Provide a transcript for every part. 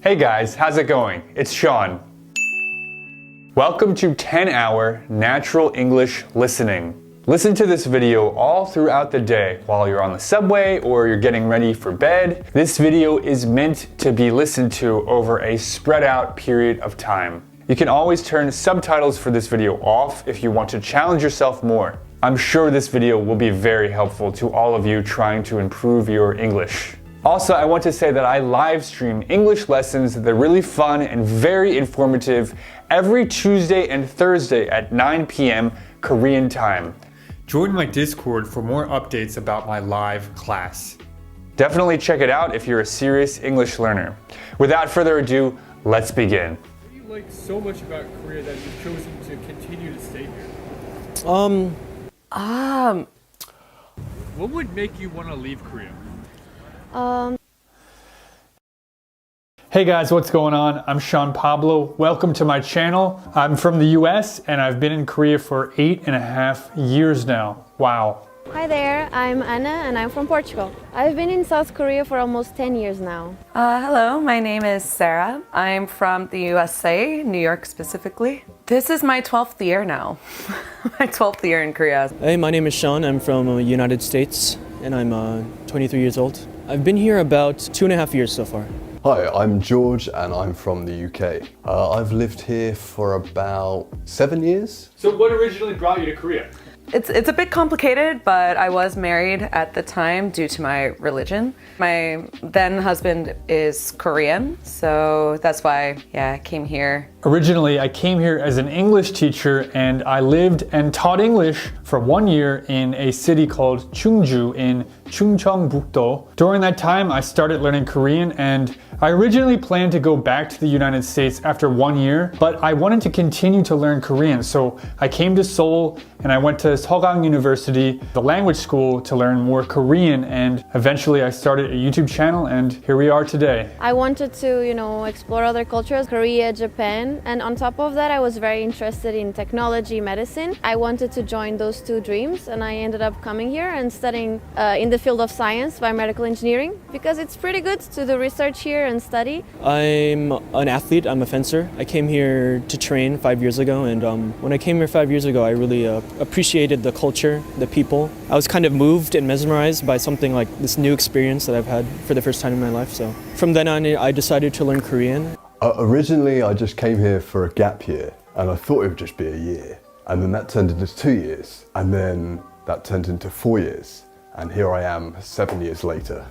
Hey guys, how's it going? It's Sean. Welcome to 10-hour natural English listening. Listen to this video all throughout the day while you're on the subway or you're getting ready for bed. This video is meant to be listened to over a spread out period of time. You can always turn subtitles for this video off if you want to challenge yourself more. I'm sure this video will be very helpful to all of you trying to improve your English. Also, I want to say that I live stream English lessons that are really fun and very informative every Tuesday and Thursday at 9 p.m. Korean time. Join my Discord for more updates about my live class. Definitely check it out if you're a serious English learner. Without further ado, let's begin. What do you like so much about Korea that you've chosen to continue to stay here? What would make you want to leave Korea? Hey guys, what's going on? I'm Sean Pablo. Welcome to my channel. I'm from the US and I've been in Korea for 8.5 years now. Wow. Hi there, I'm Anna and I'm from Portugal. I've been in South Korea for almost 10 years now. Hello, my name is Sarah. I'm from the USA, New York specifically. This is my 12th year now. My 12th year in Korea. Hey, my name is Sean. I'm from United States and I'm 23 years old. I've been here about 2.5 years so far. Hi, I'm George and I'm from the UK. I've lived here for about 7 years. So what originally brought you to Korea? It's a bit complicated, but I was married at the time due to my religion. My then husband is Korean, so that's why, I came here. Originally, I came here as an English teacher and I lived and taught English for 1 year in a city called Chungju in Chungcheongbuk-do. During that time, I started learning Korean and I originally planned to go back to the United States after 1 year, but I wanted to continue to learn Korean. So I came to Seoul and I went to Seogang University, the language school, to learn more Korean, and eventually I started a YouTube channel and here we are today. I wanted to, explore other cultures, Korea, Japan, and on top of that I was very interested in technology, medicine. I wanted to join those two dreams and I ended up coming here and studying in the field of science, biomedical engineering, because it's pretty good to do research here and study. I'm an athlete, I'm a fencer. I came here to train 5 years ago and when I came here 5 years ago I really appreciated the culture, the people. I was kind of moved and mesmerized by something like this new experience that I've had for the first time in my life. So from then on I decided to learn Korean. Originally I just came here for a gap year and I thought it would just be a year. And then that turned into 2 years and then that turned into 4 years. And here I am 7 years later.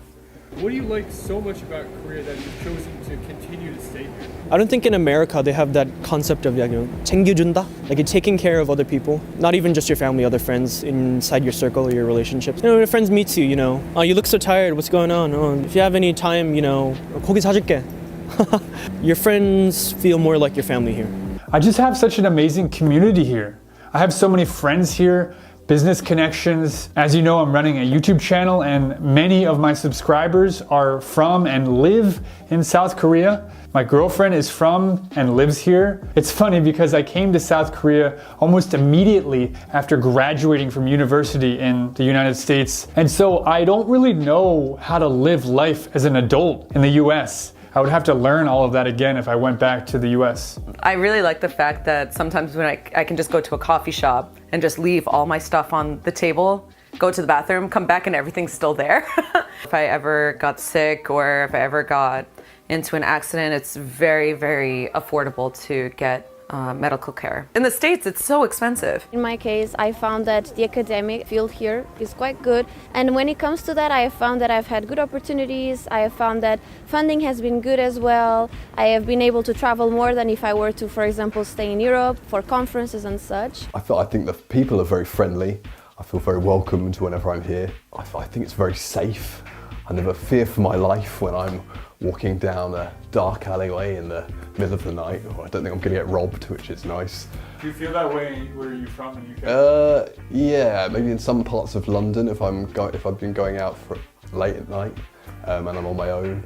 What do you like so much about Korea that you've chosen to continue to stay here? I don't think in America they have that concept of 챙겨준다, like you're taking care of other people, not even just your family, other friends inside your circle or your relationships. When your friends meet you, oh, you look so tired, what's going on? Oh, if you have any time, 고기 사줄게. Your friends feel more like your family here. I just have such an amazing community here. I have so many friends here, business connections. As you know, I'm running a YouTube channel and many of my subscribers are from and live in South Korea. My girlfriend is from and lives here. It's funny because I came to South Korea almost immediately after graduating from university in the United States. And so I don't really know how to live life as an adult in the US. I would have to learn all of that again if I went back to the US. I really like the fact that sometimes when I can just go to a coffee shop and just leave all my stuff on the table, go to the bathroom, come back and everything's still there. If I ever got sick or if I ever got into an accident, it's very, very affordable to get medical care. In the States, it's so expensive. In my case, I found that the academic field here is quite good. And when it comes to that, I have found that I've had good opportunities. I have found that funding has been good as well. I have been able to travel more than if I were to, for example, stay in Europe for conferences and such. I think the people are very friendly. I feel very welcomed whenever I'm here. I think it's very safe. I never fear for my life when I'm walking down a dark alleyway in the middle of the night. I don't think I'm going to get robbed, which is nice. Do you feel that way where you're from in the UK? Yeah, maybe in some parts of London if I've been going out for late at night and I'm on my own.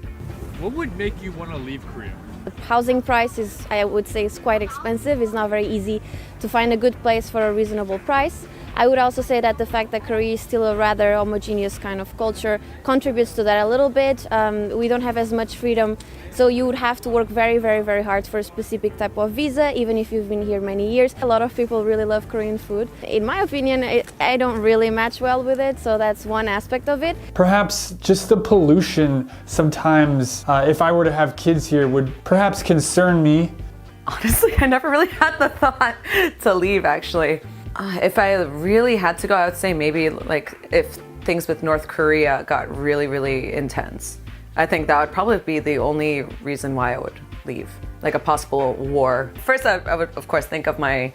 What would make you want to leave Korea? The housing price is, I would say, is quite expensive. It's not very easy to find a good place for a reasonable price. I would also say that the fact that Korea is still a rather homogeneous kind of culture contributes to that a little bit. We don't have as much freedom, so you would have to work very, very, very hard for a specific type of visa, even if you've been here many years. A lot of people really love Korean food. In my opinion, I don't really match well with it, so that's one aspect of it. Perhaps just the pollution sometimes, if I were to have kids here, would perhaps concern me. Honestly, I never really had the thought to leave, actually. If I really had to go, I would say maybe like if things with North Korea got really, really intense. I think that would probably be the only reason why I would leave, like a possible war. First, I would of course think of my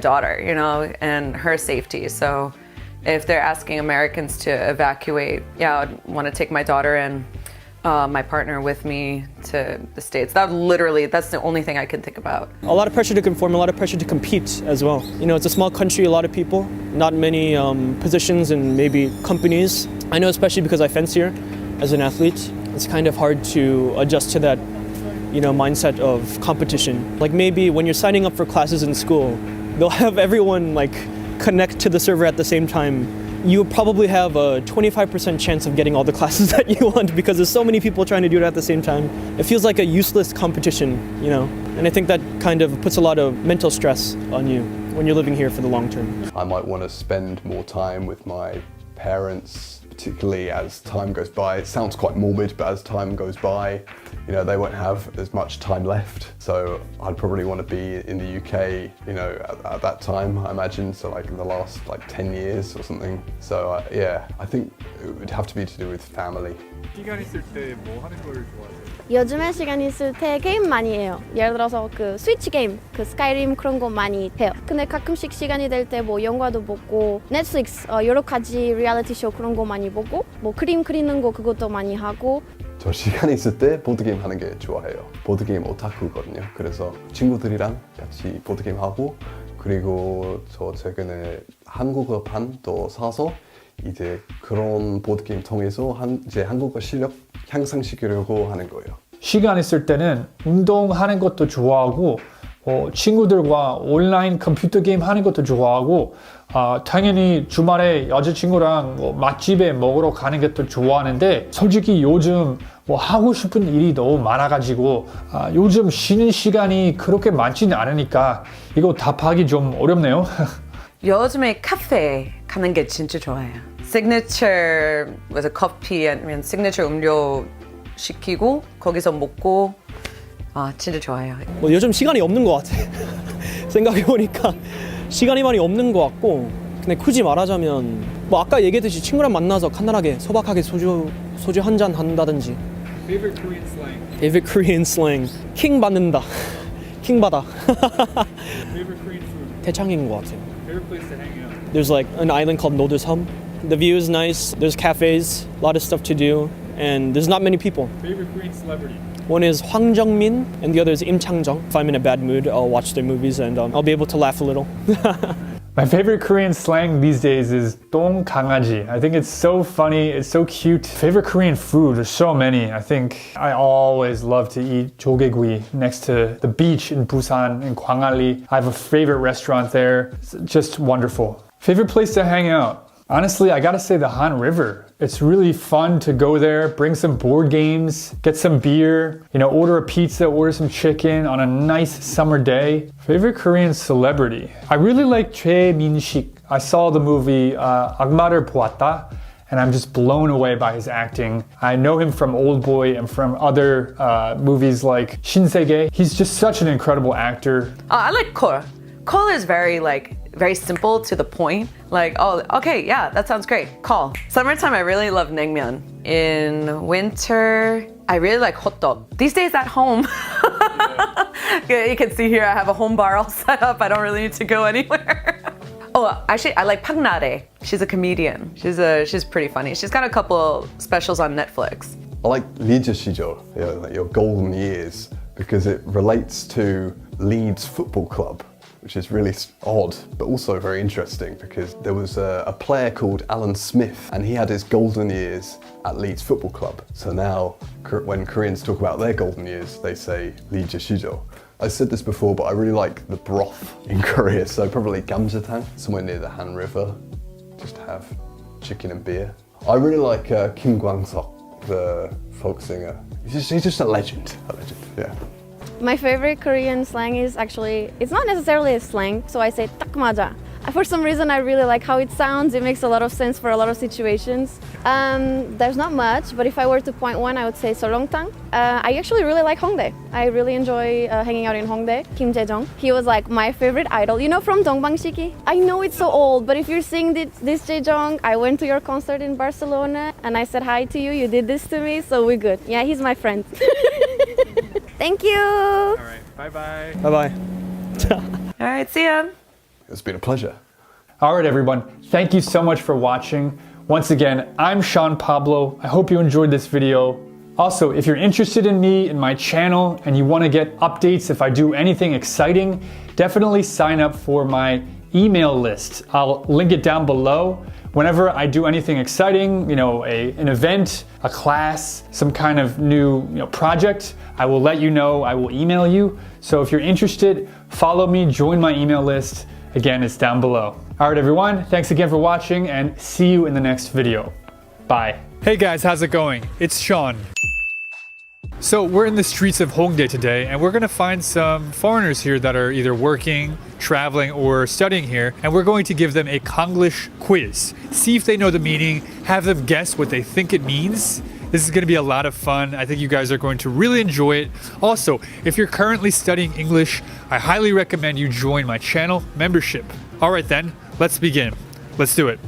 daughter, you know, and her safety. So if they're asking Americans to evacuate, yeah, I would want to take my daughter and my partner with me to the States. That's the only thing I can think about. A lot of pressure to conform, a lot of pressure to compete as well. You know, it's a small country, a lot of people, not many positions and maybe companies. I know especially because I fence here as an athlete, it's kind of hard to adjust to that, you know, mindset of competition. Like maybe when you're signing up for classes in school, they'll have everyone like connect to the server at the same time. You probably have a 25% chance of getting all the classes that you want because there's so many people trying to do it at the same time. It feels like a useless competition, you know, and I think that kind of puts a lot of mental stress on you when you're living here for the long term. I might want to spend more time with my parents, particularly as time goes by. It sounds quite morbid, but as time goes by, you know, they won't have as much time left. So I'd probably want to be in the UK, you know, at that time, I imagine. So like in the last 10 years or something. So yeah, I think it would have to be to do with family. 시간 있을 때 뭐 하는 걸 좋아하세요? 요즘에 시간 있을 때 게임 많이 해요. 예를 들어서 그 스위치 게임, 그 스카이림 그런 거 많이 해요. 근데 가끔씩 시간이 될 때 뭐 영화도 보고 넷플릭스 여러 가지 리얼리티 쇼 그런 거 많이 보고 뭐 그림 그리는 거 그것도 많이 하고. 저 시간 있을 때 보드게임 하는 게 좋아해요. 보드게임 오타쿠거든요. 그래서 친구들이랑 같이 보드게임 하고 그리고 저 최근에 한국어판도 사서 이제 그런 보드게임 통해서 이제 한국어 실력 향상시키려고 하는 거예요. 시간 있을 때는 운동하는 것도 좋아하고 친구들과 온라인 컴퓨터 게임 하는 것도 좋아하고 당연히 주말에 여자친구랑 맛집에 먹으러 가는 것도 좋아하는데 솔직히 요즘 하고 싶은 일이 너무 많아가지고 요즘 쉬는 시간이 그렇게 많지는 않으니까 이거 답하기 좀 어렵네요. 요즘에 카페 가는 게 진짜 좋아해요. 시그니처 커피 아니면 시그니처 음료 시키고 거기서 먹고 진짜 좋아요. 뭐 요즘 시간이 없는 것 같아. 생각해보니까 시간이 많이 없는 것 같고 근데 굳이 말하자면 뭐 아까 얘기했듯이 친구랑 만나서 간단하게 소박하게 소주 한 잔 한다든지. Favorite Korean slang? Favorite Korean slang. 킹 받는다. 킹 받아. Favorite Korean food? 대창인 것 같아요. Favorite place to hang out? There's like an island called Nodersam. The view is nice. There's cafes, a lot of stuff to do, and there's not many people. Favorite Korean celebrity? One is Hwang Jung-min, and the other is Im Chang-jung. If I'm in a bad mood, I'll watch their movies and I'll be able to laugh a little. My favorite Korean slang these days is 똥 강아지. I think it's so funny, it's so cute. Favorite Korean food, there's so many. I think I always love to eat 조개구이 next to the beach in Busan, in Gwangalli. I have a favorite restaurant there. It's just wonderful. Favorite place to hang out? Honestly, I gotta say the Han River. It's really fun to go there, bring some board games, get some beer, order a pizza, order some chicken on a nice summer day. Favorite Korean celebrity? I really like Choi Min-sik. I saw the movie 악마를 보았다, and I'm just blown away by his acting. I know him from Old Boy and from other movies like 신세계. He's just such an incredible actor. I like Cole. Cole is very simple to the point. Like, oh, okay, yeah, that sounds great. Call. Summertime, I really love naengmyeon. In winter, I really like hotdog. These days at home, you can see here I have a home bar all set up. I don't really need to go anywhere. Oh, actually, I like Pak Nare. She's a comedian. She's pretty funny. She's got a couple specials on Netflix. I like 리즈 시절, your golden years, because it relates to Leeds Football Club, which is really odd, but also very interesting because there was a player called Alan Smith and he had his golden years at Leeds Football Club. So now when Koreans talk about their golden years, they say 리즈 시절. I said this before, but I really like the broth in Korea, so probably 감사합니다, somewhere near the Han River, just have chicken and beer. I really like Kim Kwang-seok, the folk singer. He's just a legend, yeah. My favorite Korean slang is actually, it's not necessarily a slang, so I say 딱 맞아. For some reason, I really like how it sounds. It makes a lot of sense for a lot of situations. There's not much, but if I were to point one, I would say Solongtang. I actually really like Hongdae. I really enjoy hanging out in Hongdae. Kim Jae-jung. He was like my favorite idol. You know, from Dongbangshiki? I know it's so old, but if you're seeing this Jae-jung, I went to your concert in Barcelona and I said hi to you. You did this to me, so we're good. Yeah, he's my friend. Thank you. All right. Bye-bye. Bye-bye. All right, see ya. It's been a pleasure. All right, everyone. Thank you so much for watching. Once again, I'm Sean Pablo. I hope you enjoyed this video. Also, if you're interested in me and my channel and you want to get updates if I do anything exciting, definitely sign up for my email list. I'll link it down below. Whenever I do anything exciting, you know, an event, a class, some kind of new project, I will let you know. I will email you. So if you're interested, follow me, join my email list. Again, it's down below. All right, everyone, thanks again for watching and see you in the next video. Bye. Hey guys, how's it going? It's Sean. So we're in the streets of Hongdae today and we're gonna find some foreigners here that are either working, traveling, or studying here, and we're going to give them a Konglish quiz. See if they know the meaning, have them guess what they think it means. This is going to be a lot of fun. I think you guys are going to really enjoy it. Also, if you're currently studying English, I highly recommend you join my channel membership. All right then, let's begin. Let's do it.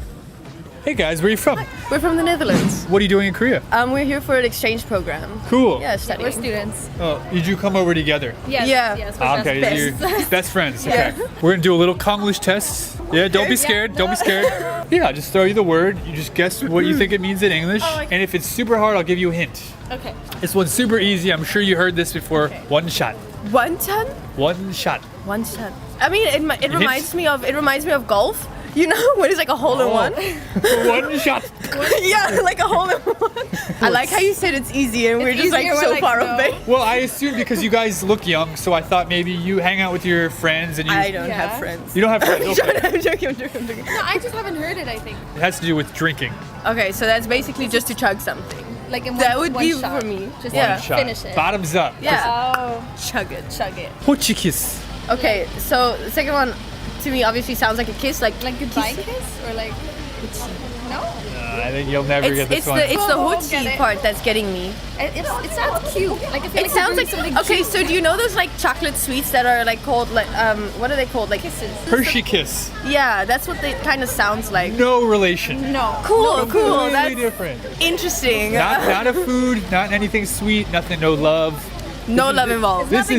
Hey guys, where are you from? We're from the Netherlands. What are you doing in Korea? We're here for an exchange program. Cool. Yeah, studying. We're students. Oh, did you come over together? Yes. Yeah. Yes, we're Okay, best. you're best friends. Okay. We're gonna do a little Konglish test. Yeah, don't be scared. Don't be scared. Yeah, just throw you the word. You just guess what you think it means in English. And if it's super hard, I'll give you a hint. Okay. This one's super easy. I'm sure you heard this before. One shot. One ton? One shot. One ton. I mean, it reminds me of golf. You know, when it's like a hole in one. One shot. Yeah, like a hole in one. I like how you said it's easy and we're just like easier, so we're like, far no. away. Well, I assumed because you guys look young, so I thought maybe you hang out with your friends and you. I don't Yeah. have friends. You don't have friends. Okay. I'm joking. No, I just haven't heard it, I think. It has to do with drinking. Okay, so that's basically just to chug something. Like in That one, would one be shot. for me. Just Yeah. One shot. finish it. Bottoms up. Yeah. Oh, Chug it. chug it. Hochikis. Okay, so the second one to me obviously sounds like a kiss, like Goodbye kiss? Or like... No? I think you'll never get this it's one. the We'll hoochie get it. part that's getting me. It sounds cute. Like, I feel It sounds like something okay. cute. So do you know those like chocolate sweets that are like called like what are they called? Like Kisses. Hershey kiss. Yeah, that's what they kind of sounds like. No relation. No. Cool. Completely That's different. interesting. Not a food, not anything sweet, nothing, no love. No love involved. This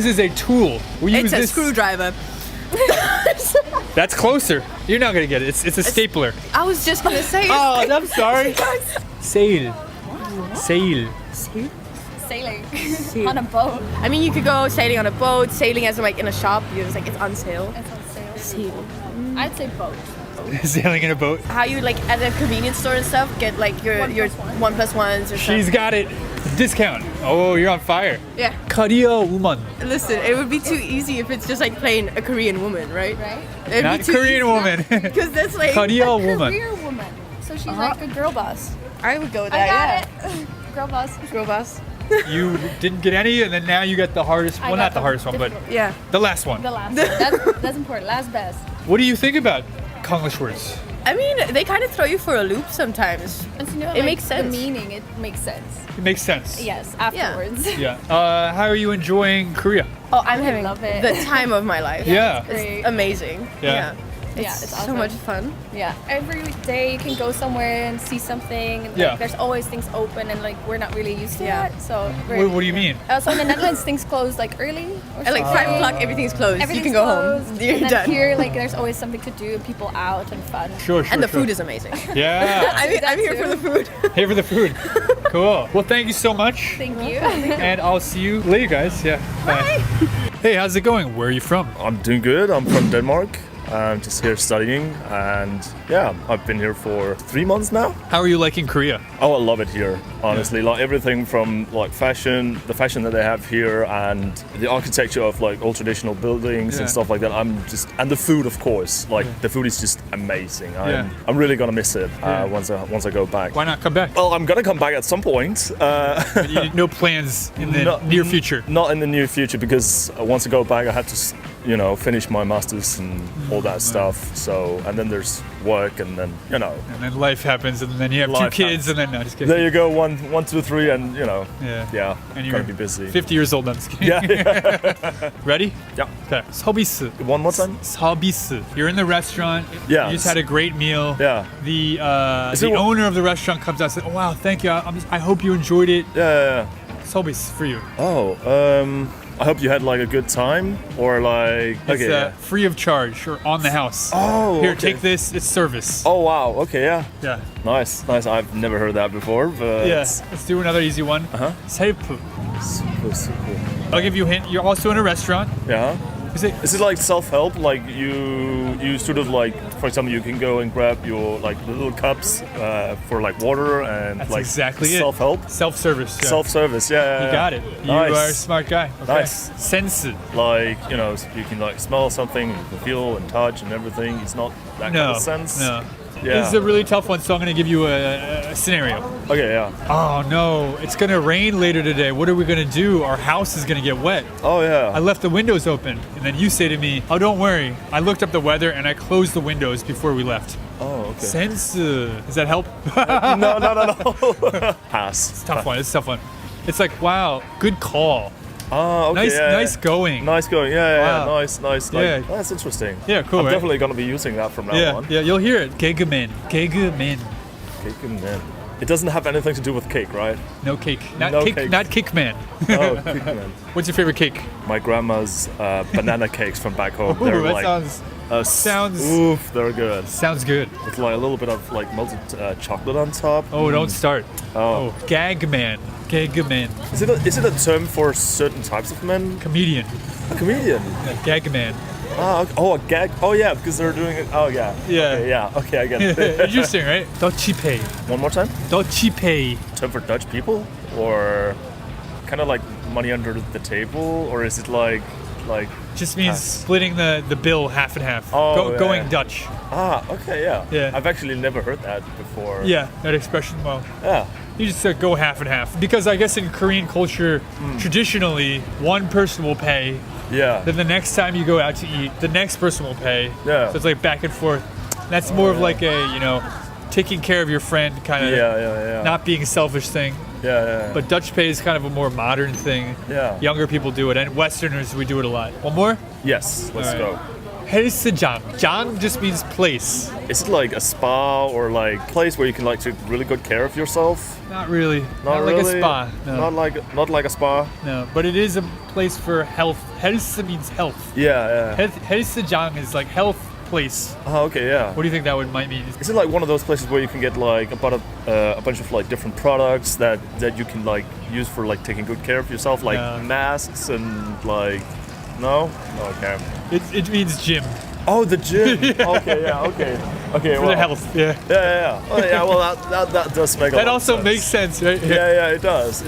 is a tool. We use It's a this. screwdriver. That's closer. You're not gonna get it. It's a stapler. I was just gonna say. Oh, I'm sorry. Sail. Sail. Sailing. On a boat. I mean, you could go sailing on a boat, sailing as in, like in a shop. You're just like it's on sale. It's on sale. Sail. I'd say boat. Sailing in a boat. How you like at a convenience store and stuff get like your 1+1s or She's something. got it. Discount. Oh, you're on fire. Yeah. Korea woman. Listen, it would be too easy if it's just like plain a Korean woman, right? Right? It'd Not be too Korean woman. Because that's like Korea woman. Career woman. So she's like a girl boss. I would go with I that. got it. Girl boss. Girl boss. You didn't get any, and then now you get the hardest. I Well, got not the hardest one, but Yeah. the last one. The last one. That's important. Last best. What do you think about Konglish words? I mean, they kind of throw you for a loop sometimes. And you know, It makes sense. The meaning, it makes sense. It makes sense. Yes, afterwards. Yeah. How are you enjoying Korea? Oh, I'm having love it. the time of my life. Yeah. Great. Amazing. Yeah. Yeah, It's it's so awesome. much fun. Yeah. Every day you can go somewhere and see something. And, like, Yeah. There's always things open, and like we're not really used to Yeah. that. So. What do you mean? So in the Netherlands, things close like early. Or At like 5 o'clock, everything's closed. Everything's you can go closed, home. You're and then done. Here, like, there's always something to do, people out and fun. Sure. And the food is amazing. Yeah. I'm here for the food. Here for the food. Cool. Well, thank you so much. Thank you. And I'll see you later, guys. Yeah. Bye. Hey, how's it going? Where are you from? I'm doing good. I'm from Denmark. I'm just here studying, and yeah, I've been here for 3 months now. How are you liking Korea? Oh, I love it here, honestly. Like everything from like fashion, the fashion that they have here, and the architecture of like old traditional buildings and stuff like that. And the food, of course. Like the food is just amazing. I'm really gonna miss it once I go back. Why not come back? Well, I'm gonna come back at some point. But no plans in the near future? Not in the near future, because once I go back, I have to, finish my masters and all that stuff. So, and then there's work, and then, And then life happens, and then you have 2 kids, and then, no, just kidding. There you go, one, 2, 3, and, and you're gonna be busy. 50 years old, I'm just kidding. Yeah. Ready? Yeah. Okay. 서비스. One more time? 서비스. You're in the restaurant. Yeah. You just had a great meal. Yeah. The owner of the restaurant comes out and says, "Oh wow, thank you. I hope you enjoyed it." Yeah. 서비스 for you. Oh, I hope you had like a good time, or like It's free of charge or on the house. Oh, here, okay. take this. It's service. Oh wow. Okay. Yeah. Yeah. Nice. I've never heard that before, but Yes. Let's do another easy one. 셀프. Super. I'll give you a hint. You're also in a restaurant. Yeah. Is it like self-help? Like you sort of like, for example, you can go and grab your like little cups for like water, and That's like exactly it. self-help, Self-service. Yeah. self-service. Yeah. You got it. You Nice. are a smart guy. Okay. Nice. Sense. Like you can like smell something, you can feel and touch and everything. It's not that kind of sense. No. Yeah. This is a really tough one, so I'm going to give you a scenario. Okay. Yeah. Oh no, it's going to rain later today. What are we going to do? Our house is going to get wet. Oh yeah. I left the windows open, and then you say to me, "Oh, don't worry. I looked up the weather and I closed the windows before we left." Oh, okay. Sense. Does that help? No. Pass. It's a tough one. It's a tough one. It's like, wow, good call. Oh, okay. Nice going. Nice going. Yeah. Wow. Nice. Like, Yeah. that's interesting. Yeah, cool, I'm right? definitely gonna be using that from now on. Yeah, you'll hear it. 개그맨. Cake and then. It doesn't have anything to do with cake, right? No cake. Not No cake. cake. Not cake man. Oh, cake man. What's your favorite cake? My grandma's banana cakes from back home. They're that like sounds oof, they're good. sounds good. With like a little bit of like melted chocolate on top. Oh, don't start. Oh. Gag man. Is it a term for certain types of men? Comedian. A comedian. Gag man. A gag. Oh yeah, because they're doing it. Oh yeah. Yeah. Okay, yeah. Okay, I get it. Interesting, right? 더치페이. One more time. 더치페이. Term for Dutch people, or kind of like money under the table, or is it like? Just means splitting the bill half and half. Oh, yeah. Going Dutch. Okay, yeah. Yeah. I've actually never heard that before. Yeah, that expression. Well, Yeah. you just go half and half, because I guess in Korean culture, traditionally, one person will pay. Yeah. Then the next time you go out to eat, the next person will pay. Yeah. So it's like back and forth. That's more of like a taking care of your friend kind of. Yeah. Not being selfish thing. Yeah. But Dutch pay is kind of a more modern thing. Yeah. Younger people do it, and Westerners, we do it a lot. One more? Yes. Let's All right. go. 헬스장. 장 just means place. Is it like a spa or like place where you can like take really good care of yourself? Not really. Not like really? a spa. No. Not like a spa. No. But it is a place for health. 헬스 means health. Yeah. 헬스장 is like health place. Oh, okay, yeah. What do you think that might mean? Is it like one of those places where you can get like a bunch of like different products that you can like use for like taking good care of yourself, like No. masks and like no? Okay. It means gym. Oh, the gym. Okay, yeah, okay. For the health. Yeah. Yeah. Oh, yeah. Well, that does make a lot That also of sense. makes sense, right? Yeah, it does.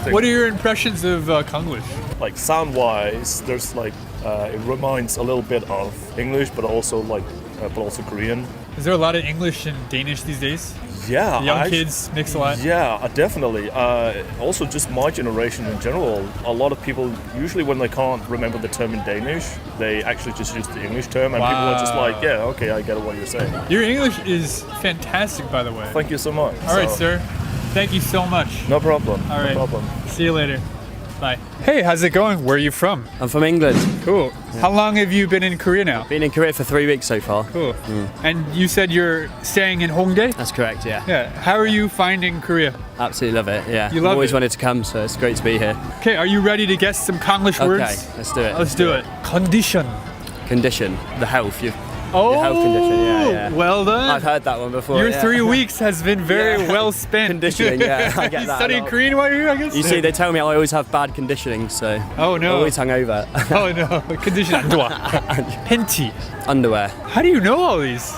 What are your impressions of Konglish? Like sound-wise, there's like it reminds a little bit of English, but also Korean. Is there a lot of English and Danish these days? Yeah, The young kids mix a lot. Yeah, definitely. Also, just my generation in general, a lot of people usually when they can't remember the term in Danish, they actually just use the English term, and people are just Wow. like, yeah, okay, I get what you're saying. Your English is fantastic, by the way. Thank you so much. All right, sir. Thank you so much. No problem. All right. No problem. See you later. Bye. Hey, how's it going? Where are you from? I'm from England. Cool. How long have you been in Korea now? Been in Korea for 3 weeks so far. Cool. And you said you're staying in Hongdae? That's correct, yeah. Yeah. How are you finding Korea? Absolutely love it, yeah. You love I've always it? wanted to come, so it's great to be here. Okay, are you ready to guess some Konglish words? Okay, let's do it. Let's do it. Condition. Condition, the health. Oh, Your health condition, yeah. Well done. I've heard that one before. Your yeah. 3 weeks has been very well spent. Conditioning, yeah, I get You that a studying lot. Korean while you're here, I guess? You see, they tell me I always have bad conditioning, so Oh no. always hungover. Oh no. Condition 안 좋아. 팬티. Underwear. How do you know all these?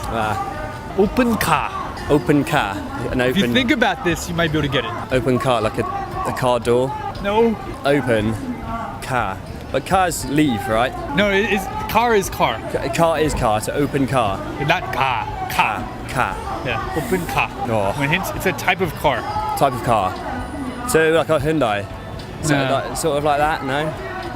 Open car. Open car. An If you open think about this, you might be able to get it. open car, like a car door. No. Open car. But cars leave, right? No, car is car. Car is car, so open car. Not car. Car. Car. Yeah. Open car. Oh. When it's a type of car. Type of car. So like a Hyundai. So No. sort of like that, no?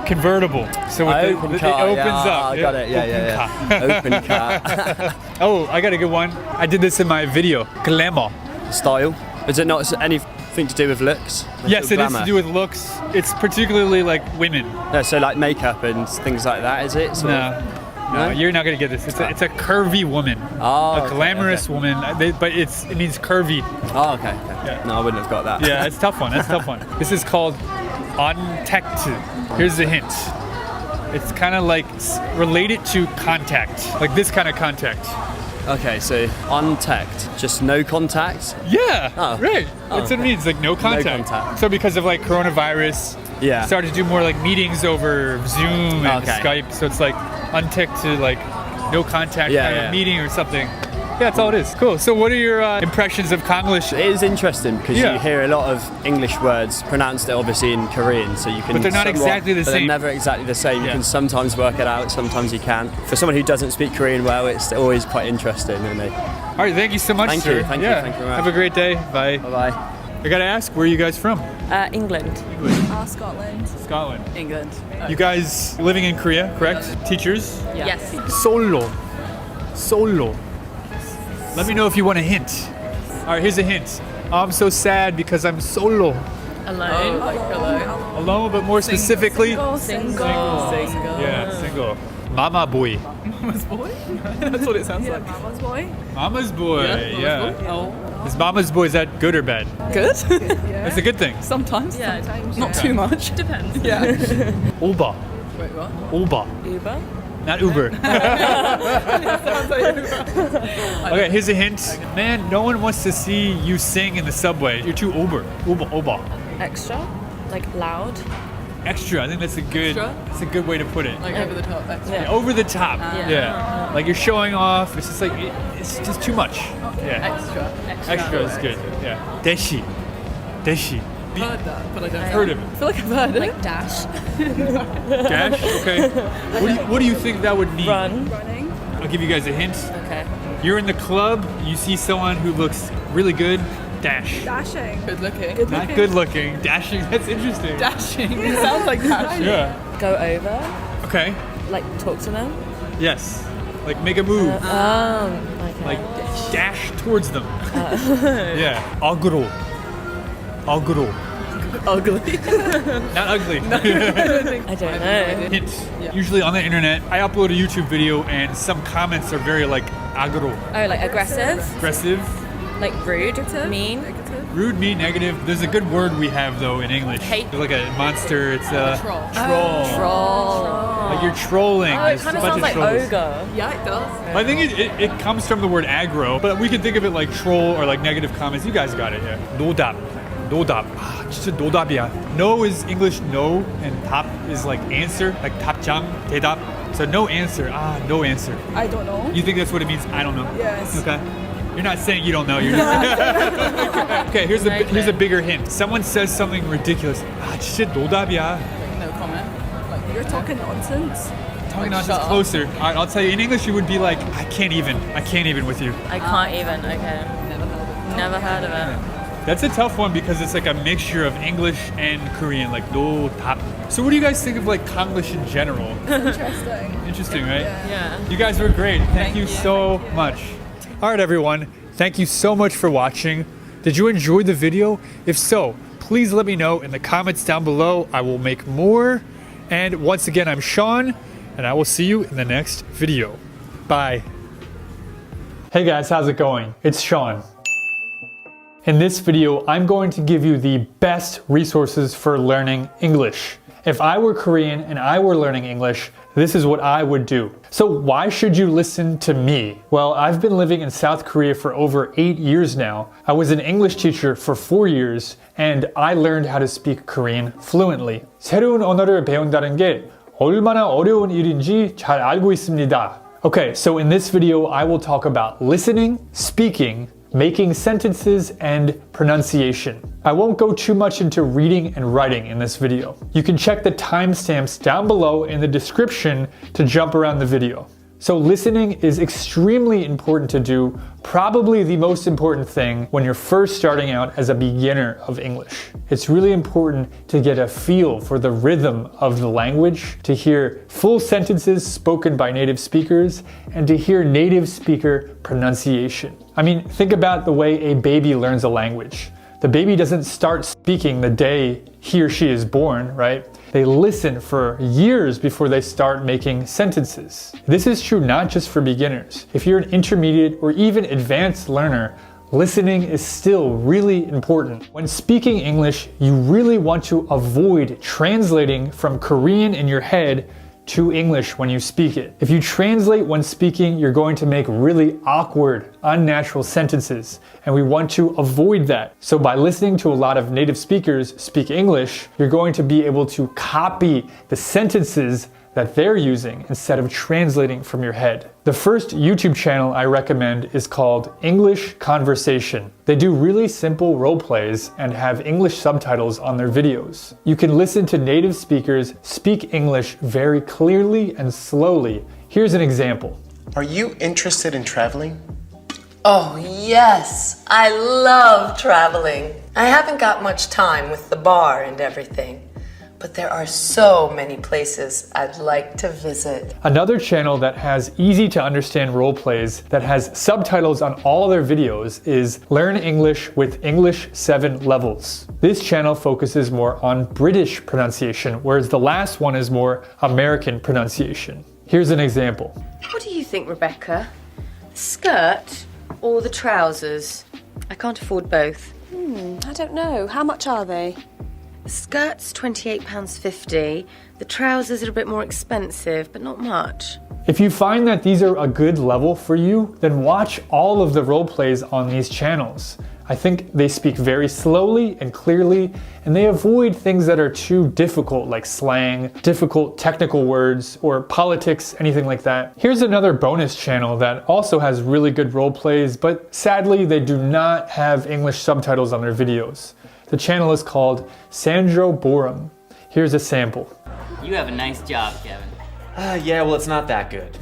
Convertible. So it Open car. opens yeah, up. I got it. Yeah. Open car. Oh, I got a good one. I did this in my video. Glamour. Style. Is it not anything to do with looks? Yes, it is Glamour? to do with looks. It's particularly like women. No, so like makeup and things like that, is it? Sort of? No, No? you're not gonna get this. It's a curvy woman. Oh, A okay, glamorous woman, but it means curvy. Oh, okay. Yeah. No, I wouldn't have got that. Yeah, it's a tough one. That's a tough one. This is called contact. Here's the hint. It's kind of like related to contact, like this kind of contact. Okay, so untact, just no contact. Yeah, Oh. right. Oh, That's what it okay. means, like no contact. contact. So because of like coronavirus, Yeah. started to do more like meetings over Zoom and Okay. Skype. So it's like unticked to like no contact Yeah, kind of yeah. meeting or something. Yeah, that's all it is. Cool. So what are your impressions of Konglish? It is interesting because Yeah. you hear a lot of English words pronounced obviously in Korean, so you can. But they're not somewhat- exactly the but same. They're never exactly the same. Yeah. You can sometimes work it out, sometimes you can't. For someone who doesn't speak Korean well, it's always quite interesting. And All right, thank you so much, Thank sir. you, thank you, yeah. thank you very much. Have a great day. Bye. bye bye. I gotta ask, where are you guys from? England. Scotland. Scotland. England. You guys living in Korea, correct? Teachers? Yes. Solo. Solo. Let me know if you want a hint. All right, here's a hint. I'm so sad because I'm solo. Alone. Alone, but more specifically, Single. yeah, single. Mama boy. That's what it sounds like. Mama's boy. Mama's boy. Yeah. Oh. Is mama's boy, is that good or bad? Good. That's a good thing. Sometimes. Yeah. Not too much. Depends. Yeah. Uber. Wait, what? Uber. Uber. Not Uber. Okay, here's a hint. Man, no one wants to see you sing in the subway. You're too Uber. Uber. Extra. Like loud. Extra. I think that's a good. Extra? That's a good way to put it. Like over the top. Extra. Yeah, over the top. Yeah. Yeah. Like you're showing off. It's just like it's just too much. Yeah. Extra is good. Yeah. Deshi. I've heard that, but I don't Heard of it. I feel like I've heard it. Like dash. Dash. Okay. What do you think that would mean? Run. Running. I'll give you guys a hint. Okay. You're in the club. You see someone who looks really good. Dash. Dashing. Good looking. Not good looking. Dashing. That's interesting. Dashing. It sounds like dashing. Yeah. Go over. Okay. Like talk to them. Yes. Like make a move. Okay. Like dash towards them. Yeah. Agro. ugly. Not ugly. I don't know. Hint. Usually on the internet, I upload a YouTube video and some comments are very like agro. Oh, like aggressive. Aggressive. Like rude. Mean. Rude, mean, negative. There's a good word we have though in English. Hate. It's like a monster. It's a troll. Troll. Like you're trolling. Oh, it There's kind a of bunch sounds like trolls. ogre. Yeah, it does. I think it comes from the word aggro, but we can think of it like troll or like negative comments. You guys got it, yeah. 노답. 아, 진짜 노답이야. No is English no, and 답 is like answer, like 답장, 대답. So no answer. No answer. I don't know. You think that's what it means? I don't know. Yes. Okay. You're not saying you don't know. You're just okay. Here's a bigger hint. Someone says something ridiculous. 진짜 노답이야. No comment. Like you're talking nonsense. Talking nonsense closer. All right, I'll tell you. In English, you would be like, I can't even with you. I can't even. Okay. Never heard of it. That's a tough one because it's like a mixture of English and Korean, like no tap. So what do you guys think of like Konglish in general? Interesting. Interesting, right? Yeah. You guys were great. Thank you so much. All right, everyone. Thank you so much for watching. Did you enjoy the video? If so, please let me know in the comments down below. I will make more. And once again, I'm Sean, and I will see you in the next video. Bye. Hey guys, how's it going? It's Sean. In this video, I'm going to give you the best resources for learning English. If I were Korean and I were learning English, this is what I would do. So why should you listen to me? Well, I've been living in South Korea for over 8 years now. I was an English teacher for 4 years and I learned how to speak Korean fluently. 새로운 언어를 배운다는 게 얼마나 어려운 일인지 잘 알고 있습니다. Okay, so in this video, I will talk about listening, speaking, making sentences, and pronunciation. I won't go too much into reading and writing in this video. You can check the timestamps down below in the description to jump around the video. So listening is extremely important to do, probably the most important thing when you're first starting out as a beginner of English. It's really important to get a feel for the rhythm of the language, to hear full sentences spoken by native speakers, and to hear native speaker pronunciation. I mean, think about the way a baby learns a language. The baby doesn't start speaking the day he or she is born, right? They listen for years before they start making sentences. This is true not just for beginners. If you're an intermediate or even advanced learner, listening is still really important. When speaking English, you really want to avoid translating from Korean in your head to English when you speak it. If you translate when speaking, you're going to make really awkward, unnatural sentences, and we want to avoid that. So by listening to a lot of native speakers speak English, you're going to be able to copy the sentences that they're using instead of translating from your head. The first YouTube channel I recommend is called English Conversation. They do really simple role plays and have English subtitles on their videos. You can listen to native speakers speak English very clearly and slowly. Here's an example. Are you interested in traveling? Oh, yes. I love traveling. I haven't got much time with the bar and everything. But there are so many places I'd like to visit. Another channel that has easy to understand role plays that has subtitles on all their videos is Learn English with English 7 Levels. This channel focuses more on British pronunciation, whereas the last one is more American pronunciation. Here's an example. What do you think, Rebecca? The skirt or the trousers? I can't afford both. I don't know. How much are they? The skirt's £28.50. The trousers are a bit more expensive, but not much. If you find that these are a good level for you, then watch all of the role plays on these channels. I think they speak very slowly and clearly, and they avoid things that are too difficult, like slang, difficult technical words, or politics, anything like that. Here's another bonus channel that also has really good role plays, but sadly they do not have English subtitles on their videos. The channel is called Sandro Borum. Here's a sample. You have a nice job, Kevin. Yeah, well, it's not that good.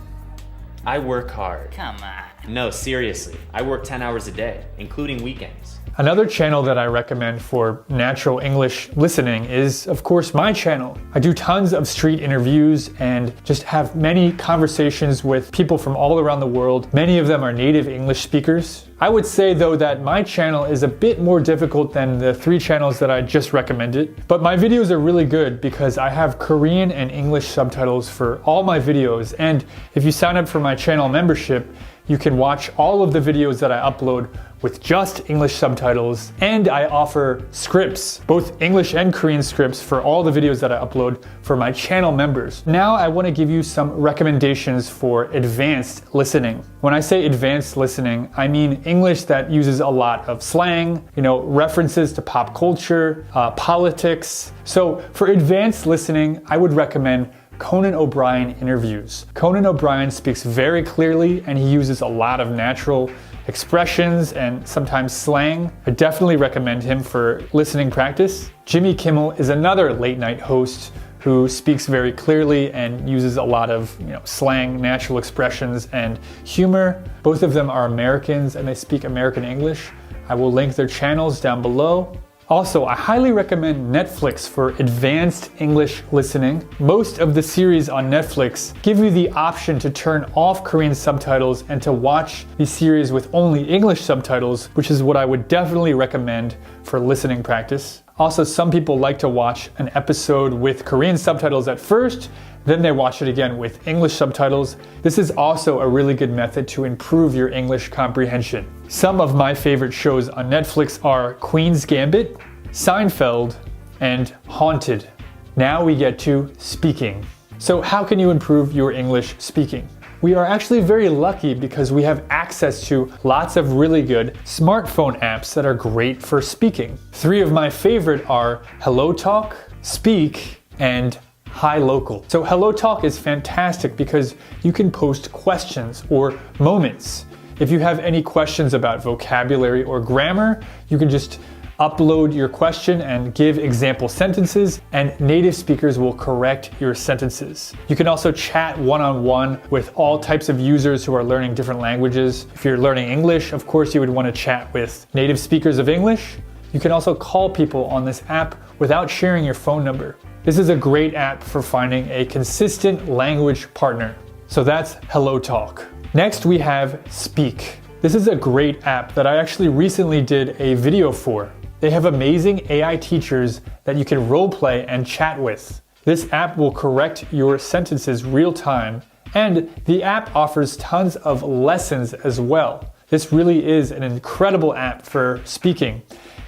I work hard. Come on. No, seriously. I work 10 hours a day, including weekends. Another channel that I recommend for natural English listening is, of course, my channel. I do tons of street interviews and just have many conversations with people from all around the world. Many of them are native English speakers. I would say, though, that my channel is a bit more difficult than the 3 channels that I just recommended. But my videos are really good because I have Korean and English subtitles for all my videos. And if you sign up for my channel membership, you can watch all of the videos that I upload with just English subtitles, and I offer scripts, both English and Korean scripts for all the videos that I upload for my channel members. Now I want to give you some recommendations for advanced listening. When I say advanced listening, I mean English that uses a lot of slang, references to pop culture, politics. So for advanced listening, I would recommend Conan O'Brien interviews. Conan O'Brien speaks very clearly and he uses a lot of natural expressions and sometimes slang. I definitely recommend him for listening practice. Jimmy Kimmel is another late night host who speaks very clearly and uses a lot of slang, natural expressions, and humor. Both of them are Americans and they speak American English. I will link their channels down below. Also, I highly recommend Netflix for advanced English listening. Most of the series on Netflix give you the option to turn off Korean subtitles and to watch the series with only English subtitles, which is what I would definitely recommend for listening practice. Also, some people like to watch an episode with Korean subtitles at first, then they watch it again with English subtitles. This is also a really good method to improve your English comprehension. Some of my favorite shows on Netflix are Queen's Gambit, Seinfeld, and Haunted. Now we get to speaking. So how can you improve your English speaking? We are actually very lucky because we have access to lots of really good smartphone apps that are great for speaking. 3 of my favorite are HelloTalk, Speak, and Hi Local. So HelloTalk is fantastic because you can post questions or moments. If you have any questions about vocabulary or grammar, you can just upload your question and give example sentences, and native speakers will correct your sentences. You can also chat one-on-one with all types of users who are learning different languages. If you're learning English, of course you would want to chat with native speakers of English. You can also call people on this app without sharing your phone number. This is a great app for finding a consistent language partner. So that's HelloTalk. Next we have Speak. This is a great app that I actually recently did a video for. They have amazing AI teachers that you can role play and chat with. This app will correct your sentences real time, and the app offers tons of lessons as well. This really is an incredible app for speaking.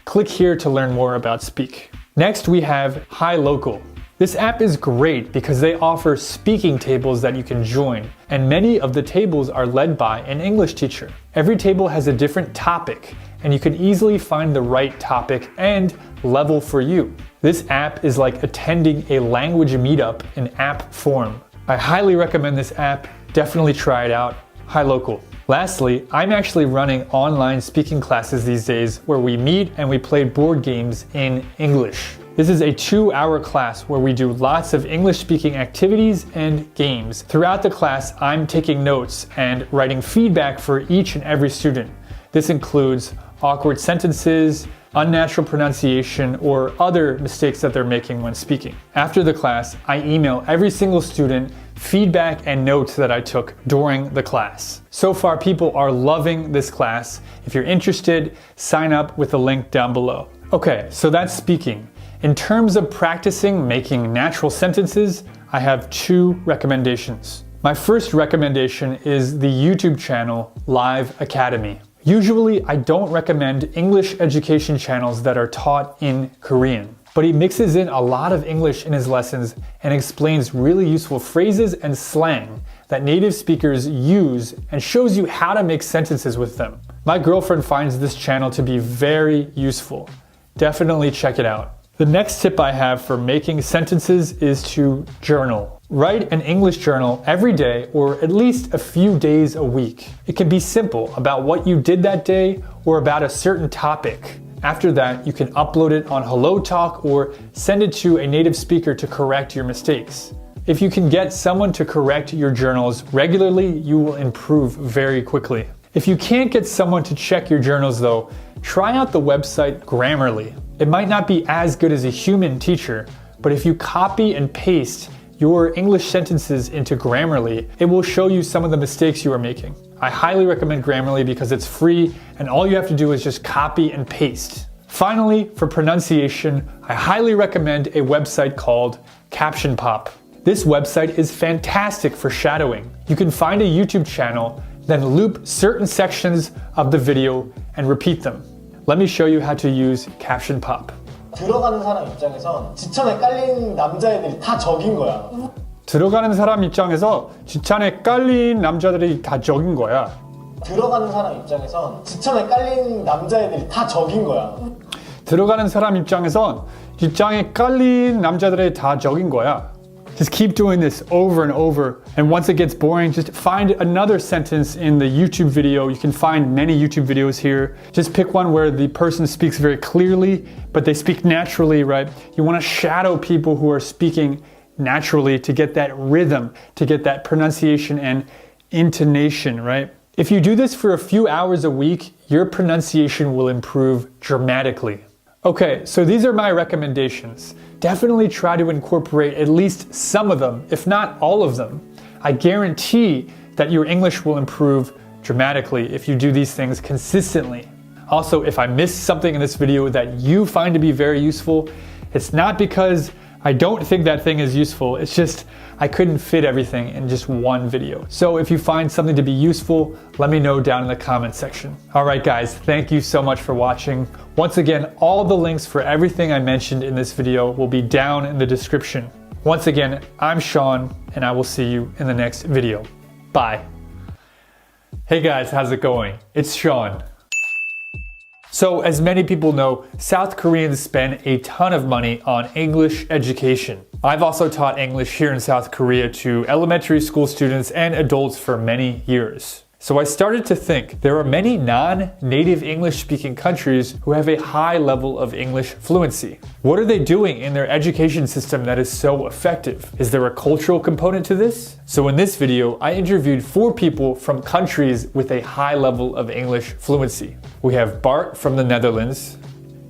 Click here to learn more about Speak. Next we have Hi Local. This app is great because they offer speaking tables that you can join, and many of the tables are led by an English teacher. Every table has a different topic, and you can easily find the right topic and level for you. This app is like attending a language meetup in app form. I highly recommend this app. Definitely try it out. Hi Local. Lastly, I'm actually running online speaking classes these days where we meet and we play board games in English. This is a 2-hour class where we do lots of English speaking activities and games. Throughout the class, I'm taking notes and writing feedback for each and every student. This includes awkward sentences, unnatural pronunciation, or other mistakes that they're making when speaking. After the class, I email every single student feedback and notes that I took during the class. So far, people are loving this class. If you're interested, sign up with the link down below. Okay, so that's speaking. In terms of practicing making natural sentences, I have 2 recommendations. My first recommendation is the YouTube channel Live Academy. Usually, I don't recommend English education channels that are taught in Korean, but he mixes in a lot of English in his lessons and explains really useful phrases and slang that native speakers use and shows you how to make sentences with them. My girlfriend finds this channel to be very useful. Definitely check it out. The next tip I have for making sentences is to journal. Write an English journal every day or at least a few days a week. It can be simple about what you did that day or about a certain topic. After that, you can upload it on HelloTalk or send it to a native speaker to correct your mistakes. If you can get someone to correct your journals regularly, you will improve very quickly. If you can't get someone to check your journals though, try out the website Grammarly. It might not be as good as a human teacher, but if you copy and paste your English sentences into Grammarly, it will show you some of the mistakes you are making. I highly recommend Grammarly because it's free and all you have to do is just copy and paste. Finally, for pronunciation, I highly recommend a website called Caption Pop. This website is fantastic for shadowing. You can find a YouTube channel, then loop certain sections of the video and repeat them. Let me show you how to use Caption Pop. 들어가는 사람 입장에선 지천에 깔린 남자애들이 다 적인 거야. 들어가는 사람 입장에서 지천에 깔린 남자들이 다 적인 거야. 들어가는 사람 입장에선 지천에 깔린 남자애들이 다 적인 거야. 들어가는 사람 입장에선 지천에 깔린 남자들이 다 적인 거야. Just keep doing this over and over, and once it gets boring, just find another sentence in the YouTube video. You can find many YouTube videos here. Just pick one where the person speaks very clearly, but they speak naturally, right? You want to shadow people who are speaking naturally to get that rhythm, to get that pronunciation and intonation, right? If you do this for a few hours a week, your pronunciation will improve dramatically. Okay, so these are my recommendations. Definitely try to incorporate at least some of them, if not all of them. I guarantee that your English will improve dramatically if you do these things consistently. Also, if I missed something in this video that you find to be very useful, it's not because I don't think that thing is useful. It's just I couldn't fit everything in just one video. So if you find something to be useful, let me know down in the comment section. Alright guys, thank you so much for watching. Once again, all the links for everything I mentioned in this video will be down in the description. Once again, I'm Sean, and I will see you in the next video. Bye. Hey guys, how's it going? It's Sean. So, as many people know, South Koreans spend a ton of money on English education. I've also taught English here in South Korea to elementary school students and adults for many years. So I started to think there are many non-native English-speaking countries who have a high level of English fluency. What are they doing in their education system that is so effective? Is there a cultural component to this? So in this video, I interviewed 4 people from countries with a high level of English fluency. We have Bart from the Netherlands,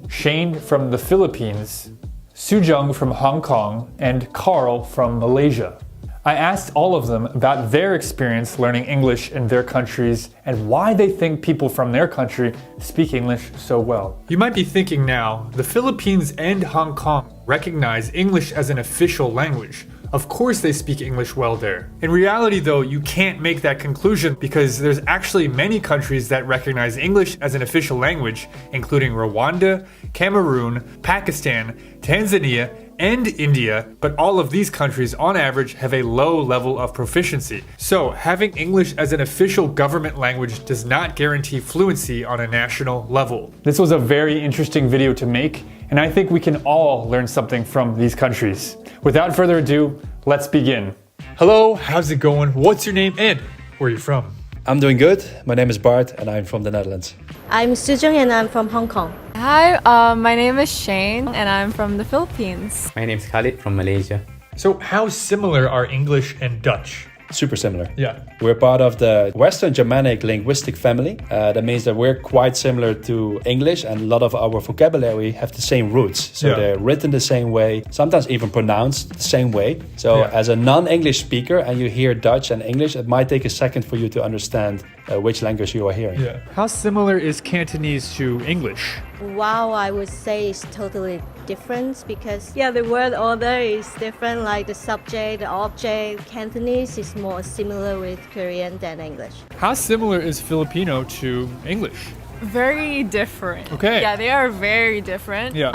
Shane from the Philippines, Sujung from Hong Kong, and Carl from Malaysia. I asked all of them about their experience learning English in their countries and why they think people from their country speak English so well. You might be thinking now, the Philippines and Hong Kong recognize English as an official language. Of course they speak English well there. In reality though, you can't make that conclusion because there's actually many countries that recognize English as an official language, including Rwanda, Cameroon, Pakistan, Tanzania, and India, but all of these countries on average have a low level of proficiency. So having English as an official government language does not guarantee fluency on a national level. This was a very interesting video to make, and I think we can all learn something from these countries. Without further ado, let's begin. Hello, how's it going? What's your name and where are you from? I'm doing good. My name is Bart and I'm from the Netherlands. I'm Sujung and I'm from Hong Kong. Hi, my name is Shane and I'm from the Philippines. My name is Khalid from Malaysia. So how similar are English and Dutch? Super similar. Yeah. We're part of the Western Germanic linguistic family. That means that we're quite similar to English and a lot of our vocabulary have the same roots. So they're written the same way, sometimes even pronounced the same way. So as a non-English speaker and you hear Dutch and English, it might take a second for you to understand which language you are hearing. Yeah. How similar is Cantonese to English? Wow, I would say it's totally different because the word order is different, like the subject, the object. Cantonese is more similar with Korean than English. How similar is Filipino to English? Very different. Okay. Yeah, they are very different. Yeah.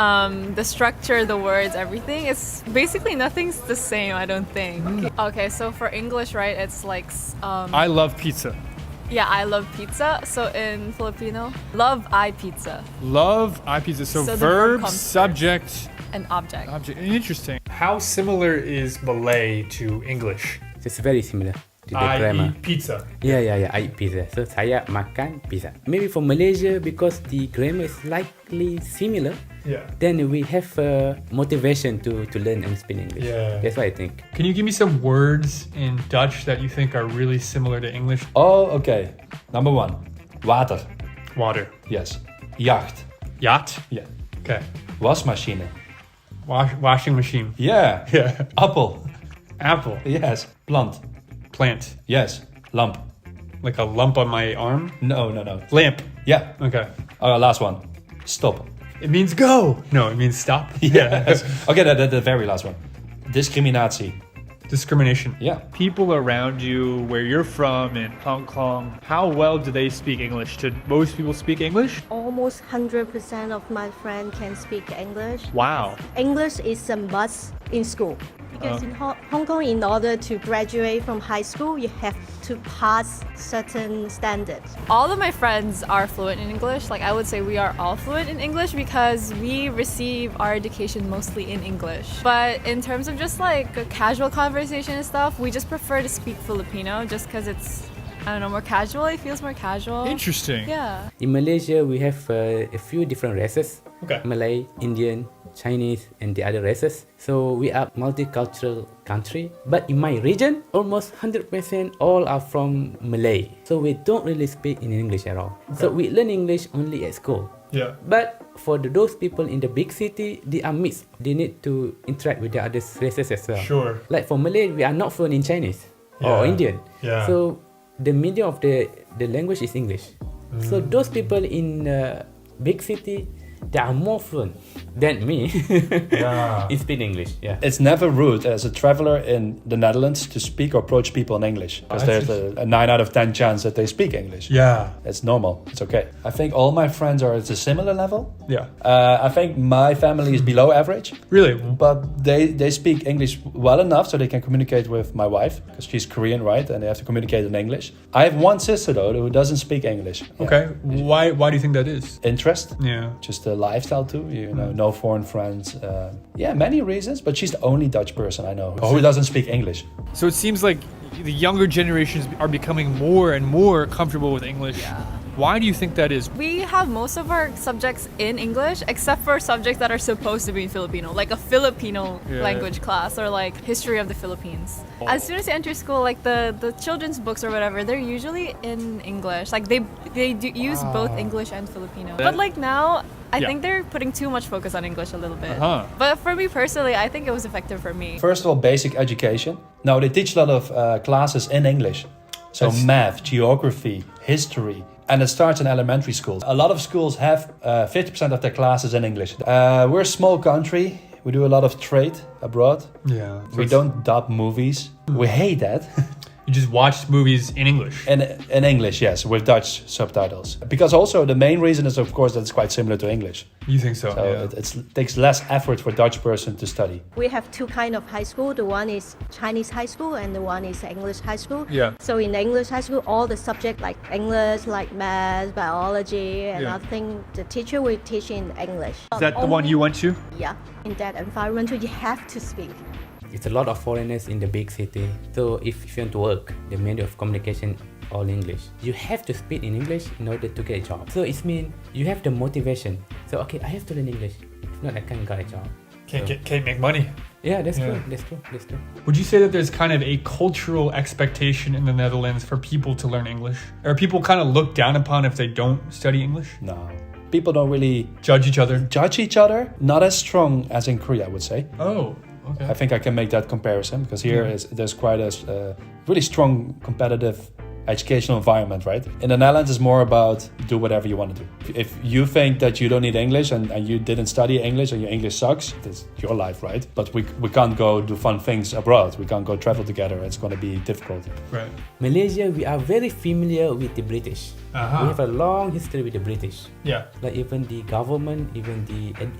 The structure, the words, everything, it's basically nothing's the same, I don't think. Okay, so for English, right, it's like... I love pizza. Yeah, I love pizza. So in Filipino, love I pizza. Love I pizza. So verb, subject, and object. Interesting. How similar is Malay to English? It's very similar to the I grammar. eat pizza. Yeah, I eat pizza. So saya makan pizza. Maybe for Malaysia, because the grammar is likely similar, then we have motivation to learn and speak English. Yeah. That's what I think. Can you give me some words in Dutch that you think are really similar to English? Oh, okay. Number 1, water. Water. Yes. Yacht. Yacht? Yeah. Okay. Wasmachine. Washing machine. Yeah. Yeah. Apple. Apple. Yes. Plant. Plant. Yes. Lump. Like a lump on my arm? No. Lamp. Yeah. Okay. Last one. Stop. It means go. No, it means stop. Yes. Okay, the very last one. Discriminatie. Discrimination. Yeah. People around you, where you're from in Hong Kong, how well do they speak English? Do most people speak English? Almost 100% of my friends can speak English. Wow. English is a must in school. Because in Hong Kong, in order to graduate from high school, you have to pass certain standards. All of my friends are fluent in English. Like I would say we are all fluent in English because we receive our education mostly in English. But in terms of just like a casual conversation and stuff, we just prefer to speak Filipino just because it's, I don't know, more casual. It feels more casual. Interesting. Yeah. In Malaysia, we have a few different races. Okay. Malay, Indian, Chinese, and the other races. So we are multicultural country. But in my region, almost 100% all are from Malay. So we don't really speak in English at all. Okay. So we learn English only at school. Yeah. But for those people in the big city, they are mixed. They need to interact with the other races as well. Sure. Like for Malay, we are not fluent in Chinese or Indian. Yeah. So the medium of the language is English. So those people in big city, they are more fluent. than me Yeah. in speak English. Yeah. It's never rude as a traveler in the Netherlands to speak or approach people in English, because there's a 9 out of 10 chance that they speak English. Yeah. It's normal. It's okay. I think all my friends are at a similar level. Yeah. I think my family is below average. Really? But they speak English well enough so they can communicate with my wife, because she's Korean, right? And they have to communicate in English. I have one sister though who doesn't speak English. Okay. Why do you think that is? Interest. Yeah. Just the lifestyle too. You know, no foreign friends. Yeah, many reasons. But she's the only Dutch person I know who doesn't speak English. So it seems like the younger generations are becoming more and more comfortable with English. Yeah. Why do you think that is? We have most of our subjects in English, except for subjects that are supposed to be in Filipino, like a Filipino language class or like history of the Philippines. As soon as you enter school, like the children's books or whatever, they're usually in English. Like they do use both English and Filipino. But like now, I think they're putting too much focus on English a little bit. But for me personally, I think it was effective for me. First of all, basic education. Now they teach a lot of classes in English. So math, geography, history. And it starts in elementary schools. A lot of schools have 50% of their classes in English. We're a small country. We do a lot of trade abroad. Yeah. We don't dub movies. We hate that. You just watch movies in English. In English, yes, with Dutch subtitles. Because also the main reason is, of course, that it's quite similar to English. You think so? So Yeah. it takes less effort for a Dutch person to study. We have two kind of high school. The one is Chinese high school and the one is English high school. Yeah. So in English high school, all the subject like English, like math, biology, and other thing, the teacher will teach in English. Is that the one you went to? Yeah. In that environment, you have to speak. It's a lot of foreigners in the big city. So if you want to work, the medium of communication all English. You have to speak in English in order to get a job. So it means you have the motivation. So okay, I have to learn English. If not, I can't get a job. Can't make money. Yeah, that's true. That's true. That's true. Would you say that there's kind of a cultural expectation in the Netherlands for people to learn English? Are people kind of looked down upon if they don't study English? No. People don't really judge each other. Not as strong as in Korea, I would say. Oh, okay. I think I can make that comparison because here there's quite a really strong competitive educational environment, right? In the Netherlands, it's more about do whatever you want to do. If you think that you don't need English and you didn't study English and your English sucks, that's your life, right? But we can't go do fun things abroad. We can't go travel together. It's going to be difficult. Right. Malaysia, we are very familiar with the British. We have a long history with the British. Yeah. Like even the government, even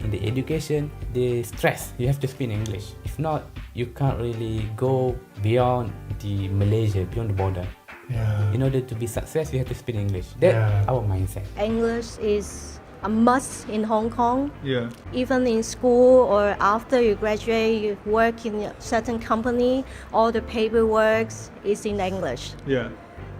in the education, they stress you have to speak English. If not, you can't really go beyond the Malaysia, beyond the border. Yeah. In order to be success, you have to speak English. That's our mindset. English is a must in Hong Kong. Yeah. Even in school or after you graduate, you work in a certain company, all the paperwork is in English. Yeah.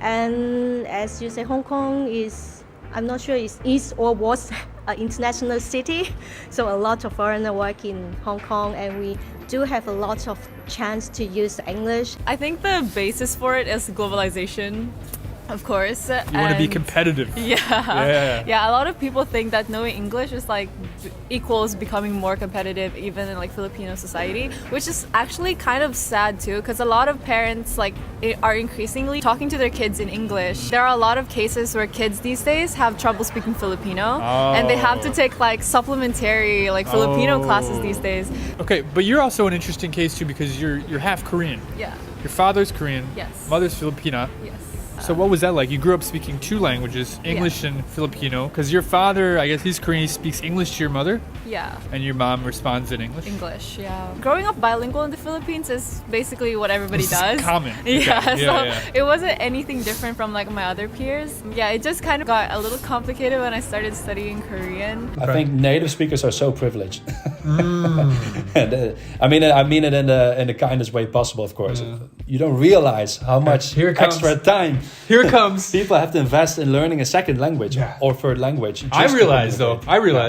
And as you say, Hong Kong is, I'm not sure it's is or was an international city. So a lot of foreigners work in Hong Kong and we do have a lot of chance to use English. I think the basis for it is globalization, of course. You want to be competitive. Yeah. A lot of people think that knowing English is like equals becoming more competitive even in like Filipino society, which is actually kind of sad too, because a lot of parents like are increasingly talking to their kids in English. There are a lot of cases where kids these days have trouble speaking Filipino and they have to take like supplementary like Filipino classes these days. Okay, but you're also an interesting case too because you're half Korean. Yeah. Your father's Korean. Yes. Mother's Filipina. Yes. So what was that like? You grew up speaking two languages, English and Filipino. Because your father, I guess he's Korean, he speaks English to your mother? Yeah. And your mom responds in English? English, yeah. Growing up bilingual in the Philippines is basically what everybody does. Common. Yeah, it wasn't anything different from like my other peers. Yeah, it just kind of got a little complicated when I started studying Korean. I think native speakers are so privileged. I mean it in the kindest way possible, of course. You don't realize how much extra time people have to invest in learning a second language or third language. I realize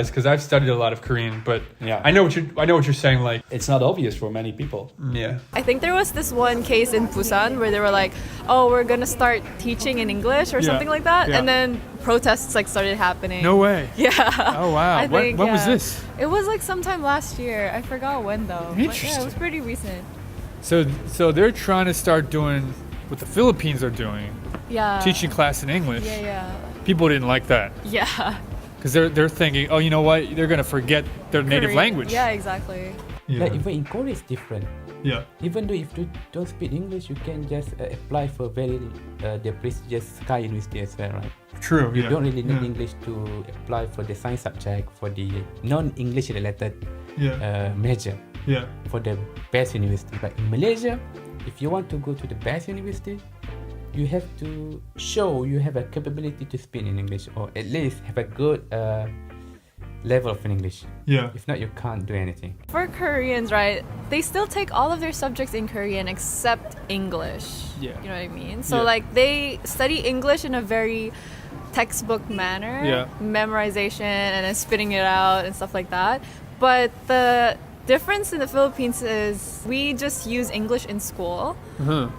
because I've studied a lot of Korean, but I know what you're saying. Like it's not obvious for many people. Yeah. I think there was this one case in Busan where they were like, "Oh, we're gonna start teaching in English" or something like that, and then protests like started happening. No way. Yeah. Oh wow. I think, when was this? It was like sometime last year. I forgot when though. Interesting. But, yeah, it was pretty recent. So they're trying to start doing what the Philippines are doing. Yeah. Teaching class in English. Yeah. People didn't like that. Yeah. because they're thinking, oh, you know what? They're gonna forget their native Korean. language. Yeah, exactly. Yeah. Like even in Korea, it's different. Yeah. Even though if you don't speak English, you can just apply for very the prestigious Sky University as well, right? True. You yeah. don't really need Yeah. English to apply for the science subject for the non-English related major. Yeah. For the best university. But in Malaysia, if you want to go to the best university, you have to show you have a capability to speak in English, or at least have a good level of English. Yeah. If not, you can't do anything. For Koreans, right, they still take all of their subjects in Korean except English. Yeah. You know what I mean? So Yeah. like they study English in a very textbook manner, Yeah. memorization and then spitting it out and stuff like that. But the difference in the Philippines is we just use English in school,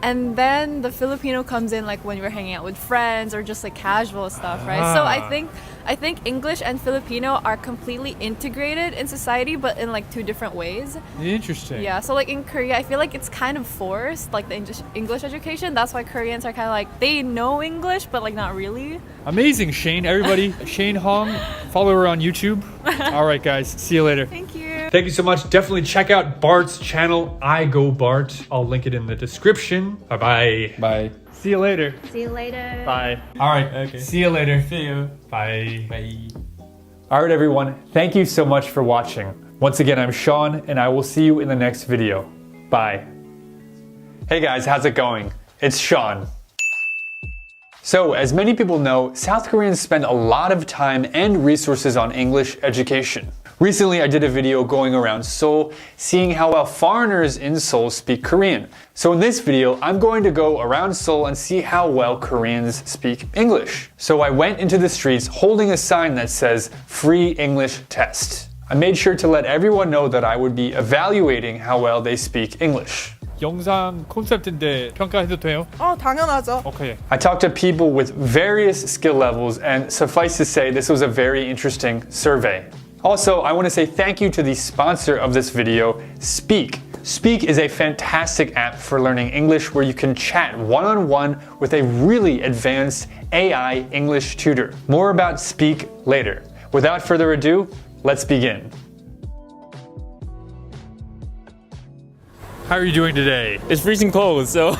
and then the Filipino comes in like when we're hanging out with friends or just like casual stuff, right? So I think English and Filipino are completely integrated in society, but in like two different ways. Interesting. Yeah, so like in Korea, I feel like it's kind of forced, like the English education. That's why Koreans are kind of like, they know English, but like not really. Amazing, Shane. Everybody, Shane Hong, follow her on YouTube. All right, guys. See you later. Thank you. Thank you so much. Definitely check out Bart's channel, I Go Bart. I'll link it in the description. Bye-bye. Bye. See you later. See you later. Bye. All right. Okay. See you later. See you. Bye. Bye. All right, everyone. Thank you so much for watching. Once again, I'm Sean, and I will see you in the next video. Bye. Hey guys, how's it going? It's Sean. So, as many people know, South Koreans spend a lot of time and resources on English education. Recently, I did a video going around Seoul, seeing how well foreigners in Seoul speak Korean. So in this video, I'm going to go around Seoul and see how well Koreans speak English. So I went into the streets holding a sign that says, "Free English Test." I made sure to let everyone know that I would be evaluating how well they speak English. 영상 콘셉트인데 평가해도 돼요? 당연하죠. Okay. I talked to people with various skill levels, and suffice to say, this was a very interesting survey. Also, I want to say thank you to the sponsor of this video, Speak. Speak is a fantastic app for learning English where you can chat one-on-one with a really advanced AI English tutor. More about Speak later. Without further ado, let's begin. How are you doing today? It's freezing cold, so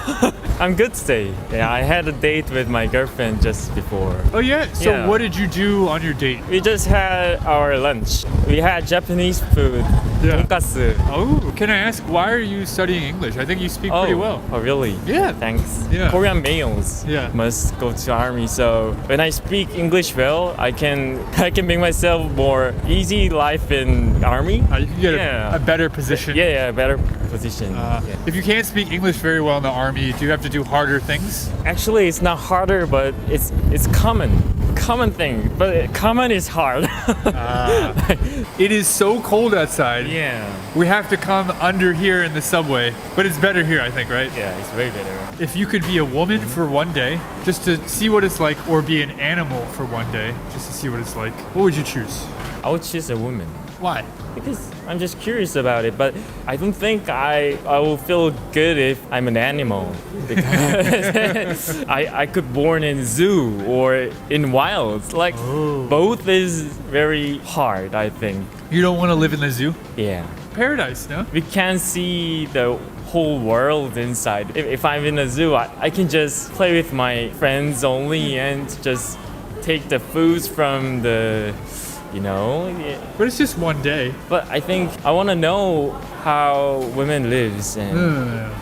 I'm good today. Yeah, I had a date with my girlfriend just before. Oh yeah? So what did you do on your date? We just had our lunch. We had Japanese food, tonkatsu. Oh, can I ask, why are you studying English? I think you speak pretty well. Oh, really? Yeah. Thanks. Yeah. Korean males must go to army, so when I speak English well, I can make myself more easy life in army. You can get a better position. Yeah, a better position. If you can't speak English very well in the army, do you have to do harder things? Actually, it's not harder, but it's common thing. But common is hard. It is so cold outside. Yeah. We have to come under here in the subway, but it's better here, I think, right? Yeah, it's way better. If you could be a woman for one day, just to see what it's like, or be an animal for one day, just to see what it's like, what would you choose? I would choose a woman. Why? Because I'm just curious about it, but I don't think I will feel good if I'm an animal. Because I could born in zoo or in wilds. Like both is very hard, I think. You don't want to live in the zoo? Yeah. Paradise, no? We can't see the whole world inside. If I'm in a zoo, I can just play with my friends only and just take the foods from the But it's just one day. But I think I want to know how women lives and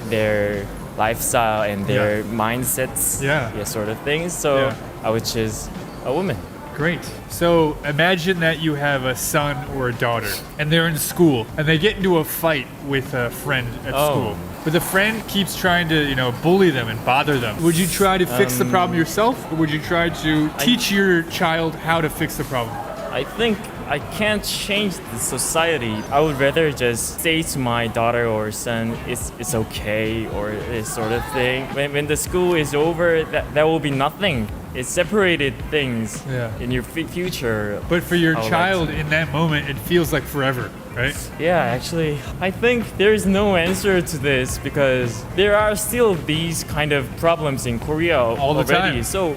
their lifestyle and their mindsets, sort of things. So I would choose a woman. Great. So imagine that you have a son or a daughter and they're in school and they get into a fight with a friend at school. But the friend keeps trying to, bully them and bother them. Would you try to fix the problem yourself, or would you try to teach your child how to fix the problem? I think I can't change the society. I would rather just say to my daughter or son, it's okay, or this sort of thing. When the school is over, that will be nothing. It's separated things in your future. But for your child in that moment, it feels like forever, right? Yeah, actually, I think there's no answer to this because there are still these kind of problems in Korea all the already. time. So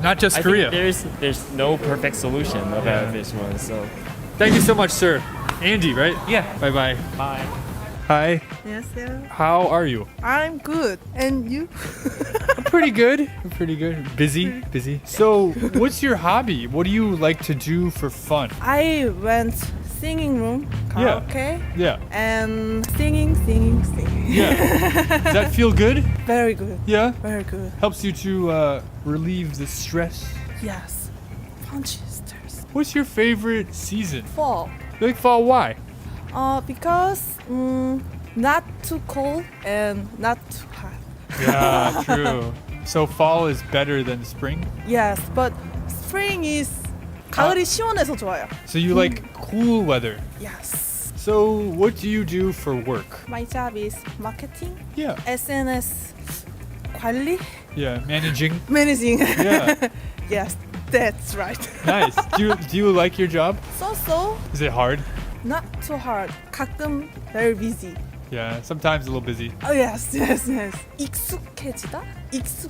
Not just I Korea. think there's no perfect solution about this one. So Thank you so much, sir. Andy, right? Yeah. Bye-bye. bye. Hi. 안녕하세요. How are you? I'm good. And you? I'm pretty good. I'm pretty good. Busy. So, what's your hobby? What do you like to do for fun? I went singing room, Yeah. karaoke, Yeah. and singing. Yeah. Does that feel good? Very good. Yeah. Very good. Helps you to relieve the stress. Yes. Punchesters. What's your favorite season? Fall. You like fall? Why? Because not too cold and not too hot. Yeah, true. So fall is better than spring? Yes, but spring is 가을이 시원해서 좋아요. So you like cool weather? Yes. So what do you do for work? My job is marketing. Yeah. SNS 관리. Yeah, managing. Yeah. Yeah. Yes, that's right. Nice. Do you like your job? So. Is it hard? Not too hard. 가끔 very busy. Yeah, sometimes a little busy. Oh yes. 익숙해지다?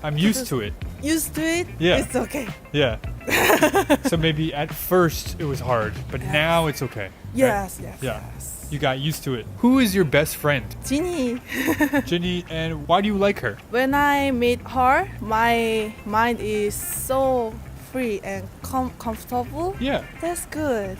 I'm used to it. Used to it? Yeah. It's okay. Yeah. So maybe at first it was hard, but now it's okay. Yes, right? yes, Yeah. yes. You got used to it. Who is your best friend? Ginny. Ginny, and why do you like her? When I meet her, my mind is so free and comfortable. Yeah. That's good.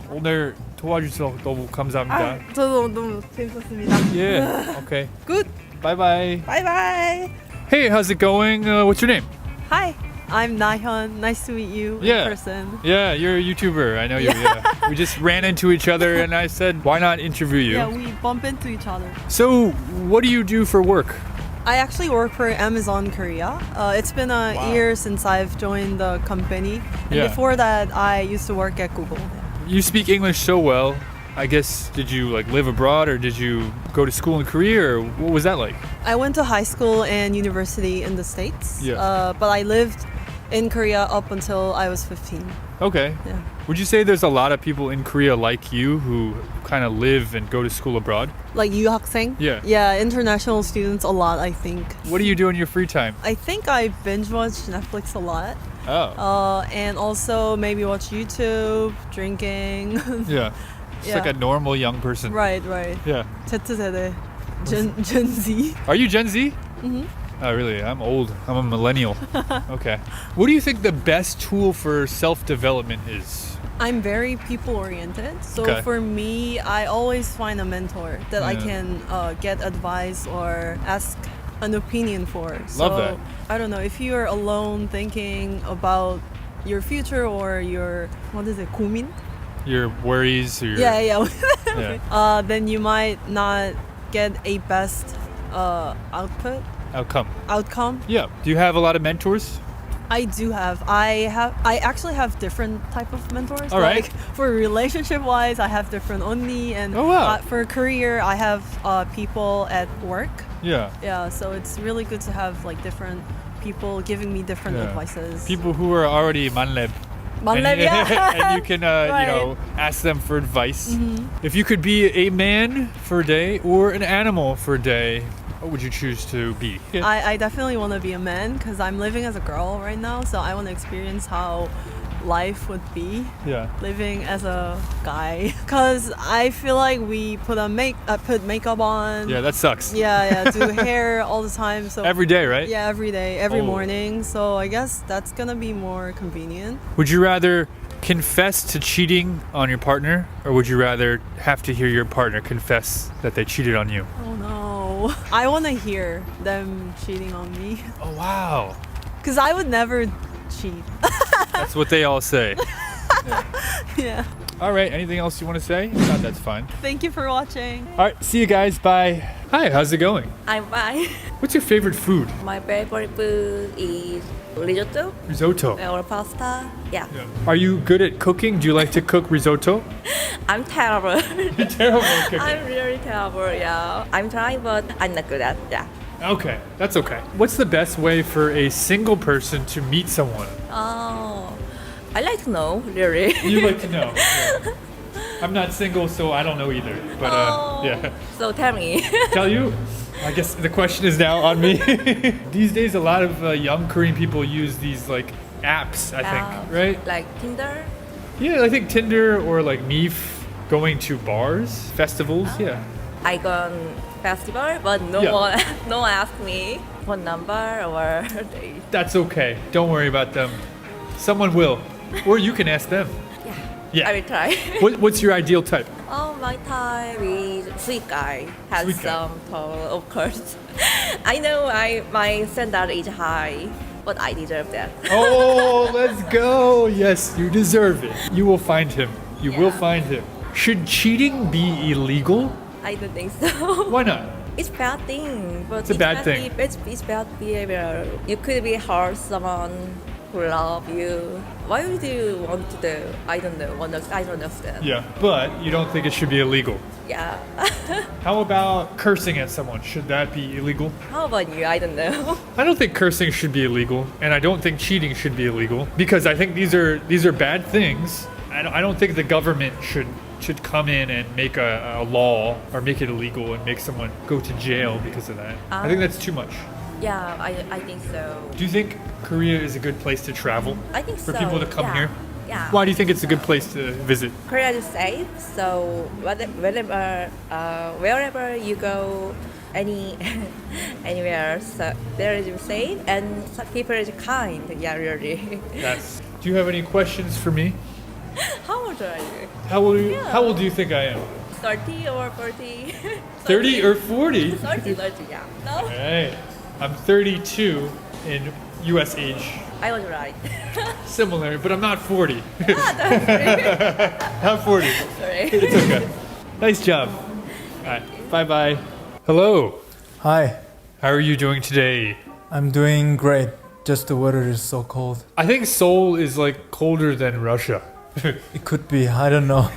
오늘 도와주셔서 너무 감사합니다. 저도 너무 재밌었습니다. Yeah. Okay. Good. Bye bye. Bye bye. Hey, how's it going? What's your name? Hi, I'm Nahyun. Nice to meet you Yeah. in person. Yeah, you're a YouTuber. I know you. Yeah. We just ran into each other, and I said, why not interview you? Yeah, we bump into each other. So, what do you do for work? I actually work for Amazon Korea. It's been a year since I've joined the company. And Yeah. before that, I used to work at Google. You speak English so well. I guess, did you like live abroad, or did you go to school in Korea, or what was that like? I went to high school and university in the States. Yeah. But I lived in Korea up until I was 15. Okay. Yeah. Would you say there's a lot of people in Korea like you who kind of live and go to school abroad? Like 유학생? Yeah. Yeah, international students a lot, I think. What do you do in your free time? I think I binge watch Netflix a lot. Oh. And also maybe watch YouTube, drinking. Yeah. It's like a normal young person. Right. Yeah. Z세대, Gen Z. Are you Gen Z? Mm-hmm. Oh, really? I'm old. I'm a millennial. Okay. What do you think the best tool for self-development is? I'm very people-oriented. So Okay. for me, I always find a mentor that I Yeah. can get advice or ask an opinion for. Love that. I don't know, if you're alone thinking about your future or your, what is it, 고민? Your worries or your... Yeah. Yeah. Then you might not get a best outcome. Yeah. Do you have a lot of mentors? I do have. I actually have different type of mentors. All right. Like for relationship wise, I have different only, and Oh, wow. for career, I have people at work. Yeah. Yeah, so it's really good to have like different people giving me different Yeah. advices. People who are already manleb. 만렙, and, yeah. and you can, Right. you know, ask them for advice. Mhm. If you could be a man for a day or an animal for a day, what would you choose to be? I definitely want to be a man because I'm living as a girl right now, so I want to experience how life would be Yeah. living as a guy. Because I feel like we put makeup on. Yeah, that sucks. Yeah, do hair all the time. So Every day, right? Yeah, every day, every Oh. morning. So I guess that's gonna be more convenient. Would you rather confess to cheating on your partner, or would you rather have to hear your partner confess that they cheated on you? Oh no, I want to hear them cheating on me. Oh wow. Because I would never cheat. That's what they all say. Yeah. All right, anything else you want to say? If not, that's fine. Thank you for watching. All right, see you guys. Bye. Hi, how's it going? I'm fine. What's your favorite food? My favorite food is risotto Risotto. or pasta. Yeah. Are you good at cooking? Do you like to cook risotto? I'm terrible. You're terrible at cooking. I'm really terrible. Yeah. I'm trying, but I'm not good at. Yeah. Okay, that's okay. What's the best way for a single person to meet someone? Oh, I like to know. Really. You like to know. Yeah. I'm not single, so I don't know either. But yeah. So tell me. Tell you? I guess the question is now on me. These days, a lot of young Korean people use these like apps, I think, right? Like Tinder? Yeah, I think Tinder or like Meef, going to bars, festivals, yeah. I gone festival, but no Yeah. one no one asked me what number or date. That's okay. Don't worry about them. Someone will. Or you can ask them. Yeah. I will try. What's your ideal type? Oh, my type is sweet guy. Handsome, tall, of course. I know my standard is high, but I deserve that. Oh, let's go. Yes, you deserve it. You will find him. You will find him. Should cheating be illegal? I don't think so. Why not? It's bad thing, but It's a bad thing. It's bad behavior. You could be hurt someone who love you. Why would you want to do? I don't know. I don't understand. Yeah, but you don't think it should be illegal. Yeah. How about cursing at someone? Should that be illegal? How about you? I don't know. I don't think cursing should be illegal, and I don't think cheating should be illegal because I think these are bad things. I don't think the government should come in and make a law or make it illegal and make someone go to jail because of that. I think that's too much. Yeah, I think so. Do you think Korea is a good place to travel? I think for so. people to come Yeah. here? Yeah. Why do you think it's a good place to visit? Korea is safe, so wherever you go, anywhere, so there is safe and some people is kind. Yeah, really. Yes. Do you have any questions for me? How old are you? How old do you think I am? 30 or 40? 30 or 40? 30, yeah. No? Alright. I'm 32 in US age. I was right. Similar, but I'm not 40. That's I'm 40. Sorry. It's okay. Nice job. Alright, bye-bye. Hello. Hi. How are you doing today? I'm doing great. Just the weather is so cold. I think Seoul is like colder than Russia. It could be. I don't know.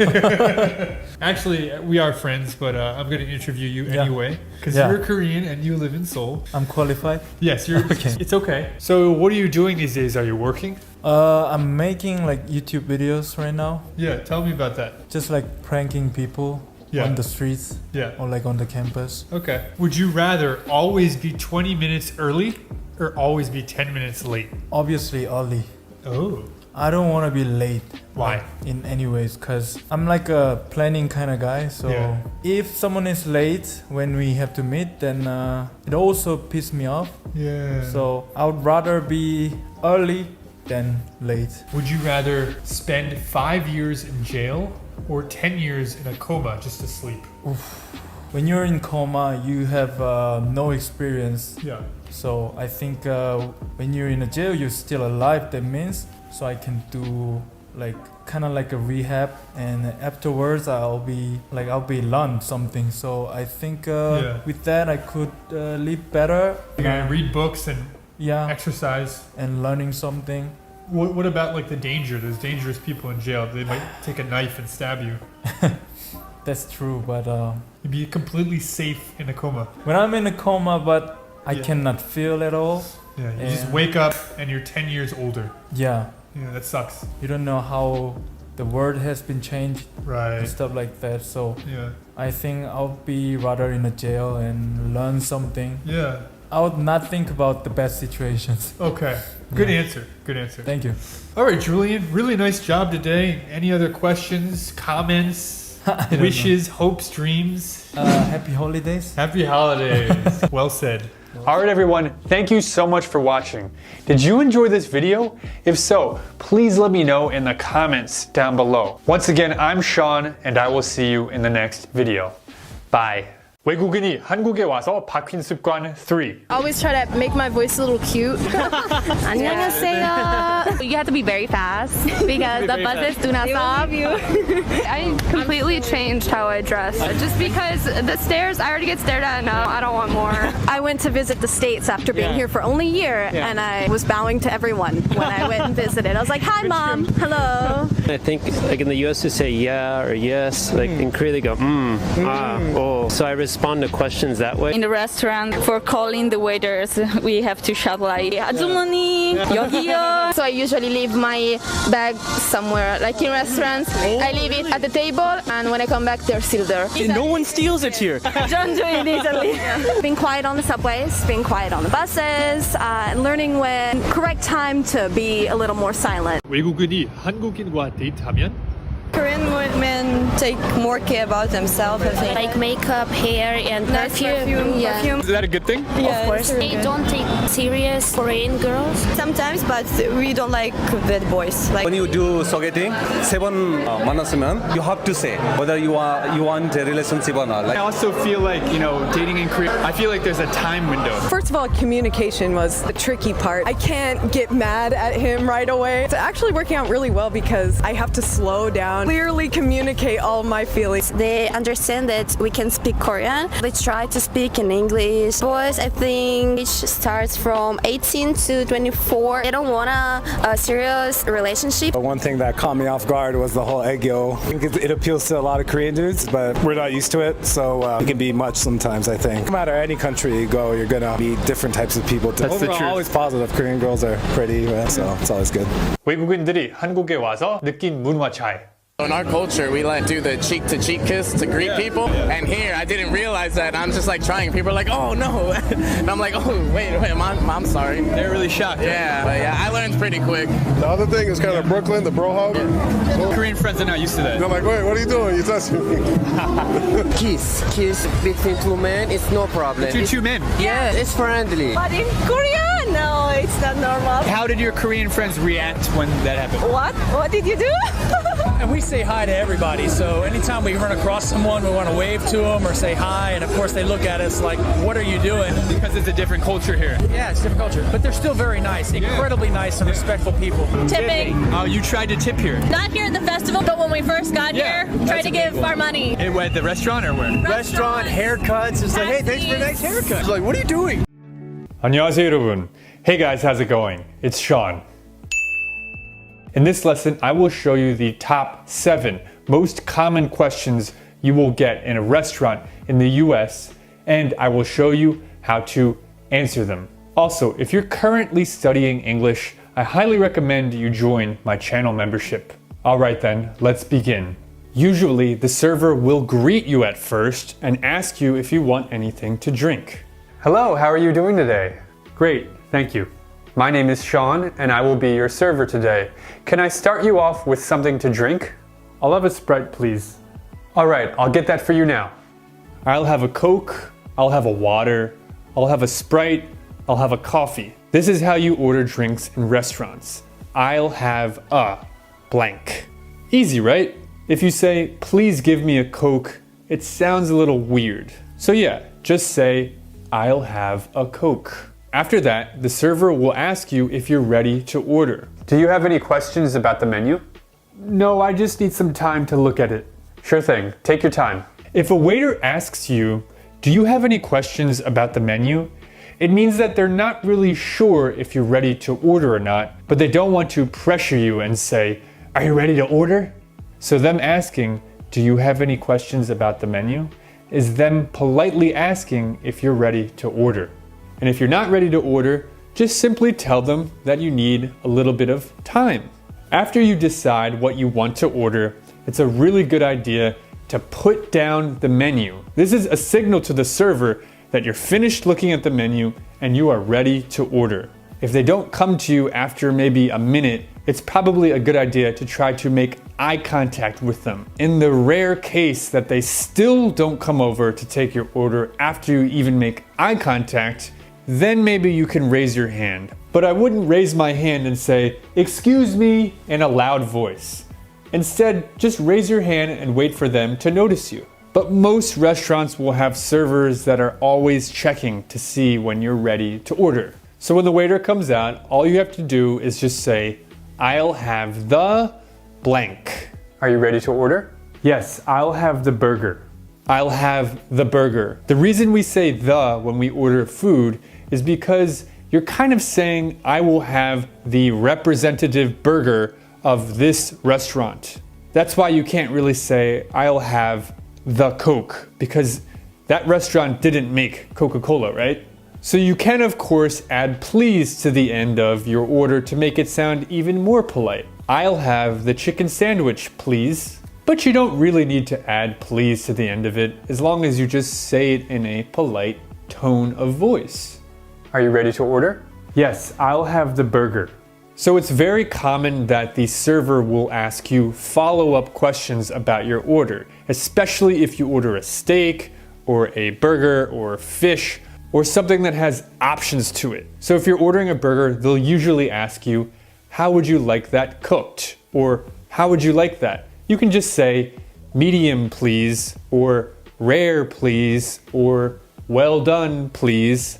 Actually, we are friends, but I'm going to interview you anyway because Yeah. you're Korean and you live in Seoul. I'm qualified. Yes, you're. Okay. It's okay. So, what are you doing these days? Are you working? I'm making like YouTube videos right now. Yeah, tell me about that. Just like pranking people on the streets. Yeah. Or like on the campus. Okay. Would you rather always be 20 minutes early or always be 10 minutes late? Obviously early. Oh. I don't want to be late. Why? Like, in any ways, because I'm like a planning kind of guy. So if someone is late when we have to meet, then it also pisses me off. Yeah. So I would rather be early than late. Would you rather spend 5 years in jail or 10 years in a coma just to sleep? When you're in coma, you have no experience. Yeah. So I think when you're in a jail, you're still alive. That means so I can do like kind of like a rehab, and afterwards I'll be learn something. So I think with that I could live better. You're gonna read books and exercise and learning something. What about like the danger? There's dangerous people in jail. They might take a knife and stab you. That's true, but you'd be completely safe in a coma. When I'm in a coma, but I cannot feel at all. Yeah, you just wake up and you're 10 years older. Yeah. Yeah, that sucks. You don't know how the world has been changed. Right. And stuff like that. So yeah. I think I'll be rather in a jail and learn something. Yeah. I would not think about the bad situations. Okay. Good answer. Good answer. Thank you. All right, Julian. Really nice job today. Any other questions, comments, wishes, hopes, dreams? Happy holidays. Happy holidays. Well said. All right, everyone, thank you so much for watching. Did you enjoy this video? If so, please let me know in the comments down below. Once again, I'm Sean, and I will see you in the next video. Bye. 외국인이 한국에 와서 바뀐 습관 3. Always try to make my voice a little cute. 안녕하세요. You have to be very fast because the buses do not stop. I completely changed how I dress just because the stares, I already get stared at enough. I don't want more. I went to visit the States after being here for only a year, and I was bowing to everyone when I went and visited. I was like, hi, Mom. Hello. I think like in the US you say yeah or yes, like in Korea they go oh. So I respond to questions that way. In the restaurant, for calling the waiters, we have to shout like 아주머니 여기요. So I usually leave my bag somewhere, like in restaurants. I leave it at the table, and when I come back, they're still there. No one steals it here. Don't do it easily. Being quiet on the subways, being quiet on the buses, learning when correct time to be a little more silent. 외국인이 한국인과 데이트하면 Korean women take more care about themselves, I think. Like makeup, hair, and perfume. Yeah. Is that a good thing? Yeah, Of course. They don't take serious Korean girls. Sometimes, but we don't like bad boys. Like When you do 소개팅, 세 번 만났으면 you have to say whether you want a relationship or not. I also feel like, dating in Korea, I feel like there's a time window. First of all, communication was the tricky part. I can't get mad at him right away. It's actually working out really well because I have to slow down, clearly communicate all my feelings. They understand that we can speak Korean. They try to speak in English. Boys, I think, age starts from 18 to 24. They don't want a serious relationship. One thing that caught me off guard was the whole egyo. It appeals to a lot of Korean dudes, but we're not used to it, so it can be much sometimes, I think. No matter any country you go, you're gonna meet different types of people. That's the truth. Always positive. Korean girls are pretty, so it's always good. 외국인들이 한국에 와서 느낀 문화 차이. In our culture, we do the cheek-to-cheek kiss to greet people. And here, I didn't realize that. I'm just like trying. People are like, oh, no. And I'm like, oh, wait, I'm sorry. They're really shocked. Yeah, but yeah, I learned pretty quick. The other thing is kind of Brooklyn, the bro hug. Korean friends are not used to that. They're like, wait, what are you doing? You touching me. Kiss between two men, it's no problem. Between two men? Yeah, it's friendly. But in Korea, no, it's not normal. How did your Korean friends react when that happened? What? What did you do? And we say hi to everybody, so anytime we run across someone, we want to wave to them or say hi, and of course they look at us like, what are you doing? Because it's a different culture here. Yeah, it's a different culture, but they're still very nice, incredibly nice and respectful people. Tipping. Oh, you tried to tip here? Not here at the festival, but when we first got here, tried to give our money. At the restaurant or where? Restaurant, haircuts, it's like, hey, thanks for a nice haircut. It's like, what are you doing? 안녕하세요 여러분. Hey guys, how's it going? It's Sean. In this lesson, I will show you the top 7 most common questions you will get in a restaurant in the US, and I will show you how to answer them. Also, if you're currently studying English, I highly recommend you join my channel membership. Alright then, let's begin. Usually, the server will greet you at first and ask you if you want anything to drink. Hello, how are you doing today? Great, thank you. My name is Sean, and I will be your server today. Can I start you off with something to drink? I'll have a Sprite, please. Alright, I'll get that for you now. I'll have a Coke, I'll have a water, I'll have a Sprite, I'll have a coffee. This is how you order drinks in restaurants. I'll have a blank. Easy, right? If you say, please give me a Coke, it sounds a little weird. So yeah, just say, I'll have a Coke. After that, the server will ask you if you're ready to order. Do you have any questions about the menu? No, I just need some time to look at it. Sure thing, take your time. If a waiter asks you, do you have any questions about the menu? It means that they're not really sure if you're ready to order or not, but they don't want to pressure you and say, are you ready to order? So them asking, do you have any questions about the menu? Is them politely asking if you're ready to order. And if you're not ready to order, just simply tell them that you need a little bit of time. After you decide what you want to order, it's a really good idea to put down the menu. This is a signal to the server that you're finished looking at the menu and you are ready to order. If they don't come to you after maybe a minute, it's probably a good idea to try to make eye contact with them. In the rare case that they still don't come over to take your order after you even make eye contact, then maybe you can raise your hand. But I wouldn't raise my hand and say, excuse me, in a loud voice. Instead, just raise your hand and wait for them to notice you. But most restaurants will have servers that are always checking to see when you're ready to order. So when the waiter comes out, all you have to do is just say, I'll have the blank. Are you ready to order? Yes, I'll have the burger. I'll have the burger. The reason we say the when we order food is because you're kind of saying, I will have the representative burger of this restaurant. That's why you can't really say, I'll have the Coke, because that restaurant didn't make Coca-Cola, right? So you can, of course, add please to the end of your order to make it sound even more polite. I'll have the chicken sandwich, please. But you don't really need to add please to the end of it, as long as you just say it in a polite tone of voice. Are you ready to order? Yes, I'll have the burger. So it's very common that the server will ask you follow-up questions about your order, especially if you order a steak or a burger or fish or something that has options to it. So if you're ordering a burger, they'll usually ask you, how would you like that cooked? Or how would you like that? You can just say medium please, or rare please, or well done please.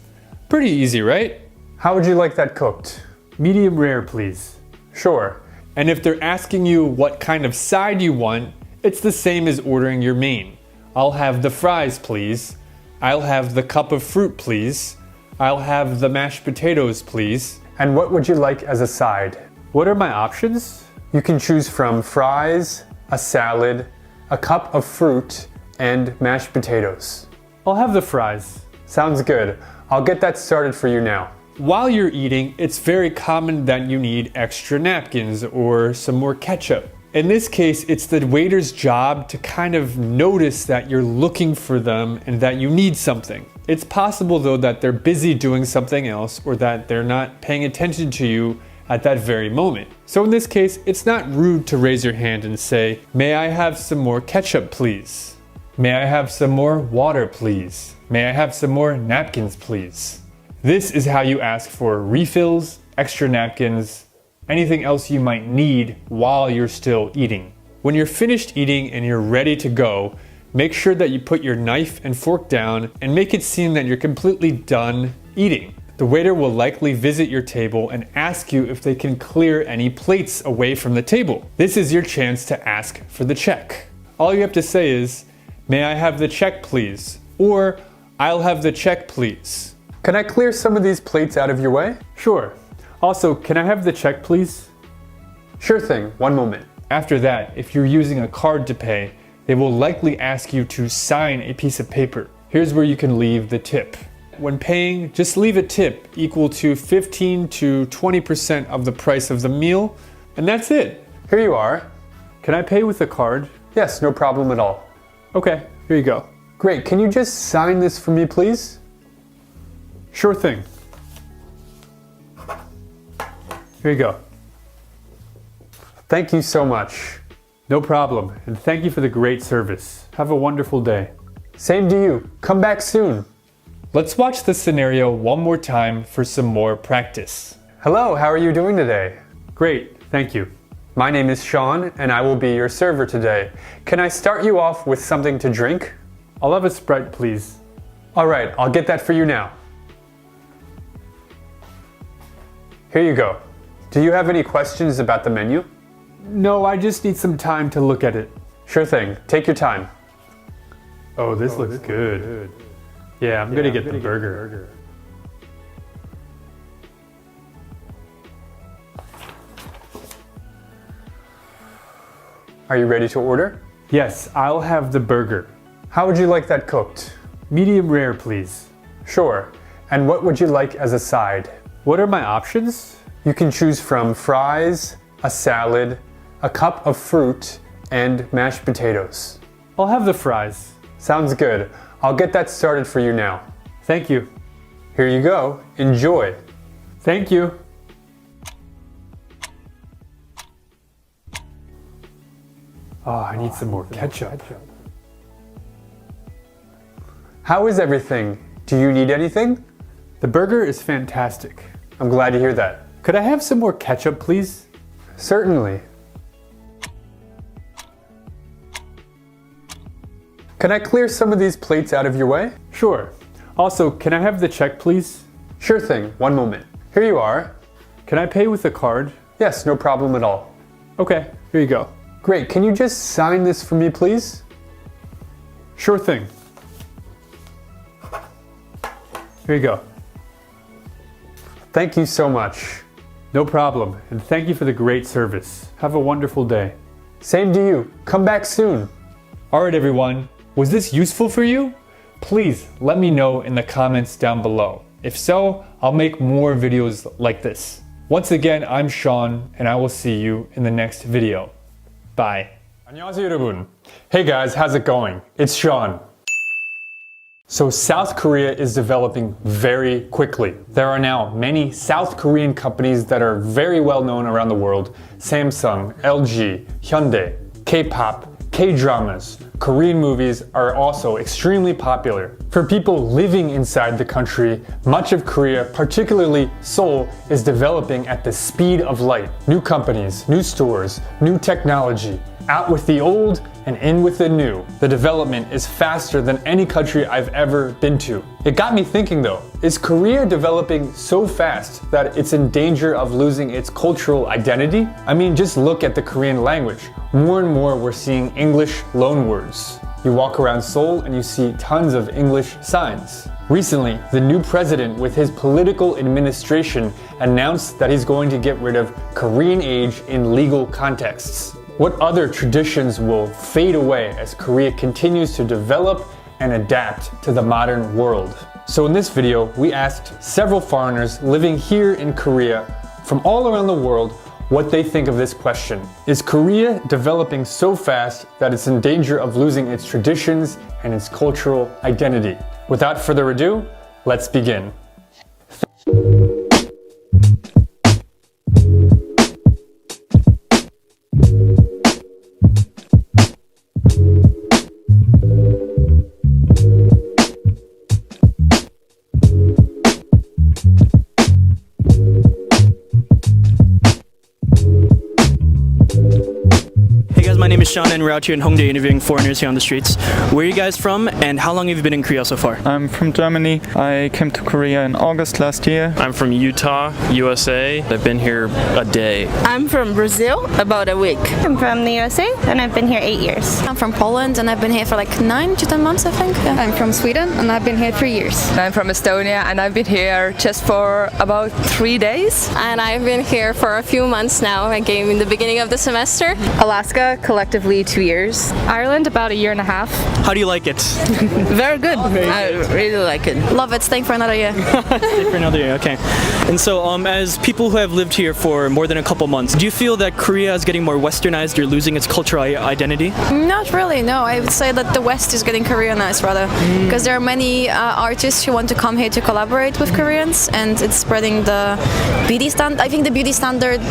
Pretty easy, right? How would you like that cooked? Medium rare please. Sure. And if they're asking you what kind of side you want, it's the same as ordering your main. I'll have the fries please. I'll have the cup of fruit please. I'll have the mashed potatoes please. And what would you like as a side? What are my options? You can choose from fries, a salad, a cup of fruit, and mashed potatoes. I'll have the fries. Sounds good. I'll get that started for you now. While you're eating, it's very common that you need extra napkins or some more ketchup. In this case, it's the waiter's job to kind of notice that you're looking for them and that you need something. It's possible though that they're busy doing something else or that they're not paying attention to you at that very moment. So in this case, it's not rude to raise your hand and say, may I have some more ketchup please? May I have some more water please? May I have some more napkins please? This is how you ask for refills, extra napkins, anything else you might need while you're still eating. When you're finished eating and you're ready to go, make sure that you put your knife and fork down and make it seem that you're completely done eating. The waiter will likely visit your table and ask you if they can clear any plates away from the table. This is your chance to ask for the check. All you have to say is, may I have the check please? Or, I'll have the check please. Can I clear some of these plates out of your way? Sure. Also, can I have the check please? Sure thing, one moment. After that, if you're using a card to pay, they will likely ask you to sign a piece of paper. Here's where you can leave the tip. When paying, just leave a tip equal to 15 to 20% of the price of the meal, and that's it. Here you are. Can I pay with a card? Yes, no problem at all. Okay, here you go. Great, can you just sign this for me, please? Sure thing. Here you go. Thank you so much. No problem, and thank you for the great service. Have a wonderful day. Same to you. Come back soon. Let's watch the scenario one more time for some more practice. Hello, how are you doing today? Great, thank you. My name is Sean, and I will be your server today. Can I start you off with something to drink? I'll have a Sprite, please. All right, I'll get that for you now. Here you go. Do you have any questions about the menu? No, I just need some time to look at it. Sure thing. Take your time. Oh, this looks good. Yeah, I'm gonna get the burger. Are you ready to order? Yes, I'll have the burger. How would you like that cooked? Medium rare, please. Sure. And what would you like as a side? What are my options? You can choose from fries, a salad, a cup of fruit, and mashed potatoes. I'll have the fries. Sounds good. I'll get that started for you now. Thank you. Here you go. Enjoy. Thank you. Oh, I need some more ketchup. How is everything? Do you need anything? The burger is fantastic. I'm glad to hear that. Could I have some more ketchup, please? Certainly. Can I clear some of these plates out of your way? Sure. Also, can I have the check, please? Sure thing. One moment. Here you are. Can I pay with a card? Yes, no problem at all. Okay, here you go. Great. Can you just sign this for me, please? Sure thing. Here you go. Thank you so much. No problem, and thank you for the great service. Have a wonderful day. Same to you. Come back soon. Alright everyone, was this useful for you? Please let me know in the comments down below. If so, I'll make more videos like this. Once again, I'm Sean, and I will see you in the next video. Bye. 안녕하세요 여러분. Hey guys, how's it going? It's Sean. So South Korea is developing very quickly. There are now many South Korean companies that are very well known around the world. Samsung, LG, Hyundai, K-pop, K-dramas, Korean movies are also extremely popular. For people living inside the country, much of Korea, particularly Seoul, is developing at the speed of light. New companies, new stores, new technology. Out with the old and in with the new. The development is faster than any country I've ever been to. It got me thinking though, is Korea developing so fast that it's in danger of losing its cultural identity? I mean, just look at the Korean language. More and more we're seeing English loanwords. You walk around Seoul and you see tons of English signs. Recently, the new president with his political administration announced that he's going to get rid of Korean age in legal contexts. What other traditions will fade away as Korea continues to develop and adapt to the modern world? So in this video, we asked several foreigners living here in Korea from all around the world what they think of this question. Is Korea developing so fast that it's in danger of losing its traditions and its cultural identity? Without further ado, let's begin. My name is Sean and we're out here in Hongdae interviewing foreigners here on the streets. Where are you guys from and how long have you been in Korea so far? I'm from Germany. I came to Korea in August last year. I'm from Utah, USA. I've been here a day. I'm from Brazil, about a week. I'm from the USA and I've been here 8 years. I'm from Poland and I've been here for like 9 to 10 months, I think. Yeah. I'm from Sweden and I've been here 3 years. I'm from Estonia and I've been here just for about 3 days. And I've been here for a few months now. I came in the beginning of the semester. Alaska, collectively 2 years. Ireland, about 1.5 years. How do you like it? Very good. I really like it. Love it. Staying for another year. Stay for another year, okay. And so, as people who have lived here for more than a couple months, do you feel that Korea is getting more westernized or losing its cultural identity? Not really, no. I would say that the West is getting Koreanized rather. Because there are many artists who want to come here to collaborate with Koreans and it's spreading the beauty standard. I think the beauty standard,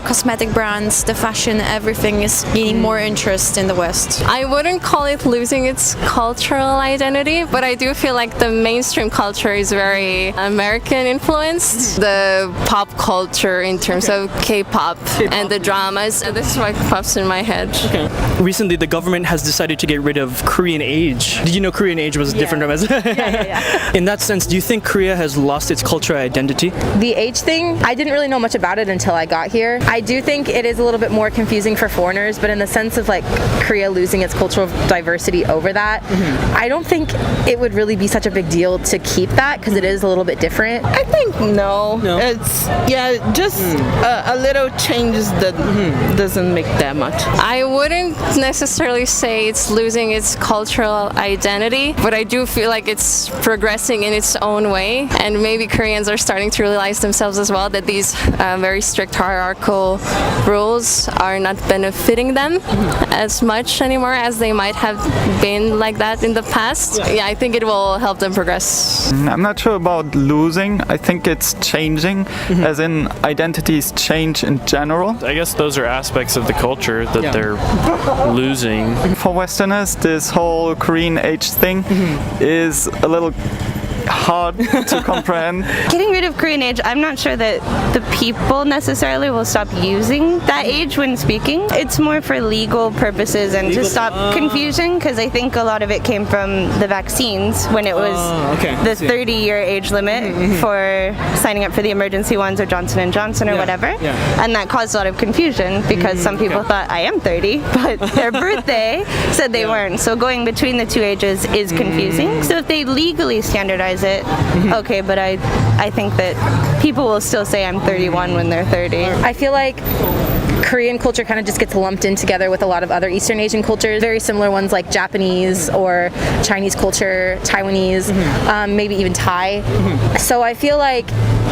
cosmetic brands, the fashion, everything is gaining more interest in the West. I wouldn't call it losing its cultural identity, but I do feel like the mainstream culture is very American influenced. The pop culture in terms of K-pop and the dramas. This is what pops in my head. Okay. Recently, the government has decided to get rid of Korean age. Did you know Korean age was different? Yeah. In that sense, do you think Korea has lost its cultural identity? The age thing, I didn't really know much about it until I got here. I do think it is a little bit more confusing for foreigners, but in the sense of like Korea losing its cultural diversity over that, I don't think it would really be such a big deal to keep that because it is a little bit different. I think no. It's just a little changes that doesn't make that much. I wouldn't necessarily say it's losing its cultural identity, but I do feel like it's progressing in its own way, and maybe Koreans are starting to realize themselves as well that these very strict hierarchical rules are not benefiting them as much anymore as they might have been like that in the past. Yeah, I think it will help them progress. I'm not sure about losing. I think it's changing, as in identities change in general. I guess those are aspects of the culture that they're losing. For Westerners, this whole Korean age thing is a little hard to comprehend. Getting rid of Korean age, I'm not sure that the people necessarily will stop using that age when speaking. It's more for legal purposes and to stop confusion, because I think a lot of it came from the vaccines when it was the 30-year age limit for signing up for the emergency ones or Johnson & Johnson or whatever. And that caused a lot of confusion because some people thought I am 30, but their birthday said they weren't. So going between the two ages is confusing. So if they legally standardize westernized it, okay, but I think that people will still say I'm 31 when they're 30. I feel like Korean culture kind of just gets lumped in together with a lot of other Eastern Asian cultures, very similar ones like Japanese or Chinese culture, Taiwanese, maybe even Thai. So I feel like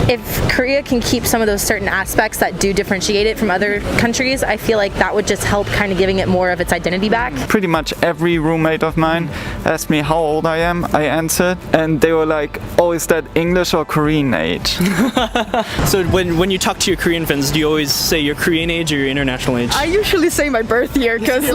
if Korea can keep some of those certain aspects that do differentiate it from other countries, I feel like that would just help kind of giving it more of its identity back. Pretty much every roommate of mine asked me how old I am. I answered, and they were like, "Oh, is that English or Korean age?" So when you talk to your Korean friends, do you always say your Korean age or your international age? I usually say my birth year because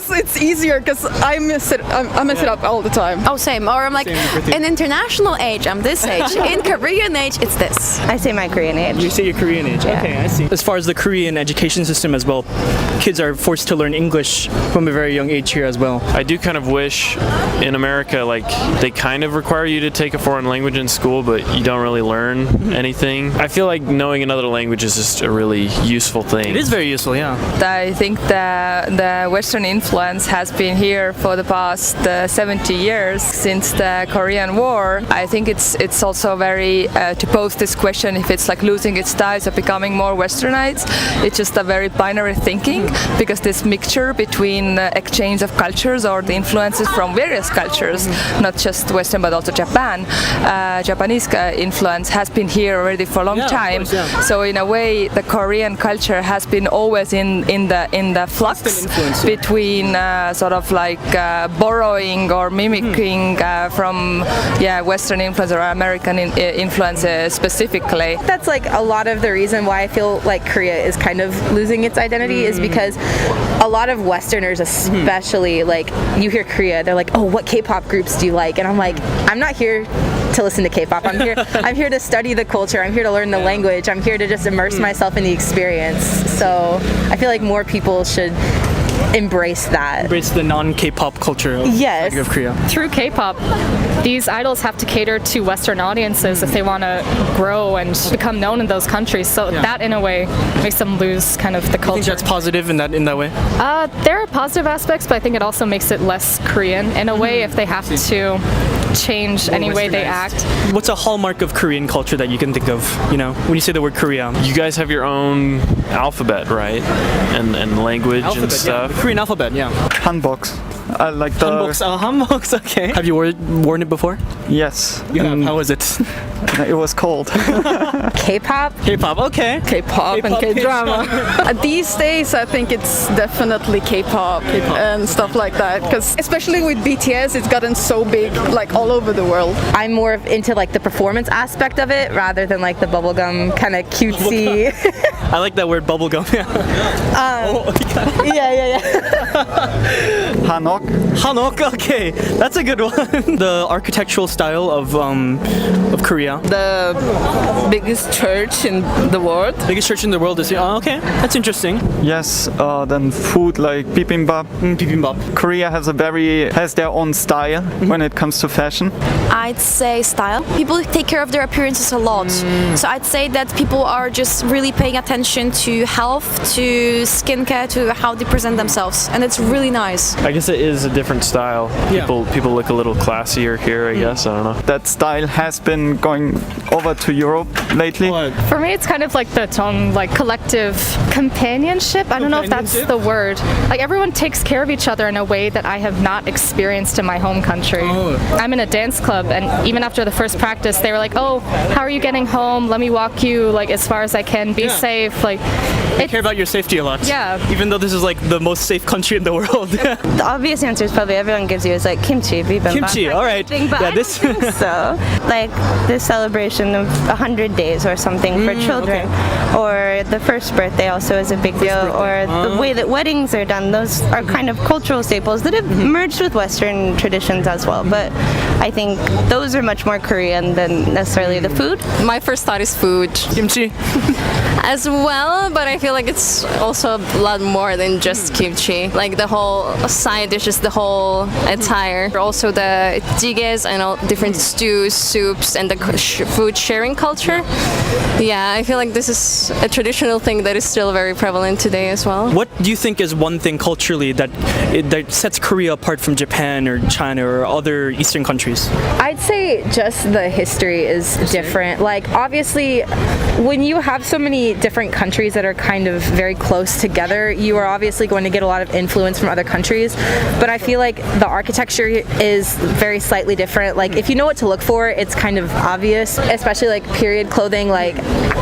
it's easier because I mess it up all the time. Oh, same. Or I'm like, in international age, I'm this age. In Korean age, it's this. I say my Korean age. You say your Korean age. Yeah. Okay, I see. As far as the Korean education system as well, kids are forced to learn English from a very young age here as well. I do kind of wish in America, like, they kind of require you to take a foreign language in school, but you don't really learn anything. I feel like knowing another language is just a really useful thing. It is very useful, yeah. I think the Western influence has been here for the past 70 years since the Korean War. I think it's also very to pose this question if it's like losing its ties or becoming more westernized. It's just a very binary thinking because this mixture between exchange of cultures or the influences from various cultures, not just Western but also Japan. Japanese influence has been here already for a long time. Of course, yeah. So in a way, the Korean culture has been always in the flux between sort of like borrowing or mimicking from Western influence or American influences specifically. That's like a lot of the reason why I feel like Korea is kind of losing its identity is because a lot of Westerners, especially, like you hear Korea, they're like, "Oh, what K-pop groups do you like?" And I'm like, I'm not here to listen to K-pop. I'm here to study the culture. I'm here to learn the language. I'm here to just immerse myself in the experience. So I feel like more people should embrace that. Embrace the non-K-pop culture of Korea. Through K-pop, these idols have to cater to Western audiences if they want to grow and become known in those countries. So that, in a way, makes them lose kind of the culture. You think that's positive in that way? There are positive aspects, but I think it also makes it less Korean in a way if they have to change any way they act. What's a hallmark of Korean culture that you can think of, when you say the word Korea? You guys have your own alphabet, right? And language and stuff. The Korean alphabet, yeah. Hanboks. I like the hanboks, okay. Have you worn it before? Yes. How was it? It was cold. K-pop? K-pop, okay. K-pop and K-drama. These days, I think it's definitely K-pop and stuff like that. Because especially with BTS, it's gotten so big, like all over the world. I'm more into like the performance aspect of it rather than like the bubblegum kind of cutesy. I like that word bubblegum. Yeah. Hanok, okay. That's a good one. The architectural style of Korea. The biggest church in the world. Biggest church in the world is here. Oh, okay. That's interesting. Yes, then food like bibimbap. Bibimbap. Korea has their own style when it comes to fashion. I'd say style. People take care of their appearances a lot. So I'd say that people are just really paying attention to health, to skincare, to how they present themselves. And it's really nice. I guess it is a different style. People look a little classier here, I guess. I don't know. That style has been going over to Europe lately. For me, it's kind of like the tone, like collective companionship. I don't know if that's the word. Like everyone takes care of each other in a way that I have not experienced in my home country. I'm in a dance club, and even after the first practice, they were like, "Oh, how are you getting home? Let me walk you like as far as I can. Be safe." Like, they care about your safety a lot. Yeah. Even though this is like the most safe country in the world. The obvious answer is probably everyone gives you is like kimchi, bibimbap. Kimchi, all right. But I don't think so. Like the celebration of 100 days or something for children, or the first birthday also is a big deal, or the way that weddings are done. Those are kind of cultural staples that have merged with Western traditions as well. But I think those are much more Korean than necessarily the food. My first thought is food. Kimchi. As well, but I feel like it's also a lot more than just kimchi. Like the whole side dishes, the whole attire. Also the jigaes and all different stews, soups, and the food sharing culture. Yeah, I feel like this is a traditional thing that is still very prevalent today as well. What do you think is one thing culturally that sets Korea apart from Japan or China or other Eastern countries? countries? I'd say just the history is different. Like, obviously, when you have so many different countries that are kind of very close together, you are obviously going to get a lot of influence from other countries. But I feel like the architecture is very slightly different. Like, if you know what to look for, it's kind of obvious, especially like period clothing. Like,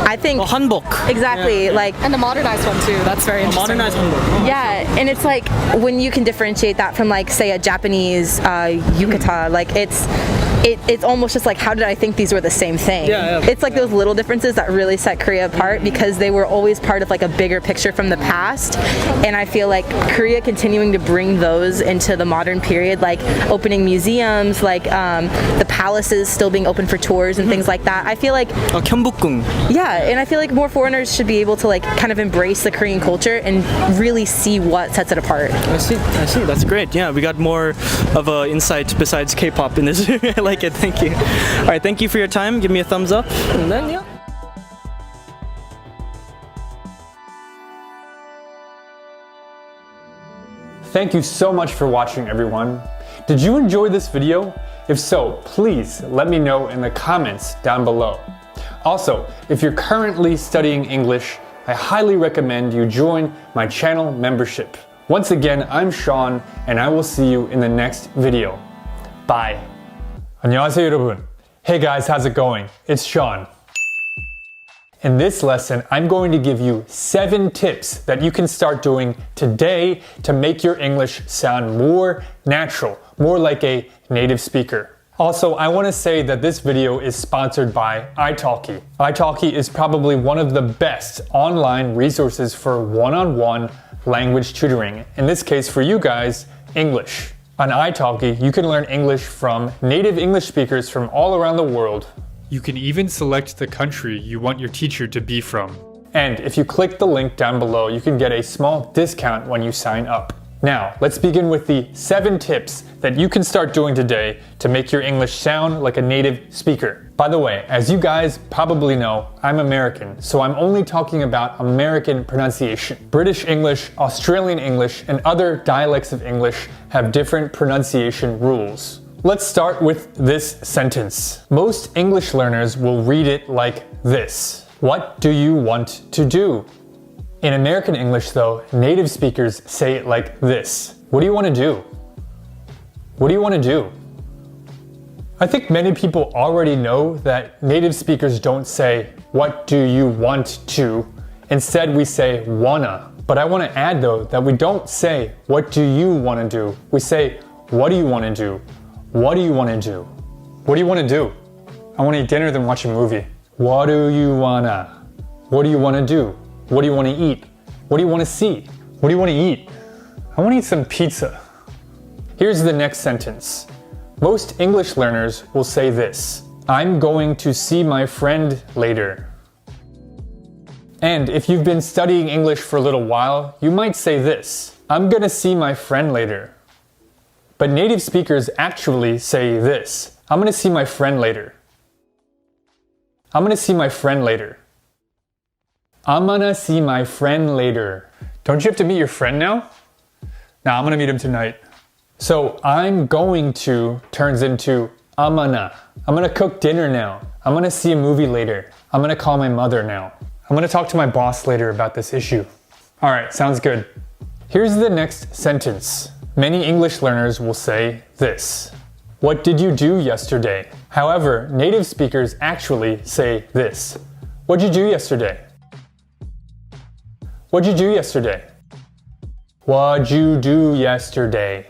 I think hanbok. Exactly. Yeah. Like, and the modernized one too. That's very interesting. Modernized hanbok. Yeah, and it's like when you can differentiate that from like say a Japanese yukata, like it's almost just like, how did I think these were the same thing? It's like those little differences that really set Korea apart because they were always part of like a bigger picture from the past, and I feel like Korea continuing to bring those into the modern period, like opening museums, like the palaces still being open for tours and things like that. I feel like 경복궁. Yeah, and I feel like more foreigners should be able to like kind of embrace the Korean culture and really see what sets it apart. I see. That's great. Yeah, we got more of an insight besides K-pop in this. I like it. Thank you. All right, thank you for your time. Give me a thumbs up, and then yeah. Thank you so much for watching, everyone. Did you enjoy this video? If so, please let me know in the comments down below. Also, if you're currently studying English, I highly recommend you join my channel membership. Once again, I'm Sean, and I will see you in the next video. Bye. 안녕하세요, 여러분. Hey guys, how's it going? It's Sean. In this lesson, I'm going to give you 7 tips that you can start doing today to make your English sound more natural, more like a native speaker. Also, I want to say that this video is sponsored by italki. italki is probably one of the best online resources for one-on-one language tutoring. In this case, for you guys, English. On italki, you can learn English from native English speakers from all around the world. You can even select the country you want your teacher to be from. And if you click the link down below, you can get a small discount when you sign up. Now, let's begin with the 7 tips that you can start doing today to make your English sound like a native speaker. By the way, as you guys probably know, I'm American, so I'm only talking about American pronunciation. British English, Australian English, and other dialects of English have different pronunciation rules. Let's start with this sentence. Most English learners will read it like this. What do you want to do? In American English though, native speakers say it like this. What do you want to do? What do you want to do? I think many people already know that native speakers don't say, what do you want to? Instead, we say wanna. But I want to add though that we don't say, what do you want to do? We say, what do you want to do? What do you want to do? What do you want to do? I want to eat dinner then watch a movie. What do you wanna? What do you want to do? What do you want to eat? What do you want to see? What do you want to eat? I want to eat some pizza. Here's the next sentence. Most English learners will say this. I'm going to see my friend later. And if you've been studying English for a little while, you might say this. I'm gonna see my friend later. But native speakers actually say this. I'm gonna see my friend later. I'm gonna see my friend later. I'm gonna see my friend later. Don't you have to meet your friend now? Nah, I'm gonna meet him tonight. So I'm going to turns into I'm gonna cook dinner now. I'm gonna see a movie later. I'm gonna call my mother now. I'm gonna talk to my boss later about this issue. All right, sounds good. Here's the next sentence. Many English learners will say this. What did you do yesterday? However, native speakers actually say this. What'd you do yesterday? What'd you do yesterday? What'd you do yesterday?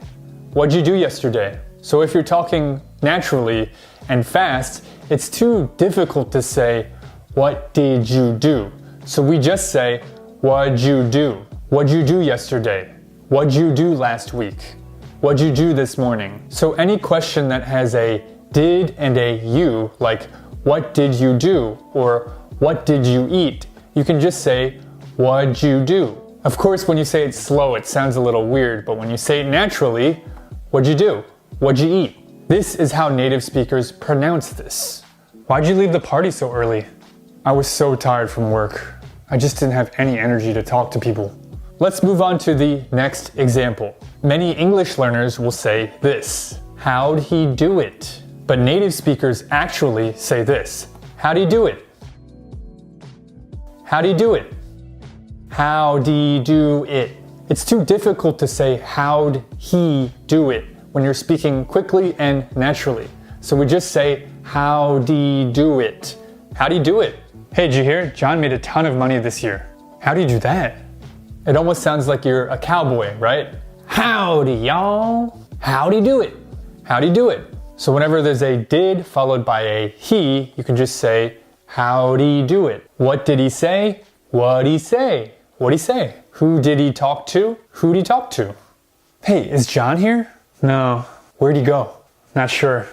What'd you do yesterday? So if you're talking naturally and fast, it's too difficult to say, what did you do? So we just say, what'd you do? What'd you do yesterday? What'd you do last week? What'd you do this morning? So any question that has a did and a you, like what did you do or what did you eat, you can just say, what'd you do? Of course, when you say it slow, it sounds a little weird, but when you say it naturally, what'd you do? What'd you eat? This is how native speakers pronounce this. Why'd you leave the party so early? I was so tired from work. I just didn't have any energy to talk to people. Let's move on to the next example. Many English learners will say this. how'd he do it? But native speakers actually say this. How'd he do it? How'd he do it? How'd he do it? It's too difficult to say how'd he do it when you're speaking quickly and naturally. So we just say how'd he do it? How'd he do it? Hey, did you hear? John made a ton of money this year. How'd he do that? It almost sounds like you're a cowboy, right? Howdy, y'all. How'd he do it? How'd he do it? So whenever there's a did followed by a he, you can just say, how'd he do it? What did he say? What'd he say? What'd he say? Who did he talk to? Who'd he talk to? Hey, is John here? No. Where'd he go? Not sure.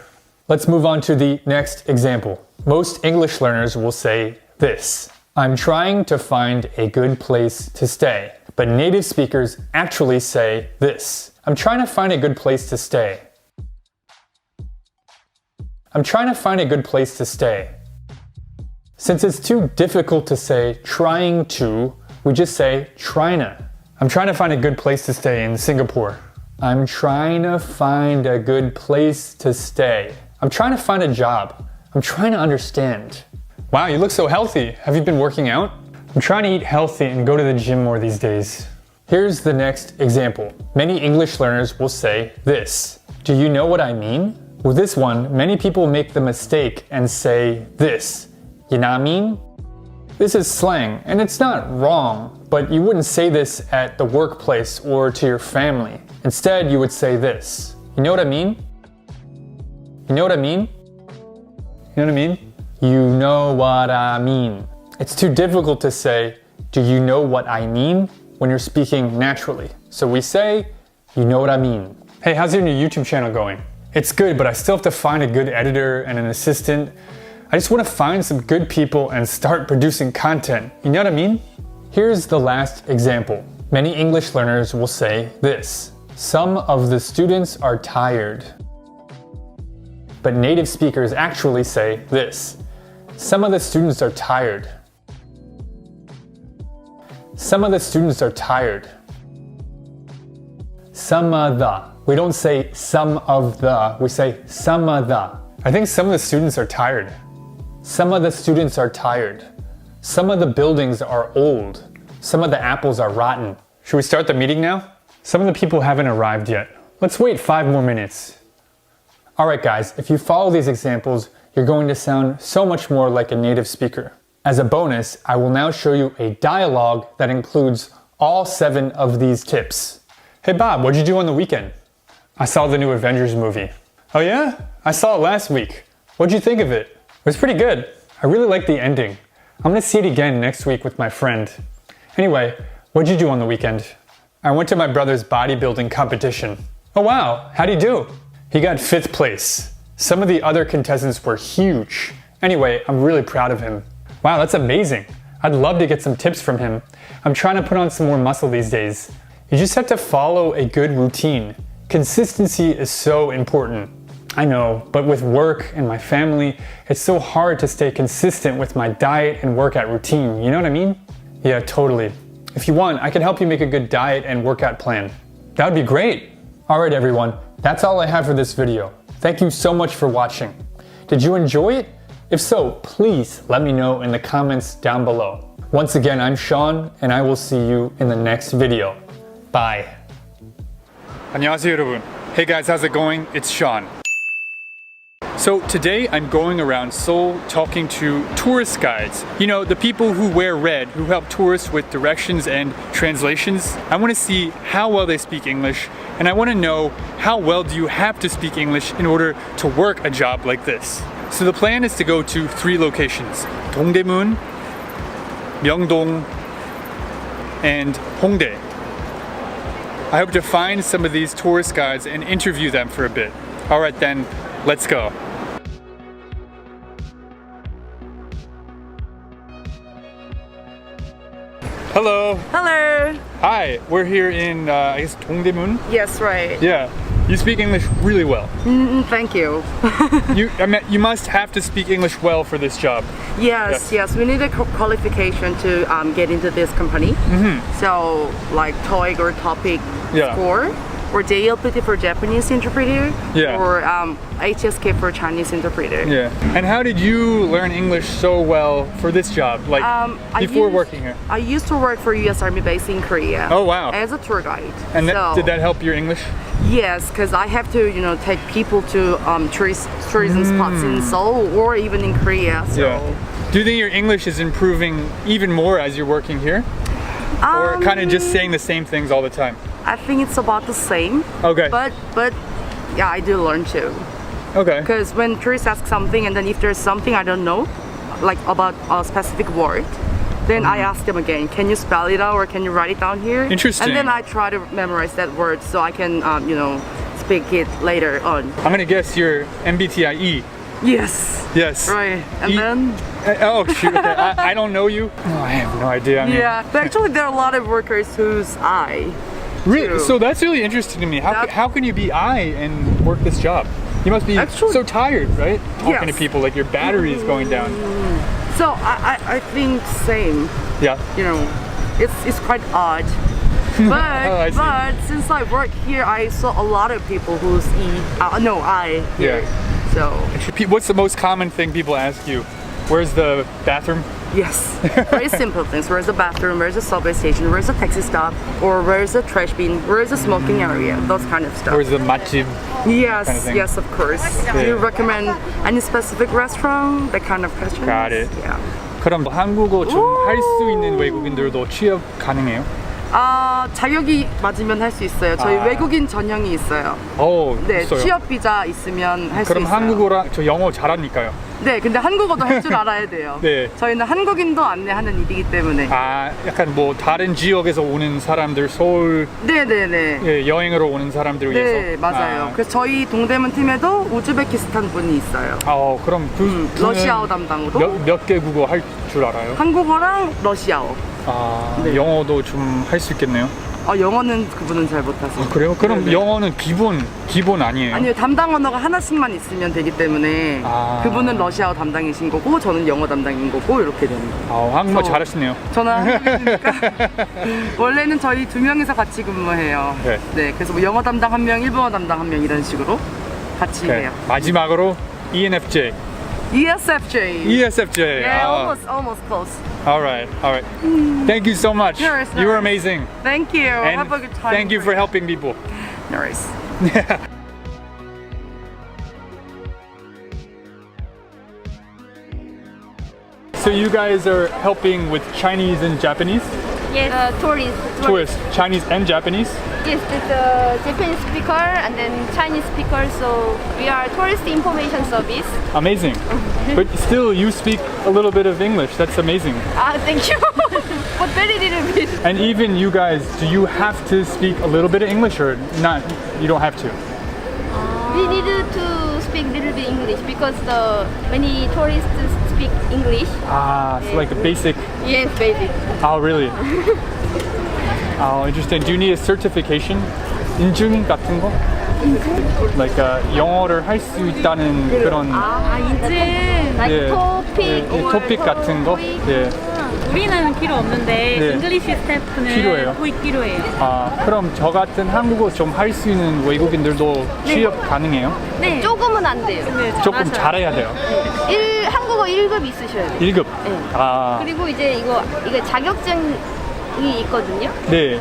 Let's move on to the next example. Most English learners will say this. I'm trying to find a good place to stay. But native speakers actually say this. I'm trying to find a good place to stay. I'm trying to find a good place to stay. Since it's too difficult to say trying to, we just say tryna. I'm trying to find a good place to stay in Singapore. I'm trying to find a good place to stay. I'm trying to find a job. I'm trying to understand. Wow, you look so healthy. Have you been working out? I'm trying to eat healthy and go to the gym more these days. Here's the next example. Many English learners will say this. Do you know what I mean? With this one, many people make the mistake and say this. You know what I mean? This is slang, and it's not wrong, but you wouldn't say this at the workplace or to your family. Instead, you would say this. You know what I mean? You know what I mean? You know what I mean? You know what I mean. It's too difficult to say, do you know what I mean? When you're speaking naturally. So we say, you know what I mean. Hey, how's your new YouTube channel going? It's good, but I still have to find a good editor and an assistant. I just want to find some good people and start producing content. You know what I mean? Here's the last example. Many English learners will say this. Some of the students are tired. But native speakers actually say this. Some of the students are tired. Some of the students are tired. Some of the. We don't say some of the, we say some of the. I think some of the students are tired. Some of the students are tired. Some of the buildings are old. Some of the apples are rotten. Should we start the meeting now? Some of the people haven't arrived yet. Let's wait 5 more minutes. Alright guys, if you follow these examples, you're going to sound so much more like a native speaker. As a bonus, I will now show you a dialogue that includes all 7 of these tips. Hey Bob, what'd you do on the weekend? I saw the new Avengers movie. Oh yeah? I saw it last week. What'd you think of it? It was pretty good. I really liked the ending. I'm gonna see it again next week with my friend. Anyway, what'd you do on the weekend? I went to my brother's bodybuilding competition. Oh wow, how'd he do? He got 5th place. Some of the other contestants were huge. Anyway, I'm really proud of him. Wow, that's amazing. I'd love to get some tips from him. I'm trying to put on some more muscle these days. You just have to follow a good routine. Consistency is so important. I know, but with work and my family, it's so hard to stay consistent with my diet and workout routine. You know what I mean? Yeah, totally. If you want, I can help you make a good diet and workout plan. That would be great. All right, everyone. That's all I have for this video. Thank you so much for watching. Did you enjoy it? If so, please let me know in the comments down below. Once again, I'm Sean, and I will see you in the next video. Bye. 안녕하세요, 여러분. Hey guys, how's it going? It's Sean. So today I'm going around Seoul talking to tourist guides. You know, the people who wear red, who help tourists with directions and translations. I want to see how well they speak English, and I want to know how well do you have to speak English in order to work a job like this. So the plan is to go to 3 locations, Dongdaemun, Myeongdong, and Hongdae. I hope to find some of these tourist guides and interview them for a bit. Alright then, let's go. Hello. Hello. Hi, we're here in, I guess, Dongdaemun? Yes, right. Yeah. You speak English really well. Thank you. You must have to speak English well for this job. Yes. We need a qualification to get into this company. So, like TOEIC or TOPIK score. or JLPT for Japanese interpreter, Yeah. or HSK for Chinese interpreter. Yeah. And how did you learn English so well for this job? Like before working here? I used to work for U.S. Army base in Korea. Oh, wow. As a tour guide. And So- did that help your English? Yes, because I have to, take people to tourism spots in Seoul or even in Korea. So. Yeah. Do you think your English is improving even more as you're working here? Or kind of just saying the same things all the time? I think it's about the same. Okay. But yeah, I do learn too. Okay. Because when tourists ask something, and then if there's something I don't know, like about a specific word, then I ask them again, can you spell it out or can you write it down here? Interesting. And then I try to memorize that word so I can, speak it later on. I'm gonna guess you're MBTI E. Yes. Yes. Right. And then? Oh shoot, okay. I don't know you. No, I have no idea. I mean, Yeah, but actually there are a lot of workers whose I. Really? So that's really interesting to me. How can you be I and work this job? You must be so tired, right? Talking to Yes. people, like your battery is going down. So I think same. Yeah. It's quite odd. I But, see. but since I work here, I saw a lot of people who's I here. So What's the most common thing people ask you? Where's the bathroom? yes, very simple things. Where's the bathroom? Where's the subway station? Where's the taxi stop? Or where's the trash bin? Where's the smoking area? Those kind of stuff. Where's the 맛집? Yes, kind of thing? yes, of course. Do you recommend any specific restaurant? That kind of question. Got it. Yeah. 그럼 한국어 좀 할 수 있는 외국인들도 취업 가능해요? 자격이 맞으면 할 수 있어요. 저희 외국인 전형이 있어요. 네, 있어요? 취업 비자 있으면 할 수 그럼 있어요. 한국어랑 저 영어 잘하니까요. 네, 근데 한국어도 할 줄 알아야 돼요. 네. 저희는 한국인도 안내하는 일이기 때문에. 약간 뭐 다른 지역에서 오는 사람들, 서울 네네네. 여행으로 오는 사람들을 위해서. 네, 맞아요. 그래서 저희 동대문 팀에도 우즈베키스탄 분이 있어요. 그럼 그 러시아어 담당으로. 몇 개 국어 할 줄 알아요? 한국어랑 러시아어. 네. 영어도 좀 할 수 있겠네요. 영어는 그분은 잘 못하세요. 그래요? 그럼 네네. 영어는 기본 아니에요? 아니요, 담당 언어가 하나씩만 있으면 되기 때문에 그분은 러시아어 담당이신 거고 저는 영어 담당인 거고 이렇게 되는 거예요. 한국어 잘하시네요. 저는 한국이니까 원래는 저희 2명이서 같이 근무해요. 네, 그래서 뭐 영어 담당 1명, 일본어 담당 1명 이런 식으로 같이 해요. 마지막으로 ENFJ. ESFJ. ESFJ. Yeah, almost close. All right. Thank you so much. No worries, no You were worries. amazing. Thank you. And Have a good time. thank you for helping people. No worries. So you guys are helping with Chinese and Japanese? Yes, Tourists, Chinese and Japanese? Yes, the Japanese speaker and then Chinese speaker. So we are tourist information service. Amazing. But still, you speak a little bit of English. That's amazing. Thank you. But very little bit. And even you guys, do you have to speak a little bit of English or not? You don't have to? We need to speak little bit English because many tourists speak English. So like the basic. Yes, basic. Oh, really? Interesting. Do you need a certification? 인증 같은 거? Like 영어를 할 수 있다는 그런 인증. Like 토픽. 토픽 같은 거? 예. 우리는 필요 없는데 네. 잉글리시 스태프는 필요해요? 토익 필요해요. 그럼 저 같은 한국어 좀 할 수 있는 외국인들도 취업 가능해요? 네. 조금은 안 돼요. 조금 잘해야 돼요. 한국어 1급 있으셔야 돼요. 1급? 네. 그리고 이제 이거 자격증이 있거든요. 네.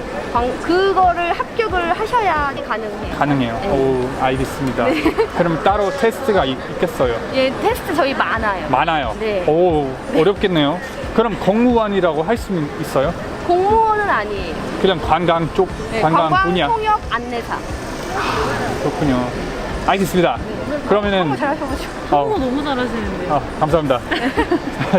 그거를 합격을 하셔야 가능해요. 가능해요. 네. 오, 알겠습니다. 네. 그럼 따로 테스트가 있겠어요? 예, 테스트 저희 많아요. 많아요? 네. 오, 어렵겠네요. 그럼 공무원이라고 할 수 있어요? 공무원은 아니에요. 그냥 관광 쪽, 네, 관광 분야? 통역 안내사. 그렇군요. 알겠습니다. 그러면은 한국어 잘하셔가지고. 한국어 너무 잘하시는데. 감사합니다.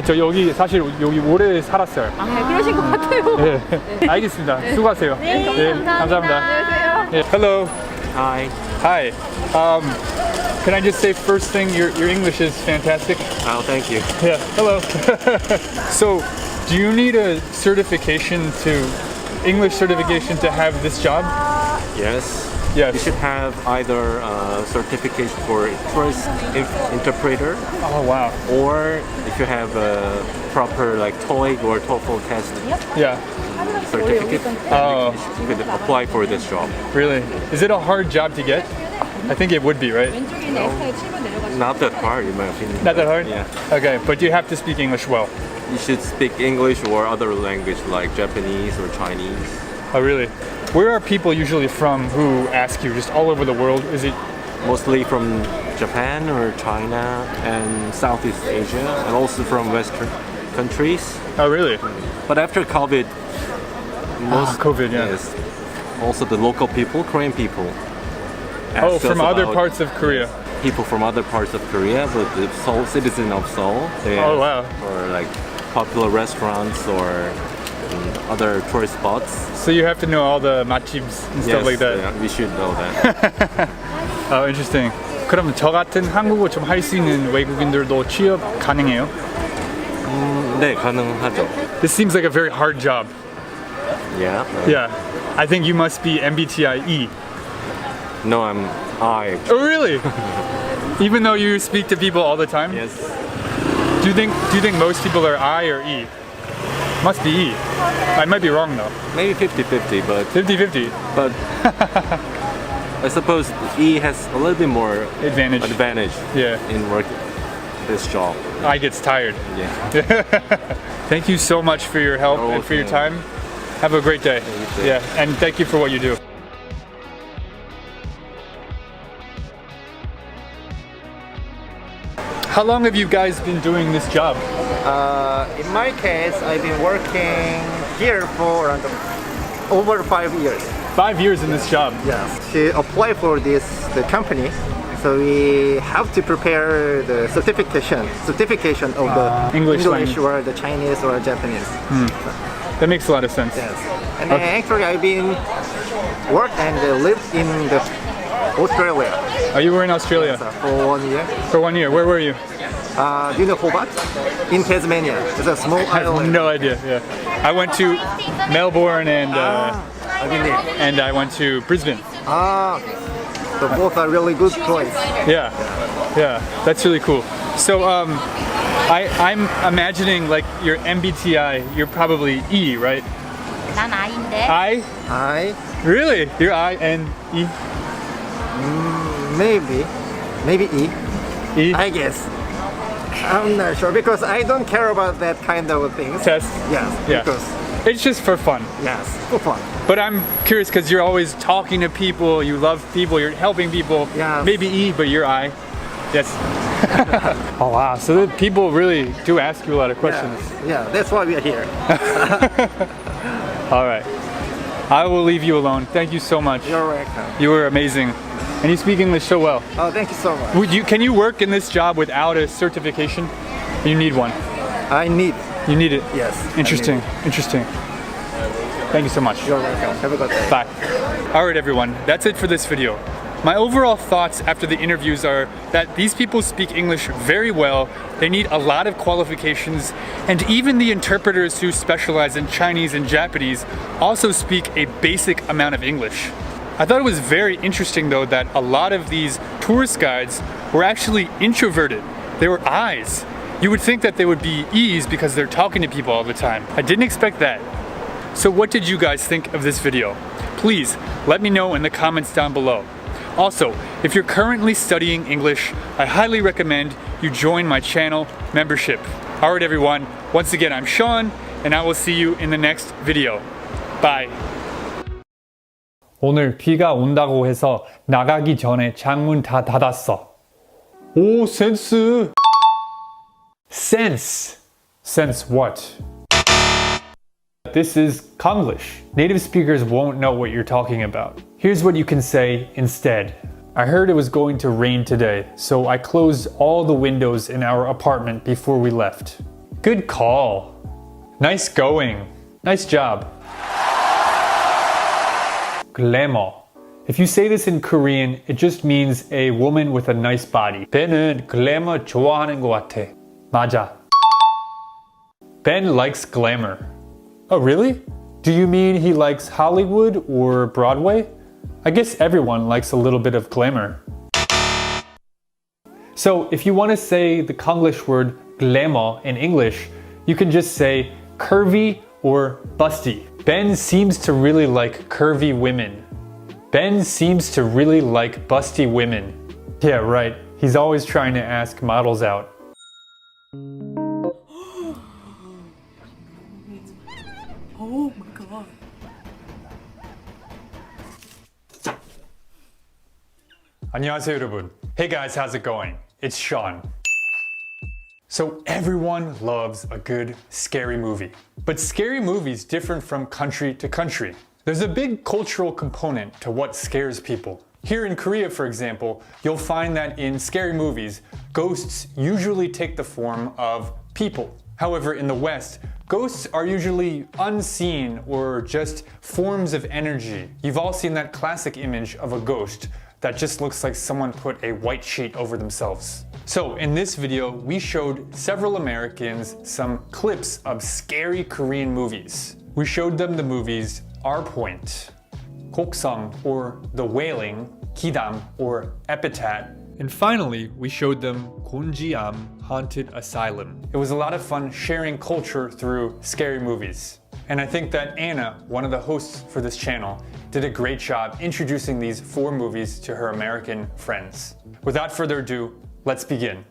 저 여기 사실 여기 오래 살았어요. 네, 그러신 것 같아요. 네. 알겠습니다. 네. 수고하세요. 네, 감사합니다. 안녕하세요. 네. Hello. Hi. Hi. Can I just say first thing, your English is fantastic. Oh, thank you. Yeah. Hello. So, do you need a certification English certification to have this job? Yes. Yes. You should have either a certificate for tourist interpreter. Oh wow. Or if you have a proper like TOEIC or TOEFL test. Yeah. Certificate. Oh. You could apply for this job. Really? Is it a hard job to get? I think it would be, right? Not that hard in my opinion. Not that hard? Yeah. Okay, but you have to speak English well. You should speak English or other language like Japanese or Chinese. Oh really? Where are people usually from who ask you? Just all over the world? Is it mostly from Japan or China and Southeast Asia and also from Western countries. Oh really? But after COVID, COVID, yeah. Yes, also the local people, Korean people. Oh, from other parts of Korea. People from other parts of Korea, but the Seoul citizen of Seoul. They Oh wow. Or like popular restaurants or other tourist spots. So you have to know all the matjibs and stuff like that. Yeah, we should know that. Oh, interesting. 그럼 저 같은 한국어 좀 할 수 있는 외국인들도 취업 가능해요? 네, 가능하죠. This seems like a very hard job. Yeah. Yeah. I think you must be MBTI E. No, I'm I. Oh really? Even though you speak to people all the time? Yes. Do you think most people are I or E? Must be E. I might be wrong though. Maybe 50-50, but 50-50. But I suppose E has a little bit more advantage. Yeah. In working this job. I gets tired. Yeah. Thank you so much for your help and for your time. Have a great day. Yeah, and thank you for what you do. How long have you guys been doing this job? In my case, I've been working here for around over 5 years. 5 years in this job? Yes. To apply for the company, so we have to prepare the certification of the English or the Chinese or Japanese. That makes a lot of sense. Yes. And actually, I've been worked and lived in the Australia. Oh, you were in Australia? Yes, for 1 year. For 1 year. Where were you? Do you know Hobart? In Tasmania. It's a small I have island. no idea. Yeah. I went to Melbourne and I went to Brisbane. So both are really good choice. Yeah. Yeah. That's really cool. So I'm imagining like your MBTI, you're probably E, right? 난 I인데. I? Really? You're I and E? Maybe E. E? I guess. I'm not sure because I don't care about that kind of things. Test? Yes. Yeah. Because it's just for fun. Yes, for fun. But I'm curious because you're always talking to people, you love people, you're helping people. Yes. Maybe E, but you're I. Yes. Oh wow, so the people really do ask you a lot of questions. Yeah, that's why we are here. All right. I will leave you alone. Thank you so much. You're welcome. You were amazing. And you speak English so well. Oh, thank you so much. Can you work in this job without a certification? You need one. I need. You need it? Yes. Interesting. Interesting. Thank you so much. You're welcome. Have a good day. Bye. All right, everyone. That's it for this video. My overall thoughts after the interviews are that these people speak English very well, they need a lot of qualifications, and even the interpreters who specialize in Chinese and Japanese also speak a basic amount of English. I thought it was very interesting though that a lot of these tourist guides were actually introverted. They were I's. You would think that they would be E's because they're talking to people all the time. I didn't expect that. So what did you guys think of this video? Please let me know in the comments down below. Also, if you're currently studying English, I highly recommend you join my channel membership. Alright everyone, once again I'm Sean, and I will see you in the next video. Bye. 오늘 비가 온다고 해서 나가기 전에 창문 다 닫았어. 오, 센스! Sense! Sense what? This is Konglish. Native speakers won't know what you're talking about. Here's what you can say instead. I heard it was going to rain today, so I closed all the windows in our apartment before we left. Good call. Nice going. Nice job. Glamour. If you say this in Korean, it just means a woman with a nice body. Ben은 glamour 좋아하는 것 같아. 맞아. Ben likes glamour. Oh, really? Do you mean he likes Hollywood or Broadway? I guess everyone likes a little bit of glamour. So if you want to say the Konglish word glamour in English, you can just say curvy or busty. Ben seems to really like curvy women. Ben seems to really like busty women. Yeah, right. He's always trying to ask models out. Oh my god. 안녕하세요, 여러분. Hey guys, how's it going? It's Sean. So everyone loves a good scary movie. But scary movies differ from country to country. There's a big cultural component to what scares people. Here in Korea, for example, you'll find that in scary movies, ghosts usually take the form of people. However, in the West, ghosts are usually unseen or just forms of energy. You've all seen that classic image of a ghost that just looks like someone put a white sheet over themselves. So in this video, we showed several Americans some clips of scary Korean movies. We showed them the movies Our Point, Koksang or The Wailing, Kidam or Epitaph, and finally we showed them Gonjiam, Haunted Asylum. It was a lot of fun sharing culture through scary movies. And I think that Anna, one of the hosts for this channel, did a great job introducing these 4 movies to her American friends. Without further ado, let's begin.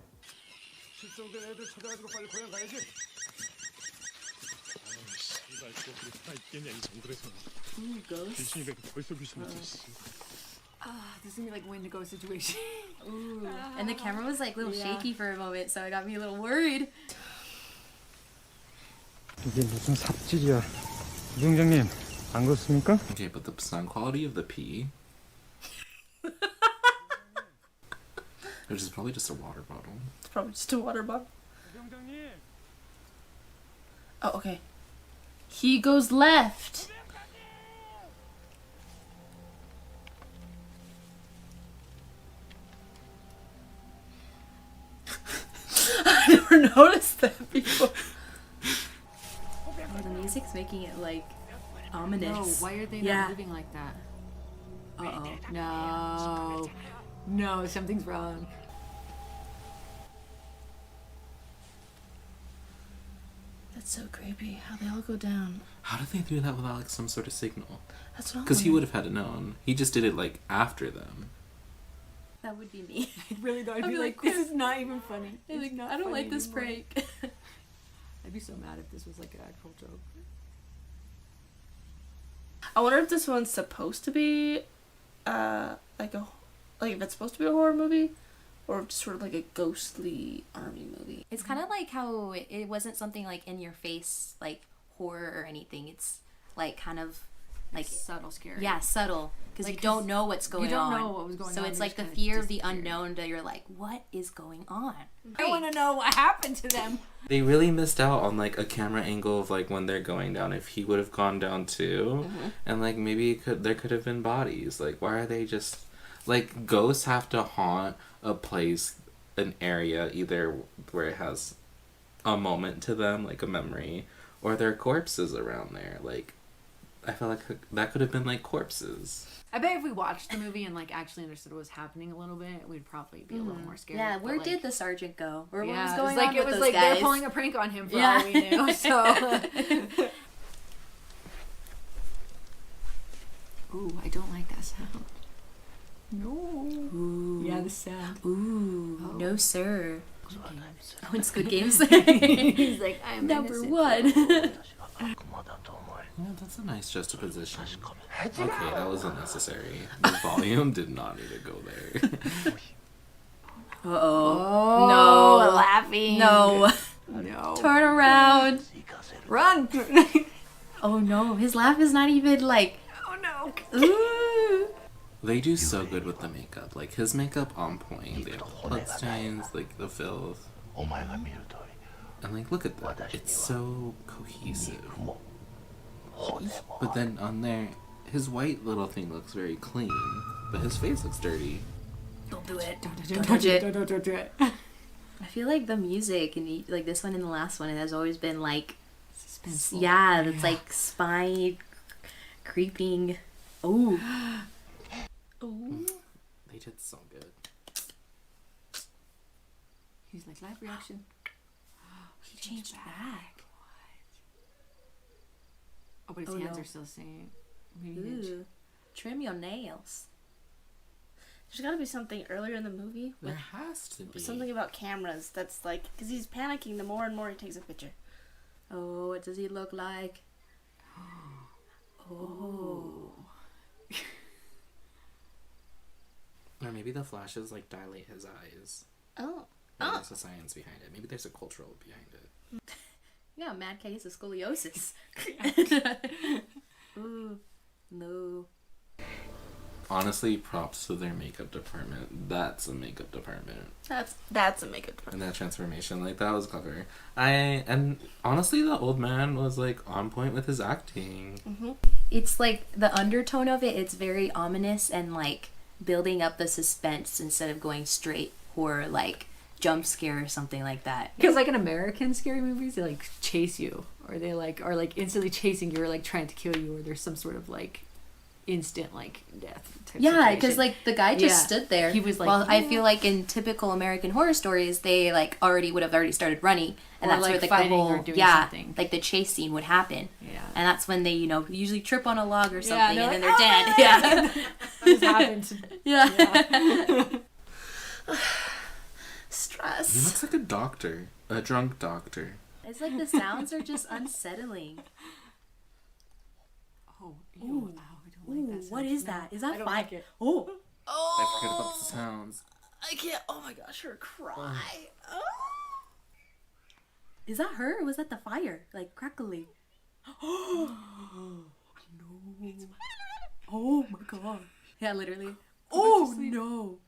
This is gonna be like Wendigo situation. Ooh. And the camera was like a little shaky for a moment, so it got me a little worried. 이게 무슨 삽질이야. 부장님, 안 그렇습니까? Okay, but the sound quality of the pee, which is probably just a water bottle. It's probably just a water bottle. Oh, okay. He goes left. I never noticed that before. Oh, the music's making it like ominous. No, why are they not moving like that? Uh-oh. No. No, something's wrong. That's so creepy how they all go down. How did they do that without like some sort of signal? That's what I'm Because he wondering. would have had to known. He just did it like after them. That would be me. I really don't. I'd I'd be be like, like, this is not even funny. I'd be like, I don't like this prank. I'd be so mad if this was like an actual joke. I wonder if this one's supposed to be like if it's supposed to be a horror movie or just sort of like a ghostly army movie. It's kind of like how it wasn't something like in your face, like horror or anything. It's like kind of like subtle scary. Yeah, subtle. Because Like, you don't know what's going on. You don't know what was going on. So it's You're like the just kinda fear of the disappeared. unknown that you're like, what is going on? I want to know what happened to them. They really missed out on like a camera angle of like when they're going down. If he would have gone down too, and like maybe there could have been bodies. Like why are they just like ghosts have to haunt a place, an area either where it has a moment to them, like a memory, or there are corpses around there. Like I feel like that could have been like corpses. I bet if we watched the movie and like actually understood what was happening a little bit, we'd probably be a little more scared. Yeah, But, where like, did the sergeant go? Or what yeah, was going like on it with was those like guys? they're pulling a prank on him for all we knew. So. Ooh, I don't like that sound. No. Ooh. Yeah, the sound. Ooh. Oh. No, sir. Oh, in Squid Games. He's like, I'm number innocent. one. Yeah, that's a nice juxtaposition. Okay, that was unnecessary. The volume did not need to go there. Uh-oh. No, No. laughing. No. No. Turn around. Run. Oh no, his laugh is not even like. Oh no. Ooh. They do so good with the makeup. Like his makeup on point. They have blood stains, like the filth. And like look at that. It's so cohesive. But then on there, his white little thing looks very clean, but his face looks dirty. Don't do it. Don't touch it. Don't do it. I feel like the music and like this one and the last one, it has always been like, suspenseful. yeah, it's like spine creeping. Oh, Ooh. They did so good. He's like, live reaction. He changed back. Oh, but his hands are still the same. Maybe Ooh. Trim your nails. There's got to be something earlier in the movie. There has to be. Something about cameras that's like, because he's panicking the more and more he takes a picture. Oh, what does he look like? Oh. Or maybe the flashes like dilate his eyes. Oh. Maybe there's a science behind it. Maybe there's a cultural behind it. Yeah, mad case of scoliosis. Ooh, no. Honestly, props to their makeup department. That's a makeup department. That's a makeup department. And that transformation, like, that was clever. And honestly, the old man was like on point with his acting. Mm-hmm. It's like the undertone of it. It's very ominous and like building up the suspense instead of going straight horror, like jump scare or something like that. Because like in American scary movies, they like chase you, or they like are like instantly chasing you, or like trying to kill you, or there's some sort of like instant like death type Yeah, because like the guy just stood there. He was like, well, I feel like in typical American horror stories, they like would have already started running, and Or, that's like, where the fighting whole or doing something. like the chase scene would happen. Yeah, and that's when they usually trip on a log or something, they're and then like, they're dead. Yeah, this happened. Yeah. Stress. He looks like a doctor, a drunk doctor. It's like the sounds are just unsettling. Oh, ew, ow, I don't like that. What is that? Is that I don't fire? like it. Oh, I forget about the sounds. I can't. Oh my gosh, her cry. Oh. is that her? Or was that the fire? Like crackling. No. Oh my god. Yeah, literally. Oh no.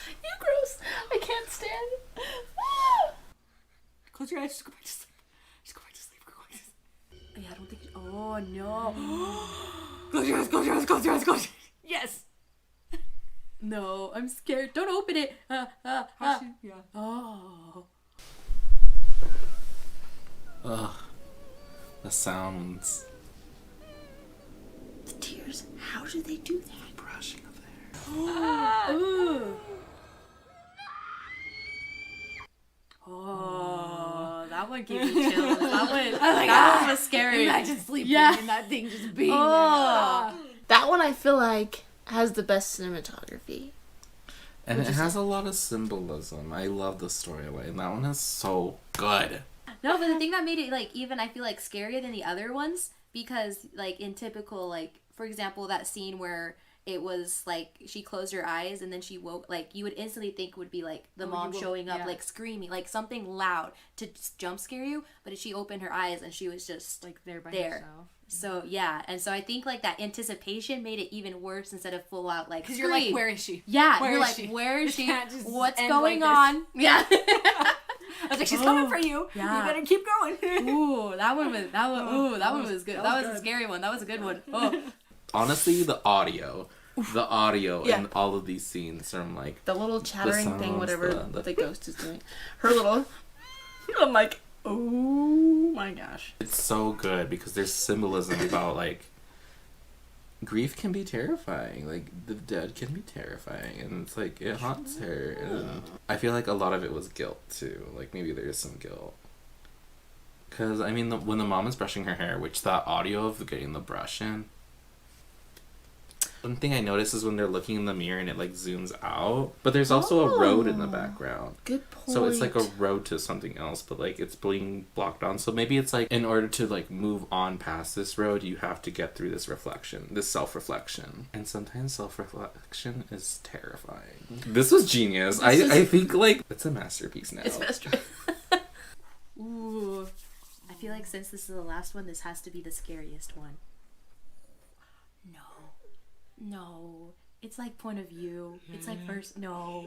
You gross. I can't stand. Close your eyes. Just go back to sleep. Just go back to sleep. Go back to sleep. Yeah, I don't think. Oh no. Close your eyes. Close your eyes. Close your eyes. Close. Yes. No, I'm scared. Don't open it. Yeah. Oh. Ugh. The sounds. The tears. How do they do that? Brushing of the hair. Ooh. Oh, that one gave me chills. That one was scary. Imagine sleeping Yeah. and that thing just being Oh. That one I feel like has the best cinematography. And it has a lot of symbolism. I love the storyline. That one is so good. No, but the thing that made it like even I feel like scarier than the other ones because like in typical like for example that scene where it was like she closed her eyes and then she woke like you would instantly think would be like the mom showing up like screaming like something loud to just jump scare you, but she opened her eyes and she was just like there by herself. So yeah, and so I think like that anticipation made it even worse instead of full out like because you're like, where is she? Yeah, where you're is like, she? where is she? What's end going like on? Yeah. I was like, she's coming for you. Yeah. You better keep going. Ooh, that one was good. That was a scary one. That was a good one. Oh. Honestly, the audio in all of these scenes from like The little chattering sounds, thing, whatever the ghost is doing. Her little. I'm like, oh my gosh. it's so good because there's symbolism about like grief can be terrifying. Like the dead can be terrifying, and it's like it haunts her. And I feel like a lot of it was guilt too. Like maybe there is some guilt. Cause I mean, when the mom is brushing her hair, which that audio of getting the brush in. One thing I noticed is when they're looking in the mirror and it like zooms out, but there's also a road in the background. Good point. So it's like a road to something else, but like it's being blocked on. So maybe it's like in order to like move on past this road, you have to get through this reflection, this self-reflection. And sometimes self-reflection is terrifying. This was genius. I think like it's a masterpiece now. It's masterpiece. Ooh. I feel like since this is the last one, this has to be the scariest one. No. It's like point of view. It's like first. No.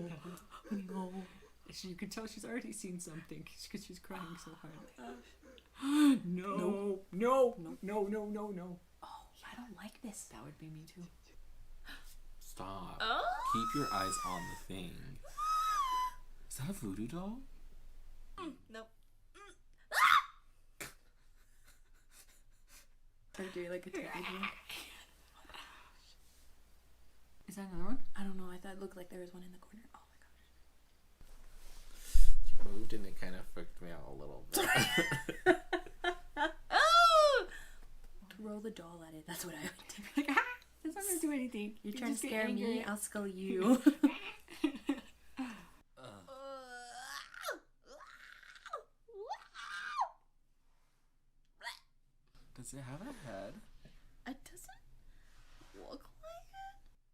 No. You can tell she's already seen something because she's crying so hard. No. Oh, I don't like this. That would be me too. Stop. Keep your eyes on the thing. Is that a voodoo doll? Nope. Are you doing like a tiny one? Is that another one? I don't know. I thought it looked like there was one in the corner. Oh my You moved and it kind of freaked me out a little bit. Oh! Throw the doll at it. That's what I would do. Like, ah, it's not gonna do anything. You're You trying to just get scare angry. me. I'll skull you. Does it have a head? It doesn't look like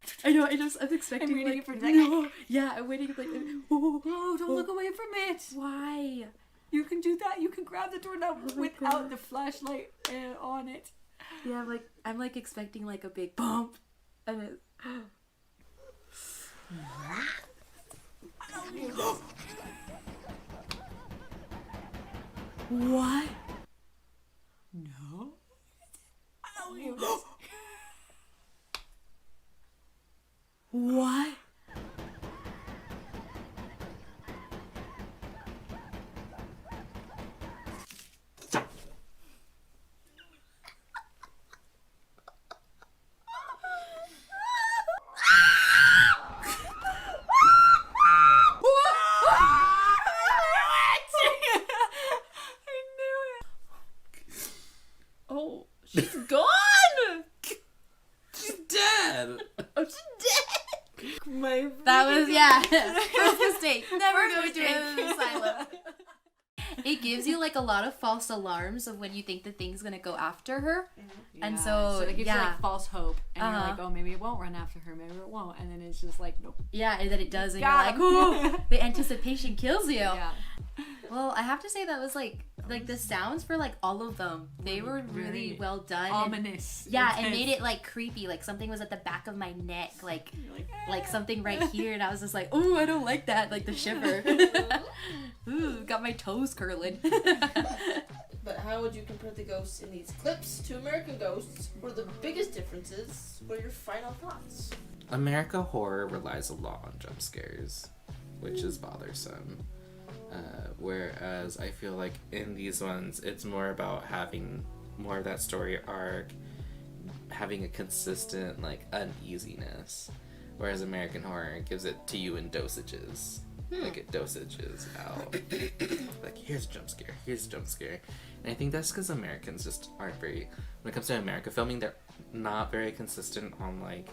it. I know. I'm expecting. I'm waiting like, for that. no. Yeah, I'm waiting like. No, don't look away from it. Why? You can do that. You can grab the doorknob without the flashlight on it. Yeah, I'm like expecting like a big bump, and it. What? No. What? Oh, she's gone! She's dead! Oh, she's dead! My That was, yeah, first mistake. Never go to an asylum. It gives you like a lot of false alarms of when you think the thing's gonna go after her. Yeah. And so it gives you yeah. like false hope. And you're Uh-huh. like, oh, maybe it won't run after her, maybe it won't. And then it's just like, nope. Yeah, and then it does, and Got you're like, him. ooh, the anticipation kills you. Yeah. Well, I have to say that was like the sounds for like all of them, they were really Very well done. ominous. And, yeah, it Intense. made it like creepy, like something was at the back of my neck, like something right here, and I was just like, ooh, I don't like that, like the shiver. Ooh, got my toes curling. But how would you compare the ghosts in these clips to American ghosts? What are the biggest differences? What are your final thoughts? America horror relies a lot on jump scares, which is bothersome. Whereas I feel like in these ones, it's more about having more of that story arc, having a consistent like uneasiness. Whereas American horror gives it to you in dosages. Like it dosages out. Like here's a jump scare, here's a jump scare. And I think that's because Americans just aren't very, when it comes to America filming, they're not very consistent on like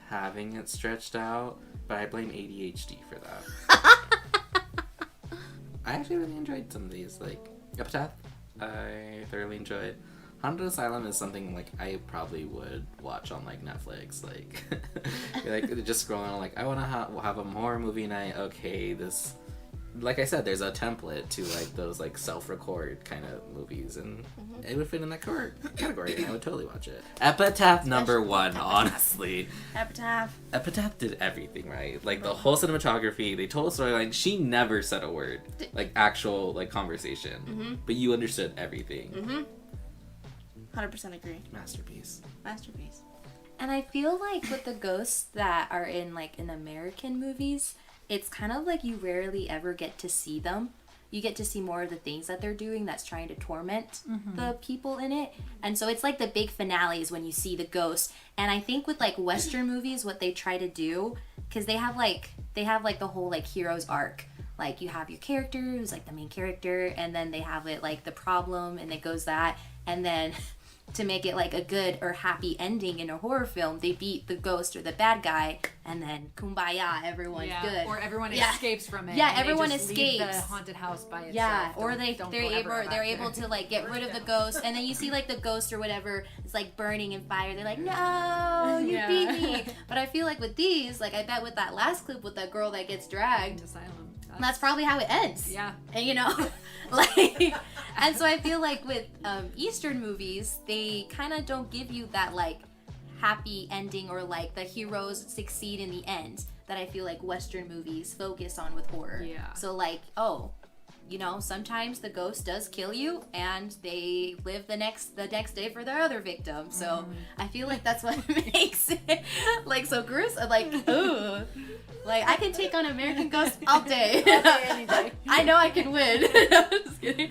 having it stretched out. But I blame ADHD for that. I actually really enjoyed some of these, like Epitaph, I thoroughly enjoyed. Haunted Asylum is something like I probably would watch on like Netflix, like like just scrolling on like I want to have a horror movie night. Okay, this, like I said, there's a template to like those like self-record kind of movies, and it would fit in that category, and I would totally watch it. Epitaph number one, honestly. Epitaph did everything right. Like the whole cinematography, they told a storyline. She never said a word, like actual like conversation, but you understood everything. 100% agree. Masterpiece. And I feel like with the ghosts that are in like in American movies, it's kind of like you rarely ever get to see them. You get to see more of the things that they're doing that's trying to torment the people in it. And so it's like the big finales when you see the ghost. And I think with like Western movies, what they try to do, because they have like the whole like hero's arc. Like you have your character who's like the main character, and then they have it like the problem, and it goes that, and then to make it like a good or happy ending in a horror film, they beat the ghost or the bad guy, and then kumbaya, everyone's good. Or everyone escapes from it. Yeah, and everyone they just escapes. Leave the haunted house by itself. Yeah, or Don't they're able to like get rid of the ghost, and then you see like the ghost or whatever is like burning in fire. They're like, no, you beat me. But I feel like with these, like I bet with that last clip with that girl that gets dragged, that's probably how it ends. Yeah. And you know, like, and so I feel like with Eastern movies, they kind of don't give you that like happy ending or like the heroes succeed in the end that I feel like Western movies focus on with horror. Yeah. So like, oh, you know, sometimes the ghost does kill you and they live the next day for their other victim. So I feel like that's what makes it like so gruesome. Like, ooh. Like, I can take on American Ghost all day. Any day. I know I can win. I'm just kidding.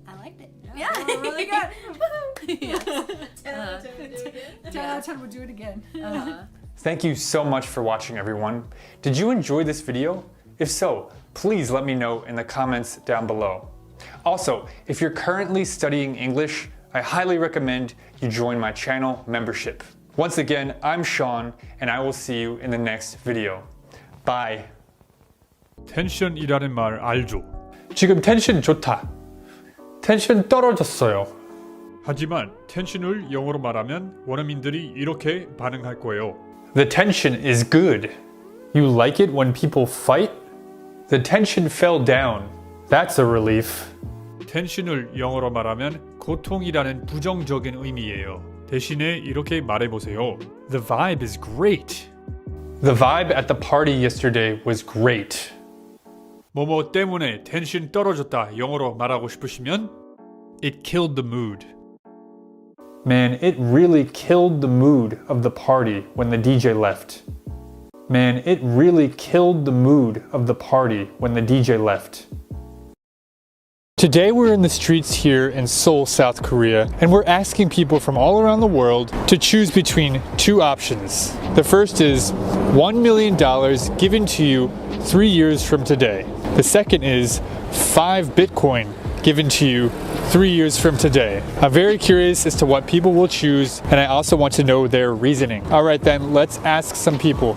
I liked it. Yeah. Really good. Yeah. 10 out of 10 would do it again. 10 out of 10 would do it again. Thank you so much for watching, everyone. Did you enjoy this video? If so, please let me know in the comments down below. Also, if you're currently studying English, I highly recommend you join my channel membership. Once again, I'm Sean, and I will see you in the next video. Bye. 텐션이라는 말 알죠? 지금 텐션 좋다. 텐션 떨어졌어요. 하지만 텐션을 영어로 말하면 원어민들이 이렇게 반응할 거예요. The tension is good. You like it when people fight? The tension fell down. That's a relief. 텐션을 영어로 말하면 고통이라는 부정적인 의미예요. 대신에 이렇게 말해보세요. The vibe is great. The vibe at the party yesterday was great. 뭐뭐 때문에 텐션 떨어졌다 영어로 말하고 싶으시면 It killed the mood. Man, it really killed the mood of the party when the DJ left. Man, it really killed the mood of the party when the DJ left. Today we're in the streets here in Seoul, South Korea, and we're asking people from all around the world to choose between two options. The first is $1 million given to you 3 years from today. The second is 5 Bitcoin given to you 3 years from today. I'm very curious as to what people will choose, and I also want to know their reasoning. All right then, let's ask some people.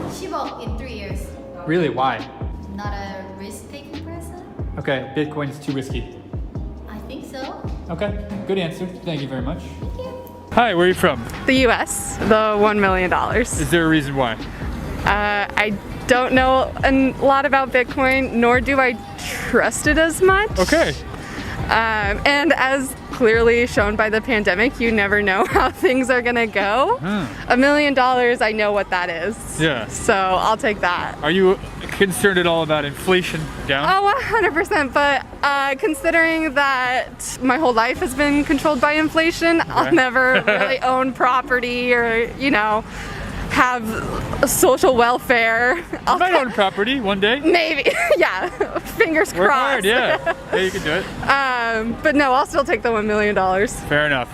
10억 in 3 years. Really, why? Not a risk-taking person? Okay, Bitcoin's too risky. I think so. Okay, good answer. Thank you very much. Hi, where are you from? The US, the $1 million. Is there a reason why? I don't know a lot about Bitcoin, nor do I trust it as much. Okay. And as clearly shown by the pandemic, you never know how things are gonna go. $1 million, I know what that is. Yeah. So I'll take that. Are you concerned at all about inflation down? Oh, 100%, but considering that my whole life has been controlled by inflation, I'll never really own property or, you know, have social welfare. You might own property one day. Maybe, yeah. Fingers Work crossed. hard, yeah. Yeah, you can do it. But no, I'll still take the $1 million. Fair enough.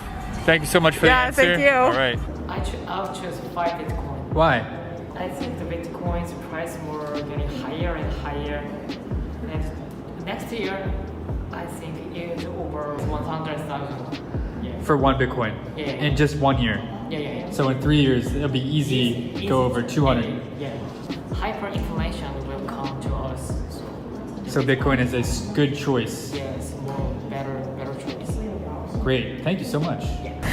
Thank you so much for the answer. Yeah, thank you. All right. I'll choose 5 Bitcoin. Why? I think the Bitcoin's price more getting higher and higher. And next year, I think it's over 100,000. Yeah. For 1 Bitcoin? Yeah. In just 1 year? Yeah. So in 3 years, it'll be easy to go over 200. Yeah. Hyperinflation will come to us. So Bitcoin is a good choice. Yes, more better choice. Great. Thank you so much.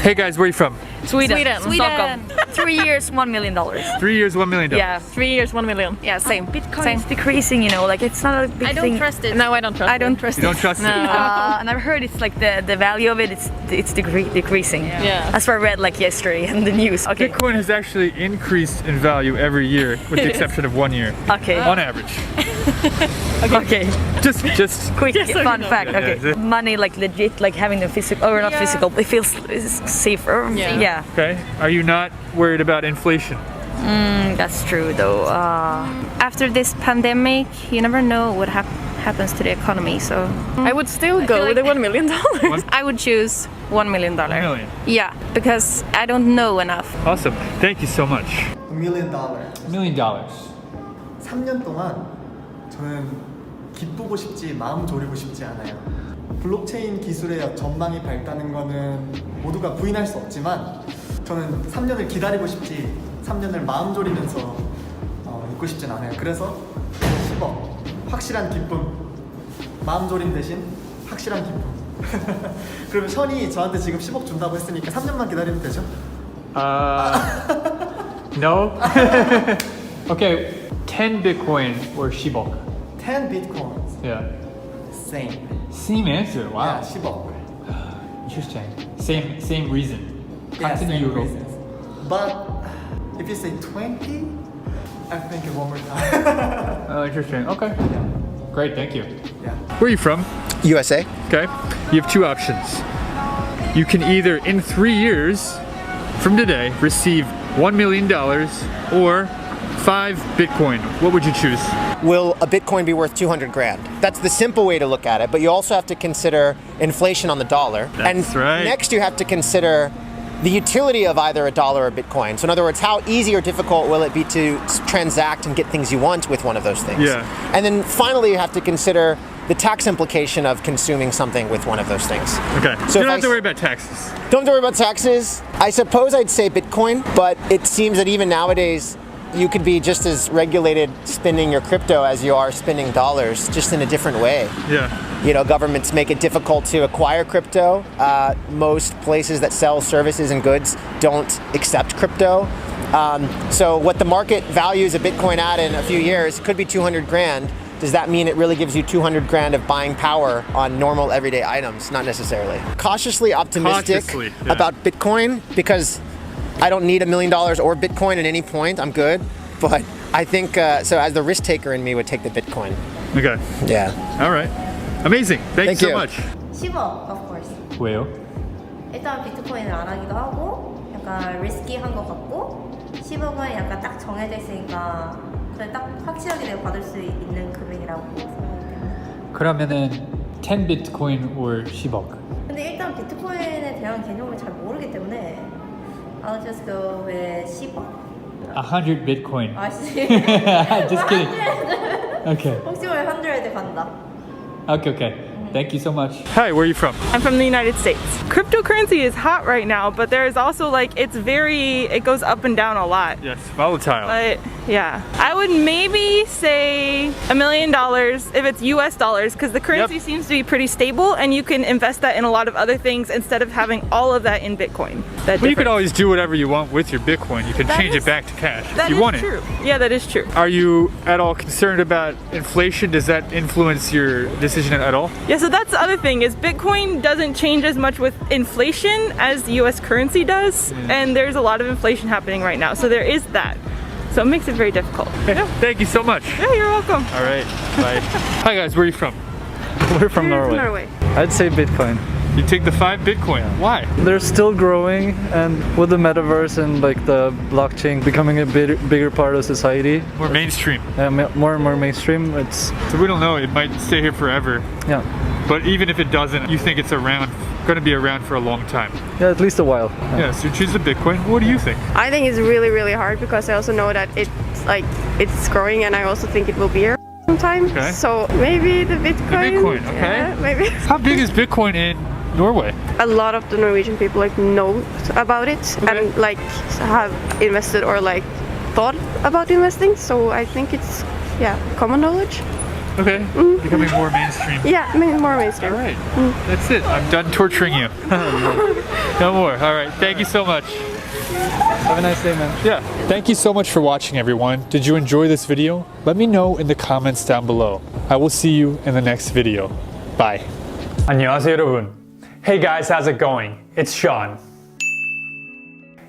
Hey guys, where are you from? Sweden. Stockholm. 3 years, $1 million. 3 years, $1 million. Yeah, 3 years, 1 million. Yeah, same. Bitcoin is decreasing, you know, like it's not a big thing. I don't trust it. No, I don't trust it. I don't trust it. You don't trust it? And I've heard it's like the value of it, it's decreasing. Yeah. That's what I read like yesterday in the news. Okay. Bitcoin has actually increased in value every year, with the exception of 1 year. Okay. On average. Okay. Just quick fun fact. Yeah, Okay. Money like legit, like having the physical, or not physical, it feels safer. Yeah. Okay. Are you not worried about inflation? That's true though. After this pandemic, you never know what happens to the economy, so I would still go with the $1 million. I would choose $1 million. $1 million. Yeah, because I don't know enough. Awesome. Thank you so much. $1 million. $1 million. 3년 동안 저는 기쁘고 싶지 마음 졸이고 싶지 않아요. 블록체인 기술의 전망이 밝다는 거는 모두가 부인할 수 없지만 저는 3년을 기다리고 싶지 3년을 마음 졸이면서 있고 싶진 않아요. 그래서 10억 확실한 기쁨, 마음 졸임 대신 확실한 기쁨. 그러면 션이 저한테 지금 10억 준다고 했으니까 3년만 기다리면 되죠? No. Okay, 10 Bitcoin or 10억? 10 Bitcoins. Yeah. Same. Same answer. Wow. Yeah, 10억. Interesting. Same reason. Yeah, 같은 same 이유로. reasons. But if you say 20, I think it one more time. Oh, interesting. Okay. Yeah. Great, thank you. Yeah. Where are you from? USA. Okay. You have 2 options. You can either, in 3 years from today, receive $1 million or 5 Bitcoin. What would you choose? Will a Bitcoin be worth 200 grand? That's the simple way to look at it, but you also have to consider inflation on the dollar. That's and right. Next you have to consider the utility of either a dollar or Bitcoin. So in other words, how easy or difficult will it be to transact and get things you want with one of those things? Yeah. And then finally, you have to consider the tax implication of consuming something with one of those things. Okay. So you don't have to worry about taxes. Don't have to worry about taxes. I suppose I'd say Bitcoin, but it seems that even nowadays, you could be just as regulated spending your crypto as you are spending dollars, just in a different way. Yeah. You know, governments make it difficult to acquire crypto. Most places that sell services and goods don't accept crypto. So what the market values a Bitcoin at in a few years could be 200 grand. Does that mean it really gives you 200 grand of buying power on normal everyday items? Not necessarily. Cautiously optimistic about Bitcoin because I don't need $1 million or Bitcoin at any point. I'm good. But I think, so as the risk taker in me would take the Bitcoin. Okay. Yeah. All right. Amazing. Thank you so much. 10억, of course. 왜요? 일단 비트코인을 안 하기도 하고 약간 리스키한 것 같고 10억은 약간 딱 정해져 있으니까 그래 딱 확실하게 내가 받을 수 있는 금액이라고 생각이 됩니다. 그러면은 10 비트코인 or 10억. 근데 일단 비트코인에 대한 개념을 잘 모르기 때문에 I'll just go with 10억. 100 Bitcoin. 아씨. Just kidding. Okay. 혹시 왜 100 간다? Okay. Thank you so much. Hi, where are you from? I'm from the United States. Cryptocurrency is hot right now, but there is also like, it goes up and down a lot. Yes, volatile. But yeah, I would maybe say $1 million if it's US dollars, because the currency seems to be pretty stable and you can invest that in a lot of other things instead of having all of that in Bitcoin. But you can always do whatever you want with your Bitcoin. You can change it back to cash if you want true. Yeah, that is true. Are you at all concerned about inflation? Does that influence your decision at all? Yeah, so that's the other thing is Bitcoin doesn't change as much with inflation as the US currency does, and there's a lot of inflation happening right now, so there is that. So it makes it very difficult. Yeah. Thank you so much. Yeah, you're welcome. All right, bye. Hi guys, where are you from? We're from Norway. I'd say Bitcoin. You take the 5 Bitcoin. Why? They're still growing, and with the metaverse and like the blockchain becoming a bigger part of society. More mainstream. More and more mainstream. So we don't know, it might stay here forever. Yeah. But even if it doesn't, you think it's going to be around for a long time? Yeah, at least a while. Yeah, so you choose the Bitcoin. What do you think? I think it's really, really hard because I also know that it's growing, and I also think it will be here sometime. Okay. So maybe the Bitcoin. The Bitcoin, okay. Yeah, maybe. How big is Bitcoin in Norway? A lot of the Norwegian people know about it and have invested or thought about investing. So I think it's common knowledge. Okay, becoming more mainstream. Yeah, more mainstream. All right, that's it. I'm done torturing you. No more. All right, thank you so much. Have a nice day, man. Yeah, thank you so much for watching, everyone. Did you enjoy this video? Let me know in the comments down below. I will see you in the next video. Bye. 안녕하세요, 여러분. Hey guys, how's it going? It's Sean.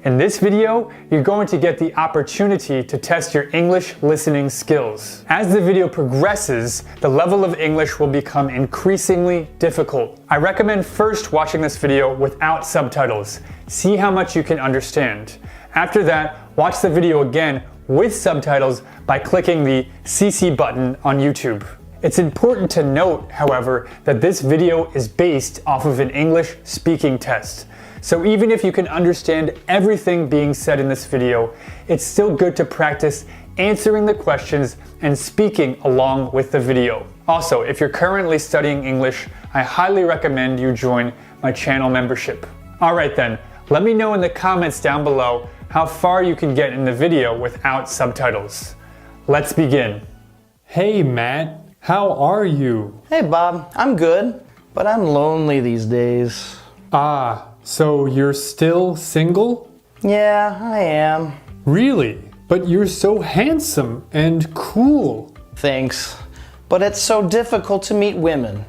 In this video, you're going to get the opportunity to test your English listening skills. As the video progresses, the level of English will become increasingly difficult. I recommend first watching this video without subtitles. See how much you can understand. After that, watch the video again with subtitles by clicking the CC button on YouTube. It's important to note, however, that this video is based off of an English speaking test. So even if you can understand everything being said in this video, it's still good to practice answering the questions and speaking along with the video. Also, if you're currently studying English, I highly recommend you join my channel membership. Alright then, let me know in the comments down below how far you can get in the video without subtitles. Let's begin. Hey Matt, how are you? Hey Bob, I'm good, but I'm lonely these days. Ah, so you're still single? Yeah, I am. Really? But you're so handsome and cool. Thanks, but it's so difficult to meet women.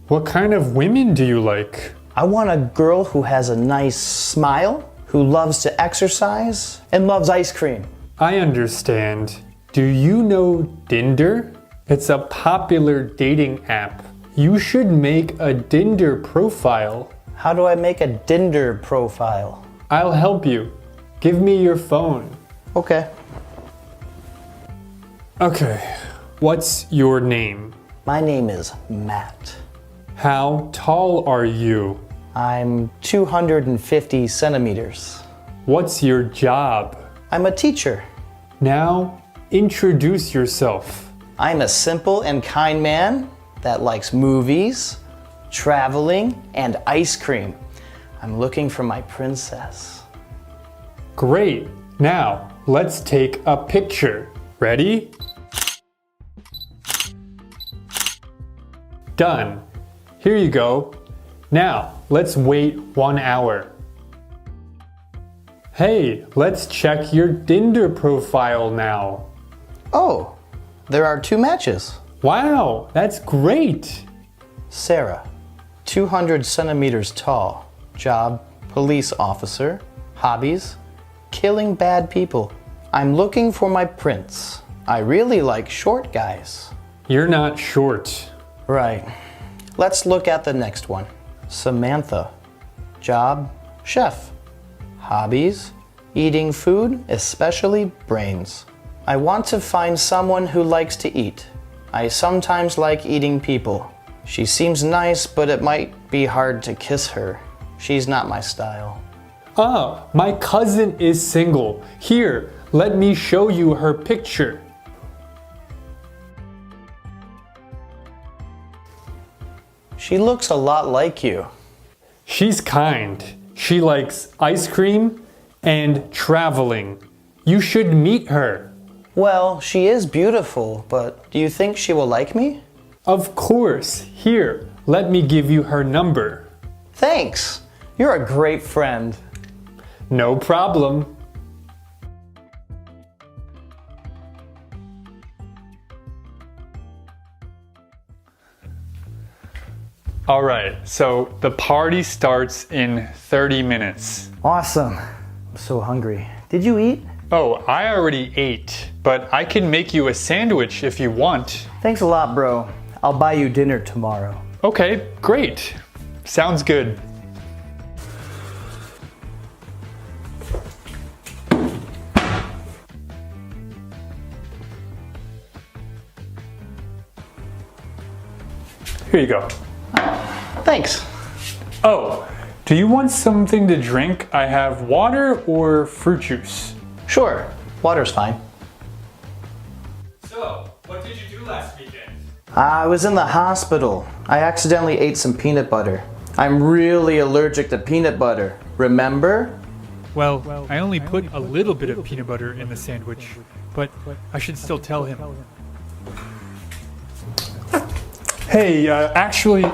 What kind of women do you like? I want a girl who has a nice smile, who loves to exercise, and loves ice cream. I understand. Do you know Tinder? It's a popular dating app. You should make a Tinder profile. How do I make a Tinder profile? I'll help you. Give me your phone. Okay. Okay. What's your name? My name is Matt. How tall are you? I'm 250 centimeters. What's your job? I'm a teacher. Now, introduce yourself. I'm a simple and kind man that likes movies, traveling, and ice cream. I'm looking for my princess. Great. Now, let's take a picture. Ready? Done. Here you go. Now, let's wait 1 hour. Hey, let's check your Tinder profile now. Oh, there are 2 matches. Wow, that's great. Sarah, 200 centimeters tall. Job, police officer. Hobbies, killing bad people. I'm looking for my prince. I really like short guys. You're not short. Right. Let's look at the next one. Samantha. Job, chef. Hobbies, eating food, especially brains. I want to find someone who likes to eat. I sometimes like eating people. She seems nice, but it might be hard to kiss her. She's not my style. Ah, my cousin is single. Here, let me show you her picture. She looks a lot like you. She's kind. She likes ice cream and traveling. You should meet her. Well, she is beautiful, but do you think she will like me? Of course. Here, let me give you her number. Thanks. You're a great friend. No problem. All right, so the party starts in 30 minutes. Awesome. I'm so hungry. Did you eat? Oh, I already ate, but I can make you a sandwich if you want. Thanks a lot, bro. I'll buy you dinner tomorrow. Okay, great. Sounds good. Here you go. Thanks. Oh, do you want something to drink? I have water or fruit juice. Sure, water's fine. So, what did you do last weekend? I was in the hospital. I accidentally ate some peanut butter. I'm really allergic to peanut butter. Remember? Well, I only put a little bit of peanut butter in the sandwich, but I should still tell him. Hey, actually...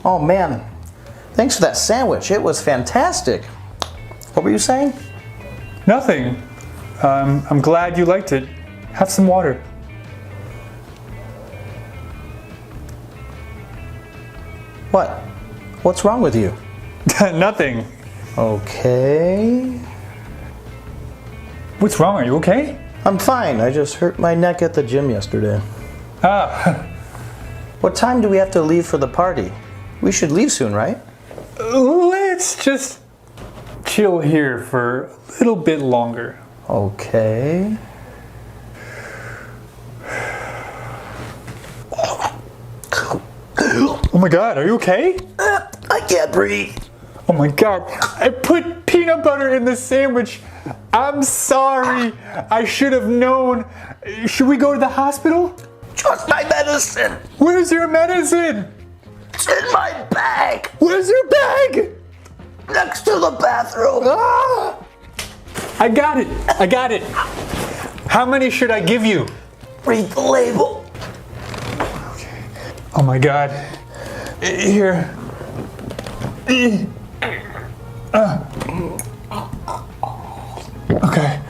Oh man, thanks for that sandwich. It was fantastic. What were you saying? Nothing. I'm glad you liked it. Have some water. What? What's wrong with you? Nothing. Okay. What's wrong? Are you okay? I'm fine. I just hurt my neck at the gym yesterday. Ah. What time do we have to leave for the party? We should leave soon, right? Let's just chill here for a little bit longer. Okay. Oh my god, are you okay? I can't breathe. Oh my god, I put peanut butter in the sandwich. I'm sorry. I should have known. Should we go to the hospital? Just my medicine. Where's your medicine? It's in my bag. Where's your bag? Next to the bathroom. Ah! I got it. I got it. How many should I give you? Read the label. Okay. Oh my god. Here. Okay.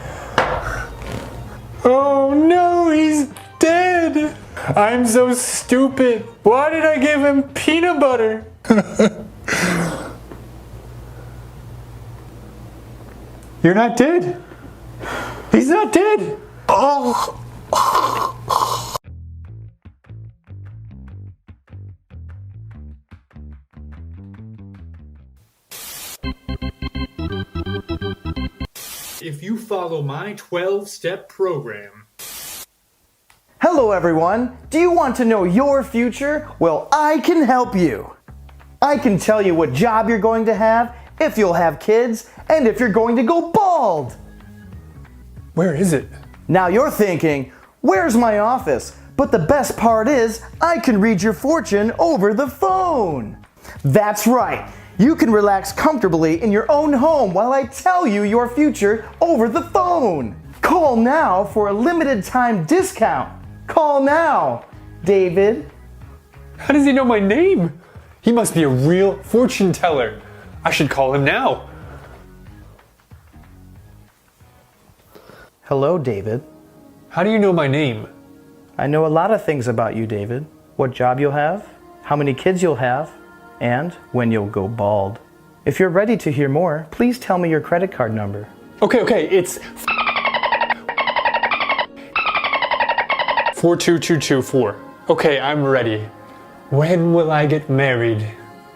Oh no, he's dead. I'm so stupid. Why did I give him peanut butter? You're not dead. He's not dead. Oh. If you follow my 12-step program. Hello everyone. Do you want to know your future? Well, I can help you. I can tell you what job you're going to have, if you'll have kids, and if you're going to go bald. Where is it? Now you're thinking, where's my office? But the best part is, I can read your fortune over the phone. That's right. You can relax comfortably in your own home while I tell you your future over the phone. Call now for a limited time discount. Call now, David. How does he know my name? He must be a real fortune teller. I should call him now. Hello, David. How do you know my name? I know a lot of things about you, David. What job you'll have, how many kids you'll have, and when you'll go bald. If you're ready to hear more, please tell me your credit card number. Okay, it's 42224. Okay, I'm ready. When will I get married?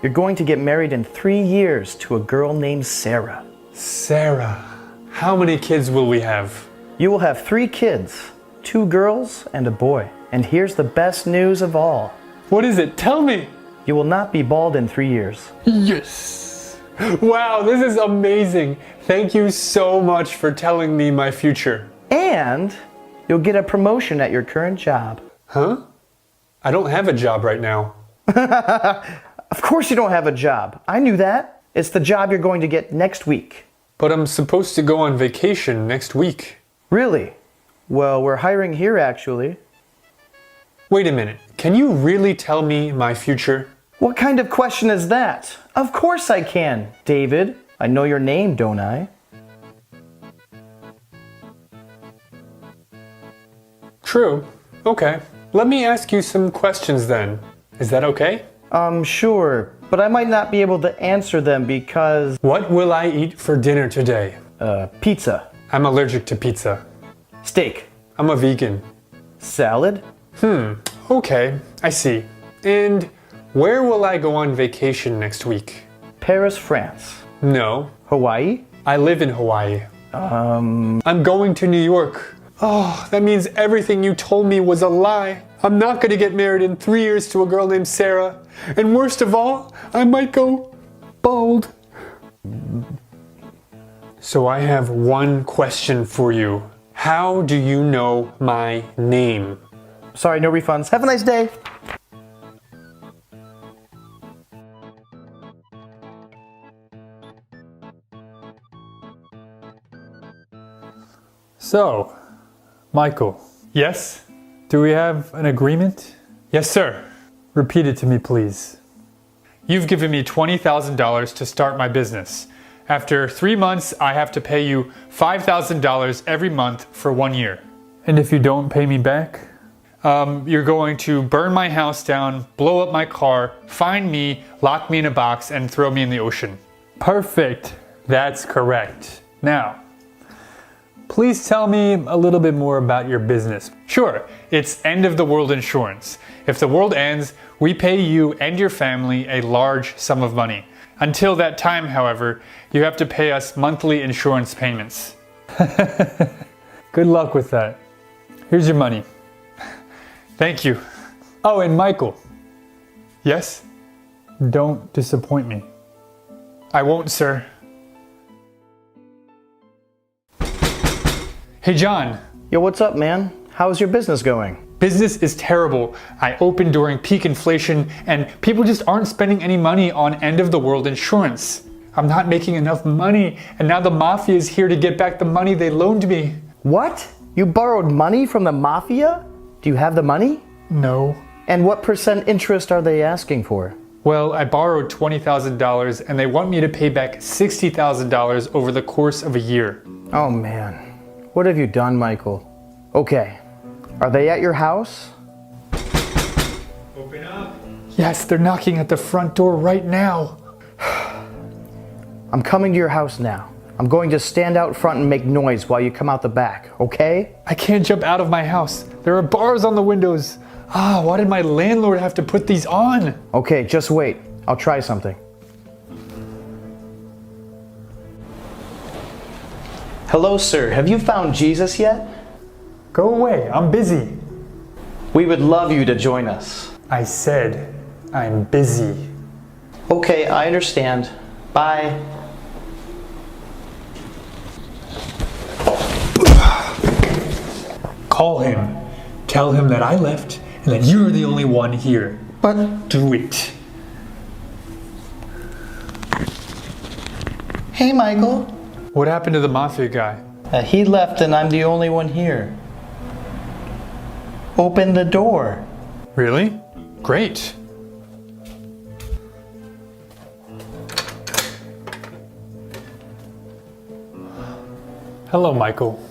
You're going to get married in 3 years to a girl named Sarah. Sarah. How many kids will we have? You will have 3 kids, 2 girls and a boy. And here's the best news of all. What is it? Tell me. You will not be bald in 3 years. Yes. Wow, this is amazing. Thank you so much for telling me my future. And you'll get a promotion at your current job. Huh? I don't have a job right now. Of course you don't have a job. I knew that. It's the job you're going to get next week. But I'm supposed to go on vacation next week. Really? Well, we're hiring here actually. Wait a minute. Can you really tell me my future? What kind of question is that? Of course I can, David. I know your name, don't I? True. Okay. Let me ask you some questions then. Is that okay? Sure, but I might not be able to answer them because... What will I eat for dinner today? Pizza. I'm allergic to pizza. Steak. I'm a vegan. Salad? Okay, I see. And where will I go on vacation next week? Paris, France. No. Hawaii? I live in Hawaii. I'm going to New York. Oh, that means everything you told me was a lie. I'm not going to get married in 3 years to a girl named Sarah. And worst of all, I might go bald. So I have one question for you. How do you know my name? Sorry, no refunds. Have a nice day. So, Michael. Yes? Do we have an agreement? Yes, sir. Repeat it to me, please. You've given me $20,000 to start my business. After 3 months, I have to pay you $5,000 every month for 1 year. And if you don't pay me back? You're going to burn my house down, blow up my car, find me, lock me in a box, and throw me in the ocean. Perfect. That's correct. Now, please tell me a little bit more about your business. Sure, it's end of the world insurance. If the world ends, we pay you and your family a large sum of money. Until that time, however, you have to pay us monthly insurance payments. Good luck with that. Here's your money. Thank you. Oh, and Michael, Yes? don't disappoint me. I won't, sir. Hey, John. Yo, what's up, man? How's your business going? Business is terrible. I opened during peak inflation and people just aren't spending any money on end of the world insurance. I'm not making enough money and now the mafia is here to get back the money they loaned me. What? You borrowed money from the mafia? Do you have the money? No. And what % interest are they asking for? Well, I borrowed $20,000 and they want me to pay back $60,000 over the course of a year. Oh man, what have you done, Michael? Okay, are they at your house? Open up. Yes, they're knocking at the front door right now. I'm coming to your house now. I'm going to stand out front and make noise while you come out the back, okay? I can't jump out of my house. There are bars on the windows. Why did my landlord have to put these on? Okay, just wait. I'll try something. Hello, sir. Have you found Jesus yet? Go away. I'm busy. We would love you to join us. I said I'm busy. Okay, I understand. Bye. Call him. Tell him that I left and that you're the only one here. But do it. Hey, Michael. What happened to the mafia guy? He left and I'm the only one here. Open the door. Really? Great. Hello, Michael.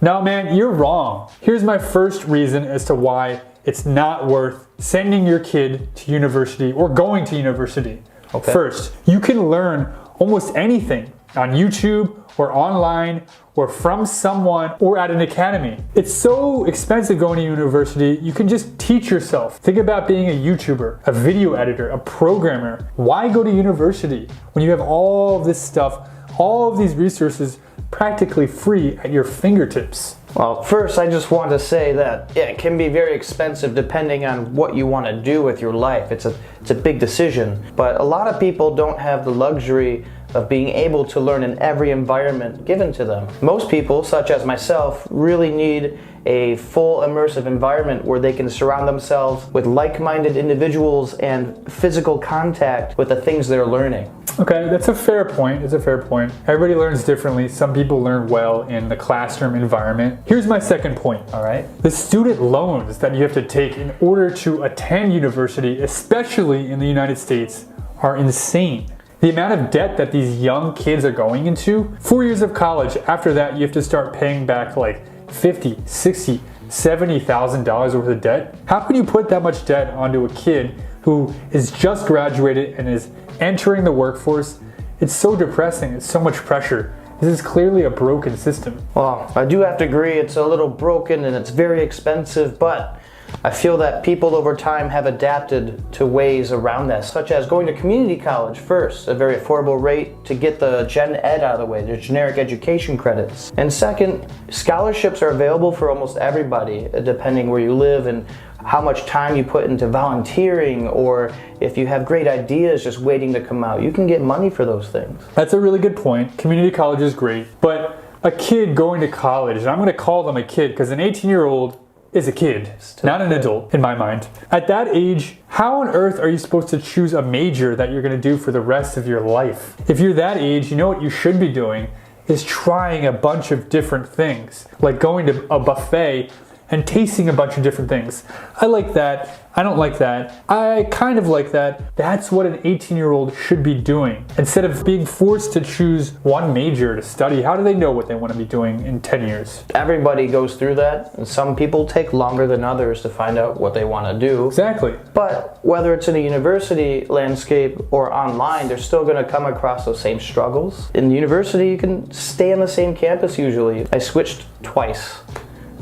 No, man, you're wrong. Here's my first reason as to why it's not worth sending your kid to university or going to university. Okay. First, you can learn almost anything on YouTube or online or from someone or at an academy. It's so expensive going to university, you can just teach yourself. Think about being a YouTuber, a video editor, a programmer. Why go to university when you have all of this stuff, all of these resources practically free at your fingertips? Well, first I just want to say that it can be very expensive depending on what you want to do with your life. It's a big decision, but a lot of people don't have the luxury of being able to learn in every environment given to them. Most people, such as myself, really need a full immersive environment where they can surround themselves with like-minded individuals and physical contact with the things they're learning. Okay, that's a fair point. It's a fair point. Everybody learns differently. Some people learn well in the classroom environment. Here's my second point. All right. The student loans that you have to take in order to attend university, especially in the United States, are insane. The amount of debt that these young kids are going into, 4 years of college, after that you have to start paying back like $50,000, $60,000, $70,000 worth of debt. How can you put that much debt onto a kid who is just graduated and is entering the workforce? It's so depressing, it's so much pressure. This is clearly a broken system. Well, I do have to agree it's a little broken and it's very expensive, but I feel that people over time have adapted to ways around that, such as going to community college first, a very affordable rate to get the gen ed out of the way, the generic education credits. And second, scholarships are available for almost everybody, depending where you live and how much time you put into volunteering, or if you have great ideas just waiting to come out, you can get money for those things. That's a really good point. Community college is great, but a kid going to college, and I'm going to call them a kid because an 18-year-old is a kid, not an adult in my mind. At that age, how on earth are you supposed to choose a major that you're going to do for the rest of your life? If you're that age, you know what you should be doing is trying a bunch of different things, like going to a buffet and tasting a bunch of different things. I like that. I don't like that. I kind of like that. That's what an 18-year-old should be doing. Instead of being forced to choose one major to study, how do they know what they want to be doing in 10 years? Everybody goes through that, and some people take longer than others to find out what they want to do. Exactly. But whether it's in a university landscape or online, they're still going to come across those same struggles. In the university, you can stay on the same campus usually. I switched twice.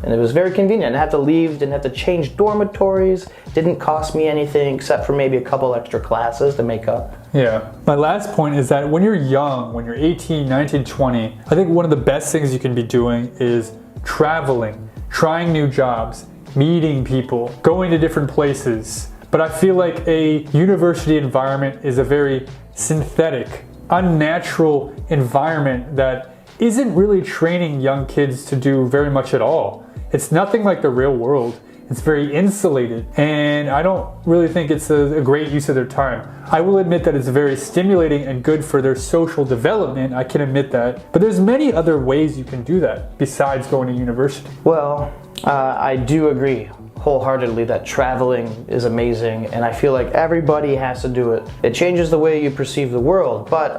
And it was very convenient. I didn't have to leave, didn't have to change dormitories, didn't cost me anything except for maybe a couple extra classes to make up. Yeah. My last point is that when you're young, when you're 18, 19, 20, I think one of the best things you can be doing is traveling, trying new jobs, meeting people, going to different places. But I feel like a university environment is a very synthetic, unnatural environment that isn't really training young kids to do very much at all. It's nothing like the real world. It's very insulated, and I don't really think it's a great use of their time. I will admit that it's very stimulating and good for their social development, I can admit that, but there's many other ways you can do that besides going to university. Well, I do agree wholeheartedly that traveling is amazing, and I feel like everybody has to do it. It changes the way you perceive the world, but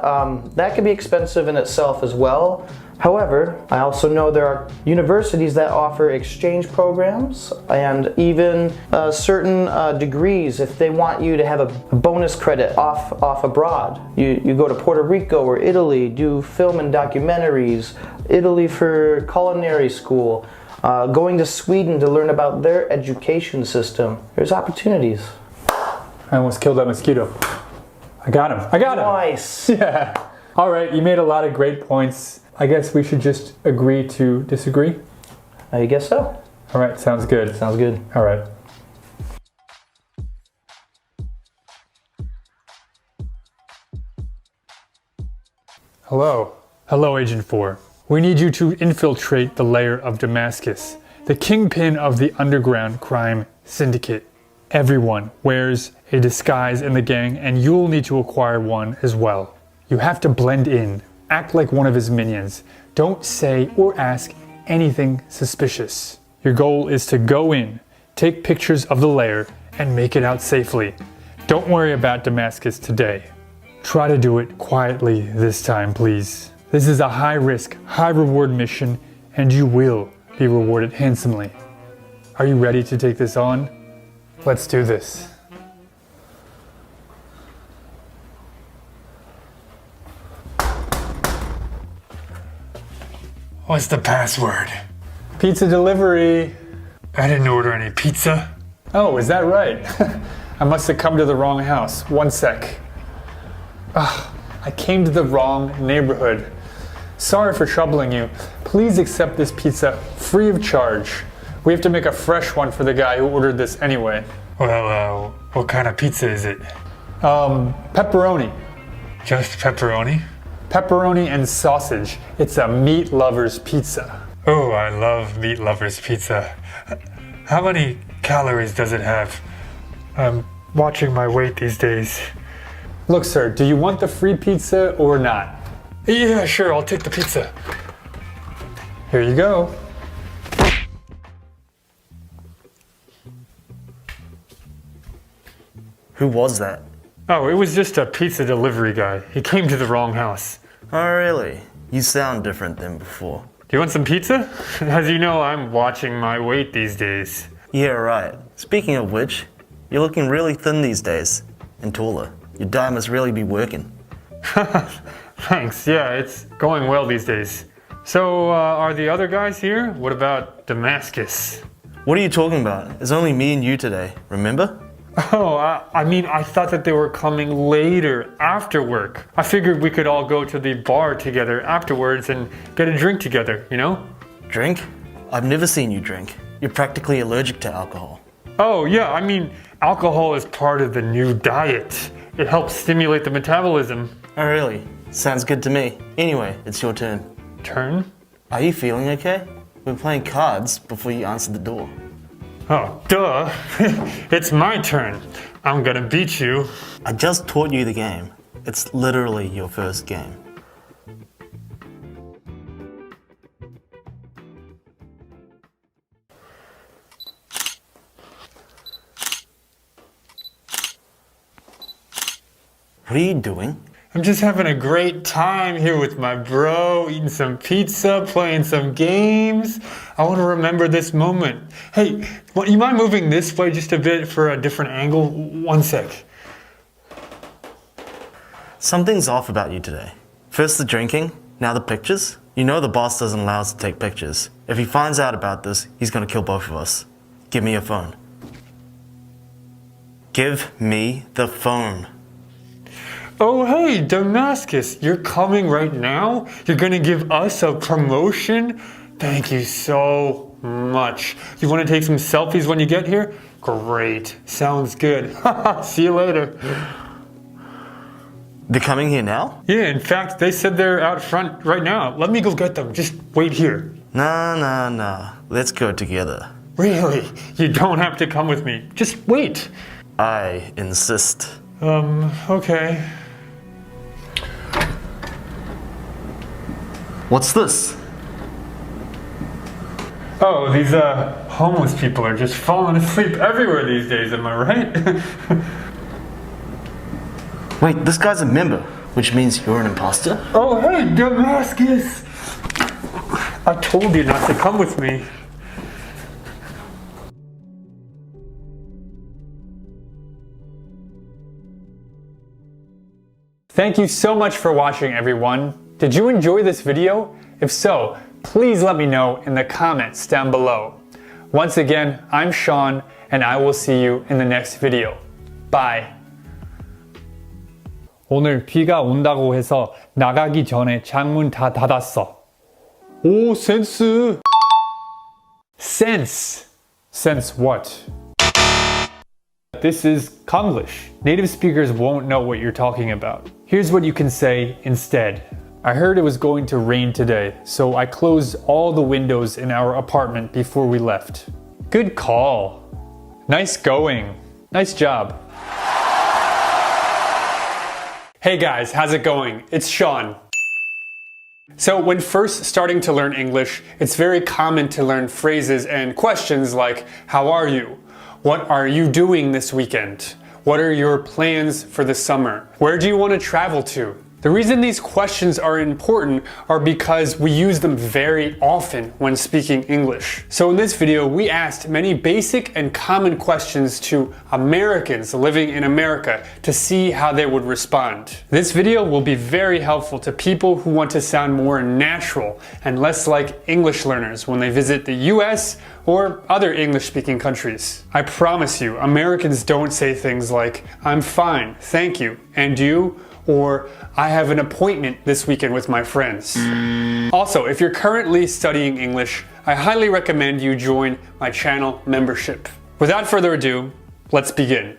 that can be expensive in itself as well. However, I also know there are universities that offer exchange programs and even certain degrees if they want you to have a bonus credit off abroad. You go to Puerto Rico or Italy, do film and documentaries, Italy for culinary school, going to Sweden to learn about their education system. There's opportunities. I almost killed that mosquito. I got him. I got him. Nice. Yeah. All right, you made a lot of great points. I guess we should just agree to disagree. I guess so. All right, sounds good. Sounds good. All right. Hello. Hello, Agent 4. We need you to infiltrate the lair of Damascus, the kingpin of the underground crime syndicate. Everyone wears a disguise in the gang, and you'll need to acquire one as well. You have to blend in, act like one of his minions. Don't say or ask anything suspicious. Your goal is to go in, take pictures of the lair, and make it out safely. Don't worry about Damascus today. Try to do it quietly this time, please. This is a high-risk, high-reward mission, and you will be rewarded handsomely. Are you ready to take this on? Let's do this. What's the password? Pizza delivery. I didn't order any pizza. Oh, is that right? I must have come to the wrong house. One sec. I came to the wrong neighborhood. Sorry for troubling you. Please accept this pizza free of charge. We have to make a fresh one for the guy who ordered this anyway. Well, what kind of pizza is it? Pepperoni. Just pepperoni? Pepperoni and sausage. It's a meat lover's pizza. Oh, I love meat lover's pizza. How many calories does it have? I'm watching my weight these days. Look, sir, do you want the free pizza or not? Yeah, sure, I'll take the pizza. Here you go. Who was that? Oh, it was just a pizza delivery guy. He came to the wrong house. Oh, really? You sound different than before. Do you want some pizza? As you know, I'm watching my weight these days. Yeah, right. Speaking of which, you're looking really thin these days. And taller. Your diet must really be working. Thanks, yeah, it's going well these days. So, are the other guys here? What about Damascus? What are you talking about? It's only me and you today, remember? Oh, I thought that they were coming later, after work. I figured we could all go to the bar together afterwards and get a drink together, you know? Drink? I've never seen you drink. You're practically allergic to alcohol. Oh, yeah, alcohol is part of the new diet. It helps stimulate the metabolism. Oh, really? Sounds good to me. Anyway, it's your turn. Turn? Are you feeling okay? We're playing cards before you answered the door. Oh, duh. It's my turn. I'm gonna beat you. I just taught you the game. It's literally your first game. What are you doing? I'm just having a great time here with my bro, eating some pizza, playing some games. I want to remember this moment. Hey, you mind moving this way just a bit for a different angle? One sec. Something's off about you today. First the drinking, now the pictures. You know the boss doesn't allow us to take pictures. If he finds out about this, he's gonna kill both of us. Give me your phone. Give me the phone. Oh, hey, Damascus, you're coming right now? You're gonna give us a promotion? Thank you so much. You wanna take some selfies when you get here? Great, sounds good. See you later. They're coming here now? Yeah, in fact, they said they're out front right now. Let me go get them. Just wait here. Nah. Let's go together. Really? You don't have to come with me. Just wait. I insist. Okay. What's this? Oh, these homeless people are just falling asleep everywhere these days, am I right? Wait, this guy's a member, which means you're an imposter? Oh, hey, Damascus! I told you not to come with me. Thank you so much for watching, everyone. Did you enjoy this video? If so, please let me know in the comments down below. Once again, I'm Sean, and I will see you in the next video. Bye. 오늘 비가 온다고 해서 나가기 전에 창문 다 닫았어. 오, 센스! Sense. Sense what? This is Konglish. Native speakers won't know what you're talking about. Here's what you can say instead. I heard it was going to rain today, so I closed all the windows in our apartment before we left. Good call. Nice going. Nice job. Hey guys, how's it going? It's Sean. So when first starting to learn English, it's very common to learn phrases and questions like, how are you? What are you doing this weekend? What are your plans for the summer? Where do you want to travel to? The reason these questions are important are because we use them very often when speaking English. So in this video, we asked many basic and common questions to Americans living in America to see how they would respond. This video will be very helpful to people who want to sound more natural and less like English learners when they visit the US or other English-speaking countries. I promise you, Americans don't say things like, I'm fine, thank you, and you? Or I have an appointment this weekend with my friends. Also, if you're currently studying English, I highly recommend you join my channel membership. Without further ado, let's begin.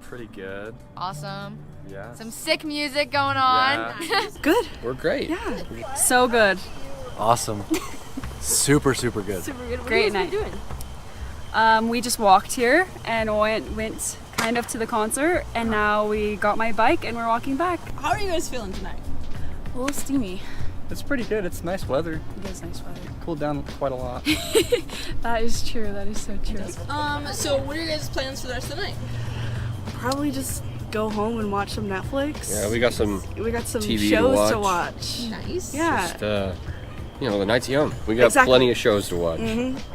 Pretty good. Awesome. Yeah. Some sick music going on. Yeah. Good. We're great. Yeah. So good. Awesome. super good. Super good. What Great have you guys night. been doing? We just walked here and went kind of to the concert, and now we got my bike and we're walking back. How are you guys feeling tonight? A little steamy. It's pretty good. It's nice weather. It is nice weather. Cooled down quite a lot. That is true. That is so true. So what are your guys' plans for the rest of the night? Probably just go home and watch some Netflix. Yeah, we got some TV shows to watch. Nice. Yeah. Just, the night's young. We got plenty of shows to watch.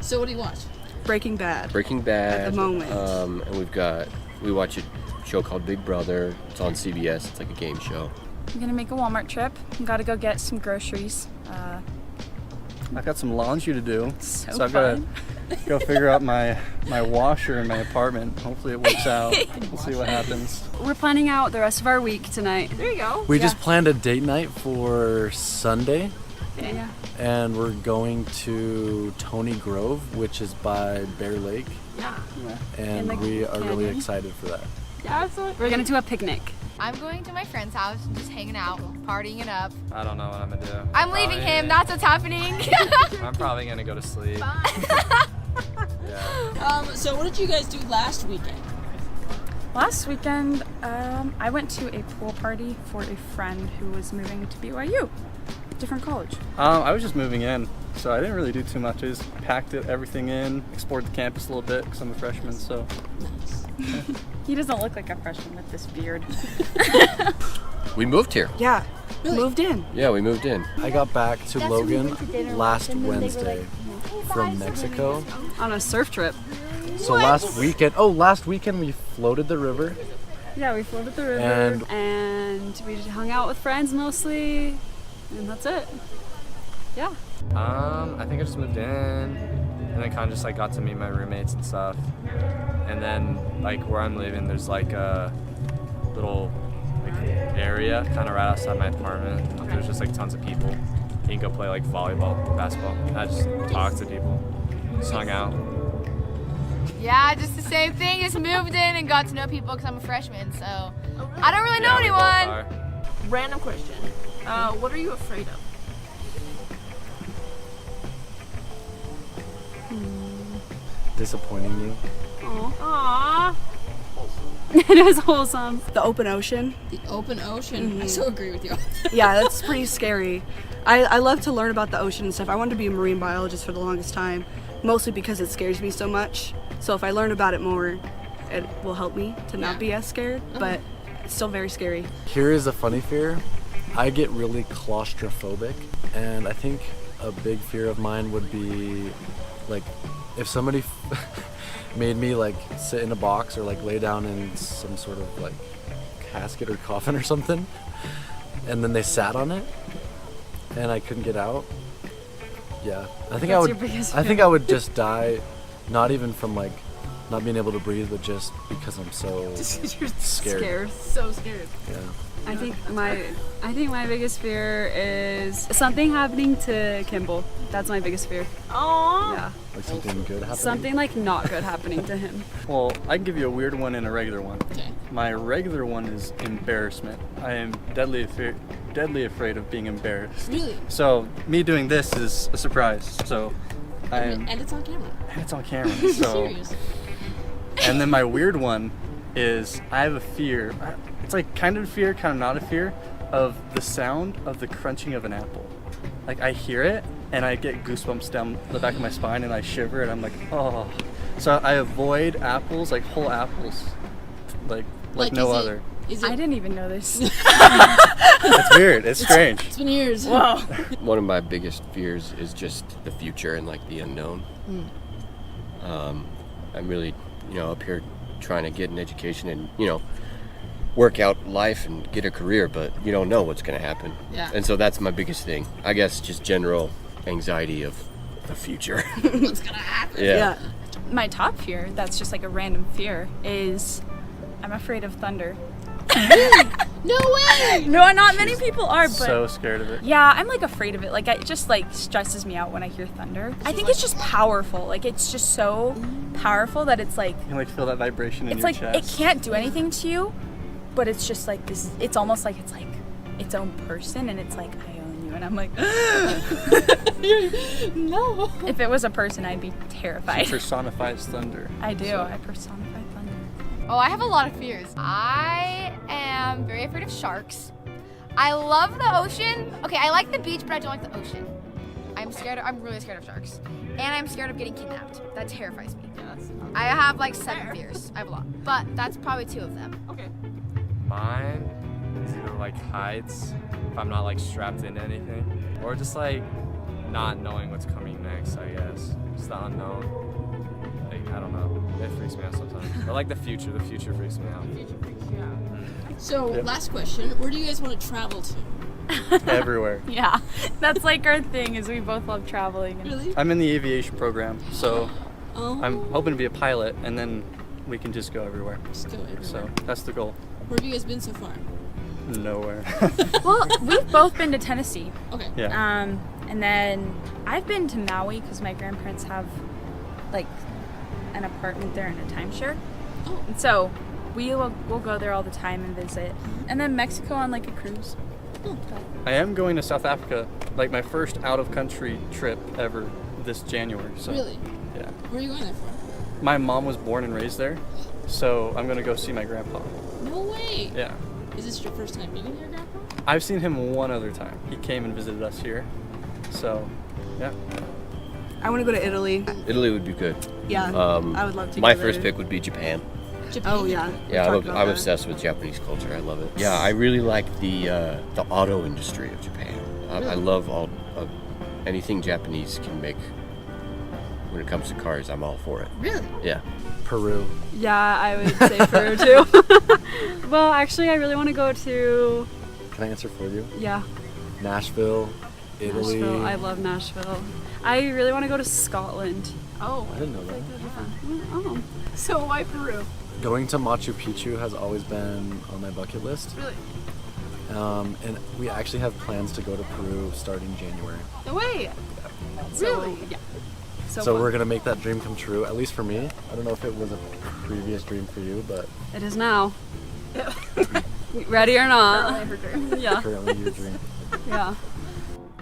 So what do you watch? Breaking Bad. Breaking Bad. At the moment. And we watch a show called Big Brother. It's on CBS. It's like a game show. I'm gonna make a Walmart trip. Gotta go get some groceries. I've got some laundry to do. So I've got to go figure out my washer in my apartment. Hopefully it works out. We'll see what happens. We're planning out the rest of our week tonight. There you go. We just planned a date night for Sunday. Yeah. And we're going to Tony Grove, which is by Bear Lake. Yeah. And we are really canyon. excited for that. Yeah, absolutely. We're gonna do a picnic. I'm going to my friend's house, just hanging out, partying it up. I don't know what I'm gonna do. I'm leaving him. That's what's happening. I'm probably gonna go to sleep. So what did you guys do last weekend? Last weekend, I went to a pool party for a friend who was moving to BYU, different college. I was just moving in, so I didn't really do too much. I just packed everything in, explored the campus a little bit because I'm a freshman, so. He doesn't look like a freshman with this beard. We moved here. Yeah. Moved in. Yeah, we moved in. I got back to Logan last Wednesday from Mexico. On a surf trip. So last weekend we floated the river. Yeah, we floated the river and we just hung out with friends mostly, and that's it. Yeah. I think I just moved in, and then kind of just like got to meet my roommates and stuff. And then like where I'm living, there's like a little area kind of right outside my apartment. There's just like tons of people. You can go play like volleyball, basketball. And I just talked to people, just hung out. Yeah, just the same thing. Just moved in and got to know people because I'm a freshman, so I don't really know anyone. Random question. What are you afraid of? Disappointing you. Aww. It is wholesome. The open ocean. The open ocean. I so agree with you. Yeah, that's pretty scary. I love to learn about the ocean and stuff. I wanted to be a marine biologist for the longest time, mostly because it scares me so much. So if I learn about it more, it will help me to not be as scared, but it's still very scary. Here is a funny fear. I get really claustrophobic, and I think a big fear of mine would be like if somebody made me like sit in a box or like lay down in some sort of like casket or coffin or something, and then they sat on it and I couldn't get out, yeah, I think I think I would just die, not even from like not being able to breathe, but just because I'm so You're scared. So scared. Yeah. I think my biggest fear is something happening to Kimball. That's my biggest fear. Aww. Yeah. Like something good happening? Something like not good happening to him. Well, I can give you a weird one and a regular one. Okay. My regular one is embarrassment. I am deadly afraid of being embarrassed. Really? So me doing this is a surprise. So I am. And it's on camera. And it's on camera. So. Serious. And then my weird one is I have a fear. It's like kind of a fear, kind of not a fear, of the sound of the crunching of an apple. Like I hear it and I get goosebumps down the back of my spine and I shiver and I'm like, oh. So I avoid apples, like whole apples, like no other. I didn't even know this. It's weird. It's strange. It's been years. Whoa. One of my biggest fears is just the future and like the unknown. I'm really, up here trying to get an education and, work out life and get a career, but you don't know what's going to happen. Yeah. And so that's my biggest thing. I guess just general anxiety of the future. What's gonna happen? Yeah. My top fear, that's just like a random fear, is I'm afraid of thunder. No way! No, not many people are, but So scared of it. yeah, I'm like afraid of it. Like it just like stresses me out when I hear thunder. I think it's just powerful. Like it's just so powerful that it's like You can like feel that vibration in it's your like chest. it can't do anything to you, but it's just like this. It's almost like it's like its own person, and it's like I own you, and I'm like no. If it was a person, I'd be terrified. She personifies thunder. I do. So. I personify thunder. Oh, I have a lot of fears. I am very afraid of sharks. I love the ocean. Okay, I like the beach, but I don't like the ocean. I'm really scared of sharks. And I'm scared of getting kidnapped. That terrifies me. I have like 7 fears. I have a lot. But that's probably 2 of them. Okay. Mine is either like heights, if I'm not like strapped into anything, or just like not knowing what's coming next, I guess. Just the unknown. Like, I don't know. It freaks me out sometimes. Or like the future. The future freaks me out. So, Yep. last question. Where do you guys want to travel to? Everywhere. Yeah, that's like our thing. Is we both love traveling. And Really? I'm in the aviation program, so Oh. I'm hoping to be a pilot, and then we can just go everywhere. Just go everywhere. So that's the goal. Where have you guys been so far? Nowhere. Well, we've both been to Tennessee. Okay. Yeah. And then I've been to Maui because my grandparents have like an apartment there and a timeshare. Oh. And so we'll go there all the time and visit. And then Mexico on like a cruise. I am going to South Africa, like my first out-of-country trip ever this January. So. Really? Yeah. Where are you going there for? My mom was born and raised there, so I'm gonna go see my grandpa. No way. Yeah. Is this your first time meeting your grandpa? I've seen him one other time. He came and visited us here. So, yeah. I want to go to Italy. Italy would be good. Yeah, I would love to My go first there. pick would be Japan. Japan? Oh yeah. Yeah, Talked about I'm that. obsessed with Japanese culture. I love it. Yeah, I really like the auto industry of Japan. I love anything Japanese can make. When it comes to cars, I'm all for it. Really? Yeah. Peru. Yeah, I would say Peru too. Well, actually, I really want to go to. Can I answer for you? Yeah. Nashville, Italy. Nashville. I love Nashville. I really want to go to Scotland. Oh. I didn't know that. Oh. So why Peru? Going to Machu Picchu has always been on my bucket list. Really? And we actually have plans to go to Peru starting January. No way. Really? Yeah. So we're gonna make that dream come true, at least for me. I don't know if it was a previous dream for you, but It is now. Ready or not? Yeah. currently your dream. Yeah.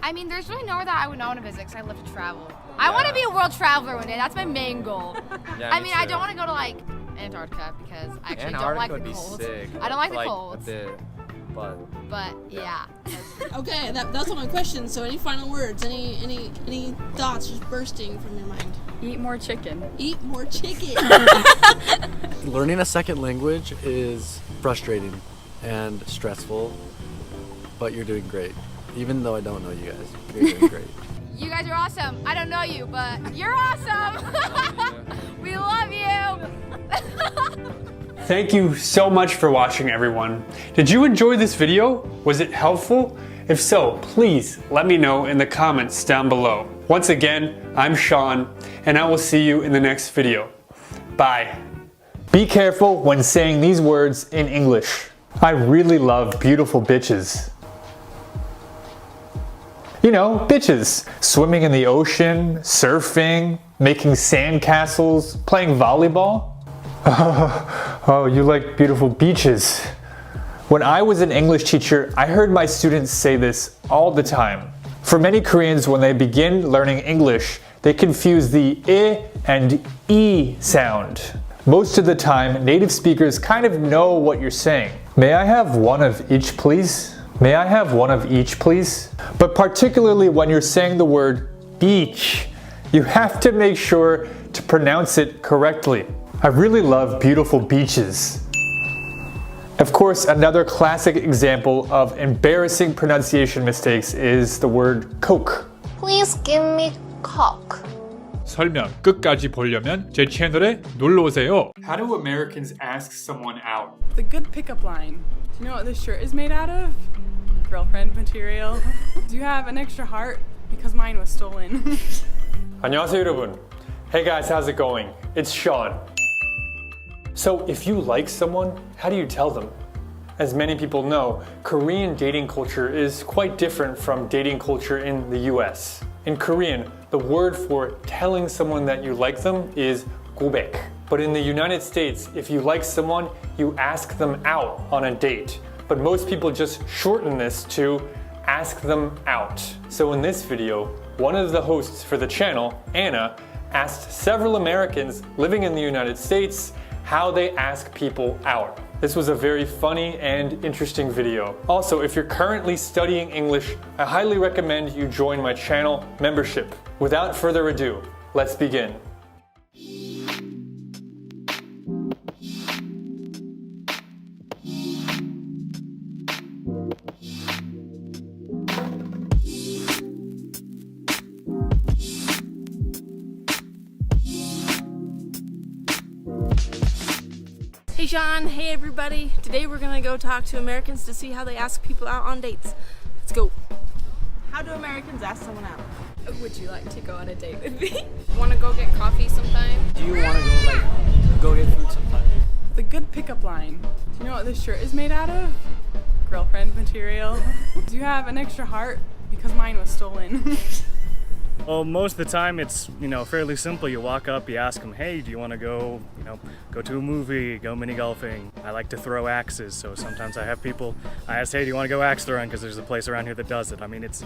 I mean, there's really nowhere that I would not want to visit because I love to travel. I want to be a world traveler one day. That's my main goal. Yeah, I me mean, I too. don't want to go to like Antarctica because I actually don't like Antarctica would the be cold. sick. I don't like the Like, cold. a bit, But yeah. Okay, that's all my questions. So, any final words? Any thoughts just bursting from your mind? Eat more chicken. Eat more chicken. Learning a second language is frustrating and stressful, but you're doing great. Even though I don't know you guys, you're doing great. You guys are awesome. I don't know you, but you're awesome. We love you. Thank you so much for watching, everyone. Did you enjoy this video? Was it helpful? If so, please let me know in the comments down below. Once again, I'm Sean, and I will see you in the next video. Bye. Be careful when saying these words in English. I really love beautiful bitches. You know, bitches. Swimming in the ocean, surfing, making sandcastles, playing volleyball. Oh, you like beautiful beaches. When I was an English teacher, I heard my students say this all the time. For many Koreans, when they begin learning English, they confuse the I and E sound. Most of the time, native speakers kind of know what you're saying. May I have one of each, please? May I have one of each, please? But particularly when you're saying the word beach, you have to make sure to pronounce it correctly. I really love beautiful beaches. Of course, another classic example of embarrassing pronunciation mistakes is the word Coke. Please give me Coke. 설명 끝까지 보려면 제 채널에 놀러 오세요. How do Americans ask someone out? The good pickup line. Do you know what this shirt is made out of? Girlfriend material. Do you have an extra heart? Because mine was stolen. 안녕하세요, 여러분. Hey guys, how's it going? It's Sean. So if you like someone, how do you tell them? As many people know, Korean dating culture is quite different from dating culture in the US. In Korean, the word for telling someone that you like them is 고백. But in the United States, if you like someone, you ask them out on a date. But most people just shorten this to ask them out. So in this video, one of the hosts for the channel, Anna, asked several Americans living in the United States how they ask people out. This was a very funny and interesting video. Also, if you're currently studying English, I highly recommend you join my channel membership. Without further ado, let's begin. Hey Sean, hey everybody. Today we're gonna go talk to Americans to see how they ask people out on dates. Let's go. How do Americans ask someone out? Would you like to go on a date with me? Want to go get coffee sometime? Do you want to go get food sometime? The good pickup line. Do you know what this shirt is made out of? Girlfriend material. Do you have an extra heart? Because mine was stolen. Well, most of the time it's, fairly simple. You walk up, you ask them, hey, do you want to go, go to a movie, go mini golfing? I like to throw axes, so sometimes I have people, I ask, hey, do you want to go axe throwing? Because there's a place around here that does it. I mean, it's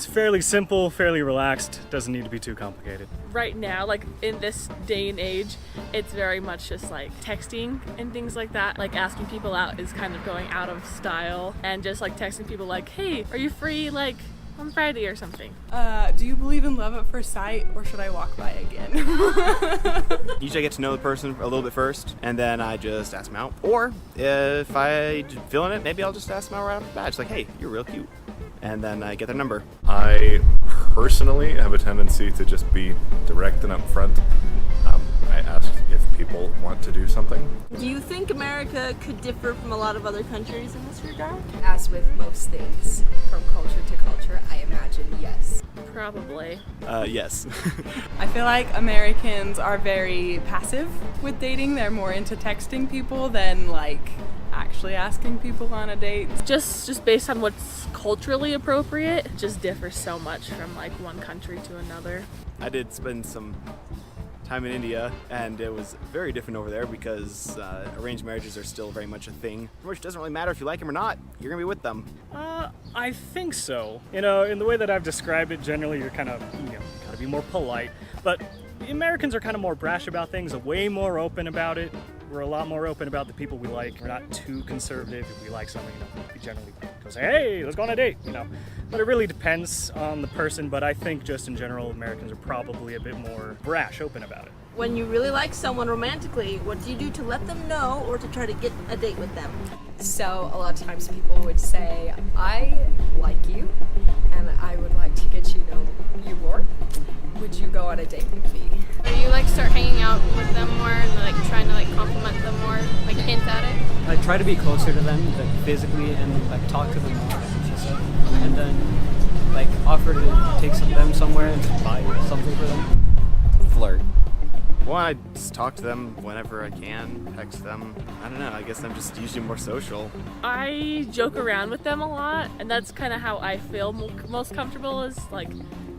fairly simple, fairly relaxed, doesn't need to be too complicated. Right now, like in this day and age, it's very much just like texting and things like that. Like asking people out is kind of going out of style, and just like texting people like, hey, are you free like on Friday or something? Do you believe in love at first sight, or should I walk by again? Usually I get to know the person a little bit first, and then I just ask them out. Or if I feeling it, maybe I'll just ask them out right off the bat. It's like, hey, you're real cute. And then I get their number. I personally have a tendency to just be direct and upfront. I ask if people want to do something. Do you think America could differ from a lot of other countries in this regard? As with most things, from culture to culture, I imagine yes. Probably. Yes. I feel like Americans are very passive with dating. They're more into texting people than like actually asking people on a date. Just based on what's culturally appropriate, it just differs so much from like one country to another. I did spend some time in India, and it was very different over there because arranged marriages are still very much a thing. Which doesn't really matter if you like them or not, you're gonna be with them. I think so. In the way that I've described it, generally you're kind of, gotta be more polite. But the Americans are kind of more brash about things, way more open about it. We're a lot more open about the people we like. We're not too conservative. If we like someone, we generally go say, hey, let's go on a date, But it really depends on the person, but I think just in general, Americans are probably a bit more brash, open about it. When you really like someone romantically, what do you do to let them know or to try to get a date with them? So a lot of times people would say, I like you and I would like to get you know you more. date would be. Or you like start hanging out with them more and like trying to like compliment them more, like hint at it? I try to be closer to them, like physically, and like talk to them more, she said. And then like offer to take them somewhere and buy something for them. Flirt. Well, I just talk to them whenever I can, text them. I don't know, I guess I'm just usually more social. I joke around with them a lot, and that's kind of how I feel most comfortable, is like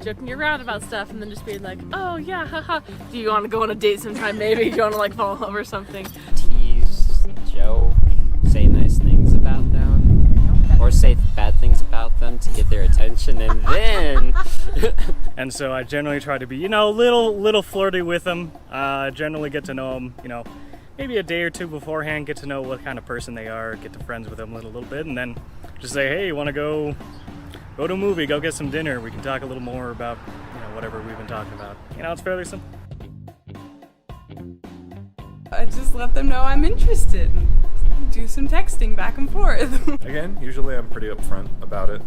joking around about stuff and then just being like, oh yeah, haha. Do you want to go on a date sometime? Maybe. Do you want to like fall in love or something? Tease, joke, say nice things about them, or say bad things about them to get their attention, and then... And so I generally try to be, you know, little flirty with them. Generally get to know them, you know, maybe a day or two beforehand, get to know what kind of person they are, get to friends with them a little bit, and then just say, hey, you want to go to a movie, go get some dinner. We can talk a little more about, you know, whatever we've been talking about. You know, it's fairly simple. I just let them know I'm interested. Do some texting back and forth. Again, usually I'm pretty upfront about it.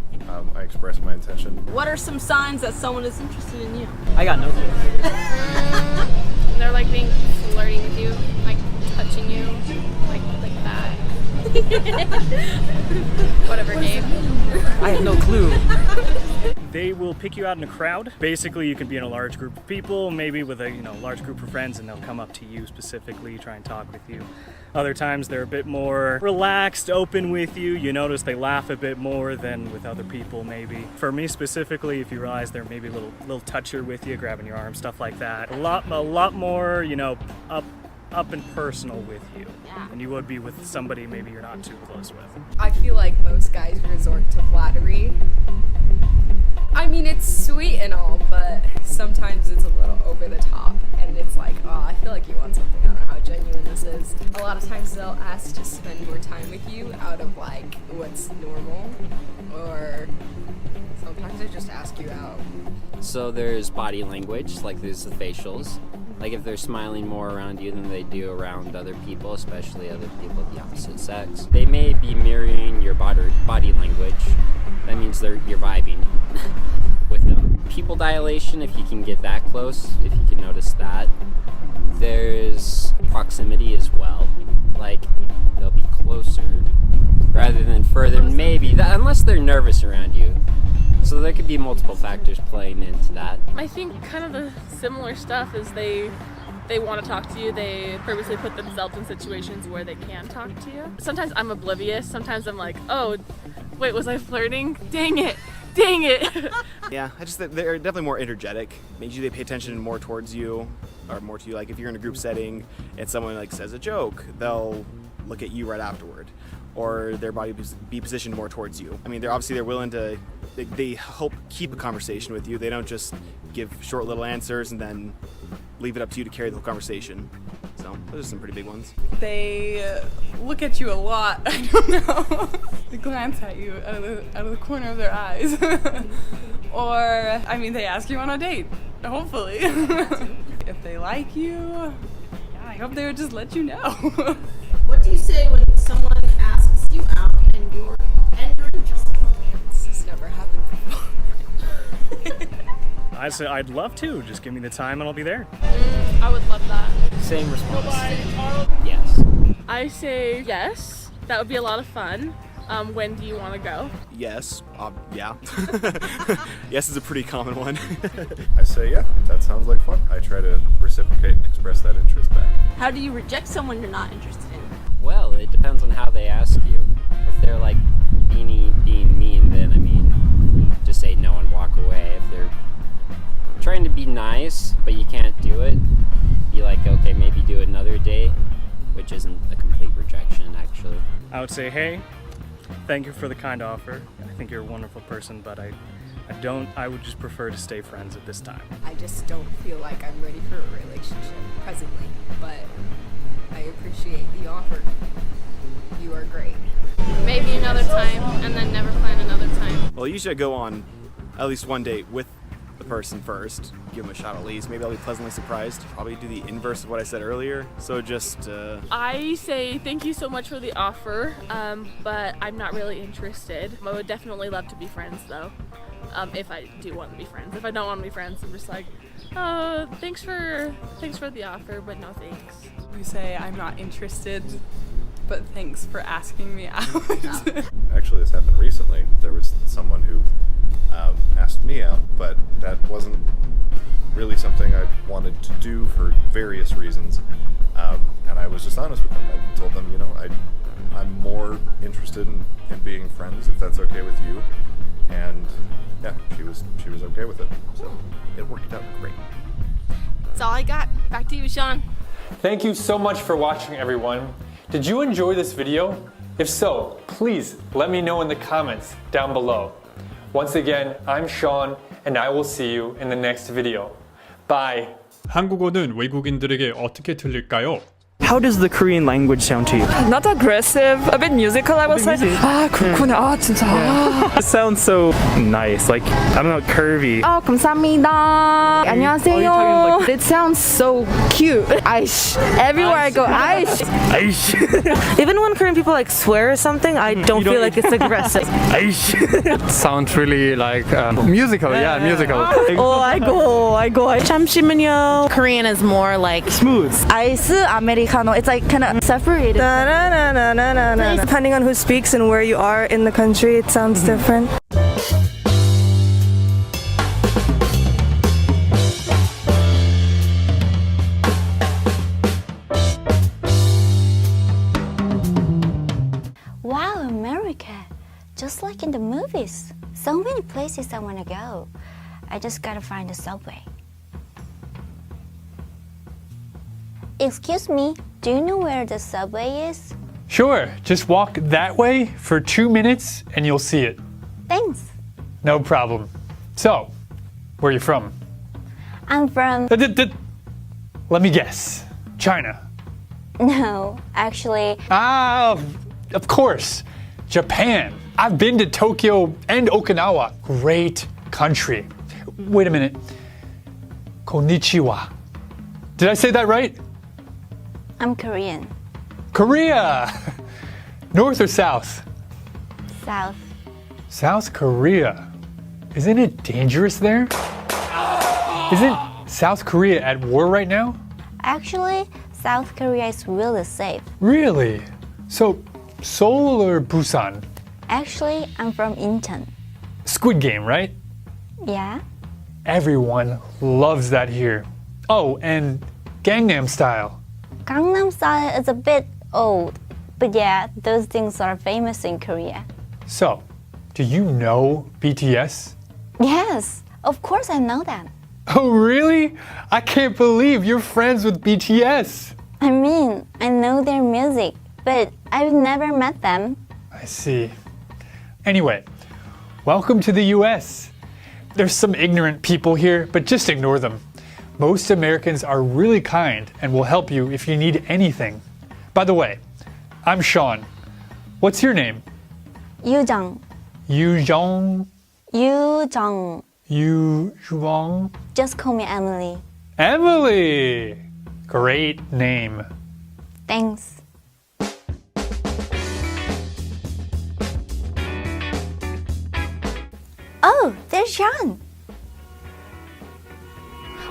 I express my intention. What are some signs that someone is interested in you? I got no clue. They're like being flirting with you, like touching you, like that. Whatever game. I have no clue. They will pick you out in a crowd. Basically, you can be in a large group of people, maybe with a large group of friends, and they'll come up to you specifically, try and talk with you. Other times they're a bit more relaxed, open with you. You notice they laugh a bit more than with other people, maybe. For me specifically, if you realize they're maybe a little toucher with you, grabbing your arm, stuff like that. A lot more, up and personal with you than you would be with somebody maybe you're not too close with. I feel like most guys resort to flattery. I mean, it's sweet and all, but sometimes it's a little over the top, and it's like, oh, I feel like you want something. I don't know how genuine this is. A lot of times they'll ask to spend more time with you out of like what's normal, or sometimes they just ask you out. So there's body language, like there's the facials. Like if they're smiling more around you than they do around other people, especially other people of the opposite sex, they may be mirroring your body language. That means you're vibing with them. Pupil dilation, if you can get that close, if you can notice that. There's proximity as well. Like they'll be closer rather than further, maybe, unless they're nervous around you. So there could be multiple factors playing into that. I think kind of the similar stuff is they want to talk to you. They purposely put themselves in situations where they can talk to you. Sometimes I'm oblivious. Sometimes I'm like, oh, wait, was I flirting? Dang it. Yeah, I just think they're definitely more energetic. Maybe they pay attention more towards you, or more to you. Like if you're in a group setting and someone like says a joke, they'll look at you right afterward, or their body will be positioned more towards you. I mean, they're willing to. They help keep a conversation with you. They don't just give short little answers and then leave it up to you to carry the whole conversation. So those are some pretty big ones. They look at you a lot. I don't know. They glance at you out of the corner of their eyes. Or, I mean, they ask you on a date, hopefully. If they like you, yeah, I hope they would just let you know. What do you say when someone asks you out and you're interested? This has never happened before. I say I'd love to. Just give me the time and I'll be there. I would love that. Same response. Yes. I say yes. That would be a lot of fun. When do you want to go? Yes. Yeah. Yes is a pretty common one. I say, yeah, that sounds like fun. I try to reciprocate and express that interest back. How do you reject someone you're not interested in? Well, it depends on how they ask you. If they're like being mean, then I mean, just say no and walk away. If they're trying to be nice, but you can't do it, be like, okay, maybe do it another day, which isn't a complete rejection, actually. I would say, hey, thank you for the kind offer. I think you're a wonderful person, but I would just prefer to stay friends at this time. I just don't feel like I'm ready for a relationship presently, but I appreciate the offer. You are great. Maybe another time, and then never plan another time. Well, usually I go on at least one date with the person first, give them a shot at least. Maybe they'll be pleasantly surprised. Probably do the inverse of what I said earlier. So just I say thank you so much for the offer, but I'm not really interested. I would definitely love to be friends though, if I do want to be friends. If I don't want to be friends, I'm just like, thanks for the offer, but no thanks. You say I'm not interested, but thanks for asking me out. Actually, this happened recently. There was someone who asked me out, but that wasn't really something I wanted to do for various reasons. And I was just honest with them. I told them, you know, I'm more interested in being friends, if that's okay with you. And yeah, she was okay with it. So it worked out great. That's all I got. Back to you, Sean. Thank you so much for watching, everyone. Did you enjoy this video? If so, please let me know in the comments down below. Once again, I'm Sean, and I will see you in the next video. Bye. 한국어는 외국인들에게 어떻게 들릴까요? How does the Korean language sound to you? Not aggressive, a bit musical, I would say. 아, 그렇구나. 아, 진짜. It sounds so nice, like, I don't know, curvy. 감사합니다. 안녕하세요. like- It sounds so cute. Aish. Everywhere I go, aish. Even when Korean people like swear or something, I don't feel like it's aggressive. Sounds really like musical, yeah, musical. I go. 잠시만요. Korean is more like smooth. Ice Americano. It's like kind of separated. Depending on who speaks and where you are in the country, it sounds different. Wow, America. Just like in the movies. So many places I want to go. I just gotta find a subway. Excuse me, do you know where the subway is? Sure, just walk that way for 2 minutes and you'll see it. Thanks. No problem. So, where are you from? I'm from... Let me guess. China. No, actually... Ah, of course. Japan. I've been to Tokyo and Okinawa. Great country. Wait a minute. Konnichiwa. Did I say that right? I'm Korean. Korea! North or south? South. South Korea. Isn't it dangerous there? Isn't South Korea at war right now? Actually, South Korea is really safe. Really? So, Seoul or Busan? Actually, I'm from Incheon. Squid Game, right? Yeah? Everyone loves that here. Oh, and Gangnam Style. Gangnam Style is a bit old, but yeah, those things are famous in Korea. So, do you know BTS? Yes, of course I know that. Oh, really? I can't believe you're friends with BTS. I mean, I know their music, but I've never met them. I see. Anyway, welcome to the US. There's some ignorant people here, but just ignore them. Most Americans are really kind and will help you if you need anything. By the way, I'm Sean. What's your name? Yujong. Yujong? Yujong. Yujong? Just call me Emily. Emily! Great name. Thanks. Oh, there's Sean.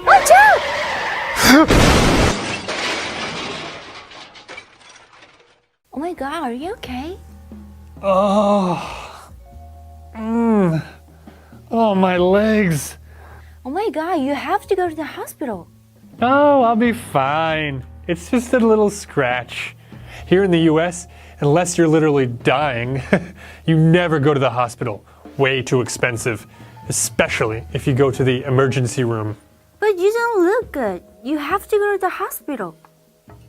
Watch out! Oh my god, are you okay? Oh. Oh, my legs. Oh my god, you have to go to the hospital. Oh, I'll be fine. It's just a little scratch. Here in the US, unless you're literally dying, you never go to the hospital. Way too expensive, especially if you go to the emergency room. But you don't look good. You have to go to the hospital.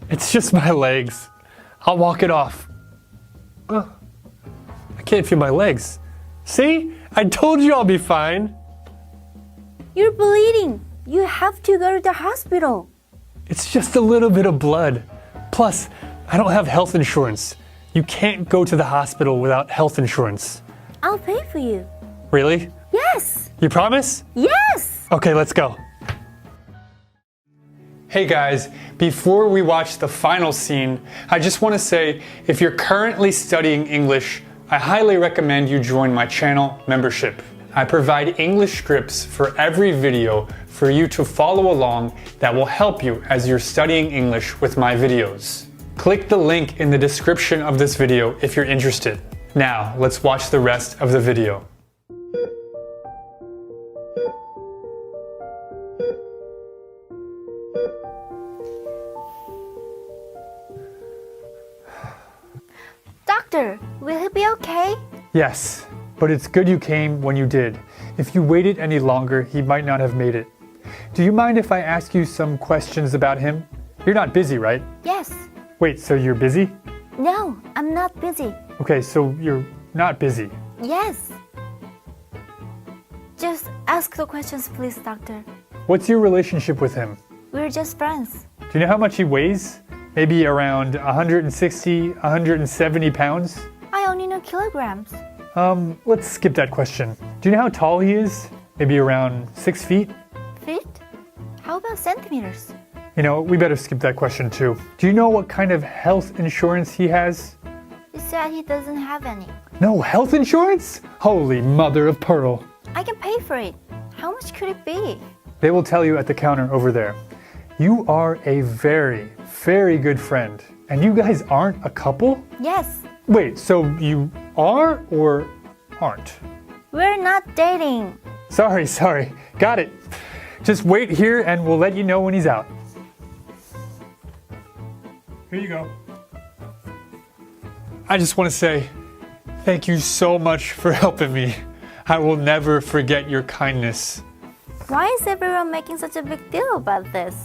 It's just my legs. I'll walk it off. I can't feel my legs. See? I told you I'll be fine. You're bleeding. You have to go to the hospital. It's just a little bit of blood. Plus, I don't have health insurance. You can't go to the hospital without health insurance. I'll pay for you. Really? Yes. You promise? Yes. Okay, let's go. Hey guys, before we watch the final scene, I just want to say if you're currently studying English, I highly recommend you join my channel membership. I provide English scripts for every video for you to follow along that will help you as you're studying English with my videos. Click the link in the description of this video if you're interested. Now, let's watch the rest of the video. Doctor, will he be okay? Yes, but it's good you came when you did. If you waited any longer, he might not have made it. Do you mind if I ask you some questions about him? You're not busy, right? Yes. Wait, so you're busy? No, I'm not busy. Okay, so you're not busy. Yes. Just ask the questions, please, doctor. What's your relationship with him? We're just friends. Do you know how much he weighs? Maybe around 160, 170 pounds? I only know kilograms. Let's skip that question. Do you know how tall he is? Maybe around 6 feet? Feet? How about centimeters? You know, we better skip that question too. Do you know what kind of health insurance he has? He said he doesn't have any. No health insurance? Holy mother of pearl. I can pay for it. How much could it be? They will tell you at the counter over there. You are a very, very good friend. And you guys aren't a couple? Yes. Wait, so you are or aren't? We're not dating. Sorry. Got it. Just wait here and we'll let you know when he's out. Here you go. I just want to say thank you so much for helping me. I will never forget your kindness. Why is everyone making such a big deal about this?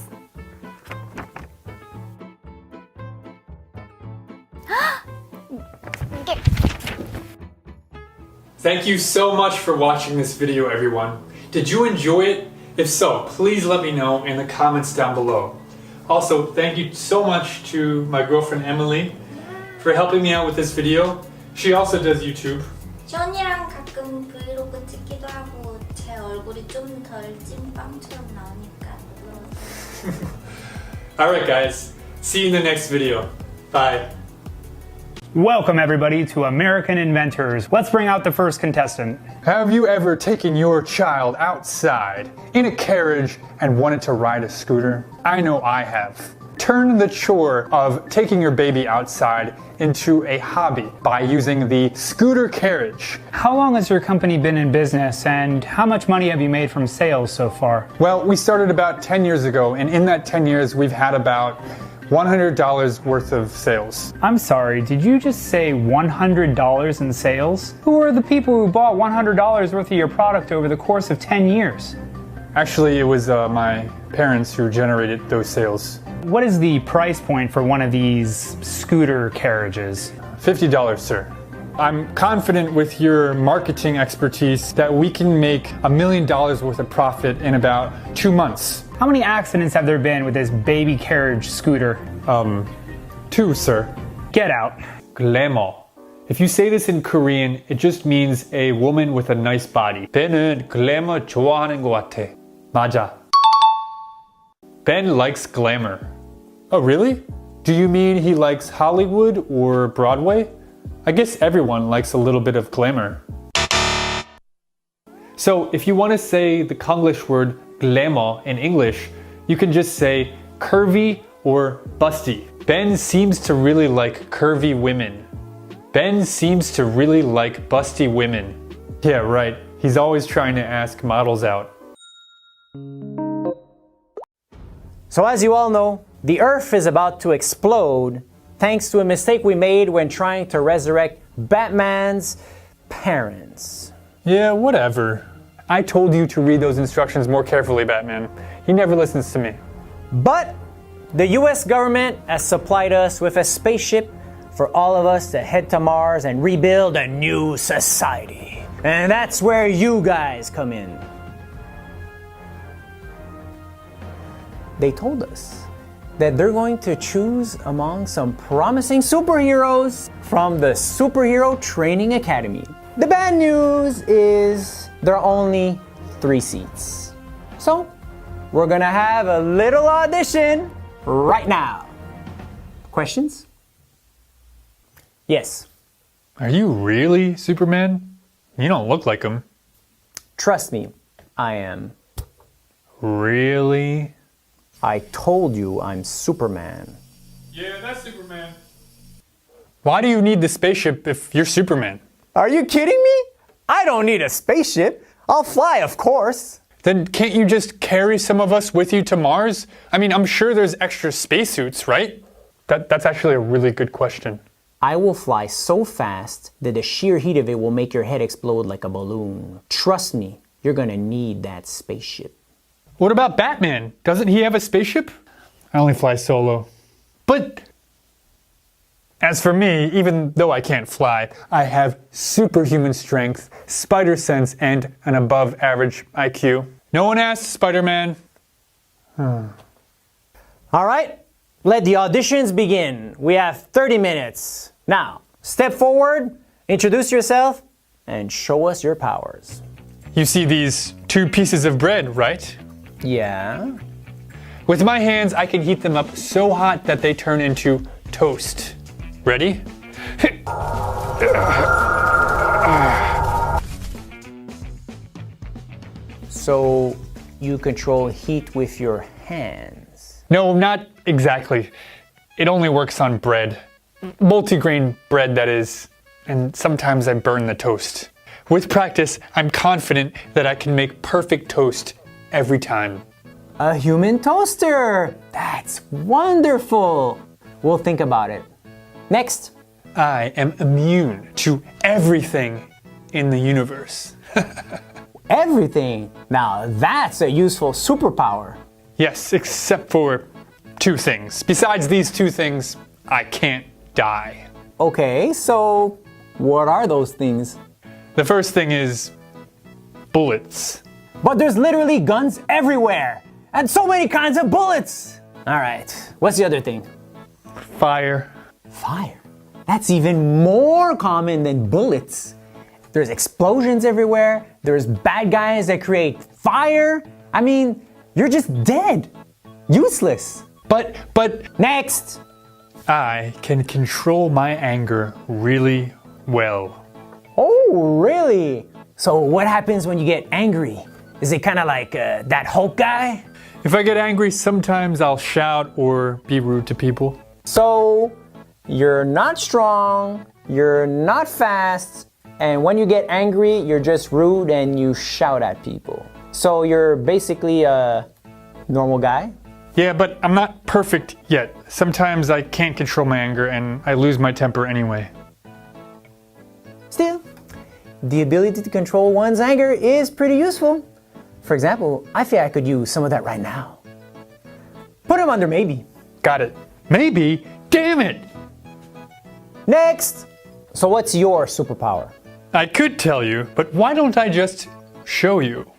Thank you so much for watching this video, everyone. Did you enjoy it? If so, please let me know in the comments down below. Also, thank you so much to my girlfriend Emily for helping me out with this video. She also does YouTube. 션이랑 가끔 브이로그 찍기도 하고 제 얼굴이 좀 덜 찐빵처럼 나오니까 놀러오세요. Alright guys, see you in the next video. Bye. Welcome everybody to American Inventors. Let's bring out the first contestant. Have you ever taken your child outside in a carriage and wanted to ride a scooter? I know I have. Turn the chore of taking your baby outside into a hobby by using the scooter carriage. How long has your company been in business and how much money have you made from sales so far? Well, we started about 10 years ago, and in that 10 years we've had about $100 worth of sales. I'm sorry, did you just say $100 in sales? Who are the people who bought $100 worth of your product over the course of 10 years? Actually, it was my parents who generated those sales. What is the price point for one of these scooter carriages? $50, sir. I'm confident with your marketing expertise that we can make $1 million worth of profit in about 2 months. How many accidents have there been with this baby carriage scooter? 2, sir. Get out. Glamour. If you say this in Korean, it just means a woman with a nice body. 벤은 glamour 좋아하는 것 같아. 맞아. Ben likes glamour. Oh, really? Do you mean he likes Hollywood or Broadway? I guess everyone likes a little bit of glamour. So if you want to say the Konglish word glamour in English, you can just say curvy or busty. Ben seems to really like curvy women. Ben seems to really like busty women. Yeah, right. He's always trying to ask models out. So as you all know, the Earth is about to explode thanks to a mistake we made when trying to resurrect Batman's parents. Yeah, whatever. I told you to read those instructions more carefully, Batman. He never listens to me. But the US government has supplied us with a spaceship for all of us to head to Mars and rebuild a new society. And that's where you guys come in. They told us that they're going to choose among some promising superheroes from the Superhero Training Academy. The bad news is there are only 3 seats. So, we're gonna have a little audition right now. Questions? Yes. Are you really Superman? You don't look like him. Trust me, I am. Really? I told you I'm Superman. Yeah, that's Superman. Why do you need the spaceship if you're Superman? Are you kidding me? I don't need a spaceship. I'll fly, of course. Then can't you just carry some of us with you to Mars? I mean, I'm sure there's extra spacesuits, right? That's actually a really good question. I will fly so fast that the sheer heat of it will make your head explode like a balloon. Trust me, you're gonna need that spaceship. What about Batman? Doesn't he have a spaceship? I only fly solo. But as for me, even though I can't fly, I have superhuman strength, spider sense, and an above average IQ. No one asked Spider-Man. All right, let the auditions begin. We have 30 minutes. Now, step forward, introduce yourself, and show us your powers. You see these 2 pieces of bread, right? Yeah. With my hands, I can heat them up so hot that they turn into toast. Ready? So, you control heat with your hands? No, not exactly. It only works on bread. Multigrain bread, that is. And sometimes I burn the toast. With practice, I'm confident that I can make perfect toast every time. A human toaster! That's wonderful! We'll think about it. Next. I am immune to everything in the universe. Everything? Now that's a useful superpower. Yes, except for 2 things. Besides these 2 things, I can't die. Okay, so what are those things? The first thing is bullets. But there's literally guns everywhere! And so many kinds of bullets! Alright, what's the other thing? Fire. Fire? That's even more common than bullets. There's explosions everywhere. There's bad guys that create fire. I mean, you're just dead. Useless. But next. I can control my anger really well. Oh, really? So what happens when you get angry? Is it kind of like that Hulk guy? If I get angry, sometimes I'll shout or be rude to people. So you're not strong, you're not fast, and when you get angry, you're just rude and you shout at people. So you're basically a normal guy? Yeah, but I'm not perfect yet. Sometimes I can't control my anger and I lose my temper anyway. Still, the ability to control one's anger is pretty useful. For example, I feel I could use some of that right now. Put him under maybe. Got it. Maybe? Damn it! Next! So what's your superpower? I could tell you, but why don't I just show you?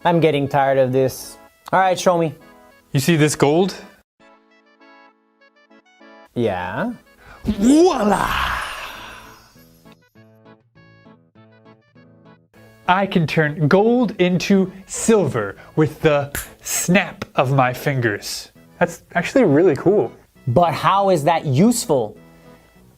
I'm getting tired of this. All right, show me. You see this gold? Yeah. Voila! I can turn gold into silver with the snap of my fingers. That's actually really cool. But how is that useful?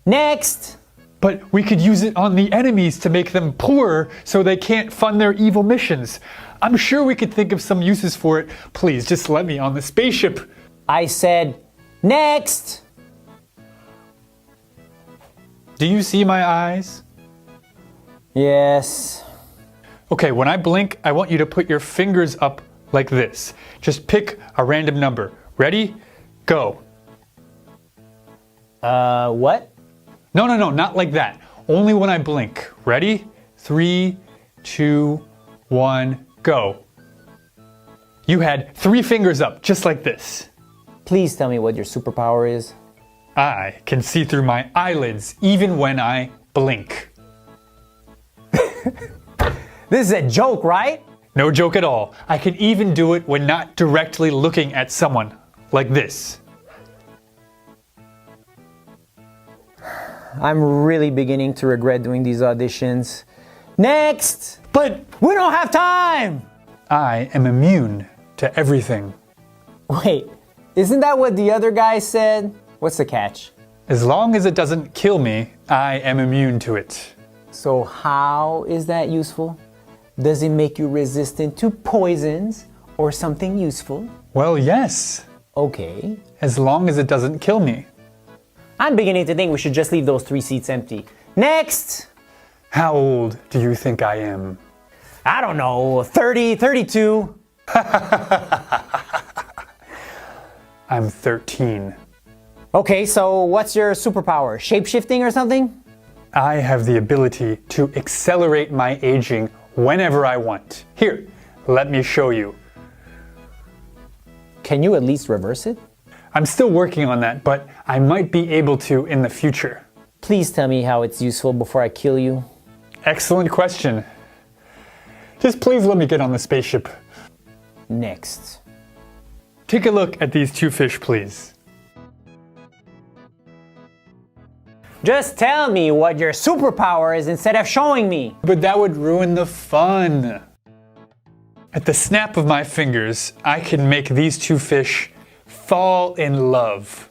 Next! But we could use it on the enemies to make them poorer so they can't fund their evil missions. I'm sure we could think of some uses for it. Please, just let me on the spaceship. I said, next! Do you see my eyes? Yes. Okay, when I blink, I want you to put your fingers up like this. Just pick a random number. Ready? Go. What? No, not like that. Only when I blink. Ready? 3, 2, 1, go. You had 3 fingers up, just like this. Please tell me what your superpower is. I can see through my eyelids even when I blink. This is a joke, right? No joke at all. I can even do it when not directly looking at someone, like this. I'm really beginning to regret doing these auditions. Next! But we don't have time! I am immune to everything. Wait, isn't that what the other guy said? What's the catch? As long as it doesn't kill me, I am immune to it. So how is that useful? Does it make you resistant to poisons or something useful? Well, yes. Okay. As long as it doesn't kill me. I'm beginning to think we should just leave those 3 seats empty. Next! How old do you think I am? I don't know, 30, 32. I'm 13. Okay, so what's your superpower? Shape-shifting or something? I have the ability to accelerate my aging whenever I want. Here, let me show you. Can you at least reverse it? I'm still working on that, but I might be able to in the future. Please tell me how it's useful before I kill you. Excellent question. Just please let me get on the spaceship. Next. Take a look at these 2 fish, please. Just tell me what your superpower is instead of showing me. But that would ruin the fun. At the snap of my fingers, I can make these 2 fish fall in love.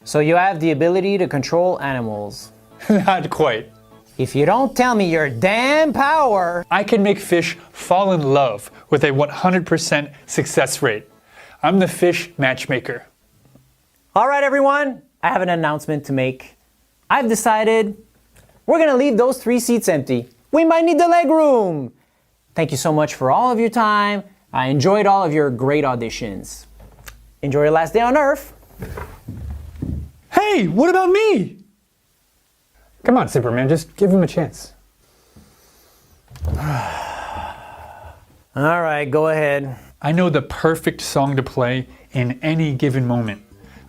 So you have the ability to control animals. Not quite. If you don't tell me your damn power, I can make fish fall in love with a 100% success rate. I'm the fish matchmaker. All right, everyone, I have an announcement to make. I've decided we're gonna leave those 3 seats empty. We might need the leg room. Thank you so much for all of your time. I enjoyed all of your great auditions. Enjoy your last day on Earth. Hey, what about me? Come on, Superman, just give him a chance. All right, go ahead. I know the perfect song to play in any given moment.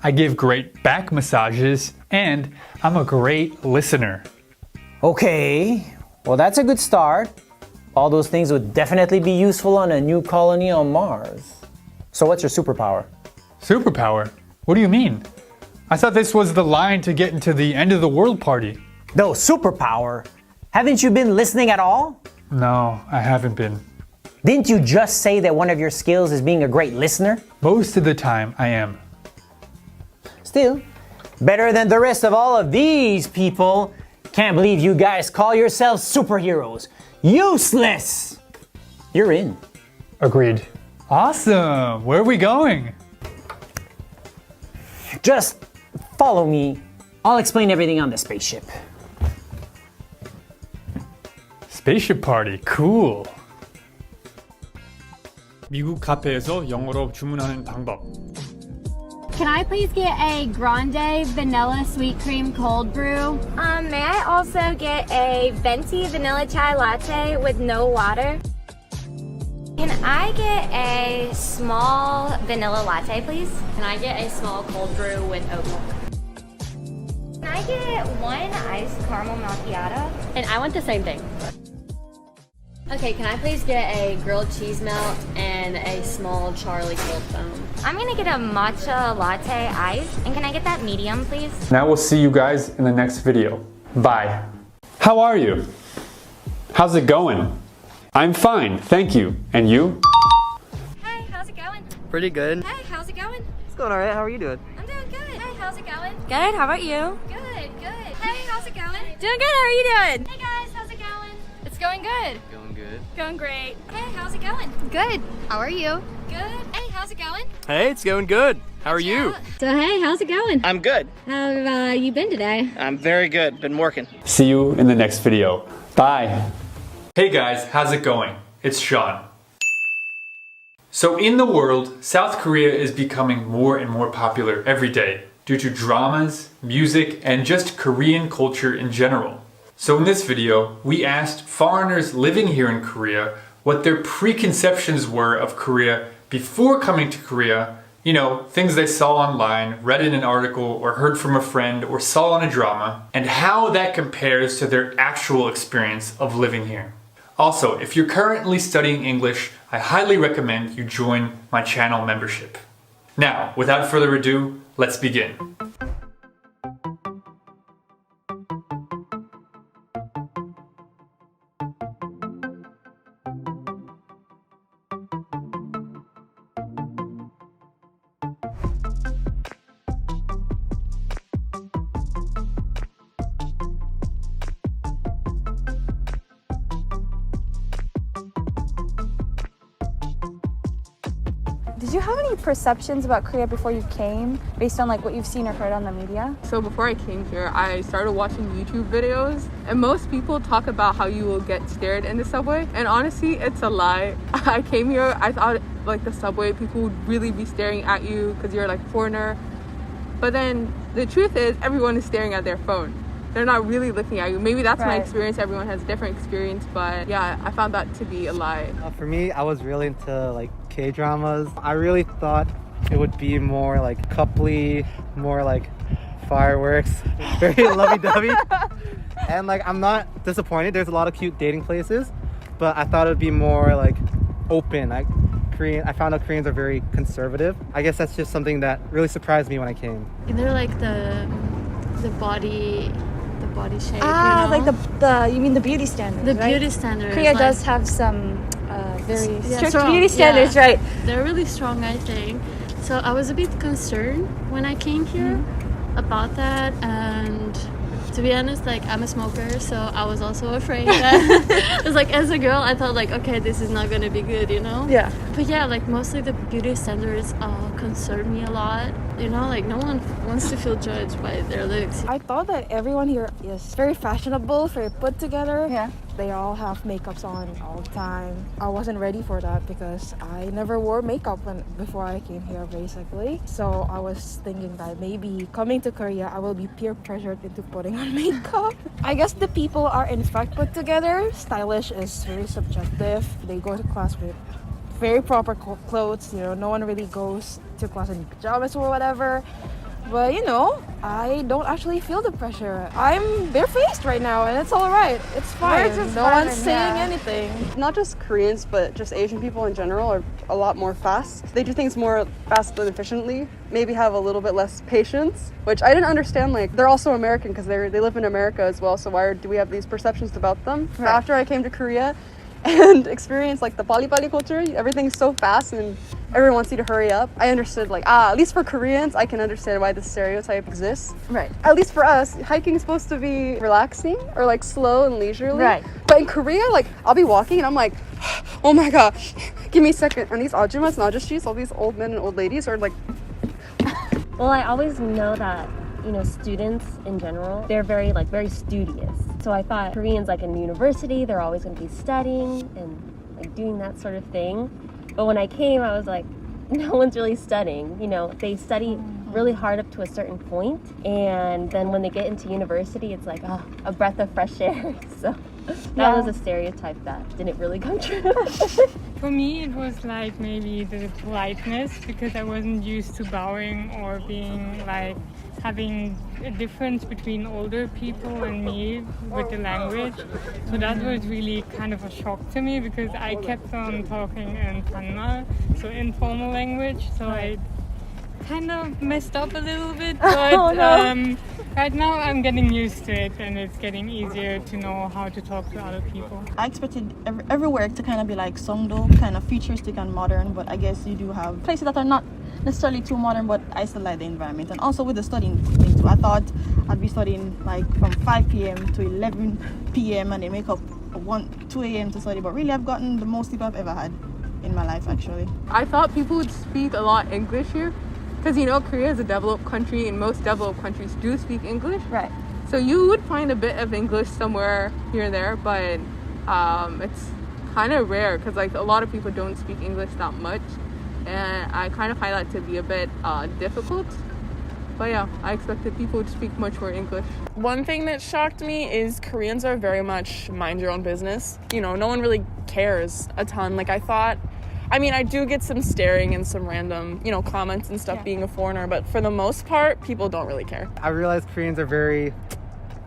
I give great back massages, and I'm a great listener. Okay, well that's a good start. All those things would definitely be useful on a new colony on Mars. So what's your superpower? Superpower? What do you mean? I thought this was the line to get into the end of the world party. No, superpower? Haven't you been listening at all? No, I haven't been. Didn't you just say that one of your skills is being a great listener? Most of the time, I am. Still, better than the rest of all of these people. Can't believe you guys call yourselves superheroes. Useless! You're in. Agreed. Awesome! Where are we going? Just follow me. I'll explain everything on the spaceship. Spaceship party, cool. 미국 카페에서 영어로 주문하는 방법. Can I please get a grande vanilla sweet cream cold brew? May I also get a venti vanilla chai latte with no water? Can I get a small vanilla latte, please? Can I get a small cold brew with oat milk? Can I get 1 iced caramel macchiato? And I want the same thing. Okay, can I please get a grilled cheese melt and a small Charlie cold foam? I'm gonna get a matcha latte iced. And can I get that medium, please? Now we'll see you guys in the next video. Bye. How are you? How's it going? I'm fine, thank you. And you? Hey, how's it going? Pretty good. Hey, how's it going? It's going alright. How are you doing? I'm doing good. Hey, how's it going? Good, how about you? Good, good. Hey, how's it going? Doing good, how are you doing? Hey guys, how's it going? It's going good. Going good. Going great. Hey, how's it going? Good. How are you? Good. Hey, how's it going? Hey, it's going good. How are you? So hey, how's it going? I'm good. How have you been today? I'm very good. Been working. See you in the next video. Bye. Hey guys, how's it going? It's Sean. So in the world, South Korea is becoming more and more popular every day due to dramas, music, and just Korean culture in general. So in this video, we asked foreigners living here in Korea what their preconceptions were of Korea before coming to Korea. You know, things they saw online, read in an article, or heard from a friend, or saw in a drama, and how that compares to their actual experience of living here. Also, if you're currently studying English, I highly recommend you join my channel membership. Now, without further ado, let's begin. Did you have any perceptions about Korea before you came, based on like what you've seen or heard on the media? So before I came here, I started watching YouTube videos, and most people talk about how you will get stared in the subway, and honestly, it's a lie. I came here, I thought like the subway, people would really be staring at you because you're like a foreigner, but then the truth is everyone is staring at their phone. They're not really looking at you. Maybe that's my experience. Everyone has a different experience, but yeah, I found that to be a lie. For me, I was really into like K-dramas. I really thought it would be more like coupley, more like fireworks, very lovey-dovey. And like, I'm not disappointed. There's a lot of cute dating places, but I thought it would be more like open. Like I found out Koreans are very conservative. I guess that's just something that really surprised me when I came. They're like the body shape. Ah, you know? like the you mean the beauty standards? The right? beauty standards. Korea like, does have some very strict strong, beauty standards, right? They're really strong, I think. So I was a bit concerned when I came here about that, and to be honest, like I'm a smoker, so I was also afraid that it's like as a girl I thought like, okay, this is not gonna be good, you know? Yeah. But yeah, like mostly the beauty standards concern me a lot. You know, like no one wants to feel judged by their looks. I thought that everyone here is very fashionable, very put together. Yeah. They all have makeups on all the time. I wasn't ready for that because I never wore makeup before I came here, basically. So I was thinking that maybe coming to Korea, I will be peer pressured into putting on makeup. I guess the people are in fact put together. Stylish is very subjective. They go to class with very proper clothes. You know, no one really goes to class in pajamas or whatever. But you know, I don't actually feel the pressure. I'm barefaced right now and it's alright. It's fine. No one's saying anything. Not just Koreans, but just Asian people in general are a lot more fast. They do things more fast and efficiently. Maybe have a little bit less patience, which I didn't understand. Like, they're also American because they live in America as well. So why do we have these perceptions about them? Right. After I came to Korea and experienced like the pali culture, everything's so fast and everyone wants you to hurry up. I understood like, at least for Koreans, I can understand why this stereotype exists. Right. At least for us, hiking is supposed to be relaxing or like slow and leisurely. Right. But in Korea, like I'll be walking and I'm like, oh my god, give me a second. And these ajumas and ajashis, all these old men and old ladies are like. Well, I always know that, you know, students in general, they're very studious. So I thought Koreans, like in university, they're always going to be studying and like doing that sort of thing. But when I came, I was like, no one's really studying. You know, they study really hard up to a certain point, and then when they get into university, it's like, oh, a breath of fresh air. So that was a stereotype that didn't really come true. For me, it was like maybe the politeness, because I wasn't used to bowing or being like having a difference between older people and me with the language. So that was really kind of a shock to me, because I kept on talking in Panma, so informal language. So I kind of messed up a little bit, but right now I'm getting used to it, and it's getting easier to know how to talk to other people. I expected everywhere to kind of be like Songdo, kind of futuristic and modern, but I guess you do have places that are not necessarily too modern, but I still like the environment. And also with the studying thing too, I thought I'd be studying like from 5 p.m. to 11 p.m. and then wake up 2 a.m. to study, but really I've gotten the most sleep I've ever had in my life, actually. I thought people would speak a lot English here, because you know Korea is a developed country and most developed countries do speak English. Right. So you would find a bit of English somewhere here and there, but it's kind of rare because like a lot of people don't speak English that much, and I kind of find that to be a bit difficult. But yeah, I expected people to speak much more English. One thing that shocked me is Koreans are very much mind your own business. You know, no one really cares a ton. Like I thought, I mean, I do get some staring and some random, you know, comments and stuff being a foreigner, but for the most part, people don't really care. I realized Koreans are very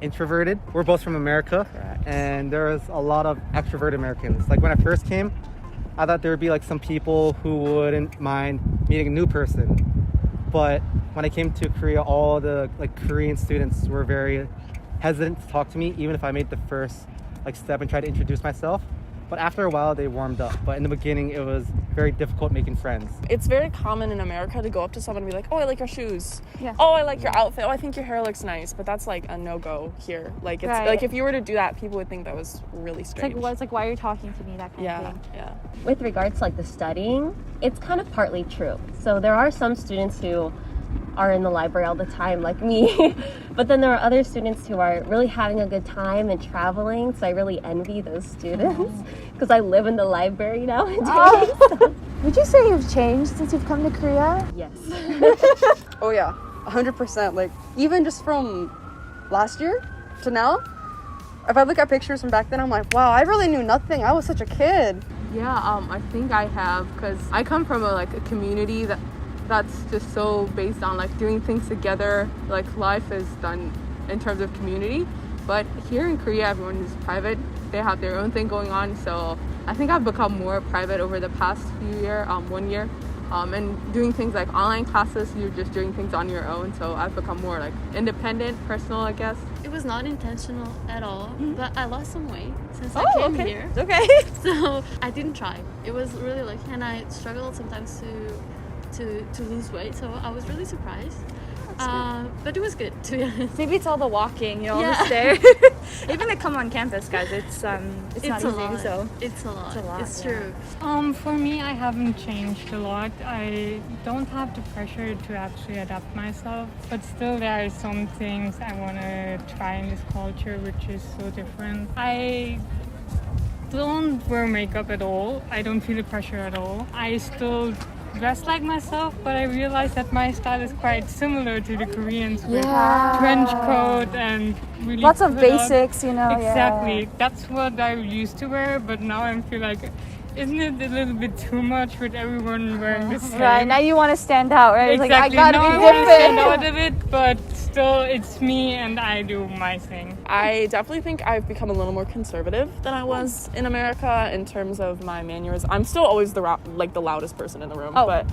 introverted. We're both from America, and there's a lot of extroverted Americans. Like when I first came, I thought there would be like some people who wouldn't mind meeting a new person. But when I came to Korea, all the like Korean students were very hesitant to talk to me, even if I made the first like step and tried to introduce myself. But after a while, they warmed up. But in the beginning, it was very difficult making friends. It's very common in America to go up to someone and be like, oh, I like your shoes. Yeah. Oh, I like your outfit. Oh, I think your hair looks nice. But that's like a no-go here. Like, it's like if you were to do that, people would think that was really strange. It's like why are you talking to me? That kind of thing. Yeah. With regards to like the studying, it's kind of partly true. So there are some students who are in the library all the time like me, but then there are other students who are really having a good time and traveling, so I really envy those students because I live in the library nowadays. So. Would you say you've changed since you've come to Korea? Yes. Oh yeah, 100%. Like even just from last year to now, if I look at pictures from back then, I'm like, wow, I really knew nothing. I was such a kid. Yeah, I think I have, because I come from a community that's just so based on like doing things together. Like life is done in terms of community. But here in Korea, everyone is private. They have their own thing going on. So I think I've become more private over the past 1 year. And doing things like online classes, you're just doing things on your own. So I've become more like independent, personal, I guess. It was not intentional at all, but I lost some weight since I came here. Okay. So I didn't try. It was really lucky, and I struggled sometimes to lose weight. So I was really surprised. But it was good, to be honest. Maybe it's all the walking, all the stairs. Even to come on campus, guys, it's not easy. Lot. So it's a lot. It's true. For me, I haven't changed a lot. I don't have the pressure to actually adapt myself, but still there are some things I want to try in this culture, which is so different. I don't wear makeup at all. I don't feel the pressure at all. I still dress like myself, but I realized that my style is quite similar to the Koreans with trench coat and really lots of basics, you know. Exactly. That's what I used to wear, but now I feel like, isn't it a little bit too much with everyone wearing the same? Right, now you want to stand out, right? Exactly. It's like, I gotta now be I want to stand different. out a bit, but still it's me and I do my thing. I definitely think I've become a little more conservative than I was in America in terms of my manners. I'm still always the loudest person in the room, but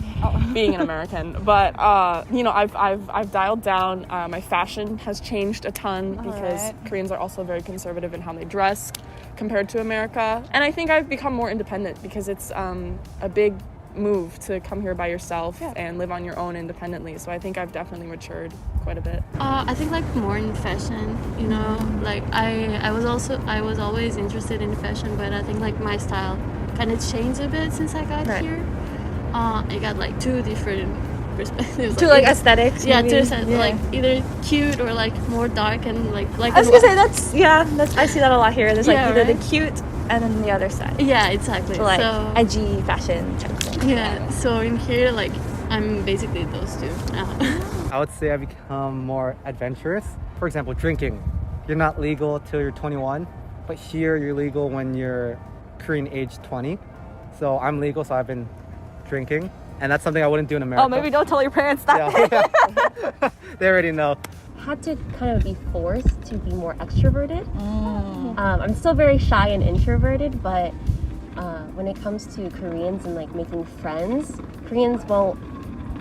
being an American. But I've dialed down. My fashion has changed a ton because Koreans are also very conservative in how they dress compared to America. And I think I've become more independent because it's a big move to come here by yourself and live on your own independently. So I think I've definitely matured quite a bit. I think like more in fashion, you know, like I was always interested in fashion, but I think like my style kind of changed a bit since I got here. I got like two different perspectives. Two like aesthetics. Yeah, two aesthetics, like either cute or like more dark and like. I was gonna say that's I see that a lot here. There's like either the cute and then the other side. Yeah, exactly. So, like edgy fashion type of thing. Yeah. So in here, like I'm basically those two now. I would say I've become more adventurous. For example, drinking. You're not legal till you're 21, but here you're legal when you're Korean age 20. So I'm legal, so I've been drinking. And that's something I wouldn't do in America. Oh, maybe don't tell your parents that. Yeah. They already know. Had to kind of be forced to be more extroverted. I'm still very shy and introverted, but when it comes to Koreans and like making friends, Koreans won't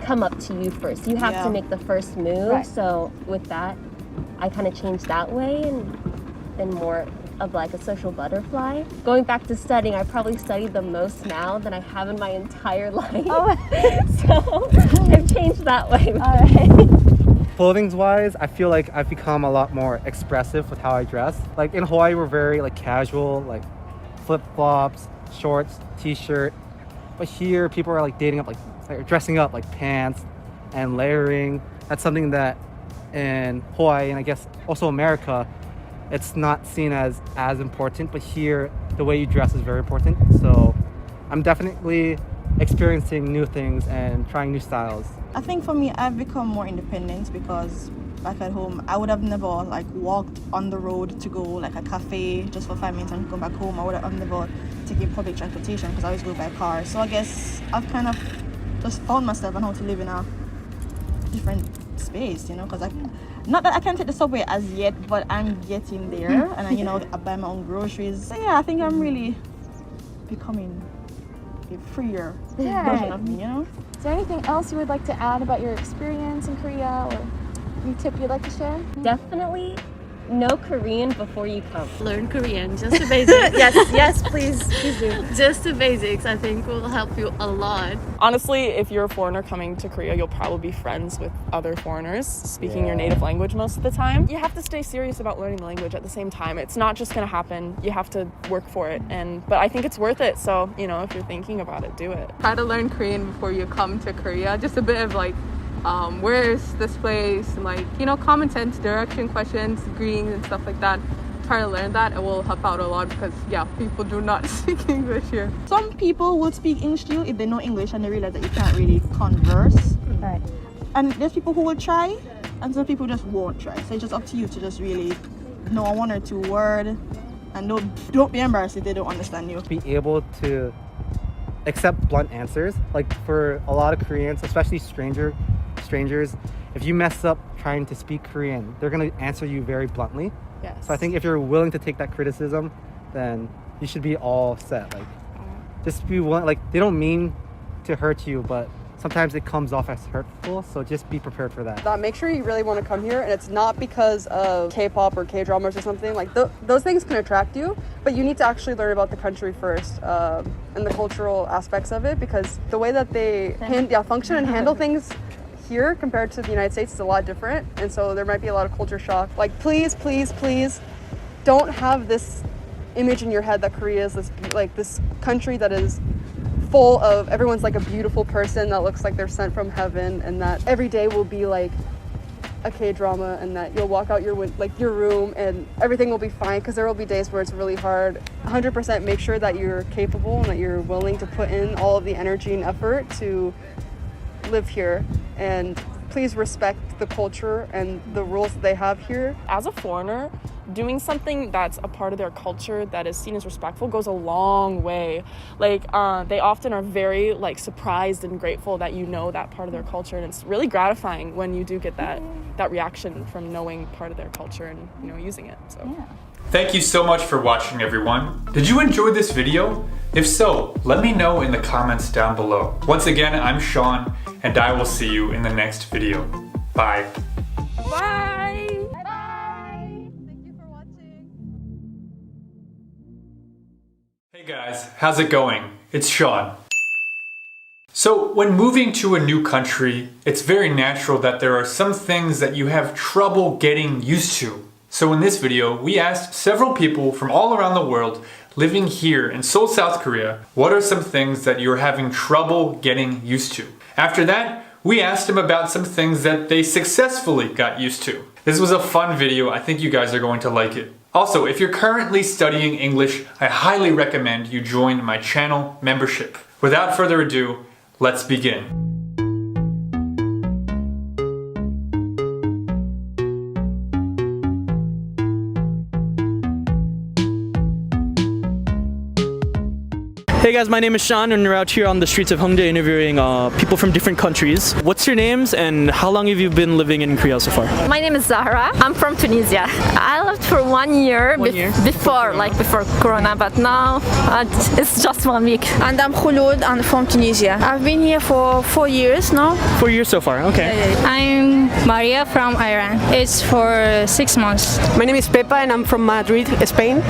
come up to you first. You have to make the first move. Right. So with that, I kind of changed that way and more of like a social butterfly. Going back to studying, I probably studied the most now than I have in my entire life. So I've changed that way. All right. Clothing-wise, I feel like I've become a lot more expressive with how I dress. Like in Hawaii, we're very like casual, like flip-flops, shorts, t-shirt. But here, people are like dating up, like dressing up, like pants and layering. That's something that in Hawaii and I guess also America, it's not seen as important, but here the way you dress is very important. So I'm definitely experiencing new things and trying new styles. I think for me, I've become more independent because back at home, I would have never like walked on the road to go like a cafe just for 5 minutes and go back home. I would have never taken public transportation because I always go by car. So I guess I've kind of just found myself and how to live in a different space, you know, because not that I can't take the subway as yet, but I'm getting there. And I buy my own groceries. So yeah, I think I'm really becoming a freer version of me, you know. Is there anything else you would like to add about your experience in Korea or any tip you'd like to share? Definitely know Korean before you come? Learn Korean, just the basics. Yes, please do. Just the basics, I think, will help you a lot. Honestly, if you're a foreigner coming to Korea, you'll probably be friends with other foreigners speaking your native language most of the time. You have to stay serious about learning the language at the same time. It's not just going to happen. You have to work for it. But I think it's worth it. So, if you're thinking about it, do it. Try to learn Korean before you come to Korea. Just a bit of like, where is this place? And like, common sense, direction questions, greetings and stuff like that. Try to learn that. It will help out a lot because, people do not speak English here. Some people will speak English to you if they know English and they realize that you can't really converse. Right. And there's people who will try, and some people just won't try. So it's just up to you to just really know one or two words, and don't be embarrassed if they don't understand you. Be able to accept blunt answers. Like for a lot of Koreans, especially strangers, if you mess up trying to speak Korean, they're gonna answer you very bluntly. Yes. So I think if you're willing to take that criticism, then you should be all set. Like, just be willing. Like, they don't mean to hurt you, but sometimes it comes off as hurtful. So just be prepared for that. Make sure you really want to come here, and it's not because of K-pop or K-dramas or something. Like those things can attract you, but you need to actually learn about the country first and the cultural aspects of it, because the way that they function and handle things here compared to the United States is a lot different, and so there might be a lot of culture shock. Like, please don't have this image in your head that Korea is this country that is full of everyone's like a beautiful person that looks like they're sent from heaven, and that every day will be like a K-drama, and that you'll walk out your room and everything will be fine, because there will be days where it's really hard. 100% make sure that you're capable and that you're willing to put in all of the energy and effort to live here, and please respect the culture and the rules that they have here. As a foreigner, doing something that's a part of their culture that is seen as respectful goes a long way. Like, they often are very surprised and grateful that you know that part of their culture, and it's really gratifying when you do get that reaction from knowing part of their culture and using it. So. Yeah. Thank you so much for watching, everyone. Did you enjoy this video? If so, let me know in the comments down below. Once again, I'm Sean, and I will see you in the next video. Bye. Bye. Bye. Thank you for watching. Hey guys, how's it going? It's Sean. So when moving to a new country, it's very natural that there are some things that you have trouble getting used to. So in this video, we asked several people from all around the world living here in Seoul, South Korea, what are some things that you're having trouble getting used to? After that, we asked them about some things that they successfully got used to. This was a fun video. I think you guys are going to like it. Also, if you're currently studying English, I highly recommend you join my channel membership. Without further ado, let's begin. Hey guys, my name is Sean and we're out here on the streets of Hongdae interviewing people from different countries. What's your names and how long have you been living in Korea so far? My name is Zahra. I'm from Tunisia. I lived for 1 year, before Corona, but now it's just 1 week. And I'm Khulud, I'm from Tunisia. I've been here for 4 years now. 4 years so far, okay. I'm Maria from Iran. It's for 6 months. My name is Pepa and I'm from Madrid, Spain.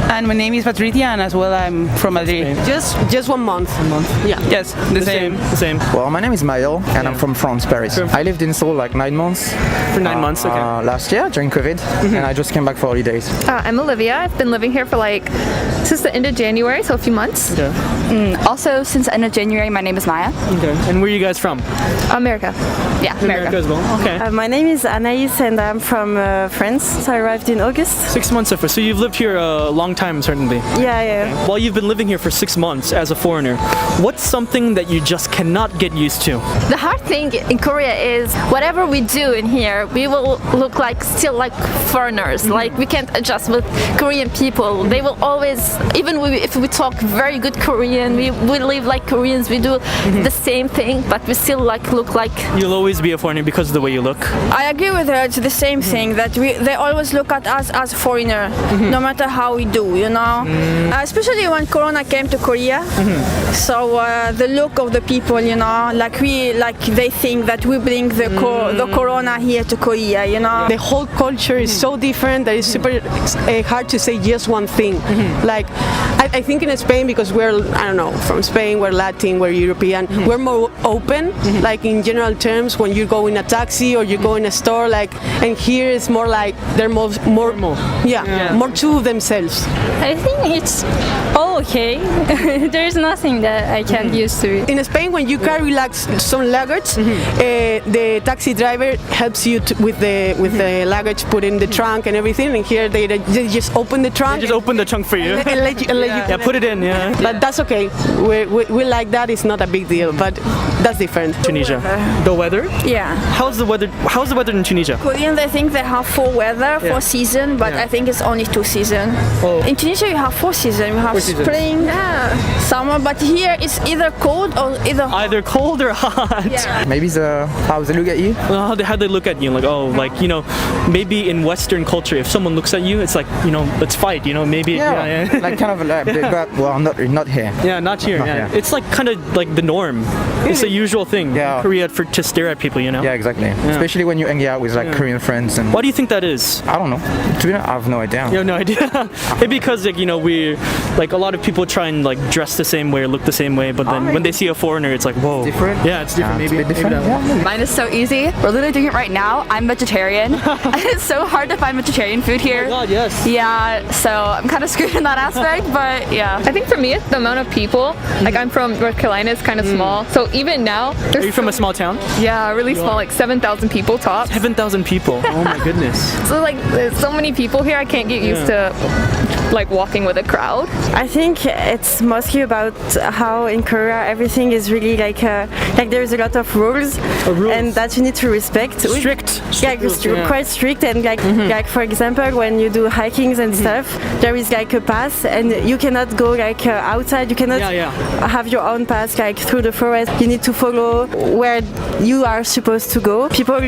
And my name is Patricia, and as well I'm from Madrid. Just 1 month. 1 month? Yeah. Yes, the same. The same. Well, my name is Maël, and I'm from France, Paris. I lived in Seoul like 9 months. For 9 months, okay. Last year during COVID, and I just came back for holidays. I'm Olivia. I've been living here for since the end of January, so a few months. Okay. Also, since the end of January, my name is Maya. Okay. And where are you guys from? America. Yeah, America as well. Okay. My name is Anaïs, and I'm from France. So I arrived in August. 6 months so far. So you've lived here a long time, certainly. Yeah. Okay. While you've been living here for 6 months as a foreigner, what's something that you just cannot get used to? The hard thing in Korea is whatever we do in here, we will look still like foreigners. We can't adjust with Korean people. They will always, even if we talk very good Korean, we live like Koreans, we do the same thing, but we still look like... You'll always be a foreigner because of the way you look. I agree with her. It's the same thing, that they always look at us as foreigner, no matter how we do. new, you know. Especially when Corona came to Korea. So the look of the people, you know, like they think that we bring the Corona here to Korea, you know. The whole culture is so different that it's super hard to say just one thing. Like, I think in Spain, because we're, I don't know, from Spain, we're Latin, we're European, we're more open, like in general terms, when you go in a taxi or you go in a store, like, and here it's more like they're more true of themselves. I think it's all okay. There's nothing that I can't use to it. In Spain, when you carry like some luggage, the taxi driver helps you with the luggage, put in the trunk and everything. And here they just open the trunk. They just open the trunk for you. And let you put it in. Yeah. But that's okay. We like that. It's not a big deal. But that's different. Tunisia. The weather? Yeah. How's the weather in Tunisia? Koreans, I think they have 4 weather, 4 season, but I think it's only 2 season. Oh. In Tunisia, you have 4 season. You have spring, summer, but here it's either cold or either cold or hot. Yeah. Maybe how they look at you. How they look at you, like, oh, like, you know, maybe in Western culture, if someone looks at you, it's like, you know, let's fight, you know, maybe. Like kind of like, but well, not here. Yeah, not here. Yeah. It's like kind of like the norm. It's a usual thing in Korea to stare at people, you know. Yeah, exactly. Especially when you hang out with like Korean friends. And why do you think that is? I don't know. To be honest, I have no idea. You have no idea. Maybe because, like, you know, we like a lot of people try and like dress the same way or look the same way, but then when they see a foreigner, it's like, whoa. It's different. Yeah, it's different. Maybe different. Maybe Mine is so easy. We're literally doing it right now. I'm vegetarian. It's so hard to find vegetarian food here. Oh my God, yes. Yeah, so I'm kind of screwed in that aspect, but yeah. I think for me, it's the amount of people. Like, I'm from North Carolina, it's kind of small. So even now, Are you from a small town? Yeah, really small, like 7,000 people tops. 7,000 people. Oh my goodness. So like, there's so many people here. I can't get used to like walking with a crowd. I think it's mostly about how in Korea everything is really like there's a lot of rules, and that you need to respect. Strict. Quite strict, and like for example, when you do hikings and stuff, there is like a pass, and you cannot go like outside. You cannot have your own path like through the forest. You need to follow where you are supposed to go. People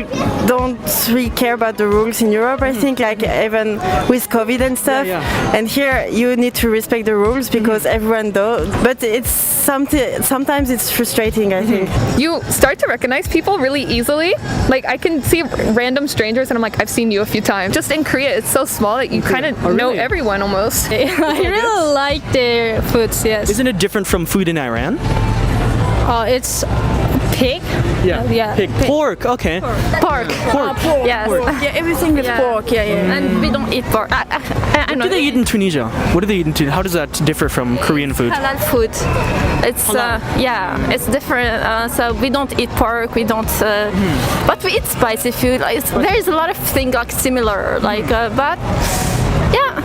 don't really care about the rules in Europe. I think like even with COVID and stuff, and here you need to respect the rules because everyone does. But it's sometimes it's frustrating, I think. You start to recognize people really easily. Like, I can see random strangers and I'm like, I've seen you a few times. Just in Korea, it's so small that you kind of know everyone almost. I really like their foods, yes. Isn't it different from food in Iran? It's pig. Pig. Pork. Okay. Pork. Yes. Pork. Yeah, everything is pork. Yeah. And we don't eat pork. What do they eat in Tunisia? What do they eat in Tunisia? How does that differ from Korean food? Halal food. It's it's different. So we don't eat pork. We don't. But we eat spicy food. There is a lot of things like similar. Like but. Yeah.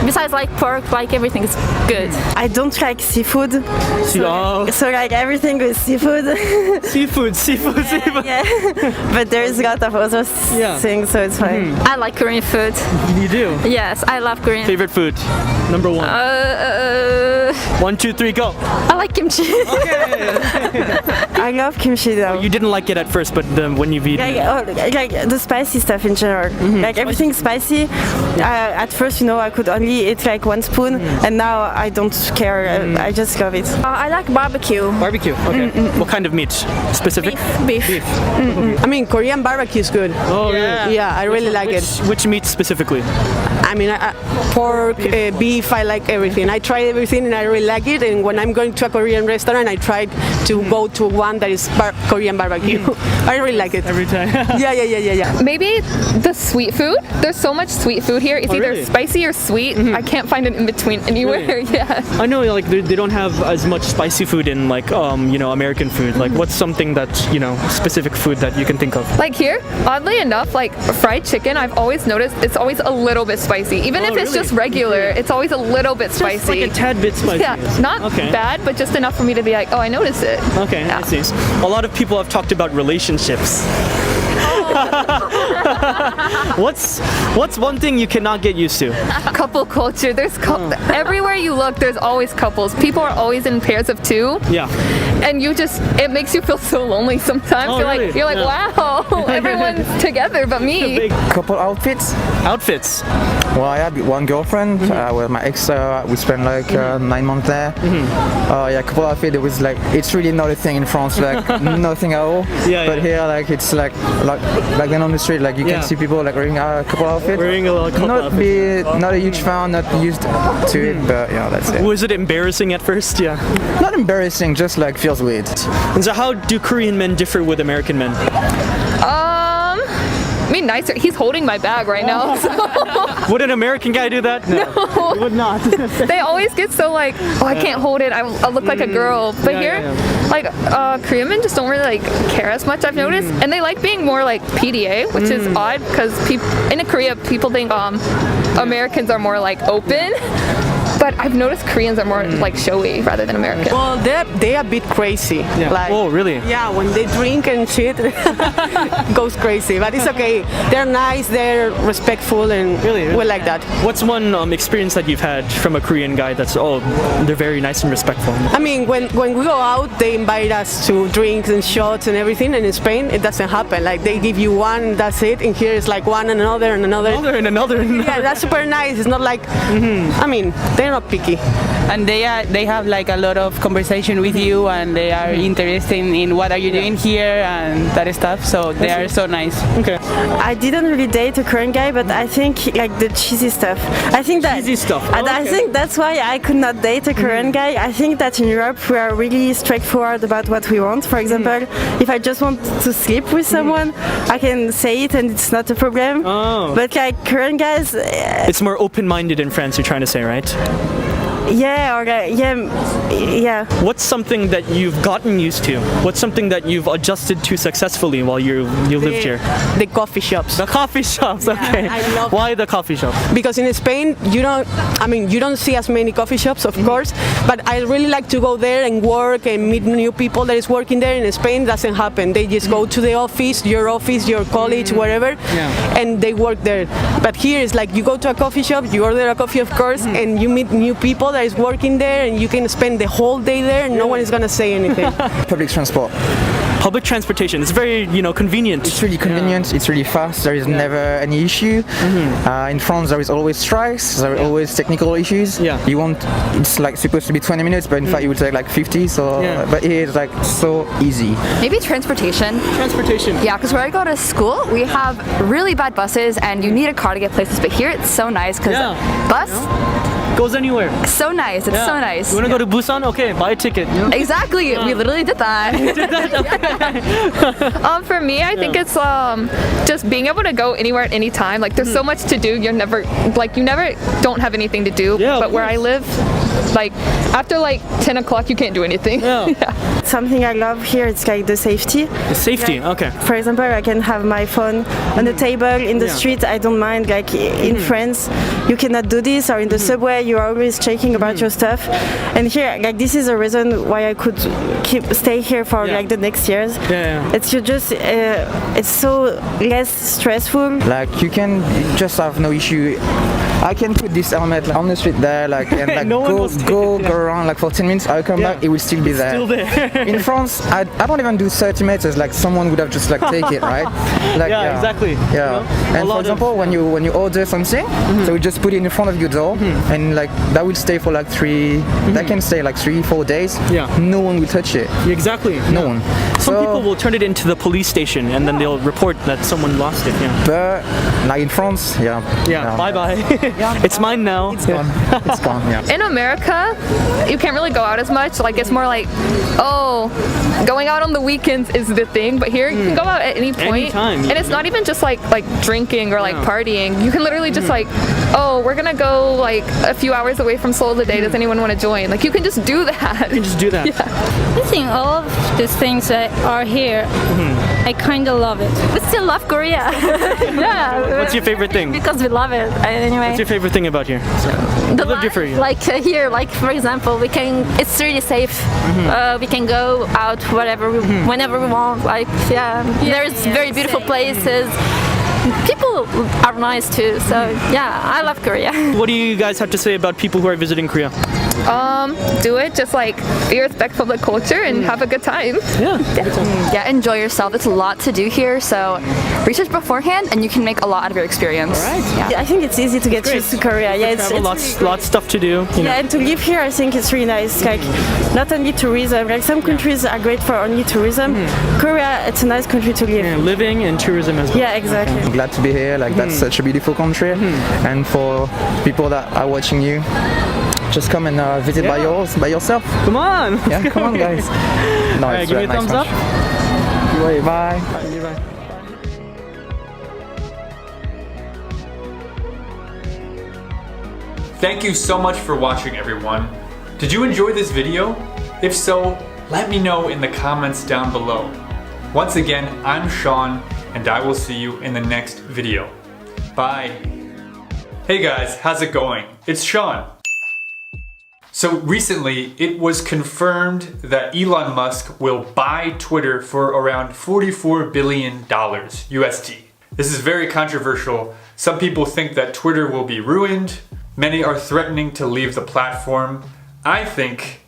Besides like pork, like everything is good. I don't like seafood. So like everything with seafood. Seafood. Yeah. But there is a lot of other things, so it's fine. I like Korean food. You do? Yes, I love Korean. Favorite food? Number 1. 1, 2, 3, go. I like kimchi. Okay. I love kimchi though. You didn't like it at first, but when you've eaten it. Like the spicy stuff in general. Like everything spicy. At first, you know, I could only eat like 1 spoon, and now I don't care. I just love it. I like barbecue. Barbecue. Okay. What kind of meat? Specific? Beef. I mean, Korean barbecue is good. Oh yeah. Yeah, I really like it. Which meat specifically? I mean, pork, beef. I like everything. I try everything, and I really like it. And when I'm going to a Korean restaurant, I try to go to one that is Korean barbecue. I really like it every time. Yeah. Maybe the sweet food. There's so much sweet food here. It's either spicy or sweet. I can't find it in between anywhere. Really? Yeah. I know, like they don't have as much spicy food in like you know, American food. Like, what's something that, you know, specific food that you can think of? Like here, oddly enough, like fried chicken, I've always noticed it's always a little bit spicy. Even if it's just regular, it's always a little bit spicy. Just like a tad bit spicy. Yeah, not bad, but just enough for me to be like, oh, I noticed it. Okay, I see. A lot of people have talked about relationships. What's one thing you cannot get used to? Couple culture. There's everywhere you look, there's always couples. People are always in pairs of 2. Yeah. And it makes you feel so lonely sometimes. You're like, wow, everyone's together but me. Couple outfits. Outfits. Well, I had one girlfriend with my ex. We spent like 9 months there. Yeah, a couple of outfits. It was like it's really not a thing in France, like nothing at all. But here, like it's like then on the street, like you can see people like wearing a couple of outfits. Not a huge fan, not used to it, but yeah, that's it. Was it embarrassing at first? Yeah. Not embarrassing, just like feels weird. And so, how do Korean men differ with American men? I mean, nicer. He's holding my bag right now. So. Would an American guy do that? No. He would not. They always get so like, oh, I can't hold it. I look like a girl. But like Korean men just don't really like care as much. I've noticed, and they like being more like PDA, which is odd because in Korea people think Americans are more like open. But I've noticed Koreans are more like showy rather than American. Well, they're a bit crazy. Yeah. Like, oh, really? Yeah, when they drink and shit, goes crazy. But it's okay. They're nice, they're respectful, and we like that. What's one experience that you've had from a Korean guy that's, they're very nice and respectful? I mean, when we go out, they invite us to drinks and shots and everything. And in Spain, it doesn't happen. Like, they give you one, that's it. And here it's like one and another and another. Another. Yeah, that's super nice. It's not like, I mean, they're not picky. And they have like a lot of conversation with you, and they are interested in what are you doing here and that stuff. So they are so nice. Okay. I didn't really date a Korean guy, but I think like the cheesy stuff. I think that cheesy stuff. And I think that's why I could not date a Korean guy. I think that in Europe we are really straightforward about what we want. For example, if I just want to sleep with someone, I can say it and it's not a problem. Oh. But like Korean guys, it's more open-minded in France. You're trying to say, right? Yeah. What's something that you've gotten used to? What's something that you've adjusted to successfully while you lived here? The coffee shops. The coffee shops, okay. I love Why the coffee shops? Because in Spain, you don't see as many coffee shops, of course, but I really like to go there and work and meet new people that is working there. In Spain, it doesn't happen. They just go to the office, your college, wherever, and they work there. But here it's like you go to a coffee shop, you order a coffee, of course, and you meet new people that is working there, and you can spend the whole day there and no one is gonna say anything. Public transport. Public transportation. It's very, convenient. It's really convenient. It's really fast. There is never any issue. In France, there is always strikes. There are always technical issues. Yeah. It's like supposed to be 20 minutes, but in fact, it would take like 50. So, but here it's like so easy. Maybe transportation. Transportation. Yeah, because where I go to school, we have really bad buses, and you need a car to get places. But here, it's so nice because bus. Goes anywhere. So nice. It's so nice. You want to go to Busan? Okay, buy a ticket. Exactly. We literally did that. For me, I think it's just being able to go anywhere at any time. Like, there's so much to do. You never don't have anything to do. But where I live, like after like 10 o'clock, you can't do anything. Something I love here, it's like the safety. The safety, okay. For example, I can have my phone on the table in the street. I don't mind. Like in France, you cannot do this, or in the subway, you're always checking about your stuff. And here, like this is a reason why I could stay here for like the next years. It's it's so less stressful. Like you can just have no issue. I can put this helmet on the street there, like and like go around like for 10 minutes. I'll come back, it will still be there. Still there. In France, I don't even do 30 meters. Like someone would have just like take it, right? Like, exactly. Yeah. And for example, when you order something, so you just put it in front of your door, and like that will stay for like that can stay like 3-4 days. Yeah. No one will touch it. Exactly. No one. Some people will turn it into the police station, and then they'll report that someone lost it. Yeah. But like in France, bye bye. It's mine now. It's gone. It's gone. Yeah. In America, you can't really go out as much. Like, it's more like, going out on the weekends is the thing. But here, you can go out at any point. Anytime, and it's not even just like drinking or like partying. You can literally just like, we're gonna go like a few hours away from Seoul today. Does anyone want to join? Like, you can just do that. You can just do that. I think all of these things that are here, I kind of love it. We still love Korea. What's your favorite thing? Because we love it. Anyway. What's your favorite thing about here? Like here, like for example, it's really safe. We can go out whenever we want. Like there's very beautiful places. People are nice too, so I love Korea. What do you guys have to say about people who are visiting Korea? Do it. Just like be respectful of the culture and have a good time. Yeah, enjoy yourself. It's a lot to do here, so research beforehand and you can make a lot out of your experience. Yeah, I think it's easy to get used to Korea. Yeah, it's lots of stuff to do. Yeah, and to live here, I think it's really nice. Like, not only tourism. Like some countries are great for only tourism. Korea, it's a nice country to live. Yeah, living and tourism as well. Yeah, exactly. I'm glad to be here. Like that's such a beautiful country, and for people that are watching you, just come and visit by yourself. Come on. Yeah, come on, guys. No, Alright, it's give me a nice thumbs up. country. Bye. Bye. Thank you so much for watching, everyone. Did you enjoy this video? If so, let me know in the comments down below. Once again, I'm Sean, and I will see you in the next video. Bye. Hey guys, how's it going? It's Sean. So recently, it was confirmed that Elon Musk will buy Twitter for around $44 billion USD. This is very controversial. Some people think that Twitter will be ruined. Many are threatening to leave the platform. I think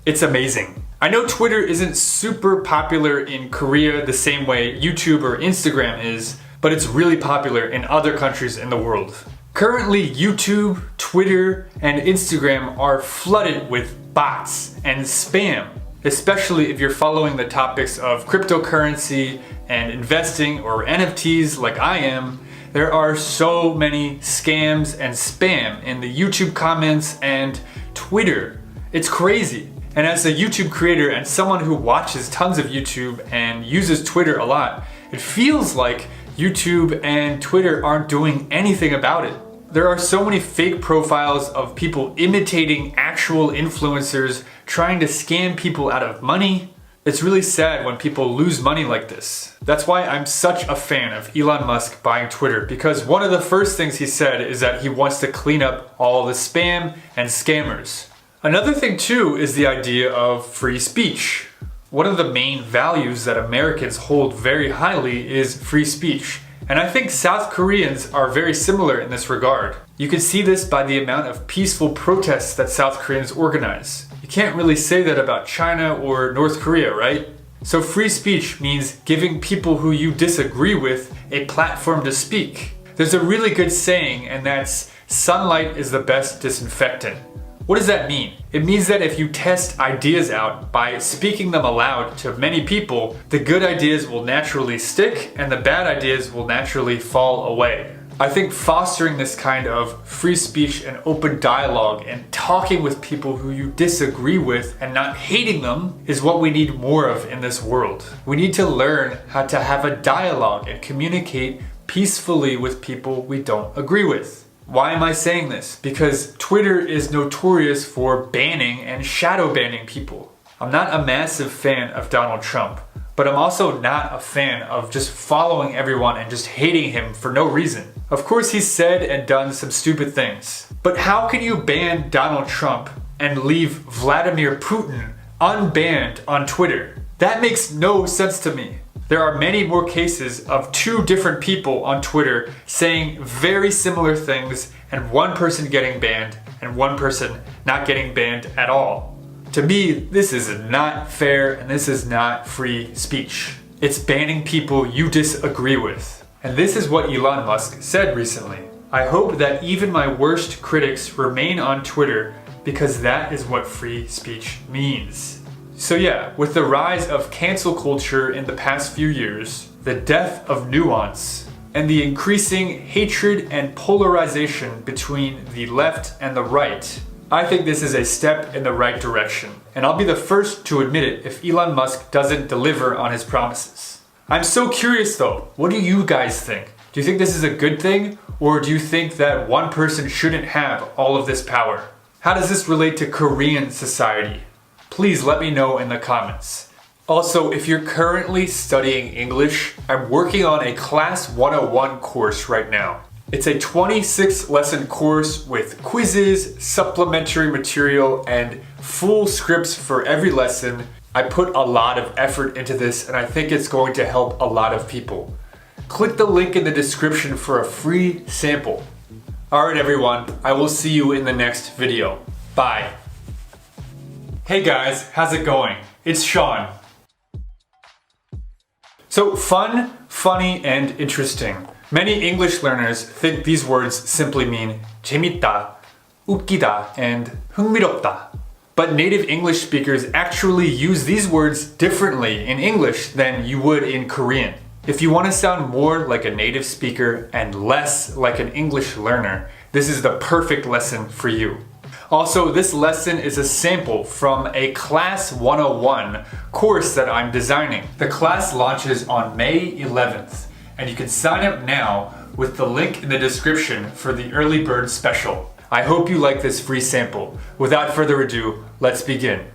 it's amazing. I know Twitter isn't super popular in Korea the same way YouTube or Instagram is, but it's really popular in other countries in the world. Currently, YouTube, Twitter, and Instagram are flooded with bots and spam, especially if you're following the topics of cryptocurrency and investing or NFTs like I am. There are so many scams and spam in the YouTube comments and Twitter. It's crazy. And as a YouTube creator and someone who watches tons of YouTube and uses Twitter a lot, it feels like YouTube and Twitter aren't doing anything about it. There are so many fake profiles of people imitating actual influencers, trying to scam people out of money. It's really sad when people lose money like this. That's why I'm such a fan of Elon Musk buying Twitter, because one of the first things he said is that he wants to clean up all the spam and scammers. Another thing too is the idea of free speech. One of the main values that Americans hold very highly is free speech. And I think South Koreans are very similar in this regard. You can see this by the amount of peaceful protests that South Koreans organize. You can't really say that about China or North Korea, right? So free speech means giving people who you disagree with a platform to speak. There's a really good saying, and that's sunlight is the best disinfectant. What does that mean? It means that if you test ideas out by speaking them aloud to many people, the good ideas will naturally stick and the bad ideas will naturally fall away. I think fostering this kind of free speech and open dialogue and talking with people who you disagree with and not hating them is what we need more of in this world. We need to learn how to have a dialogue and communicate peacefully with people we don't agree with. Why am I saying this? Because Twitter is notorious for banning and shadow banning people. I'm not a massive fan of Donald Trump, but I'm also not a fan of just following everyone and just hating him for no reason. Of course, he's said and done some stupid things, but how can you ban Donald Trump and leave Vladimir Putin unbanned on Twitter? That makes no sense to me. There are many more cases of two different people on Twitter saying very similar things and one person getting banned and one person not getting banned at all. To me, this is not fair and this is not free speech. It's banning people you disagree with. And this is what Elon Musk said recently. I hope that even my worst critics remain on Twitter because that is what free speech means. So yeah, with the rise of cancel culture in the past few years, the death of nuance, and the increasing hatred and polarization between the left and the right, I think this is a step in the right direction. And I'll be the first to admit it if Elon Musk doesn't deliver on his promises. I'm so curious though, what do you guys think? Do you think this is a good thing? Or do you think that one person shouldn't have all of this power? How does this relate to Korean society? Please let me know in the comments. Also, if you're currently studying English, I'm working on a Class 101 course right now. It's a 26 lesson course with quizzes, supplementary material, and full scripts for every lesson. I put a lot of effort into this and I think it's going to help a lot of people. Click the link in the description for a free sample. Alright everyone, I will see you in the next video. Bye. Hey guys, how's it going? It's Sean. So fun, funny, and interesting. Many English learners think these words simply mean 재밌다, 웃기다, and 흥미롭다. But native English speakers actually use these words differently in English than you would in Korean. If you want to sound more like a native speaker and less like an English learner, this is the perfect lesson for you. Also, this lesson is a sample from a Class 101 course that I'm designing. The class launches on May 11th, and you can sign up now with the link in the description for the early bird special. I hope you like this free sample. Without further ado, let's begin.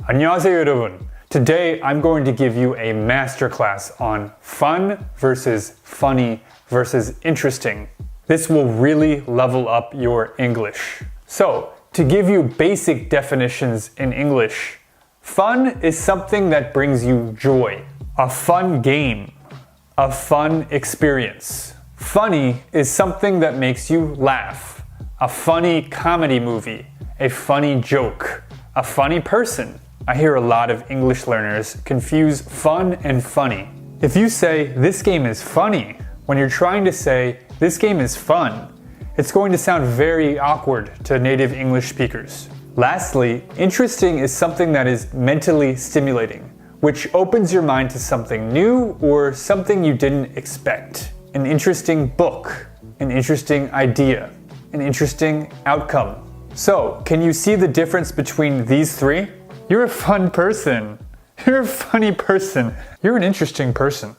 안녕하세요, 여러분. Today, I'm going to give you a masterclass on fun versus funny versus interesting. This will really level up your English. So, to give you basic definitions in English, fun is something that brings you joy, a fun game, a fun experience. Funny is something that makes you laugh, a funny comedy movie, a funny joke, a funny person. I hear a lot of English learners confuse fun and funny. If you say, this game is funny, when you're trying to say, this game is fun, it's going to sound very awkward to native English speakers. Lastly, interesting is something that is mentally stimulating, which opens your mind to something new or something you didn't expect. An interesting book, an interesting idea, an interesting outcome. So, can you see the difference between these three? You're a fun person. You're a funny person. You're an interesting person.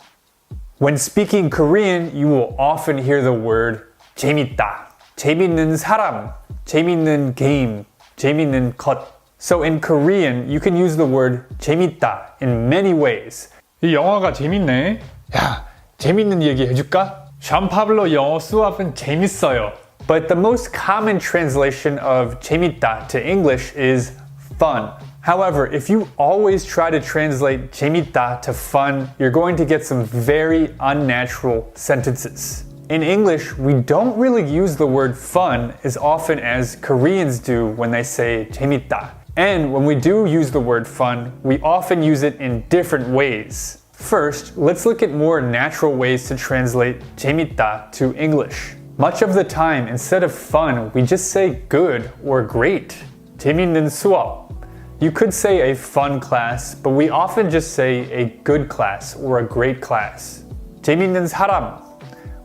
When speaking Korean, you will often hear the word 재밌다, 재밌는 사람, 재밌는 게임, 재밌는 것. So in Korean, you can use the word 재밌다 in many ways. 이 영화가 재밌네. 야, 재밌는 얘기 해줄까? 샴파블로 영어 수업은 재밌어요. But the most common translation of 재밌다 to English is fun. However, if you always try to translate 재밌다 to fun, you're going to get some very unnatural sentences. In English, we don't really use the word fun as often as Koreans do when they say 재밌다. And when we do use the word fun, we often use it in different ways. First, let's look at more natural ways to translate 재밌다 to English. Much of the time, instead of fun, we just say good or great. 재밌는 수업. You could say a fun class, but we often just say a good class or a great class. 재밌는 사람.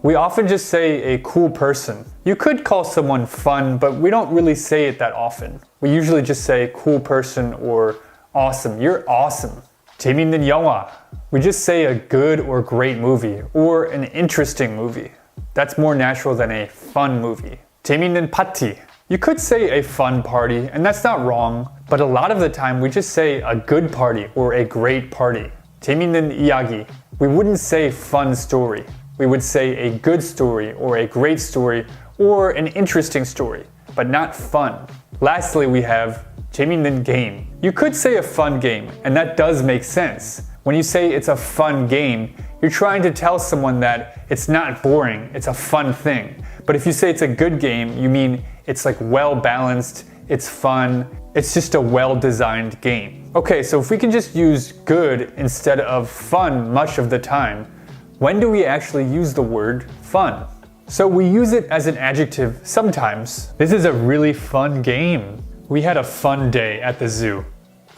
We often just say a cool person. You could call someone fun, but we don't really say it that often. We usually just say cool person or awesome. You're awesome. 재밌는 영화. We just say a good or great movie or an interesting movie. That's more natural than a fun movie. 재밌는 파티. You could say a fun party, and that's not wrong, but a lot of the time we just say a good party or a great party. 재밌는 이야기. We wouldn't say fun story. We would say a good story or a great story or an interesting story, but not fun. Lastly, we have 재밌는 game. You could say a fun game, and that does make sense. When you say it's a fun game, you're trying to tell someone that it's not boring, it's a fun thing. But if you say it's a good game, you mean it's like well balanced, it's fun, it's just a well-designed game. Okay, so if we can just use good instead of fun much of the time, when do we actually use the word fun? So we use it as an adjective sometimes. This is a really fun game. We had a fun day at the zoo.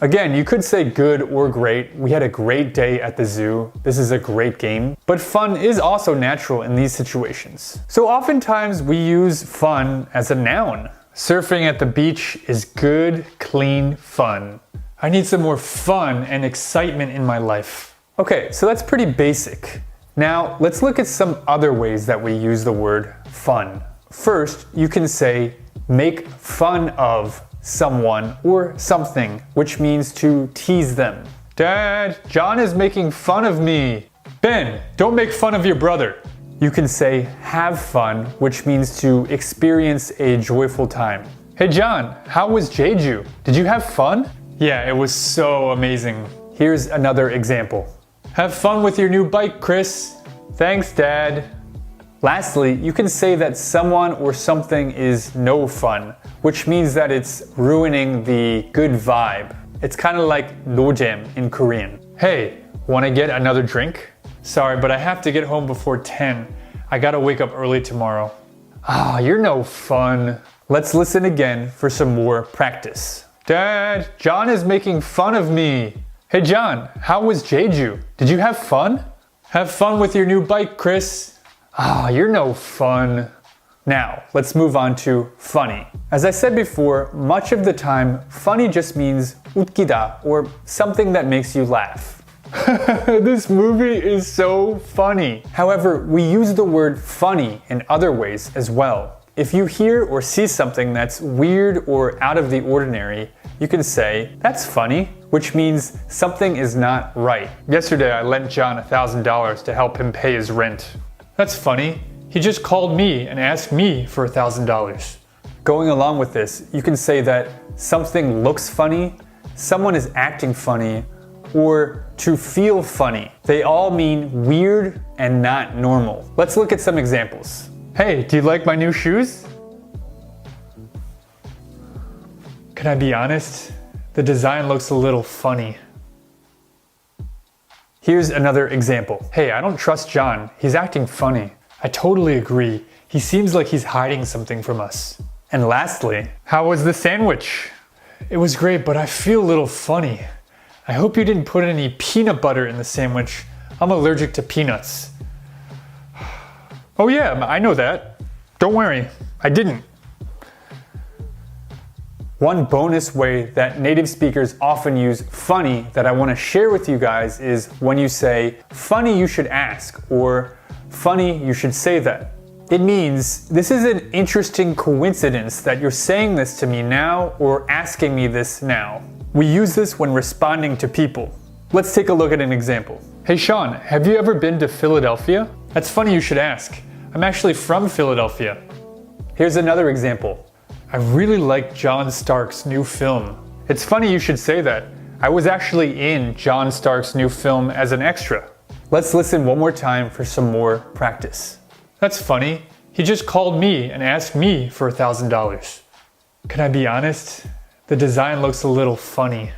Again, you could say good or great. We had a great day at the zoo. This is a great game. But fun is also natural in these situations. So oftentimes we use fun as a noun. Surfing at the beach is good, clean fun. I need some more fun and excitement in my life. Okay, so that's pretty basic. Now, let's look at some other ways that we use the word fun. First, you can say make fun of someone or something, which means to tease them. Dad, John is making fun of me. Ben, don't make fun of your brother. You can say have fun, which means to experience a joyful time. Hey John, how was Jeju? Did you have fun? Yeah, it was so amazing. Here's another example. Have fun with your new bike, Chris. Thanks, Dad. Lastly, you can say that someone or something is no fun, which means that it's ruining the good vibe. It's kind of like 노잼 in Korean. Hey, wanna get another drink? Sorry, but I have to get home before 10. I gotta wake up early tomorrow. Ah, you're no fun. Let's listen again for some more practice. Dad, John is making fun of me. Hey John, how was Jeju? Did you have fun? Have fun with your new bike, Chris. Ah, you're no fun. Now, let's move on to funny. As I said before, much of the time, funny just means 웃기다, or something that makes you laugh. This movie is so funny. However, we use the word funny in other ways as well. If you hear or see something that's weird or out of the ordinary, you can say, that's funny, which means something is not right. Yesterday, I lent John $1,000 to help him pay his rent. That's funny. He just called me and asked me for $1,000. Going along with this, you can say that something looks funny, someone is acting funny, or to feel funny. They all mean weird and not normal. Let's look at some examples. Hey, do you like my new shoes? Can I be honest? The design looks a little funny. Here's another example. Hey, I don't trust John. He's acting funny. I totally agree. He seems like he's hiding something from us. And lastly, how was the sandwich? It was great, but I feel a little funny. I hope you didn't put any peanut butter in the sandwich. I'm allergic to peanuts. Oh yeah, I know that. Don't worry, I didn't. One bonus way that native speakers often use funny that I want to share with you guys is when you say, funny you should ask, or funny you should say that. It means, this is an interesting coincidence that you're saying this to me now or asking me this now. We use this when responding to people. Let's take a look at an example. Hey Sean, have you ever been to Philadelphia? That's funny you should ask. I'm actually from Philadelphia. Here's another example. I really like John Stark's new film. It's funny you should say that. I was actually in John Stark's new film as an extra. Let's listen one more time for some more practice. That's funny. He just called me and asked me for $1,000. Can I be honest? The design looks a little funny.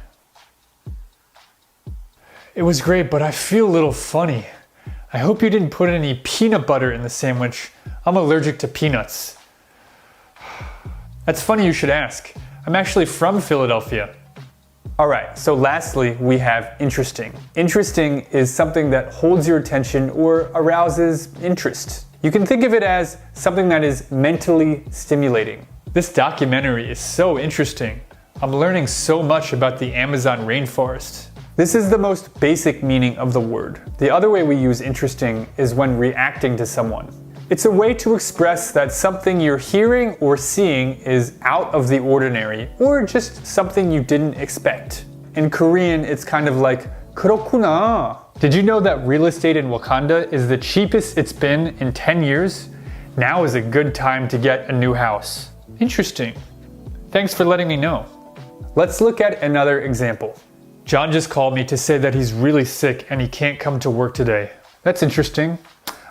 It was great, but I feel a little funny. I hope you didn't put any peanut butter in the sandwich. I'm allergic to peanuts. That's funny you should ask. I'm actually from Philadelphia. Alright, so lastly we have interesting. Interesting is something that holds your attention or arouses interest. You can think of it as something that is mentally stimulating. This documentary is so interesting. I'm learning so much about the Amazon rainforest. This is the most basic meaning of the word. The other way we use interesting is when reacting to someone. It's a way to express that something you're hearing or seeing is out of the ordinary or just something you didn't expect. In Korean, it's kind of like 그렇구나. Did you know that real estate in Wakanda is the cheapest it's been in 10 years? Now is a good time to get a new house. Interesting. Thanks for letting me know. Let's look at another example. John just called me to say that he's really sick and he can't come to work today. That's interesting.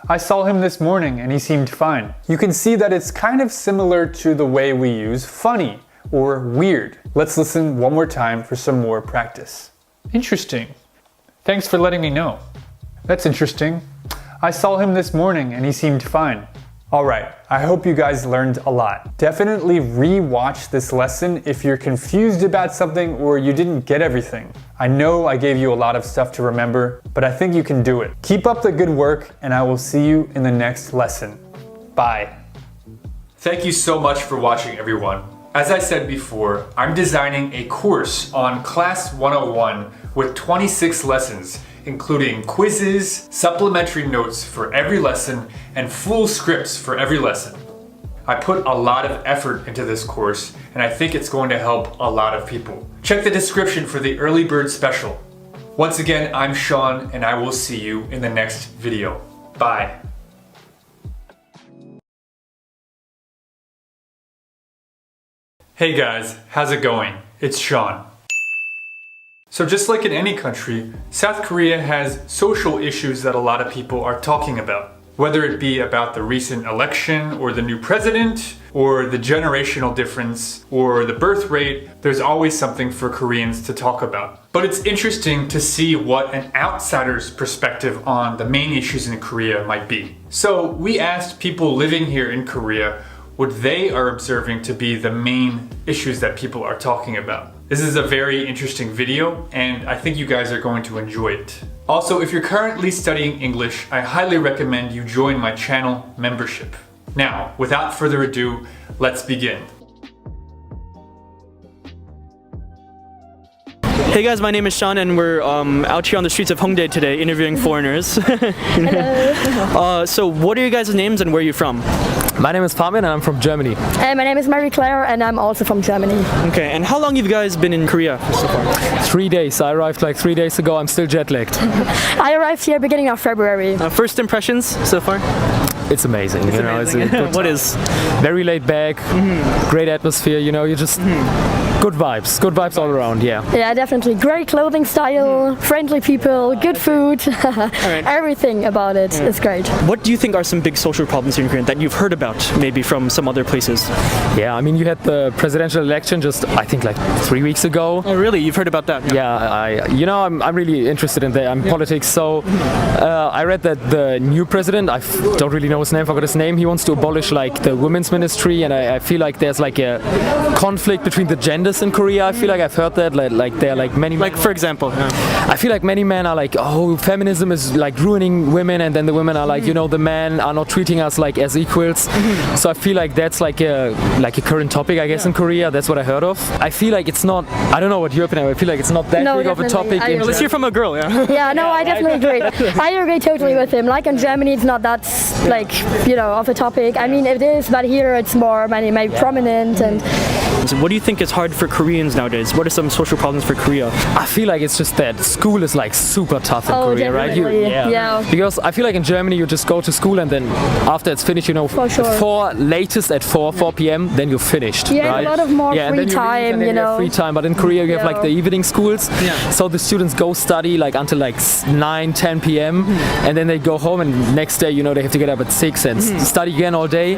I saw him this morning and he seemed fine. You can see that it's kind of similar to the way we use funny or weird. Let's listen one more time for some more practice. Interesting. Thanks for letting me know. That's interesting. I saw him this morning and he seemed fine. Alright, I hope you guys learned a lot. Definitely re-watch this lesson if you're confused about something or you didn't get everything. I know I gave you a lot of stuff to remember, but I think you can do it. Keep up the good work and I will see you in the next lesson. Bye. Thank you so much for watching, everyone. As I said before, I'm designing a course on Class 101 with 26 lessons, including quizzes, supplementary notes for every lesson, and full scripts for every lesson. I put a lot of effort into this course, and I think it's going to help a lot of people. Check the description for the early bird special. Once again, I'm Sean, and I will see you in the next video. Bye. Hey guys, how's it going? It's Sean. So just like in any country, South Korea has social issues that a lot of people are talking about. Whether it be about the recent election or the new president or the generational difference or the birth rate, there's always something for Koreans to talk about. But it's interesting to see what an outsider's perspective on the main issues in Korea might be. So we asked people living here in Korea what they are observing to be the main issues that people are talking about. This is a very interesting video, and I think you guys are going to enjoy it. Also, if you're currently studying English, I highly recommend you join my channel membership. Now, without further ado, let's begin. Hey guys, my name is Sean and we're out here on the streets of Hongdae today interviewing foreigners. Hello. So what are you guys' names and where are you from? My name is Fabian and I'm from Germany. And my name is Marie Claire and I'm also from Germany. Okay, and how long have you guys been in Korea so far? 3 days. I arrived like 3 days ago. I'm still jet lagged. I arrived here beginning of February. First impressions so far? It's amazing. It's amazing. It's a good What is? Very laid back, great atmosphere, you know, you just... Good vibes all around, yeah. Yeah, definitely. Great clothing style, friendly people, good food, everything about it is great. What do you think are some big social problems here in Korea that you've heard about maybe from some other places? Yeah, I mean, you had the presidential election just, I think, like 3 weeks ago. Oh, really? You've heard about that? Yeah, I'm really interested in politics, so I read that the new president, I don't really know his name, forgot his name, he wants to abolish like the women's ministry, and I feel like there's like a conflict between the genders in Korea. I feel like I've heard that, like there are like many... Like for example? I feel like many men are like, oh, feminism is like ruining women, and then the women are like, you know, the men are not treating us like as equals. So I feel like that's like a current topic, I guess, in Korea. That's what I heard of. I feel like it's not, I don't know what your opinion is, I feel like it's not that big of a topic. Let's hear from a girl, yeah? Yeah, no, I definitely agree. I agree totally with him. Like in Germany, it's not that, like, you know, of a topic. I mean, it is, but here it's more maybe prominent. And so what do you think is hard for Koreans nowadays? What are some social problems for Korea? I feel like it's just that school is like super tough in Korea, definitely. right? Yeah. Because I feel like in Germany you just go to school and then after it's finished, you know, latest at 4 p.m. then you're finished. Yeah, right? a lot of more free time, you know. Free time, but in Korea you have like the evening schools. Yeah. So the students go study like until like 9, 10 p.m. and then they go home and next day, you know, they have to get up at 6 and study again all day.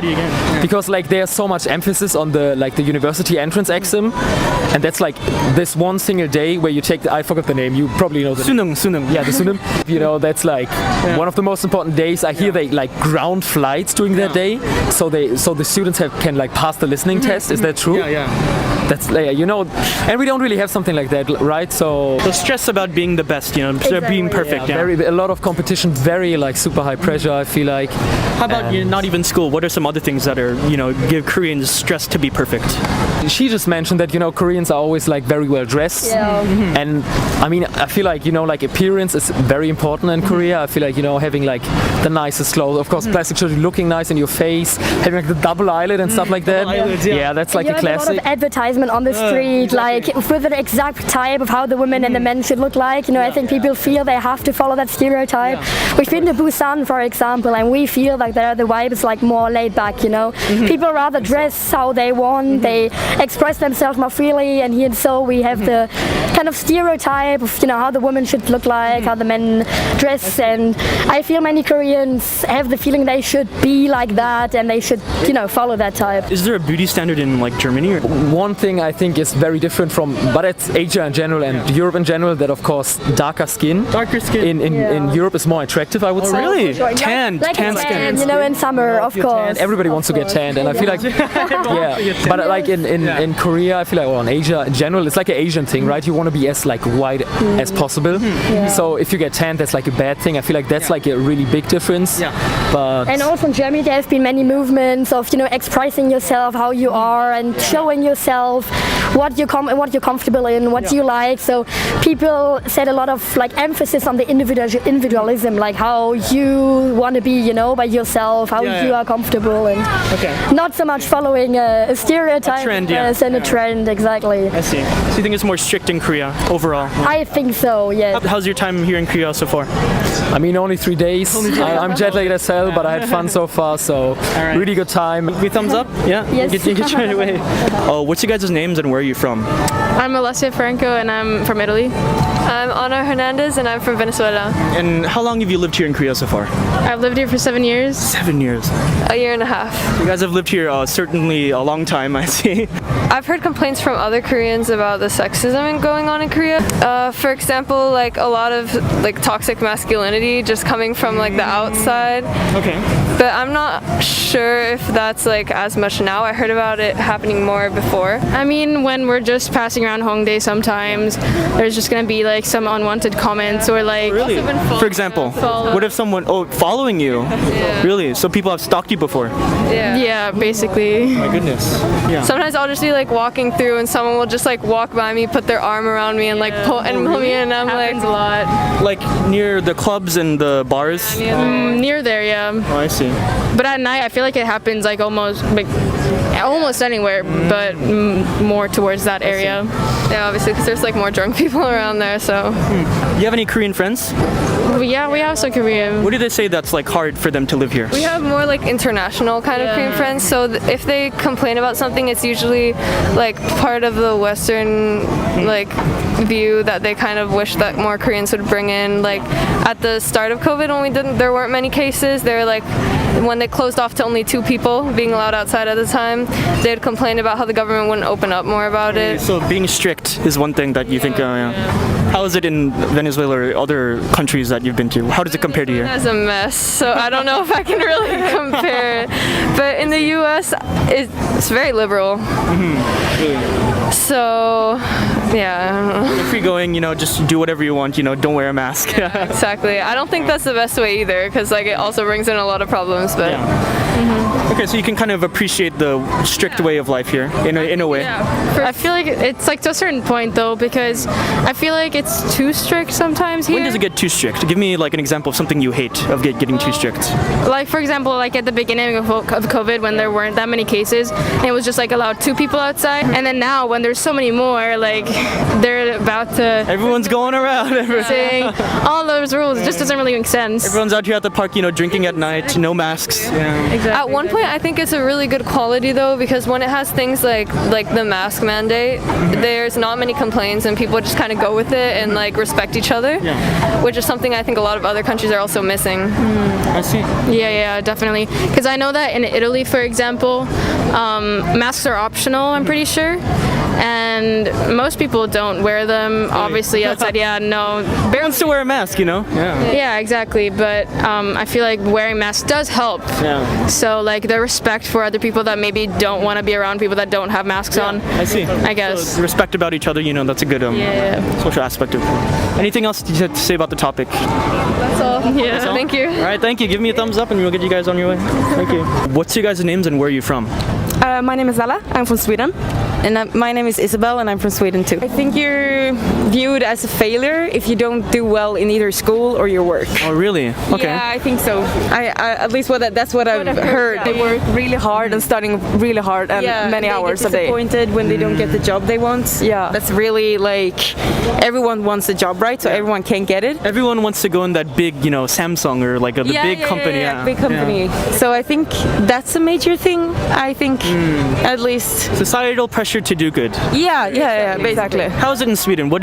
Because like there's so much emphasis on the university entrance exam, and that's like this one single day where you take I forgot the name, you probably know the Sunung. Yeah, the Sunung. You know, that's like one of the most important days. I hear they like ground flights during that day, so the students can like pass the listening test. Is that true? Yeah. That's you know, and we don't really have something like that, right? So the stress about being the best, you know, being perfect. Yeah. A lot of competition, very like super high pressure, I feel like. How about not even school? What are some other things that are, you know, give Koreans stress to be perfect? She just mentioned that, you know, Koreans are always like very well dressed. Yeah. And I mean, I feel like, you know, like appearance is very important in Korea. I feel like, you know, having like the nicest clothes, of course, plastic surgery, looking nice in your face, having like the double eyelid and stuff like that. Yeah, that's like a classic. A lot of advertisement on the street, like with an exact type of how the women and the men should look like. You know, I think people feel they have to follow that stereotype. We've been to Busan, for example, and we feel like there the vibe is like more laid back, you know. People rather dress how they want, they express themselves more freely, and here in Seoul we have the kind of stereotype of, you know, how the woman should look like, how the men dress, and I feel many Koreans have the feeling they should be like that and they should, you know, follow that type. Is there a beauty standard in like Germany? One thing I think is very different from, but it's Asia in general and Europe in general, that of course darker skin in Europe is more attractive, I would say. Really? Tan skin. You know, in summer, of course. Everybody wants to get tanned, and I feel like but like in Korea, I feel like, or in Asia in general, it's like an Asian thing, right? You want to be as like white as possible. So if you get tanned, that's like a bad thing. I feel like that's like a really big difference. But and also in Germany, there have been many movements of, you know, expressing yourself how you are and showing yourself what you're comfortable in, what you like. So people set a lot of like emphasis on the individualism, like how you want to be, you know, by yourself, how you are comfortable, and not so much following a stereotype and a trend, exactly. I see. So you think it's more strict in Korea overall? I think so, yes. How's your time here in Korea so far? I mean, only 3 days. I'm jet lagged as hell, but I had fun so far, so really good time. We thumbs up? Yeah? Yes. Get right away. What's your guys' names and where are you from? I'm Alessia Franco and I'm from Italy. I'm Ana Hernandez and I'm from Venezuela. And how long have you lived here in Korea so far? I've lived here for 7 years. 7 years. A year and a half. You guys have lived here certainly a long time, I see. I've heard complaints from other Koreans about the sexism going on in Korea. For example, like a lot of like toxic masculinity just coming from like the outside. Okay. But I'm not sure if that's like as much now. I heard about it happening more before. I mean, when we're just passing around Hongdae, sometimes there's just gonna be like some unwanted comments or like. Really? For example, what if someone following you? Yeah. Really? So people have stalked you before? Yeah, basically. My goodness. Yeah. Sometimes I'll just be like walking through and someone will just like walk by me, put their arm around me and like pull me in, and I'm happens like a lot. Like near the clubs and the bars? Near there, yeah. Oh, I see. But at night, I feel like it happens like almost anywhere, but more towards that area. Yeah, obviously, because there's like more drunk people around there. So. You have any Korean friends? Yeah, we have some Korean. What do they say that's like hard for them to live here? We have more like international kind of Korean friends. So if they complain about something, it's usually like part of the Western like view that they kind of wish that more Koreans would bring in. Like at the start of COVID, when there weren't many cases. They were like, when they closed off to only 2 people being allowed outside at the time, they'd complain about how the government wouldn't open up more about it. So being strict is one thing that you think. How is it in Venezuela or other countries that you've been to? How does it compare to here? It's a mess, so I don't know if I can really compare it. But in the U.S., it's very liberal. Really? So, yeah, I don't know. If you're going, just do whatever you want, don't wear a mask. Yeah, exactly. I don't think that's the best way either, because like it also brings in a lot of problems. But Okay, so you can kind of appreciate the strict way of life here in a way. Yeah. I feel like it's like to a certain point though, because I feel like it's too strict sometimes here. When does it get too strict? Give me like an example of something you hate of getting too strict. Like for example, like at the beginning of COVID when there weren't that many cases, and it was just like allowed 2 people outside, and then now when there's so many more, like they're about to. Everyone's going around. Saying all those rules. It just doesn't really make sense. Everyone's out here at the park, drinking at night, no masks. Yeah. Exactly. At one point, I think it's a really good quality though, because when it has things like the mask mandate, there's not many complaints and people just kind of go with it and like respect each other, which is something I think a lot of other countries are also missing. I see. Yeah, definitely. Because I know that in Italy, for example, masks are optional, I'm pretty sure. And most people don't wear them, obviously, outside. Yeah, no. Who wants to wear a mask, Yeah, exactly. But I feel like wearing masks does help. Yeah. So, like, the respect for other people that maybe don't want to be around people that don't have masks on. I see. I guess. So respect about each other, that's a good social aspect of it. Anything else to say about the topic? That's all. Yeah, That's all? thank you. All right, thank you. Give me a thumbs up and we'll get you guys on your way. Thank you. What's your guys' names and where are you from? My name is Ella, I'm from Sweden. And my name is Isabel and I'm from Sweden too. I think you're viewed as a failure if you don't do well in either school or your work. Oh really? Okay. Yeah, I think so. I at least that's what I've heard. They work really hard and studying really hard and many hours a day. Disappointed when they don't get the job they want. Yeah. That's really like everyone wants a job, right? So everyone can get it. Everyone wants to go in that big, Samsung or like the big company. Yeah, big company. So I think that's a major thing. I think at least societal pressure to do good. Yeah, basically. How is it in Sweden? Do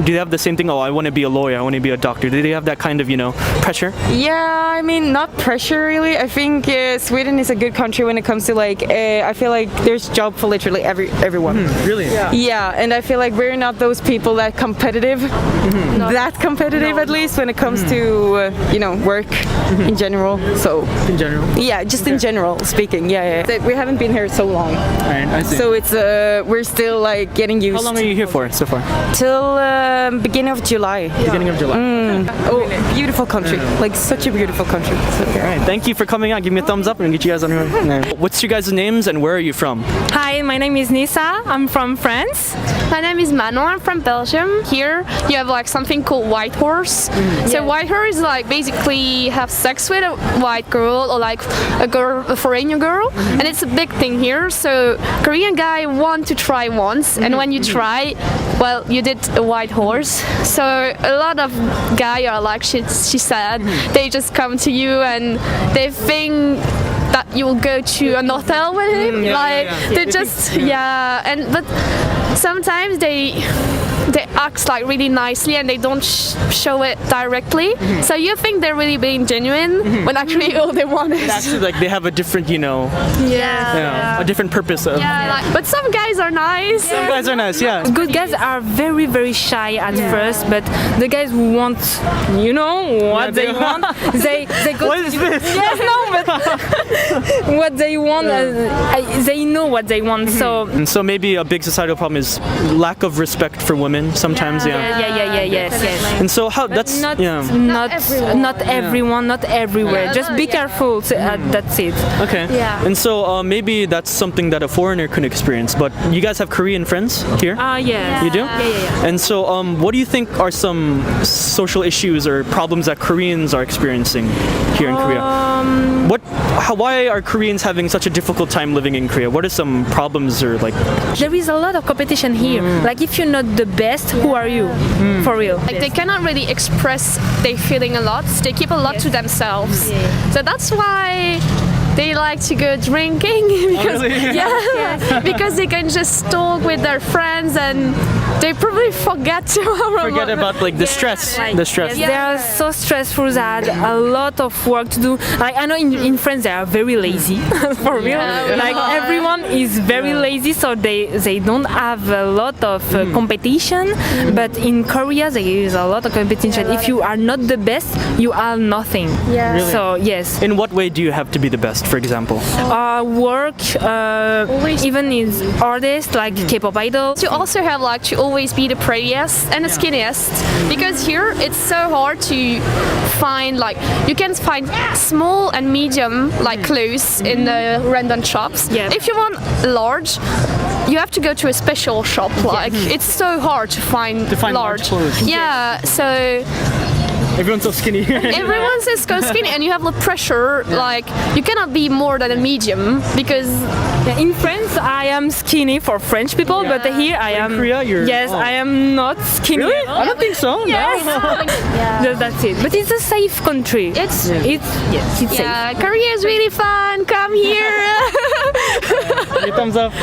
they have the same thing? Oh, I want to be a lawyer, I want to be a doctor. Do they have that kind of, pressure? Yeah, I mean, not pressure really. I think Sweden is a good country when it comes to like, I feel like there's job for literally everyone. Really? Yeah, and I feel like we're not those people that competitive, at least when it comes to, work in general. So in general? Yeah, just in general speaking. Yeah. We haven't been here so long. Right, I see. So it's we're still like getting used. How long are you here for so far? Till beginning of July. Beginning of July. Oh, beautiful country. Like such a beautiful country. So, All right, thank you for coming out. Give me a thumbs up and get you guys on your way. What's your guys' names and where are you from? Hi, my name is Nisa. I'm from France. My name is Manon. I'm from Belgium. Here you have like something called white horse. So white horse is like basically have sex with a white girl or like a foreign girl, and it's a big thing here. So Korean guy want to try once, and when you try, well, you did a white horse. So a lot of guys are like she said, they just come to you and they think that you will go to an hotel with him. They just and but sometimes they act like really nicely and they don't show it directly. So you think they're really being genuine when actually all they want is Actually, like they have a different, a different purpose. but some guys are nice. Some guys are nice, yeah. Good guys are very, very shy at first, but the guys who want, what they want, they go. What is this? Yes, no, but what they want, they know what they want. And so maybe a big societal problem is lack of respect for women sometimes. Yes. And so how that's not everyone, not everywhere. Just be careful. That's it. Okay. Yeah. And so maybe that's something that a foreigner can experience. But you guys have Korean friends here? Yeah. You do? Yeah. And so what do you think are some social issues or problems that Koreans are experiencing here in Korea? Why are Koreans having such a difficult time living in Korea? What are some problems or like? There is a lot of competition here. Like if you're not the best, who are you? For real. Like they cannot really express their feeling a lot. They keep a lot to themselves. So that's why they like to go drinking because because they can just talk with their friends and they probably forget about like the stress. The stress. Yes, they are so stressful that a lot of work to do. Like I know in France they are very lazy for real. Like everyone is very lazy, so they don't have a lot of competition. But in Korea there is a lot of competition. If you are not the best, you are nothing. Really? So yes. In what way do you have to be the best, for example? Work, even as artists like K-pop idols. You also have like to always be the prettiest and the skinniest because here it's so hard to find like you can find small and medium like clothes in the random shops. If you want large, you have to go to a special shop. Like it's so hard to find large clothes. So everyone's so skinny. Everyone's so skinny, and you have the pressure. Like you cannot be more than a medium because in France I am skinny for French people, but here I am. In Korea, I am not skinny. Really? I don't think so. Yes. No. That's it. But it's a safe country. It's safe. Korea is really fun. Come here. Thumbs up.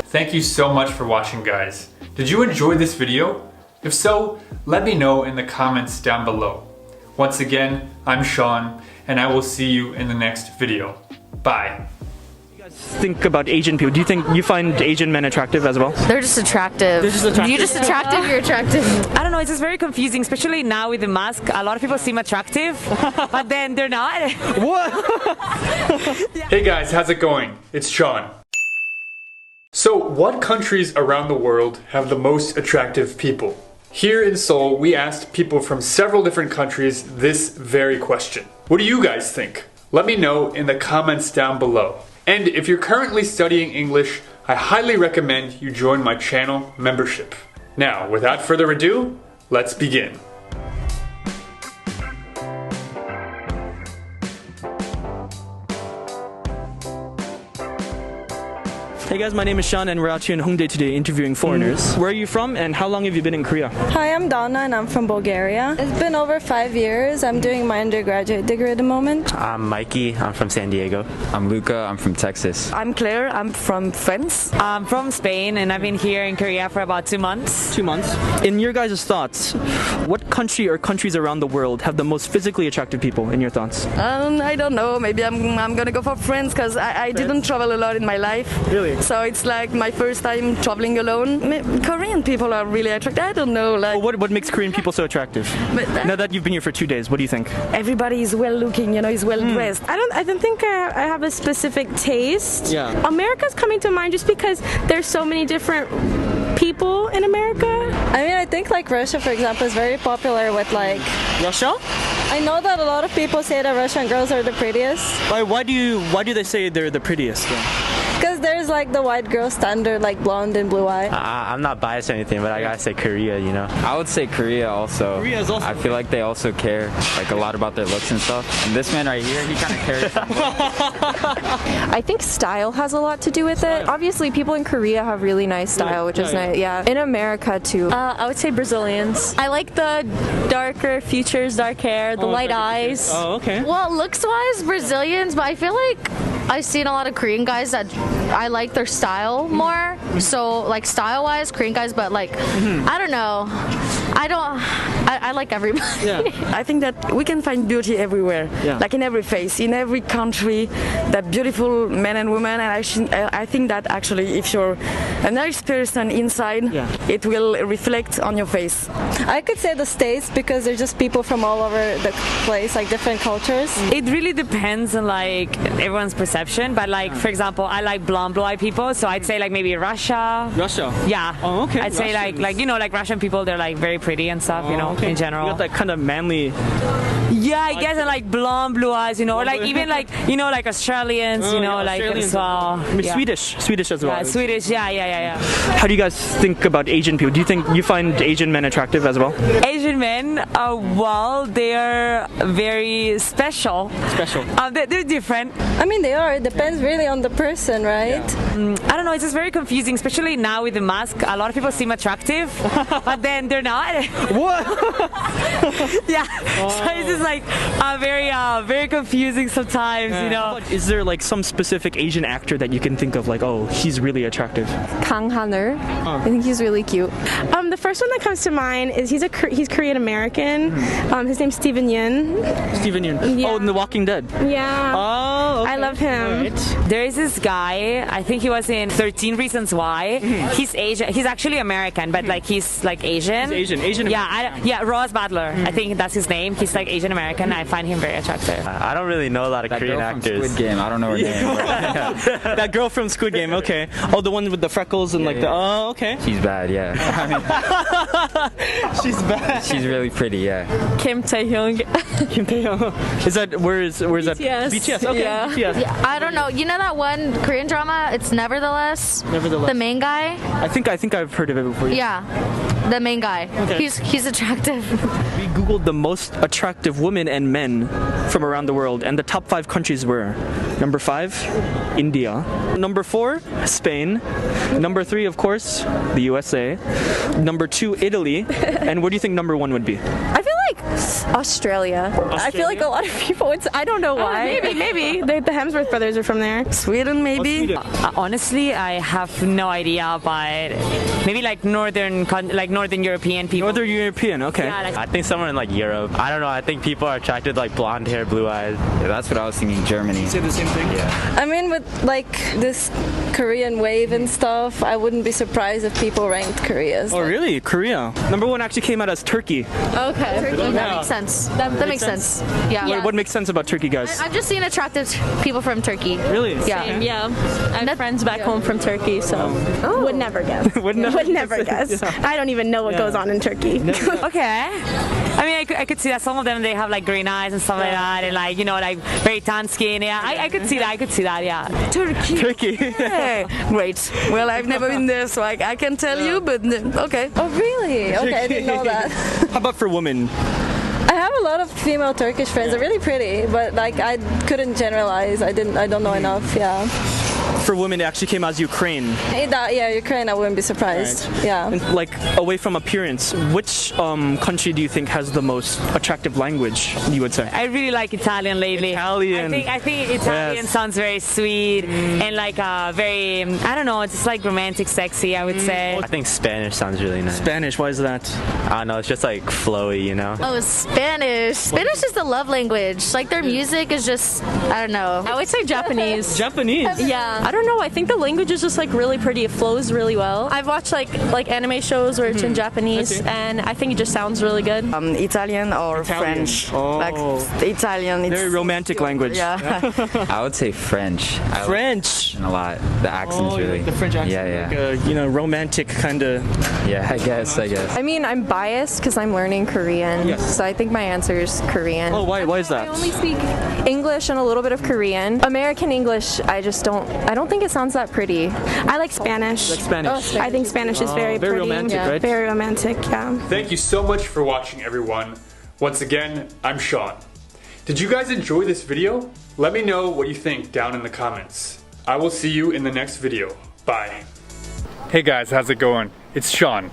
Thank you so much for watching, guys. Did you enjoy this video? If so, let me know in the comments down below. Once again, I'm Sean, and I will see you in the next video. Bye. Think about Asian people. Do you think you find Asian men attractive as well? They're just attractive. You're just attractive, you're attractive. I don't know, it's just very confusing, especially now with the mask. A lot of people seem attractive, but then they're not. What? Hey guys, how's it going? It's Sean. So, what countries around the world have the most attractive people? Here in Seoul, we asked people from several different countries this very question. What do you guys think? Let me know in the comments down below. And if you're currently studying English, I highly recommend you join my channel membership. Now, without further ado, let's begin. Hey guys, my name is Sean and we're out here in Hongdae today interviewing foreigners. Where are you from and how long have you been in Korea? Hi, I'm Donna and I'm from Bulgaria. It's been over 5 years. I'm doing my undergraduate degree at the moment. I'm Mikey, I'm from San Diego. I'm Luca, I'm from Texas. I'm Claire, I'm from France. I'm from Spain and I've been here in Korea for about 2 months. 2 months? In your guys' thoughts, what country or countries around the world have the most physically attractive people in your thoughts? I don't know, maybe I'm gonna go for France because I didn't travel a lot in my life. Really? So it's like my first time traveling alone. Korean people are really attractive. I don't know. Like what makes Korean people so attractive? Now that you've been here for 2 days, what do you think? Everybody is well looking, is well dressed. I don't think I have a specific taste. Yeah. America's coming to mind just because there's so many different people in America. I mean, I think like Russia, for example, is very popular with like Russia? I know that a lot of people say that Russian girls are the prettiest. Why do they say they're the prettiest? Because there's like the white girl standard, like blonde and blue eye. I'm not biased or anything, but I gotta say Korea, I would say Korea also. Korea is also. I feel like they also care like a lot about their looks and stuff. And this man right here, he kind of cares. I think style has a lot to do with it. Obviously, people in Korea have really nice style, which is nice. Yeah. In America too. I would say Brazilians. I like the darker features, dark hair, the light eyes. Oh, okay. Well, looks-wise, Brazilians, but I feel like I've seen a lot of Korean guys that I like their style more. So like style-wise, Korean guys, but like I don't know. I like everybody. I think that we can find beauty everywhere, like in every face, in every country, that beautiful men and women. And I think that actually if you're a nice person inside, it will reflect on your face. I could say the States because they're just people from all over the place, like different cultures. It really depends on like everyone's perception, but like for example, I like blonde-eyed people, so I'd say like maybe Russia. Russia? Yeah. Oh, okay. I'd say like you know, like Russian people, they're like very pretty and stuff, you know, in general. You got that kind of manly. Yeah, I guess, and like blue eyes, you know, or like even like, you know, like Australians, you know, like as well. I mean, Swedish as well. Yeah, Swedish, yeah. How do you guys think about Asian people? Do you think you find Asian men attractive as well? Asian men, well, they're very special. They're different. I mean, they are. It depends really on the person, right? I don't know. It's just very confusing, especially now with the mask. A lot of people seem attractive, but then they're not. What? Yeah. So it's just like very confusing sometimes, you know. Is there like some specific Asian actor that you can think of, like, oh, he's really attractive? Kang Han-er. I think he's really cute. The first one that comes to mind is he's Korean American. His name's Steven Yeun. Steven Yeun. Yeah. Oh, in The Walking Dead. Yeah. Oh, okay. I love him. There is this guy, I think he was in 13 Reasons Why. He's Asian. He's actually American, but like he's like Asian. He's Asian. Yeah, Ross Butler. I think that's his name. He's like Asian American. I find him very attractive. I don't really know a lot of Korean actors. Squid Game. I don't know her name. That girl from Squid Game. Okay. Oh, the one with the freckles and like the. Oh, okay. She's bad, yeah. She's bad. She's really pretty, yeah. Kim Taehyung. Kim Taehyung. Is that where's that? BTS. Okay. Yeah. BTS. Yeah, I don't know. You know that one Korean drama? It's Nevertheless. The main guy. I think I've heard of it before. Yeah, the main guy. Okay. He's attractive. We googled the most attractive women and men from around the world, and the top 5 countries were: number 5, India; number 4, Spain; number 3, of course, the USA; number 2, Italy; and what do you think number 1 would be? I feel like Australia. I feel like a lot of people. I don't know why. Maybe the Hemsworth brothers are from there. Sweden, maybe. Honestly, I have no idea, but maybe like northern European people. Northern European, okay. Yeah, I think somewhere in like Europe. I don't know. I think people are attracted to like blonde hair, blue eyes. Yeah, that's what I was thinking. Germany. Say the same thing. Yeah. I mean, with like this Korean wave and stuff, I wouldn't be surprised if people ranked Korea as Oh, really? Korea. Number 1 actually came out as Turkey. Okay. Turkey. That makes sense. That makes sense. Yeah. What makes sense about Turkey, guys? I've just seen attractive people from Turkey. Really? Yeah. Same, yeah. I have friends back home from Turkey, so Would never guess. Would never guess. I don't even know what goes on in Turkey. Okay. I mean, I could see that some of them, they have like green eyes and stuff like that, and like, you know, like very tan skin. Yeah, I could see that. Yeah. Turkey. Yeah. Great. Well, I've never been there, so I can tell you, but okay. Oh, really? Okay, I didn't know that. How about for women? I have a lot of female Turkish friends. They're really pretty, but like I couldn't generalize. I don't know enough. Yeah. For women, it actually came as Ukraine. Yeah, Ukraine. I wouldn't be surprised. Right. Yeah. And like away from appearance, which country do you think has the most attractive language? You would say. I really like Italian lately. Italian. I think Italian sounds very sweet and like very, I don't know, it's just like romantic, sexy, I would say. I think Spanish sounds really nice. Spanish, why is that? I don't know, it's just like flowy, you know? Oh, Spanish. Spanish is the love language. Like their music is just, I don't know. I would say Japanese. Japanese? Yeah. I don't know. I think the language is just like really pretty. It flows really well. I've watched like anime shows where it's in Japanese, and I think it just sounds really good. Italian or French. Oh. Like Italian. It's very romantic language. Yeah. I would say French. French. A lot. The accent's really. The French accent. Yeah. Like a, romantic kind of. Yeah, I guess. I mean, I'm biased because I'm learning Korean, so I think my answer is Korean. Oh, why is that? I only speak English and a little bit of Korean. American English, I don't think it sounds that pretty. I like Spanish. Like Spanish. I think Spanish is very pretty. Romantic, right? Very romantic, yeah. Thank you so much for watching, everyone. Once again, I'm Sean. Did you guys enjoy this video? Let me know what you think down in the comments. I will see you in the next video. Bye. Hey guys, how's it going? It's Sean.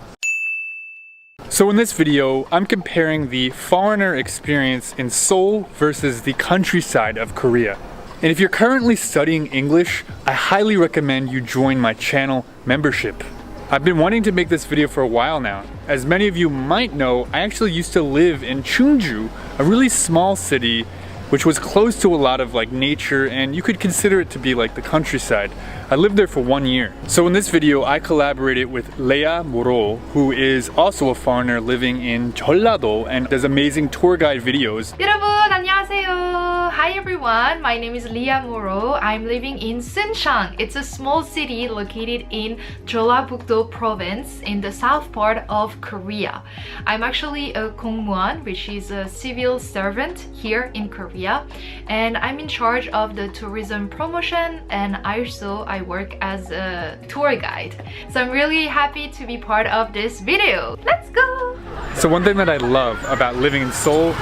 So in this video, I'm comparing the foreigner experience in Seoul versus the countryside of Korea. And if you're currently studying English, I highly recommend you join my channel membership. I've been wanting to make this video for a while now. As many of you might know, I actually used to live in Chungju, a really small city which was close to a lot of like nature, and you could consider it to be like the countryside. I lived there for 1 year. So in this video, I collaborated with Leah Moro, who is also a foreigner living in Jeollado and does amazing tour guide videos. 여러분 안녕하세요. Hi everyone, my name is Leah Moro. I'm living in Suncheon. It's a small city located in Jeollabuk-do province in the south part of Korea. I'm actually a 공무원, which is a civil servant here in Korea, and I'm in charge of the tourism promotion, and I work as a tour guide. So I'm really happy to be part of this video. Let's go! So one thing that I love about living in Seoul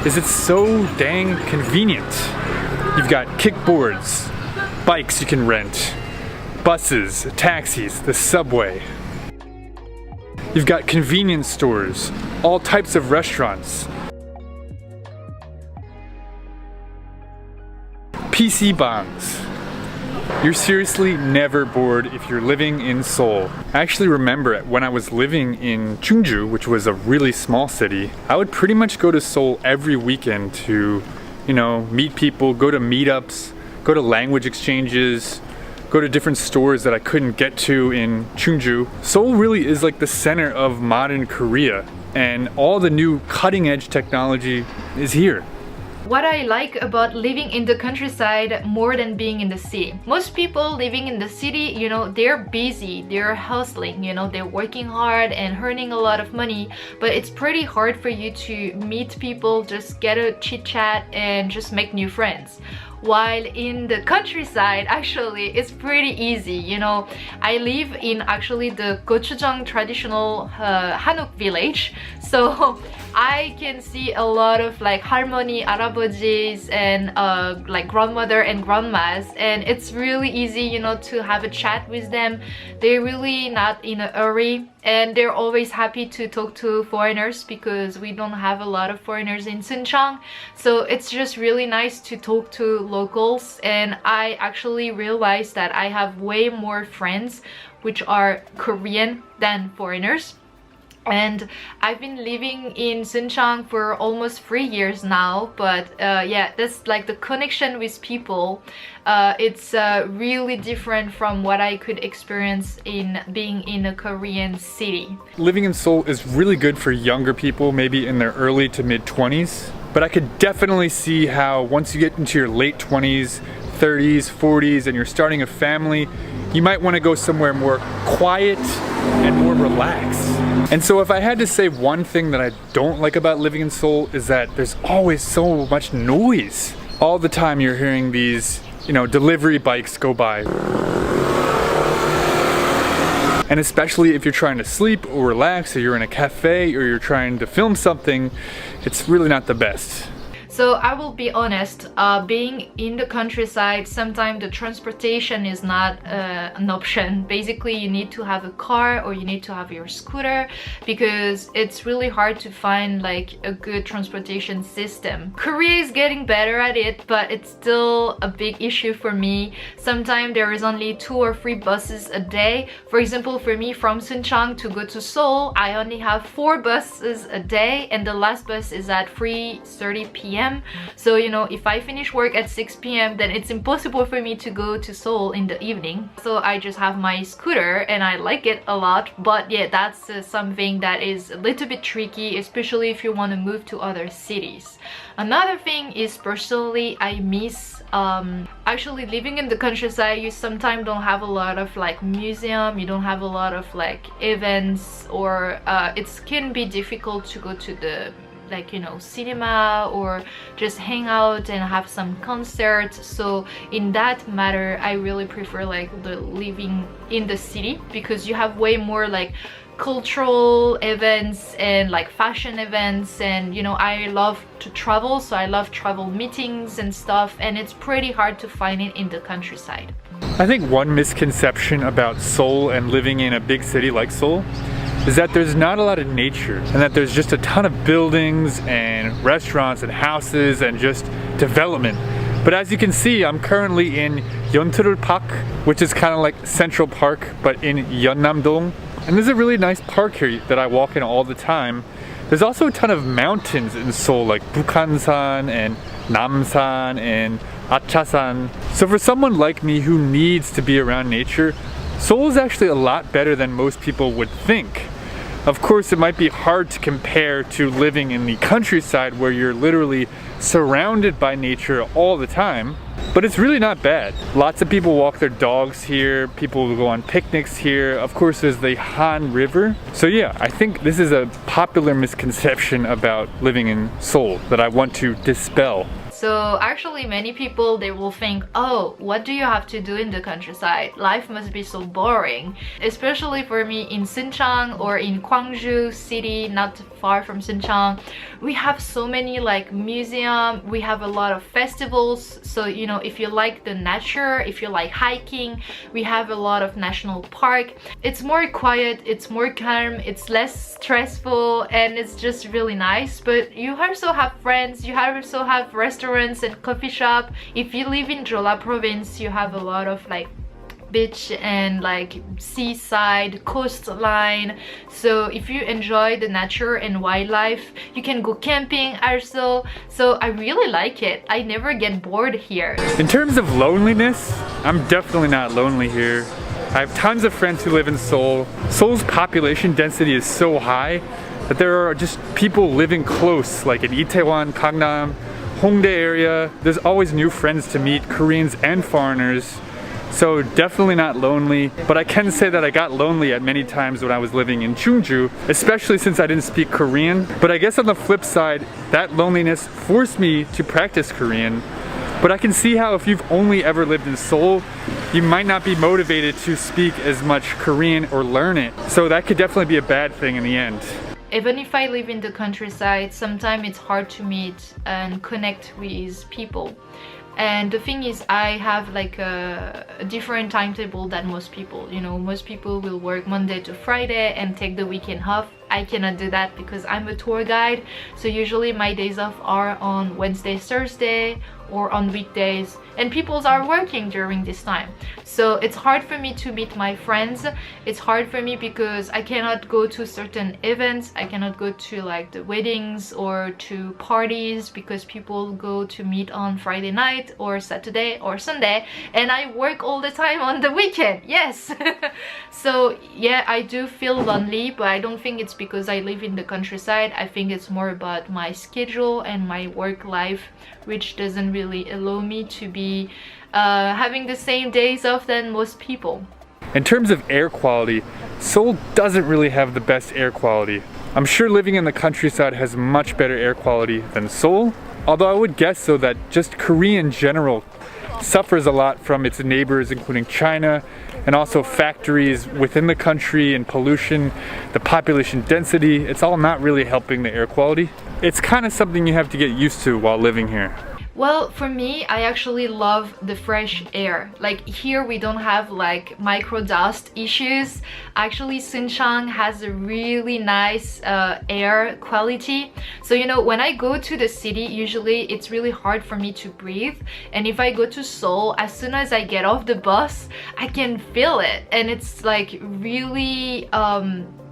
is it's so dang convenient. You've got kickboards, bikes you can rent, buses, taxis, the subway. You've got convenience stores, all types of restaurants, PC bangs. You're seriously never bored if you're living in Seoul. I actually remember it when I was living in Chungju, which was a really small city. I would pretty much go to Seoul every weekend to, you know, meet people, go to meetups, go to language exchanges, go to different stores that I couldn't get to in Chungju. Seoul really is like the center of modern Korea, and all the new cutting-edge technology is here. What I like about living in the countryside more than being in the city. Most people living in the city, you know, they're busy, they're hustling, you know, they're working hard and earning a lot of money, but it's pretty hard for you to meet people, just get a chit chat and just make new friends. While in the countryside, actually, it's pretty easy. You know, I live in actually the gochujang traditional Hanok village, so I can see a lot of like 할머니, 할아버지's and like grandmother and grandmas, and it's really easy, you know, to have a chat with them. They're really not in a hurry, and they're always happy to talk to foreigners because we don't have a lot of foreigners in Suncheon. So it's just really nice to talk to locals, and I actually realized that I have way more friends which are Korean than foreigners. And I've been living in Suncheon for almost 3 years now, but yeah, that's like the connection with people. It's really different from what I could experience in being in a Korean city. Living in Seoul is really good for younger people, maybe in their early to mid 20s, but I could definitely see how once you get into your late 20s, 30s, 40s, and you're starting a family, you might want to go somewhere more quiet and more relaxed. And so if I had to say one thing that I don't like about living in Seoul is that there's always so much noise. All the time you're hearing these, you know, delivery bikes go by. And especially if you're trying to sleep or relax, or you're in a cafe or you're trying to film something, it's really not the best. So I will be honest, being in the countryside, sometimes the transportation is not an option. Basically, you need to have a car or you need to have your scooter because it's really hard to find like a good transportation system. Korea is getting better at it, but it's still a big issue for me. Sometimes there is only 2 or 3 buses a day. For example, for me from Suncheon to go to Seoul, I only have 4 buses a day, and the last bus is at 3:30 p.m. So, you know, if I finish work at 6 p.m. then it's impossible for me to go to Seoul in the evening. So I just have my scooter and I like it a lot, but yeah, that's something that is a little bit tricky, especially if you want to move to other cities. Another thing is personally I miss actually living in the countryside. You sometimes don't have a lot of like museum, you don't have a lot of like events, or it can be difficult to go to the like, you know, cinema or just hang out and have some concerts. So in that matter, I really prefer like the living in the city because you have way more like cultural events and like fashion events, and you know, I love to travel, so I love travel meetings and stuff, and it's pretty hard to find it in the countryside. I think one misconception about Seoul and living in a big city like Seoul is that there's not a lot of nature and that there's just a ton of buildings and restaurants and houses and just development. But as you can see, I'm currently in Yeonteul Park, which is kind of like Central Park, but in Yeonnam-dong. And there's a really nice park here that I walk in all the time. There's also a ton of mountains in Seoul, like Bukhansan and Namsan and Achasan. So for someone like me who needs to be around nature, Seoul is actually a lot better than most people would think. Of course, it might be hard to compare to living in the countryside where you're literally surrounded by nature all the time, but it's really not bad. Lots of people walk their dogs here, people go on picnics here. Of course, there's the Han River. So yeah, I think this is a popular misconception about living in Seoul that I want to dispel. So actually many people, they will think, oh, what do you have to do in the countryside? Life must be so boring. Especially for me in Suncheon or in Gwangju city, not far from Suncheon. We have so many like museums, we have a lot of festivals. So you know, if you like the nature, if you like hiking, we have a lot of national park. It's more quiet, it's more calm, it's less stressful, and it's just really nice. But you also have friends, you also have restaurants and coffee shop. If you live in Jeolla province, you have a lot of like beach and like seaside coastline. So if you enjoy the nature and wildlife, you can go camping also. So I really like it. I never get bored here. In terms of loneliness, I'm definitely not lonely here. I have tons of friends who live in Seoul. Seoul's population density is so high that there are just people living close, like in Itaewon, Gangnam, Hongdae area. There's always new friends to meet, Koreans and foreigners. So definitely not lonely, but I can say that I got lonely at many times when I was living in Chungju, especially since I didn't speak Korean. But I guess on the flip side, that loneliness forced me to practice Korean. But I can see how if you've only ever lived in Seoul, you might not be motivated to speak as much Korean or learn it. So that could definitely be a bad thing in the end. Even if I live in the countryside, sometimes it's hard to meet and connect with people. And the thing is, I have like a different timetable than most people. You know, most people will work Monday to Friday and take the weekend off. I cannot do that because I'm a tour guide. So usually my days off are on Wednesday, Thursday, or on weekdays, and people are working during this time. So it's hard for me to meet my friends. It's hard for me because I cannot go to certain events. I cannot go to like the weddings or to parties because people go to meet on Friday night or Saturday or Sunday, and I work all the time on the weekend. Yes. So yeah, I do feel lonely, but I don't think it's because I live in the countryside. I think it's more about my schedule and my work life, which doesn't really allow me to be having the same days off than most people. In terms of air quality, Seoul doesn't really have the best air quality. I'm sure living in the countryside has much better air quality than Seoul, although I would guess though that just Korea in general suffers a lot from its neighbors, including China, and also factories within the country and pollution, the population density. It's all not really helping the air quality. It's kind of something you have to get used to while living here. Well, for me, I actually love the fresh air. Like here we don't have like micro dust issues. Actually, Suncheon has a really nice air quality. So you know, when I go to the city, usually it's really hard for me to breathe. And if I go to Seoul, as soon as I get off the bus, I can feel it. And it's like really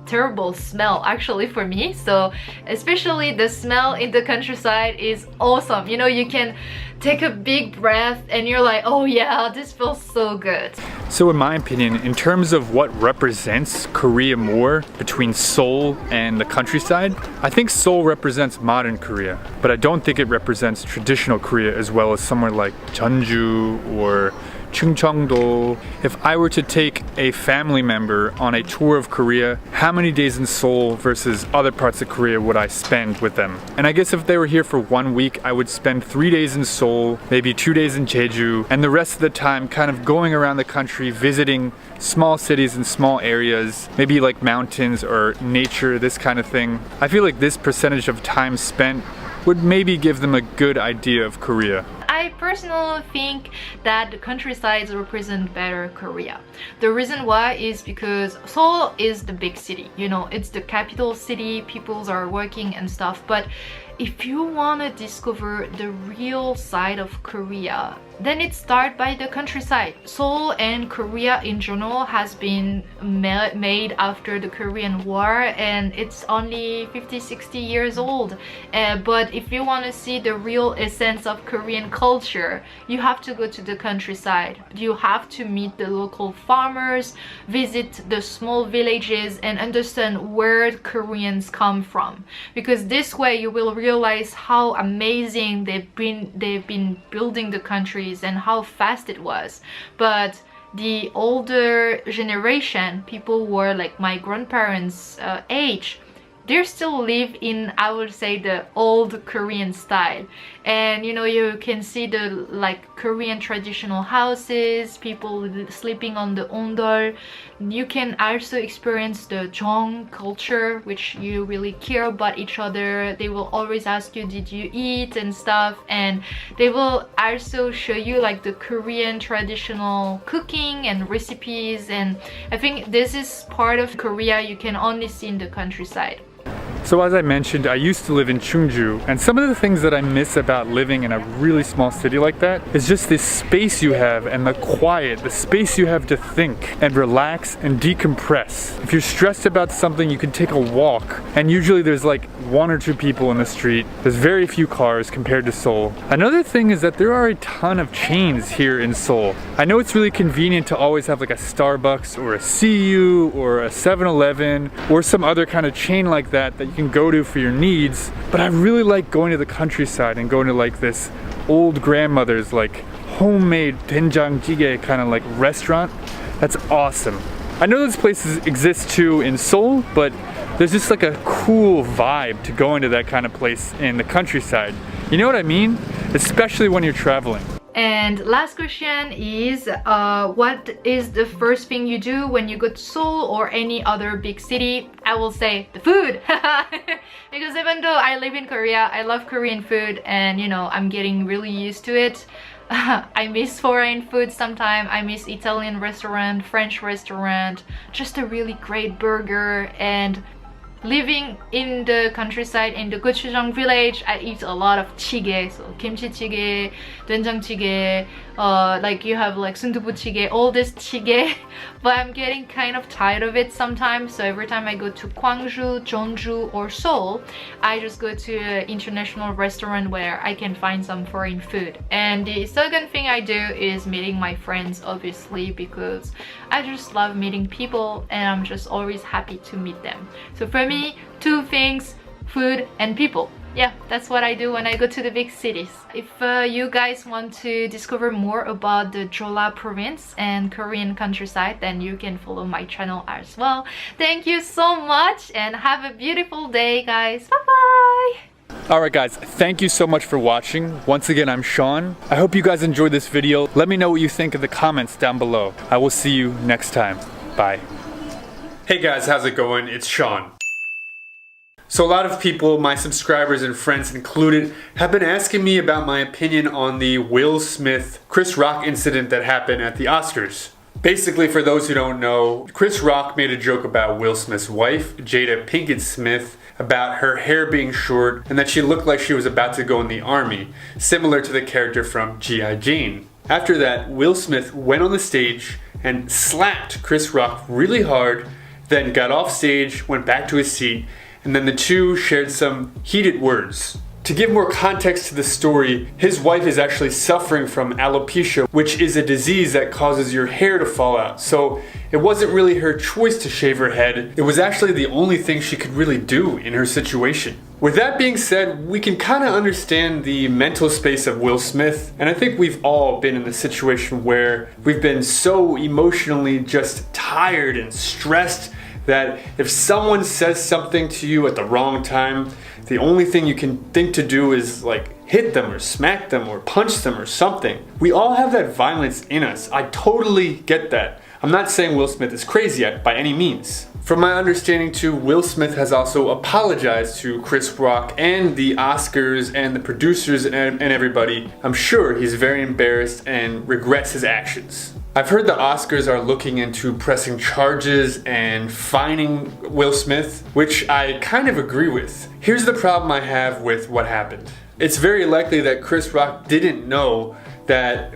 terrible smell actually for me. So especially the smell in the countryside is awesome. You know, you can take a big breath and you're like, oh yeah, this feels so good. So in my opinion, in terms of what represents Korea more between Seoul and the countryside, I think Seoul represents modern Korea, but I don't think it represents traditional Korea as well as somewhere like Jeonju or Chungcheongdo. If I were to take a family member on a tour of Korea, how many days in Seoul versus other parts of Korea would I spend with them? And I guess if they were here for 1 week, I would spend 3 days in Seoul, maybe 2 days in Jeju, and the rest of the time kind of going around the country, visiting small cities and small areas, maybe like mountains or nature, this kind of thing. I feel like this percentage of time spent would maybe give them a good idea of Korea. I personally think that the countrysides represent better Korea. The reason why is because Seoul is the big city, you know, it's the capital city, people are working and stuff, but if you want to discover the real side of Korea, then it starts by the countryside. Seoul and Korea in general has been made after the Korean War, and it's only 50-60 years old. But if you want to see the real essence of Korean culture, you have to go to the countryside. You have to meet the local farmers, visit the small villages, and understand where Koreans come from. Because this way you will realize how amazing they've been building the countries and how fast it was. But the older generation, people who were like my grandparents' age, they still live in, I would say, the old Korean style. And you know, you can see the like Korean traditional houses, people sleeping on the ondol. You can also experience the Jong culture, which you really care about each other. They will always ask you, did you eat and stuff, and they will also show you like the Korean traditional cooking and recipes. And I think this is part of Korea you can only see in the countryside. So as I mentioned, I used to live in Chungju, and some of the things that I miss about living in a really small city like that is just this space you have and the quiet, the space you have to think and relax and decompress. If you're stressed about something, you can take a walk, and usually there's like 1 or 2 people in the street. There's very few cars compared to Seoul. Another thing is that there are a ton of chains here in Seoul. I know it's really convenient to always have like a Starbucks or a CU or a 7-Eleven or some other kind of chain like that you can go to for your needs, but I really like going to the countryside and going to like this old grandmother's like homemade doenjang jjigae kind of like restaurant. That's awesome. I know those places exist too in Seoul, but there's just like a cool vibe to going to that kind of place in the countryside. You know what I mean? Especially when you're traveling. And last question is, what is the first thing you do when you go to Seoul or any other big city? I will say the food. Because even though I live in Korea, I love Korean food, and you know, I'm getting really used to it. I miss foreign food sometimes. I miss Italian restaurant, French restaurant, just a really great burger. And living in the countryside, in the gochujang village, I eat a lot of jjigae, so kimchi jjigae, doenjang jjigae, like you have like sundubu jjigae, all this jjigae, but I'm getting kind of tired of it sometimes. So every time I go to Gwangju, Jeonju or Seoul, I just go to an international restaurant where I can find some foreign food. And the second thing I do is meeting my friends, obviously, because I just love meeting people and I'm just always happy to meet them. So for me, 2 things: food and people. Yeah, that's what I do when I go to the big cities. If you guys want to discover more about the Jeolla province and Korean countryside, then you can follow my channel as well. Thank you so much and have a beautiful day, guys. Bye bye. Alright guys, thank you so much for watching. Once again, I'm Sean. I hope you guys enjoyed this video. Let me know what you think in the comments down below. I will see you next time. Bye. Hey guys, how's it going? It's Sean. So a lot of people, my subscribers and friends included, have been asking me about my opinion on the Will Smith, Chris Rock incident that happened at the Oscars. Basically, for those who don't know, Chris Rock made a joke about Will Smith's wife, Jada Pinkett Smith, about her hair being short and that she looked like she was about to go in the army, similar to the character from G.I. Jane. After that, Will Smith went on the stage and slapped Chris Rock really hard, then got off stage, went back to his seat, and then the two shared some heated words. To give more context to the story, his wife is actually suffering from alopecia, which is a disease that causes your hair to fall out. So it wasn't really her choice to shave her head. It was actually the only thing she could really do in her situation. With that being said, we can kind of understand the mental space of Will Smith, and I think we've all been in the situation where we've been so emotionally just tired and stressed that if someone says something to you at the wrong time, the only thing you can think to do is like hit them or smack them or punch them or something. We all have that violence in us. I totally get that. I'm not saying Will Smith is crazy yet by any means. From my understanding too, Will Smith has also apologized to Chris Rock and the Oscars and the producers and everybody. I'm sure he's very embarrassed and regrets his actions. I've heard the Oscars are looking into pressing charges and fining Will Smith, which I kind of agree with. Here's the problem I have with what happened. It's very likely that Chris Rock didn't know that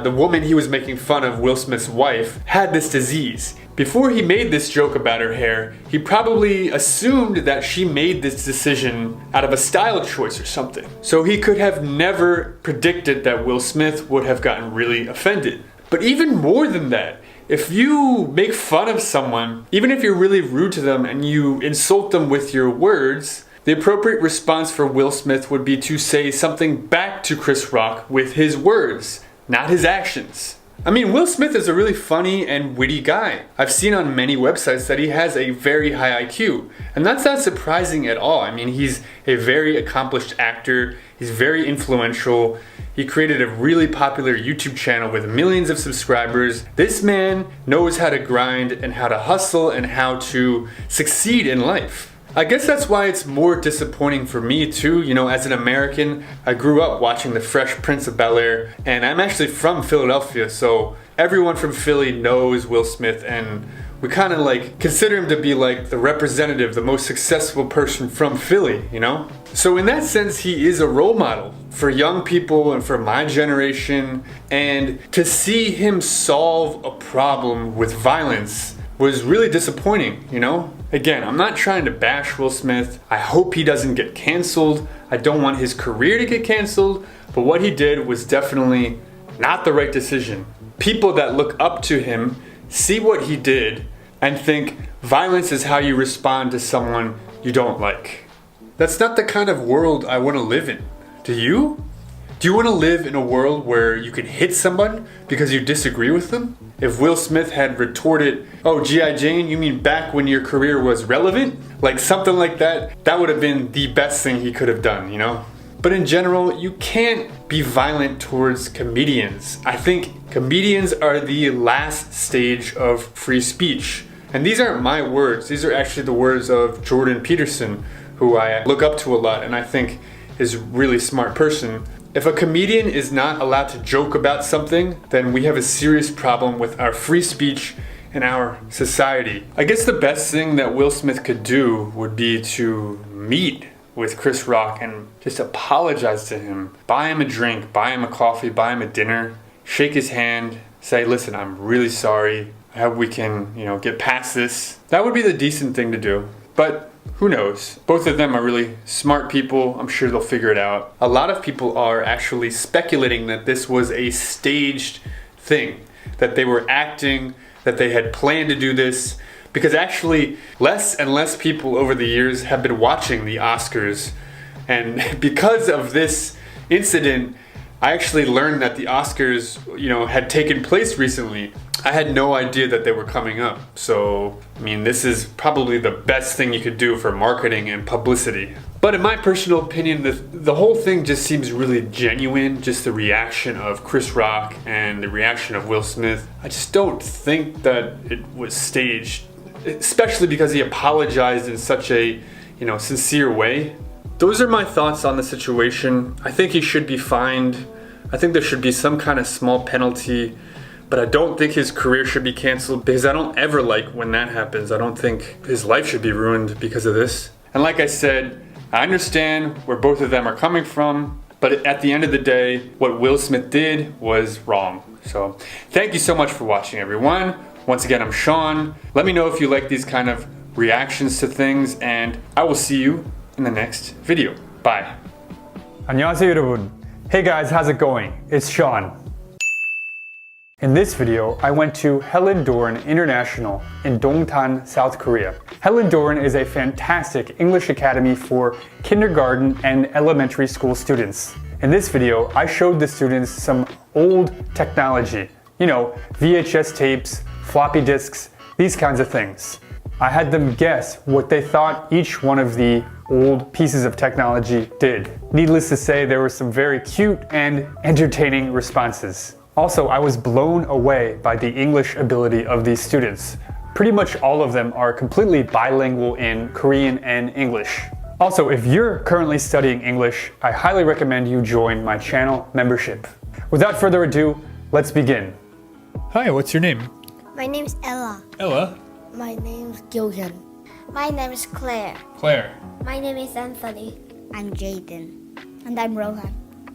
the woman he was making fun of, Will Smith's wife, had this disease. Before he made this joke about her hair, he probably assumed that she made this decision out of a style choice or something. So he could have never predicted that Will Smith would have gotten really offended. But even more than that, if you make fun of someone, even if you're really rude to them and you insult them with your words, the appropriate response for Will Smith would be to say something back to Chris Rock with his words, not his actions. I mean, Will Smith is a really funny and witty guy. I've seen on many websites that he has a very high IQ, and that's not surprising at all. I mean, he's a very accomplished actor, he's very influential, he created a really popular YouTube channel with millions of subscribers. This man knows how to grind and how to hustle and how to succeed in life. I guess that's why it's more disappointing for me too. You know, as an American, I grew up watching The Fresh Prince of Bel-Air, and I'm actually from Philadelphia, so everyone from Philly knows Will Smith, and we kind of like consider him to be like the representative, the most successful person from Philly, you know? So in that sense, he is a role model for young people and for my generation, and to see him solve a problem with violence was really disappointing, you know? Again, I'm not trying to bash Will Smith. I hope he doesn't get canceled. I don't want his career to get canceled, but what he did was definitely not the right decision. People that look up to him see what he did and think violence is how you respond to someone you don't like. That's not the kind of world I want to live in. Do you? Do you want to live in a world where you can hit someone because you disagree with them? If Will Smith had retorted, "Oh, G.I. Jane, you mean back when your career was relevant?" Like something like that, that would have been the best thing he could have done, you know? But in general, you can't be violent towards comedians. I think comedians are the last stage of free speech. And these aren't my words, these are actually the words of Jordan Peterson, who I look up to a lot and I think is a really smart person. If a comedian is not allowed to joke about something, then we have a serious problem with our free speech in our society. I guess the best thing that Will Smith could do would be to meet with Chris Rock and just apologize to him. Buy him a drink, buy him a coffee, buy him a dinner, shake his hand, say, "Listen, I'm really sorry. I hope we can, get past this." That would be the decent thing to do. But who knows? Both of them are really smart people. I'm sure they'll figure it out. A lot of people are actually speculating that this was a staged thing, that they were acting, that they had planned to do this, because actually less and less people over the years have been watching the Oscars. And because of this incident, I actually learned that the Oscars, had taken place recently. I had no idea that they were coming up. So, this is probably the best thing you could do for marketing and publicity. But in my personal opinion, the whole thing just seems really genuine, just the reaction of Chris Rock and the reaction of Will Smith. I just don't think that it was staged, especially because he apologized in such a, sincere way. Those are my thoughts on the situation. I think he should be fined. I think there should be some kind of small penalty, but I don't think his career should be canceled because I don't ever like when that happens. I don't think his life should be ruined because of this. And like I said, I understand where both of them are coming from, but at the end of the day, what Will Smith did was wrong. So thank you so much for watching, everyone. Once again, I'm Sean. Let me know if you like these kind of reactions to things, and I will see you in the next video. Bye. 안녕하세요, 여러분. Hey guys, how's it going? It's Sean. In this video, I went to Helen Doran International in Dongtan, South Korea. Helen Doran is a fantastic English academy for kindergarten and elementary school students. In this video, I showed the students some old technology. VHS tapes, floppy disks, these kinds of things. I had them guess what they thought each one of the old pieces of technology did. Needless to say, there were some very cute and entertaining responses. Also, I was blown away by the English ability of these students. Pretty much all of them are completely bilingual in Korean and English. Also, if you're currently studying English, I highly recommend you join my channel membership. Without further ado, let's begin. Hi, what's your name? My name is Ella. Ella. My name is Gillian. My name is Claire. Claire. My name is Anthony. I'm Jaden. And I'm Rohan.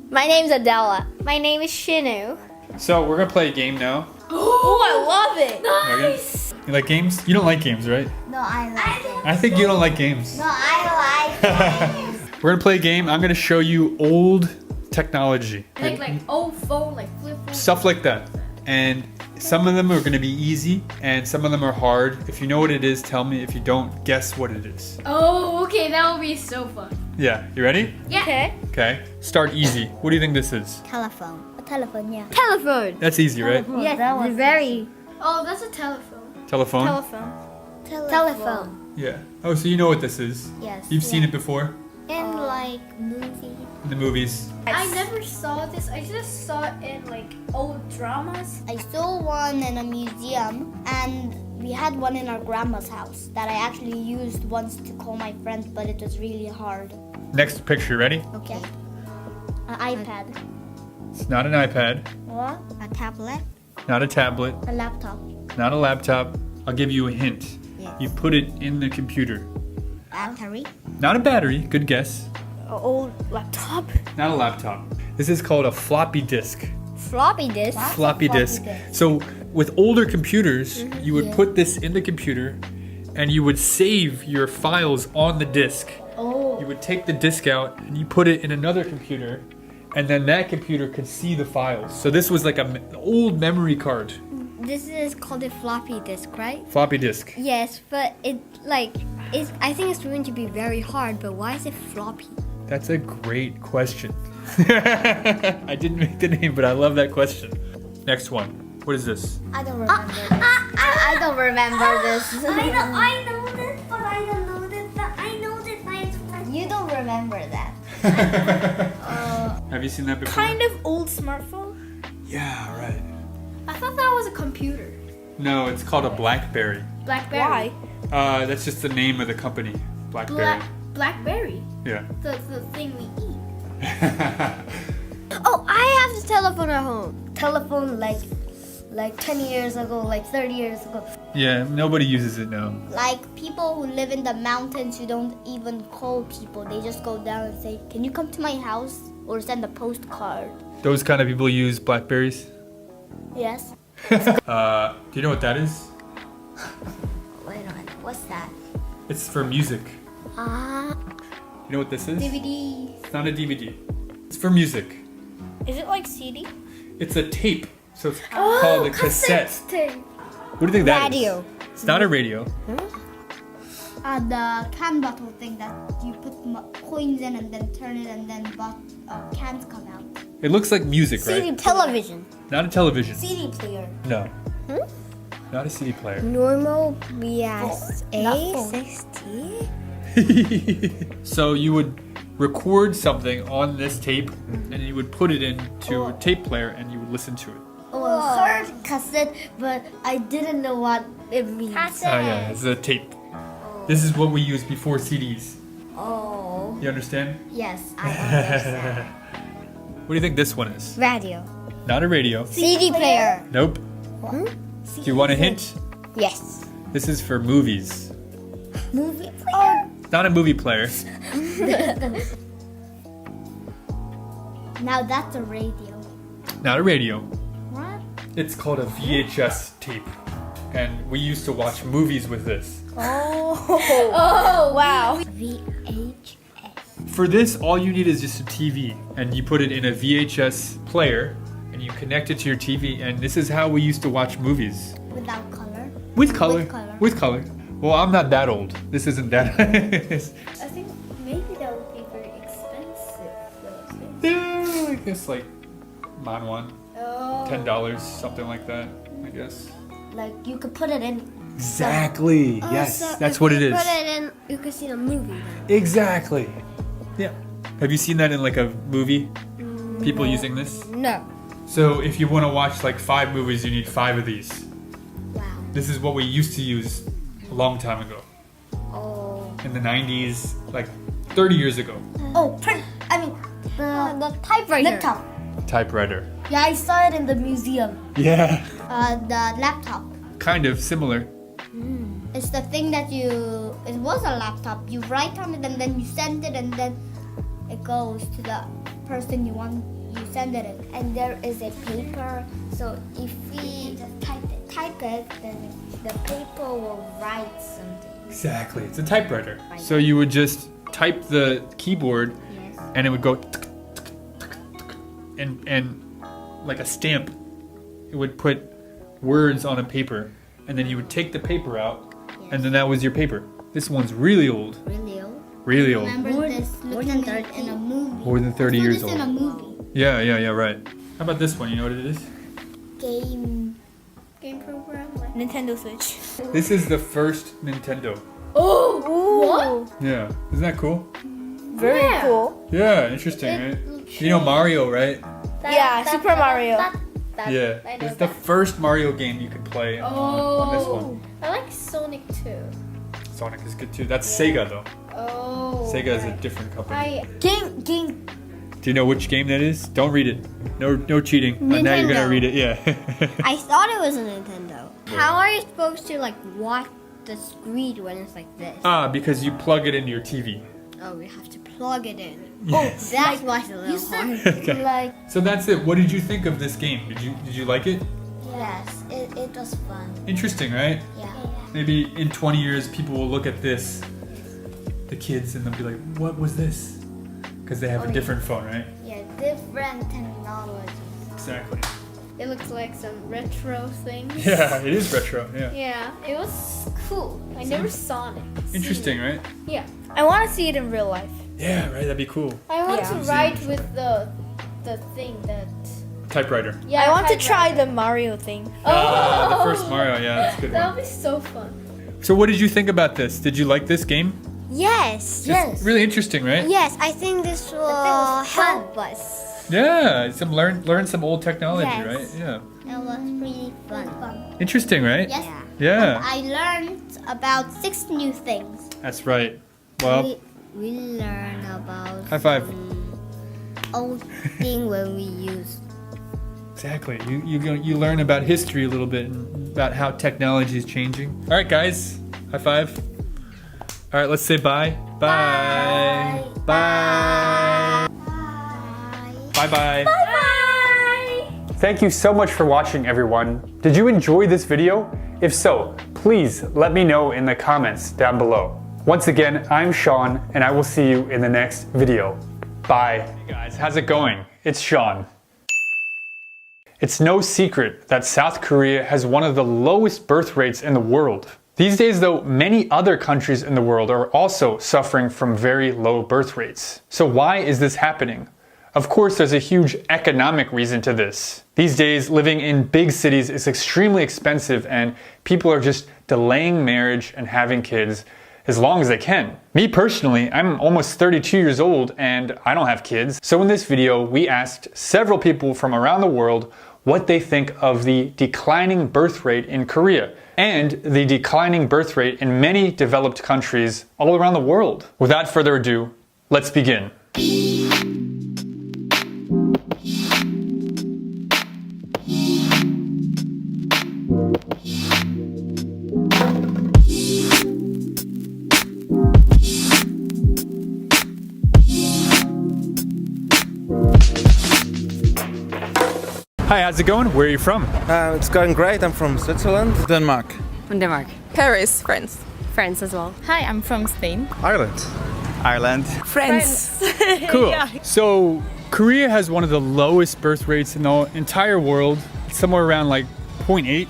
My name is Adela. My name is Shinu. So we're gonna play a game now. Oh, I love it! Nice! You like games? You don't like games, right? No, I like it. I think you don't like games. No, I like it. We're gonna play a game. I'm gonna show you old technology. Like old phone, like flip phone. Stuff like that. And some of them are gonna be easy and some of them are hard. If you know what it is, tell me. If you don't, guess what it is. Oh, okay, that will be so fun. Yeah, you ready? Yeah. Okay. Okay. Start easy. What do you think this is? Telephone. A telephone, yeah. Telephone. That's easy, right? Yes, that was very... Oh, that's a telephone. Telephone? Telephone. Yeah. Oh, so you know what this is? Yes. You've seen it before? In like movie. In the movies? I never saw this. I just saw it in like old dramas. I saw one in a museum and we had one in our grandma's house that I actually used once to call my friends, but it was really hard. Next picture, ready? Okay. An iPad. It's not an iPad. What? A tablet. Not a tablet. A laptop. Not a laptop. I'll give you a hint. Yes. You put it in the computer. Battery. Not a battery, good guess. An old laptop. Not a laptop. This is called a floppy disk. Floppy disk. Floppy disk. So with older computers, you would Yeah. put this in the computer and you would save your files on the disk. Oh. You would take the disk out and you put it in another computer and then that computer could see the files. So this was like an old memory card. This is called a floppy disk, right? Floppy disk. Yes, but I think it's going to be very hard, but why is it floppy? That's a great question. I didn't make the name, but I love that question. Next one. What is this? I don't remember this. I don't remember this. I know this, but I don't know this. I know this. You don't remember that. Have you seen that before? Kind of old smartphone. Yeah, right. I thought that was a computer. No, it's called a BlackBerry. Blackberry. Why? That's just the name of the company. BlackBerry. Blackberry. Yeah. The thing we eat. Oh, I have the telephone at home. Telephone like 10 years ago, like 30 years ago. Yeah, nobody uses it now. Like people who live in the mountains who don't even call people. They just go down and say, "Can you come to my house?" Or send a postcard. Those kind of people use Blackberries. Yes. Do you know what that is? Wait a minute. What's that? It's for music. Ah. You know what this is? DVD. It's not a DVD. It's for music. Is it like CD? It's a tape. So it's called a cassette. Tape. What do you think that is? Radio. It's not a radio. The can bottle thing that you put coins in and then turn it and then cans come out. It looks like music, right? CD television. Not a television. CD player. No. Not a CD player. Normal BSA 60. So you would record something on this tape and you would put it into a tape player and you would listen to it. Oh, I heard cassette, but I didn't know what it means. Oh yeah, it's a tape. This is what we used before CDs. Oh. You understand? Yes, I understand. What do you think this one is? Radio. Not a radio. CD player. Nope. Hmm? Do you want a hint? Yes. This is for movies. Movie player. Not a movie player. Now that's a radio. Not a radio. What? It's called a VHS tape. And we used to watch movies with this. Oh. Oh, wow. VHS. For this, all you need is just a TV. And you put it in a VHS player and you connect it to your TV. And this is how we used to watch movies. Without color. With color. With color. With color. Well, I'm not that old. This isn't that. I think maybe that would be very expensive. Yeah, I guess like Manwon. Oh. $10, something like that, I guess. Like you could put it in. Exactly. Yes, so that's if what you it is. Put it in. You could see the movie. Exactly. Yeah. Have you seen that in like a movie? People no. using this? No. So if you want to watch like 5 movies, you need 5 of these. Wow. This is what we used to use a long time ago. Oh. In the 90s, like 30 years ago. Oh, the typewriter. Laptop. Typewriter. Yeah, I saw it in the museum. Yeah. The laptop. Kind of similar. It's the thing that it was a laptop. You write on it and then you send it and then it goes to the person you send it in. And there is a paper, so if we just type it, then the paper will write something. Exactly. It's a typewriter. So you would just type the keyboard and it would go and like a stamp. It would put words on a paper and then you would take the paper out and then that was your paper. This one's really old. Really old? Really old. Remember this looking at it in a movie. More than 30 years old. This in a movie. Yeah, right. How about this one? You know what it is? Game program? Nintendo Switch. This is the first Nintendo. Oh! What? Yeah. Isn't that cool? Very cool. Yeah, interesting, right? You know Mario, right? Super Mario. Yeah. It's the first Mario game you could play on this one. I like Sonic too. Sonic is good too. That's Sega though. Oh. Sega is a different company. Game. Do you know which game that is? Don't read it. No cheating. Now you're gonna read it. Yeah. I thought it was a Nintendo. How are you supposed to like watch the screen when it's like this? Because you plug it into your TV. Oh, we have to plug it in. Yes. Oh, that's why it's a little hard. Okay. Like. So that's it. What did you think of this game? Did you like it? Yes, it was fun. Interesting, right? Yeah. Maybe in 20 years people will look at this, the kids, and they'll be like, what was this? Because they have a different phone, right? Yeah, different technologies. Exactly. It looks like some retro things. Yeah, it is retro, yeah. Yeah, it was cool. I never saw it. Interesting, right? Yeah. I want to see it in real life. Yeah, right, that'd be cool. I want to write with the thing that... Typewriter. Yeah, I want to try the Mario thing. The first Mario, yeah, that's a good That one. would be so fun. So what did you think about this? Did you like this game? Yes. It's really interesting, right? Yes, I think this will help us. Yeah, learn some old technology, Yes. right? Yeah. It was pretty fun. Interesting, right? Yes. Yeah. I learned about 6 new things. That's right. Well, We learn about high five. old thing when we use. Exactly. You learn about history a little bit and about how technology is changing. All right, guys. High five. All right, let's say bye. Bye. Bye. Bye. Bye. Bye. Thank you so much for watching, everyone. Did you enjoy this video? If so, please let me know in the comments down below. Once again, I'm Sean, and I will see you in the next video. Bye. Hey guys, how's it going? It's Sean. It's no secret that South Korea has one of the lowest birth rates in the world. These days though, many other countries in the world are also suffering from very low birth rates. So why is this happening? Of course, there's a huge economic reason to this. These days, living in big cities is extremely expensive and people are just delaying marriage and having kids as long as they can. Me personally, I'm almost 32 years old and I don't have kids. So in this video, we asked several people from around the world what they think of the declining birth rate in Korea and the declining birth rate in many developed countries all around the world. Without further ado, let's begin. Hi, how's it going? Where are you from? It's going great. I'm from Switzerland. Denmark. From Denmark. Paris, France. France as well. Hi, I'm from Spain. Ireland. Ireland. France. Cool. Yeah. So Korea has one of the lowest birth rates in the entire world, somewhere around like 0.8.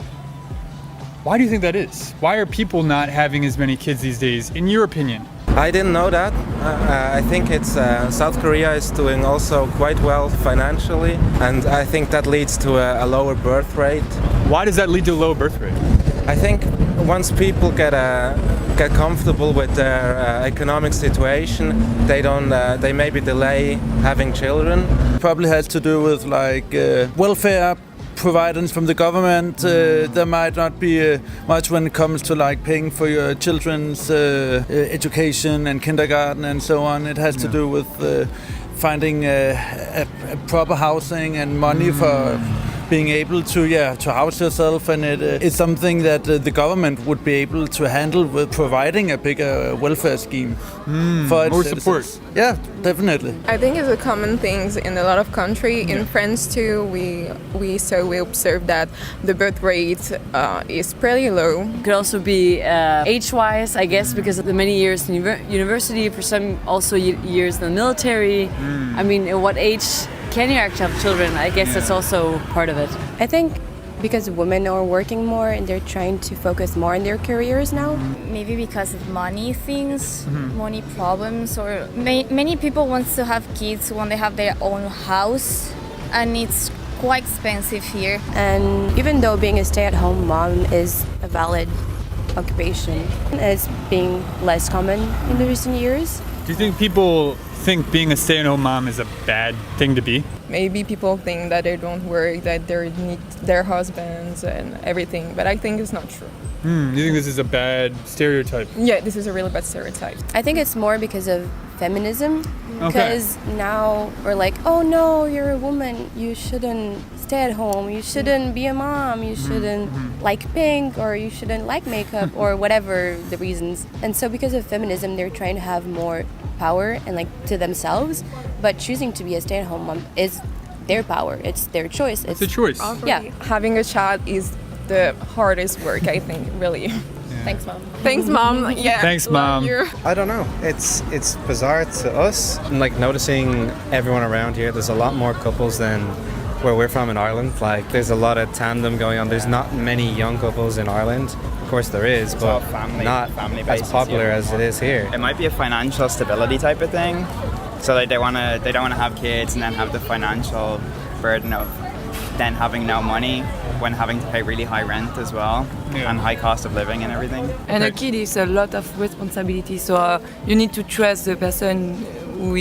Why do you think that is? Why are people not having as many kids these days, in your opinion? I didn't know that. I think it's South Korea is doing also quite well financially, and I think that leads to a lower birth rate. Why does that lead to a lower birth rate? I think once people get comfortable with their economic situation, they maybe delay having children. Probably has to do with like welfare providers from the government. There might not be much when it comes to like paying for your children's education and kindergarten and so on. It has to do with finding a proper housing and money for being able to house yourself, and it's something that the government would be able to handle with providing a bigger welfare scheme for its more citizens. support. Yeah, definitely. I think it's a common thing in a lot of countries. In France too, we observe that the birth rate is pretty low. Could also be age-wise, I guess, because of the many years in university, for some also years in the military. I mean, at what age can you actually have children? I guess that's also part of it. I think because women are working more and they're trying to focus more on their careers now. Maybe because of money things, money problems, or many people want to have kids when they have their own house, and it's quite expensive here. And even though being a stay-at-home mom is a valid occupation, it's being less common in the recent years. Do you think people think being a stay-at-home mom is a bad thing to be? Maybe people think that they don't work, that they need their husbands and everything, but I think it's not true. You think this is a bad stereotype? Yeah, this is a really bad stereotype. I think it's more because of feminism. Because now we're like, oh no, you're a woman, you shouldn't stay at home, you shouldn't be a mom, you shouldn't like pink, or you shouldn't like makeup, or whatever the reasons. And so because of feminism, they're trying to have more power and like to themselves, but choosing to be a stay-at-home mom is their power, it's their choice. It's a choice. Yeah, having a child is the hardest work, I think, really. Thanks, Mom. Thanks, Mom. Yeah. Thanks, Mom. I don't know. It's bizarre to us. Like noticing everyone around here, there's a lot more couples than where we're from in Ireland. Like there's a lot of tandem going on. There's not many young couples in Ireland. Of course there is, but not as popular as it is here. It might be a financial stability type of thing. So like they don't want to have kids and then have the financial burden of then having no money when having to pay really high rent as well and high cost of living and everything. And a kid is a lot of responsibility, so you need to trust the person who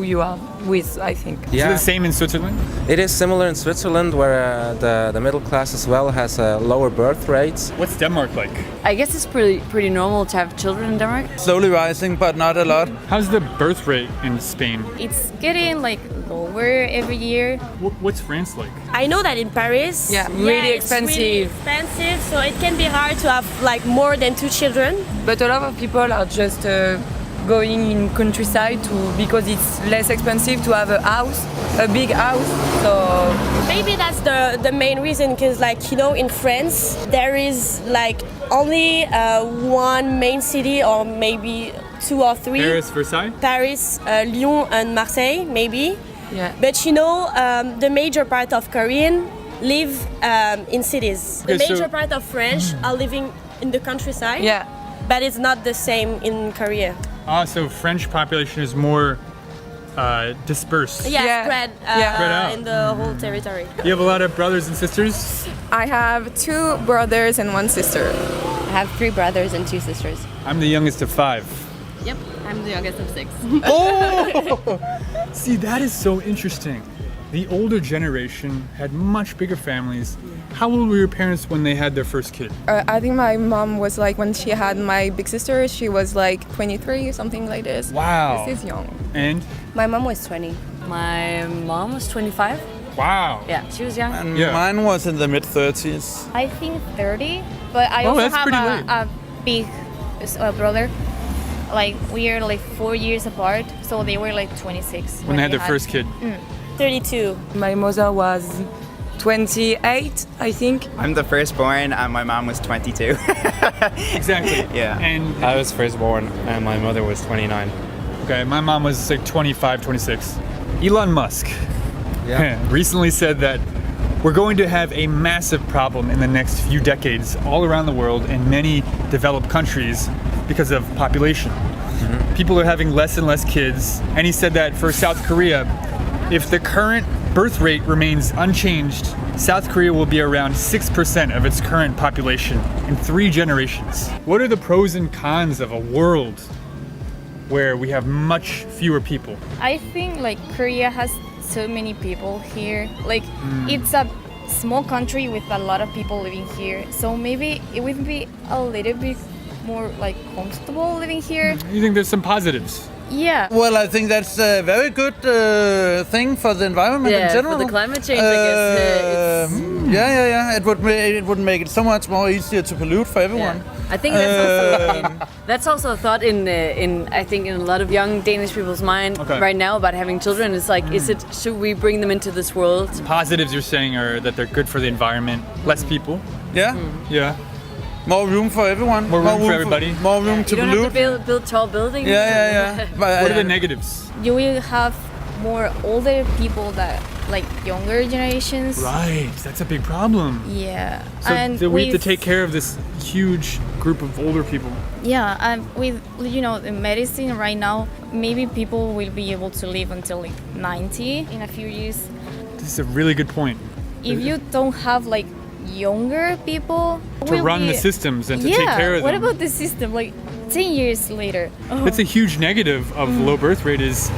you are with, I think. Yeah. Is it the same in Switzerland? It is similar in Switzerland, where the middle class as well has lower birth rates. What's Denmark like? I guess it's pretty normal to have children in Denmark. Slowly rising, but not a lot. How's the birth rate in Spain? It's getting like lower every year. What's France like? I know that in Paris, really expensive. It's really expensive, so it can be hard to have like more than 2 children. But a lot of people are just going in countryside because it's less expensive to have a big house. So maybe that's the main reason, because like, you know, in France there is like only one main city, or maybe 2 or 3. Paris, Versailles? Paris, Lyon and Marseille, maybe. Yeah. But you know, the major part of Korean live in cities. The major part of French are living in the countryside. Yeah. But it's not the same in Korea. So French population is more dispersed. Spread out. in the whole territory. You have a lot of brothers and sisters? I have 2 brothers and 1 sister. I have 3 brothers and 2 sisters. I'm the youngest of 5. Yep, I'm the youngest of 6. Oh! See, that is so interesting. The older generation had much bigger families. How old were your parents when they had their first kid? I think my mom was like, when she had my big sister, she was like 23 or something like this. Wow. This is young. And? My mom was 20. My mom was 25. Wow. Yeah, she was young. And mine was in the mid-30s. I think 30, but I also have a big brother. Like we are like 4 years apart, so they were like 26 when they had their first kid. 32. My mother was 28, I think. I'm the firstborn and my mom was 22. Exactly. Yeah. And I was firstborn and my mother was 29. Okay, my mom was like 25, 26. Elon Musk recently said that we're going to have a massive problem in the next few decades all around the world in many developed countries because of population. People are having less and less kids, and he said that for South Korea, If the current birth rate remains unchanged, South Korea will be around 6% of its current population in 3 generations. What are the pros and cons of a world where we have much fewer people? I think like Korea has so many people here. Like it's a small country with a lot of people living here. So maybe it would be a little bit more like comfortable living here. You think there's some positives? Yeah. Well, I think that's a very good thing for the environment in general. For the climate change, I guess. Yeah. It would make it so much more easier to pollute for everyone. Yeah. I think that's also a thought in I think in a lot of young Danish people's mind right now about having children. It's like, should we bring them into this world? Positives you're saying are that they're good for the environment, less people. Yeah. Yeah. More room for everyone. More room for everybody. More room to you don't pollute. have to build tall buildings. Yeah. What are the negatives? You will have more older people that like younger generations. Right, that's a big problem. Yeah. So and we have to take care of this huge group of older people. Yeah, and with the medicine right now, maybe people will be able to live until like 90 in a few years. This is a really good point. If you don't have like younger people to run the systems and to take care of them. What about the system like 10 years later? That's a huge negative of low birth rate is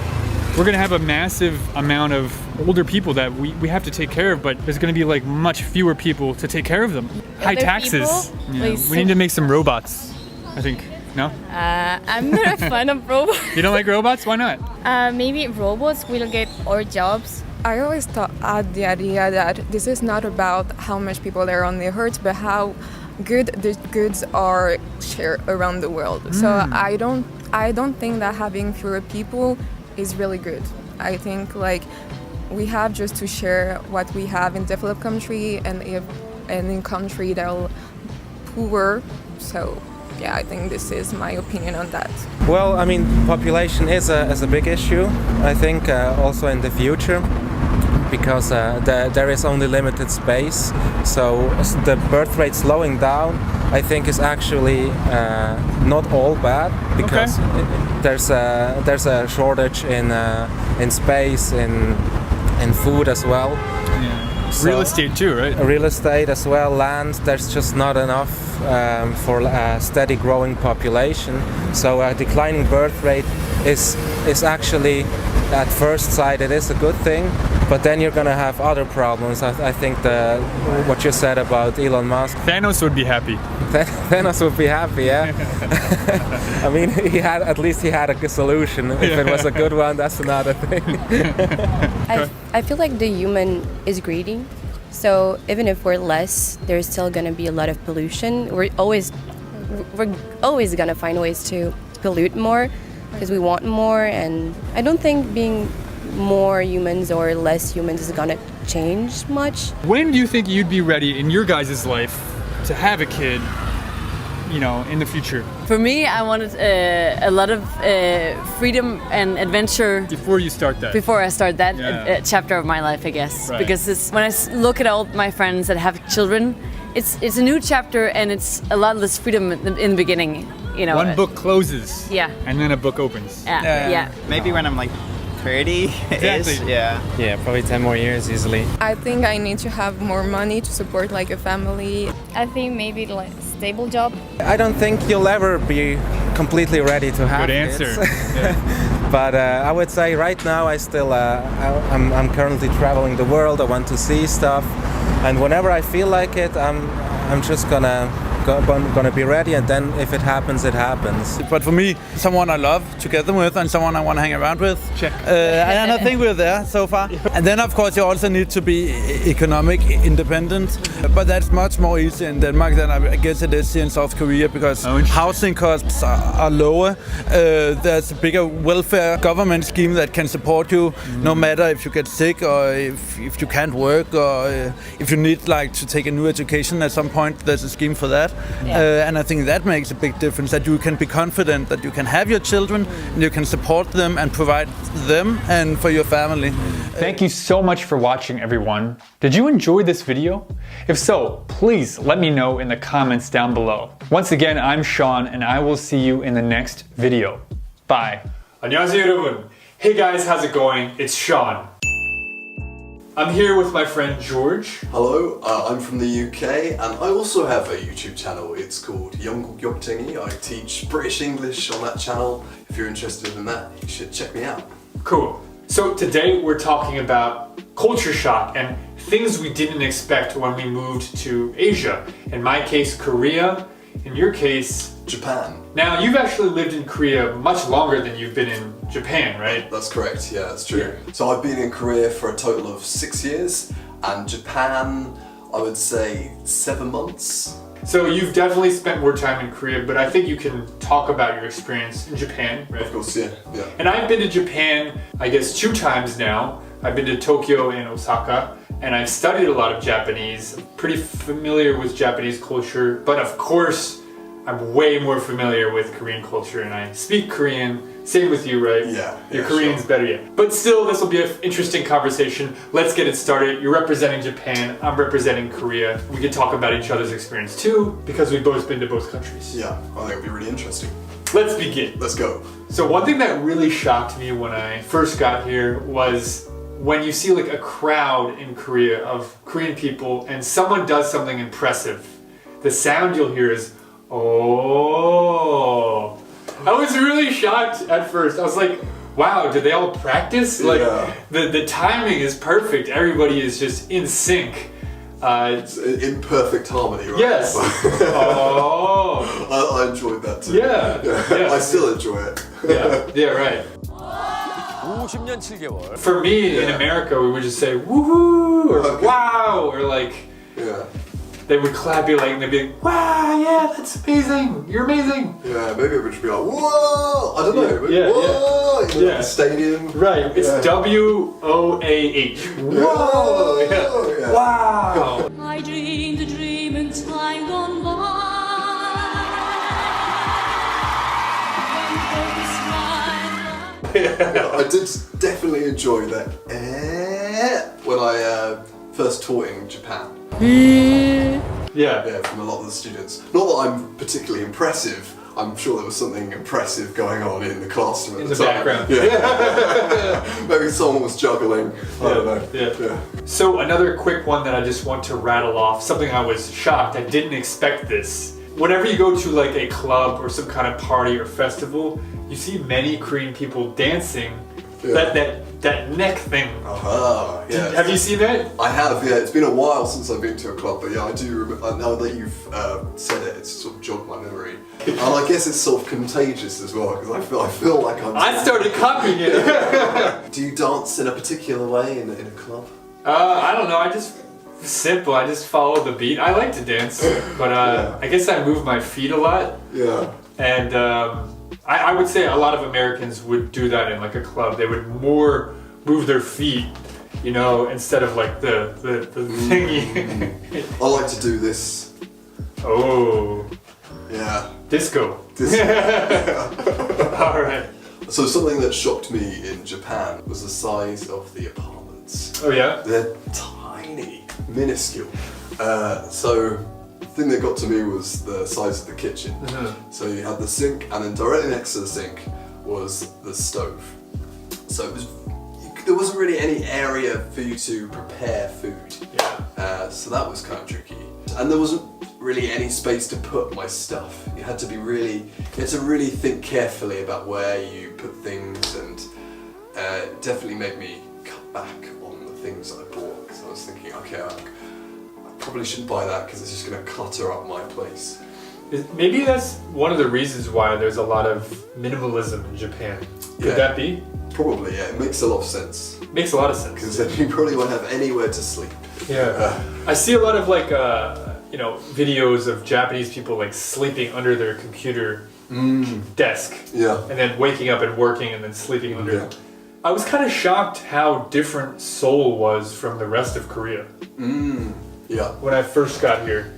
we're going to have a massive amount of older people that we have to take care of, but there's going to be like much fewer people to take care of them. High taxes. We need to make some robots, I think. No? I'm not a fan of robots. You don't like robots? Why not? Maybe robots will get our jobs. I always thought the idea that this is not about how much people there are on the earth, but how good the goods are shared around the world. So I don't think that having fewer people is really good. I think like we have just to share what we have in developed country and in country that are poor. So yeah, I think this is my opinion on that. Well, I mean, population is a big issue, I think, also in the future, because there is only limited space. So the birth rate slowing down, I think, is actually not all bad, because there's a shortage in space, in food as well. Yeah. So, real estate too, right? Real estate as well, land. There's just not enough for a steady growing population. So a declining birth rate is actually, at first sight, it is a good thing. But then you're gonna have other problems. I think what you said about Elon Musk. Thanos would be happy. Thanos would be happy, yeah. I mean, at least he had a solution. If it was a good one, that's another thing. I feel like the human is greedy. So even if we're less, there's still gonna be a lot of pollution. We're always gonna find ways to pollute more because we want more. And I don't think being more humans or less humans is gonna change much. When do you think you'd be ready in your guys' life to have a kid, in the future? For me, I wanted a lot of freedom and adventure. Before you start that? Before I start that chapter of my life, I guess. Right. Because when I look at all my friends that have children, it's a new chapter and it's a lot less freedom in the beginning. One book closes. Yeah. And then a book opens. Yeah. Maybe when I'm like 30 Exactly. Yeah, probably 10 more years easily. I think I need to have more money to support like a family. I think maybe like stable job. I don't think you'll ever be completely ready to have Good answer. kids. But I would say right now I still I'm currently traveling the world. I want to see stuff, and whenever I feel like it, I'm just gonna be ready, and then if it happens, it happens. But for me, someone I love together with and someone I want to hang around with. Check. And I think we're there so far. And then of course you also need to be economic independent, but that's much more easy in Denmark than I guess it is here in South Korea, because housing costs are lower. There's a bigger welfare government scheme that can support you no matter if you get sick or if you can't work, or if you need to take a new education at some point. There's a scheme for that. And I think that makes a big difference, that you can be confident that you can have your children and you can support them and provide them and for your family. Thank you so much for watching, everyone. Did you enjoy this video? If so, please let me know in the comments down below. Once again, I'm Sean, and I will see you in the next video. Bye. 안녕하세요, 여러분. Hey guys, how's it going? It's Sean. I'm here with my friend George. Hello, I'm from the UK and I also have a YouTube channel. It's called 영국 욕쟁이. I teach British English on that channel. If you're interested in that, you should check me out. Cool. So today we're talking about culture shock and things we didn't expect when we moved to Asia. In my case, Korea. In your case, Japan. Now, you've actually lived in Korea much longer than you've been in Japan, right? That's correct, yeah, that's true. So I've been in Korea for a total of 6 years, and Japan, I would say 7 months. So you've definitely spent more time in Korea, but I think you can talk about your experience in Japan, right? Of course, yeah. And I've been to Japan, I guess 2 times now. I've been to Tokyo and Osaka, and I've studied a lot of Japanese. I'm pretty familiar with Japanese culture, but of course, I'm way more familiar with Korean culture, and I speak Korean. Same with you, right? Yeah. Your Korean's better, yeah. But still, this will be an interesting conversation. Let's get it started. You're representing Japan, I'm representing Korea. We can talk about each other's experience too, because we've both been to both countries. Yeah, I think it'll be really interesting. Let's begin. Let's go. So one thing that really shocked me when I first got here was when you see like a crowd in Korea of Korean people and someone does something impressive, the sound you'll hear is, oh. I was really shocked at first. I was like, wow, did they all practice? Like, the timing is perfect. Everybody is just in sync. It's in perfect harmony, right? Yes. Oh. I enjoyed that too. Yeah. I still enjoy it. Yeah, right. 50년 7개월. For me, in America, we would just say, woohoo, or wow, or like, they would clap you like, and they'd be like, wow, yeah, that's amazing, you're amazing. Yeah, maybe it would just be like, whoa, I don't know, but whoa, in the stadium. Right, it's W-O-A-H. Whoa, yeah. Wow. I dreamed a dream in time gone by. I did definitely enjoy that when I first taught in Japan. Yeah, from a lot of the students. Not that I'm particularly impressive. I'm sure there was something impressive going on in the classroom at the time. Background. Yeah. Maybe someone was juggling. I don't know. Yeah. So another quick one that I just want to rattle off. Something I was shocked. I didn't expect this. Whenever you go to like a club or some kind of party or festival, you see many Korean people dancing. That neck thing. Have you seen that? I have, yeah. It's been a while since I've been to a club, but yeah, I do remember. Now that you've said it, it's sort of jogged my memory. And I guess it's sort of contagious as well, because I feel like I started copying it. Do you dance in a particular way in a club? I don't know. I just follow the beat. I like to dance, but I guess I move my feet a lot. Yeah. And I would say a lot of Americans would do that in like a club. They would more move their feet, you know, instead of like the thingy. I like to do this. Oh. Yeah. Disco. All right. So something that shocked me in Japan was the size of the apartments. Oh yeah? They're tiny, minuscule. So the thing that got to me was the size of the kitchen. So you had the sink, and then directly next to the sink was the stove. So there wasn't really any area for you to prepare food. So that was kind of tricky. And there wasn't really any space to put my stuff. You had to really think carefully about where you put things, and it definitely made me cut back on the things that I bought, because I was thinking, okay, I probably shouldn't buy that because it's just going to clutter up my place. Maybe that's one of the reasons why there's a lot of minimalism in Japan. Could that be? Probably, yeah. It makes a lot of sense. Makes a lot of sense. Because then you probably won't have anywhere to sleep. Yeah. I see a lot of like, videos of Japanese people like sleeping under their computer desk. Yeah. And then waking up and working and then sleeping under it. I was kind of shocked how different Seoul was from the rest of Korea. Yeah. When I first got here.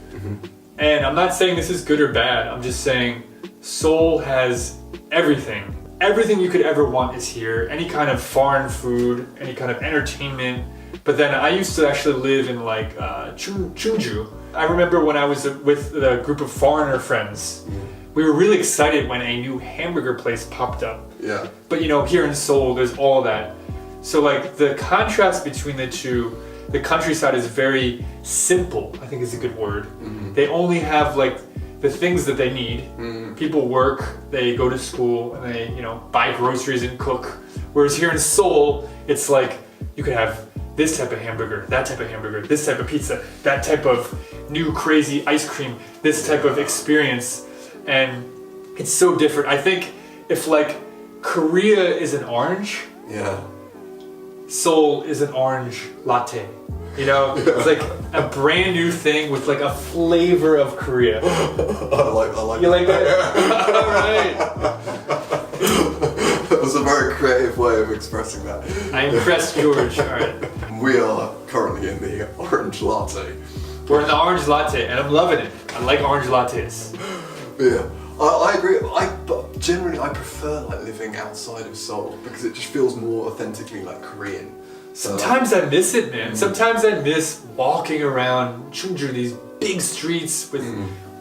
And I'm not saying this is good or bad. I'm just saying Seoul has everything. Everything you could ever want is here. Any kind of foreign food, any kind of entertainment. But then I used to actually live in like Chungju. I remember when I was with a group of foreigner friends, we were really excited when a new hamburger place popped up. Yeah. But you know, here in Seoul, there's all that So like the contrast between the two, the countryside is very simple, I think is a good word. They only have like the things that they need. People work, they go to school, and they, you know, buy groceries and cook. Whereas here in Seoul, it's like you could have this type of hamburger, that type of hamburger, this type of pizza, that type of new crazy ice cream, this type of experience, and it's so different. I think if like Korea is an orange, Seoul is an orange latte. You know, it's like a brand new thing with like a flavor of Korea. I like. You like that? All right. That was a very creative way of expressing that. I impressed George. All right. We are currently in the orange latte. We're in the orange latte, and I'm loving it. I like orange lattes. Yeah, I agree. But generally, I prefer like living outside of Seoul because it just feels more authentically like Korean. So, sometimes I miss it, man. Sometimes I miss walking around Chungju, these big streets with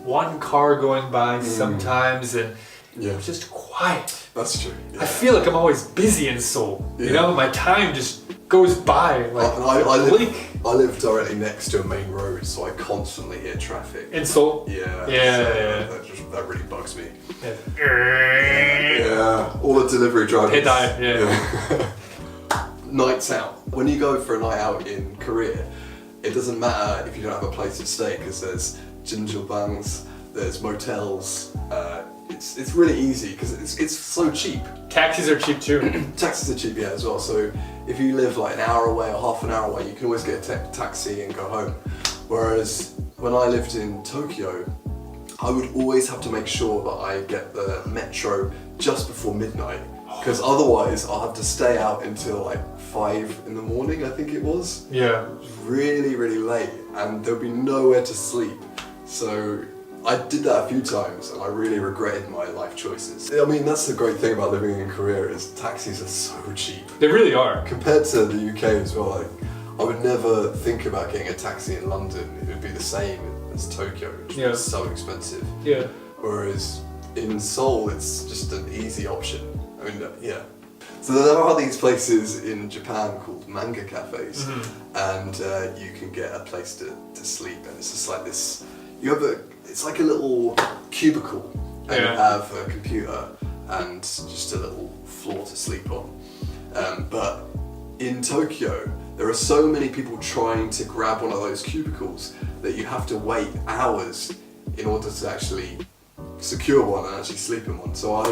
one car going by sometimes, and it's just quiet. That's true. I feel like I'm always busy in Seoul. You know, my time just goes by like I live directly next to a main road, so I constantly hear traffic. In Seoul? Yeah. That really bugs me. Yeah. All the delivery drivers. Yeah. Nights out. When you go for a night out in Korea, it doesn't matter if you don't have a place to stay because there's jinjilbangs, there's motels. It's really easy because it's so cheap. Taxis are cheap too. Taxis are cheap, as well. So if you live like an hour away or half an hour away, you can always get a taxi and go home. Whereas when I lived in Tokyo, I would always have to make sure that I get the metro just before midnight, because otherwise I'll have to stay out until like 5 in the morning, I think it was. Yeah. It was really, really late, and there'll be nowhere to sleep. So I did that a few times, and I really regretted my life choices. I mean, that's the great thing about living in Korea is taxis are so cheap. They really are. Compared to the UK as well, like, I would never think about getting a taxi in London. It would be the same as Tokyo, which is so expensive. Yeah. Whereas in Seoul, it's just an easy option. I mean, So there are these places in Japan called manga cafes, and you can get a place to sleep, and it's just like this. It's like a little cubicle, and you have a computer and just a little floor to sleep on. But in Tokyo, there are so many people trying to grab one of those cubicles that you have to wait hours in order to actually secure one and actually sleep in one. So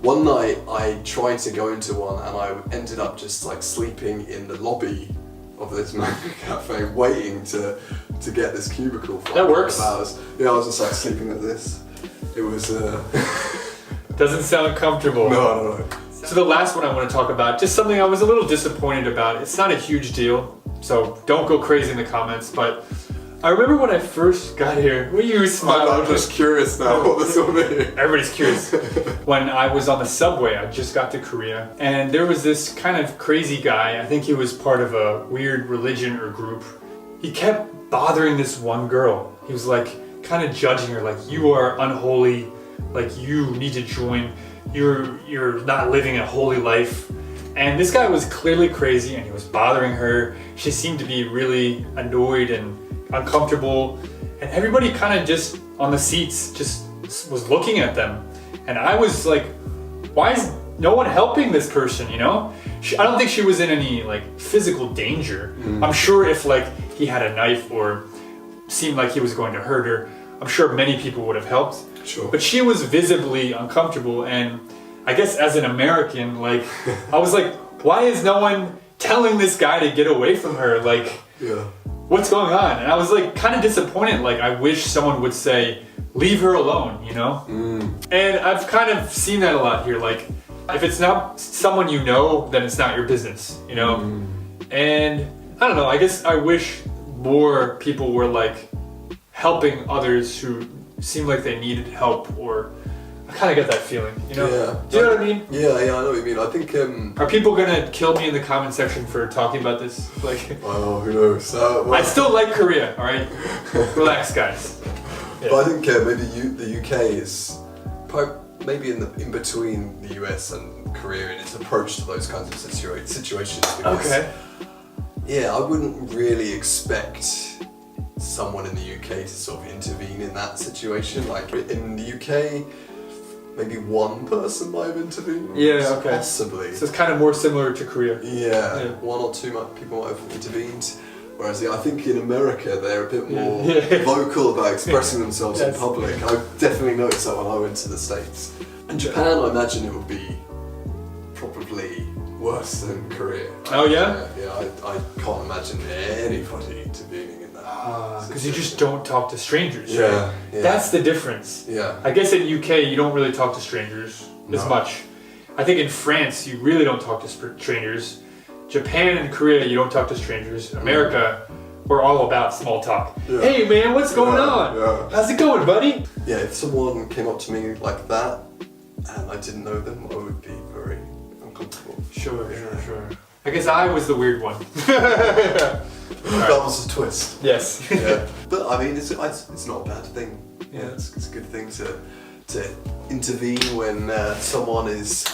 one night I tried to go into one, and I ended up just like sleeping in the lobby of this manga cafe, waiting to get this cubicle for that works. Hours. Yeah, I was just like sleeping like this. It was doesn't sound comfortable. No. So the last one I want to talk about, just something I was a little disappointed about. It's not a huge deal, so don't go crazy in the comments, but I remember when I first got here. What are you smiling? I'm just curious now what this will be. Everybody's curious. When I was on the subway, I just got to Korea, and there was this kind of crazy guy. I think he was part of a weird religion or group. He kept bothering this one girl. He was like kind of judging her, like, you are unholy, like you need to join. You're not living a holy life. And this guy was clearly crazy, and he was bothering her. She seemed to be really annoyed and uncomfortable, and everybody kind of just on the seats just was looking at them, and I was like, why is no one helping this person, you know? I don't think she was in any like physical danger. I'm sure if like he had a knife or seemed like he was going to hurt her, I'm sure many people would have helped. Sure. But she was visibly uncomfortable, and I guess as an American, like, I was like, why is no one telling this guy to get away from her? Like, what's going on? And I was like kind of disappointed. Like, I wish someone would say, leave her alone, you know? And I've kind of seen that a lot here. Like, if it's not someone you know, then it's not your business, you know? And I don't know, I guess I wish more people were like helping others who seemed like they needed help, or I kind of get that feeling, you know? Yeah. Do you know what I mean? Yeah, I know what you mean. I think are people gonna kill me in the comment section for talking about this? Like, oh, who knows? I still like Korea, all right? Relax, guys. But I think maybe the UK is maybe in between the US and Korea in its approach to those kinds of situations. Because, yeah, I wouldn't really expect someone in the UK to sort of intervene in that situation. Like in the UK, maybe one person might have intervened. Yeah, okay. Possibly. So it's kind of more similar to Korea. Yeah, one or two people might have intervened. Whereas I think in America they're a bit more vocal about expressing themselves in public. I definitely noticed that when I went to the States. In Japan, I imagine it would be probably worse than Korea. Oh yeah? Yeah, I can't imagine anybody intervening in that. Because you just don't talk to strangers, Yeah, right? yeah. That's the difference. Yeah. I guess in UK you don't really talk to strangers as much. I think in France you really don't talk to strangers. Japan and Korea you don't talk to strangers. America, we're all about small talk. Yeah. Hey man, what's going on? Yeah. How's it going, buddy? Yeah, if someone came up to me like that and I didn't know them, I would be very uncomfortable. Sure. I guess I was the weird one. That was a twist. Yes. Yeah. But I mean, it's not a bad thing. Yeah, it's a good thing to intervene when someone is,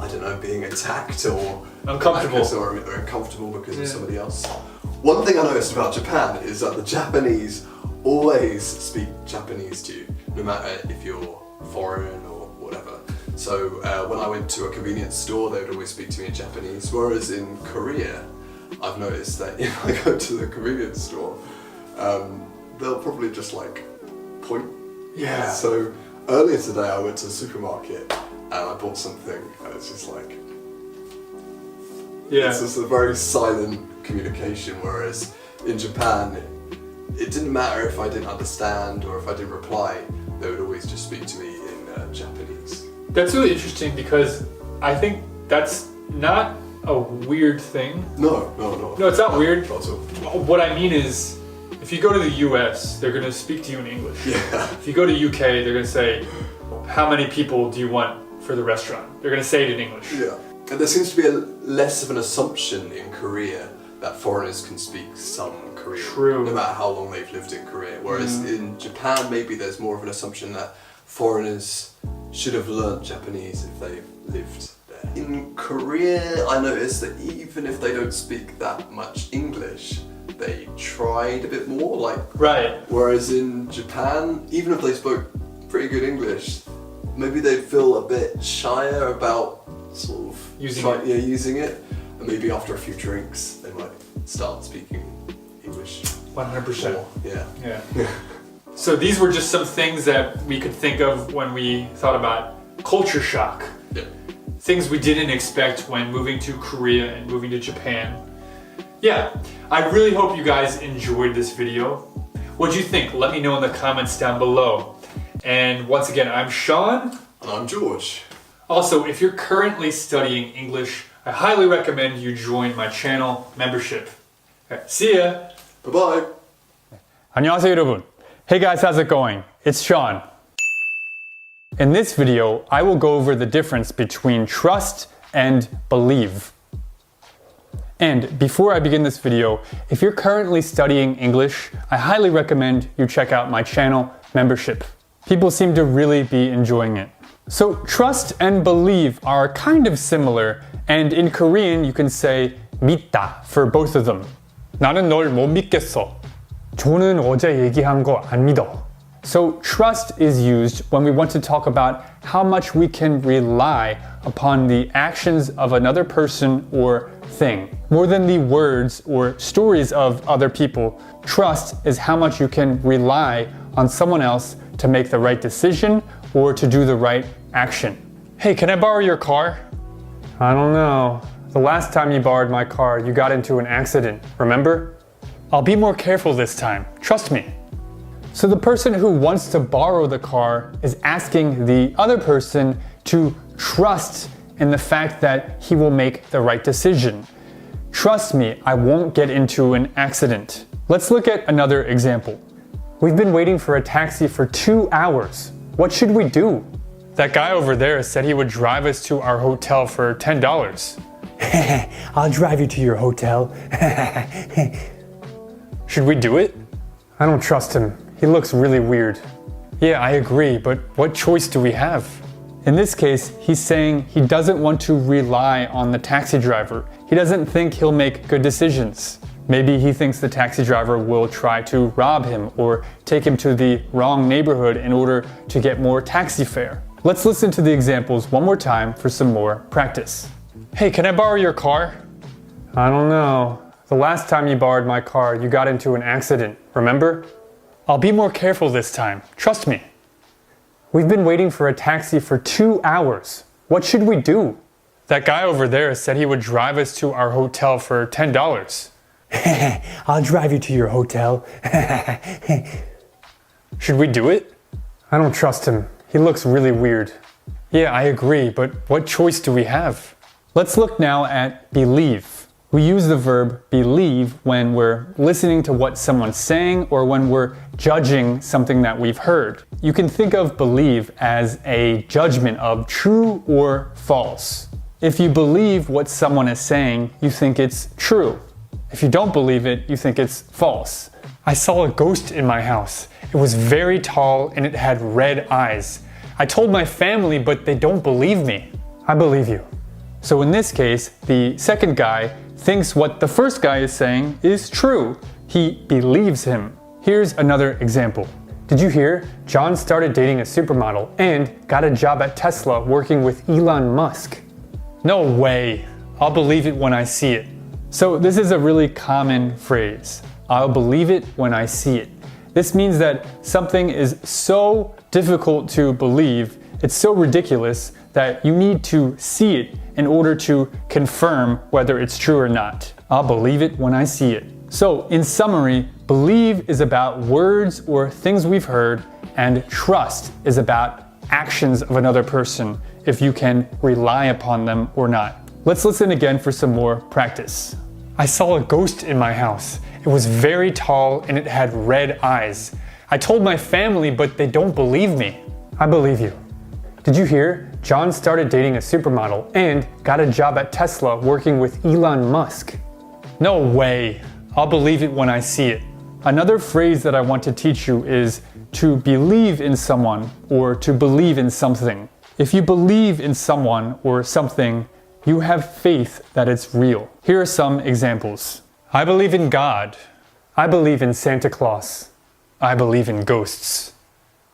I don't know, being attacked or uncomfortable or uncomfortable because of somebody else. One thing I noticed about Japan is that the Japanese always speak Japanese to you, no matter if you're foreign or whatever. So when I went to a convenience store, they would always speak to me in Japanese. Whereas in Korea, I've noticed that if I go to the convenience store, they'll probably just like point. Yeah. So earlier today, I went to the supermarket and I bought something, and it's just like, it's just a very silent communication. Whereas in Japan, it didn't matter if I didn't understand or if I didn't reply, they would always just speak to me in Japanese. That's really interesting because I think that's not a weird thing. No, it's not weird. Not at all. What I mean is, if you go to the US, they're going to speak to you in English. Yeah. If you go to UK, they're going to say, how many people do you want for the restaurant? They're going to say it in English. Yeah. And there seems to be less of an assumption in Korea that foreigners can speak some Korean. True. No matter how long they've lived in Korea. Whereas in Japan, maybe there's more of an assumption that foreigners should have learnt Japanese if they've lived there. In Korea, I noticed that even if they don't speak that much English, they tried a bit more. Whereas in Japan, even if they spoke pretty good English, maybe they'd feel a bit shyer about sort of using it. And maybe after a few drinks, they might start speaking English. 100%. More. Yeah. So these were just some things that we could think of when we thought about culture shock. Yeah. Things we didn't expect when moving to Korea and moving to Japan. Yeah, I really hope you guys enjoyed this video. What'd you think? Let me know in the comments down below. And once again, I'm Sean. And I'm George. Also, if you're currently studying English, I highly recommend you join my channel membership. Okay, see ya! Bye-bye! 안녕하세요 여러분. Hey guys, how's it going? It's Sean. In this video, I will go over the difference between trust and believe. And before I begin this video, if you're currently studying English, I highly recommend you check out my channel membership. People seem to really be enjoying it. So trust and believe are kind of similar, and in Korean you can say 믿다 for both of them. 나는 널 못 믿겠어. 저는 어제 얘기한 거 안 믿어. So trust is used when we want to talk about how much we can rely upon the actions of another person or thing. More than the words or stories of other people, trust is how much you can rely on someone else to make the right decision or to do the right action. Hey, can I borrow your car? I don't know. The last time you borrowed my car, you got into an accident, remember? I'll be more careful this time, trust me. So the person who wants to borrow the car is asking the other person to trust in the fact that he will make the right decision. Trust me, I won't get into an accident. Let's look at another example. We've been waiting for a taxi for 2 hours. What should we do? That guy over there said he would drive us to our hotel for $10. I'll drive you to your hotel. Should we do it? I don't trust him. He looks really weird. Yeah, I agree, but what choice do we have? In this case, he's saying he doesn't want to rely on the taxi driver. He doesn't think he'll make good decisions. Maybe he thinks the taxi driver will try to rob him or take him to the wrong neighborhood in order to get more taxi fare. Let's listen to the examples one more time for some more practice. Hey, can I borrow your car? I don't know. The last time you borrowed my car, you got into an accident, remember? I'll be more careful this time. Trust me. We've been waiting for a taxi for 2 hours. What should we do? That guy over there said he would drive us to our hotel for $10. I'll drive you to your hotel. Should we do it? I don't trust him. He looks really weird. Yeah, I agree, but what choice do we have? Let's look now at believe. We use the verb believe when we're listening to what someone's saying or when we're judging something that we've heard. You can think of believe as a judgment of true or false. If you believe what someone is saying, you think it's true. If you don't believe it, you think it's false. I saw a ghost in my house. It was very tall and it had red eyes. I told my family, but they don't believe me. I believe you. So in this case, the second guy thinks what the first guy is saying is true. He believes him. Here's another example. Did you hear? John started dating a supermodel and got a job at Tesla working with Elon Musk. No way. I'll believe it when I see it. So this is a really common phrase. I'll believe it when I see it. This means that something is so difficult to believe, it's so ridiculous that you need to see it in order to confirm whether it's true or not. I'll believe it when I see it. So in summary, believe is about words or things we've heard, and trust is about actions of another person, if you can rely upon them or not. Let's listen again for some more practice. I saw a ghost in my house. It was very tall and it had red eyes. I told my family, but they don't believe me. I believe you. Did you hear? John started dating a supermodel and got a job at Tesla working with Elon Musk. No way. I'll believe it when I see it. Another phrase that I want to teach you is to believe in someone or to believe in something. If you believe in someone or something, you have faith that it's real. Here are some examples. I believe in God. I believe in Santa Claus. I believe in ghosts.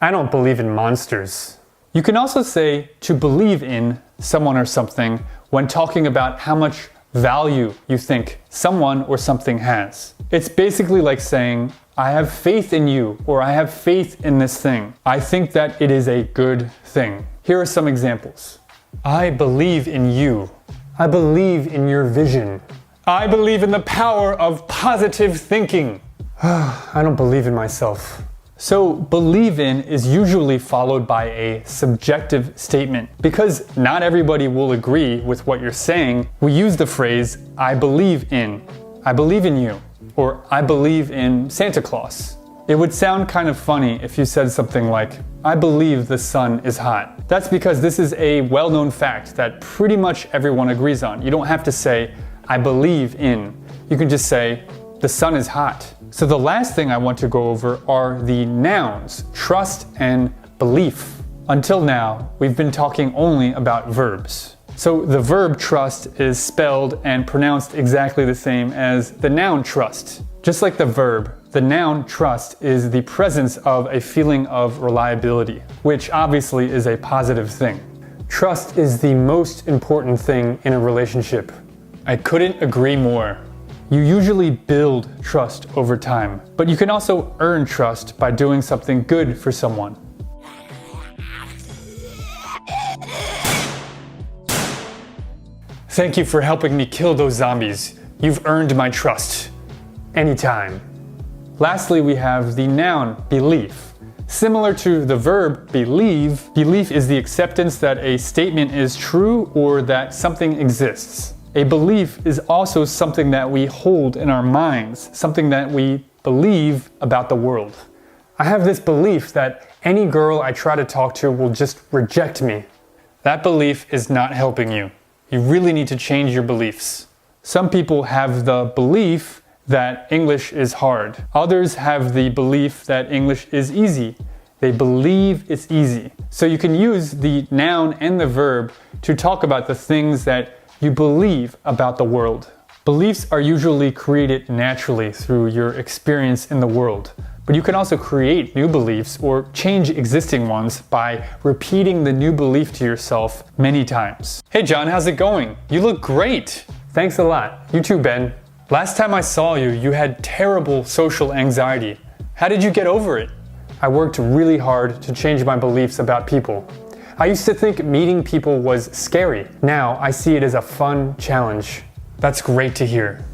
I don't believe in monsters. You can also say to believe in someone or something when talking about how much value you think someone or something has. It's basically like saying, I have faith in you, or I have faith in this thing. I think that it is a good thing. Here are some examples. I believe in you. I believe in your vision. I believe in the power of positive thinking. I don't believe in myself. So believe in is usually followed by a subjective statement. Because not everybody will agree with what you're saying, we use the phrase, I believe in you, or I believe in Santa Claus. It would sound kind of funny if you said something like, I believe the sun is hot. That's because this is a well-known fact that pretty much everyone agrees on. You don't have to say, I believe in. You can just say, the sun is hot. So the last thing I want to go over are the nouns, trust and belief. Until now, we've been talking only about verbs. So the verb trust is spelled and pronounced exactly the same as the noun trust. Just like the verb, the noun trust is the presence of a feeling of reliability, which obviously is a positive thing. Trust is the most important thing in a relationship. I couldn't agree more. You usually build trust over time, but you can also earn trust by doing something good for someone. Thank you for helping me kill those zombies. You've earned my trust. Anytime. Lastly, we have the noun belief. Similar to the verb believe, belief is the acceptance that a statement is true or that something exists. A belief is also something that we hold in our minds, something that we believe about the world. I have this belief that any girl I try to talk to will just reject me. That belief is not helping you. You really need to change your beliefs. Some people have the belief that English is hard. Others have the belief that English is easy. They believe it's easy. So you can use the noun and the verb to talk about the things that you believe about the world. Beliefs are usually created naturally through your experience in the world. But you can also create new beliefs or change existing ones by repeating the new belief to yourself many times. Hey John, how's it going? You look great. Thanks a lot. You too, Ben. Last time I saw you, you had terrible social anxiety. How did you get over it? I worked really hard to change my beliefs about people. I used to think meeting people was scary. Now I see it as a fun challenge. That's great to hear.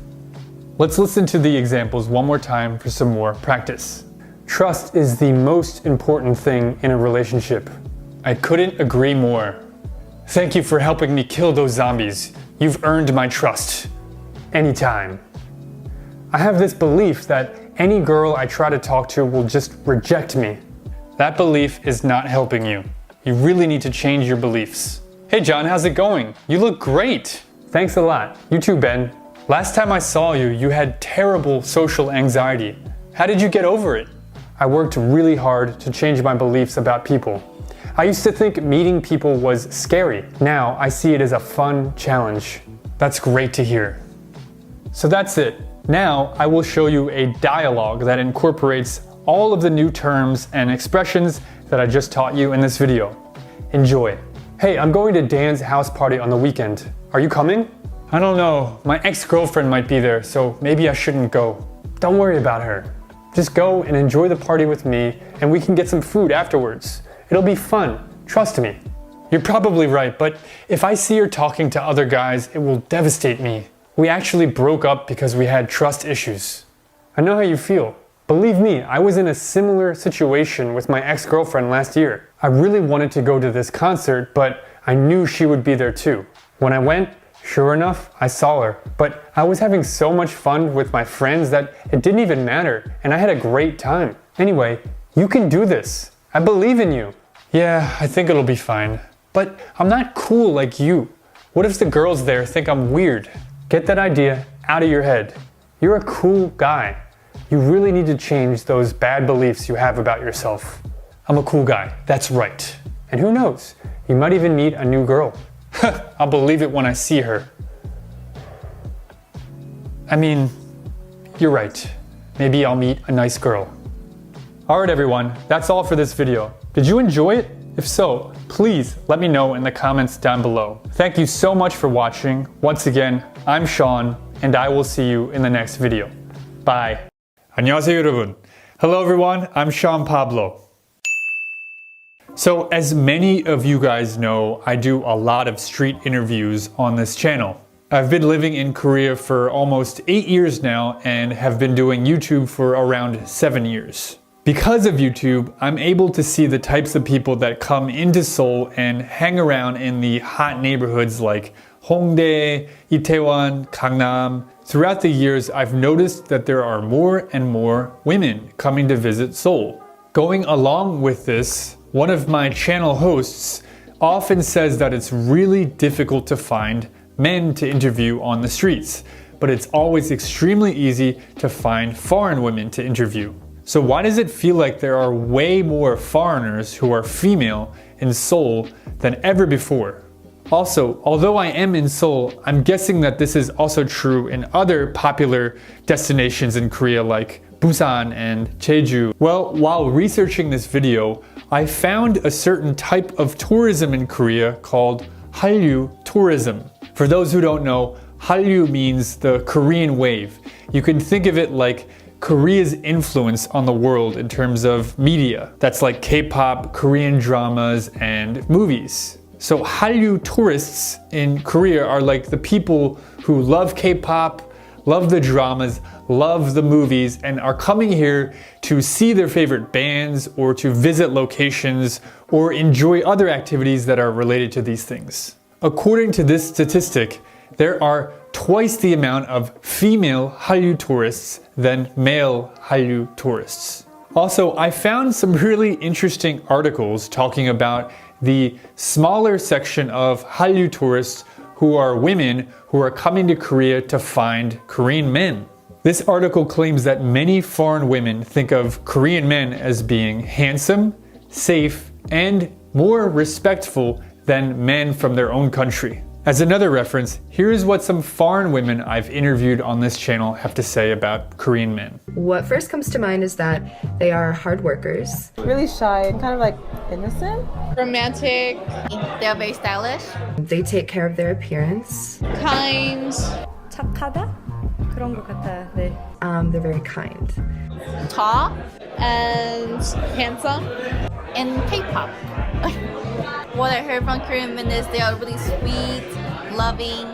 Let's listen to the examples one more time for some more practice. Trust is the most important thing in a relationship. I couldn't agree more. Thank you for helping me kill those zombies. You've earned my trust. Anytime. I have this belief that any girl I try to talk to will just reject me. That belief is not helping you. You really need to change your beliefs. Hey John, how's it going? You look great. Thanks a lot. You too, Ben. Last time I saw you, you had terrible social anxiety. How did you get over it? I worked really hard to change my beliefs about people. I used to think meeting people was scary. Now I see it as a fun challenge. That's great to hear. So that's it. Now I will show you a dialogue that incorporates all of the new terms and expressions that I just taught you in this video. Enjoy. Hey, I'm going to Dan's house party on the weekend. Are you coming? I don't know. My ex-girlfriend might be there, so maybe I shouldn't go. Don't worry about her. Just go and enjoy the party with me, and we can get some food afterwards. It'll be fun. Trust me. You're probably right, but if I see her talking to other guys, it will devastate me. We actually broke up because we had trust issues. I know how you feel. Believe me, I was in a similar situation with my ex-girlfriend last year. I really wanted to go to this concert, but I knew she would be there too. When I went, sure enough, I saw her. But I was having so much fun with my friends that it didn't even matter, and I had a great time. Anyway, you can do this. I believe in you. Yeah, I think it'll be fine. But I'm not cool like you. What if the girls there think I'm weird? Get that idea out of your head. You're a cool guy. You really need to change those bad beliefs you have about yourself. I'm a cool guy, that's right. And who knows, you might even meet a new girl. I'll believe it when I see her. I mean, you're right. Maybe I'll meet a nice girl. Alright everyone, that's all for this video. Did you enjoy it? If so, please let me know in the comments down below. Thank you so much for watching. Once again, I'm Sean, and I will see you in the next video. Bye. 안녕하세요 여러분. Hello everyone, I'm Sean Pablo. So as many of you guys know, I do a lot of street interviews on this channel. I've been living in Korea for almost 8 years now and have been doing YouTube for around 7 years. Because of YouTube, I'm able to see the types of people that come into Seoul and hang around in the hot neighborhoods like Hongdae, Itaewon, Gangnam. Throughout the years, I've noticed that there are more and more women coming to visit Seoul. Going along with this, one of my channel hosts often says that it's really difficult to find men to interview on the streets, but it's always extremely easy to find foreign women to interview. So why does it feel like there are way more foreigners who are female in Seoul than ever before? Also, although I am in Seoul, I'm guessing that this is also true in other popular destinations in Korea like Busan and Jeju. Well, while researching this video, I found a certain type of tourism in Korea called Hallyu tourism. For those who don't know, Hallyu means the Korean wave. You can think of it like Korea's influence on the world in terms of media. That's like K-pop, Korean dramas, and movies. So Hallyu tourists in Korea are like the people who love K-pop, love the dramas, love the movies, and are coming here to see their favorite bands or to visit locations or enjoy other activities that are related to these things. According to this statistic, there are twice the amount of female Hallyu tourists than male Hallyu tourists. Also, I found some really interesting articles talking about the smaller section of Hallyu tourists who are women who are coming to Korea to find Korean men. This article claims that many foreign women think of Korean men as being handsome, safe, and more respectful than men from their own country. As another reference, here is what some foreign women I've interviewed on this channel have to say about Korean men. What first comes to mind is that they are hard workers. Really shy, kind of like innocent. Romantic. They're very stylish. They take care of their appearance. Kind. 착하다? 그런 것 같아요. 네. They're very kind. Tall and handsome. In K-pop. What I heard from Korean men is they are really sweet, loving.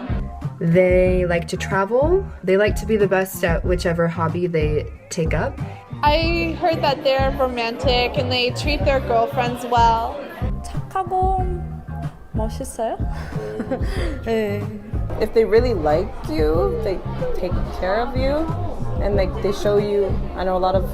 They like to travel. They like to be the best at whichever hobby they take up. I heard that they're romantic and they treat their girlfriends well. 착하고 멋있어요? 네. If they really like you, they take care of you, and like they show you, I know, a lot of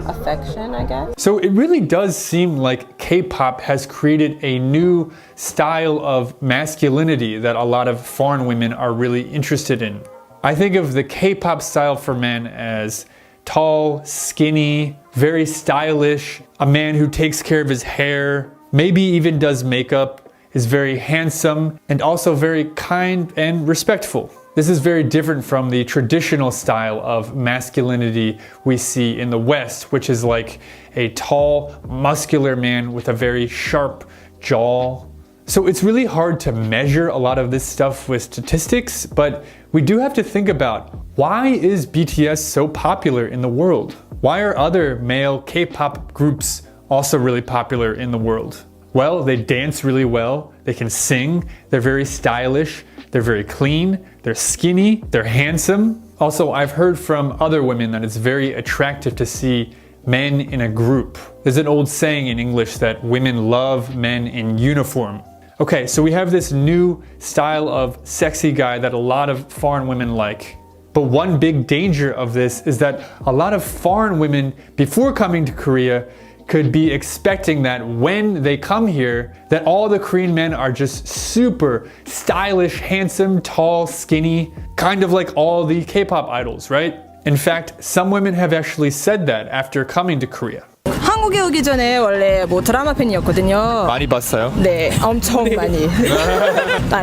affection, I guess. So it really does seem like K-pop has created a new style of masculinity that a lot of foreign women are really interested in. I think of the K-pop style for men as tall, skinny, very stylish, a man who takes care of his hair, maybe even does makeup, is very handsome, and also very kind and respectful. This is very different from the traditional style of masculinity we see in the West, which is like a tall, muscular man with a very sharp jaw. So it's really hard to measure a lot of this stuff with statistics, but we do have to think about, why is BTS so popular in the world? Why are other male K-pop groups also really popular in the world? Well, they dance really well, they can sing, they're very stylish, they're very clean, they're skinny, they're handsome. Also, I've heard from other women that it's very attractive to see men in a group. There's an old saying in English that women love men in uniform. Okay, so we have this new style of sexy guy that a lot of foreign women like. But one big danger of this is that a lot of foreign women, before coming to Korea, could be expecting that when they come here, that all the Korean men are just super stylish, handsome, tall, skinny, kind of like all the K-pop idols, right? In fact, some women have actually said that after coming to Korea. 한국에 오기 전에 원래 뭐 드라마 팬이었거든요. 많이 봤어요? 네, 엄청 많이.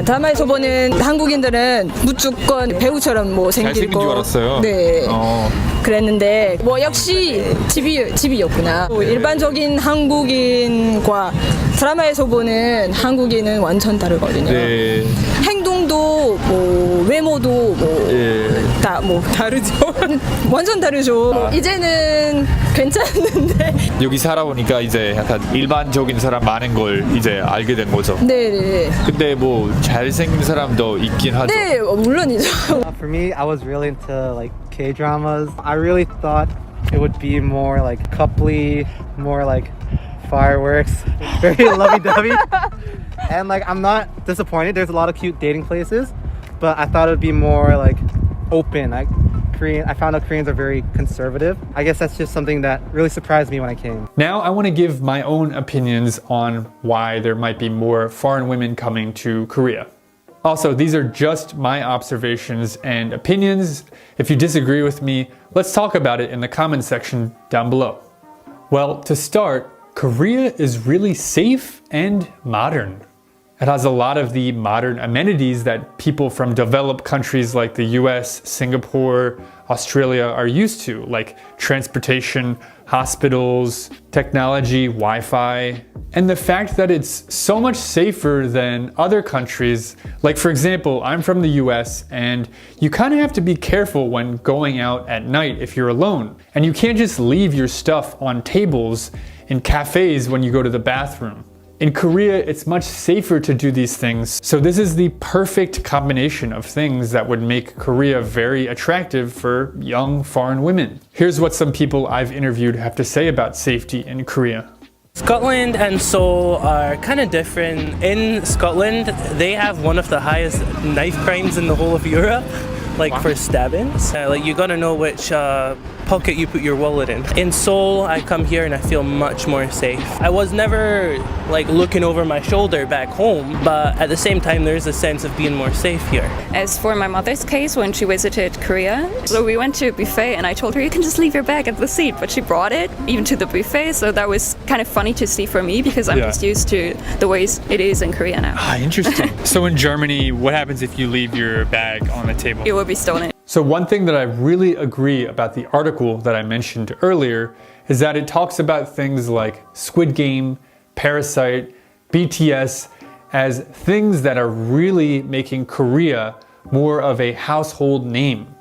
드라마에서 보는 한국인들은 무조건 배우처럼 뭐 생기고. 잘생긴 줄 알았어요. 네. 그랬는데 뭐 역시 집이었구나. 일반적인 한국인과 드라마에서 보는 한국인은 완전 다르거든요. 네. 행동도 뭐 외모도 다 뭐 다르죠. 완전 다르죠. 이제는 괜찮은데. 여기 살아보니까 이제 약간 일반적인 사람 많은 걸 이제 알게 된 거죠. 네. 근데 뭐 잘생긴 사람도 있긴 하죠. 네, 물론이죠. For me, I was really into like K-dramas. I really thought it would be more like coupley, more like fireworks, very lovey-dovey. And like I'm not disappointed. There's a lot of cute dating places, but I thought it would be more like open. I found out Koreans are very conservative. I guess that's just something that really surprised me when I came. Now I want to give my own opinions on why there might be more foreign women coming to Korea. Also, these are just my observations and opinions. If you disagree with me, let's talk about it in the comment section down below. Well, to start, Korea is really safe and modern. It has a lot of the modern amenities that people from developed countries like the US, Singapore, Australia are used to, like transportation, hospitals, technology, Wi-Fi. And the fact that it's so much safer than other countries, like for example, I'm from the US and you kind of have to be careful when going out at night if you're alone. And you can't just leave your stuff on tables in cafes when you go to the bathroom. In Korea, it's much safer to do these things, so this is the perfect combination of things that would make Korea very attractive for young foreign women. Here's what some people I've interviewed have to say about safety in Korea. Scotland and Seoul are kind of different. In Scotland, they have one of the highest knife crimes in the whole of Europe, like for stabbings. Like you gotta know which pocket you put your wallet in. In Seoul, I come here and I feel much more safe. I was never like looking over my shoulder back home, but at the same time there's a sense of being more safe here. As for my mother's case, when she visited Korea, so we went to a buffet and I told her you can just leave your bag at the seat, but she brought it even to the buffet, so that was kind of funny to see for me because I'm just used to the ways it is in Korea now. Ah, interesting. So in Germany, what happens if you leave your bag on the table? It will be stolen. So one thing that I really agree about the article that I mentioned earlier is that it talks about things like Squid Game, Parasite, BTS as things that are really making Korea more of a household name.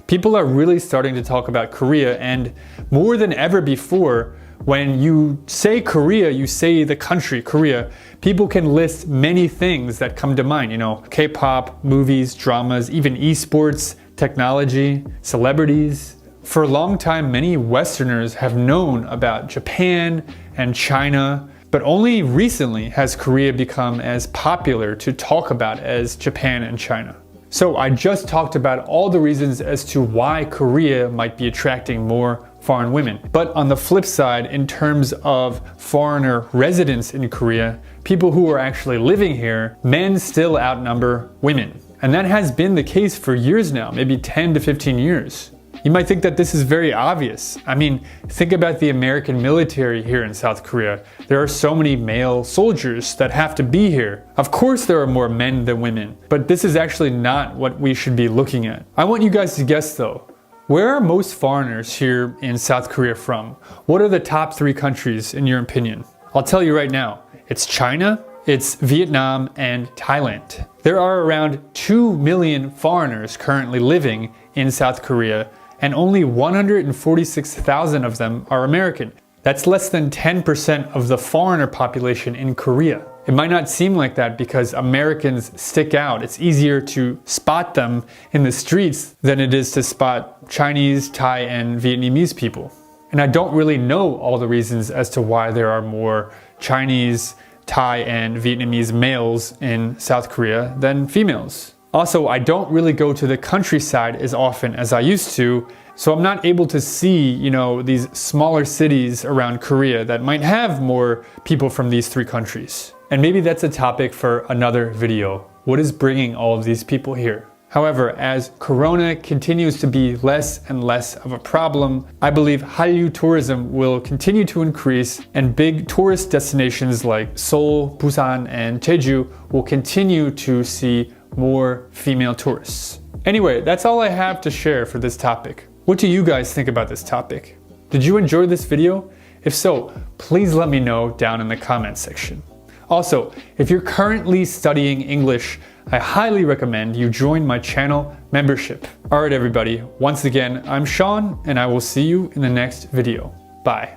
People are really starting to talk about Korea, and more than ever before, when you say Korea, you say the country, Korea, people can list many things that come to mind, you know, K-pop, movies, dramas, even esports, technology, celebrities. For a long time, many Westerners have known about Japan and China, but only recently has Korea become as popular to talk about as Japan and China. So I just talked about all the reasons as to why Korea might be attracting more foreign women. But on the flip side, in terms of foreigner residents in Korea, people who are actually living here, men still outnumber women. And that has been the case for years now, maybe 10 to 15 years. You might think that this is very obvious. I mean, think about the American military here in South Korea. There are so many male soldiers that have to be here. Of course there are more men than women, but this is actually not what we should be looking at. I want you guys to guess though, where are most foreigners here in South Korea from? What are the top 3 countries in your opinion? I'll tell you right now, it's China, it's Vietnam, and Thailand. There are around 2 million foreigners currently living in South Korea, and only 146,000 of them are American. That's less than 10% of the foreigner population in Korea. It might not seem like that because Americans stick out. It's easier to spot them in the streets than it is to spot Chinese, Thai, and Vietnamese people. And I don't really know all the reasons as to why there are more Chinese, Thai, and Vietnamese males in South Korea than females. Also, I don't really go to the countryside as often as I used to, so I'm not able to see, these smaller cities around Korea that might have more people from these 3 countries. And maybe that's a topic for another video. What is bringing all of these people here? However, as Corona continues to be less and less of a problem, I believe Hallyu tourism will continue to increase, and big tourist destinations like Seoul, Busan, and Jeju will continue to see more female tourists. Anyway, that's all I have to share for this topic. What do you guys think about this topic? Did you enjoy this video? If so, please let me know down in the comments section. Also, if you're currently studying English, I highly recommend you join my channel membership. Alright everybody, once again, I'm Sean, and I will see you in the next video. Bye.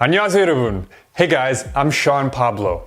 안녕하세요 여러분. Hey guys, I'm Sean Pablo.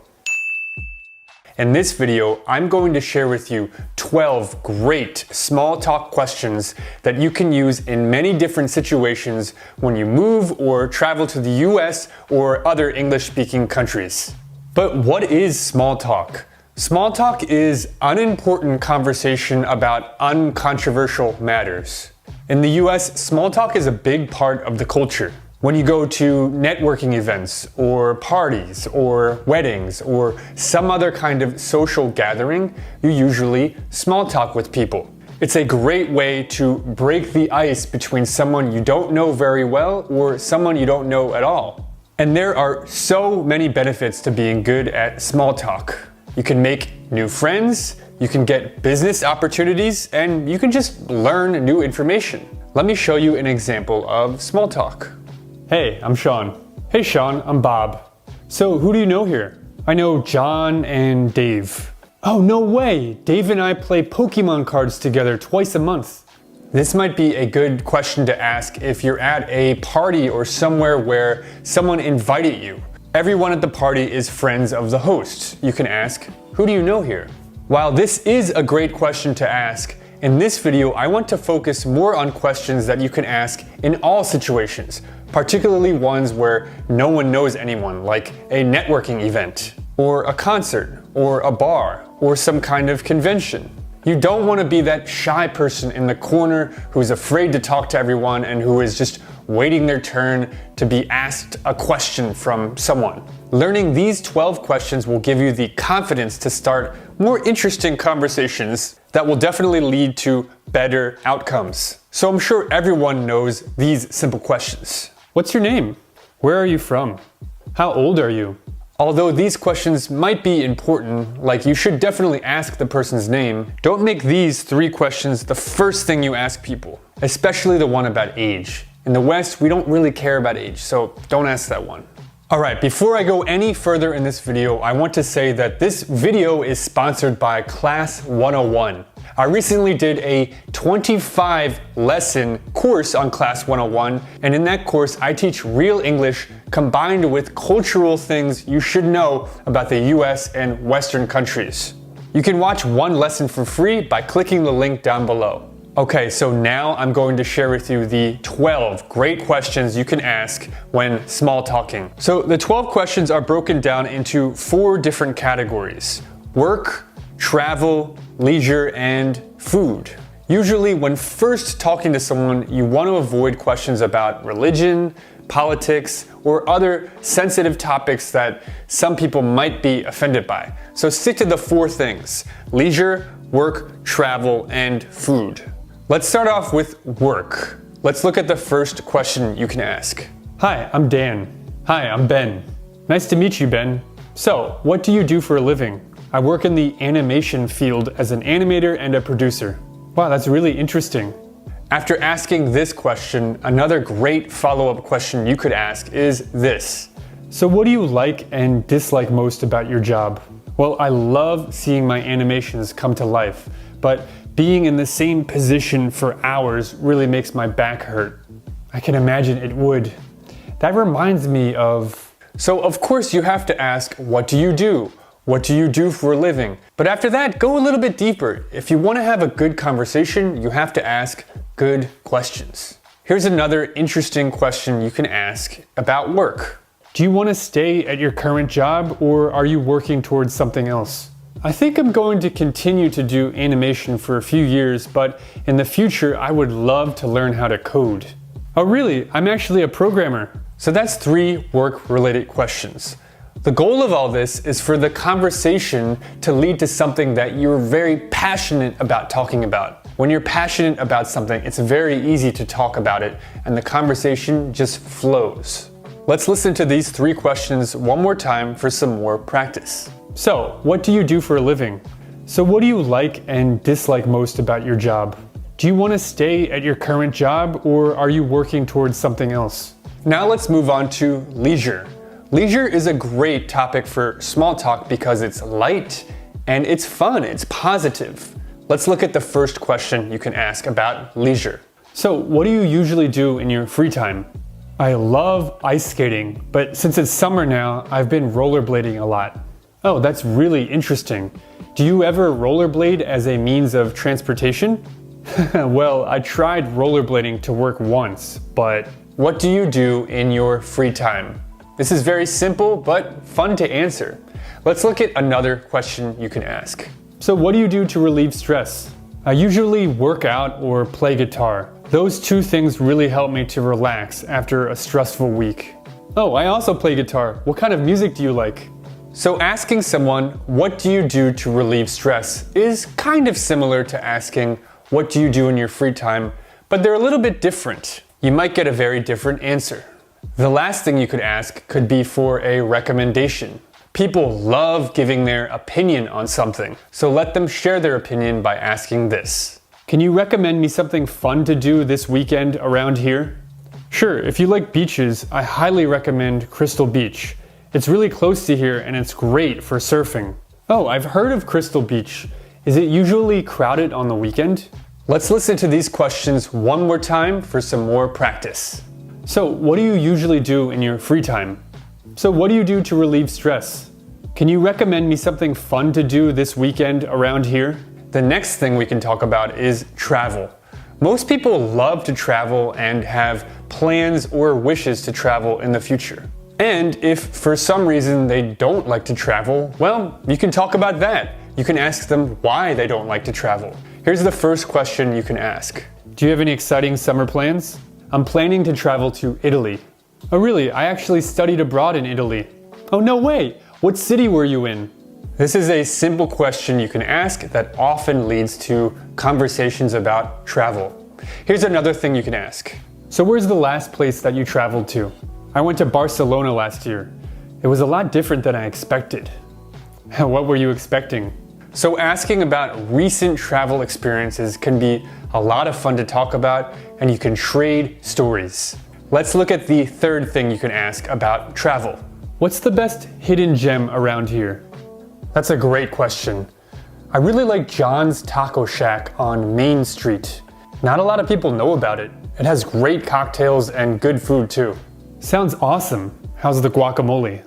In this video, I'm going to share with you 12 great small talk questions that you can use in many different situations when you move or travel to the US or other English-speaking countries. But what is small talk? Small talk is unimportant conversation about uncontroversial matters. In the US, small talk is a big part of the culture. When you go to networking events or parties or weddings or some other kind of social gathering, you usually small talk with people. It's a great way to break the ice between someone you don't know very well or someone you don't know at all. And there are so many benefits to being good at small talk. You can make new friends, you can get business opportunities, and you can just learn new information. Let me show you an example of small talk. Hey, I'm Sean. Hey Sean, I'm Bob. So who do you know here? I know John and Dave. Oh, no way! Dave and I play Pokemon cards together twice a month. This might be a good question to ask if you're at a party or somewhere where someone invited you. Everyone at the party is friends of the host. You can ask, who do you know here? While this is a great question to ask, in this video I want to focus more on questions that you can ask in all situations, particularly ones where no one knows anyone, like a networking event, or a concert, or a bar, or some kind of convention. You don't want to be that shy person in the corner who's afraid to talk to everyone and who is just waiting their turn to be asked a question from someone. Learning these 12 questions will give you the confidence to start more interesting conversations that will definitely lead to better outcomes. So I'm sure everyone knows these simple questions. What's your name? Where are you from? How old are you? Although these questions might be important, like you should definitely ask the person's name, don't make these 3 questions the first thing you ask people, especially the one about age. In the West, we don't really care about age, so don't ask that one. Alright, before I go any further in this video, I want to say that this video is sponsored by Class 101. I recently did a 25 lesson course on Class 101, and in that course I teach real English combined with cultural things you should know about the US and Western countries. You can watch one lesson for free by clicking the link down below. Okay, so now I'm going to share with you the 12 great questions you can ask when small talking. So the 12 questions are broken down into 4 different categories: work, travel, leisure, and food. Usually when first talking to someone, you want to avoid questions about religion, politics, or other sensitive topics that some people might be offended by. So stick to the 4 things: leisure, work, travel, and food. Let's start off with work. Let's look at the first question you can ask. Hi, I'm Dan. Hi, I'm Ben. Nice to meet you, Ben. So, what do you do for a living? I work in the animation field as an animator and a producer. Wow, that's really interesting. After asking this question, another great follow-up question you could ask is this. So what do you like and dislike most about your job? Well, I love seeing my animations come to life, but being in the same position for hours really makes my back hurt. I can imagine it would. That reminds me of... So of course you have to ask, what do you do? What do you do for a living? But after that, go a little bit deeper. If you want to have a good conversation, you have to ask good questions. Here's another interesting question you can ask about work. Do you want to stay at your current job, or are you working towards something else? I think I'm going to continue to do animation for a few years, but in the future I would love to learn how to code. Oh really? I'm actually a programmer. So that's 3 work-related questions. The goal of all this is for the conversation to lead to something that you're very passionate about talking about. When you're passionate about something, it's very easy to talk about it, and the conversation just flows. Let's listen to these 3 questions one more time for some more practice. So, what do you do for a living? So what do you like and dislike most about your job? Do you want to stay at your current job, or are you working towards something else? Now let's move on to leisure. Leisure is a great topic for small talk because it's light and it's fun, it's positive. Let's look at the first question you can ask about leisure. So what do you usually do in your free time? I love ice skating, but since it's summer now, I've been rollerblading a lot. Oh, that's really interesting. Do you ever rollerblade as a means of transportation? Well, I tried rollerblading to work once, but what do you do in your free time? This is very simple, but fun to answer. Let's look at another question you can ask. So what do you do to relieve stress? I usually work out or play guitar. Those 2 things really help me to relax after a stressful week. Oh, I also play guitar. What kind of music do you like? So asking someone, what do you do to relieve stress, is kind of similar to asking, what do you do in your free time, but they're a little bit different. You might get a very different answer. The last thing you could ask could be for a recommendation. People love giving their opinion on something, so let them share their opinion by asking this. Can you recommend me something fun to do this weekend around here? Sure, if you like beaches, I highly recommend Crystal Beach. It's really close to here and it's great for surfing. Oh, I've heard of Crystal Beach. Is it usually crowded on the weekend? Let's listen to these questions one more time for some more practice. So, what do you usually do in your free time? So, what do you do to relieve stress? Can you recommend me something fun to do this weekend around here? The next thing we can talk about is travel. Most people love to travel and have plans or wishes to travel in the future. And if for some reason they don't like to travel, well, you can talk about that. you can ask them why they don't like to travel. Here's the first question you can ask. Do you have any exciting summer plans? I'm planning to travel to Italy. Oh really? I actually studied abroad in Italy. Oh no way! What city were you in? This is a simple question you can ask that often leads to conversations about travel. Here's another thing you can ask. So where's the last place that you traveled to? I went to Barcelona last year. It was a lot different than I expected. What were you expecting? So asking about recent travel experiences can be a lot of fun to talk about, and you can trade stories. Let's look at the third thing you can ask about travel. What's the best hidden gem around here? That's a great question. I really like John's Taco Shack on Main Street. Not a lot of people know about it. It has great cocktails and good food too. Sounds awesome. How's the guacamole?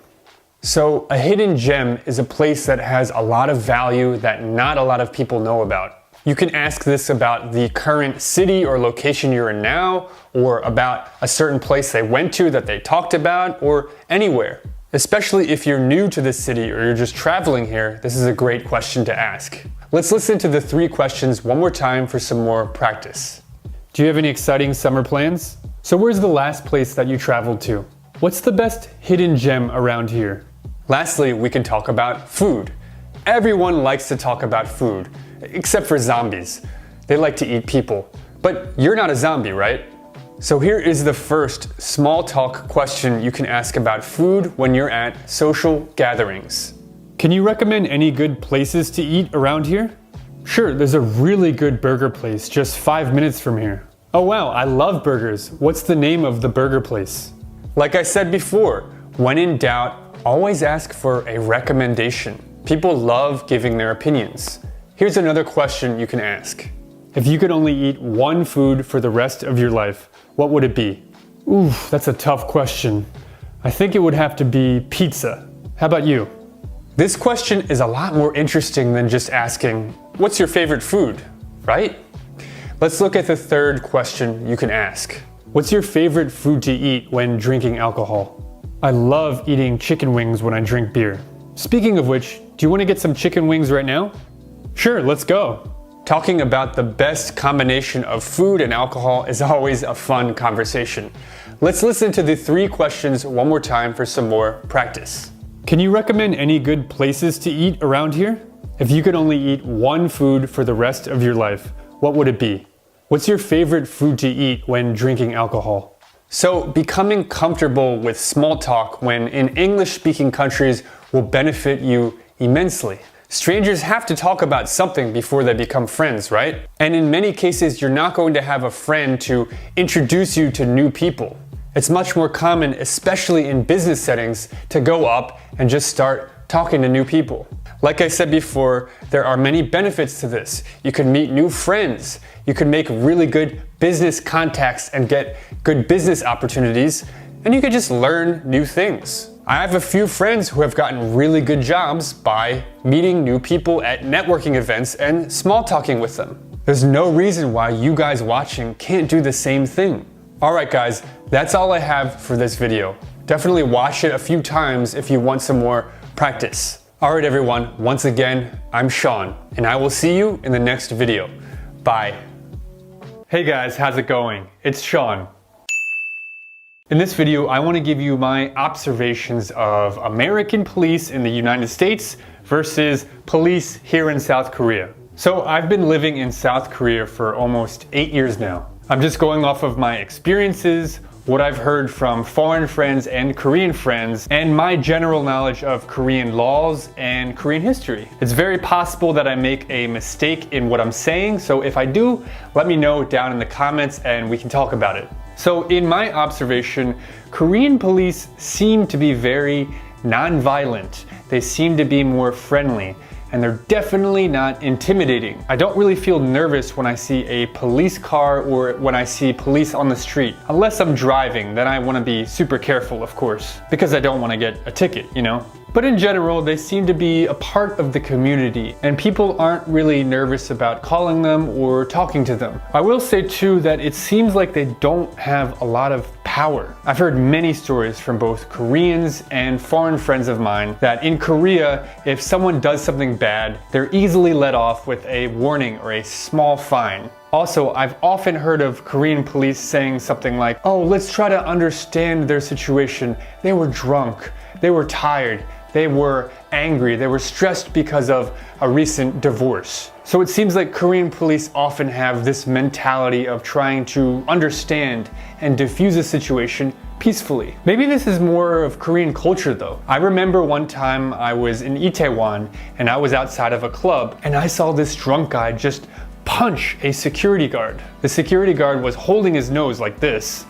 So a hidden gem is a place that has a lot of value that not a lot of people know about. You can ask this about the current city or location you're in now, or about a certain place they went to that they talked about, or anywhere. Especially if you're new to this city or you're just traveling here, this is a great question to ask. Let's listen to the 3 questions one more time for some more practice. Do you have any exciting summer plans? So where's the last place that you traveled to? What's the best hidden gem around here? Lastly, we can talk about food. Everyone likes to talk about food, except for zombies. They like to eat people. But you're not a zombie, right? So here is the first small talk question you can ask about food when you're at social gatherings. Can you recommend any good places to eat around here? Sure, there's a really good burger place just 5 minutes from here. Oh wow, I love burgers. What's the name of the burger place? Like I said before, when in doubt, always ask for a recommendation. People love giving their opinions. Here's another question you can ask. If you could only eat one food for the rest of your life, what would it be? Oof, that's a tough question. I think it would have to be pizza. How about you? This question is a lot more interesting than just asking, what's your favorite food, right? Let's look at the third question you can ask. What's your favorite food to eat when drinking alcohol? I love eating chicken wings when I drink beer. Speaking of which, do you want to get some chicken wings right now? Sure, let's go. Talking about the best combination of food and alcohol is always a fun conversation. Let's listen to the 3 questions one more time for some more practice. Can you recommend any good places to eat around here? If you could only eat one food for the rest of your life, what would it be? What's your favorite food to eat when drinking alcohol? So becoming comfortable with small talk when in English-speaking countries will benefit you immensely. Strangers have to talk about something before they become friends, right? And in many cases, you're not going to have a friend to introduce you to new people. It's much more common, especially in business settings, to go up and just start talking to new people. Like I said before, there are many benefits to this. You can meet new friends. You can make really good business contacts and get good business opportunities. And you can just learn new things. I have a few friends who have gotten really good jobs by meeting new people at networking events and small talking with them. There's no reason why you guys watching can't do the same thing. Alright guys, that's all I have for this video. Definitely watch it a few times if you want some more practice. Alright everyone, once again, I'm Sean, and I will see you in the next video. Bye. Hey guys, how's it going? It's Sean. In this video, I want to give you my observations of American police in the United States versus police here in South Korea. So I've been living in South Korea for almost 8 years now. I'm just going off of my experiences, what I've heard from foreign friends and Korean friends, and my general knowledge of Korean laws and Korean history. It's very possible that I make a mistake in what I'm saying, so if I do, let me know down in the comments and we can talk about it. So in my observation, Korean police seem to be very non-violent. They seem to be more friendly, and they're definitely not intimidating. I don't really feel nervous when I see a police car or when I see police on the street. Unless I'm driving, then I want to be super careful, of course, because I don't want to get a ticket, you know? But in general, they seem to be a part of the community, and people aren't really nervous about calling them or talking to them. I will say too that it seems like they don't have a lot of power. I've heard many stories from both Koreans and foreign friends of mine that in Korea, if someone does something bad, they're easily let off with a warning or a small fine. Also, I've often heard of Korean police saying something like, oh, let's try to understand their situation. They were drunk, they were tired, they were angry, they were stressed because of a recent divorce. So it seems like Korean police often have this mentality of trying to understand and diffuse a situation peacefully. Maybe this is more of Korean culture though. I remember one time I was in Itaewon and I was outside of a club and I saw this drunk guy just punch a security guard. The security guard was holding his nose like this,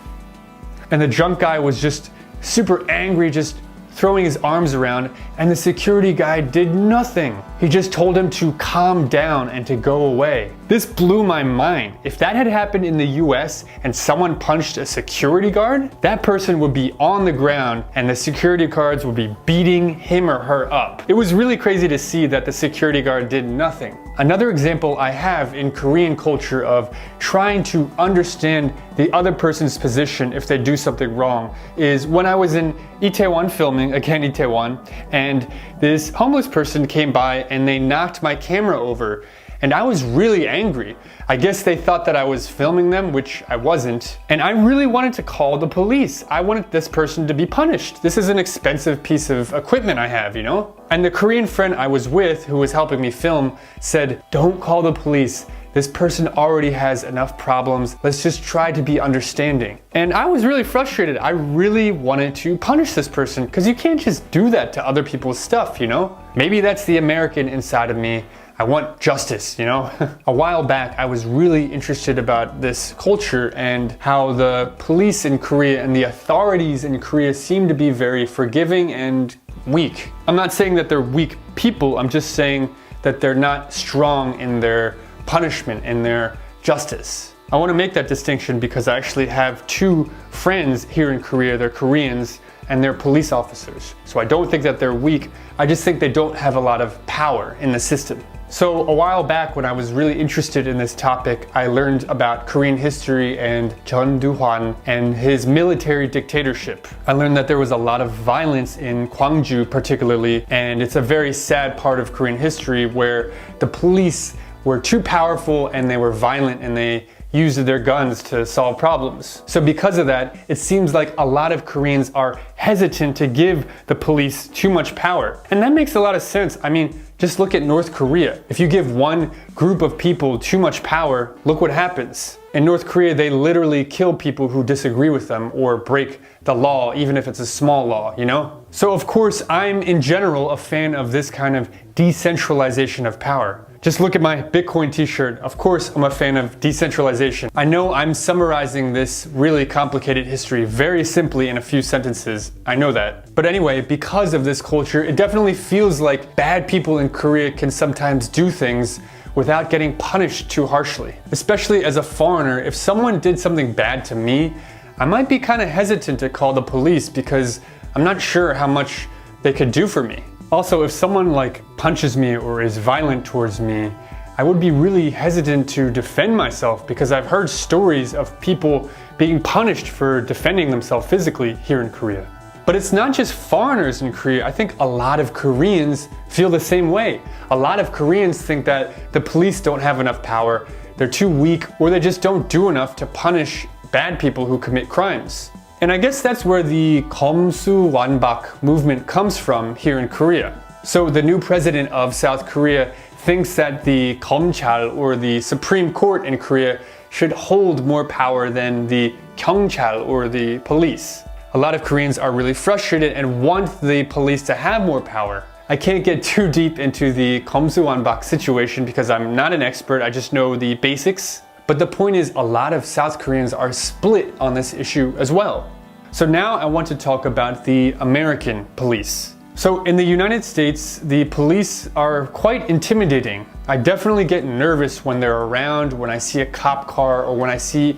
and the drunk guy was just super angry, just throwing his arms around, and the security guy did nothing. He just told him to calm down and to go away. This blew my mind. If that had happened in the US and someone punched a security guard, that person would be on the ground and the security guards would be beating him or her up. It was really crazy to see that the security guard did nothing. Another example I have in Korean culture of trying to understand the other person's position if they do something wrong is when I was in Itaewon filming, again Itaewon, and this homeless person came by and they knocked my camera over. And I was really angry. I guess they thought that I was filming them, which I wasn't. And I really wanted to call the police. I wanted this person to be punished. This is an expensive piece of equipment I have, you know? And the Korean friend I was with, who was helping me film, said, don't call the police. This person already has enough problems. Let's just try to be understanding. And I was really frustrated. I really wanted to punish this person because you can't just do that to other people's stuff, you know? Maybe that's the American inside of me. I want justice, you know? A while back, I was really interested about this culture and how the police in Korea and the authorities in Korea seem to be very forgiving and weak. I'm not saying that they're weak people, I'm just saying that they're not strong in their punishment and their justice. I want to make that distinction because I actually have two friends here in Korea, they're Koreans, and they're police officers. So I don't think that they're weak, I just think they don't have a lot of power in the system. So a while back when I was really interested in this topic, I learned about Korean history and Jeon Do-hwan and his military dictatorship. I learned that there was a lot of violence in Gwangju particularly, and it's a very sad part of Korean history where the police were too powerful and they were violent and they used their guns to solve problems. So because of that, it seems like a lot of Koreans are hesitant to give the police too much power. And that makes a lot of sense. I mean, just look at North Korea. If you give one group of people too much power, look what happens. In North Korea, they literally kill people who disagree with them or break the law, even if it's a small law, you know? So of course, I'm in general a fan of this kind of decentralization of power. Just look at my Bitcoin t-shirt. Of course, I'm a fan of decentralization. I know I'm summarizing this really complicated history very simply in a few sentences. I know that. But anyway, because of this culture, it definitely feels like bad people in Korea can sometimes do things without getting punished too harshly. Especially as a foreigner, if someone did something bad to me, I might be kind of hesitant to call the police because I'm not sure how much they could do for me. Also, if someone like punches me or is violent towards me, I would be really hesitant to defend myself because I've heard stories of people being punished for defending themselves physically here in Korea. But it's not just foreigners in Korea. I think a lot of Koreans feel the same way. A lot of Koreans think that the police don't have enough power, they're too weak, or they just don't do enough to punish bad people who commit crimes. And I guess that's where the 검수완박 movement comes from here in Korea. So the new president of South Korea thinks that the 검찰, or the Supreme Court in Korea, should hold more power than the 경찰, or the police. A lot of Koreans are really frustrated and want the police to have more power. I can't get too deep into the 검수완박 situation because I'm not an expert, I just know the basics. But the point is, a lot of South Koreans are split on this issue as well. So now I want to talk about the American police. So in the United States, the police are quite intimidating. I definitely get nervous when they're around, when I see a cop car, or when I see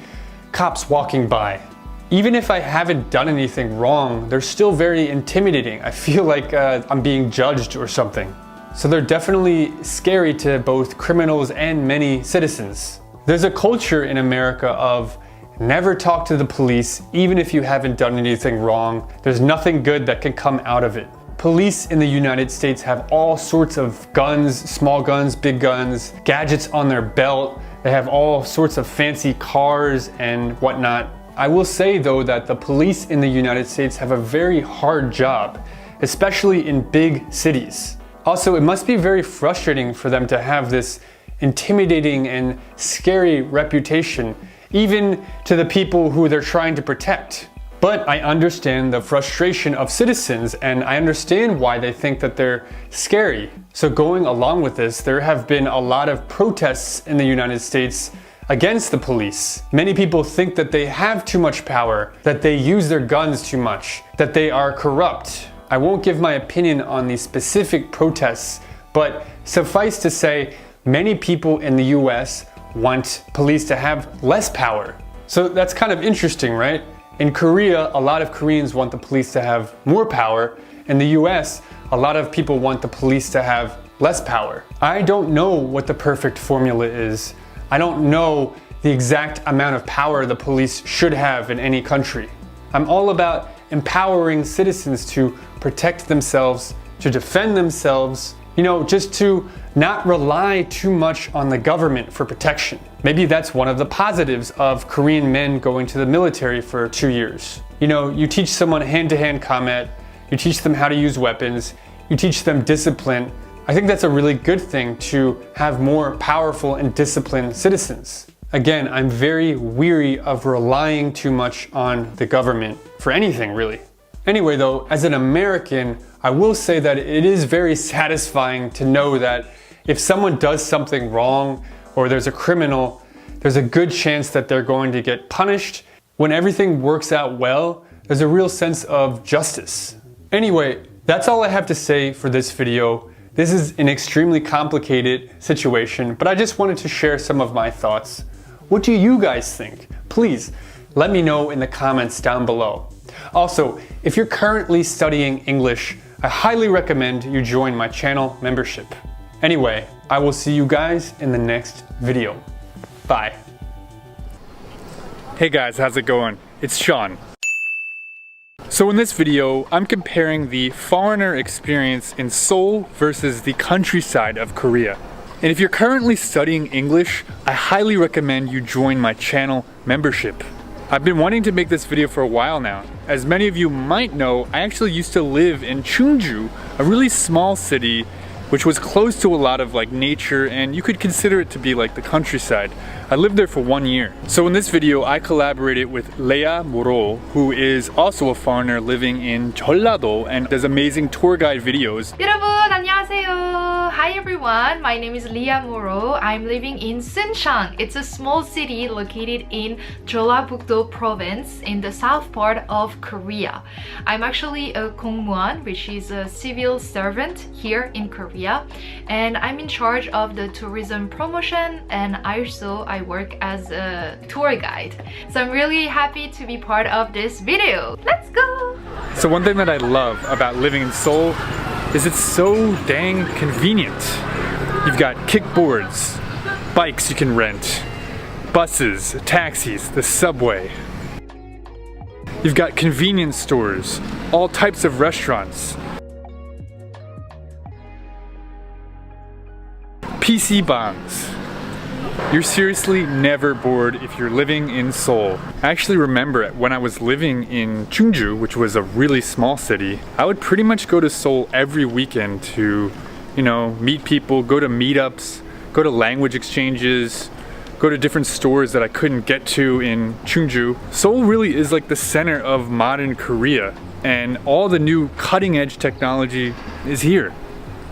cops walking by. Even if I haven't done anything wrong, they're still very intimidating. I feel like I'm being judged or something. So they're definitely scary to both criminals and many citizens. There's a culture in America of Never talk to the police, even if you haven't done anything wrong. There's nothing good that can come out of it. Police in the United States have all sorts of guns, small guns, big guns, gadgets on their belt. They have all sorts of fancy cars and whatnot. I will say though that the police in the United States have a very hard job, especially in big cities. Also, it must be very frustrating for them to have this intimidating and scary reputation, even to the people who they're trying to protect. But I understand the frustration of citizens, and I understand why they think that they're scary. So going along with this, there have been a lot of protests in the United States against the police. Many people think that they have too much power, that they use their guns too much, that they are corrupt. I won't give my opinion on these specific protests, but suffice to say, many people in the US want police to have less power. So that's kind of interesting, right? In Korea, a lot of Koreans want the police to have more power. In the US, a lot of people want the police to have less power. I don't know what the perfect formula is. I don't know the exact amount of power the police should have in any country. I'm all about empowering citizens to protect themselves, to defend themselves, just to not rely too much on the government for protection. Maybe that's one of the positives of Korean men going to the military for 2 years. You teach someone hand-to-hand combat, you teach them how to use weapons, you teach them discipline. I think that's a really good thing to have more powerful and disciplined citizens. Again, I'm very weary of relying too much on the government for anything, really. Anyway though, as an American, I will say that it is very satisfying to know that if someone does something wrong or there's a criminal, there's a good chance that they're going to get punished. When everything works out well, there's a real sense of justice. Anyway, that's all I have to say for this video. This is an extremely complicated situation, but I just wanted to share some of my thoughts. What do you guys think? Please let me know in the comments down below. Also, if you're currently studying English, I highly recommend you join my channel membership. Anyway, I will see you guys in the next video. Bye. Hey guys, how's it going? It's Sean. So in this video, I'm comparing the foreigner experience in Seoul versus the countryside of Korea. And if you're currently studying English, I highly recommend you join my channel membership. I've been wanting to make this video for a while now. As many of you might know, I actually used to live in Chungju, a really small city which was close to a lot of nature, and you could consider it to be like the countryside. I lived there for 1 year. So in this video, I collaborated with Leah Moro, who is also a foreigner living in Jeollado and does amazing tour guide videos. 여러분 안녕하세요. Hi everyone, my name is Leah Moro. I'm living in Suncheon. It's a small city located in Jeollabuk-do province in the south part of Korea. I'm actually a 공무원, which is a civil servant here in Korea, and I'm in charge of the tourism promotion, and I work as a tour guide. So I'm really happy to be part of this video. Let's go! So one thing that I love about living in Seoul is it's so dang convenient. You've got kickboards, bikes you can rent, buses, taxis, the subway. You've got convenience stores, all types of restaurants, PC bangs. You're seriously never bored if you're living in Seoul. I actually remember when I was living in Chungju, which was a really small city, I would pretty much go to Seoul every weekend to, meet people, go to meetups, go to language exchanges, go to different stores that I couldn't get to in Chungju. Seoul really is like the center of modern Korea, and all the new cutting-edge technology is here.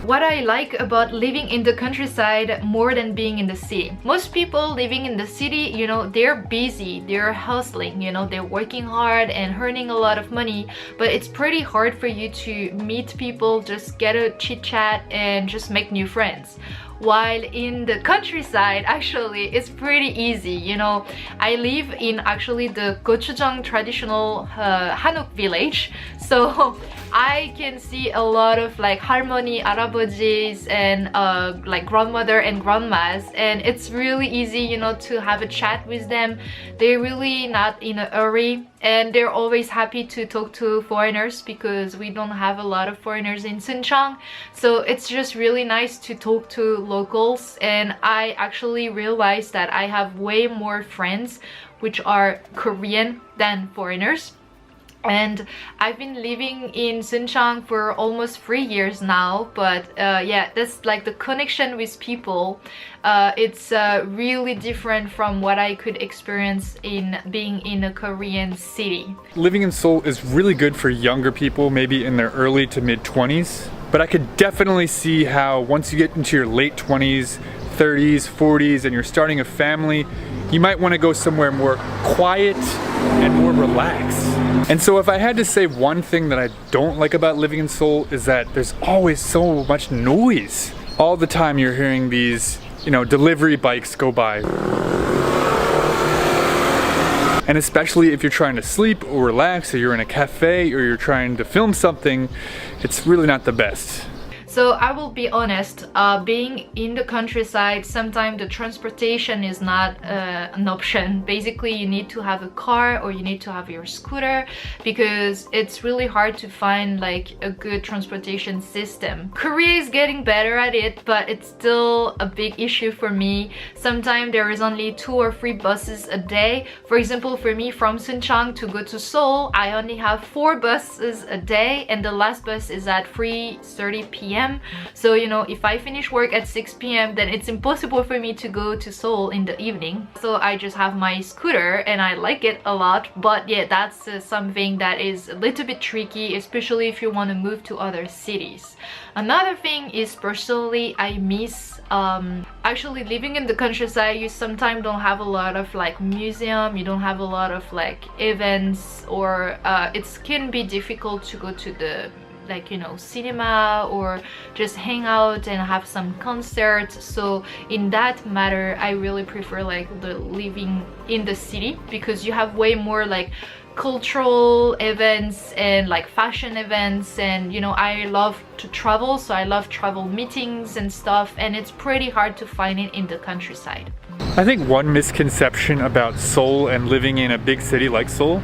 What I like about living in the countryside more than being in the city. Most people living in the city, they're busy, they're hustling, they're working hard and earning a lot of money, but it's pretty hard for you to meet people, just get a chit chat and just make new friends. while in the countryside actually it's pretty easy. You know, I live in actually the gochujang traditional Hanok village, so I can see a lot of like 할머니, 할아버지's and like grandmother and grandmas, and it's really easy, you know, to have a chat with them. They're really not in a hurry, and they're always happy to talk to foreigners because we don't have a lot of foreigners in Suncheon. So it's just really nice to talk to locals, and I actually realized that I have way more friends which are Korean than foreigners. And I've been living in Suncheon for almost 3 years now, but yeah, that's like the connection with people. It's really different from what I could experience in being in a Korean city. Living in Seoul is really good for younger people, maybe in their early to mid 20s, but I could definitely see how once you get into your late 20s, 30s, 40s, and you're starting a family, you might want to go somewhere more quiet and more relaxed. And so if I had to say one thing that I don't like about living in Seoul is that there's always so much noise. All the time you're hearing these, you know, delivery bikes go by. And especially if you're trying to sleep or relax, or you're in a cafe or you're trying to film something, it's really not the best. So I will be honest, being in the countryside, sometimes the transportation is not an option. Basically, you need to have a car or you need to have your scooter because it's really hard to find like a good transportation system. Korea is getting better at it, but it's still a big issue for me. Sometimes there is only 2 or 3 buses a day. For example, for me from Suncheon to go to Seoul, I only have 4 buses a day, and the last bus is at 3:30 p.m. So, you know, if I finish work at 6 p.m, then it's impossible for me to go to Seoul in the evening. So I just have my scooter and I like it a lot. But yeah, that's something that is a little bit tricky, especially if you want to move to other cities. Another thing is personally I miss actually living in the countryside. You sometimes don't have a lot of like museum, you don't have a lot of like events, or it can be difficult to go to the like, you know, cinema or just hang out and have some concerts. So in that matter, I really prefer like the living in the city because you have way more like cultural events and like fashion events, and you know, I love to travel, so I love travel meetings and stuff, and it's pretty hard to find it in the countryside. I think one misconception about Seoul and living in a big city like Seoul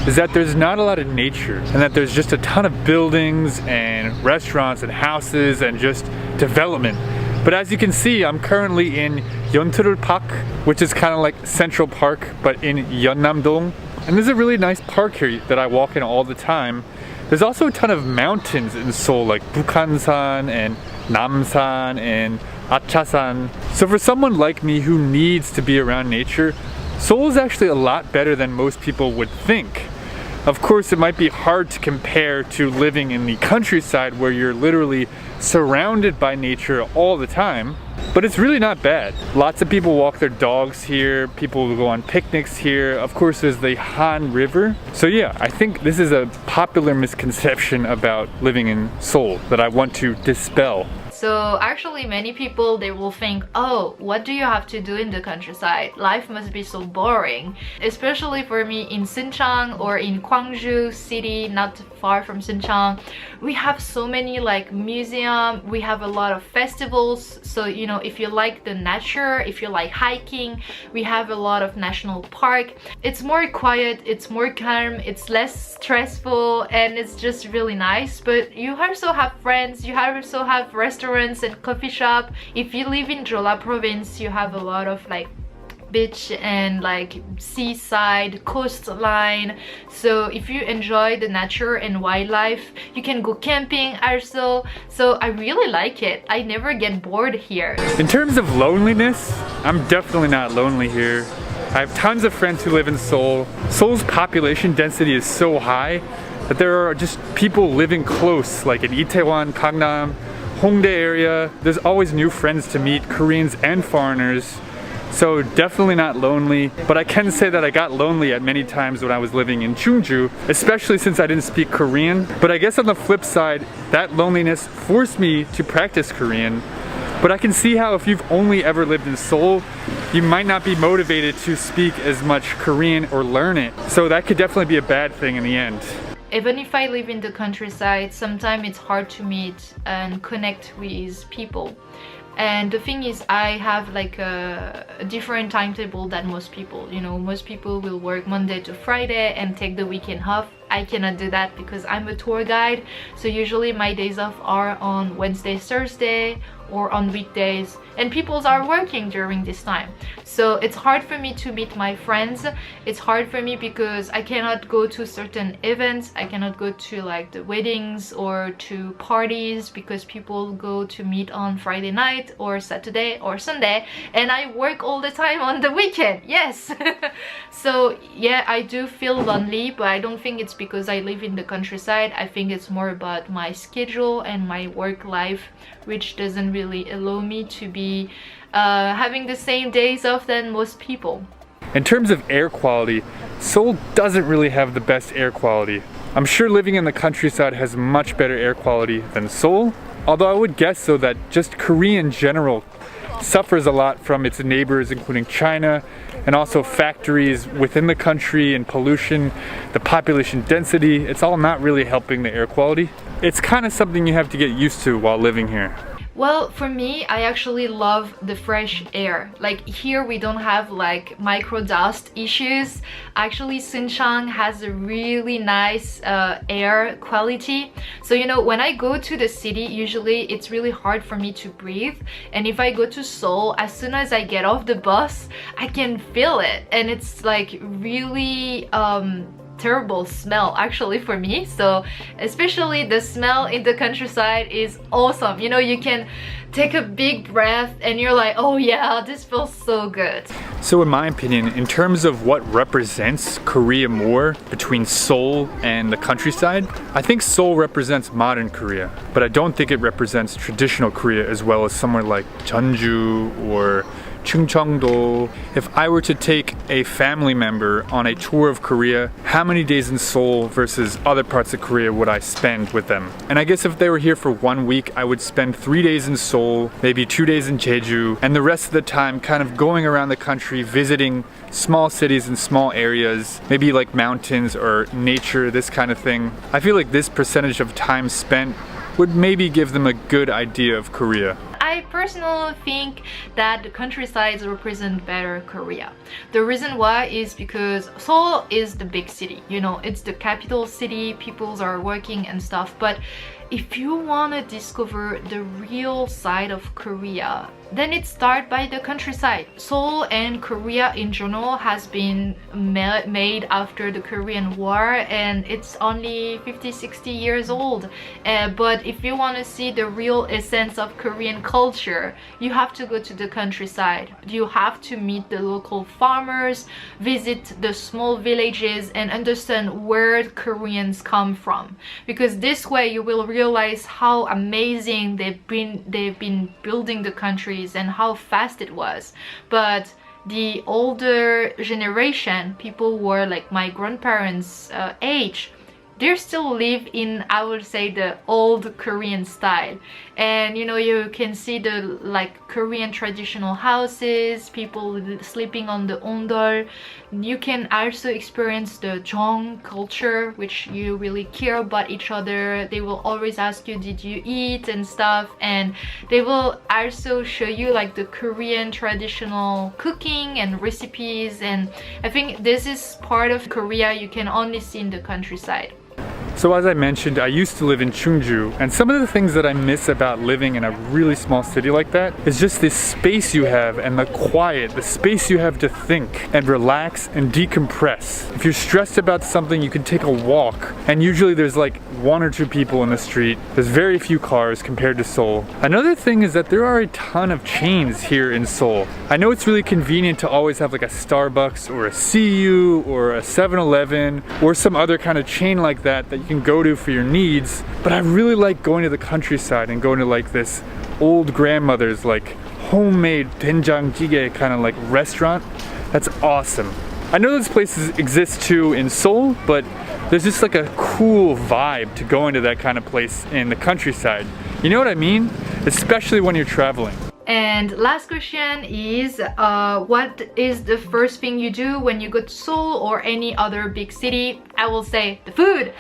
is that there's not a lot of nature and that there's just a ton of buildings and restaurants and houses and just development. But as you can see, I'm currently in Yeonterul Park, which is kind of like Central Park, but in Yeonnam-dong. And there's a really nice park here that I walk in all the time. There's also a ton of mountains in Seoul, like Bukhansan and Namsan and Achasan. So for someone like me who needs to be around nature, Seoul is actually a lot better than most people would think. Of course, it might be hard to compare to living in the countryside where you're literally surrounded by nature all the time, but it's really not bad. Lots of people walk their dogs here, people go on picnics here. Of course, there's the Han River. So yeah, I think this is a popular misconception about living in Seoul that I want to dispel. So actually many people, they will think, oh, what do you have to do in the countryside? Life must be so boring. Especially for me in Suncheon or in Gwangju city, not far from Suncheon. We have so many like museums, we have a lot of festivals. So, you know, if you like the nature, if you like hiking, we have a lot of national park. It's more quiet, it's more calm, it's less stressful, and it's just really nice. But you also have friends, you also have restaurants and coffee shop. If you live in Jeolla province, you have a lot of like beach and like seaside coastline. So if you enjoy the nature and wildlife, you can go camping also. So I really like it. I never get bored here. In terms of loneliness, I'm definitely not lonely here. I have tons of friends who live in Seoul. Seoul's population density is so high that there are just people living close, like in Itaewon, Gangnam, Hongdae area. There's always new friends to meet, Koreans and foreigners. So definitely not lonely, but I can say that I got lonely at many times when I was living in Chungju, especially since I didn't speak Korean. But I guess on the flip side, that loneliness forced me to practice Korean. But I can see how if you've only ever lived in Seoul, you might not be motivated to speak as much Korean or learn it. So that could definitely be a bad thing in the end. Even if I live in the countryside, sometimes it's hard to meet and connect with people. And the thing is, I have like a different timetable than most people. You know, most people will work Monday to Friday and take the weekend off. I cannot do that because I'm a tour guide. So usually my days off are on Wednesday, Thursday, or on weekdays, and people are working during this time. So it's hard for me to meet my friends. It's hard for me because I cannot go to certain events. I cannot go to like the weddings or to parties because people go to meet on Friday night or Saturday or Sunday, and I work all the time on the weekend. Yes. So yeah, I do feel lonely, but I don't think it's because I live in the countryside. I think it's more about my schedule and my work life, which doesn't really allow me to be having the same days off than most people. In terms of air quality, Seoul doesn't really have the best air quality. I'm sure living in the countryside has much better air quality than Seoul, although I would guess though that just Korea in general suffers a lot from its neighbors, including China, and also factories within the country and pollution, the population density. It's all not really helping the air quality. It's kind of something you have to get used to while living here. Well, for me, I actually love the fresh air. Like here we don't have like micro dust issues. Actually, Suncheon has a really nice air quality. So you know, when I go to the city, usually it's really hard for me to breathe. And if I go to Seoul, as soon as I get off the bus, I can feel it. And it's like really terrible smell actually for me. So especially the smell in the countryside is awesome. You know, you can take a big breath and you're like, oh yeah, this feels so good. So in my opinion, in terms of what represents Korea more between Seoul and the countryside, I think Seoul represents modern Korea, but I don't think it represents traditional Korea as well as somewhere like Jeonju or Chungcheongdo. If I were to take a family member on a tour of Korea, how many days in Seoul versus other parts of Korea would I spend with them? And I guess if they were here for 1 week, I would spend 3 days in Seoul, maybe 2 days in Jeju, and the rest of the time kind of going around the country, visiting small cities and small areas, maybe like mountains or nature, this kind of thing. I feel like this percentage of time spent would maybe give them a good idea of Korea. I personally think that the countrysides represent better Korea. The reason why is because Seoul is the big city, you know, it's the capital city, people are working and stuff, but if you want to discover the real side of Korea, then it starts by the countryside. Seoul and Korea in general has been made after the Korean War, and it's only 50-60 years old. But if you want to see the real essence of Korean culture, you have to go to the countryside. You have to meet the local farmers, visit the small villages, and understand where Koreans come from. Because this way you will realize how amazing they've been building the countries and how fast it was. But the older generation, people who were like my grandparents' age, they still live in, I would say, the old Korean style. And you know, you can see the like Korean traditional houses, people sleeping on the ondol. You can also experience the Jong culture, which you really care about each other. They will always ask you, did you eat and stuff, and they will also show you like the Korean traditional cooking and recipes. And I think this is part of Korea you can only see in the countryside. So as I mentioned, I used to live in Chungju, and some of the things that I miss about living in a really small city like that is just this space you have and the quiet, the space you have to think and relax and decompress. If you're stressed about something, you can take a walk, and usually there's like 1 or 2 people in the street. There's very few cars compared to Seoul. Another thing is that there are a ton of chains here in Seoul. I know it's really convenient to always have like a Starbucks or a CU or a 7-Eleven or some other kind of chain like that you can go to for your needs, but I really like going to the countryside and going to like this old grandmother's like homemade doenjang jjigae kind of like restaurant. That's awesome. I know those places exist too in Seoul, but there's just like a cool vibe to going to that kind of place in the countryside. You know what I mean? Especially when you're traveling. And last question is what is the first thing you do when you go to Seoul or any other big city? I will say the food.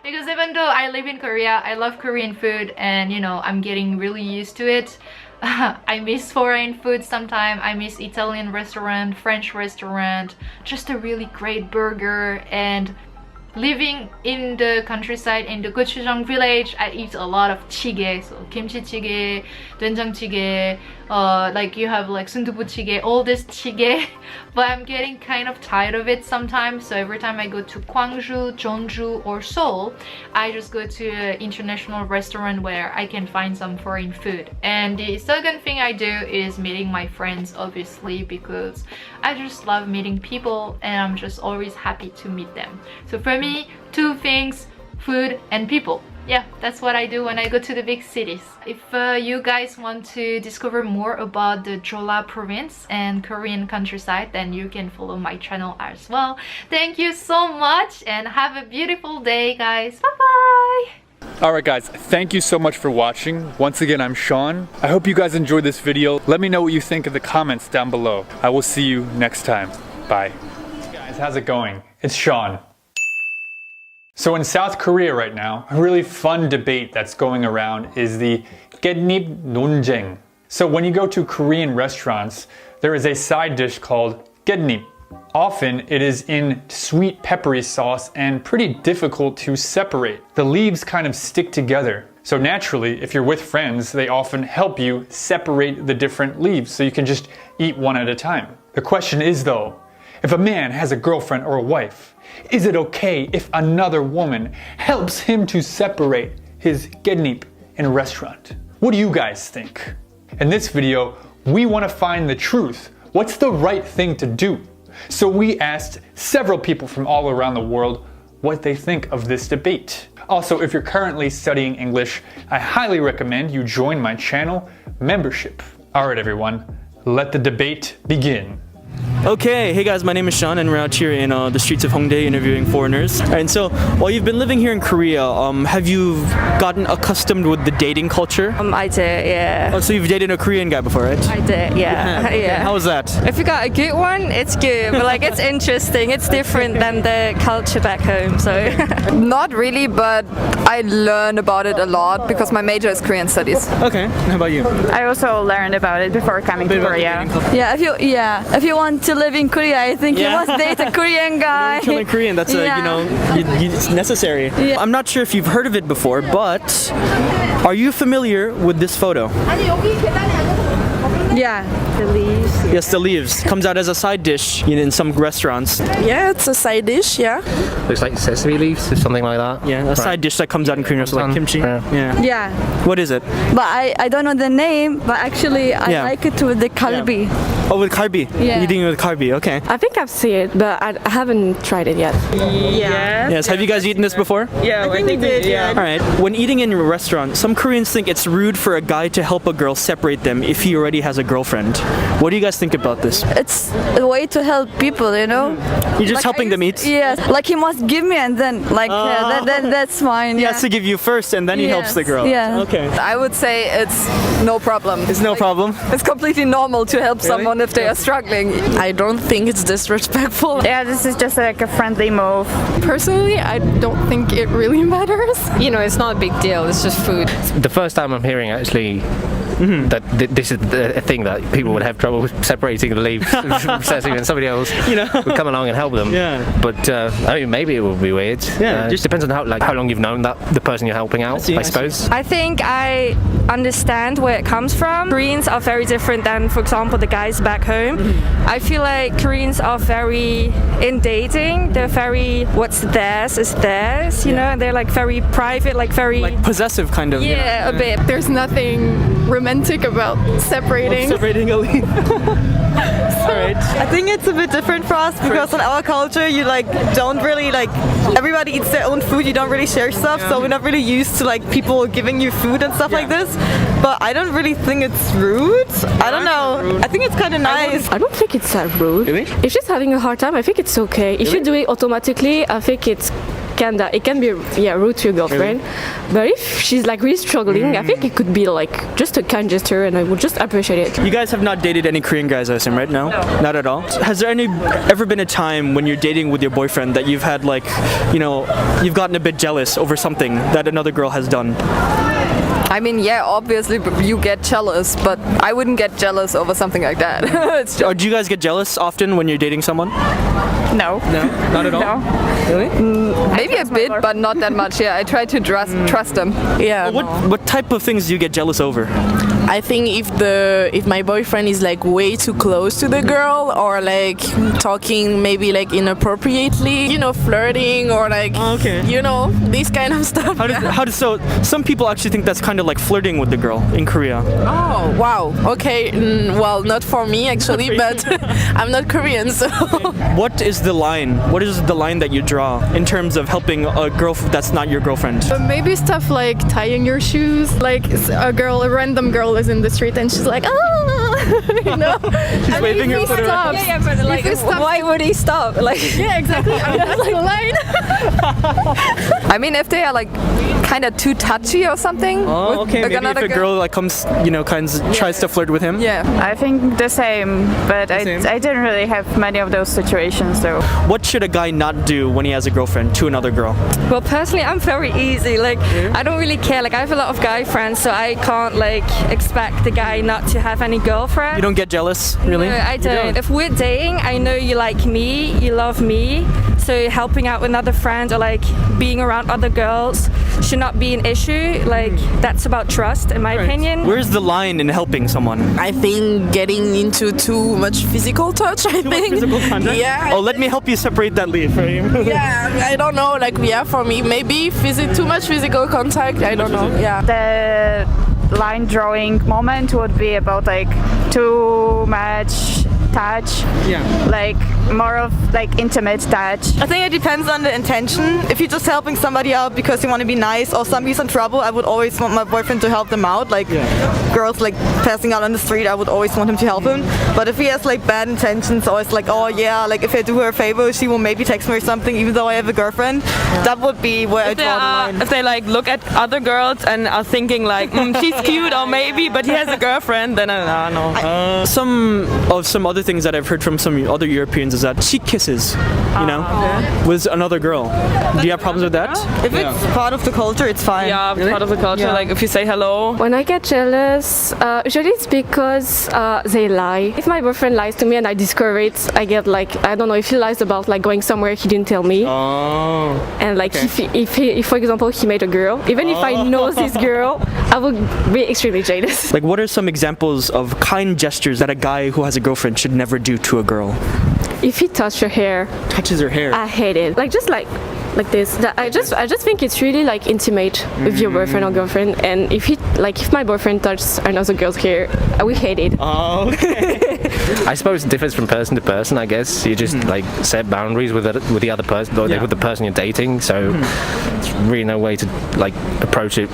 Because even though I live in Korea, I love Korean food, and you know, I'm getting really used to it. I miss foreign food sometimes. I miss Italian restaurant, French restaurant, just a really great burger. And living in the countryside in the gochujang village, I eat a lot of jjigae, so kimchi jjigae, doenjang jjigae, like you have like sundubu jjigae, all this jjigae. But I'm getting kind of tired of it sometimes, so every time I go to Gwangju, Jeonju or Seoul, I just go to an international restaurant where I can find some foreign food. And the second thing I do is meeting my friends, obviously, because I just love meeting people and I'm just always happy to meet them. So for me, two things: food and people. Yeah, that's what I do when I go to the big cities. If you guys want to discover more about the Jeolla province and Korean countryside, then you can follow my channel as well. Thank you so much and have a beautiful day, guys. Bye-bye! Alright guys, thank you so much for watching. Once again, I'm Sean. I hope you guys enjoyed this video. Let me know what you think in the comments down below. I will see you next time. Bye. Hey guys, how's it going? It's Sean. So in South Korea right now, a really fun debate that's going around is the 깻잎 논쟁. So when you go to Korean restaurants, there is a side dish called 깻잎. Often it is in sweet peppery sauce and pretty difficult to separate. The leaves kind of stick together. So naturally, if you're with friends, they often help you separate the different leaves so you can just eat one at a time. The question is though, if a man has a girlfriend or a wife, is it okay if another woman helps him to separate his 깻잎 in a restaurant? What do you guys think? In this video, we want to find the truth. What's the right thing to do? So we asked several people from all around the world what they think of this debate. Also, if you're currently studying English, I highly recommend you join my channel membership. Alright everyone, let the debate begin. Okay, hey guys, my name is Sean and we're out here in the streets of Hongdae interviewing foreigners. And so, while you've been living here in Korea, have you gotten accustomed with the dating culture? I did, yeah. Oh, so you've dated a Korean guy before, right? I did, yeah. Okay. Yeah. How was that? If you got a good one, it's good. But like, it's interesting. It's different than the culture back home, so. Not really, but I learned about it a lot because my major is Korean studies. Okay, how about you? I also learned about it before coming to Korea. Yeah, if you want to live in Korea, I think you must date a Korean guy. Learn Korean, that's it's necessary. Yeah. I'm not sure if you've heard of it before, but are you familiar with this photo? Yeah, the leaves. Yes, the leaves. Comes out as a side dish in some restaurants. Yeah, it's a side dish, yeah. Looks like sesame leaves or something like that. Yeah, a side dish that comes out in Korean restaurants, like kimchi. Yeah. Yeah. What is it? But I don't know the name, but actually I like it with the kalbi. Yeah. Oh, with kalbi? Yeah. Eating it with kalbi, okay. I think I've seen it, but I haven't tried it yet. Yeah. Yes, have you guys eaten this before? Yeah, I think we did, yeah. Alright, when eating in a restaurant, some Koreans think it's rude for a guy to help a girl separate them if he already has a girlfriend. What do you guys think about this? It's a way to help people, you know? You're just helping them eat? Yes, like he must give me and then, like, that's fine. He has to give you first and then he helps the girl. Yeah. Okay. I would say it's no problem. It's no problem? It's completely normal to help someone if they are struggling. I don't think it's disrespectful. Yeah, this is just like a friendly move. Personally, I don't think it really matters. You know, it's not a big deal. It's just food. The first time I'm hearing actually that this is a thing that people would have trouble separating the leaves from sesame, and somebody else would come along and help them. Yeah. But I mean, maybe it would be weird. Yeah. Just depends on how long you've known the person you're helping out, I suppose. I think I understand where it comes from. Koreans are very different than, for example, the guys back home. I feel like Koreans are very, in dating, they're very, what's theirs is theirs, you know? They're like very private, like very... Like possessive kind of. Yeah, a bit. There's nothing romantic about separating. Separating a leaf. Alright. I think it's a bit different for us because in our culture you don't really everybody eats their own food, you don't really share stuff, so we're not really used to people giving you food and stuff like this. But I don't really think it's rude. I don't know. I think it's kind of nice. I don't think it's that rude. Really? If she's having a hard time, I think it's okay. If you do it automatically, I think it's it can be rude to your girlfriend. But if she's like really struggling, I think it could be like just a kind gesture, and I would just appreciate it. You guys have not dated any Korean guys, I assume, right? No? Not at all? Has there ever been a time when you're dating with your boyfriend that you've had like, you know, you've gotten a bit jealous over something that another girl has done? I mean, yeah, obviously you get jealous, but I wouldn't get jealous over something like that. Do you guys get jealous often when you're dating someone? No. No? Not at all? No. Really? Maybe a bit, but not that much. Yeah, I try to trust them. Yeah. What type of things do you get jealous over? I think if my boyfriend is like way too close to the girl, or like talking maybe like inappropriately, you know, flirting, or like you know, this kind of stuff. So some people actually think that's kind of like flirting with the girl in Korea. Oh wow. Okay. Well, not for me actually, but I'm not Korean, so. What is the line? What is the line that you draw in terms of helping a girl that's not your girlfriend? Maybe stuff like tying your shoes. Like a random girl is in the street and she's like, you know, she's waving her foot around. Yeah, but like, why would he stop? Like, yeah, exactly. That's like a line. I mean, if they are like kind of too touchy or something. Oh, okay. Maybe if a girl like comes, you know, tries to flirt with him. Yeah. I think the same, but I didn't really have many of those situations though. What should a guy not do when he has a girlfriend to another girl? Well, personally, I'm very easy. Like, I don't really care. Like, I have a lot of guy friends, so I can't like expect the guy not to have any girlfriend. You don't get jealous, really? No, I don't. If we're dating, I know you like me, you love me. So helping out with another friend or like being around other girls should not be an issue. Like, that's about trust, in my opinion. Where's the line in helping someone? I think getting into too much physical touch, I think. Physical contact? Yeah. Oh, let me help you separate that leaf for you. Yeah, I don't know. Like, yeah, for me, maybe too much physical contact. I don't know. Yeah. The line drawing moment would be about like too much touch, like more of like intimate touch. I think it depends on the intention. If you're just helping somebody out because you want to be nice, or somebody's in trouble, I would always want my boyfriend to help them out. Like girls like passing out on the street, I would always want him to help him. But if he has like bad intentions, or it's like, oh yeah, like if I do her a favor, she will maybe text me or something, even though I have a girlfriend, that would be where I draw the line. If they like look at other girls and are thinking like, she's cute, or maybe, but he has a girlfriend, then I don't know. Some other things that I've heard from some other Europeans is that cheek kisses, you know, with another girl. Do you have problems with that? If it's part of the culture, it's fine. Yeah, it's part of the culture. Yeah. Like if you say hello. When I get jealous, usually it's because they lie. If my boyfriend lies to me and I discover it, I get like, I don't know, if he lies about like going somewhere he didn't tell me. Oh. And like if for example he met a girl, even if I know this girl, I would be extremely jealous. Like, what are some examples of kind gestures that a guy who has a girlfriend should never do to a girl? If he touches her hair, I hate it. Like just like this. I just think it's really like intimate with your boyfriend or girlfriend. And if my boyfriend touches another girl's hair, I will hate it. Oh, okay. I suppose it differs from person to person. I guess you just like set boundaries with the other person, or with the person you're dating. So it's really no way to like approach it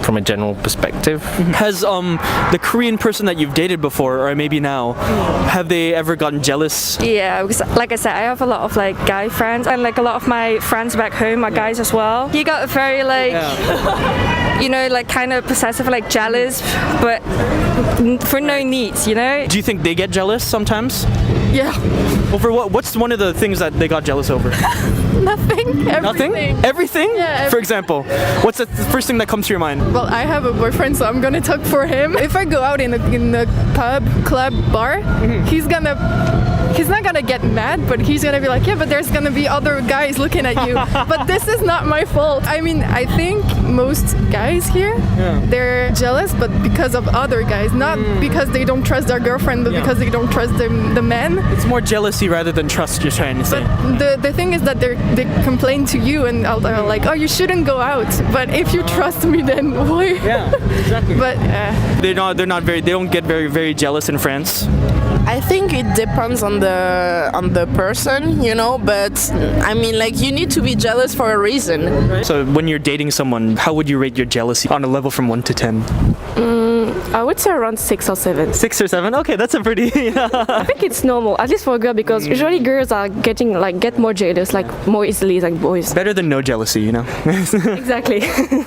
from a general perspective. Has the Korean person that you've dated before, or maybe now, have they ever gotten jealous? Yeah, because like I said, I have a lot of like guy friends, and like a lot of my friends back home are guys as well. He got very like, you know, like kind of possessive, like jealous, but for no needs, you know. Do you think they get jealous sometimes? Yeah. Over what? What's one of the things that they got jealous over? Nothing. Everything. Nothing? Everything? Yeah. For example, what's the first thing that comes to your mind? Well, I have a boyfriend, so I'm gonna talk for him. If I go out in the pub, club, bar, he's not gonna get mad, but he's gonna be like, yeah, but there's gonna be other guys looking at you. But this is not my fault. I mean, I think most guys here, they're jealous, but because of other guys, not because they don't trust their girlfriend, but because they don't trust the men. It's more jealousy rather than trust, you're trying to say. But the thing is that they complain to you and are like, oh, you shouldn't go out. But if you trust me, then why? Yeah, exactly. But they don't get very jealous in France. I think it depends on the person, you know, but I mean, like, you need to be jealous for a reason. So when you're dating someone, how would you rate your jealousy on a level from 1 to 10? I would say around 6 or 7. 6 or 7? Okay, that's a pretty. I think it's normal, at least for a girl, because usually girls are get more jealous, like more easily than boys. Better than no jealousy, you know. Exactly.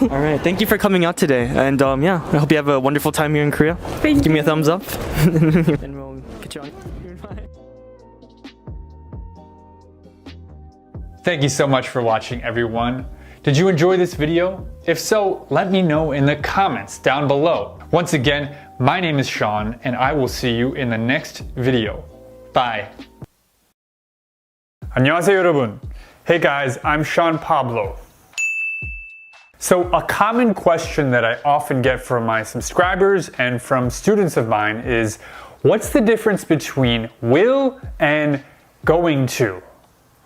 All right, thank you for coming out today, and yeah, I hope you have a wonderful time here in Korea. Give me a thumbs up, and we'll get you on. Thank you so much for watching, everyone. Did you enjoy this video? If so, let me know in the comments down below. Once again, my name is Sean, and I will see you in the next video. Bye. 안녕하세요, 여러분. Hey guys, I'm Sean Pablo. So a common question that I often get from my subscribers and from students of mine is, what's the difference between will and going to?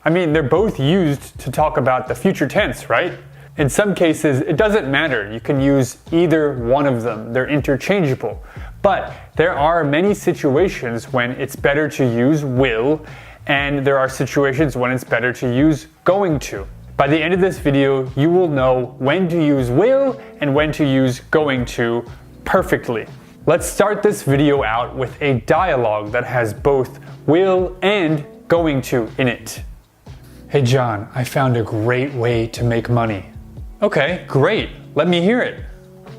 I mean, they're both used to talk about the future tense, right? In some cases, it doesn't matter. You can use either one of them. They're interchangeable. But there are many situations when it's better to use will, and there are situations when it's better to use going to. By the end of this video, you will know when to use will and when to use going to perfectly. Let's start this video out with a dialogue that has both will and going to in it. Hey John, I found a great way to make money. Okay, great. Let me hear it.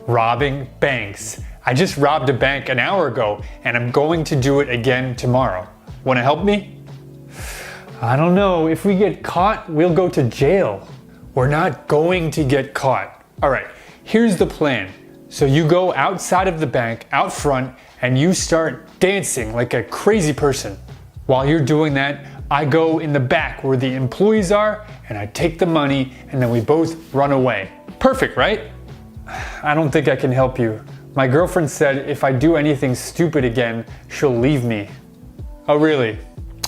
Robbing banks. I just robbed a bank an hour ago and I'm going to do it again tomorrow. Want to help me? I don't know. If we get caught, we'll go to jail. We're not going to get caught. All right, here's the plan. So you go outside of the bank, out front, and you start dancing like a crazy person. While you're doing that, I go in the back where the employees are and I take the money and then we both run away. Perfect, right? I don't think I can help you. My girlfriend said if I do anything stupid again, she'll leave me. Oh really?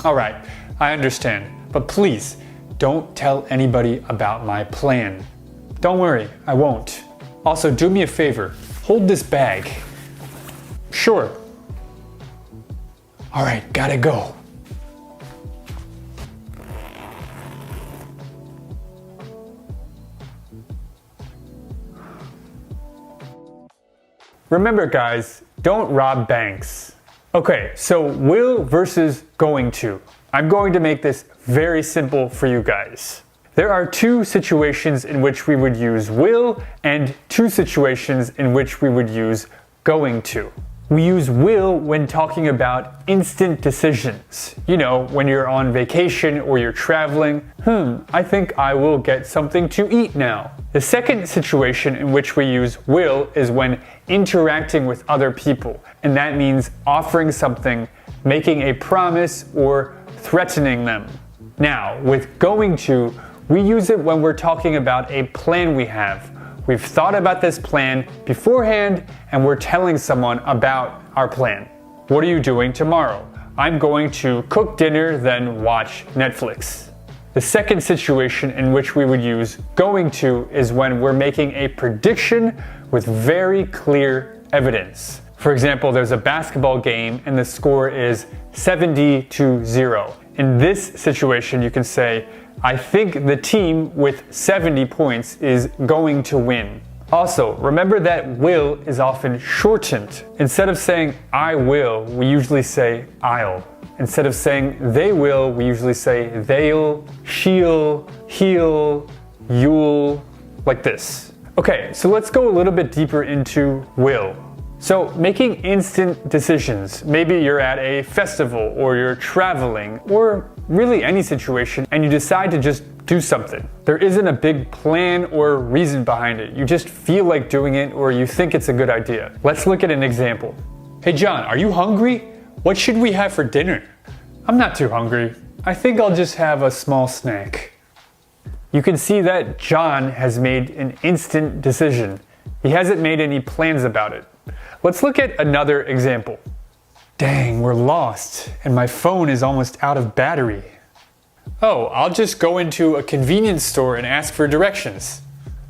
Alright, I understand. But please, don't tell anybody about my plan. Don't worry, I won't. Also, do me a favor. Hold this bag. Sure. Alright, gotta go. Remember guys, don't rob banks. Okay, so will versus going to. I'm going to make this very simple for you guys. There are two situations in which we would use will and two situations in which we would use going to. We use will when talking about instant decisions. You know, when you're on vacation or you're traveling, I think I will get something to eat now. The second situation in which we use will is when interacting with other people, and that means offering something, making a promise, or threatening them. Now, with going to, we use it when we're talking about a plan we have. We've thought about this plan beforehand and we're telling someone about our plan. What are you doing tomorrow? I'm going to cook dinner, then watch Netflix. The second situation in which we would use going to is when we're making a prediction with very clear evidence. For example, there's a basketball game and the score is 70-0. In this situation, you can say, I think the team with 70 points is going to win. Also, remember that will is often shortened. Instead of saying I will, we usually say I'll. Instead of saying they will, we usually say they'll, she'll, he'll, you'll, like this. Okay, so let's go a little bit deeper into will. So making instant decisions, maybe you're at a festival or you're traveling or really any situation and you decide to just do something. There isn't a big plan or reason behind it. You just feel like doing it or you think it's a good idea. Let's look at an example. Hey John, are you hungry? What should we have for dinner? I'm not too hungry. I think I'll just have a small snack. You can see that John has made an instant decision. He hasn't made any plans about it. Let's look at another example. Dang, we're lost, and my phone is almost out of battery. Oh, I'll just go into a convenience store and ask for directions.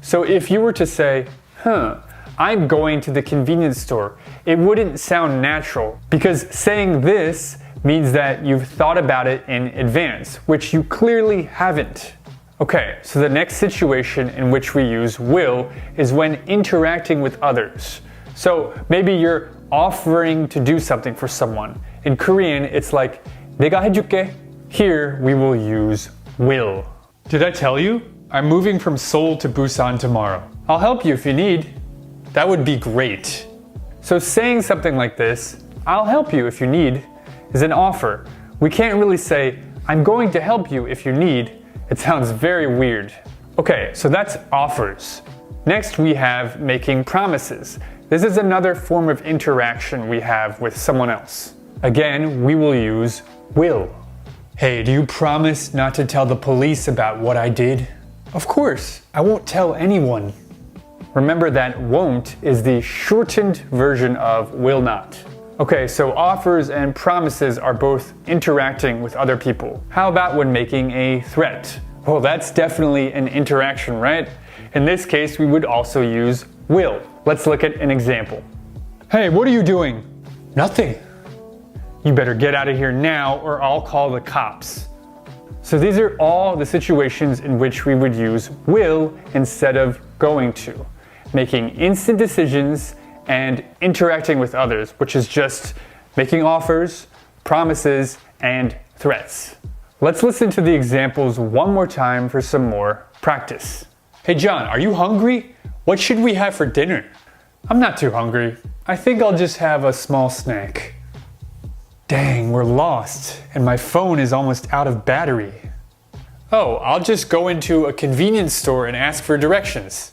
So if you were to say, I'm going to the convenience store, it wouldn't sound natural, because saying this means that you've thought about it in advance, which you clearly haven't. Okay, so the next situation in which we use will is when interacting with others. So maybe you're offering to do something for someone. In Korean, it's like 내가 해줄게. Here we will use will. Did I tell you? I'm moving from Seoul to Busan tomorrow. I'll help you if you need. That would be great. So saying something like this, I'll help you if you need, is an offer. We can't really say, I'm going to help you if you need. It sounds very weird. Okay, so that's offers. Next we have making promises. This is another form of interaction we have with someone else. Again, we will use will. Hey, do you promise not to tell the police about what I did? Of course, I won't tell anyone. Remember that won't is the shortened version of will not. Okay, so offers and promises are both interacting with other people. How about when making a threat? Well, that's definitely an interaction, right? In this case, we would also use will. Let's look at an example. Hey, what are you doing? Nothing. You better get out of here now or I'll call the cops. So these are all the situations in which we would use will instead of going to, making instant decisions and interacting with others, which is just making offers, promises, and threats. Let's listen to the examples one more time for some more practice. Hey John, are you hungry? What should we have for dinner? I'm not too hungry. I think I'll just have a small snack. Dang, we're lost, and my phone is almost out of battery. Oh, I'll just go into a convenience store and ask for directions.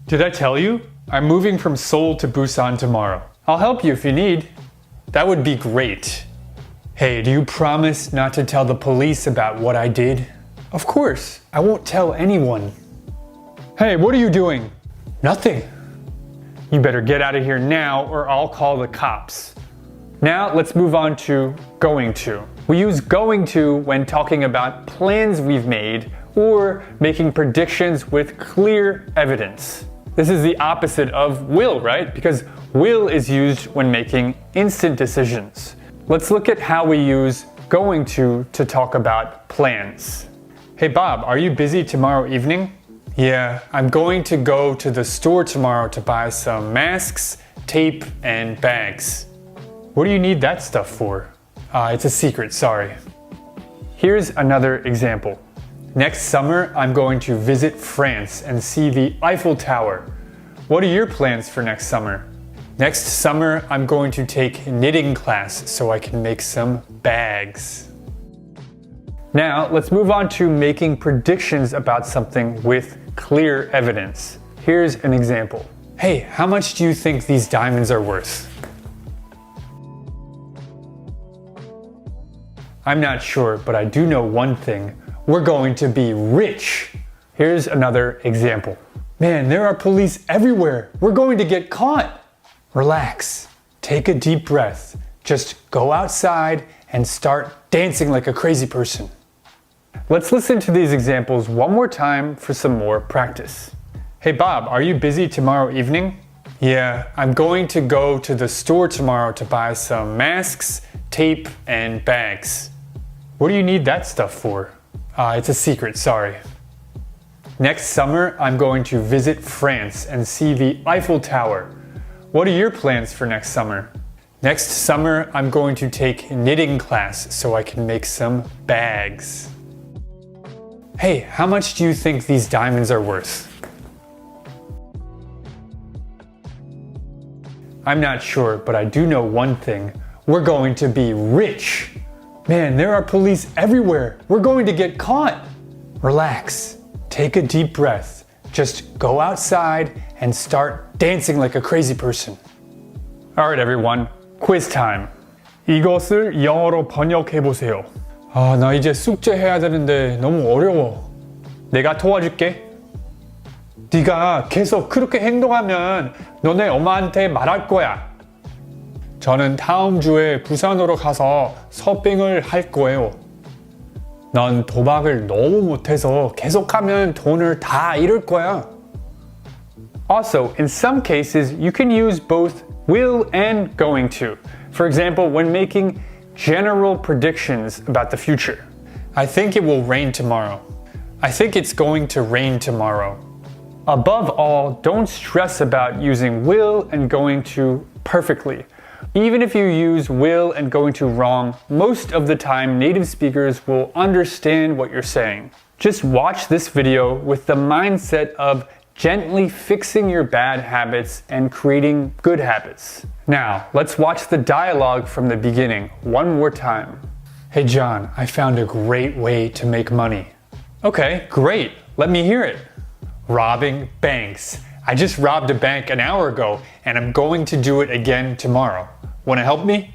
Did I tell you? I'm moving from Seoul to Busan tomorrow. I'll help you if you need. That would be great. Hey, do you promise not to tell the police about what I did? Of course, I won't tell anyone. Hey, what are you doing? Nothing. You better get out of here now or I'll call the cops. Now let's move on to going to. We use going to when talking about plans we've made or making predictions with clear evidence. This is the opposite of will, right? Because will is used when making instant decisions. Let's look at how we use going to talk about plans. Hey Bob, are you busy tomorrow evening? Yeah, I'm going to go to the store tomorrow to buy some masks, tape, and bags. What do you need that stuff for? It's a secret, sorry. Here's another example. Next summer, I'm going to visit France and see the Eiffel Tower. What are your plans for next summer? Next summer, I'm going to take knitting class so I can make some bags. Now, let's move on to making predictions about something with clear evidence. Here's an example. Hey, how much do you think these diamonds are worth? I'm not sure, but I do know one thing. We're going to be rich. Here's another example. Man, there are police everywhere. We're going to get caught. Relax. Take a deep breath. Just go outside and start dancing like a crazy person. Let's listen to these examples one more time for some more practice. Hey Bob, are you busy tomorrow evening? Yeah, I'm going to go to the store tomorrow to buy some masks, tape, and bags. What do you need that stuff for? It's a secret, sorry. Next summer, I'm going to visit France and see the Eiffel Tower. What are your plans for next summer? Next summer, I'm going to take knitting class so I can make some bags. Hey, how much do you think these diamonds are worth? I'm not sure, but I do know one thing. We're going to be rich. Man, there are police everywhere. We're going to get caught. Relax. Take a deep breath. Just go outside and start dancing like a crazy person. Alright everyone, quiz time. 이것을 영어로 번역해 보세요. 나 이제 숙제 해야 되는데 너무 어려워. 내가 도와줄게. 네가 계속 그렇게 행동하면 너네 엄마한테 말할 거야. 저는 다음 주에 부산으로 가서 서핑을 할 거예요. 넌 도박을 너무 못해서 계속하면 돈을 다 잃을 거야. Also, in some cases, you can use both will and going to. For example, when making general predictions about the future. I think it will rain tomorrow. I think it's going to rain tomorrow. Above all, don't stress about using will and going to perfectly. Even if you use will and going to wrong, most of the time native speakers will understand what you're saying. Just watch this video with the mindset of gently fixing your bad habits and creating good habits. Now, let's watch the dialogue from the beginning one more time. Hey John, I found a great way to make money. Okay, great. Let me hear it. Robbing banks. I just robbed a bank an hour ago and I'm going to do it again tomorrow. Wanna help me?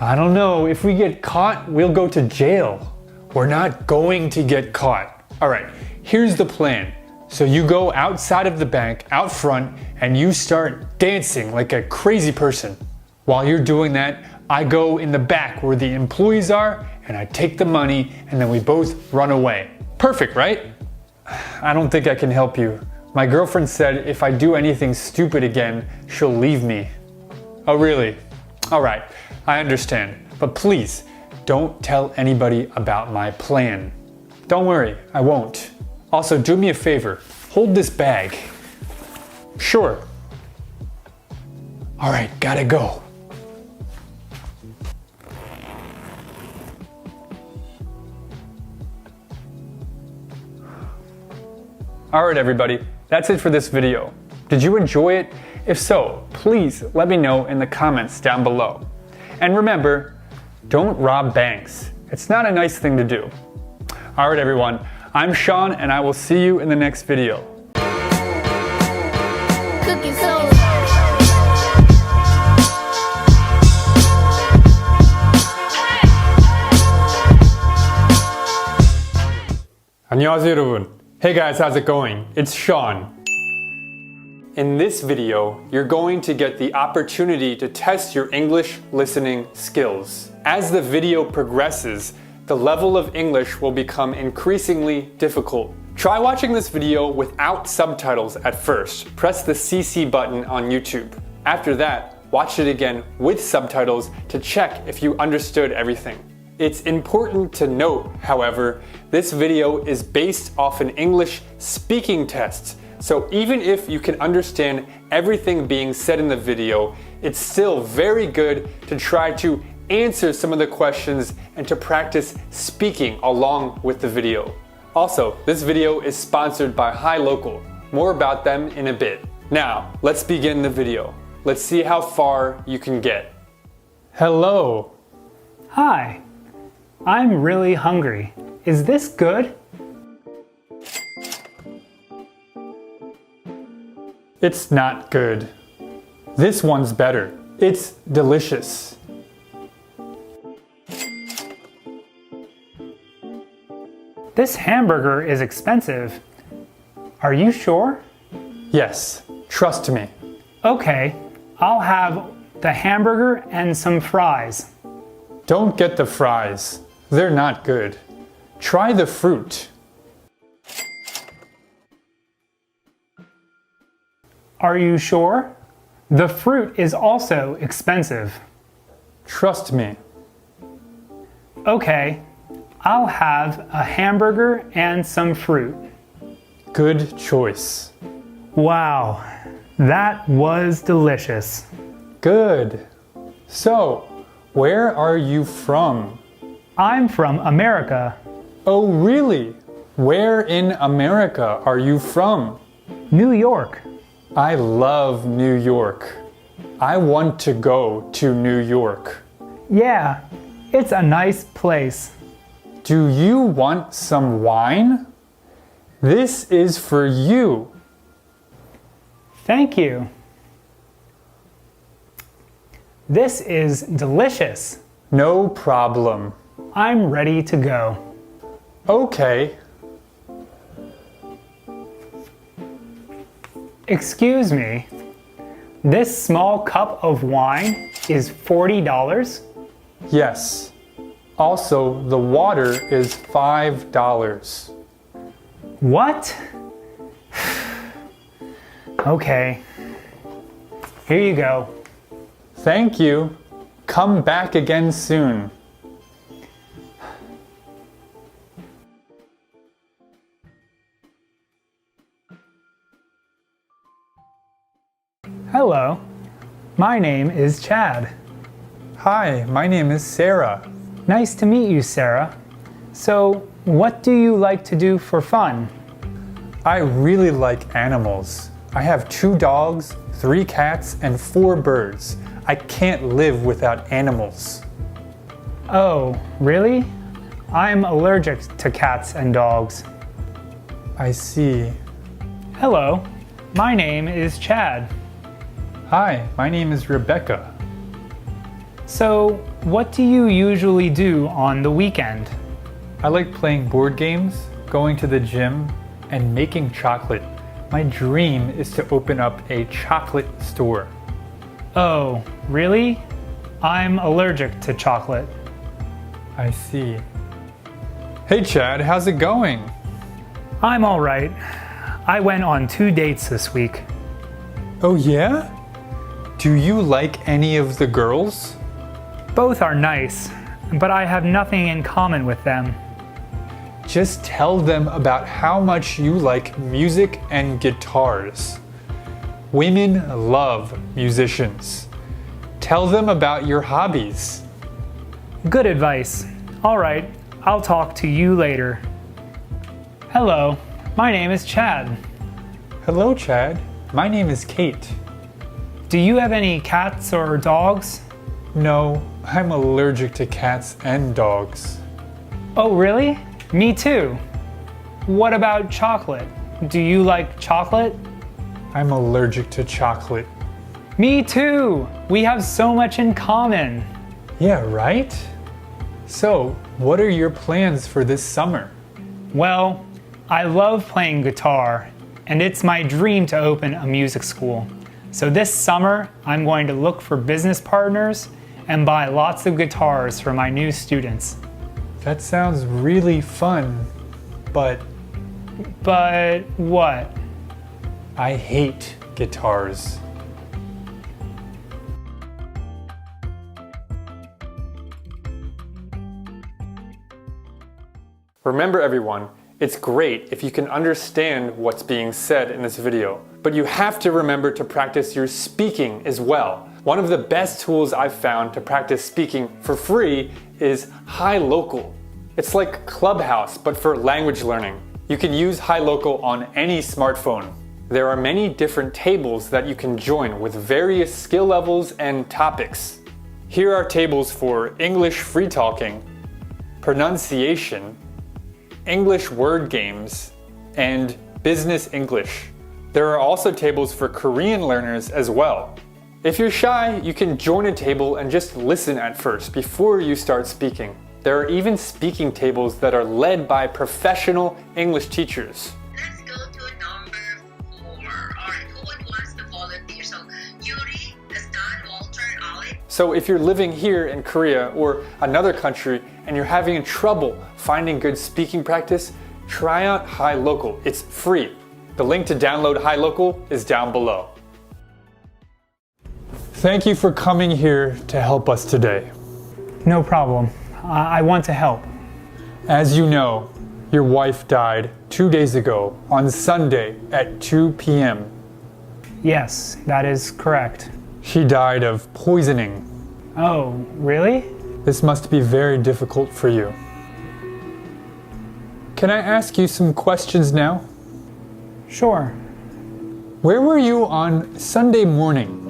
I don't know. If we get caught, we'll go to jail. We're not going to get caught. All right, here's the plan. So you go outside of the bank, out front, and you start dancing like a crazy person. While you're doing that, I go in the back where the employees are, and I take the money, and then we both run away. Perfect, right? I don't think I can help you. My girlfriend said if I do anything stupid again, she'll leave me. Oh, really? All right, I understand. But please, don't tell anybody about my plan. Don't worry, I won't. Also, do me a favor. Hold this bag. Sure. All right, gotta go. All right, everybody, that's it for this video. Did you enjoy it? If so, please let me know in the comments down below. And remember, don't rob banks. It's not a nice thing to do. All right, everyone, I'm Sean, and I will see you in the next video. Cookie soul. 안녕하세요, 여러분. Hey guys, how's it going? It's Sean. In this video, you're going to get the opportunity to test your English listening skills. As the video progresses, the level of English will become increasingly difficult. Try watching this video without subtitles at first. Press the CC button on YouTube. After that, watch it again with subtitles to check if you understood everything. It's important to note, however, this video is based off an English speaking test. So even if you can understand everything being said in the video, it's still very good to try to answer some of the questions and to practice speaking along with the video. Also, this video is sponsored by Hi Local. More about them in a bit. Now, let's begin the video. Let's see how far you can get. Hello. Hi. I'm really hungry. Is this good? It's not good. This one's better. It's delicious. This hamburger is expensive. Are you sure? Yes, trust me. Okay, I'll have the hamburger and some fries. Don't get the fries. They're not good. Try the fruit. Are you sure? The fruit is also expensive. Trust me. Okay, I'll have a hamburger and some fruit. Good choice. Wow, that was delicious. Good. So, where are you from? I'm from America. Oh, really? Where in America are you from? New York. I love New York. I want to go to New York. Yeah, it's a nice place. Do you want some wine? This is for you. Thank you. This is delicious. No problem. I'm ready to go. Okay. Excuse me. This small cup of wine is $40? Yes. Also, the water is $5. What? Okay. Here you go. Thank you. Come back again soon. Hello, my name is Chad. Hi, my name is Sarah. Nice to meet you, Sarah. So, what do you like to do for fun? I really like animals. I have 2 dogs, 3 cats, and 4 birds. I can't live without animals. Oh, really? I'm allergic to cats and dogs. I see. Hello, my name is Chad. Hi, my name is Rebecca. So, what do you usually do on the weekend? I like playing board games, going to the gym, and making chocolate. My dream is to open up a chocolate store. Oh, really? I'm allergic to chocolate. I see. Hey Chad, how's it going? I'm all right. I went on 2 dates this week. Oh yeah? Do you like any of the girls? Both are nice, but I have nothing in common with them. Just tell them about how much you like music and guitars. Women love musicians. Tell them about your hobbies. Good advice. All right, I'll talk to you later. Hello, my name is Chad. Hello, Chad. My name is Kate. Do you have any cats or dogs? No, I'm allergic to cats and dogs. Oh, really? Me too. What about chocolate? Do you like chocolate? I'm allergic to chocolate. Me too! We have so much in common. Yeah, right? So, what are your plans for this summer? Well, I love playing guitar, and it's my dream to open a music school. So this summer, I'm going to look for business partners and buy lots of guitars for my new students. That sounds really fun, but... But what? I hate guitars. Remember everyone, it's great if you can understand what's being said in this video, but you have to remember to practice your speaking as well. One of the best tools I've found to practice speaking for free is HiLocal. It's like Clubhouse, but for language learning. You can use HiLocal on any smartphone. There are many different tables that you can join with various skill levels and topics. Here are tables for English free talking, pronunciation, English word games, and business English. There are also tables for Korean learners as well. If you're shy, you can join a table and just listen at first before you start speaking. There are even speaking tables that are led by professional English teachers. Let's go to number 4. Alright, who wants to volunteer? So, Yuri, Stan, Walter, Ali. So if you're living here in Korea or another country and you're having trouble finding good speaking practice, try out HiLocal. It's free. The link to download HiLocal is down below. Thank you for coming here to help us today. No problem. I want to help. As you know, your wife died 2 days ago on Sunday at 2 p.m. Yes, that is correct. She died of poisoning. Oh, really? This must be very difficult for you. Can I ask you some questions now? Sure. Where were you on Sunday morning?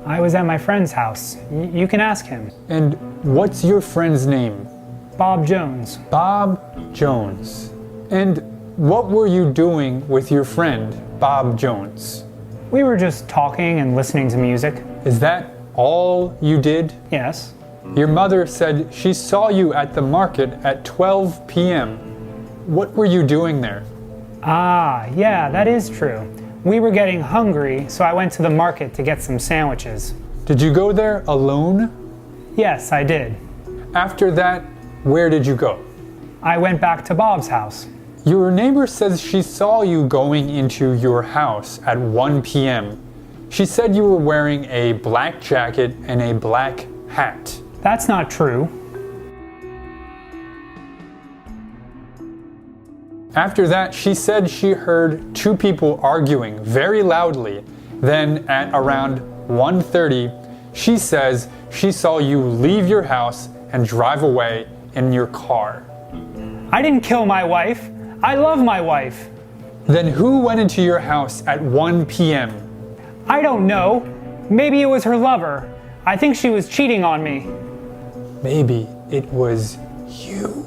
I was at my friend's house. You can ask him. And what's your friend's name? Bob Jones. Bob Jones. And what were you doing with your friend, Bob Jones? We were just talking and listening to music. Is that all you did? Yes. Your mother said she saw you at the market at 12 p.m. What were you doing there? Ah, yeah, that is true. We were getting hungry, so I went to the market to get some sandwiches. Did you go there alone? Yes, I did. After that, where did you go? I went back to Bob's house. Your neighbor says she saw you going into your house at 1 p.m. She said you were wearing a black jacket and a black hat. That's not true. After that, she said she heard 2 people arguing very loudly. Then at around 1:30, she says she saw you leave your house and drive away in your car. I didn't kill my wife. I love my wife. Then who went into your house at 1 p.m.? I don't know. Maybe it was her lover. I think she was cheating on me. Maybe it was you.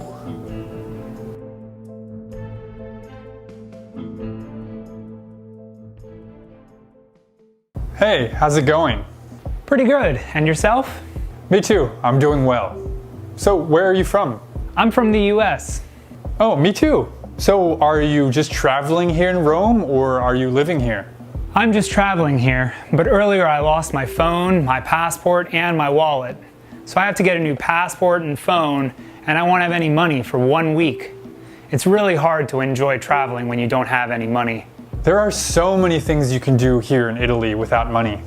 Hey, how's it going? Pretty good. And yourself? Me too. I'm doing well. So, where are you from? I'm from the US. Oh, me too. So, are you just traveling here in Rome or are you living here? I'm just traveling here, but earlier I lost my phone, my passport, and my wallet. So I have to get a new passport and phone, and I won't have any money for 1 week. It's really hard to enjoy traveling when you don't have any money. There are so many things you can do here in Italy without money.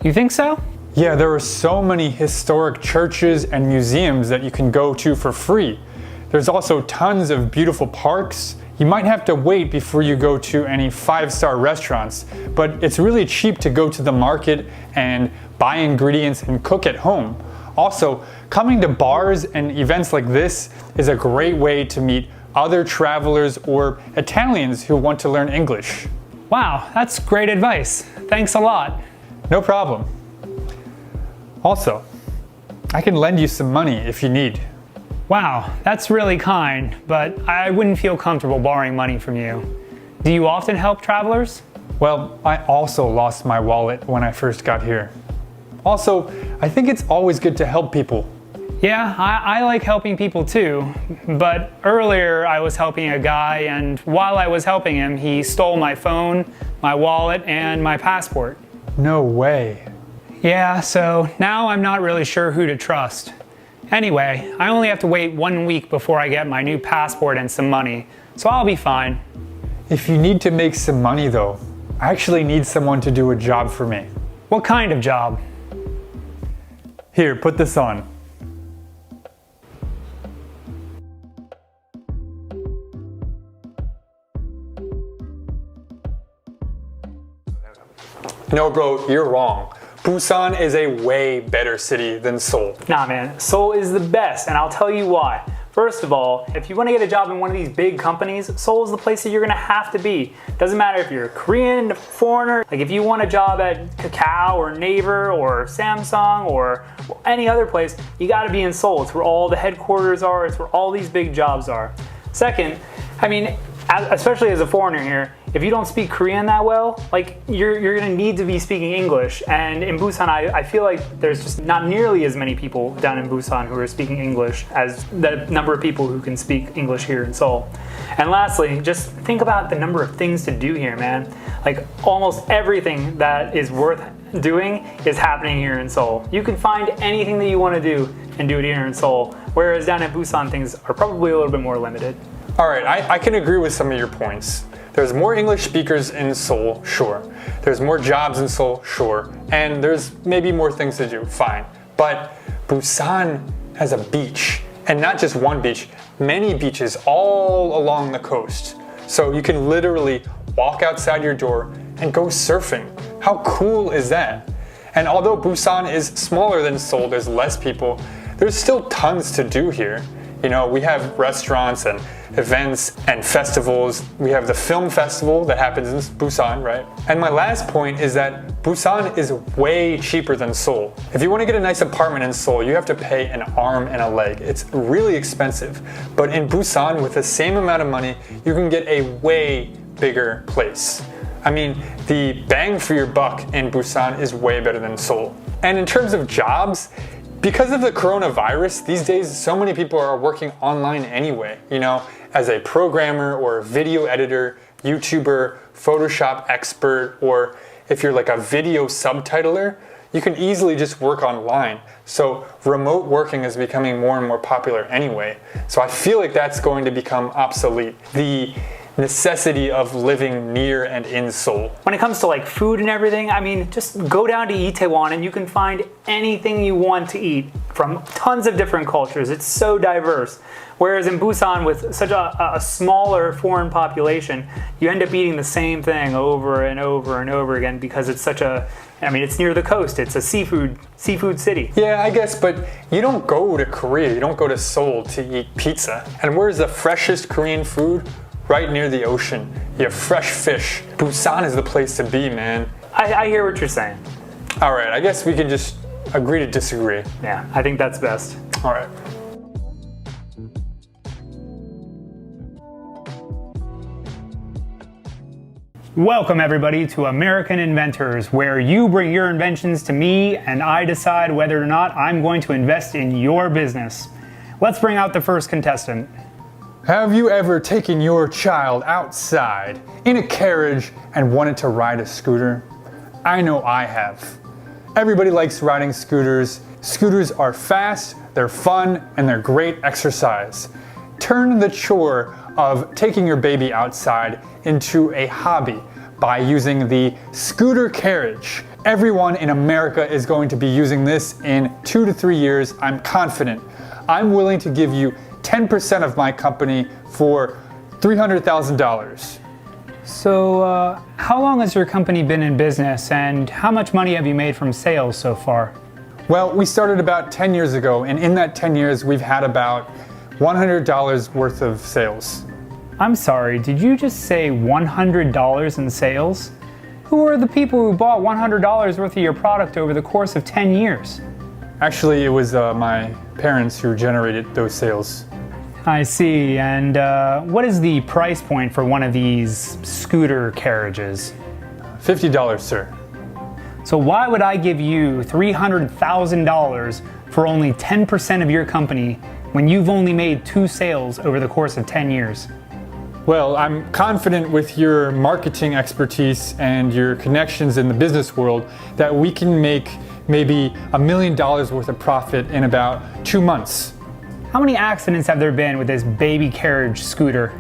You think so? Yeah, there are so many historic churches and museums that you can go to for free. There's also tons of beautiful parks. You might have to wait before you go to any 5-star restaurants, but it's really cheap to go to the market and buy ingredients and cook at home. Also, coming to bars and events like this is a great way to meet other travelers or Italians who want to learn English. Wow, that's great advice. Thanks a lot. No problem. Also, I can lend you some money if you need. Wow, that's really kind, but I wouldn't feel comfortable borrowing money from you. Do you often help travelers? Well, I also lost my wallet when I first got here. Also, I think it's always good to help people. Yeah, I like helping people too, but earlier I was helping a guy, and while I was helping him, he stole my phone, my wallet, and my passport. No way. Yeah, so now I'm not really sure who to trust. Anyway, I only have to wait 1 week before I get my new passport and some money, so I'll be fine. If you need to make some money though, I actually need someone to do a job for me. What kind of job? Here, put this on. No bro, you're wrong. Busan is a way better city than Seoul. Nah man, Seoul is the best, and I'll tell you why. First of all, if you want to get a job in one of these big companies, Seoul is the place that you're going to have to be. Doesn't matter if you're a Korean, a foreigner, like if you want a job at Kakao or Naver or Samsung or any other place, you got to be in Seoul. It's where all the headquarters are, it's where all these big jobs are. Second, I mean, especially as a foreigner here, if you don't speak Korean that well, like you're gonna need to be speaking English. And in Busan, I feel like there's just not nearly as many people down in Busan who are speaking English as the number of people who can speak English here in Seoul. And lastly, just think about the number of things to do here, man. Like almost everything that is worth doing is happening here in Seoul. You can find anything that you want to do and do it here in Seoul, whereas down in Busan, things are probably a little bit more limited. All right, I can agree with some of your points. There's more English speakers in Seoul, sure. There's more jobs in Seoul, sure. And there's maybe more things to do, fine. But Busan has a beach, and not just one beach, many beaches all along the coast. So you can literally walk outside your door and go surfing. How cool is that? And although Busan is smaller than Seoul, there's less people, there's still tons to do here. You know, we have restaurants and events and festivals. We have the film festival that happens in Busan, right? And my last point is that Busan is way cheaper than Seoul. If you want to get a nice apartment in Seoul, you have to pay an arm and a leg. It's really expensive. But in Busan, with the same amount of money, you can get a way bigger place. I mean, the bang for your buck in Busan is way better than Seoul. And in terms of jobs, because of the coronavirus, these days so many people are working online anyway, you know, as a programmer or a video editor, YouTuber, Photoshop expert, or if you're like a video subtitler, you can easily just work online. So remote working is becoming more and more popular anyway. So I feel like that's going to become obsolete. The necessity of living near and in Seoul. When it comes to like food and everything, I mean, just go down to Itaewon and you can find anything you want to eat. from tons of different cultures. It's so diverse. Whereas in Busan, with such a smaller foreign population, you end up eating the same thing over and over and over again because it's such a, I mean, it's near the coast. It's a seafood city. Yeah, I guess, but you don't go to Korea, you don't go to Seoul to eat pizza. And where's the freshest Korean food? Right near the ocean. You have fresh fish. Busan is the place to be, man. I hear what you're saying. All right, I guess we can just agree to disagree. Yeah, I think that's best. All right. Welcome everybody to American Inventors, where you bring your inventions to me and I decide whether or not I'm going to invest in your business. Let's bring out the first contestant. Have you ever taken your child outside in a carriage and wanted to ride a scooter? I know I have. Everybody likes riding scooters. Scooters are fast, they're fun, and they're great exercise. Turn the chore of taking your baby outside into a hobby by using the scooter carriage. Everyone in America is going to be using this in 2 to 3 years, I'm confident. I'm willing to give you 10% of my company for $300,000. So, how long has your company been in business and how much money have you made from sales so far? Well, we started about 10 years ago, and in that 10 years, we've had about $100 worth of sales. I'm sorry, did you just say $100 in sales? Who are the people who bought $100 worth of your product over the course of 10 years? Actually, it was my parents who generated those sales. I see, and what is the price point for one of these scooter carriages? $50, sir. So why would I give you $300,000 for only 10% of your company when you've only made 2 sales over the course of 10 years? Well, I'm confident with your marketing expertise and your connections in the business world that we can make maybe $1 million worth of profit in about 2 months. How many accidents have there been with this baby carriage scooter?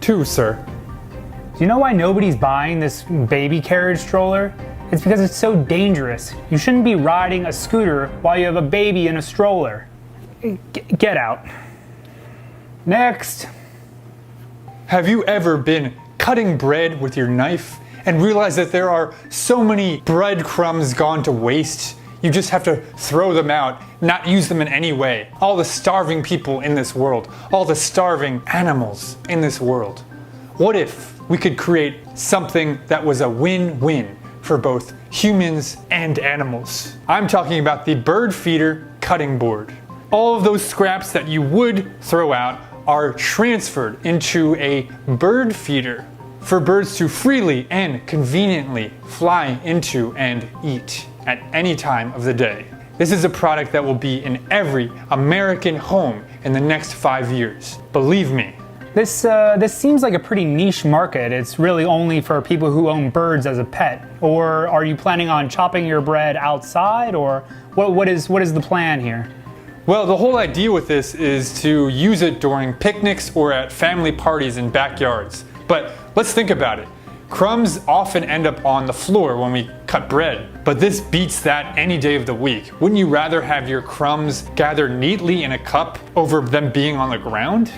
2, sir. Do you know why nobody's buying this baby carriage stroller? It's because it's so dangerous. You shouldn't be riding a scooter while you have a baby in a stroller. Get out. Next. Have you ever been cutting bread with your knife and realized that there are so many breadcrumbs gone to waste? You just have to throw them out, not use them in any way. All the starving people in this world, all the starving animals in this world. What if we could create something that was a win-win for both humans and animals? I'm talking about the bird feeder cutting board. All of those scraps that you would throw out are transferred into a bird feeder for birds to freely and conveniently fly into and eat at any time of the day. This is a product that will be in every American home in the next 5 years. Believe me. This seems like a pretty niche market. It's really only for people who own birds as a pet. Or are you planning on chopping your bread outside, or what is the plan here? Well, the whole idea with this is to use it during picnics or at family parties in backyards. But let's think about it. Crumbs often end up on the floor when we cut bread, but this beats that any day of the week. Wouldn't you rather have your crumbs gathered neatly in a cup over them being on the ground?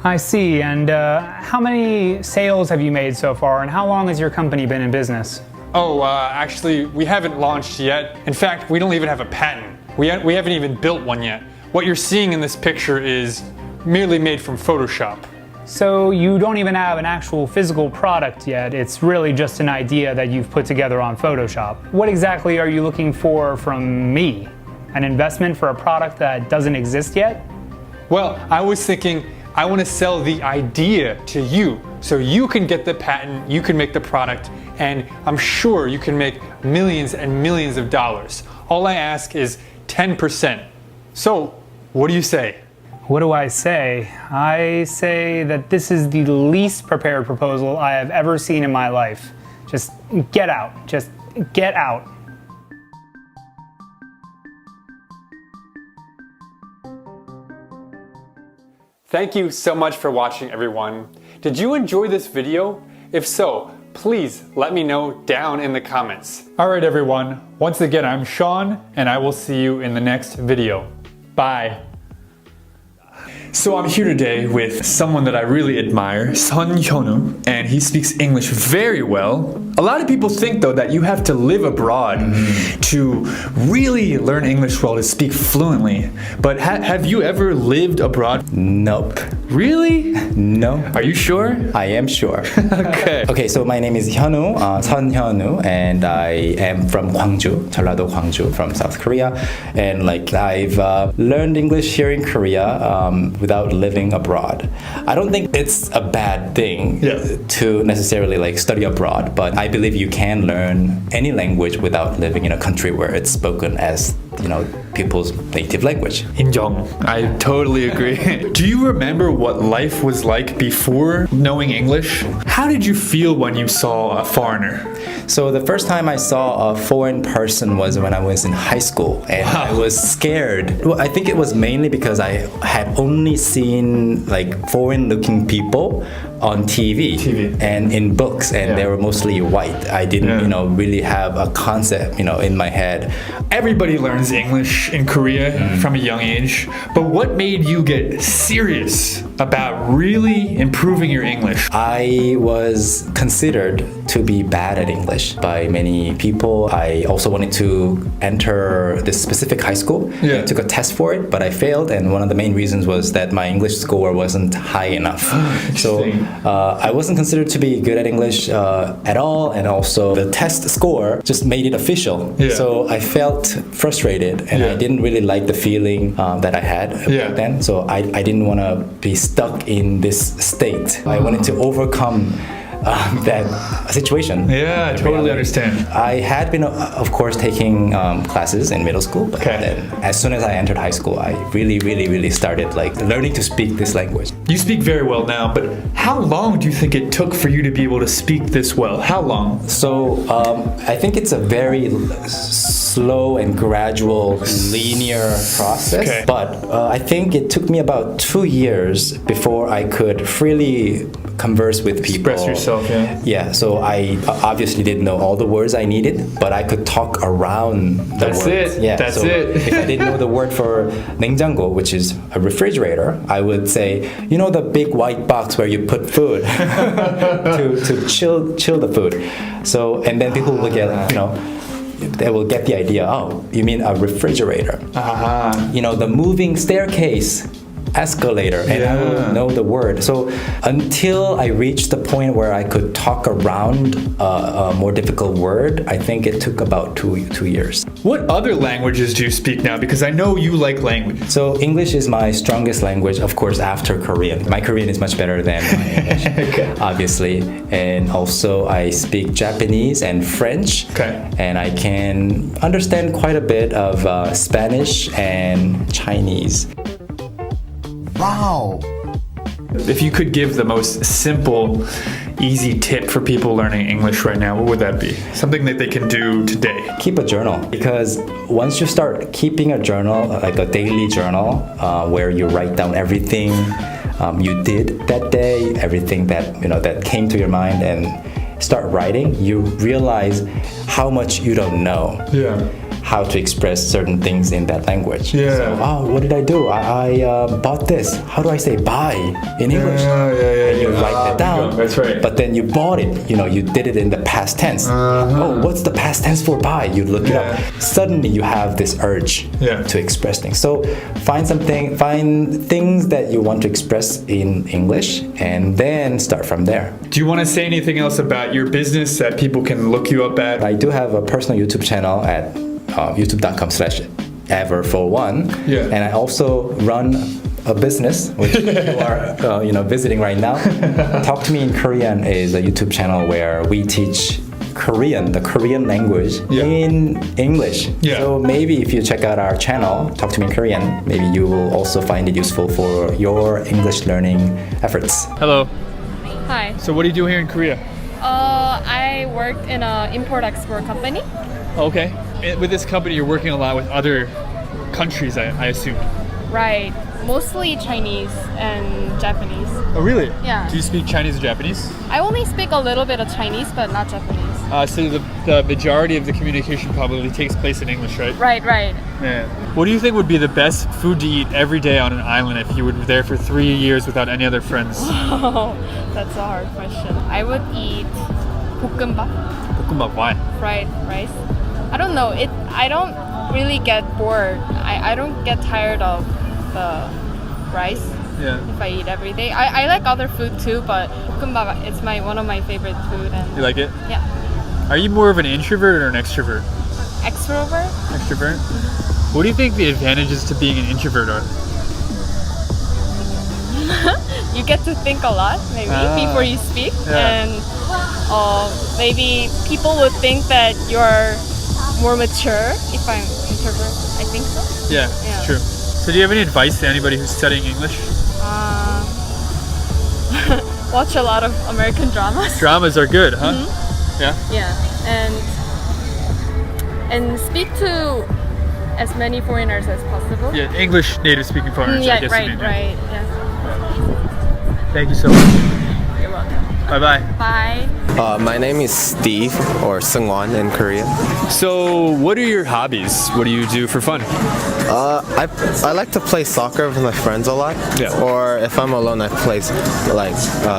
I see, and how many sales have you made so far, and how long has your company been in business? Oh, actually, we haven't launched yet. In fact, we don't even have a patent. We haven't even built one yet. What you're seeing in this picture is merely made from Photoshop. So you don't even have an actual physical product yet. It's really just an idea that you've put together on Photoshop. What exactly are you looking for from me? An investment for a product that doesn't exist yet? Well, I was thinking I want to sell the idea to you so you can get the patent, you can make the product, and I'm sure you can make millions and millions of dollars. All I ask is 10%. So, what do you say? What do I say? I say that this is the least prepared proposal I have ever seen in my life. Just get out. Just get out. Thank you so much for watching, everyone. Did you enjoy this video? If so, please let me know down in the comments. Alright everyone, once again I'm Sean, and I will see you in the next video. Bye! So I'm here today with someone that I really admire, Sun Hyunwoo, and he speaks English very well. A lot of people think though that you have to live abroad to really learn English well, to speak fluently. But have you ever lived abroad? Nope. Really? No. Are you sure? I am sure. Okay. Okay, so my name is Hyunwoo, Sun Hyunwoo, and I am from Gwangju, Jeollado, Gwangju, from South Korea. And like I've learned English here in Korea without living abroad. I don't think it's a bad thing to necessarily like study abroad, but I believe you can learn any language without living in a country where it's spoken as, you know, people's native language. 인정. I totally agree. Do you remember what life was like before knowing English? How did you feel when you saw a foreigner? So the first time I saw a foreign person was when I was in high school, and I was scared. Well, I think it was mainly because I had only seen like foreign-looking people on TV and in books, and they were mostly white. I didn't, you know, really have a concept, you know, in my head. Everybody learns English in Korea from a young age, but what made you get serious about really improving your English? I was considered to be bad at English by many people. I also wanted to enter this specific high school. I took a test for it, but I failed, and one of the main reasons was that my English score wasn't high enough. So I wasn't considered to be good at English at all, and also the test score just made it official. So I felt frustrated, and I didn't really like the feeling that I had back then. So I didn't want to be stuck in this state. I wanted to overcome that situation. Yeah, I totally understand. I had been, of course, taking classes in middle school, but then as soon as I entered high school, I really started like learning to speak this language. You speak very well now, but how long do you think it took for you to be able to speak this well? How long? So I think it's a very slow and gradual, linear process. But I think it took me about 2 years before I could freely converse with people. Express yourself, Yeah, so I obviously didn't know all the words I needed, but I could talk around the words. That's it. Yeah, That's so it. if I didn't know the word for 냉장고, which is a refrigerator, I would say, you know, the big white box where you put food to chill the food. So, and then people will get, you know, they will get the idea. Oh, you mean a refrigerator? You know, the moving staircase, escalator, and I will know the word. So until I reached the point where I could talk around a more difficult word, I think it took about two years. What other languages do you speak now? Because I know you like language. So English is my strongest language, of course, after Korean. My Korean is much better than my English, obviously. And also I speak Japanese and French. And I can understand quite a bit of Spanish and Chinese. Wow. If you could give the most simple, easy tip for people learning English right now, what would that be? Something that they can do today. Keep a journal, because once you start keeping a journal, like a daily journal, where you write down everything you did that day, everything that, you know, that came to your mind, and start writing, you realize how much you don't know. How to express certain things in that language. So, oh, what did I do? I bought this. How do I say buy in English? And you write that down. That's right. But then you bought it. You know, you did it in the past tense. Oh, what's the past tense for buy? You look it up. Suddenly you have this urge to express things. So find things that you want to express in English, and then start from there. Do you want to say anything else about your business that people can look you up at? I do have a personal YouTube channel at youtube.com/everfor1, and I also run a business which you are you know, visiting right now. Talk to Me in Korean is a YouTube channel where we teach Korean, the Korean language, in English. So maybe if you check out our channel, Talk to Me in Korean, maybe you will also find it useful for your English learning efforts. Hello. Hi. So what do you do here in Korea? I worked in an import-export company. Okay. With this company, you're working a lot with other countries, I assume. Right. Mostly Chinese and Japanese. Oh, really? Yeah. Do you speak Chinese or Japanese? I only speak a little bit of Chinese, but not Japanese. So the majority of the communication probably takes place in English, right? Right. Yeah. What do you think would be the best food to eat every day on an island if you were there for 3 years without any other friends? Oh, that's a hard question. I would eat 볶음밥. 볶음밥, why? Fried rice. I don't know. I don't really get bored. I don't get tired of the rice. Yeah. If I eat every day. I like other food too, but 볶음밥 is one of my favorite food. And You like it? yeah. Are you more of an introvert or an extrovert? Extrovert? Extrovert? What do you think the advantages to being an introvert are? You get to think a lot, maybe, before you speak. Yeah. And maybe people would think that you're more mature if I'm introvert. I think so. Yeah, it's true. So do you have any advice to anybody who's studying English? Watch a lot of American dramas. Dramas are good, huh? Yeah? Yeah, and speak to as many foreigners as possible. Yeah, English native speaking foreigners, I guess you mean. Right. Yeah. Thank you so much. You're welcome. Bye-bye. Bye. My name is Steve, or Seungwon in Korean. So, what are your hobbies? What do you do for fun? I like to play soccer with my friends a lot. Yeah. Or if I'm alone, I play like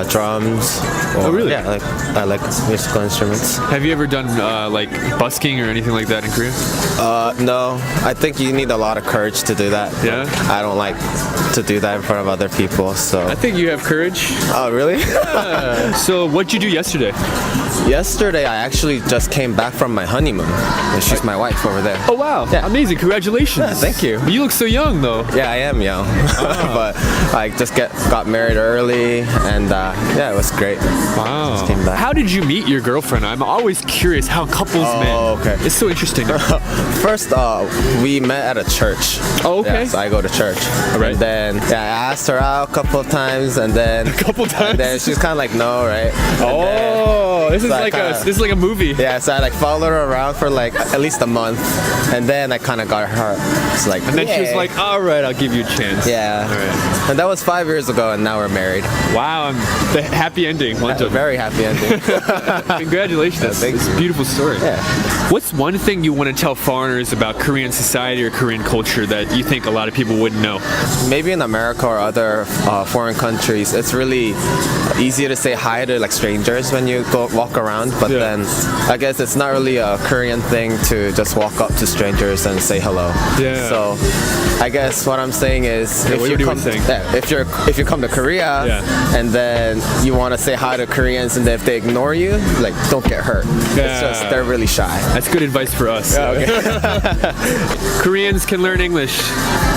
drums. Or, Oh, really? Yeah, I like musical instruments. Have you ever done like busking or anything like that in Korea? No, I think you need a lot of courage to do that. Yeah? I don't like to do that in front of other people, so. I think you have courage. Oh, really? Yeah. So, what'd you do yesterday? Yesterday, I actually just came back from my honeymoon. And she's my wife over there. Oh, wow. Yeah. Amazing. Congratulations. Yeah, thank you. You look so young, though. Yeah, I am young, but I just got married early, and yeah, it was great. Wow. Just came back. How did you meet your girlfriend? I'm always curious how couples met. Oh, okay. It's so interesting. First, we met at a church. Oh, okay. Yes, I go to church. All right. And then I asked her out a couple of times, and then A couple times? And then she's kind of like, no, right? Oh, this is like a movie. Yeah, so I like followed her around for like at least a month, and then I kind of got her. It's like, And then she was yay. like, all right, I'll give you a chance. Yeah. All right. And that was 5 years ago, and now we're married. Wow, the happy ending. A very happy ending. Congratulations. Thank It's a beautiful story. Yeah. What's one thing you want to tell foreigners about Korean society or Korean culture that you think a lot of people wouldn't know? Maybe in America or other foreign countries, it's really easy to say hi to like strangers when you go walk around, but then I guess it's not really a Korean thing to just walk up to strangers and say hello. Yeah. So I guess what I'm saying is what if you were saying. if you come to Korea and then you want to say hi to Koreans, and then if they ignore you, like don't get hurt. It's just they're really shy. That's good advice for us. Yeah, okay. Koreans can learn English.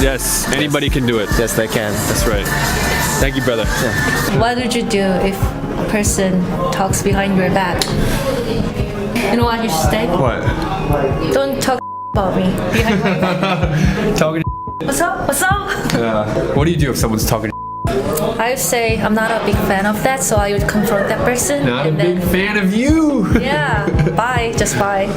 Yes, anybody can do it. Yes, they can. That's right. Thank you, brother. What would you do if a person talks behind your back? You know what you should say? What? Don't talk about me behind my back. Talking. What's up? What's up? What do you do if someone's talking? I would say I'm not a big fan of that, so I would confront that person. Not a and big then, fan of you. Yeah, bye. Just bye.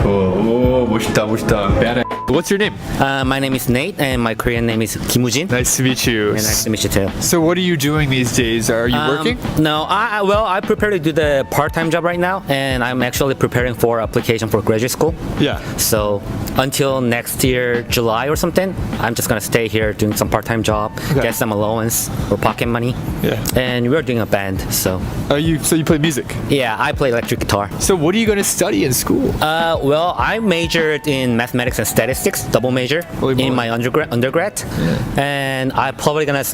Cool. Oh, 멋있다. Bad. What's your name? My name is Nate, and my Korean name is Kim Woo-jin. Nice to meet you. Yeah, nice to meet you too. So, what are you doing these days? Are you working? No, I prepare to do the part-time job right now, and I'm actually preparing for application for graduate school. Yeah. So until next year, July or something, I'm just gonna stay here doing some part-time job, get some allowance or pocket money. Yeah. And we're doing a band, so. So you play music? Yeah, I play electric guitar. So what are you going to study in school? Well, I majored in mathematics and statistics, double major in my undergrad. And I'm probably gonna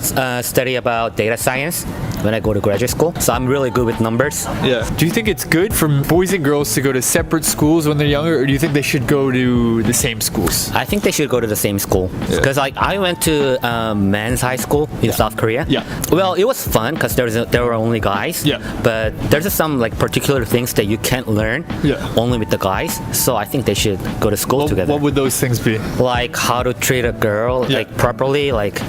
study about data science when I go to graduate school. So I'm really good with numbers. Yeah. Do you think it's good for boys and girls to go to separate schools when they're younger, or do you think they should go to the same schools? I think they should go to the same school because like I went to men's high school in South Korea. Yeah. Well, it was fun because there were only guys. Yeah. But there's just some like particular things that you can't learn only with the guys. So I think they should go to school together. What would those things be? Like how to treat a girl like properly, like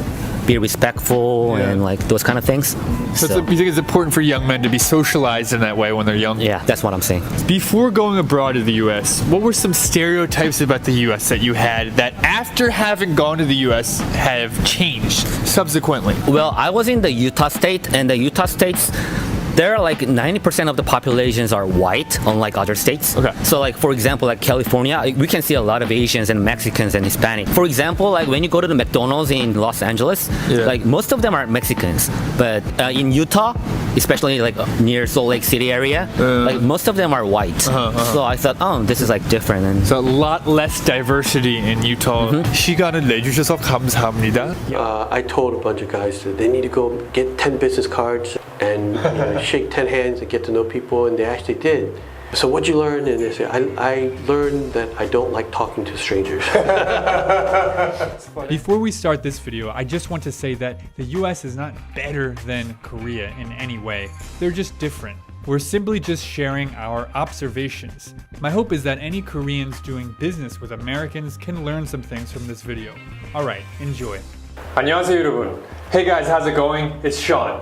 be respectful and like those kind of things. So you think it's important for young men to be socialized in that way when they're young? Yeah, that's what I'm saying. Before going abroad to the US, what were some stereotypes about the US that you had that after having gone to the US have changed subsequently? Well, I was in the Utah state, and the Utah states, there are like 90% of the populations are white, unlike other states. Okay. So like, for example, like California, we can see a lot of Asians and Mexicans and Hispanic. For example, like when you go to the McDonald's in Los Angeles, like most of them are Mexicans. But in Utah, especially like near Salt Lake City area, like most of them are white. So I thought, oh, this is like different. And so a lot less diversity in Utah. 시간을 내주셔서 감사합니다. I told a bunch of guys that they need to go get 10 business cards and shake 10 hands and get to know people, and they actually did. So what'd you learn? And they say, I learned that I don't like talking to strangers. Before we start this video, I just want to say that the US is not better than Korea in any way. They're just different. We're simply just sharing our observations. My hope is that any Koreans doing business with Americans can learn some things from this video. Alright, enjoy. 안녕하세요 여러분. Hey guys, how's it going? It's Sean.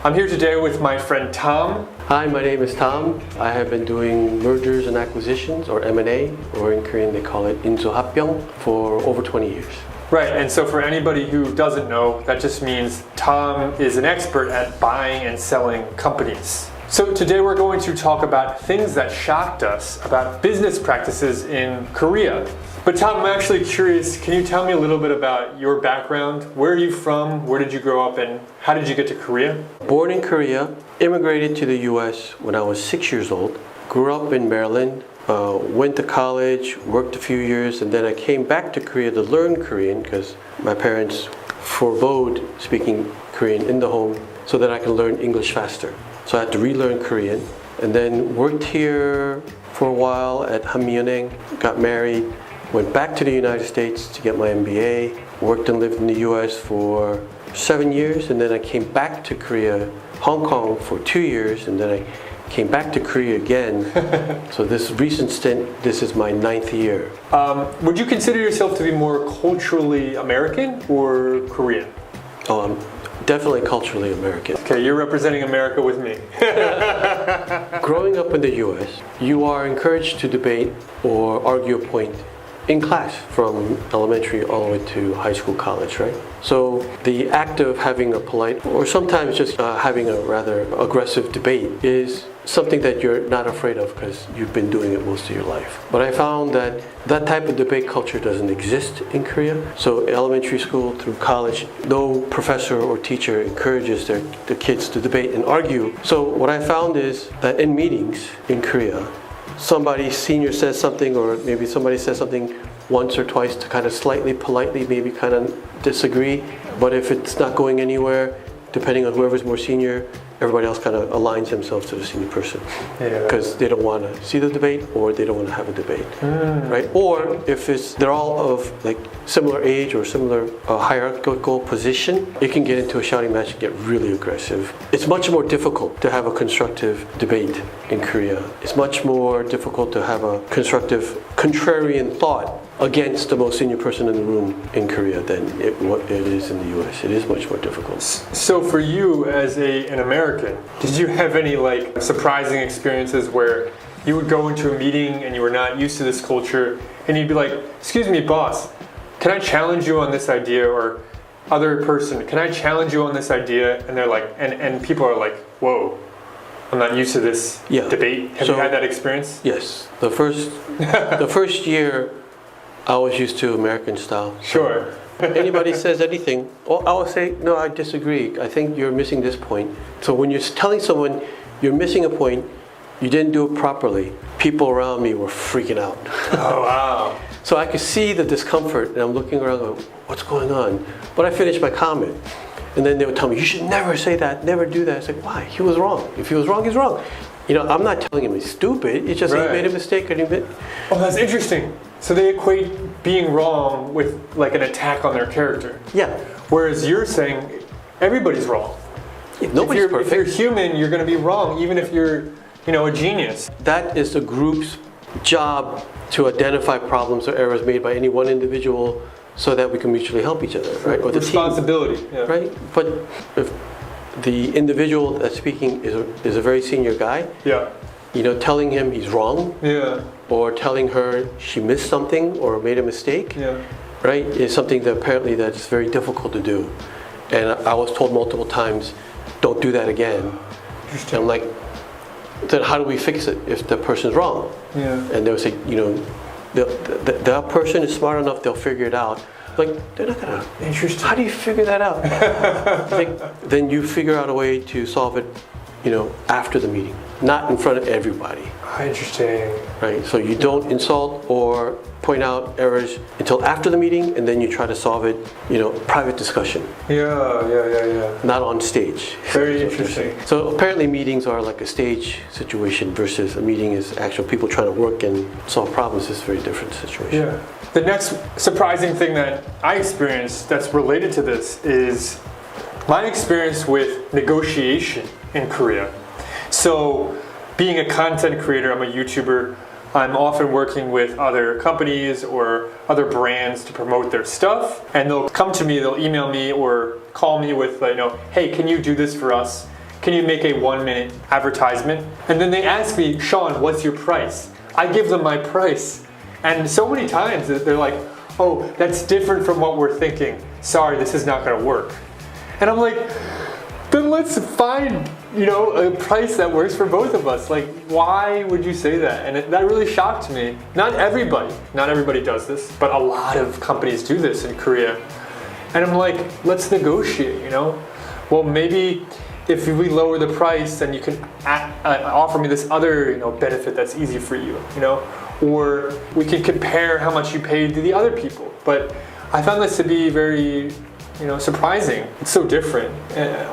I'm here today with my friend Tom. Hi, my name is Tom. I have been doing mergers and acquisitions, or M&A, or in Korean they call it 인수합병, for over 20 years. Right, and so for anybody who doesn't know, that just means Tom is an expert at buying and selling companies. So today we're going to talk about things that shocked us about business practices in Korea. But Tom, I'm actually curious, can you tell me a little bit about your background? Where are you from? Where did you grow up? And how did you get to Korea? Born in Korea, immigrated to the US when I was 6 years old, grew up in Maryland, went to college, worked a few years, and then I came back to Korea to learn Korean because my parents forbade speaking Korean in the home so that I could learn English faster. So I had to relearn Korean, and then worked here for a while at Hanmyeoneng, got married, went back to the United States to get my MBA, worked and lived in the US for 7 years, and then I came back to Korea, Hong Kong for 2 years, and then I came back to Korea again. So this recent stint, this is my 9th year. Would you consider yourself to be more culturally American or Korean? Oh, I'm definitely culturally American. Okay, you're representing America with me. Growing up in the US, you are encouraged to debate or argue a point in class from elementary all the way to high school, college, right? So the act of having a polite or sometimes just having a rather aggressive debate is something that you're not afraid of because you've been doing it most of your life. But I found that that type of debate culture doesn't exist in Korea. So elementary school through college, no professor or teacher encourages their kids to debate and argue. So what I found is that in meetings in Korea, somebody senior says something, or maybe somebody says something once or twice to kind of slightly politely maybe kind of disagree, but if it's not going anywhere, depending on whoever's more senior, everybody else kind of aligns themselves to the senior person because they don't want to see the debate or they don't want to have a debate, right? Or if they're all of like similar age or similar hierarchical position, it can get into a shouting match and get really aggressive. It's much more difficult to have a constructive debate in Korea. It's much more difficult to have a constructive contrarian thought against the most senior person in the room in Korea than what it is in the US. It is much more difficult. So for you as an American, did you have any like surprising experiences where you would go into a meeting and you were not used to this culture and you'd be like, excuse me, boss, can I challenge you on this idea? Or other person, can I challenge you on this idea? And they're like, and people are like, whoa, I'm not used to this debate. Have you had that experience? Yes. The first year, I was used to American style. Sure. Anybody says anything, I will say, no, I disagree. I think you're missing this point. So when you're telling someone you're missing a point, you didn't do it properly, people around me were freaking out. Oh, wow. So I could see the discomfort, and I'm looking around going, what's going on? But I finished my comment. And then they would tell me, you should never say that, never do that. It's like, why? He was wrong. If he was wrong, he's wrong. You know, I'm not telling him he's stupid. It's just he made a mistake. Oh, that's interesting. So they equate being wrong with like an attack on their character. Yeah. Whereas you're saying everybody's wrong. Yeah, nobody's perfect. If you're human, you're going to be wrong, even if you're, you know, a genius. That is the group's job to identify problems or errors made by any one individual so that we can mutually help each other, right? Or the responsibility, team, right? But if the individual that's speaking is a very senior guy, telling him he's wrong, or telling her she missed something or made a mistake, right, is something that apparently that's very difficult to do. And I was told multiple times, don't do that again. And I'm like, then how do we fix it if the person's wrong? And they'll say, that person is smart enough, they'll figure it out. Like, they're not gonna. Interesting. How do you figure that out? Then you figure out a way to solve it, after the meeting, not in front of everybody. Interesting. Right. So you don't insult or point out errors until after the meeting, and then you try to solve it, private discussion. Yeah. Not on stage. Very interesting. So apparently meetings are like a stage situation versus a meeting is actual people trying to work and solve problems. Is a very different situation. Yeah. The next surprising thing that I experienced that's related to this is my experience with negotiation in Korea. So being a content creator, I'm a YouTuber, I'm often working with other companies or other brands to promote their stuff, and they'll come to me, they'll email me or call me with, hey, can you do this for us? Can you make a 1-minute advertisement? And then they ask me, Sean, what's your price? I give them my price. And so many times they're like, oh, that's different from what we're thinking. Sorry, this is not gonna work. And I'm like, then let's find, a price that works for both of us. Like, why would you say that? And that really shocked me. Not everybody does this, but a lot of companies do this in Korea. And I'm like, let's negotiate, Well, maybe if we lower the price, then you can offer me this other, benefit that's easy for you, Or we can compare how much you paid to the other people. But I found this to be very, surprising. It's so different.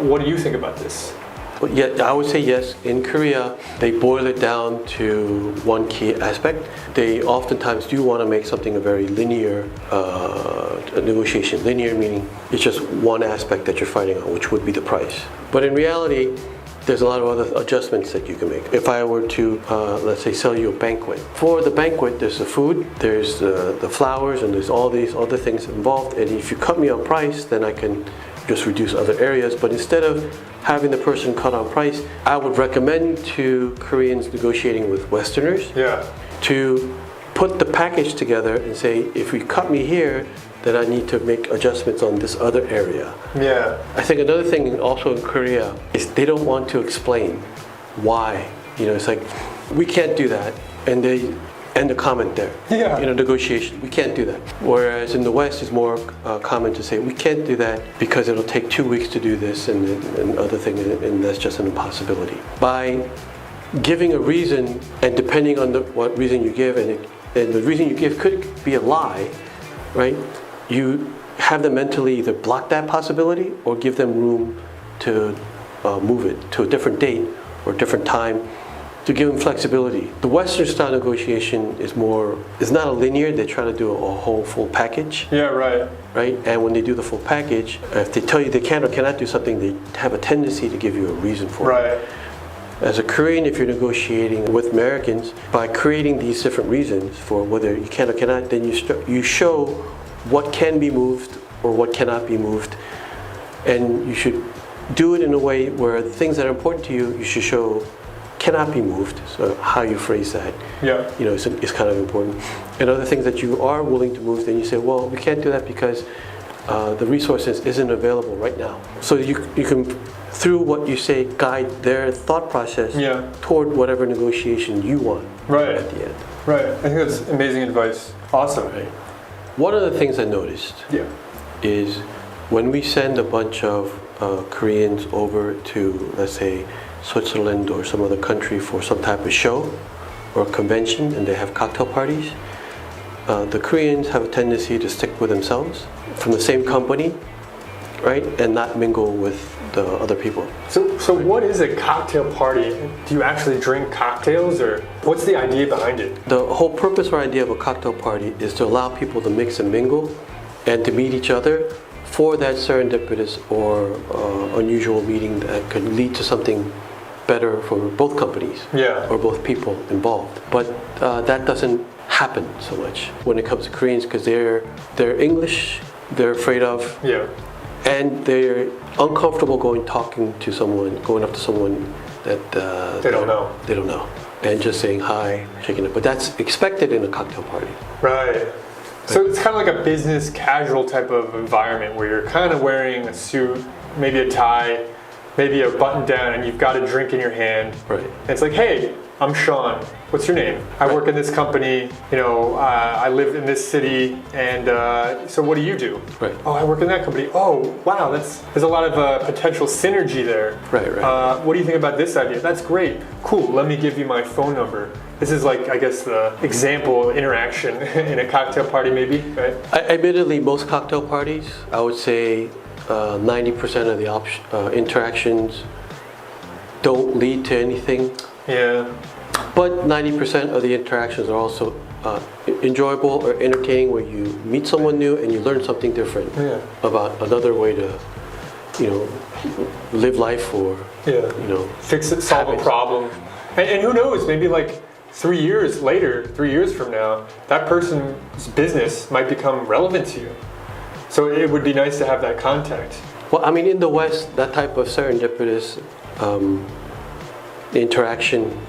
What do you think about this? Well, yeah, I would say yes. In Korea, they boil it down to one key aspect. They oftentimes do want to make something a very linear negotiation. Linear meaning it's just one aspect that you're fighting on, which would be the price. But in reality, there's a lot of other adjustments that you can make. If I were to, let's say, sell you a banquet. For the banquet, there's the food, there's the flowers, and there's all these other things involved. And if you cut me on price, then I can just reduce other areas. But instead of having the person cut on price, I would recommend to Koreans negotiating with Westerners to put the package together and say, if you cut me here, then I need to make adjustments on this other area. Yeah. I think another thing also in Korea is they don't want to explain why. It's like, we can't do that. And they end the comment there. Yeah. Negotiation. We can't do that. Whereas in the West, it's more common to say, we can't do that because it'll take 2 weeks to do this and other things, and that's just an impossibility. By giving a reason, and depending on what reason you give, and the reason you give could be a lie, right? You have them mentally either block that possibility or give them room to move it to a different date or a different time to give them flexibility. The Western style negotiation is not a linear, they try to do a whole full package. Yeah, right. Right? And when they do the full package, if they tell you they can or cannot do something, they have a tendency to give you a reason for it. Right. As a Korean, if you're negotiating with Americans, by creating these different reasons for whether you can or cannot, then you show what can be moved or what cannot be moved. And you should do it in a way where the things that are important to you, you should show cannot be moved. So how you phrase that, is kind of important. And other things that you are willing to move, then you say, well, we can't do that because the resources isn't available right now. So you can, through what you say, guide their thought process toward whatever negotiation you want at the end. Right. I think that's amazing advice. Awesome. Right. One of the things I noticed is when we send a bunch of Koreans over to, let's say, Switzerland or some other country for some type of show or convention, and they have cocktail parties, the Koreans have a tendency to stick with themselves from the same company, right, and not mingle with the other people. So what is a cocktail party? Do you actually drink cocktails, or what's the idea behind it? The whole purpose or idea of a cocktail party is to allow people to mix and mingle and to meet each other for that serendipitous or unusual meeting that could lead to something better for both companies or both people involved. But that doesn't happen so much when it comes to Koreans because they're English, they're afraid of, and they're uncomfortable going up to someone that They don't know. And just saying hi, shaking it. But that's expected in a cocktail party. Right. So it's kind of like a business casual type of environment where you're kind of wearing a suit, maybe a tie, maybe a button down, and you've got a drink in your hand. Right. And it's like, hey, I'm Sean. What's your name? I work in this company. You know, I live in this city, and so what do you do? Right. Oh, I work in that company. Oh, wow, there's a lot of potential synergy there. Right. What do you think about this idea? That's great. Cool. Let me give you my phone number. This is like, I guess, the example interaction in a cocktail party, maybe, right? Admittedly, most cocktail parties, I would say 90% of the interactions don't lead to anything. Yeah. But 90% of the interactions are also enjoyable or entertaining, where you meet someone new and you learn something different about another way to, live life or, fix it, solve a problem. And who knows, maybe like 3 years later, 3 years from now, that person's business might become relevant to you. So it would be nice to have that contact. Well, I mean, in the West, that type of serendipitous interaction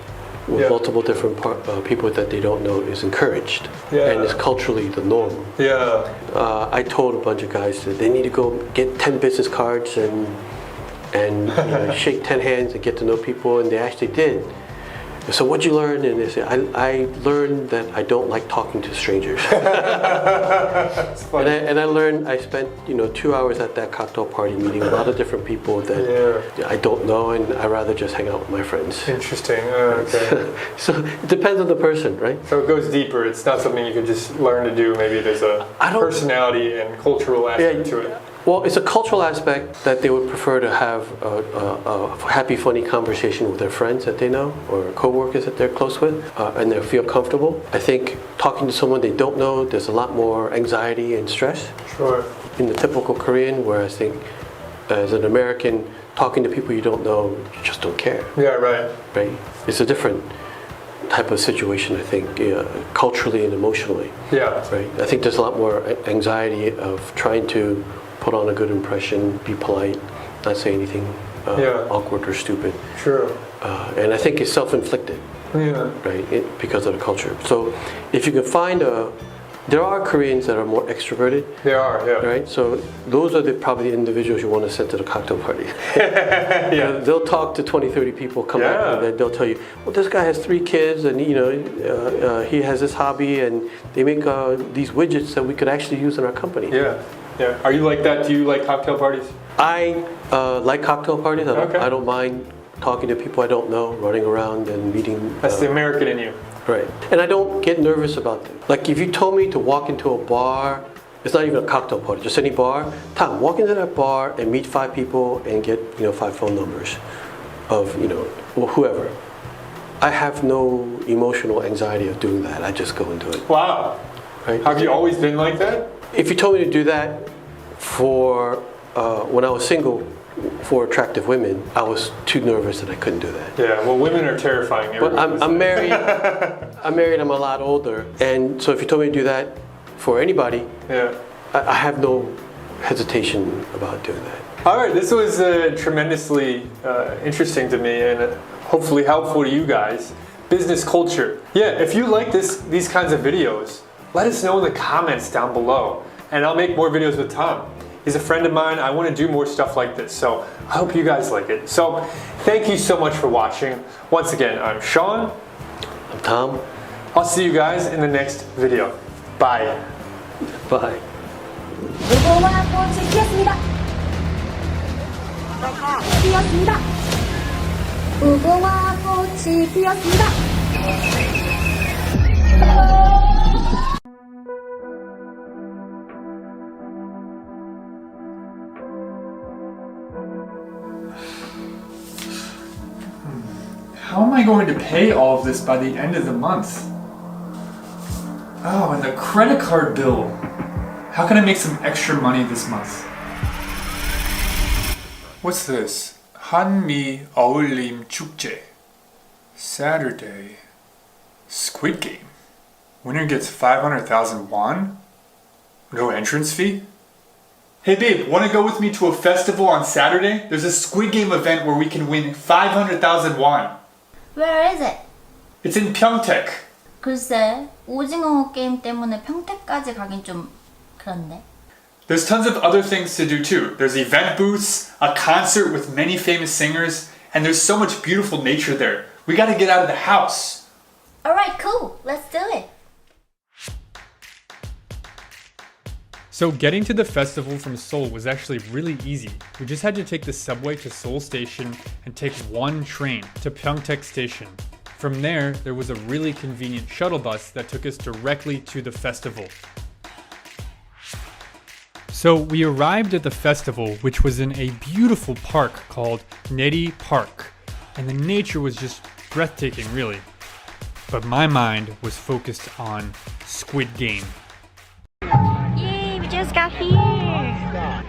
with multiple different people that they don't know is encouraged, and it's culturally the norm. I told a bunch of guys that they need to go get 10 business cards and shake 10 hands and get to know people, and they actually did. So what'd you learn? And they said, I learned that I don't like talking to strangers. and I learned, I spent 2 hours at that cocktail party meeting a lot of different people that I don't know, and I rather just hang out with my friends. Interesting. Okay. So it depends on the person, right? So it goes deeper. It's not something you can just learn to do. Maybe there's a personality and cultural aspect to it. Well, it's a cultural aspect that they would prefer to have a happy, funny conversation with their friends that they know or co-workers that they're close with, and they feel comfortable. I think talking to someone they don't know, there's a lot more anxiety and stress. Sure. In the typical Korean, where I think as an American, talking to people you don't know, you just don't care. Yeah, right. Right? It's a different type of situation, I think, culturally and emotionally. Yeah. Right? I think there's a lot more anxiety of trying to put on a good impression, be polite, not say anything awkward or stupid. True. And I think it's self-inflicted, right? Because of the culture. So if you can find there are Koreans that are more extroverted. There are, right? So those are probably the individuals you want to send to the cocktail party. They'll talk to 20, 30 people, come back, and they'll tell you, well, this guy has 3 kids, and he has this hobby, and they make these widgets that we could actually use in our company. Yeah. Are you like that? Do you like cocktail parties? I like cocktail parties. I don't mind talking to people I don't know, running around and meeting. That's the American in you. Right. And I don't get nervous about them. Like if you told me to walk into a bar, it's not even a cocktail party, just any bar. Tom, walk into that bar and meet 5 people and get 5 phone numbers of whoever. I have no emotional anxiety of doing that. I just go and do it. Wow. Right? Have you always been like that? If you told me to do that for when I was single for attractive women, I was too nervous that I couldn't do that. Yeah, well, women are terrifying. But I'm married. I'm married. I'm a lot older, and so if you told me to do that for anybody, I have no hesitation about doing that. All right, this was tremendously interesting to me, and hopefully helpful to you guys. Business culture. Yeah, if you like these kinds of videos, let us know in the comments down below, and I'll make more videos with Tom. He's a friend of mine. I want to do more stuff like this, so I hope you guys like it. So thank you so much for watching. Once again, I'm Sean. I'm Tom. I'll see you guys in the next video. Bye. Bye. 무궁화 꽃이 피었습니다. 피었습니다. 무궁화 꽃이 피었습니다. How am I going to pay all of this by the end of the month? Oh, and the credit card bill. How can I make some extra money this month? What's this? 한미 어울림 축제. Saturday. Squid Game. Winner gets 500,000 won? No entrance fee? Hey babe, wanna go with me to a festival on Saturday? There's a Squid Game event where we can win 500,000 won. Where is it? It's in Pyeongtaek. 글쎄, 오징어 게임 때문에 평택까지 가긴 좀 그런데. There's tons of other things to do too. There's event booths, a concert with many famous singers, and there's so much beautiful nature there. We gotta get out of the house. Alright, cool. Let's do it. So getting to the festival from Seoul was actually really easy. We just had to take the subway to Seoul Station and take one train to Pyeongtaek Station. From there was a really convenient shuttle bus that took us directly to the festival. So we arrived at the festival, which was in a beautiful park called Neri Park. And the nature was just breathtaking, really. But my mind was focused on Squid Game. Yay, we just got here.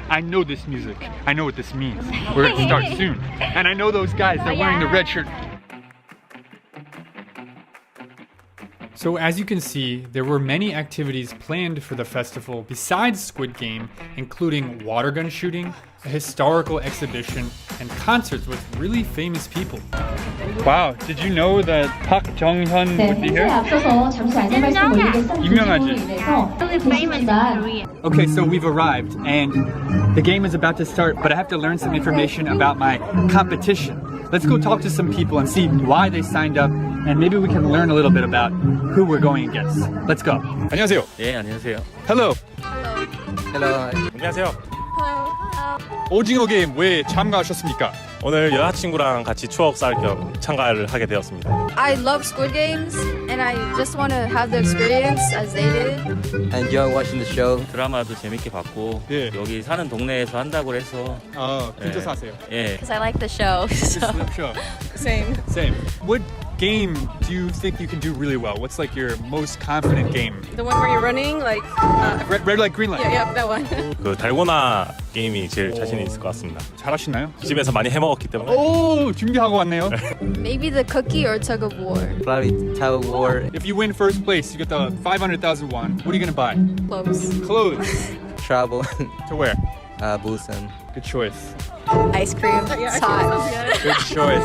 I know this music. I know what this means. We're gonna start soon. And I know those guys, they're wearing the red shirt. So as you can see, there were many activities planned for the festival besides Squid Game, including water gun shooting, a historical exhibition, and concerts with really famous people. Wow, did you know that Park Jong-hyun would be here? Okay, so we've arrived and the game is about to start, but I have to learn some information about my competition. Let's go talk to some people and see why they signed up, and maybe we can learn a little bit about who we're going against. Let's go. 안녕하세요. 예, 안녕하세요. Hello. Hello. 안녕하세요. 오징어 게임 왜 참가하셨습니까? 오늘 여자친구랑 같이 추억 쌓을 겸 참가를 하게 되었습니다. I love Squid Games and I just want to have the experience as they did. I enjoy watching the show. 드라마도 재밌게 봤고 여기 사는 동네에서 한다고 해서 근처 사세요? 예. Because I like the show. So. Sure. Same. What game do you think you can do really well? What's like your most confident game? The one where you're running, like red light, green light. Yeah, that one. 그 달고나 게임이 제일 자신 있을 것 같습니다. 잘하시나요? 집에서 많이 해먹었기 때문에. 오, 준비하고 왔네요. Maybe the cookie or tug of war. Probably tug of war. If you win first place, you get the 500,000 won. What are you gonna buy? Clothes. Travel. To where? Busan. Good choice. Ice cream. It's hot. Good choice.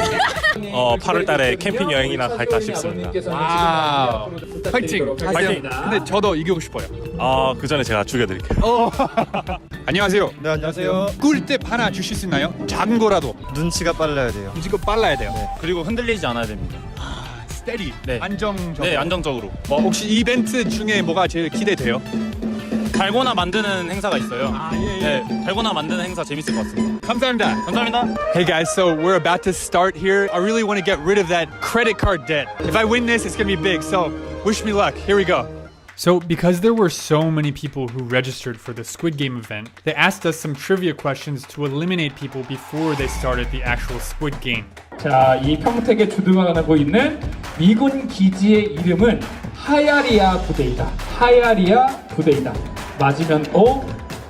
8월 달에 캠핑 여행이나 갈까 싶습니다. 와우. 파이팅. 근데 저도 이기고 싶어요. 그 전에 제가 죽여드릴게요. 안녕하세요. 네, 안녕하세요. 꿀팁 하나 주실 수 있나요? 작은 거라도. 눈치가 빨라야 돼요. 눈치가 빨라야 돼요. 네. 그리고 흔들리지 않아야 됩니다. 스테디. 네. 안정적으로. 네, 안정적으로. 혹시 이벤트 중에 뭐가 제일 기대돼요? 달고나 만드는 행사가 있어요. 네, 달고나 만드는 행사 재밌을 것 같습니다. 감사합니다. 감사합니다. Hey guys, so we're about to start here. I really want to get rid of that credit card debt. If I win this, it's going to be big. So wish me luck. Here we go. So because there were so many people who registered for the Squid Game event, they asked us some trivia questions to eliminate people before they started the actual Squid Game. 자, 이 평택에 주둔하고 있는 미군 기지의 이름은 하야리아 부대이다. 하야리아 부대이다. 맞으면 O,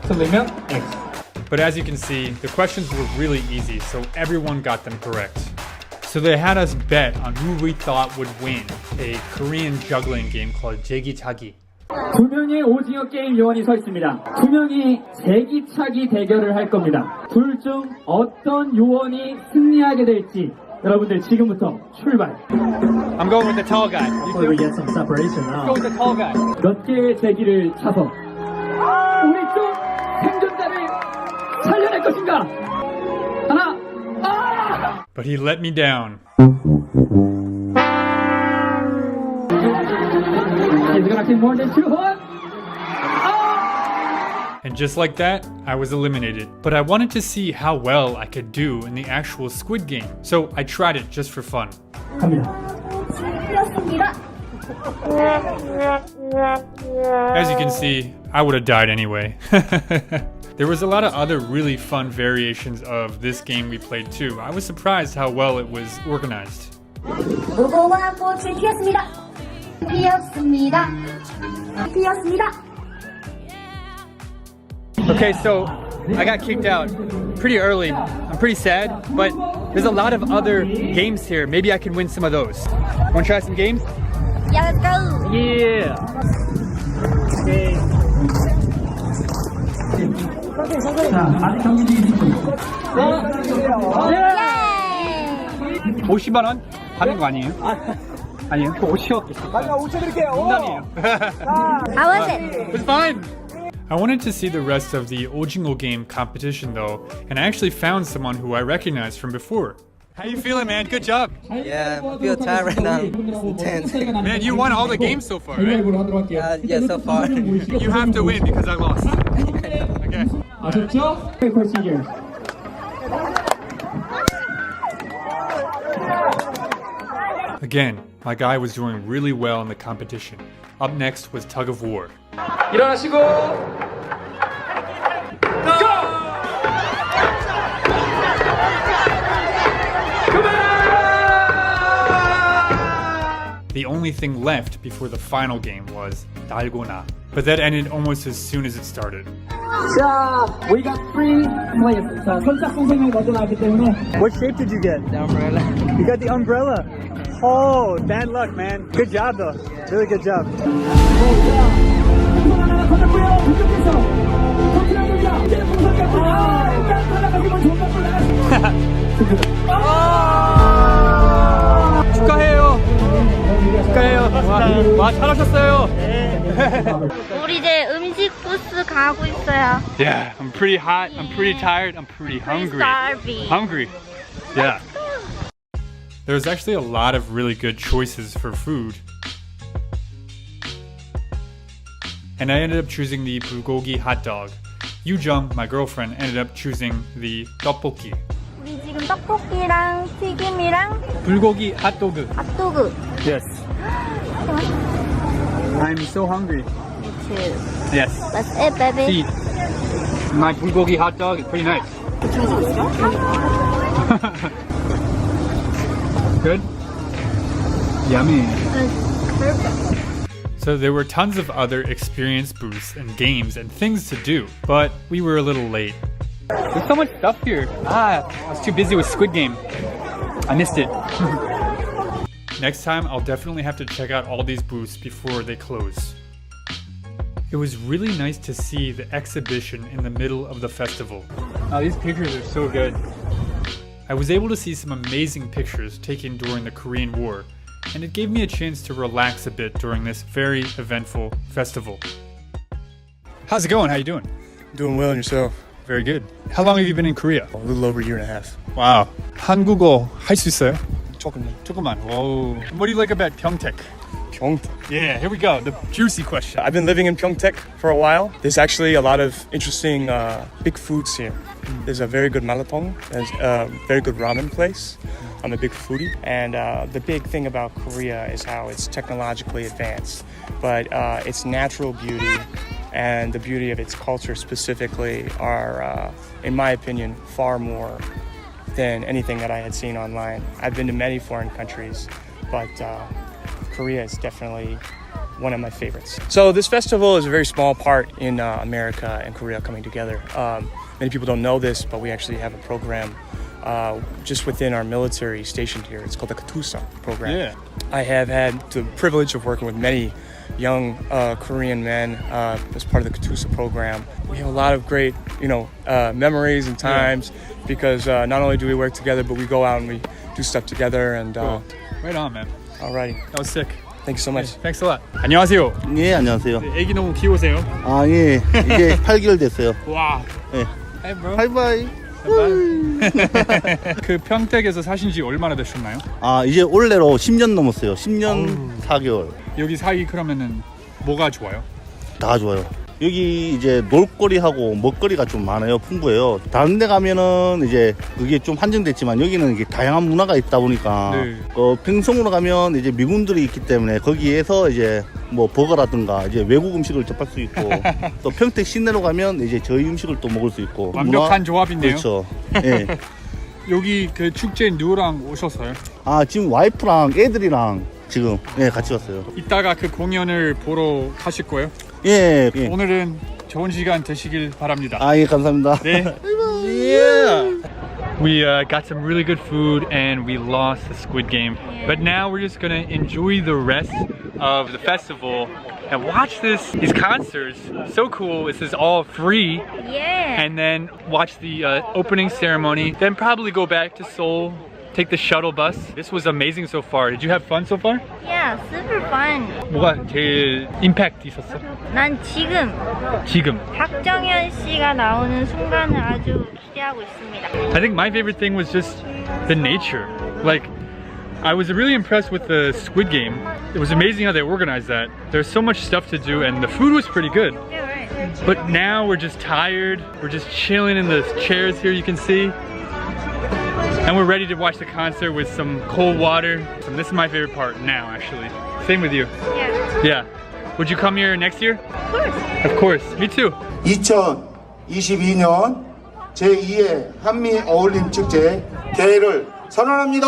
틀리면 X. But as you can see, the questions were really easy, so everyone got them correct. So they had us bet on who we thought would win a Korean juggling game called 제기차기. 두 명의 오징어 게임 요원이 서 있습니다. 두 명이 제기차기 대결을 할 겁니다. 둘 중 어떤 요원이 승리하게 될지 여러분들 지금부터 출발. I'm going with the tall guy. Before we get some separation now. Let's go with the tall guy. 몇 개의 제기를 차서 우리 쪽 생존자를 살려낼 것인가? 하나. But he let me down. Is it gonna take more than 2 horns? And just like that, I was eliminated. But I wanted to see how well I could do in the actual Squid Game. So I tried it just for fun. As you can see, I would have died anyway. There was a lot of other really fun variations of this game we played too. I was surprised how well it was organized. 무궁화 꽃이 피었습니다. 피었습니다. 피었습니다. Okay, so I got kicked out pretty early. I'm pretty sad, but there's a lot of other games here. Maybe I can win some of those. Want to try some games? Yeah, let's go. Yeah. Okay. 자, 아직 경기 중이십니다. 50만 원 받는 거 아니에요? 아니에요? 그 5천. 아까 5천 드릴게요. 농담이에요. How was it? It was fine. I wanted to see the rest of the 오징어 game competition though, and I actually found someone who I recognized from before. How you feeling, man? Good job. Yeah, I feel tired right now. It's intense. Man, you won all the games so far, right? Yeah, so far. You have to win because I lost. Okay. 아셨죠? procedure. Again, my guy was doing really well in the competition. Up next was tug of war. 일어나시고 The only thing left before the final game was 달고나, but that ended almost as soon as it started. 자, we got 3 players. 자, 선착 선생님이 먼저 나왔기 때문에. What shape did you get? The umbrella. You got the umbrella. Oh, bad luck, man. Good job, though. Really good job. 축하해요. 축하해요. 와, 잘하셨어요. 우리 이제 음식 부스 가고 있어요. Yeah, I'm pretty hot, I'm pretty tired, I'm pretty hungry. starving. Hungry. Yeah. There's actually a lot of really good choices for food. And I ended up choosing the bulgogi hot dog. Yoo-jung, my girlfriend, ended up choosing the tteokbokki. 우리 지금 떡볶이랑 튀김이랑 불고기 핫도그. 핫도그. Yes. I'm so hungry. Me too. Yes. Let's eat, baby. See, my bulgogi hot dog is pretty nice. Good? Yummy. Perfect. So there were tons of other experience booths and games and things to do, but we were a little late. There's so much stuff here. I was too busy with Squid Game. I missed it. Next time, I'll definitely have to check out all these booths before they close. It was really nice to see the exhibition in the middle of the festival. Oh, these pictures are so good. I was able to see some amazing pictures taken during the Korean War, and it gave me a chance to relax a bit during this very eventful festival. How's it going? How you doing? Doing well, and yourself? Very good. How long have you been in Korea? A little over a year and a half. Wow. 한국어 할 수 있어요? 조금만. Whoa. What do you like about Pyeongtaek? Pyeongtaek. Yeah, here we go. The juicy question. I've been living in Pyeongtaek for a while. There's actually a lot of interesting big foods here. There's a very good malatong. There's a very good ramen place. I'm a big foodie. And the big thing about Korea is how it's technologically advanced. But its natural beauty and the beauty of its culture specifically are, in my opinion, far more than anything that I had seen online. I've been to many foreign countries, but Korea is definitely one of my favorites. So this festival is a very small part in America and Korea coming together. Many people don't know this, but we actually have a program just within our military stationed here. It's called the KATUSA program. Yeah. I have had the privilege of working with many young Korean men as part of the KATUSA program. We have a lot of great, memories and times because not only do we work together, but we go out and we do stuff together. And Cool. Right on, man. Alrighty. That was sick. Thank you so much. Thanks a lot. 안녕하세요. 네, 안녕하세요. 애기 너무 귀여우세요. 아, 예. 이제 8개월 됐어요. 와. 예. Hey, bro. 바이바이. 그 평택에서 사신 지 얼마나 되셨나요? 아, 이제 올해로 10년 넘었어요. 10년 4개월. 여기 살기 그러면은 뭐가 좋아요? 다 좋아요. 여기 이제 놀거리하고 먹거리가 좀 많아요. 풍부해요. 다른 데 가면은 이제 그게 좀 한정됐지만 여기는 이게 다양한 문화가 있다 보니까 평성으로 가면 이제 미군들이 있기 때문에 거기에서 이제 뭐 버거라든가 이제 외국 음식을 접할 수 있고 또 평택 시내로 가면 이제 저희 음식을 또 먹을 수 있고 완벽한 조합이네요. 그렇죠. 예. 여기 그 축제에 누구랑 오셨어요? 아, 지금 와이프랑 애들이랑 지금 같이 왔어요. 이따가 그 공연을 보러 가실 거예요? 예. 오늘은 좋은 시간 되시길 바랍니다. 아, 예, 감사합니다. 네. Yeah. We got some really good food and we lost the Squid Game. But now we're just gonna enjoy the rest of the festival and watch these concerts. So cool. This is all free. Yeah. And then watch the opening ceremony. Then probably go back to Seoul. Take the shuttle bus. This was amazing so far. Did you have fun so far? Yeah, super fun. 뭐가 제일 임팩트 있었어? 난 지금 박정현 씨가 나오는 순간을 아주 기대하고 있습니다. I think my favorite thing was just the nature. Like, I was really impressed with the Squid Game. It was amazing how they organized that. There's so much stuff to do and the food was pretty good. Yeah, right. But now we're just tired. We're just chilling in the chairs here, you can see. And we're ready to watch the concert with some cold water. And this is my favorite part now, actually. Same with you. Yeah. Yeah. Would you come here next year? Of course. Of course. Me too. 2022년 제2회 한미 어울림 축제 개회를 선언합니다.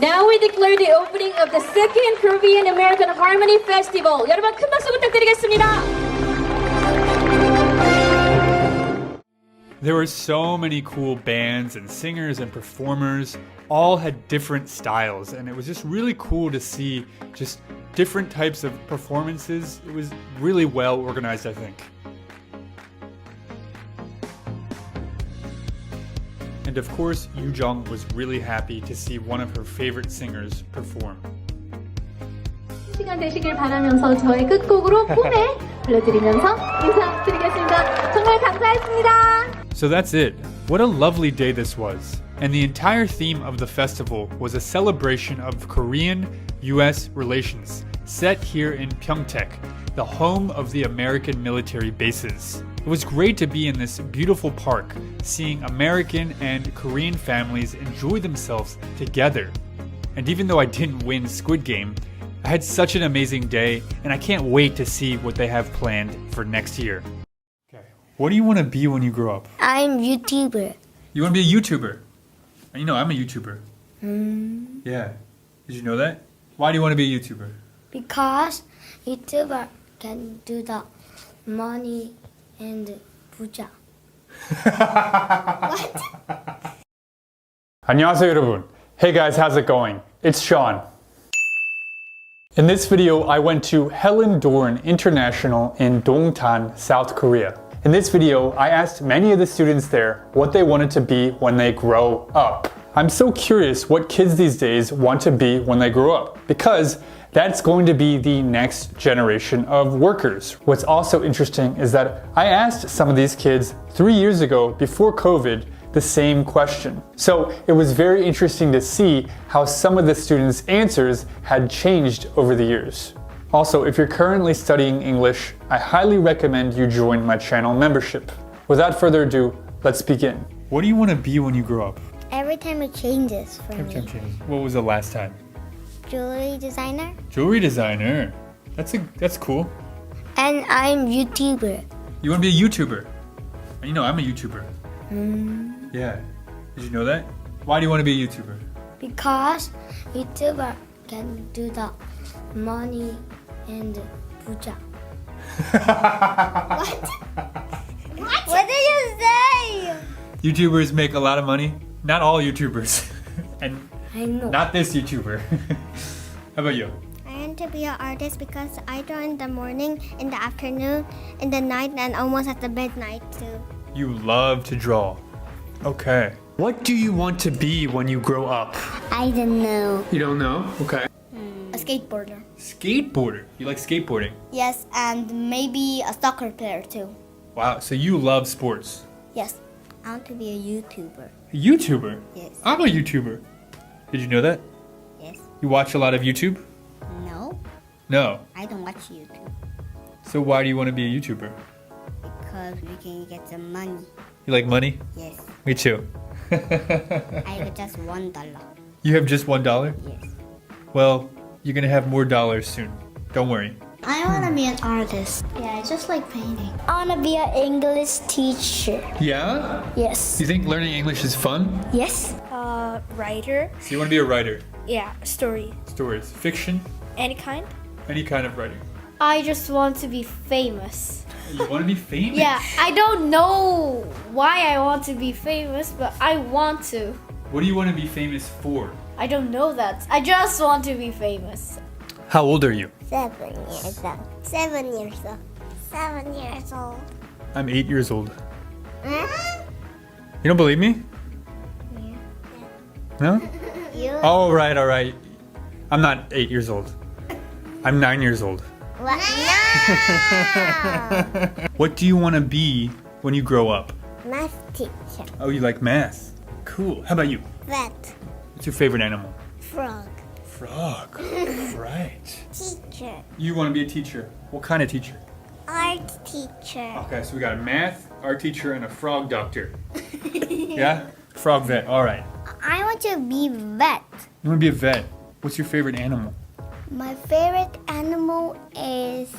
Now we declare the opening of the second Korean American Harmony Festival. 여러분 큰 박수 부탁드리겠습니다. There were so many cool bands and singers and performers, all had different styles, and it was just really cool to see just different types of performances. It was really well organized, I think. And of course, Yoo Jung was really happy to see one of her favorite singers perform. 시간 되시길 바라면서 저의 끝곡으로 꿈에 불러드리면서 인사드리겠습니다. 정말 감사했습니다. So that's it. What a lovely day this was. And the entire theme of the festival was a celebration of Korean-US relations, set here in Pyeongtaek, the home of the American military bases. It was great to be in this beautiful park, seeing American and Korean families enjoy themselves together. And even though I didn't win Squid Game, I had such an amazing day, and I can't wait to see what they have planned for next year. Okay, what do you want to be when you grow up? I'm YouTuber. You want to be a YouTuber? You know, I'm a YouTuber. Yeah. Did you know that? Why do you want to be a YouTuber? Because YouTuber can do the money and 부자. 안녕하세요, 여러분. Hey guys, how's it going? It's Sean. In this video, I went to Helen Dorn International in Dongtan, South Korea. In this video, I asked many of the students there what they wanted to be when they grow up. I'm so curious what kids these days want to be when they grow up, because that's going to be the next generation of workers. What's also interesting is that I asked some of these kids 3 years ago, before COVID, the same question. So it was very interesting to see how some of the students' answers had changed over the years. Also, if you're currently studying English, I highly recommend you join my channel membership. Without further ado, let's begin. What do you want to be when you grow up? Every time it changes for me. What was the last time? Jewelry designer. Jewelry designer. That's cool. And I'm YouTuber. You want to be a YouTuber? You know, I'm a YouTuber. Yeah. Did you know that? Why do you want to be a YouTuber? Because YouTuber can do the money and 부자. What did you say? YouTubers make a lot of money. Not all YouTubers. And I know. not this YouTuber. How about you? I want to be an artist because I draw in the morning, in the afternoon, in the night, and almost at the midnight too. You love to draw. Okay. What do you want to be when you grow up? I don't know. You don't know? Okay. A skateboarder. Skateboarder. You like skateboarding? Yes, and maybe a soccer player too. Wow, so you love sports. Yes. I want to be a YouTuber. A YouTuber? Yes. I'm a YouTuber. Did you know that? Yes. You watch a lot of YouTube? No. No. I don't watch YouTube. So why do you want to be a YouTuber? Because we can get some money. You like money? Yes. Me too. I have just $1. You have just $1? Yes. Well, you're gonna have more dollars soon. Don't worry. I want to be an artist. Yeah, I just like painting. I want to be an English teacher. Yeah? Yes. You think learning English is fun? Yes. Writer. So you want to be a writer? Yeah, story. Stories. Fiction? Any kind. Any kind of writing. I just want to be famous. You want to be famous? Yeah, I don't know why I want to be famous, but I want to. What do you want to be famous for? I don't know that. I just want to be famous. How old are you? 7 years old. 7 years old. 7 years old. I'm 8 years old. Huh? You don't believe me? No? You? Oh, right, all right. I'm not 8 years old. I'm 9 years old. What? No! What do you want to be when you grow up? Math teacher. Oh, you like math. Cool. How about you? Vet. What's your favorite animal? Frog. Frog. Right. Teacher. You want to be a teacher. What kind of teacher? Art teacher. Okay, so we got a math, art teacher, and a frog doctor. Yeah? Frog vet. All right. I want to be vet. You want to be a vet. What's your favorite animal? My favorite animal is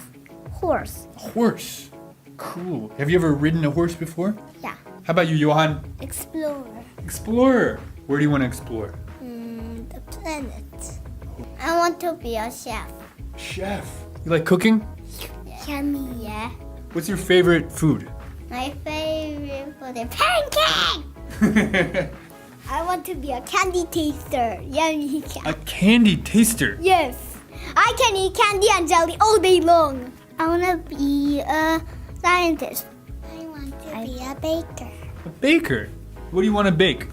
horse. Horse. Cool. Have you ever ridden a horse before? Yeah. How about you, Johan? Explorer. Explorer. Where do you want to explore? The planet. I want to be a chef. Chef. You like cooking? Yummy, yeah. What's your favorite food? My favorite food is pancake. I want to be a candy taster. Yummy. A candy taster. Yes. I can eat candy and jelly all day long. I want to be a scientist. I want to be a baker. A baker. What do you want to bake?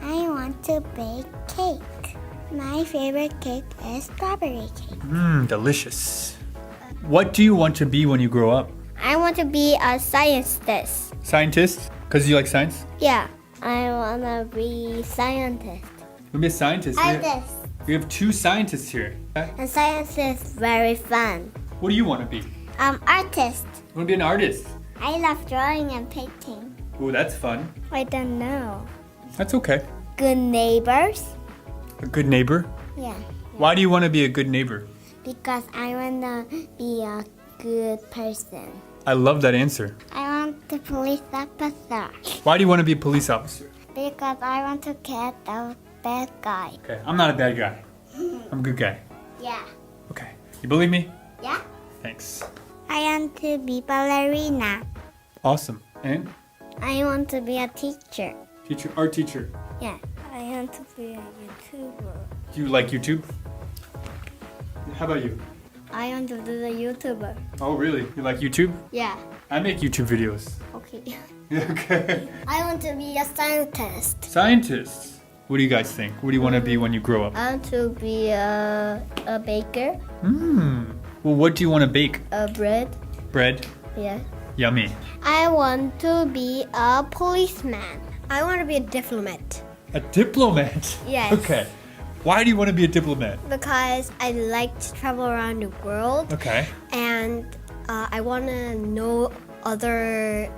I want to bake cake. My favorite cake is strawberry cake. Delicious. What do you want to be when you grow up? I want to be a scientist. Scientist? Because you like science? Yeah, I want to be scientist. You want to be a scientist? Artist. We have 2 scientists here. And science is very fun. What do you want to be? Artist. You want to be an artist? I love drawing and painting. Oh, that's fun. I don't know. That's okay. Good neighbors. A good neighbor? Yeah. Why do you want to be a good neighbor? Because I want to be a good person. I love that answer. I want to police officer. Why do you want to be a police officer? Because I want to catch a bad guy. Okay, I'm not a bad guy. I'm a good guy. Yeah. Okay. You believe me? Yeah. Thanks. I want to be ballerina. Awesome. And? I want to be a teacher. Teacher, art teacher. Yeah. I want to be a YouTuber. Do you like YouTube? How about you? I want to be a YouTuber. Oh, really? You like YouTube? Yeah. I make YouTube videos. Okay. Okay. I want to be a scientist. Scientists. What do you guys think? What do you want to be when you grow up? I want to be a baker. Well, what do you want to bake? Bread. Bread? Yeah. Yummy. I want to be a policeman. I want to be a diplomat. A diplomat? Yes. Okay. Why do you want to be a diplomat? Because I like to travel around the world. Okay. And I want to know other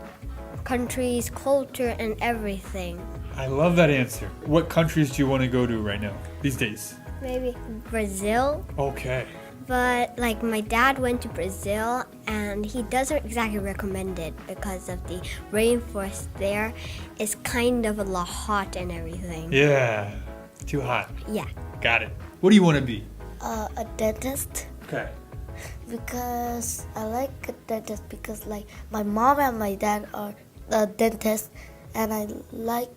countries' culture and everything. I love that answer. What countries do you want to go to right now, these days? Maybe Brazil. Okay. But like my dad went to Brazil and he doesn't exactly recommend it because of the rainforest there is kind of a lot hot and everything. Yeah. Too hot. Yeah. Got it. What do you want to be? A dentist. Okay. Because I like a dentist because like my mom and my dad are dentists and I like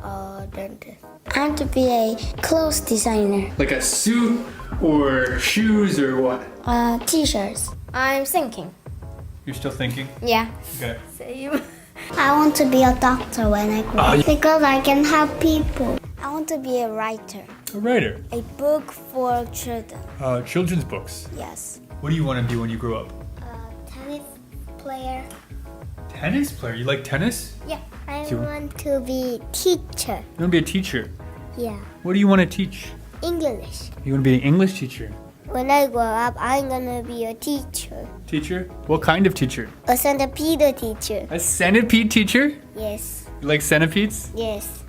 a dentist. I want to be a clothes designer. Like a suit or shoes or what? T-shirts. I'm thinking. You're still thinking? Yeah. Okay. Same. I want to be a doctor when I grow up because I can help people. I want to be a writer. A writer? A book for children. Children's books? Yes. What do you want to be when you grow up? Tennis player. Tennis player? You like tennis? Yeah. I want to be teacher. You want to be a teacher? Yeah. What do you want to teach? English. You want to be an English teacher? When I grow up, I'm gonna be a teacher. Teacher? What kind of teacher? A centipede teacher. A centipede teacher? Yes. You like centipedes? Yes.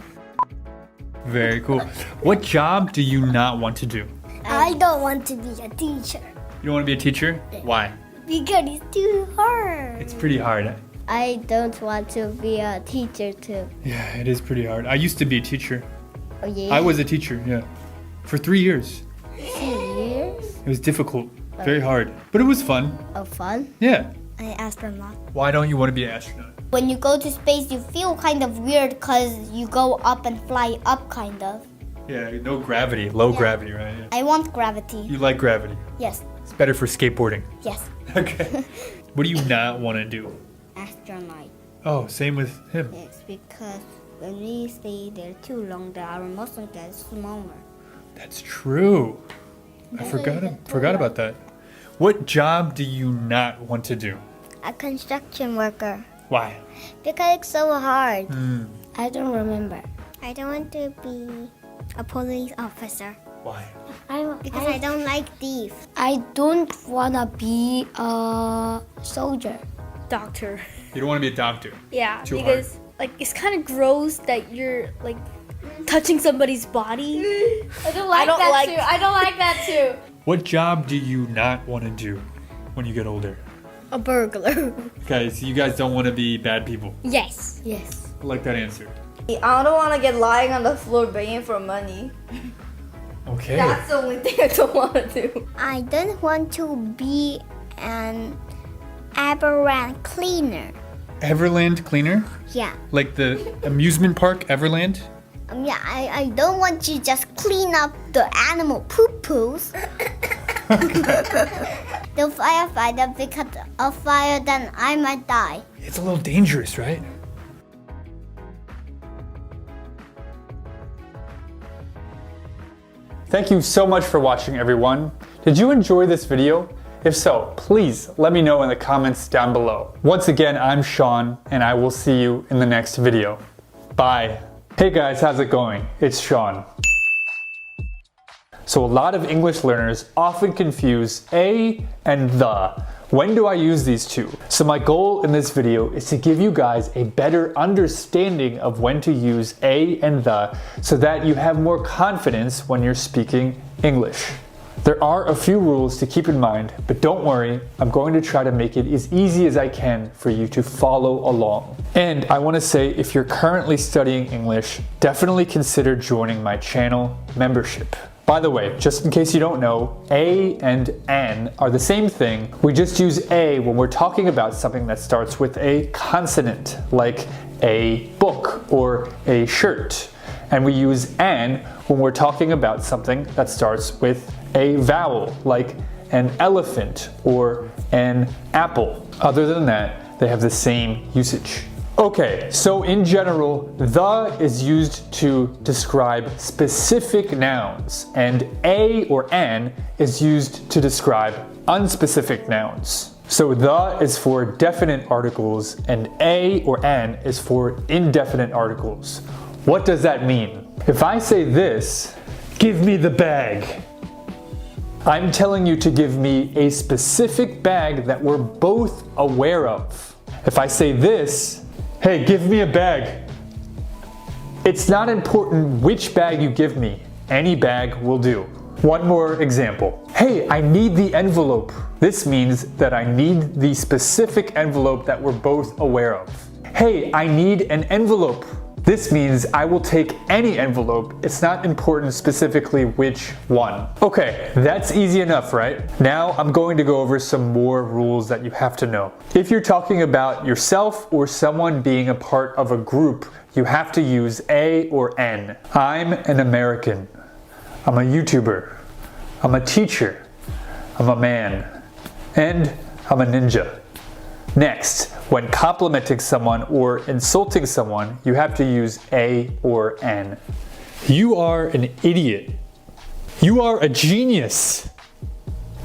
Very cool. What job do you not want to do? I don't want to be a teacher. You don't want to be a teacher? Why? Because it's too hard. It's pretty hard. I don't want to be a teacher too. Yeah, it is pretty hard. I used to be a teacher. Oh yeah? I was a teacher, yeah. For 3 years. 3 years? It was difficult. Very hard. But it was fun. Oh, fun? Yeah. An astronaut. Why don't you want to be an astronaut? When you go to space, you feel kind of weird because you go up and fly up, kind of. Yeah, no gravity. Low gravity, right? Yeah. I want gravity. You like gravity? Yes. It's better for skateboarding. Yes. Okay. What do you not want to do? Astronaut. Oh, same with him. It's because when we stay there too long, our muscle gets smaller. That's true. I forgot about that. What job do you not want to do? A construction worker. Why? Because it's so hard. I don't remember. I don't want to be a police officer. Why? Because I don't like thief. I don't want to be a soldier. Doctor. You don't want to be a doctor? Yeah, Too because hard. like it's kind of gross that you're like touching somebody's body. I don't like that too. I don't like that too. What job do you not want to do when you get older? A burglar. Okay, so you guys don't want to be bad people. Yes. Yes. I like that answer. I don't want to get lying on the floor begging for money. Okay. That's the only thing I don't want to do. I don't want to be an aberrant cleaner. Everland cleaner? Yeah. Like the amusement park Everland? Yeah, I don't want to just clean up the animal poo-poos. The firefighter, because of fire, then I might die. It's a little dangerous, right? Thank you so much for watching, everyone. Did you enjoy this video? If so, please let me know in the comments down below. Once again, I'm Sean, and I will see you in the next video. Bye. Hey guys, how's it going? It's Sean. So a lot of English learners often confuse a and the. When do I use these two? So my goal in this video is to give you guys a better understanding of when to use a and the so that you have more confidence when you're speaking English. There are a few rules to keep in mind, but don't worry, I'm going to try to make it as easy as I can for you to follow along. And I want to say, if you're currently studying English, definitely consider joining my channel membership. By the way, just in case you don't know, a and an are the same thing. We just use a when we're talking about something that starts with a consonant, like a book or a shirt. And we use an when we're talking about something that starts with a vowel, like an elephant or an apple. Other than that, they have the same usage. Okay, so in general, the is used to describe specific nouns, and a or an is used to describe unspecific nouns. So the is for definite articles, and a or an is for indefinite articles. What does that mean? If I say this, give me the bag, I'm telling you to give me a specific bag that we're both aware of. If I say this, hey, give me a bag, it's not important which bag you give me. Any bag will do. One more example. Hey, I need the envelope. This means that I need the specific envelope that we're both aware of. Hey, I need an envelope. This means I will take any envelope. It's not important specifically which one. Okay, that's easy enough, right? Now I'm going to go over some more rules that you have to know. If you're talking about yourself or someone being a part of a group, you have to use a or an. I'm an American. I'm a YouTuber. I'm a teacher. I'm a man. And I'm a ninja. Next, when complimenting someone or insulting someone, you have to use a or an. You are an idiot. You are a genius.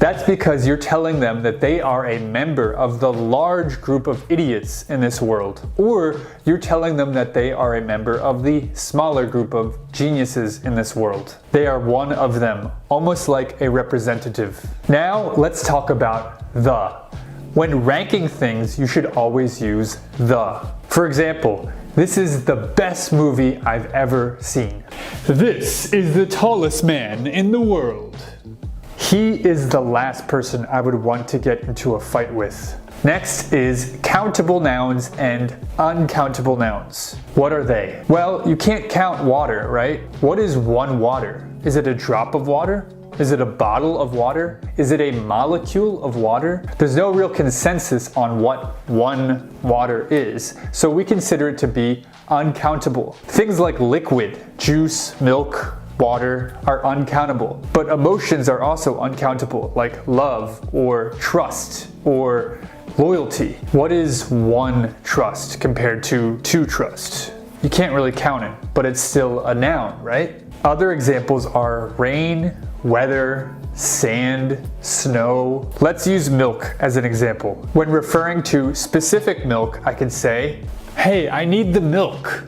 That's because you're telling them that they are a member of the large group of idiots in this world, or you're telling them that they are a member of the smaller group of geniuses in this world. They are one of them, almost like a representative. Now, let's talk about the. When ranking things, you should always use the. For example, this is the best movie I've ever seen. This is the tallest man in the world. He is the last person I would want to get into a fight with. Next is countable nouns and uncountable nouns. What are they? Well, you can't count water, right? What is one water? Is it a drop of water? Is it a bottle of water? Is it a molecule of water? There's no real consensus on what one water is, so we consider it to be uncountable. Things like liquid, juice, milk, water are uncountable, but emotions are also uncountable, like love or trust or loyalty. What is one trust compared to two trust? You can't really count it, but it's still a noun, right? Other examples are rain, weather, sand, snow. Let's use milk as an example. When referring to specific milk, I can say, hey, I need the milk.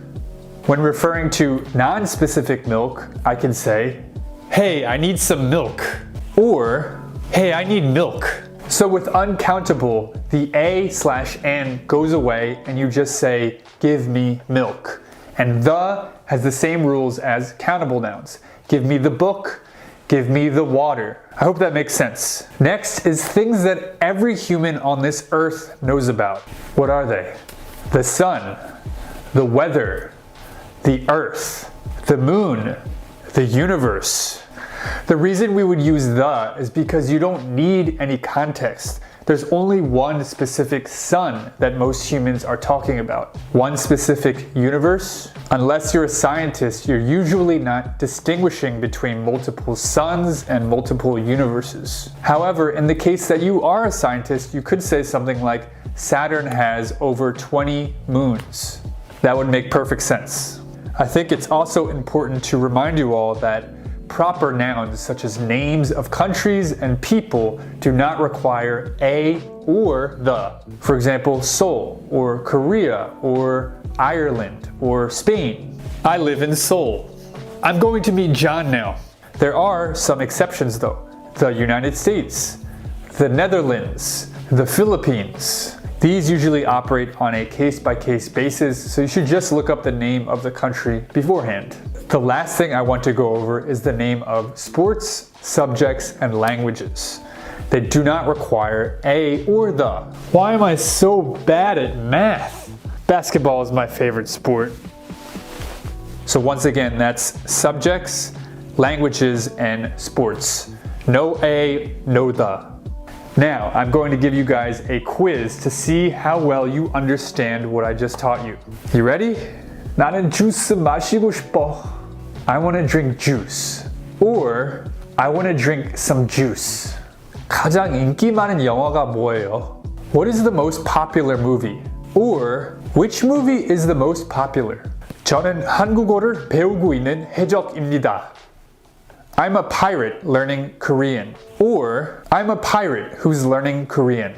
When referring to non-specific milk, I can say, hey, I need some milk. Or, hey, I need milk. So with uncountable, the a/n goes away and you just say, give me milk. And the has the same rules as countable nouns. Give me the book, give me the water. I hope that makes sense. Next is things that every human on this earth knows about. What are they? The sun, the weather, the earth, the moon, the universe. The reason we would use the is because you don't need any context. There's only one specific sun that most humans are talking about. One specific universe. Unless you're a scientist, you're usually not distinguishing between multiple suns and multiple universes. However, in the case that you are a scientist, you could say something like, Saturn has over 20 moons. That would make perfect sense. I think it's also important to remind you all that proper nouns such as names of countries and people do not require a or the. For example, Seoul or Korea or Ireland or Spain. I live in Seoul. I'm going to meet John now. There are some exceptions though. The United States, the Netherlands, the Philippines. These usually operate on a case-by-case basis, so you should just look up the name of the country beforehand. The last thing I want to go over is the name of sports, subjects, and languages. They do not require a or the. Why am I so bad at math? Basketball is my favorite sport. So once again, that's subjects, languages, and sports. No a, no the. Now, I'm going to give you guys a quiz to see how well you understand what I just taught you. You ready? 나는 주스 마시고 싶어. I want to drink juice. Or, I want to drink some juice. 가장 인기 많은 영화가 뭐예요? What is the most popular movie? Or, which movie is the most popular? 저는 한국어를 배우고 있는 해적입니다. I'm a pirate learning Korean. Or, I'm a pirate who's learning Korean.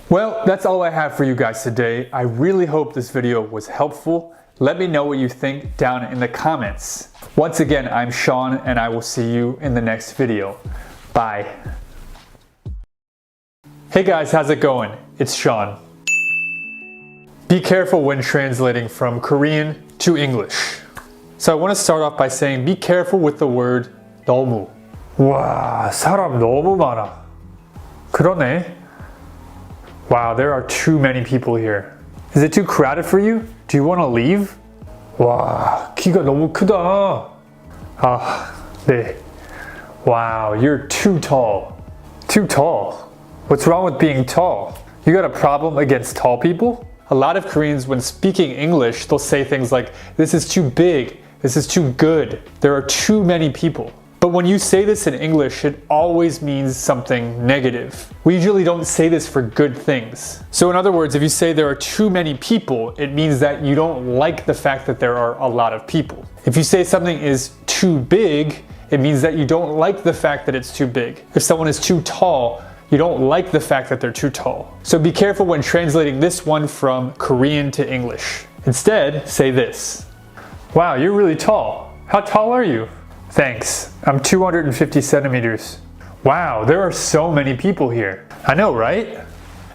Well, that's all I have for you guys today. I really hope this video was helpful. Let me know what you think down in the comments. Once again, I'm Sean and I will see you in the next video. Bye. Hey guys, how's it going? It's Sean. Be careful when translating from Korean to English. So I want to start off by saying be careful with the word 너무. 와, 사람 너무 많아. 그러네. Wow, there are too many people here. Is it too crowded for you? Do you want to leave? 와, 키가 너무 크다. 아, 네. Wow, you're too tall. Too tall? What's wrong with being tall? You got a problem against tall people? A lot of Koreans, when speaking English, they'll say things like, this is too big, this is too good, there are too many people. But when you say this in English, it always means something negative. We usually don't say this for good things. So in other words, if you say there are too many people, it means that you don't like the fact that there are a lot of people. If you say something is too big, it means that you don't like the fact that it's too big. If someone is too tall, you don't like the fact that they're too tall. So be careful when translating this one from Korean to English. Instead, say this. Wow, you're really tall. How tall are you? Thanks. I'm 250 centimeters. Wow, there are so many people here. I know, right?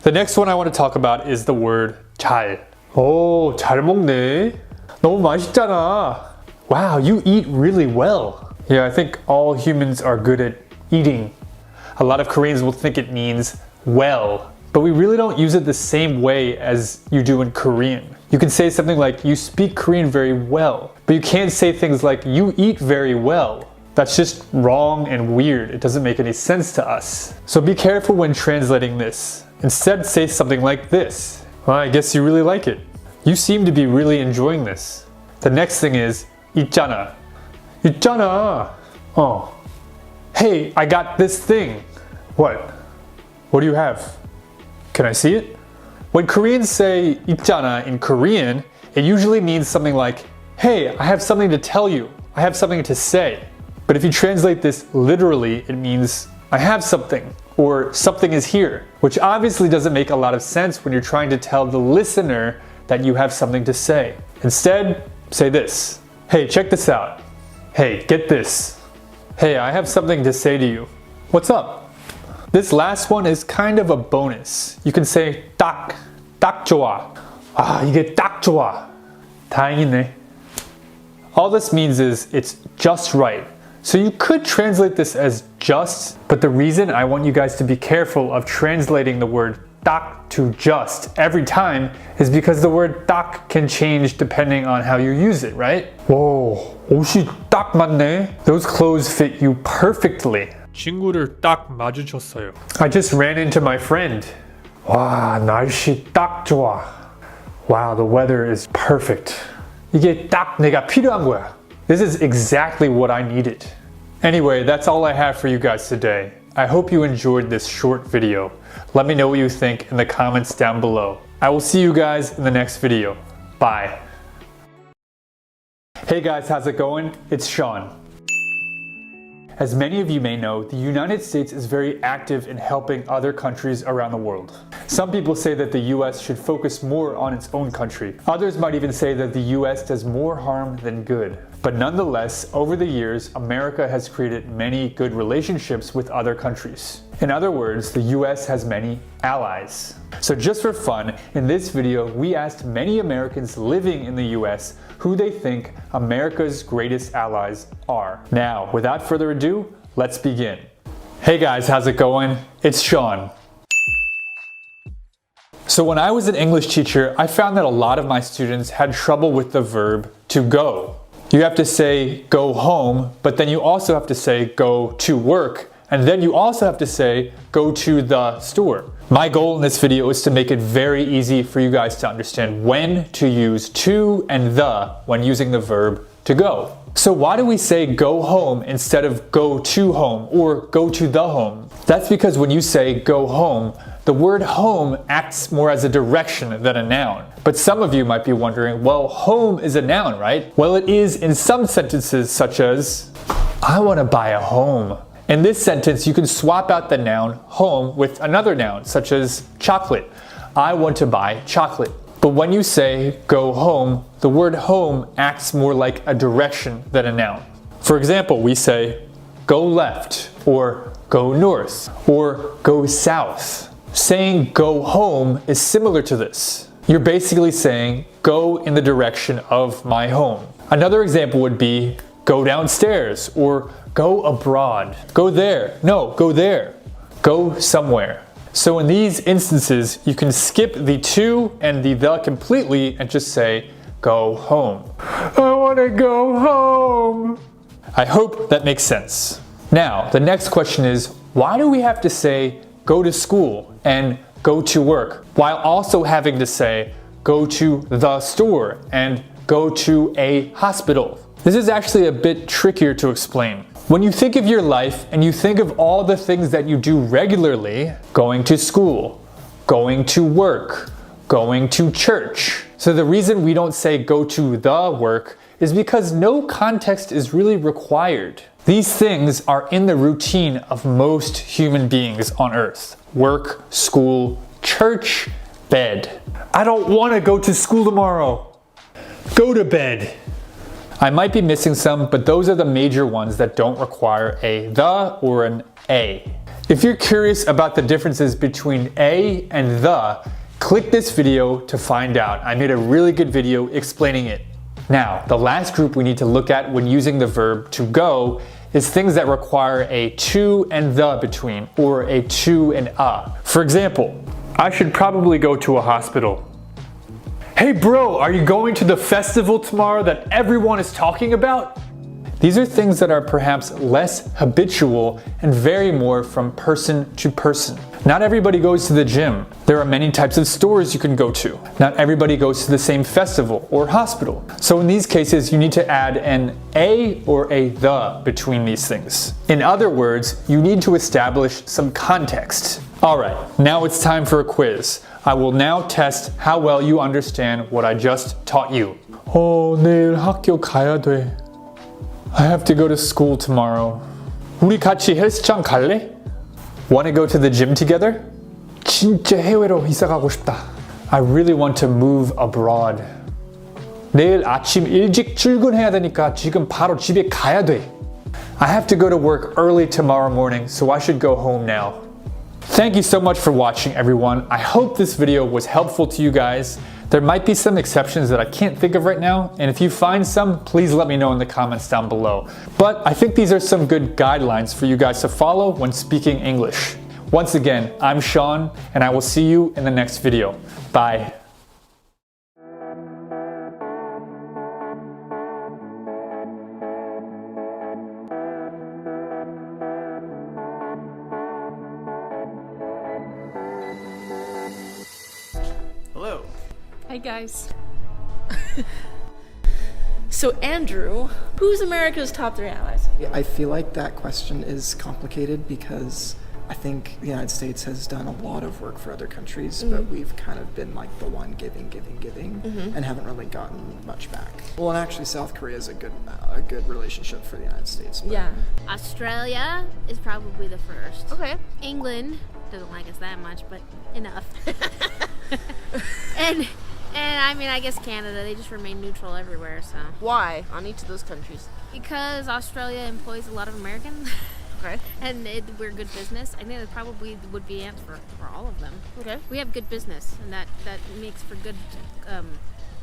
The next one I want to talk about is the word 잘. 오, 잘 먹네. 너무 맛있잖아. Wow, you eat really well. Yeah, I think all humans are good at eating. A lot of Koreans will think it means well, but we really don't use it the same way as you do in Korean. You can say something like, you speak Korean very well, but you can't say things like, you eat very well. That's just wrong and weird. It doesn't make any sense to us. So be careful when translating this. Instead, say something like this. Well, I guess you really like it. You seem to be really enjoying this. The next thing is 있잖아. 있잖아. Oh. Hey, I got this thing. What? What do you have? Can I see it? When Koreans say 있잖아 in Korean, it usually means something like, hey, I have something to tell you. I have something to say. But if you translate this literally, it means I have something or something is here, which obviously doesn't make a lot of sense when you're trying to tell the listener that you have something to say. Instead, say this. Hey, check this out. Hey, get this. Hey, I have something to say to you. What's up? This last one is kind of a bonus. You can say 딱 좋아. 아, 이게 딱 좋아. 다행이네. All this means is it's just right. So you could translate this as just, but the reason I want you guys to be careful of translating the word 딱 to just every time is because the word 딱 can change depending on how you use it, right? Whoa, 옷이 딱 맞네. Those clothes fit you perfectly. 친구를 딱 마주쳤어요. I just ran into my friend. 와, 날씨 딱 좋아. Wow, the weather is perfect. 이게 딱 내가 필요한 거야. This is exactly what I needed. Anyway, that's all I have for you guys today. I hope you enjoyed this short video. Let me know what you think in the comments down below. I will see you guys in the next video. Bye. Hey guys, how's it going? It's Sean. As many of you may know, the United States is very active in helping other countries around the world. Some people say that the US should focus more on its own country. Others might even say that the US does more harm than good. But nonetheless, over the years, America has created many good relationships with other countries. In other words, the US has many allies. So just for fun, in this video, we asked many Americans living in the US who they think America's greatest allies are. Now, without further ado, let's begin. Hey guys, how's it going? It's Sean. So when I was an English teacher, I found that a lot of my students had trouble with the verb to go. You have to say go home, but then you also have to say go to work, and then you also have to say go to the store. My goal in this video is to make it very easy for you guys to understand when to use to and the when using the verb to go. So why do we say go home instead of go to home or go to the home? That's because when you say go home, the word home acts more as a direction than a noun. But some of you might be wondering, well, home is a noun, right? Well, it is in some sentences such as, I want to buy a home. In this sentence, you can swap out the noun home with another noun, such as chocolate. I want to buy chocolate. But when you say go home, the word home acts more like a direction than a noun. For example, we say go left, or go north, or go south. Saying go home is similar to this. You're basically saying go in the direction of my home. Another example would be go downstairs or go abroad. Go there. No, go there. Go somewhere. So in these instances, you can skip the to and the completely and just say go home. I want to go home. I hope that makes sense. Now, the next question is, why do we have to say go to school and go to work while also having to say go to the store and go to a hospital? This is actually a bit trickier to explain. When you think of your life and you think of all the things that you do regularly, going to school, going to work, going to church. So the reason we don't say go to the work is because no context is really required. These things are in the routine of most human beings on earth. Work, school, church, bed. I don't want to go to school tomorrow. Go to bed. I might be missing some, but those are the major ones that don't require a the or an a. If you're curious about the differences between a and the, click this video to find out. I made a really good video explaining it. Now, the last group we need to look at when using the verb to go is things that require a to and the between, or a to and a. For example, I should probably go to a hospital. Hey bro, are you going to the festival tomorrow that everyone is talking about? These are things that are perhaps less habitual and vary more from person to person. Not everybody goes to the gym. There are many types of stores you can go to. Not everybody goes to the same festival or hospital. So in these cases, you need to add an a or a the between these things. In other words, you need to establish some context. Alright, now it's time for a quiz. I will now test how well you understand what I just taught you. 내일 학교 가야 돼. I have to go to school tomorrow. 우리 같이 헬스장 갈래? Want to go to the gym together? 진짜 해외로 이사 가고 싶다. I really want to move abroad. 내일 아침 일찍 출근해야 되니까 지금 바로 집에 가야 돼. I have to go to work early tomorrow morning, so I should go home now. Thank you so much for watching, everyone. I hope this video was helpful to you guys. There might be some exceptions that I can't think of right now, and if you find some, please let me know in the comments down below. But I think these are some good guidelines for you guys to follow when speaking English. Once again, I'm Sean, and I will see you in the next video. Bye. Hello. Hi guys. So Andrew, who's America's top 3 allies? I feel like that question is complicated because I think the United States has done a lot of work for other countries, but we've kind of been like the one giving, and haven't really gotten much back. Well, and actually South Korea is a good relationship for the United States. But Yeah. Australia is probably the first. Okay. England doesn't like us that much, but enough. and I mean, I guess Canada, they just remain neutral everywhere, so. Why on each of those countries? Because Australia employs a lot of Americans. Okay. And we're good business. I think that probably would be answer for all of them. Okay. We have good business, and that makes for good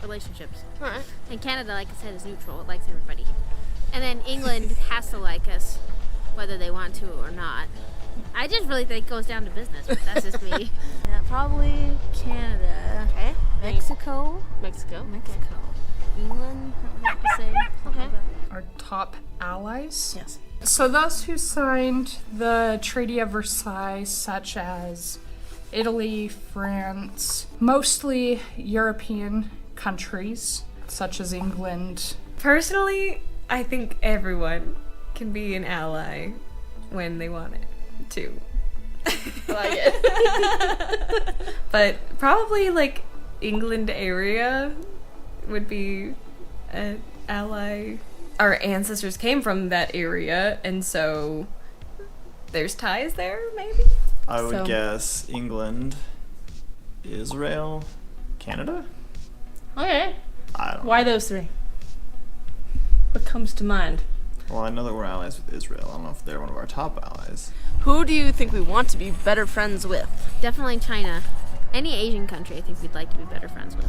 relationships. All right. And Canada, like I said, is neutral. It likes everybody. And then England has to like us, whether they want to or not. I just really think it goes down to business, but that's just me. Yeah, probably Canada. Okay. Mexico. Mexico. England, I would have to say. Okay. Our top allies? Yes. So those who signed the Treaty of Versailles, such as Italy, France, mostly European countries, such as England. Personally, I think everyone can be an ally when they want it to. Like it. But probably like England area would be an ally. Our ancestors came from that area, and so there's ties there, maybe? I would guess England, Israel, Canada? Okay. I don't know. Why those 3? What comes to mind? Well, I know that we're allies with Israel. I don't know if they're one of our top allies. Who do you think we want to be better friends with? Definitely China. Any Asian country I think we'd like to be better friends with.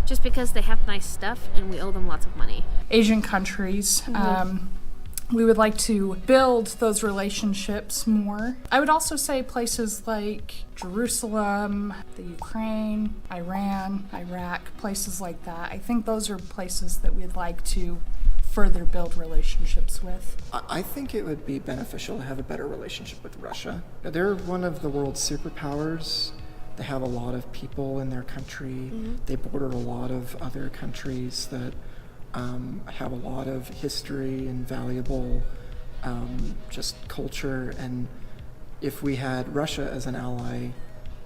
Just because they have nice stuff and we owe them lots of money. Asian countries. We would like to build those relationships more. I would also say places like Jerusalem, the Ukraine, Iran, Iraq, places like that. I think those are places that we'd like to further build relationships with. I think it would be beneficial to have a better relationship with Russia. They're one of the world's superpowers. They have a lot of people in their country. They border a lot of other countries that have a lot of history and valuable just culture. And if we had Russia as an ally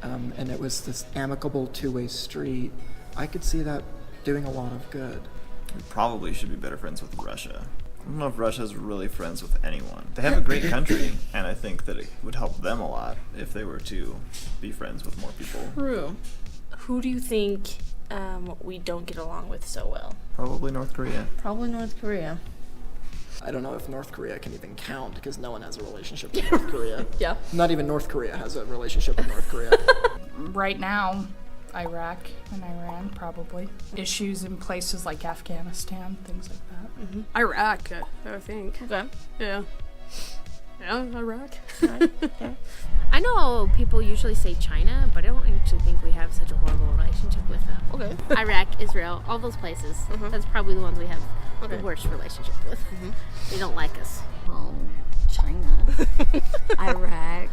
and it was this amicable two-way street, I could see that doing a lot of good. We probably should be better friends with Russia. I don't know if Russia's really friends with anyone. They have a great country, and I think that it would help them a lot if they were to be friends with more people. True. Who do you think we don't get along with so well? Probably North Korea. Probably North Korea. I don't know if North Korea can even count because no one has a relationship with North Korea. Yeah. Not even North Korea has a relationship with North Korea. Right now, Iraq and Iran, probably. Issues in places like Afghanistan, things like that. Iraq, I think. Okay. Yeah. Iraq. I know people usually say China, but I don't actually think we have such a horrible relationship with them. Okay. Iraq, Israel, all those places. That's probably the ones we have the worst relationship with. They don't like us. China, Iraq,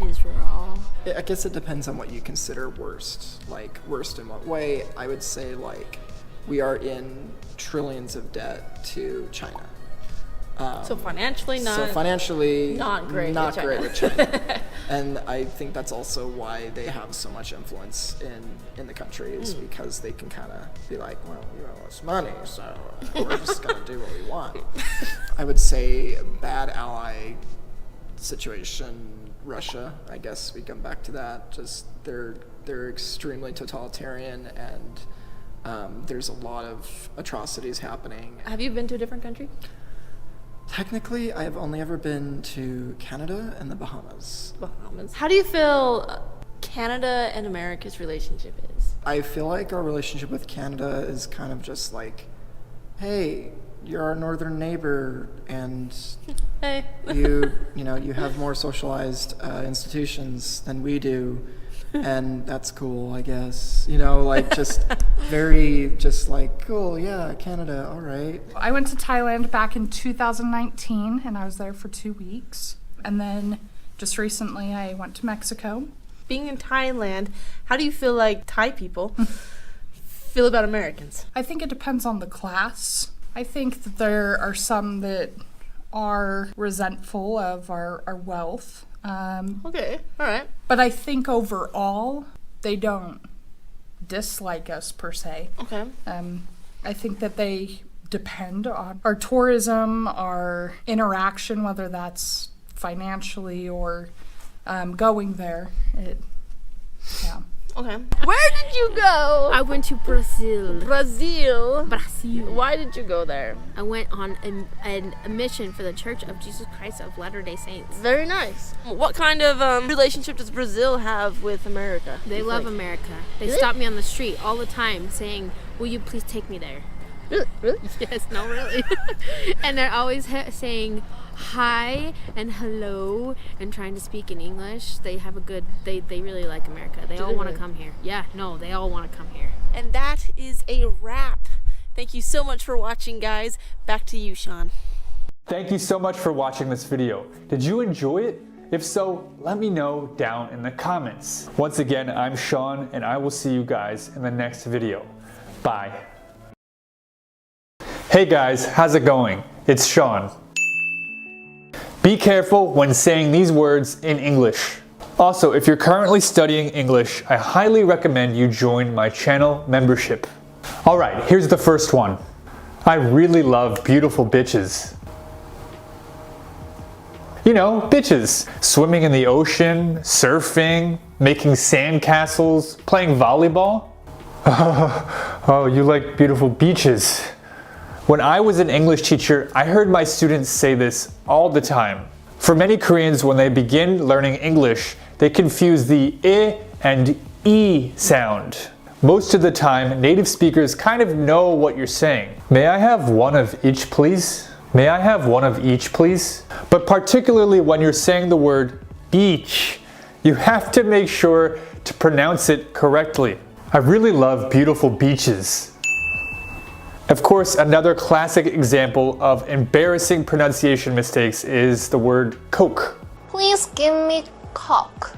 Israel. I guess it depends on what you consider worst. Like, worst in what way? I would say, like, we are in trillions of debt to China. So financially not great. Not with great China. with China. And I think that's also why they have so much influence in the country, is because they can kind of be like, well, you owe us money, so we're just going to do what we want. I would say bad ally situation, Russia. I guess we come back to that. Just they're extremely totalitarian, and there's a lot of atrocities happening. Have you been to a different country? Technically, I've only ever been to Canada and the Bahamas. How do you feel Canada and America's relationship is? I feel like our relationship with Canada is kind of just like, hey, you're our northern neighbor, and hey. you have more socialized institutions than we do, and that's cool, I guess. Like just cool, yeah, Canada, all right. I went to Thailand back in 2019 and I was there for 2 weeks. And then just recently I went to Mexico. Being in Thailand, how do you feel like Thai people feel about Americans? I think it depends on the class. I think that there are some that are resentful of our wealth. Okay, all right. But I think overall, they don't dislike us per se. Okay. I think that they depend on our tourism, our interaction, whether that's financially or going there. Yeah. Okay. Where did you go? I went to Brazil. Brazil? Brazil. Why did you go there? I went on a mission for the Church of Jesus Christ of Latter-day Saints. Very nice. What kind of relationship does Brazil have with America? They love America. They stop me on the street all the time saying, will you please take me there? Really? Yes, no, really. And they're always saying hi and hello and trying to speak in English. They have they really like America. They all want to come here. Yeah, no, they all want to come here. And that is a wrap. Thank you so much for watching, guys. Back to you, Sean. Thank you so much for watching this video. Did you enjoy it? If so, let me know down in the comments. Once again, I'm Sean, and I will see you guys in the next video. Bye. Hey guys, how's it going? It's Sean. Be careful when saying these words in English. Also, if you're currently studying English, I highly recommend you join my channel membership. Alright, here's the first one. I really love beautiful bitches. You know, bitches. Swimming in the ocean, surfing, making sandcastles, playing volleyball. Oh, you like beautiful beaches. When I was an English teacher, I heard my students say this all the time. For many Koreans, when they begin learning English, they confuse the I and E sound. Most of the time, native speakers kind of know what you're saying. May I have one of each, please? May I have one of each, please? But particularly when you're saying the word beach, you have to make sure to pronounce it correctly. I really love beautiful beaches. Of course, another classic example of embarrassing pronunciation mistakes is the word Coke. Please give me Coke.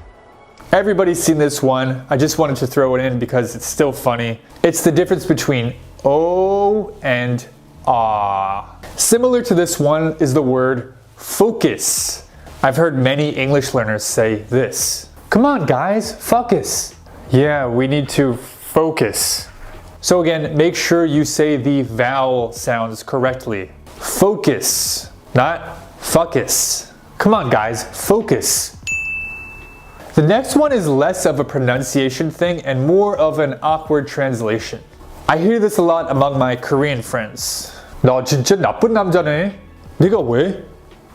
Everybody's seen this one. I just wanted to throw it in because it's still funny. It's the difference between O and Ah. Similar to this one is the word focus. I've heard many English learners say this. Come on guys, focus. Yeah, we need to focus. So again, make sure you say the vowel sounds correctly. Focus, not fuckus. Come on guys, focus. The next one is less of a pronunciation thing and more of an awkward translation. I hear this a lot among my Korean friends. 너 진짜 나쁜 남자네. 네가 왜?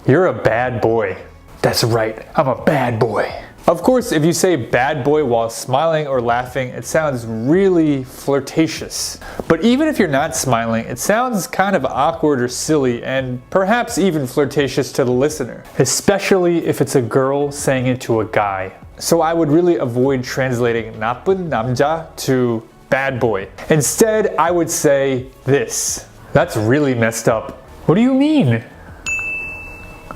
You're a bad boy. That's right, I'm a bad boy. Of course, if you say bad boy while smiling or laughing, it sounds really flirtatious. But even if you're not smiling, it sounds kind of awkward or silly and perhaps even flirtatious to the listener, especially if it's a girl saying it to a guy. So I would really avoid translating 나쁜 남자 to bad boy. Instead, I would say this. That's really messed up. What do you mean?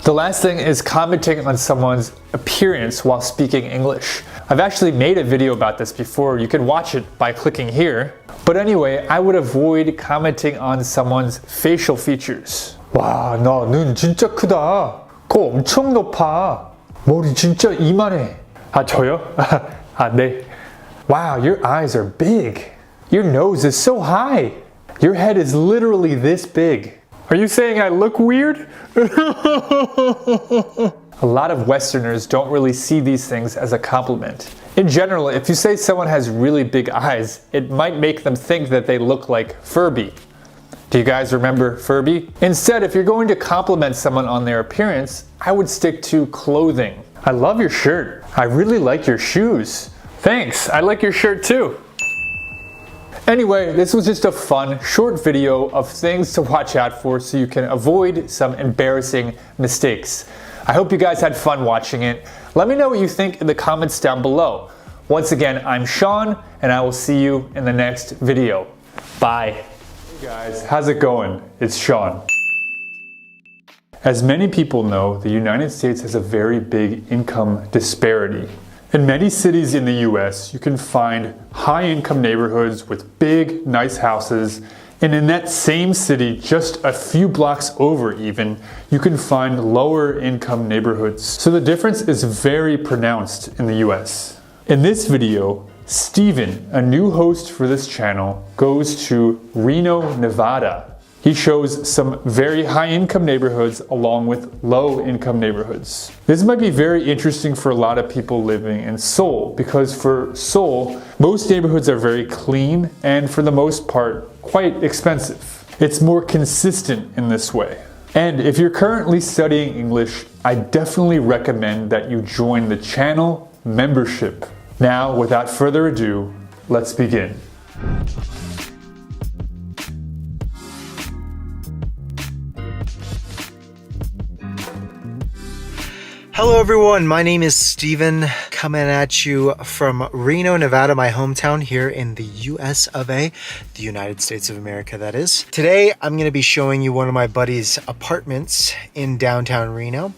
The last thing is commenting on someone's appearance while speaking English. I've actually made a video about this before. You can watch it by clicking here. But anyway, I would avoid commenting on someone's facial features. 와, 너 눈 진짜 크다. 코 엄청 높아. 머리 진짜 이만해. 아, 저요? 아, 네. Wow, your eyes are big. Your nose is so high. Your head is literally this big. Are you saying I look weird? A lot of Westerners don't really see these things as a compliment. In general, if you say someone has really big eyes, it might make them think that they look like Furby. Do you guys remember Furby? Instead, if you're going to compliment someone on their appearance, I would stick to clothing. I love your shirt. I really like your shoes. Thanks, I like your shirt too. Anyway, this was just a fun, short video of things to watch out for so you can avoid some embarrassing mistakes. I hope you guys had fun watching it. Let me know what you think in the comments down below. Once again, I'm Sean, and I will see you in the next video. Bye. Hey guys, how's it going? It's Sean. As many people know, the United States has a very big income disparity. In many cities in the US, you can find high-income neighborhoods with big, nice houses, and in that same city, just a few blocks over even, you can find lower-income neighborhoods. So the difference is very pronounced in the US. In this video, Steven, a new host for this channel, goes to Reno, Nevada. He shows some very high-income neighborhoods along with low-income neighborhoods. This might be very interesting for a lot of people living in Seoul, because for Seoul, most neighborhoods are very clean and for the most part, quite expensive. It's more consistent in this way. And if you're currently studying English, I definitely recommend that you join the channel membership. Now, without further ado, let's begin. Hello everyone, my name is Steven, coming at you from Reno, Nevada, my hometown here in the US of A, the United States of America that is. Today I'm going to be showing you one of my buddy's apartments in downtown Reno,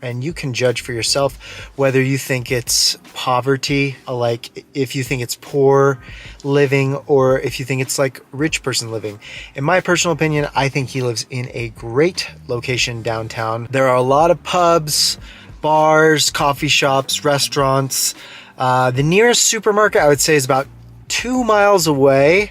and you can judge for yourself whether you think it's poverty, like if you think it's poor living, or if you think it's like rich person living. In my personal opinion, I think he lives in a great location downtown. There are a lot of pubs, bars, coffee shops, restaurants. The nearest supermarket I would say is about 2 miles away.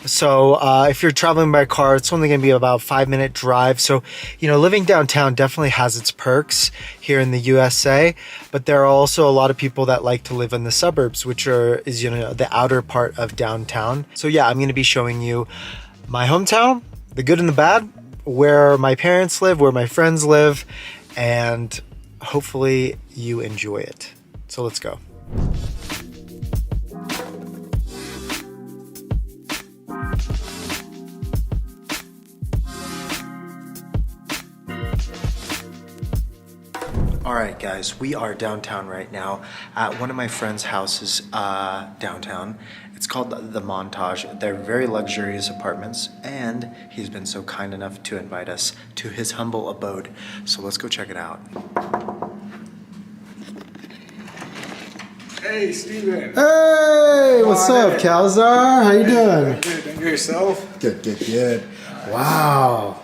So if you're traveling by car, it's only going to be about a 5-minute drive. So, you know, living downtown definitely has its perks here in the USA. But there are also a lot of people that like to live in the suburbs, which is, you know, the outer part of downtown. So yeah, I'm going to be showing you my hometown, the good and the bad, where my parents live, where my friends live, and hopefully you enjoy it. So let's go. All right, guys, we are downtown right now at one of my friend's houses downtown. It's called The Montage. They're very luxurious apartments, and he's been so kind enough to invite us to his humble abode. So let's go check it out. Hey, Steven. Hey, what's up, Calzar? How you doing? Good. And yourself? Good. Wow.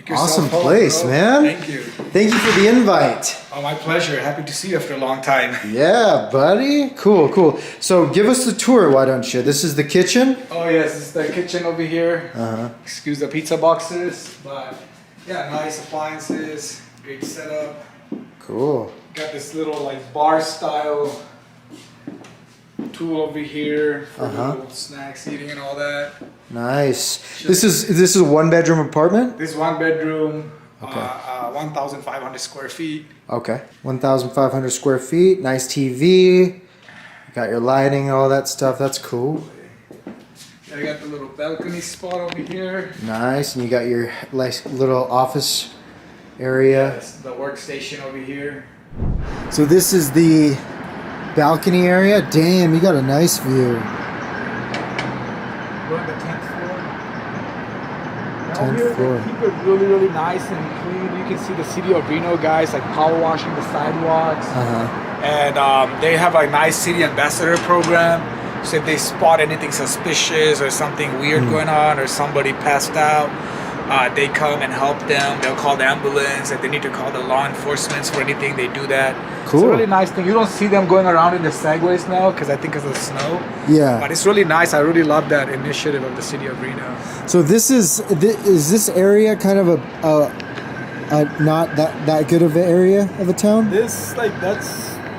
yourself Awesome home, place, bro. man. Thank you. Thank you for the invite. Oh, my pleasure. Happy to see you after a long time. Yeah, buddy. Cool. So give us the tour, why don't you? This is the kitchen? Oh, yes. This is the kitchen over here. Uh-huh. Excuse the pizza boxes, but yeah, nice appliances, great setup. Cool. Got this little like bar style tool over here for little snacks, eating and all that. Nice. This is a 1-bedroom apartment? This 1 bedroom. Okay. 1,500 square feet. Okay. 1,500 square feet. Nice TV. Got your lighting, all that stuff. That's cool. I got the little balcony spot over here. Nice. And you got your like little office area. That's the workstation over here. So this is the balcony area. Damn, you got a nice view. We're on the 10th floor. 10th floor. They keep it really, really nice and clean. You can see the city of Reno guys like power washing the sidewalks. And they have a nice city ambassador program. So if they spot anything suspicious or something weird going on or somebody passed out, they come and help them. They'll call the ambulance. If they need to call the law enforcement for anything, they do that. Cool. It's a really nice thing. You don't see them going around in the segways now because I think because of the snow. Yeah. But it's really nice. I really love that initiative of the city of Reno. So this is this area kind of a not that good of an area of a town?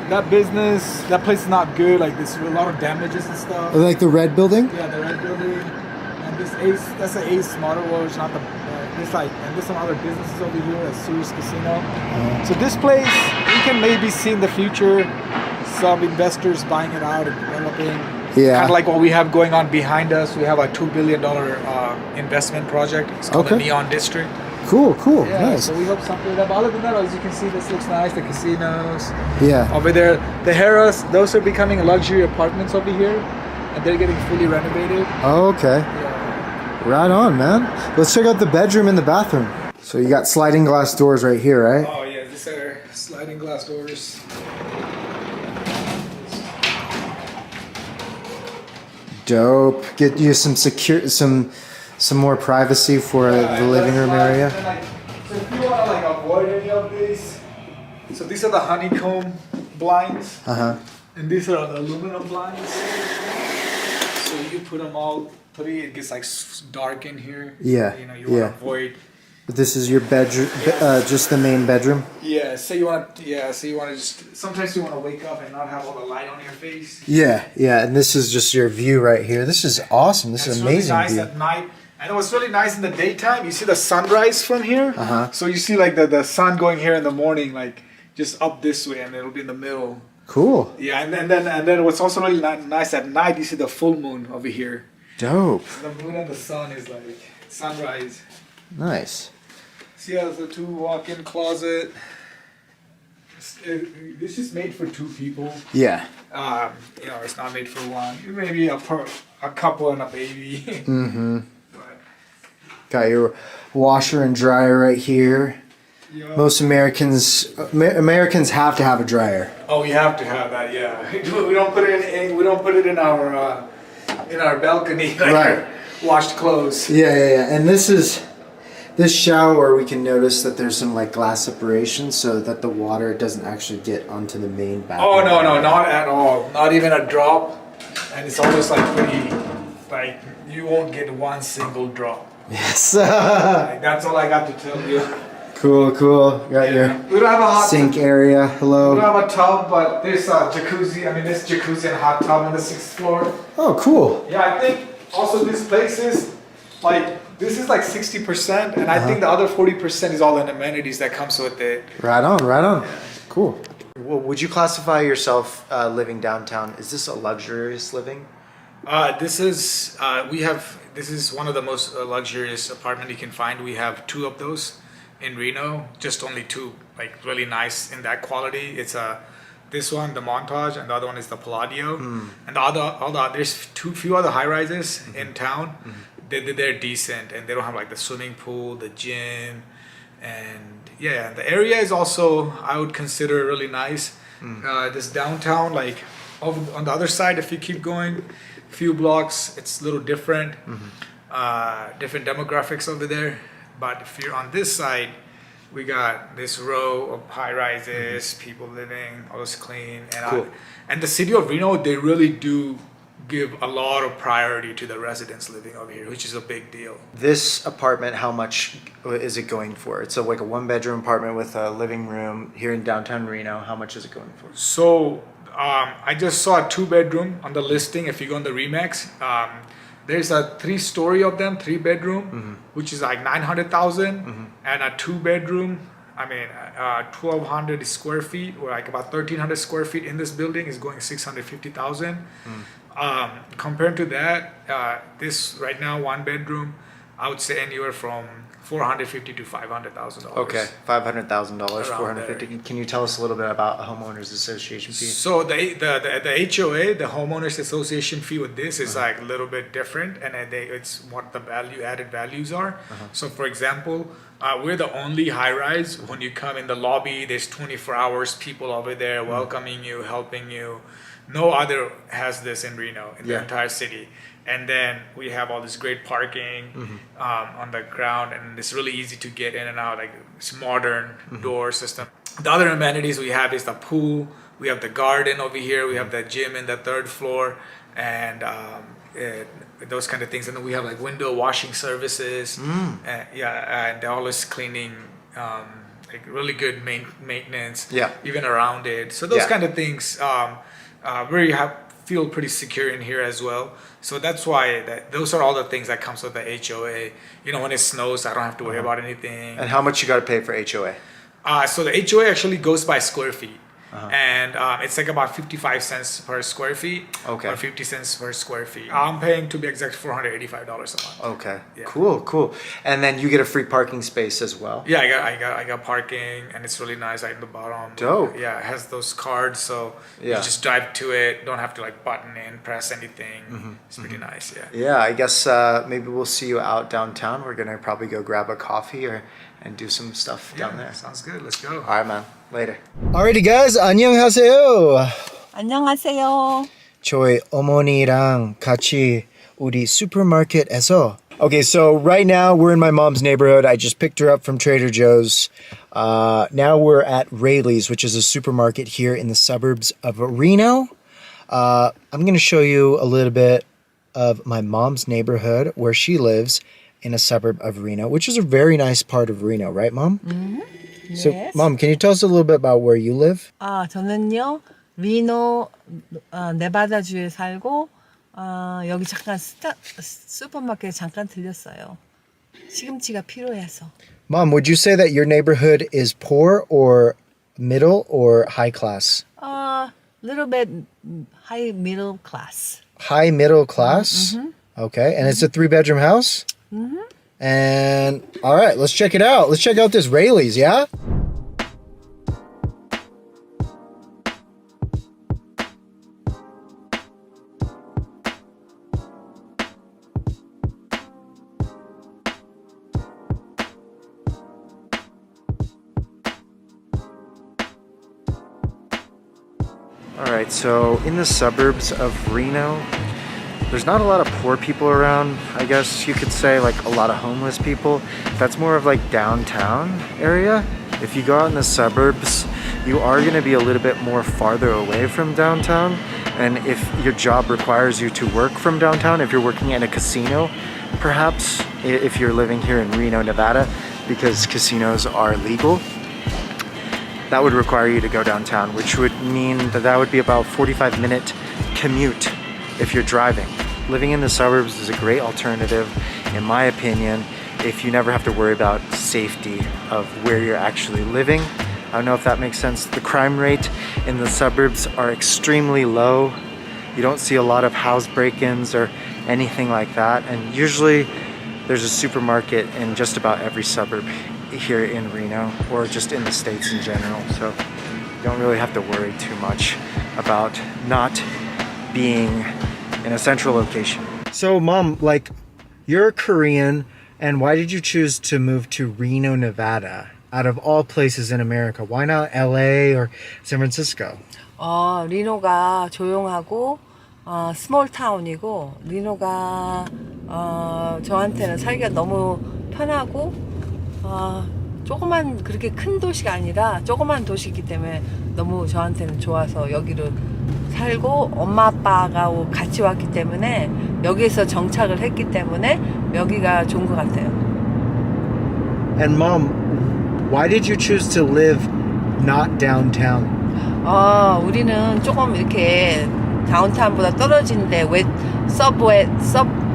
That business, that place is not good. Like there's a lot of damages and stuff. Like the red building? Yeah, the red building. And this Ace, that's the Ace Motor World, not the. There's some other businesses over here, a Sirius Casino. So this place, we can maybe see in the future some investors buying it out and developing. Yeah. Kind of like what we have going on behind us. We have a $2 billion investment project. It's called the Neon District. Cool. Yeah, Nice. so we hope something like that. But other than that, as you can see, this looks nice. The casinos. Yeah. Over there, the Harrah's, those are becoming luxury apartments over here, and they're getting fully renovated. Oh, okay. Right on, man. Let's check out the bedroom and the bathroom. So you got sliding glass doors right here, right? Oh yeah, these are sliding glass doors. Dope. Get you some more privacy for the living room area. So if you want to avoid any of these, so these are the honeycomb blinds, and these are the aluminum blinds. So you put them all three, it gets dark in here. Yeah. You want to avoid. But this is your bedroom, just the main bedroom. Yeah. Say you want to just. Sometimes you want to wake up and not have all the light on your face. Yeah. And this is just your view right here. This is awesome. This is amazing. Really nice view. at night. And it was really nice in the daytime. You see the sunrise from here. So you see the sun going here in the morning, just up this way, and it'll be in the middle. Cool. Yeah, and then what's also really nice at night, you see the full moon over here. Dope. The moon and the sun is sunrise. Nice. See how the two walk-in closet. This is made for two people. Yeah. It's not made for one. Maybe a couple and a baby. Got your washer and dryer right here. Yeah. Most Americans have to have a dryer. Oh, we have to have that. Yeah, we don't put it in our balcony. Right. Washed clothes. Yeah. And this shower, we can notice that there's some glass separation so that the water doesn't actually get onto the main bathroom. Oh no, not at all. Not even a drop. And it's almost pretty. You won't get one single drop. Yes. That's all I got to tell you. Cool. Got your We don't have a hot sink area. Hello. We don't have a tub, but there's a jacuzzi. This jacuzzi and hot tub on the 6th floor. Oh, cool. Yeah, I think also this place is this is 60%, and I think the other 40% is all the amenities that comes with it. Right on. Cool. Well, would you classify yourself living downtown? Is this a luxurious living? This is one of the most luxurious apartment you can find. We have 2 of those in Reno, just only 2, really nice in that quality. It's this one, the Montage, and the other one is the Palladio. And there's few other high rises in town. They're decent, and they don't have the swimming pool, the gym, and the area is also, I would consider, really nice. This downtown, over on the other side, if you keep going a few blocks, it's a little different. Different demographics over there. But if you're on this side, we got this row of high rises, people living, all this clean, and the city of Reno, they really do give a lot of priority to the residents living over here, which is a big deal. This apartment, how much is it going for? It's a 1-bedroom apartment with a living room here in downtown Reno. How much is it going for? So I just saw a 2-bedroom on the listing. If you go on the Remax, there's a 3-story of them, 3-bedroom, which is $900,000, and a 2-bedroom I mean, 1,200 square feet, or like about 1,300 square feet in this building is going 650,000. Compared to that, this right now, one bedroom, I would say anywhere from $450,000 to $500,000. Okay, $500,000, Around $450,000. Can you tell us a little bit about a homeowners association fee? So the HOA, the homeowners association fee with this is like a little bit different, and it's what the added values are. So for example, we're the only high rise. When you come in the lobby, there's 24 hours people over there welcoming you, helping you. No other has this in Reno, in the entire city. And then we have all this great parking on the ground, and it's really easy to get in and out, like it's modern door system. The other amenities we have is the pool. We have the garden over here. We have the gym in the 3rd floor, and those kind of things. And then we have like window washing services. And always cleaning, like really good maintenance. Even around it. So those kind of things. Feel pretty secure in here as well. So that's why those are all the things that comes with the HOA. You know, when it snows, I don't have to worry about anything. And how much you got to pay for HOA? So the HOA actually goes by square feet. And it's like about 55 cents per square feet, or 50 cents per square feet. I'm paying, to be exact, $485 a month. Okay, cool. And then you get a free parking space as well. Yeah, I got parking, and it's really nice right in the bottom. Dope. Yeah, it has those cards, so you just drive to it. Don't have to like button in, press anything. It's pretty nice. Yeah, I guess maybe we'll see you out downtown. We're gonna probably go grab a coffee and do some stuff down there. Sounds good. Let's go. All right, man. Later. Alrighty, guys. 안녕하세요. 안녕하세요. 저희 어머니랑 같이 우리 슈퍼마켓에서. Okay, so right now we're in my mom's neighborhood. I just picked her up from Trader Joe's. Now we're at Rayleigh's, which is a supermarket here in the suburbs of Reno. I'm going to show you a little bit of my mom's neighborhood where she lives in a suburb of Reno, which is a very nice part of Reno, right, Mom? Yes. So, Mom, can you tell us a little bit about where you live? 저는요, 리노 네바다주에 살고 여기 잠깐 슈퍼마켓에 잠깐 들렸어요. 시금치가 필요해서. Mom, would you say that your neighborhood is poor or middle or high class? Little bit high middle class. High middle class? Okay, and it's a 3-bedroom house? And all right, let's check it out. Let's check out this Rayleigh's, yeah? All right, so in the suburbs of Reno, there's not a lot of poor people around. I guess you could say like a lot of homeless people. That's more of like downtown area. If you go out in the suburbs, you are going to be a little bit more farther away from downtown. And if your job requires you to work from downtown, if you're working at a casino, perhaps if you're living here in Reno, Nevada, because casinos are legal, that would require you to go downtown, which would mean that would be about 45-minute commute if you're driving. Living in the suburbs is a great alternative, in my opinion, if you never have to worry about safety of where you're actually living. I don't know if that makes sense. The crime rate in the suburbs are extremely low. You don't see a lot of house break-ins or anything like that. And usually there's a supermarket in just about every suburb here in Reno, or just in the States in general. So you don't really have to worry too much about not being in a central location. So Mom, like, you're Korean, and why did you choose to move to Reno, Nevada? Out of all places in America, why not LA or San Francisco? 리노가 조용하고 스몰 타운이고 리노가 저한테는 살기가 너무 편하고 조그만 그렇게 큰 도시가 아니라 조그만 도시이기 때문에 너무 저한테는 좋아서 여기로 살고 엄마 아빠가 같이 왔기 때문에 여기에서 정착을 했기 때문에 여기가 좋은 것 같아요. And Mom, why did you choose to live not downtown? 우리는 조금 이렇게 다운타운보다 떨어진데 서브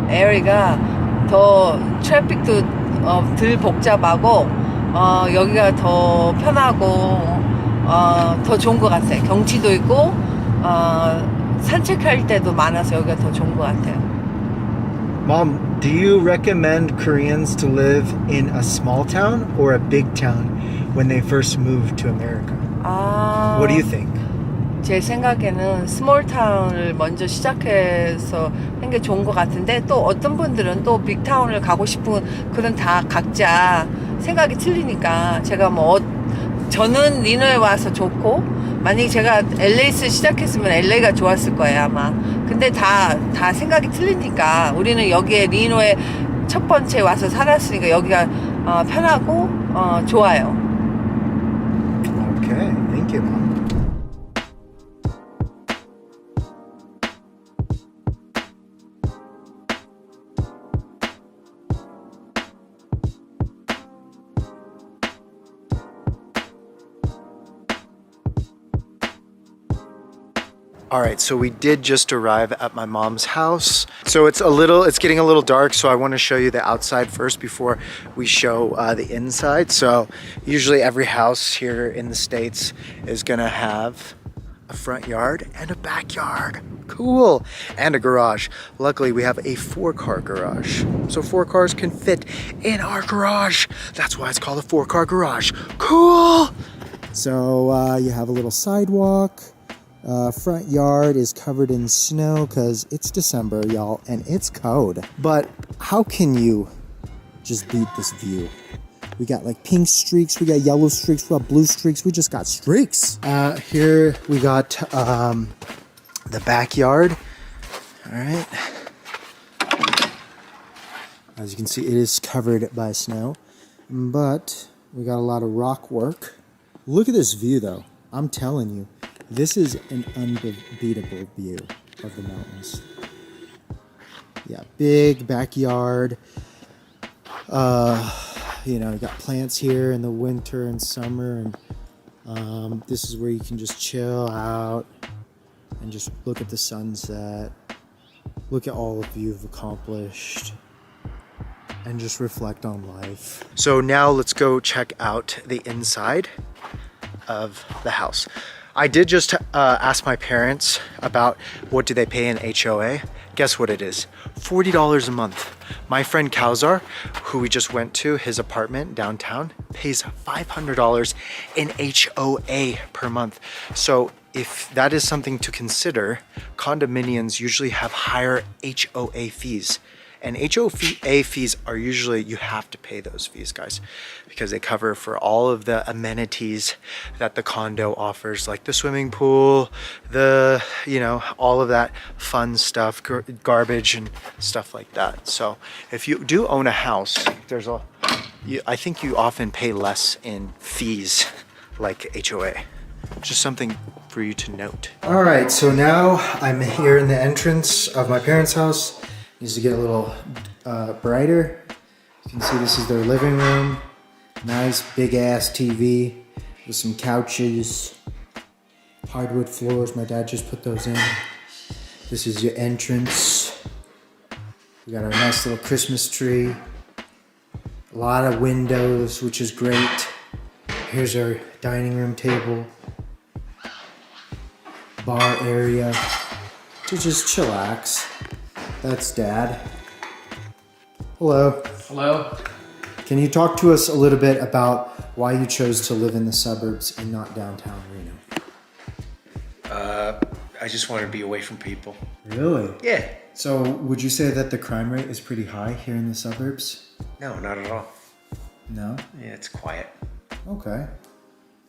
에리가 더 트래픽도 덜 복잡하고 여기가 더 편하고 더 좋은 것 같아요. 경치도 있고 산책할 때도 많아서 여기가 더 좋은 것 같아요. Mom, do you recommend Koreans to live in a small town or a big town when they first moved to America? What do you think? 제 생각에는 스몰 타운을 먼저 시작해서 하는 게 좋은 것 같은데 또 어떤 분들은 또 빅타운을 가고 싶은 그런 다 각자 생각이 틀리니까 제가 저는 리노에 와서 좋고 만약에 제가 LA에서 시작했으면 LA가 좋았을 거예요 아마. 근데 다 생각이 틀리니까 우리는 여기에 리노에 첫 번째 와서 살았으니까 여기가 편하고 좋아요. Okay, thank you, Mom. Alright, so we did just arrive at my mom's house. So it's getting a little dark, so I want to show you the outside first before we show the inside. So usually every house here in the States is gonna have a front yard and a backyard. Cool! And a garage. Luckily we have a 4-car garage. So 4 cars can fit in our garage. That's why it's called a 4-car garage. Cool! So you have a little sidewalk. Front yard is covered in snow because it's December, y'all, and it's cold. But how can you just beat this view? We got like pink streaks, we got yellow streaks, we got blue streaks, we just got streaks. Here we got the backyard. All right. As you can see, it is covered by snow, but we got a lot of rock work. Look at this view though. I'm telling you. This is an unbeatable view of the mountains. Yeah, big backyard. You know, you got plants here in the winter and summer, and this is where you can just chill out and just look at the sunset, look at all of you've accomplished, and just reflect on life. So now let's go check out the inside of the house. I did just ask my parents about what do they pay in HOA. Guess what it is? $40 a month. My friend Kausar, who we just went to, his apartment downtown, pays $500 in HOA per month. So if that is something to consider, condominiums usually have higher HOA fees. And HOA fees are usually, you have to pay those fees, guys, because they cover for all of the amenities that the condo offers, like the swimming pool, the, you know, all of that fun stuff, garbage and stuff like that. So if you do own a house, I think you often pay less in fees like HOA. Just something for you to note. All right, so now I'm here in the entrance of my parents' house. Needs to get a little brighter. You can see this is their living room. Nice big ass TV with some couches, hardwood floors. My dad just put those in. This is your entrance. We got our nice little Christmas tree. A lot of windows, which is great. Here's our dining room table. Bar area to just chillax. That's Dad. Hello. Hello. Can you talk to us a little bit about why you chose to live in the suburbs and not downtown Reno? I just want to be away from people. Really? Yeah. So would you say that the crime rate is pretty high here in the suburbs? No, not at all. No? Yeah, it's quiet. Okay.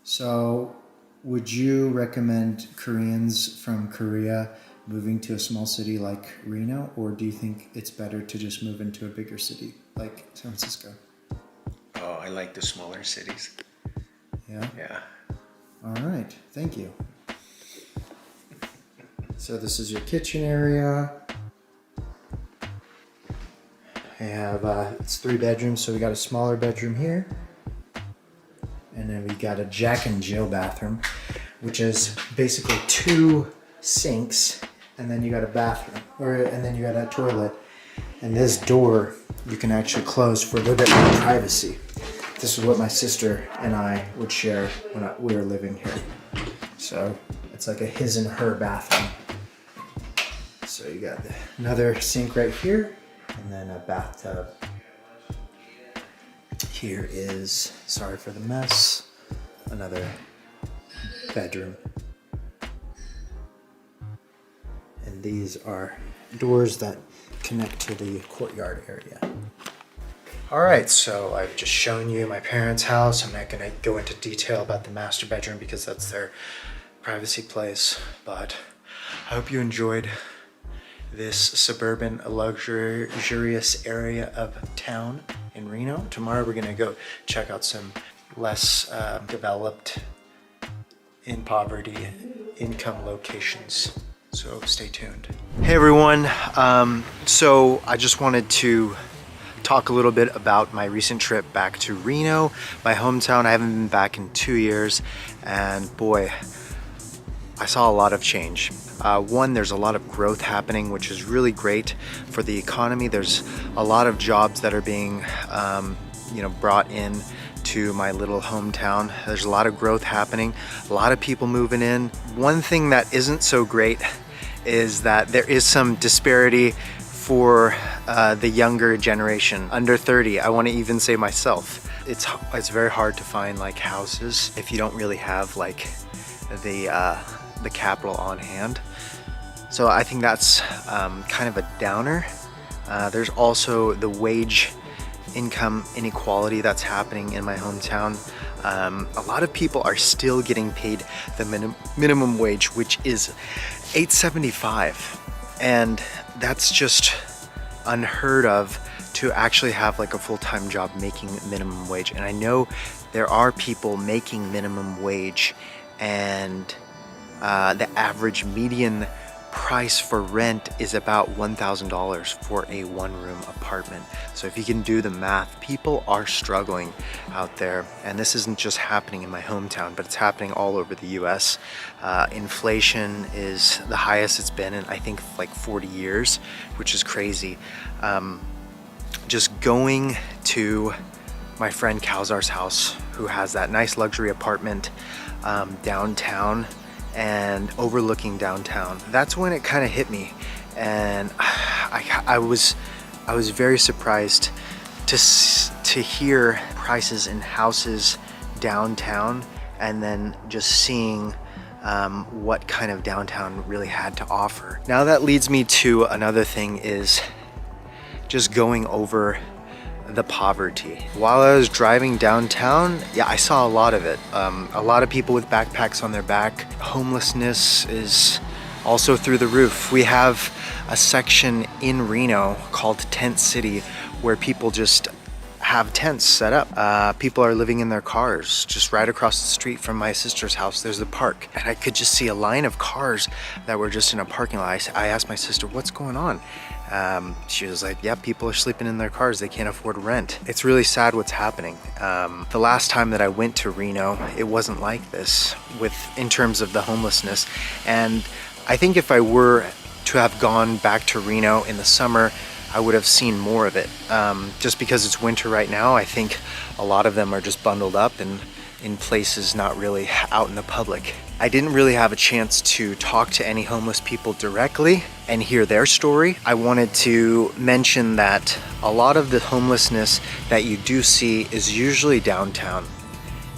So would you recommend Koreans from Korea moving to a small city like Reno, or do you think it's better to just move into a bigger city like San Francisco? Oh, I like the smaller cities. Yeah? Yeah. All right, thank you. So this is your kitchen area. I have, it's 3 bedrooms, so we got a smaller bedroom here. And then we got a Jack and Jill bathroom, which is basically 2 sinks, and then you got a bathroom, and then you got a toilet. And this door you can actually close for a little bit more privacy. this is what my sister and I would share when we were living here. So it's like a his and her bathroom. So you got another sink right here, and then a bathtub. Here is, sorry for the mess, another bedroom. And these are doors that connect to the courtyard area. All right, so I've just shown you my parents' house. I'm not gonna go into detail about the master bedroom because that's their privacy place, but I hope you enjoyed this suburban luxurious area of town in Reno. Tomorrow we're gonna go check out some less developed, in poverty income locations. So stay tuned. Hey everyone, so I just wanted to talk a little bit about my recent trip back to Reno, my hometown. I haven't been back in 2 years, and boy, I saw a lot of change. One, there's a lot of growth happening, which is really great for the economy. There's a lot of jobs that are being brought in to my little hometown. There's a lot of growth happening, a lot of people moving in. One thing that isn't so great is that there is some disparity for the younger generation, under 30. I want to even say myself. It's very hard to find like houses if you don't really have like the capital on hand. So I think that's kind of a downer. There's also the wage income inequality that's happening in my hometown. A lot of people are still getting paid the minimum wage, which is $8.75, and that's just unheard of to actually have like a full-time job making minimum wage. And I know there are people making minimum wage, and the average median price for rent is about $1,000 for a one-room apartment. So if you can do the math, people are struggling out there. And this isn't just happening in my hometown, but it's happening all over the US. Inflation is the highest it's been in, I think, like 40 years, which is crazy. Just going to my friend Kausar's house, who has that nice luxury apartment downtown and overlooking downtown, that's when it kind of hit me. And I was very surprised to hear prices in houses downtown, and then just seeing what kind of downtown really had to offer. Now that leads me to another thing, is just going over the poverty. While I was driving downtown, yeah, I saw a lot of it. A lot of people with backpacks on their back. Homelessness is also through the roof. We have a section in Reno called Tent City where people just have tents set up. People are living in their cars. Just right across the street from my sister's house, there's the park. And I could just see a line of cars that were just in a parking lot. I asked my sister, what's going on? She was like, yeah, people are sleeping in their cars. They can't afford rent. It's really sad what's happening. The last time that I went to Reno, it wasn't like this in terms of the homelessness. And I think if I were to have gone back to Reno in the summer, I would have seen more of it. Just because it's winter right now, I think a lot of them are just bundled up and in places not really out in the public. I didn't really have a chance to talk to any homeless people directly and hear their story. I wanted to mention that a lot of the homelessness that you do see is usually downtown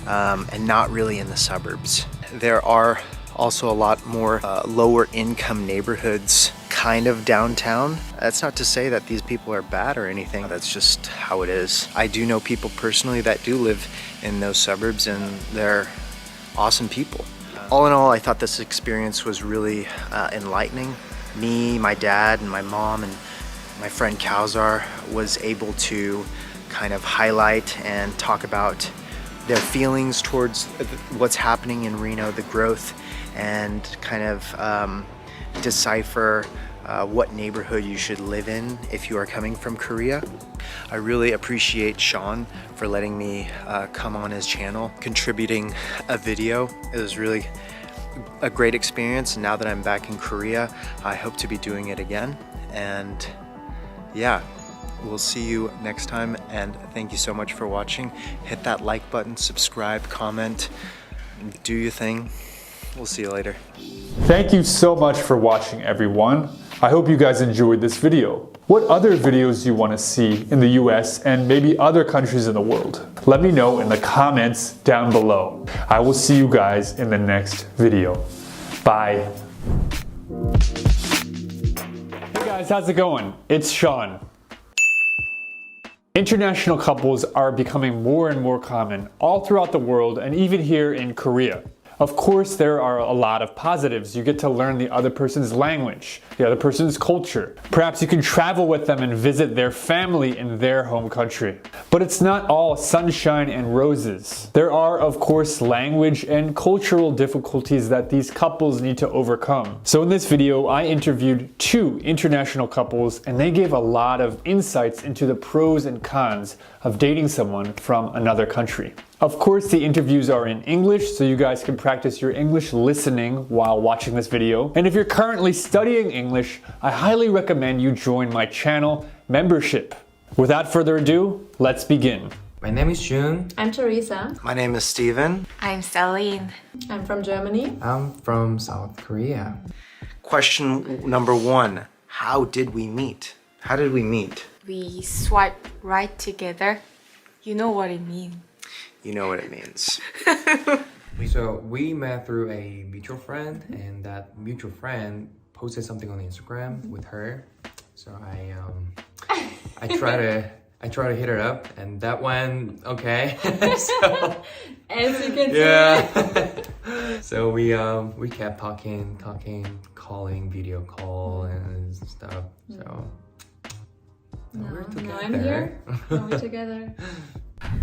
and not really in the suburbs. There are also a lot more lower income neighborhoods kind of downtown. That's not to say that these people are bad or anything. That's just how it is. I do know people personally that do live in those suburbs, and they're awesome people. All in all, I thought this experience was really enlightening. Me, my dad, and my mom, and my friend Kausar was able to kind of highlight and talk about their feelings towards what's happening in Reno, the growth, and kind of decipher what neighborhood you should live in if you are coming from Korea. I really appreciate Sean for letting me come on his channel, contributing a video. It was really a great experience. Now that I'm back in Korea, I hope to be doing it again. And yeah, We'll see you next time, and thank you so much for watching. Hit that like button, subscribe, comment, do your thing. We'll see you later. Thank you so much for watching, everyone. I hope you guys enjoyed this video. What other videos do you want to see in the US and maybe other countries in the world? Let me know in the comments down below. I will see you guys in the next video. Bye. Hey guys, how's it going? It's Sean. International couples are becoming more and more common all throughout the world and even here in Korea. Of course, there are a lot of positives. You get to learn the other person's language, the other person's culture. Perhaps you can travel with them and visit their family in their home country. But it's not all sunshine and roses. There are, of course, language and cultural difficulties that these couples need to overcome. So in this video, I interviewed 2 international couples, and they gave a lot of insights into the pros and cons of dating someone from another country. Of course, the interviews are in English, so you guys can practice your English listening while watching this video. And if you're currently studying English, I highly recommend you join my channel membership. Without further ado, let's begin. My name is Jun. I'm Teresa. My name is Steven. I'm Celine. I'm from Germany. I'm from South Korea. Question number 1. How did we meet? How did we meet? We swipe right together. You know what it means. You know what it means. So we met through a mutual friend, and that mutual friend posted something on Instagram with her. So I try to hit her up, and that went okay. So, as you can see. So we kept talking, calling, video call and stuff. So now we're together. Now I'm here. Now we're together.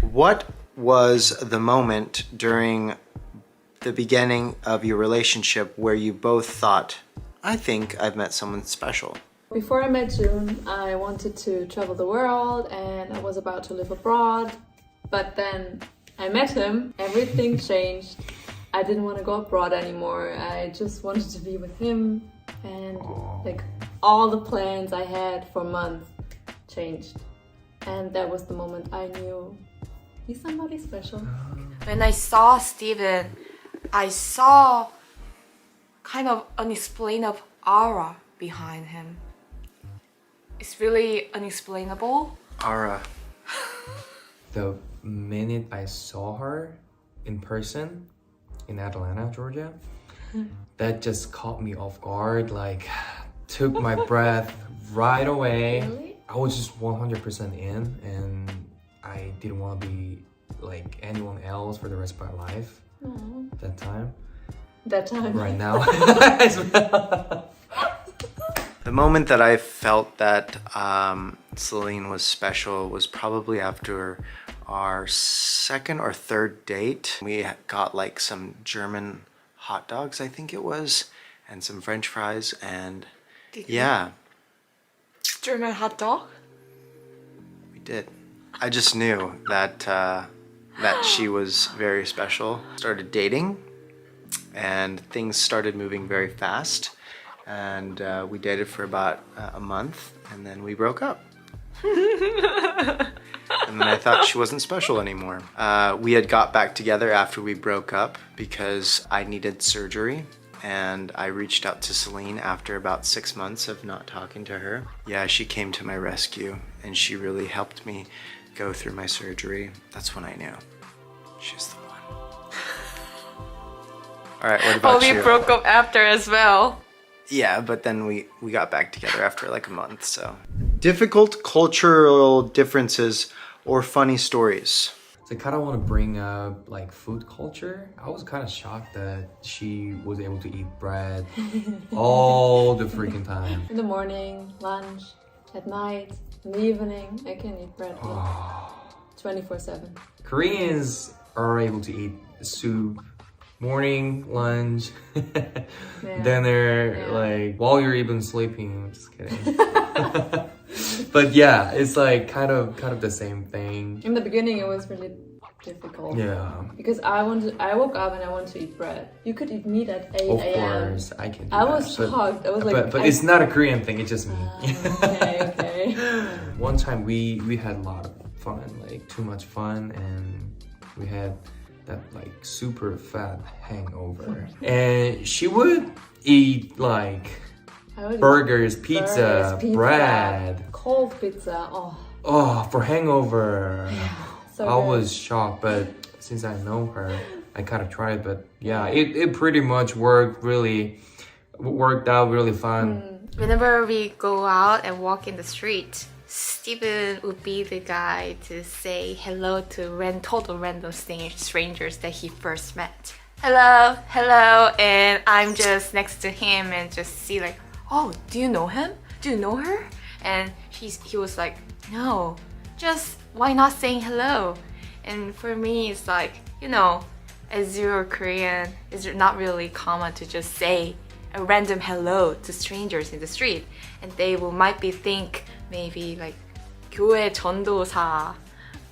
What was the moment during the beginning of your relationship where you both thought, I think I've met someone special? Before I met June, I wanted to travel the world and I was about to live abroad. But then I met him, everything changed. I didn't want to go abroad anymore. I just wanted to be with him, and like all the plans I had for months changed. And that was the moment I knew he's somebody special. When I saw Steven, I saw kind of unexplainable aura behind him. It's really unexplainable. Aura. The minute I saw her in person in Atlanta, Georgia, that just caught me off guard, like took my breath right away. Really? I was just 100% in, and I didn't want to be like anyone else for the rest of my life. Aww. That time. Right now. The moment that I felt that Celine was special was probably after our 2nd or 3rd date. We got like some German hot dogs, I think it was, and some French fries, and yeah. German hot dog? We did. I just knew that that she was very special. Started dating, and things started moving very fast. And we dated for about a month, and then we broke up. And then I thought she wasn't special anymore. We had got back together after we broke up because I needed surgery, and I reached out to Celine after about 6 months of not talking to her. Yeah, she came to my rescue, and she really helped me go through my surgery. That's when I knew she's the one. All right, what about you? We broke up after as well. Yeah, but then we got back together after like a month, so. Difficult cultural differences or funny stories. So I kind of want to bring up like food culture. I was kind of shocked that she was able to eat bread all the freaking time. In the morning, lunch, at night, in the evening, I can eat bread 24/7. Koreans are able to eat soup morning, lunch, dinner, like while you're even sleeping. I'm just kidding. But yeah, it's like kind of the same thing. In the beginning, it was really difficult. Yeah. Because I woke up and I wanted to eat bread. You could eat meat at 8 a.m. Of course, I can do I that. was shocked. I was like, but it's not a Korean thing. It's just me. Okay. One time we had a lot of fun, like too much fun, and we had that like super fat hangover. And she would eat like burgers, pizza, bread, cold pizza. Oh, for hangover. So I good. was shocked, but since I know her, I kind of tried. But yeah, it pretty much worked out really fun. Whenever we go out and walk in the street, Steven would be the guy to say hello to total random strangers that he first met. Hello, hello, and I'm just next to him and just see like, oh, do you know him? Do you know her? And he was like, no, just why not saying hello? And for me, it's like, you know, as you're Korean, it's not really common to just say a random hello to strangers in the street, and they might think maybe like 교회 전도사,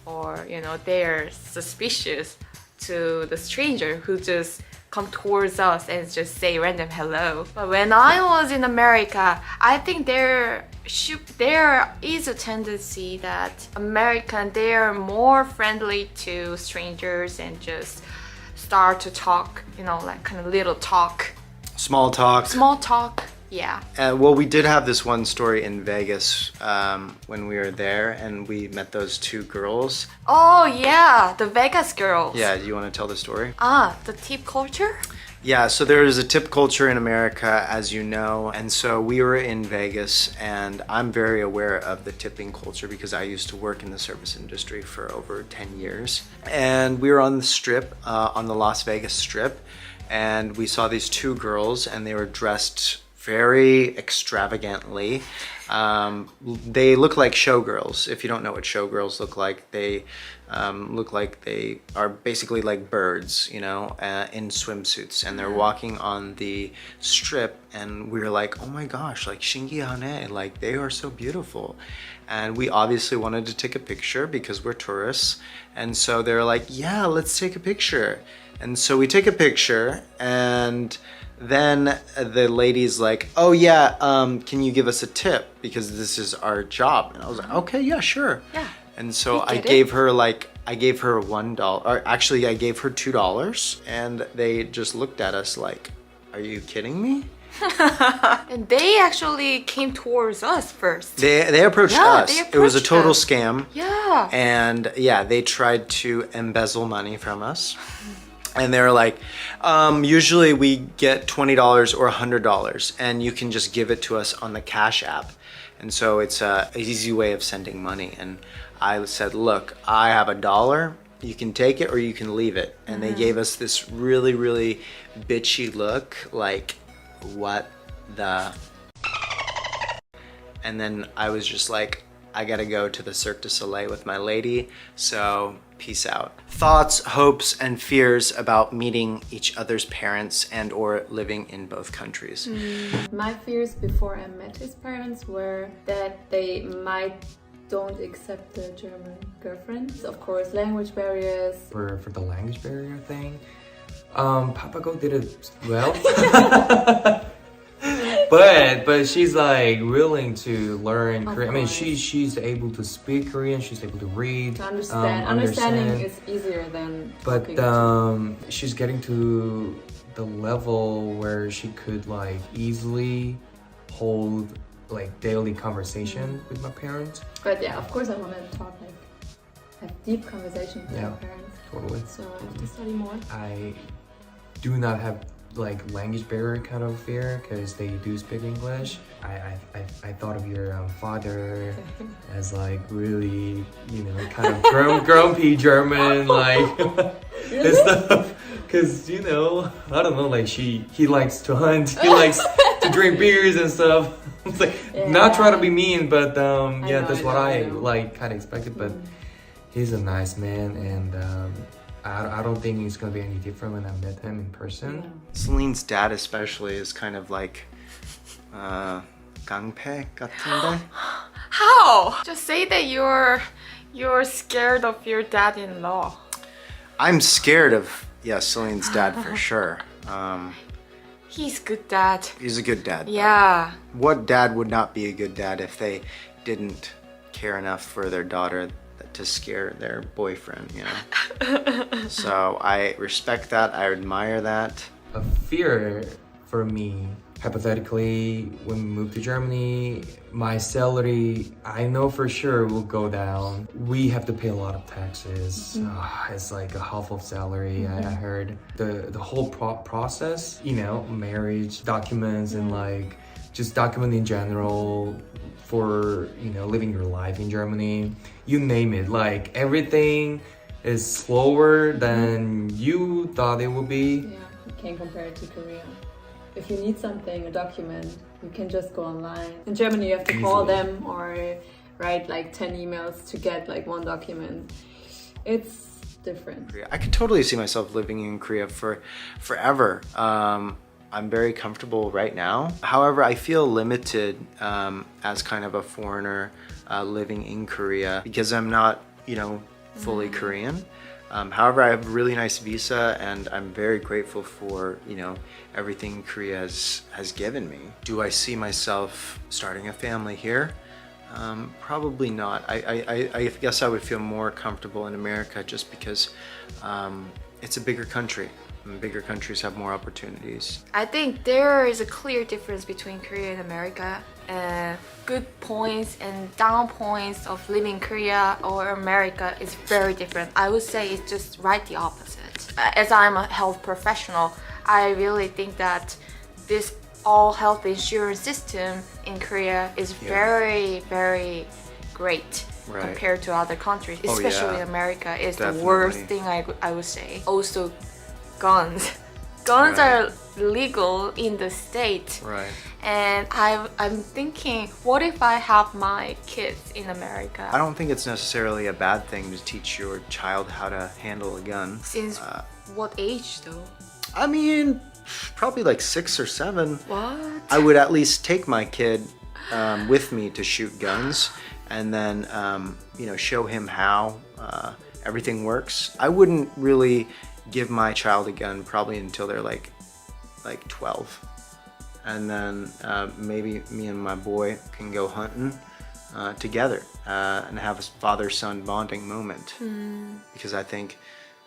or you know, they're suspicious to the stranger who just come towards us and just say random hello. But when I was in America, I think there is a tendency that American, they're more friendly to strangers and just start to talk, you know, like kind of little talk. Small talk. Small talk, yeah. Well, we did have this one story in Vegas when we were there, and we met those two girls. Oh yeah, the Vegas girls. Yeah, do you want to tell the story? The tip culture? Yeah, so there is a tip culture in America, as you know, and so we were in Vegas, and I'm very aware of the tipping culture because I used to work in the service industry for over 10 years. And we were on the strip, on the Las Vegas Strip, and we saw these two girls, and they were dressed very extravagantly. They look like showgirls. If you don't know what showgirls look like, they look like they are basically like birds, you know, in swimsuits, and they're walking on the strip, and we were like, oh my gosh, like 신기하네, like they are so beautiful. And we obviously wanted to take a picture because we're tourists, and so they're like, yeah, let's take a picture. And so we take a picture, and then the lady's like, oh yeah, can you give us a tip? Because this is our job. And I was like, okay, yeah, sure. Yeah. And so I gave her $1, or actually I gave her $2, and they just looked at us like, are you kidding me? And they actually came towards us first. They approached us. It was a total scam. Yeah. And yeah, they tried to embezzle money from us. And they were like, usually we get $20 or $100, and you can just give it to us on the Cash App. And so it's an easy way of sending money. And I said, look, I have $1. You can take it or you can leave it. And they gave us this really, really bitchy look, like, what the? And then I was just like, I gotta go to the Cirque du Soleil with my lady, so peace out. Thoughts, hopes, and fears about meeting each other's parents and or living in both countries. My fears before I met his parents were that they might don't accept the German girlfriends. Of course, language barriers. For the language barrier thing, Papago did it well. But she's like willing to learn Korean. I mean, she's able to speak Korean. She's able to read. To understand. Understanding is easier than. But she's getting to the level where she could like easily hold like daily conversation with my parents. But yeah, of course, I want to talk like have deep conversation with my parents. Totally. So I have to study more. I do not have like language barrier kind of fear because they do speak English. I thought of your father as like really, you know, kind of grumpy German like and stuff. Because, you know, I don't know, like he likes to hunt, he likes to drink beers and stuff. It's like not trying to be mean, but that's what I like kind of expected. But he's a nice man, and I don't think it's gonna be any different when I met him in person. Celine's dad especially is kind of like 깡패 같은데? How? Just say that you're scared of your dad-in-law. I'm scared of Celine's dad for sure. He's good dad. He's a good dad. Yeah. What dad would not be a good dad if they didn't care enough for their daughter to scare their boyfriend, you know. So I respect that, I admire that. A fear for me, hypothetically, when we move to Germany, my salary, I know for sure will go down. We have to pay a lot of taxes. It's like a half of salary. I heard the whole process, you know, marriage documents and like just document in general for, you know, living your life in Germany. You name it, like everything is slower than you thought it would be. Yeah, you can't compare it to Korea. If you need something, a document, you can just go online. In Germany, you have to call them or write like 10 emails to get like one document. It's different. I could totally see myself living in Korea forever. I'm very comfortable right now. However, I feel limited as kind of a foreigner living in Korea because I'm not, you know, fully Korean. However, I have a really nice visa and I'm very grateful for, you know, everything Korea has given me. Do I see myself starting a family here? Probably not. I guess I would feel more comfortable in America just because it's a bigger country. And bigger countries have more opportunities. I think there is a clear difference between Korea and America. Good points and down points of living in Korea or America is very different. I would say it's just right the opposite. As I'm a health professional, I really think that this all health insurance system in Korea is very, very great. Right. Compared to other countries, especially in America, is Definitely. the worst thing I would say. Also, guns. Guns are legal in the state. Right. And I'm thinking, what if I have my kids in America? I don't think it's necessarily a bad thing to teach your child how to handle a gun. Since what age though? I mean, probably like 6 or 7. What? I would at least take my kid with me to shoot guns and then, you know, show him how everything works. I wouldn't really give my child a gun probably until they're like 12. And then maybe me and my boy can go hunting together and have a father-son bonding moment. Because I think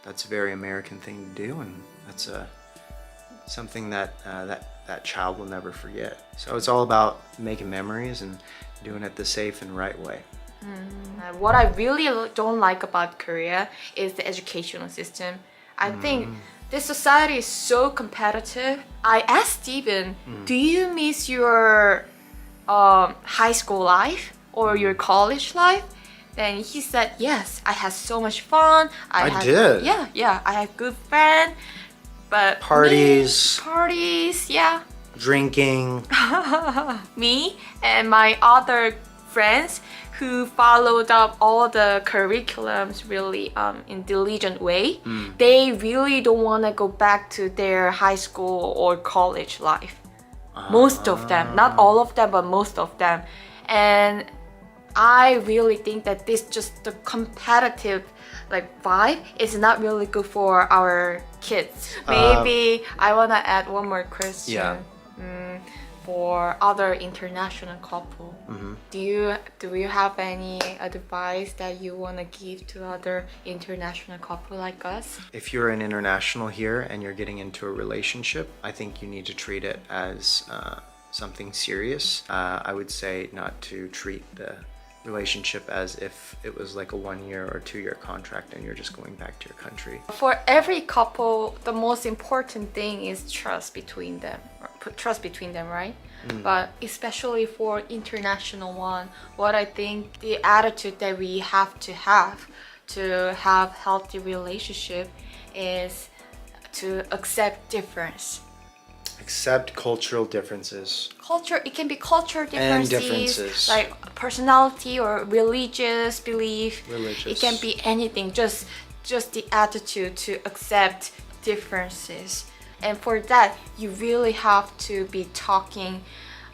that's a very American thing to do, and that's something that that child will never forget. So it's all about making memories and doing it the safe and right way. What I really don't like about Korea is the educational system. I think this society is so competitive. I asked Steven, do you miss your high school life or your college life? Then he said, yes, I had so much fun. I did. Yeah, I had good friends. But Parties. Yeah. Drinking. Me and my other friends who followed up all the curriculums really in diligent way, they really don't want to go back to their high school or college life. Most of them, not all of them, but most of them. And I really think that this just the competitive like vibe is not really good for our kids. Maybe I want to add one more question. Yeah. For other international couple, do you have any advice that you want to give to other international couple like us? If you're an international here and you're getting into a relationship, I think you need to treat it as something serious. I would say not to treat the relationship as if it was like a 1-year or 2-year contract and you're just going back to your country. For every couple, the most important thing is trust between them, right? But especially for international one, what I think the attitude that we have to have healthy relationship is to accept difference. Accept cultural differences. It can be cultural And differences, differences. like personality or religious belief. Religious. It can be anything, just the attitude to accept differences. And for that, you really have to be talking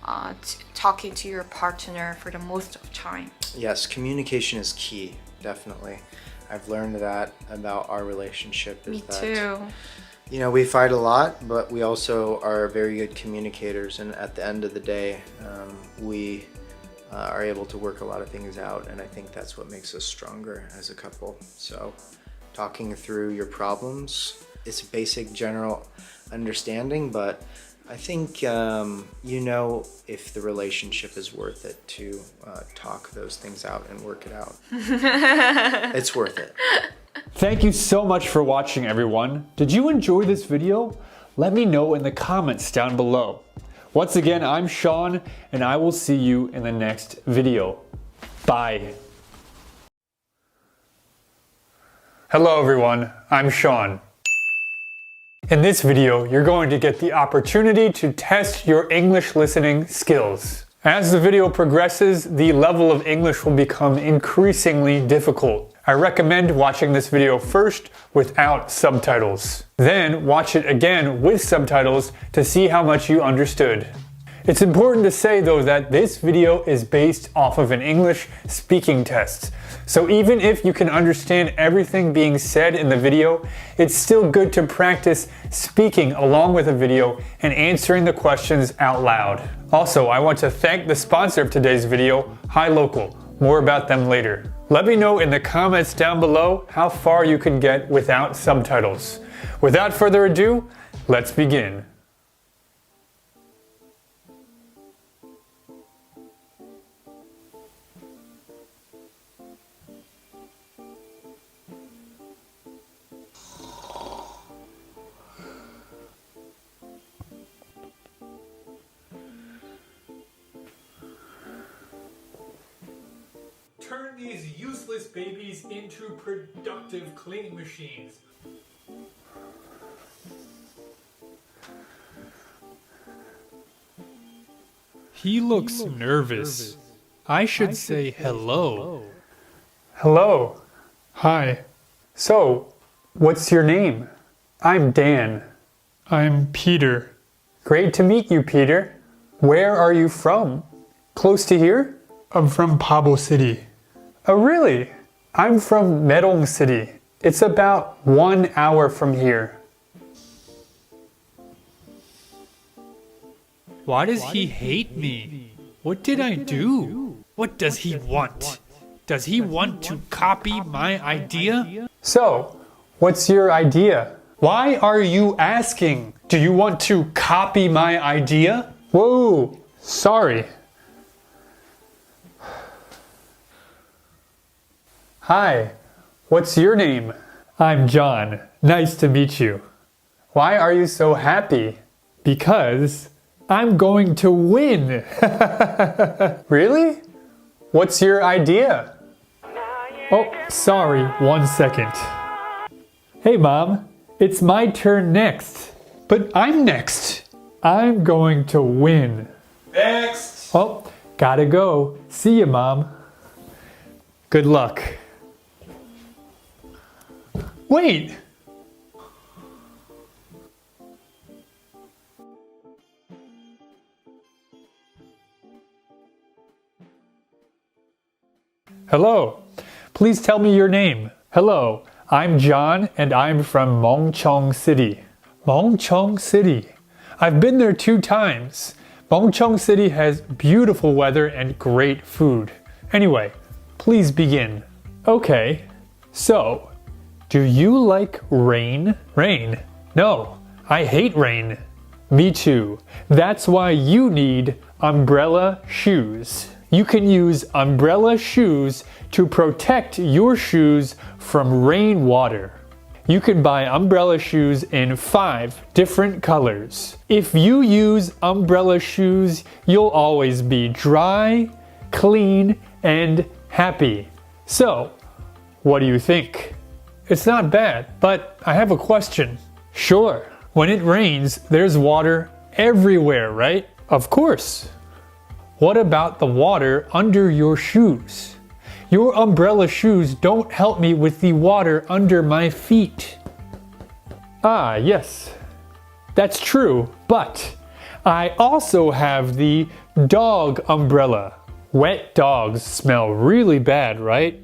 to your partner for the most of the time. Yes, communication is key, definitely. I've learned that about our relationship. Me too. You know, we fight a lot, but we also are very good communicators, and at the end of the day, we are able to work a lot of things out, and I think that's what makes us stronger as a couple. So talking through your problems, it's a basic general understanding, but I think you know if the relationship is worth it to talk those things out and work it out. It's worth it. Thank you so much for watching, everyone. Did you enjoy this video? Let me know in the comments down below. Once again, I'm Sean, and I will see you in the next video. Bye. Hello everyone, I'm Sean. In this video, you're going to get the opportunity to test your English listening skills. As the video progresses, the level of English will become increasingly difficult. I recommend watching this video first without subtitles. Then watch it again with subtitles to see how much you understood. It's important to say though that this video is based off of an English speaking test. So even if you can understand everything being said in the video, it's still good to practice speaking along with the video and answering the questions out loud. Also, I want to thank the sponsor of today's video, Hi Local. More about them later. Let me know in the comments down below how far you can get without subtitles. Without further ado, let's begin. Turn these useless babies into productive cleaning machines. He looks nervous. I should say hello. Hello. Hi, So, what's your name? I'm Dan. I'm Peter. Great to meet you, Peter. Where are you from? Close to here? I'm from Pablo City. Oh, really? I'm from Merong City. It's about 1 hour from here. Why does he hate me? What did I do? What does he want? Does he want to copy my idea? So, what's your idea? Why are you asking? Do you want to copy my idea? Whoa, sorry. Hi, what's your name? I'm John. Nice to meet you. Why are you so happy? Because I'm going to win. Really? What's your idea? Oh, sorry, 1 second. Hey Mom, it's my turn next. But I'm next. I'm going to win. Next. Oh, gotta go. See ya, Mom. Good luck. Wait. Hello. Please tell me your name. Hello, I'm John and I'm from Mongchong City. Mongchong City. I've been there 2 times. Mongchong City has beautiful weather and great food. Anyway, please begin. Okay, so, do you like rain? Rain? No, I hate rain. Me too. That's why you need umbrella shoes. You can use umbrella shoes to protect your shoes from rainwater. You can buy umbrella shoes in 5 different colors. If you use umbrella shoes, you'll always be dry, clean, and happy. So, what do you think? It's not bad, but I have a question. Sure, when it rains, there's water everywhere, right? Of course. What about the water under your shoes? Your umbrella shoes don't help me with the water under my feet. Ah, yes, that's true, but I also have the dog umbrella. Wet dogs smell really bad, right?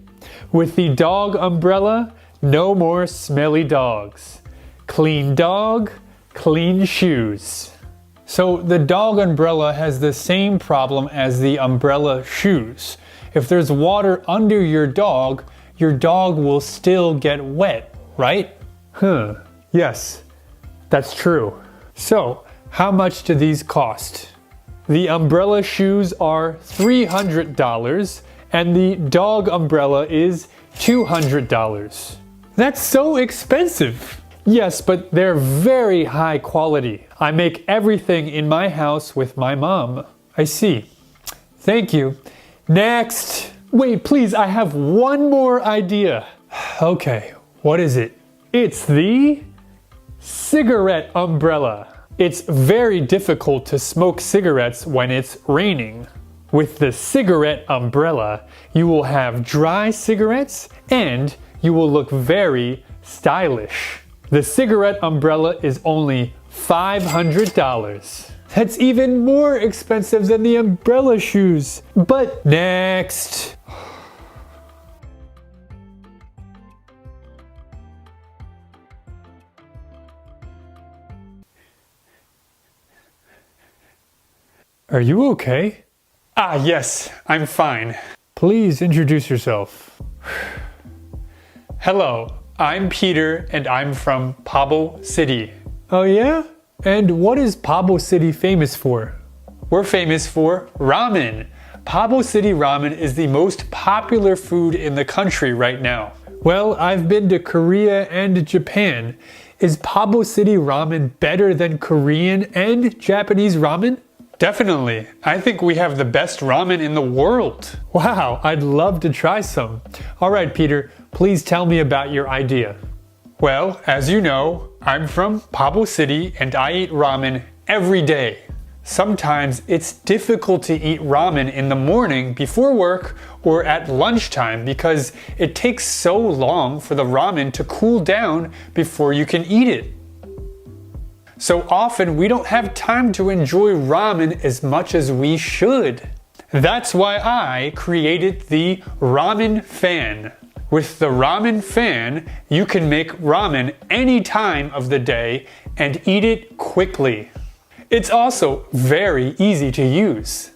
With the dog umbrella, no more smelly dogs. Clean dog, clean shoes. So the dog umbrella has the same problem as the umbrella shoes. If there's water under your dog will still get wet, right? Yes, that's true. So, how much do these cost? The umbrella shoes are $300 and the dog umbrella is $200. That's so expensive. Yes, but they're very high quality. I make everything in my house with my mom. I see. Thank you. Next. Wait, please, I have one more idea. Okay, what is it? It's the cigarette umbrella. It's very difficult to smoke cigarettes when it's raining. With the cigarette umbrella, you will have dry cigarettes and you will look very stylish. The cigarette umbrella is only $500. That's even more expensive than the umbrella shoes. But next. Are you okay? Ah, yes, I'm fine. Please introduce yourself. Hello, I'm Peter and I'm from Pabo City. Oh yeah? And what is Pabo City famous for? We're famous for ramen. Pabo City ramen is the most popular food in the country right now. Well, I've been to Korea and Japan. Is Pabo City ramen better than Korean and Japanese ramen? Definitely. I think we have the best ramen in the world. Wow, I'd love to try some. All right, Peter, please tell me about your idea. Well, as you know, I'm from Pabo City and I eat ramen every day. Sometimes it's difficult to eat ramen in the morning before work or at lunchtime because it takes so long for the ramen to cool down before you can eat it. So often we don't have time to enjoy ramen as much as we should. That's why I created the ramen fan. With the ramen fan, you can make ramen any time of the day and eat it quickly. It's also very easy to use.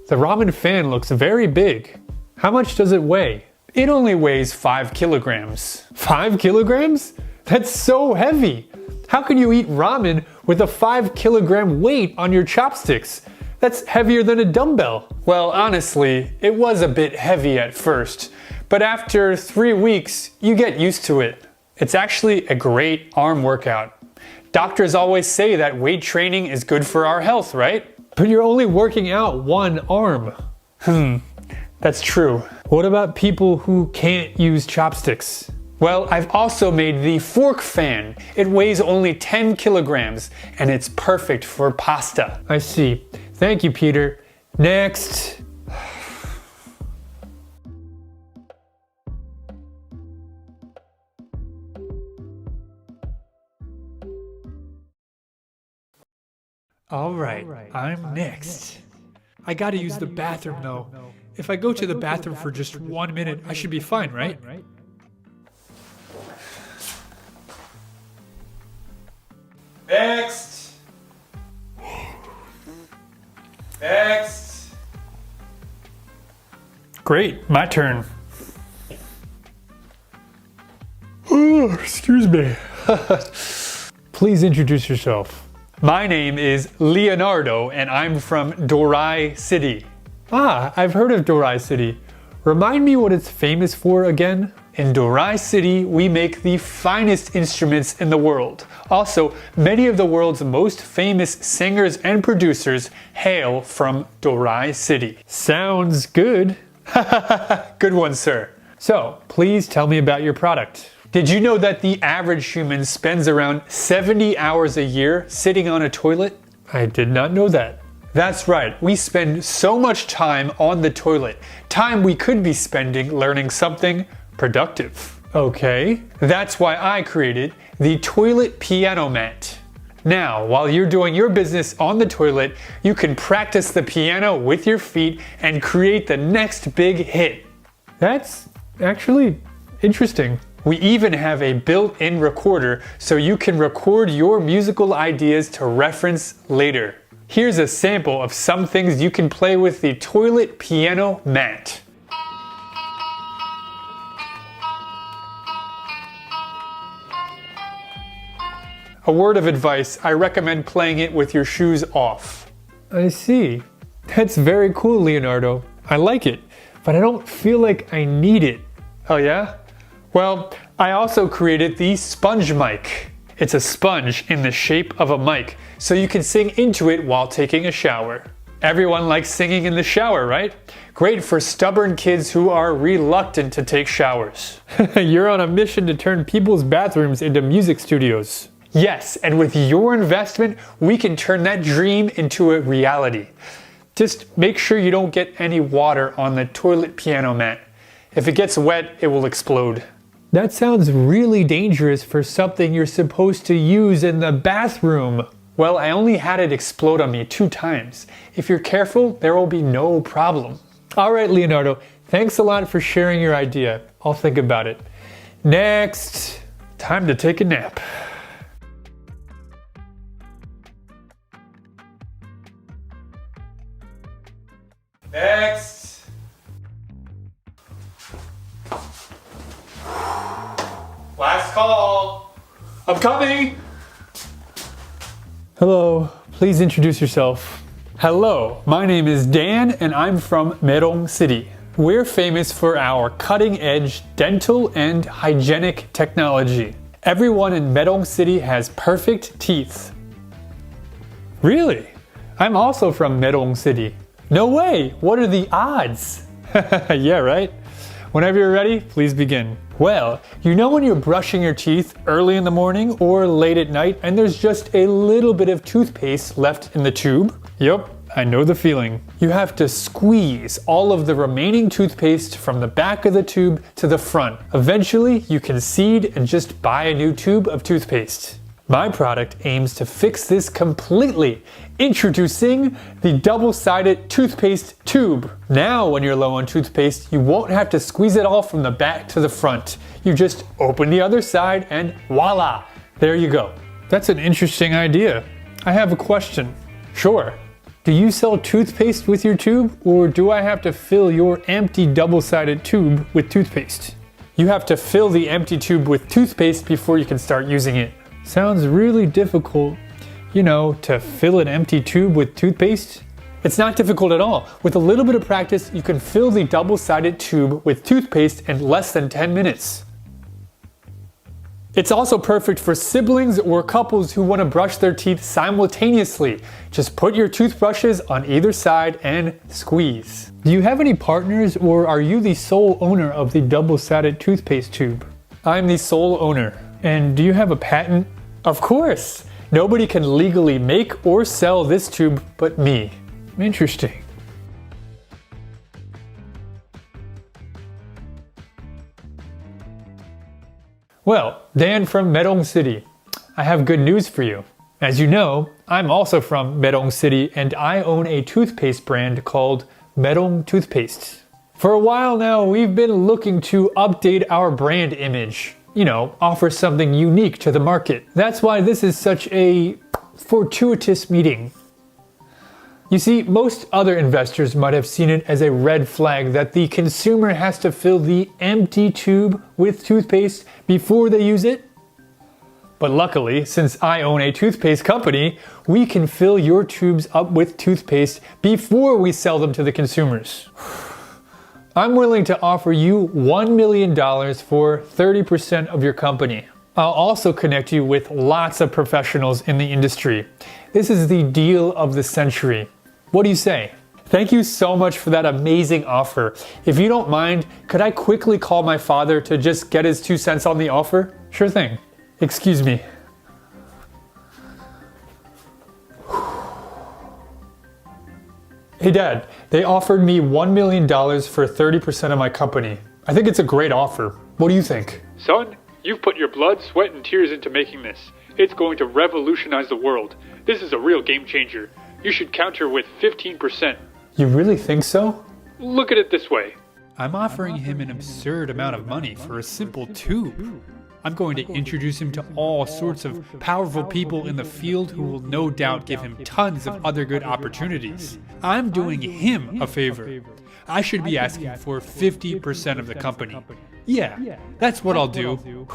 The ramen fan looks very big. How much does it weigh? It only weighs 5 kilograms. 5 kilograms? That's so heavy. How can you eat ramen with a 5 kilogram weight on your chopsticks? That's heavier than a dumbbell. Well, honestly, it was a bit heavy at first, but after 3 weeks, you get used to it. It's actually a great arm workout. Doctors always say that weight training is good for our health, right? But you're only working out one arm. That's true. What about people who can't use chopsticks? Well, I've also made the fork fan. It weighs only 10 kilograms and it's perfect for pasta. I see. Thank you, Peter. Next. All right, I'm next. I gotta use the bathroom though. If I go to the bathroom for just 1 minute, I should be fine, right? Next. Next. Great, my turn. Oh, excuse me. Please introduce yourself. My name is Leonardo and I'm from Dorai City. Ah, I've heard of Dorai City. Remind me what it's famous for again? In Dorai City, we make the finest instruments in the world. Also, many of the world's most famous singers and producers hail from Dorai City. Sounds good. Good one, sir. So, please tell me about your product. Did you know that the average human spends around 70 hours a year sitting on a toilet? I did not know that. That's right, we spend so much time on the toilet, time we could be spending learning something productive. Okay. That's why I created the toilet piano mat. Now, while you're doing your business on the toilet, you can practice the piano with your feet and create the next big hit. That's actually interesting. We even have a built-in recorder so you can record your musical ideas to reference later. Here's a sample of some things you can play with the toilet piano mat. A word of advice, I recommend playing it with your shoes off. I see. That's very cool, Leonardo. I like it, but I don't feel like I need it. Oh yeah? Well, I also created the sponge mic. It's a sponge in the shape of a mic, so you can sing into it while taking a shower. Everyone likes singing in the shower, right? Great for stubborn kids who are reluctant to take showers. You're on a mission to turn people's bathrooms into music studios. Yes, and with your investment, we can turn that dream into a reality. Just make sure you don't get any water on the toilet piano mat. If it gets wet, it will explode. That sounds really dangerous for something you're supposed to use in the bathroom. Well, I only had it explode on me 2 times. If you're careful, there will be no problem. All right, Leonardo, thanks a lot for sharing your idea. I'll think about it. Next, time to take a nap. Next. Last call. I'm coming. Hello, please introduce yourself. Hello, my name is Dan and I'm from Merong City. We're famous for our cutting-edge dental and hygienic technology. Everyone in Merong City has perfect teeth. Really? I'm also from Merong City. No way! What are the odds? Yeah, right? Whenever you're ready, please begin. Well, you know when you're brushing your teeth early in the morning or late at night and there's just a little bit of toothpaste left in the tube? Yup, I know the feeling. You have to squeeze all of the remaining toothpaste from the back of the tube to the front. Eventually, you concede and just buy a new tube of toothpaste. My product aims to fix this completely. Introducing the double-sided toothpaste tube. Now when you're low on toothpaste, you won't have to squeeze it all from the back to the front. You just open the other side and voila, there you go. That's an interesting idea. I have a question. Sure. Do you sell toothpaste with your tube, or do I have to fill your empty double-sided tube with toothpaste? You have to fill the empty tube with toothpaste before you can start using it. Sounds really difficult, you know, to fill an empty tube with toothpaste. It's not difficult at all. With a little bit of practice, you can fill the double-sided tube with toothpaste in less than 10 minutes. It's also perfect for siblings or couples who want to brush their teeth simultaneously. Just put your toothbrushes on either side and squeeze. Do you have any partners, or are you the sole owner of the double-sided toothpaste tube? I'm the sole owner. And do you have a patent? Of course! Nobody can legally make or sell this tube but me. Interesting. Well, Dan from Merong City. I have good news for you. As you know, I'm also from Merong City and I own a toothpaste brand called Merong Toothpaste. For a while now, we've been looking to update our brand image. You know, offer something unique to the market. That's why this is such a fortuitous meeting. You see, most other investors might have seen it as a red flag that the consumer has to fill the empty tube with toothpaste before they use it. But luckily, since I own a toothpaste company, we can fill your tubes up with toothpaste before we sell them to the consumers. I'm willing to offer you $1 million for 30% of your company. I'll also connect you with lots of professionals in the industry. This is the deal of the century. What do you say? Thank you so much for that amazing offer. If you don't mind, could I quickly call my father to just get his 2 cents on the offer? Sure thing. Excuse me. Hey Dad, they offered me $1 million for 30% of my company. I think it's a great offer. What do you think? Son, you've put your blood, sweat, and tears into making this. It's going to revolutionize the world. This is a real game changer. You should counter with 15%. You really think so? Look at it this way. I'm offering him an absurd amount of money for a simple tube. I'm going to introduce him to all sorts of powerful people in the field who will no doubt give him tons of other good opportunities. I'm doing him a favor. I should be asking for 50% of the company. Yeah, that's what I'll do.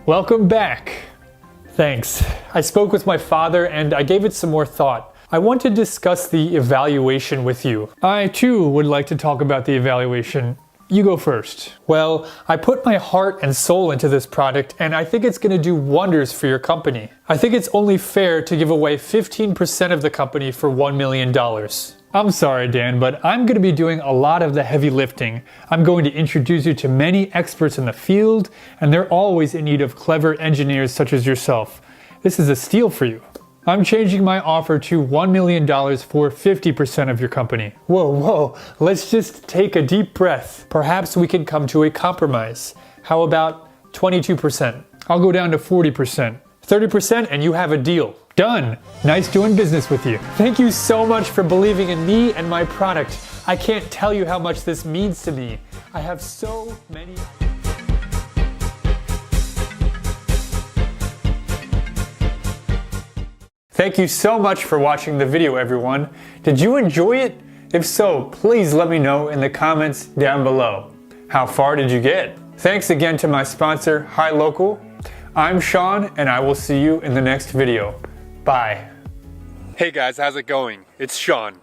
Welcome back. Thanks. I spoke with my father and I gave it some more thought. I want to discuss the evaluation with you. I too would like to talk about the evaluation. You go first. Well, I put my heart and soul into this product and I think it's going to do wonders for your company. I think it's only fair to give away 15% of the company for $1 million. I'm sorry, Dan, but I'm going to be doing a lot of the heavy lifting. I'm going to introduce you to many experts in the field, and they're always in need of clever engineers such as yourself. This is a steal for you. I'm changing my offer to $1 million for 50% of your company. Whoa, let's just take a deep breath. Perhaps we can come to a compromise. How about 22%? I'll go down to 40%. 30% and you have a deal. Done. Nice doing business with you. Thank you so much for believing in me and my product. I can't tell you how much this means to me. I have so many... Thank you so much for watching the video, everyone. Did you enjoy it? If so, please let me know in the comments down below. How far did you get? Thanks again to my sponsor, Hi Local. I'm Sean, and I will see you in the next video. Bye. Hey guys, how's it going? It's Sean.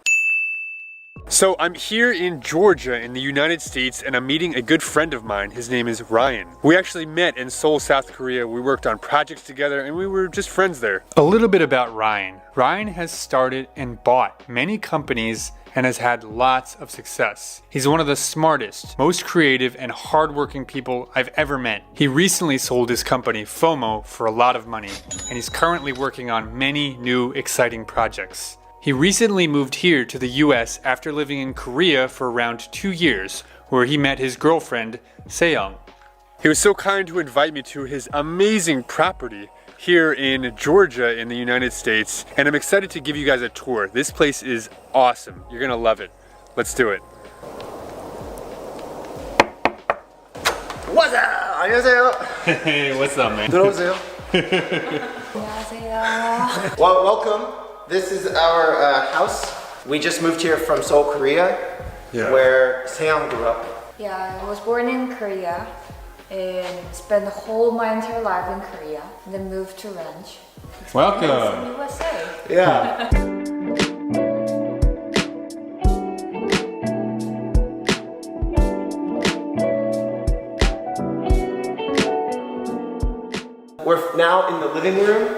So I'm here in Georgia in the United States and I'm meeting a good friend of mine. His name is Ryan. We actually met in Seoul, South Korea. We worked on projects together and we were just friends there. A little bit about Ryan. Ryan has started and bought many companies and has had lots of success. He's one of the smartest, most creative, and hardworking people I've ever met. He recently sold his company, FOMO, for a lot of money, and he's currently working on many new exciting projects. He recently moved here to the US after living in Korea for around 2 years, where he met his girlfriend, Seyoung. He was so kind to invite me to his amazing property here in Georgia in the United States, and I'm excited to give you guys a tour. This place is awesome. You're gonna love it. Let's do it. What's up? 안녕하세요. Hey, what's up, man? 들어오세요. 안녕하세요. Well, welcome. This is our house. We just moved here from Seoul, Korea, where Seyoung grew up. Yeah, I was born in Korea and spent my entire life in Korea, and then moved to Ranch. Welcome. In USA. Yeah. We're now in the living room.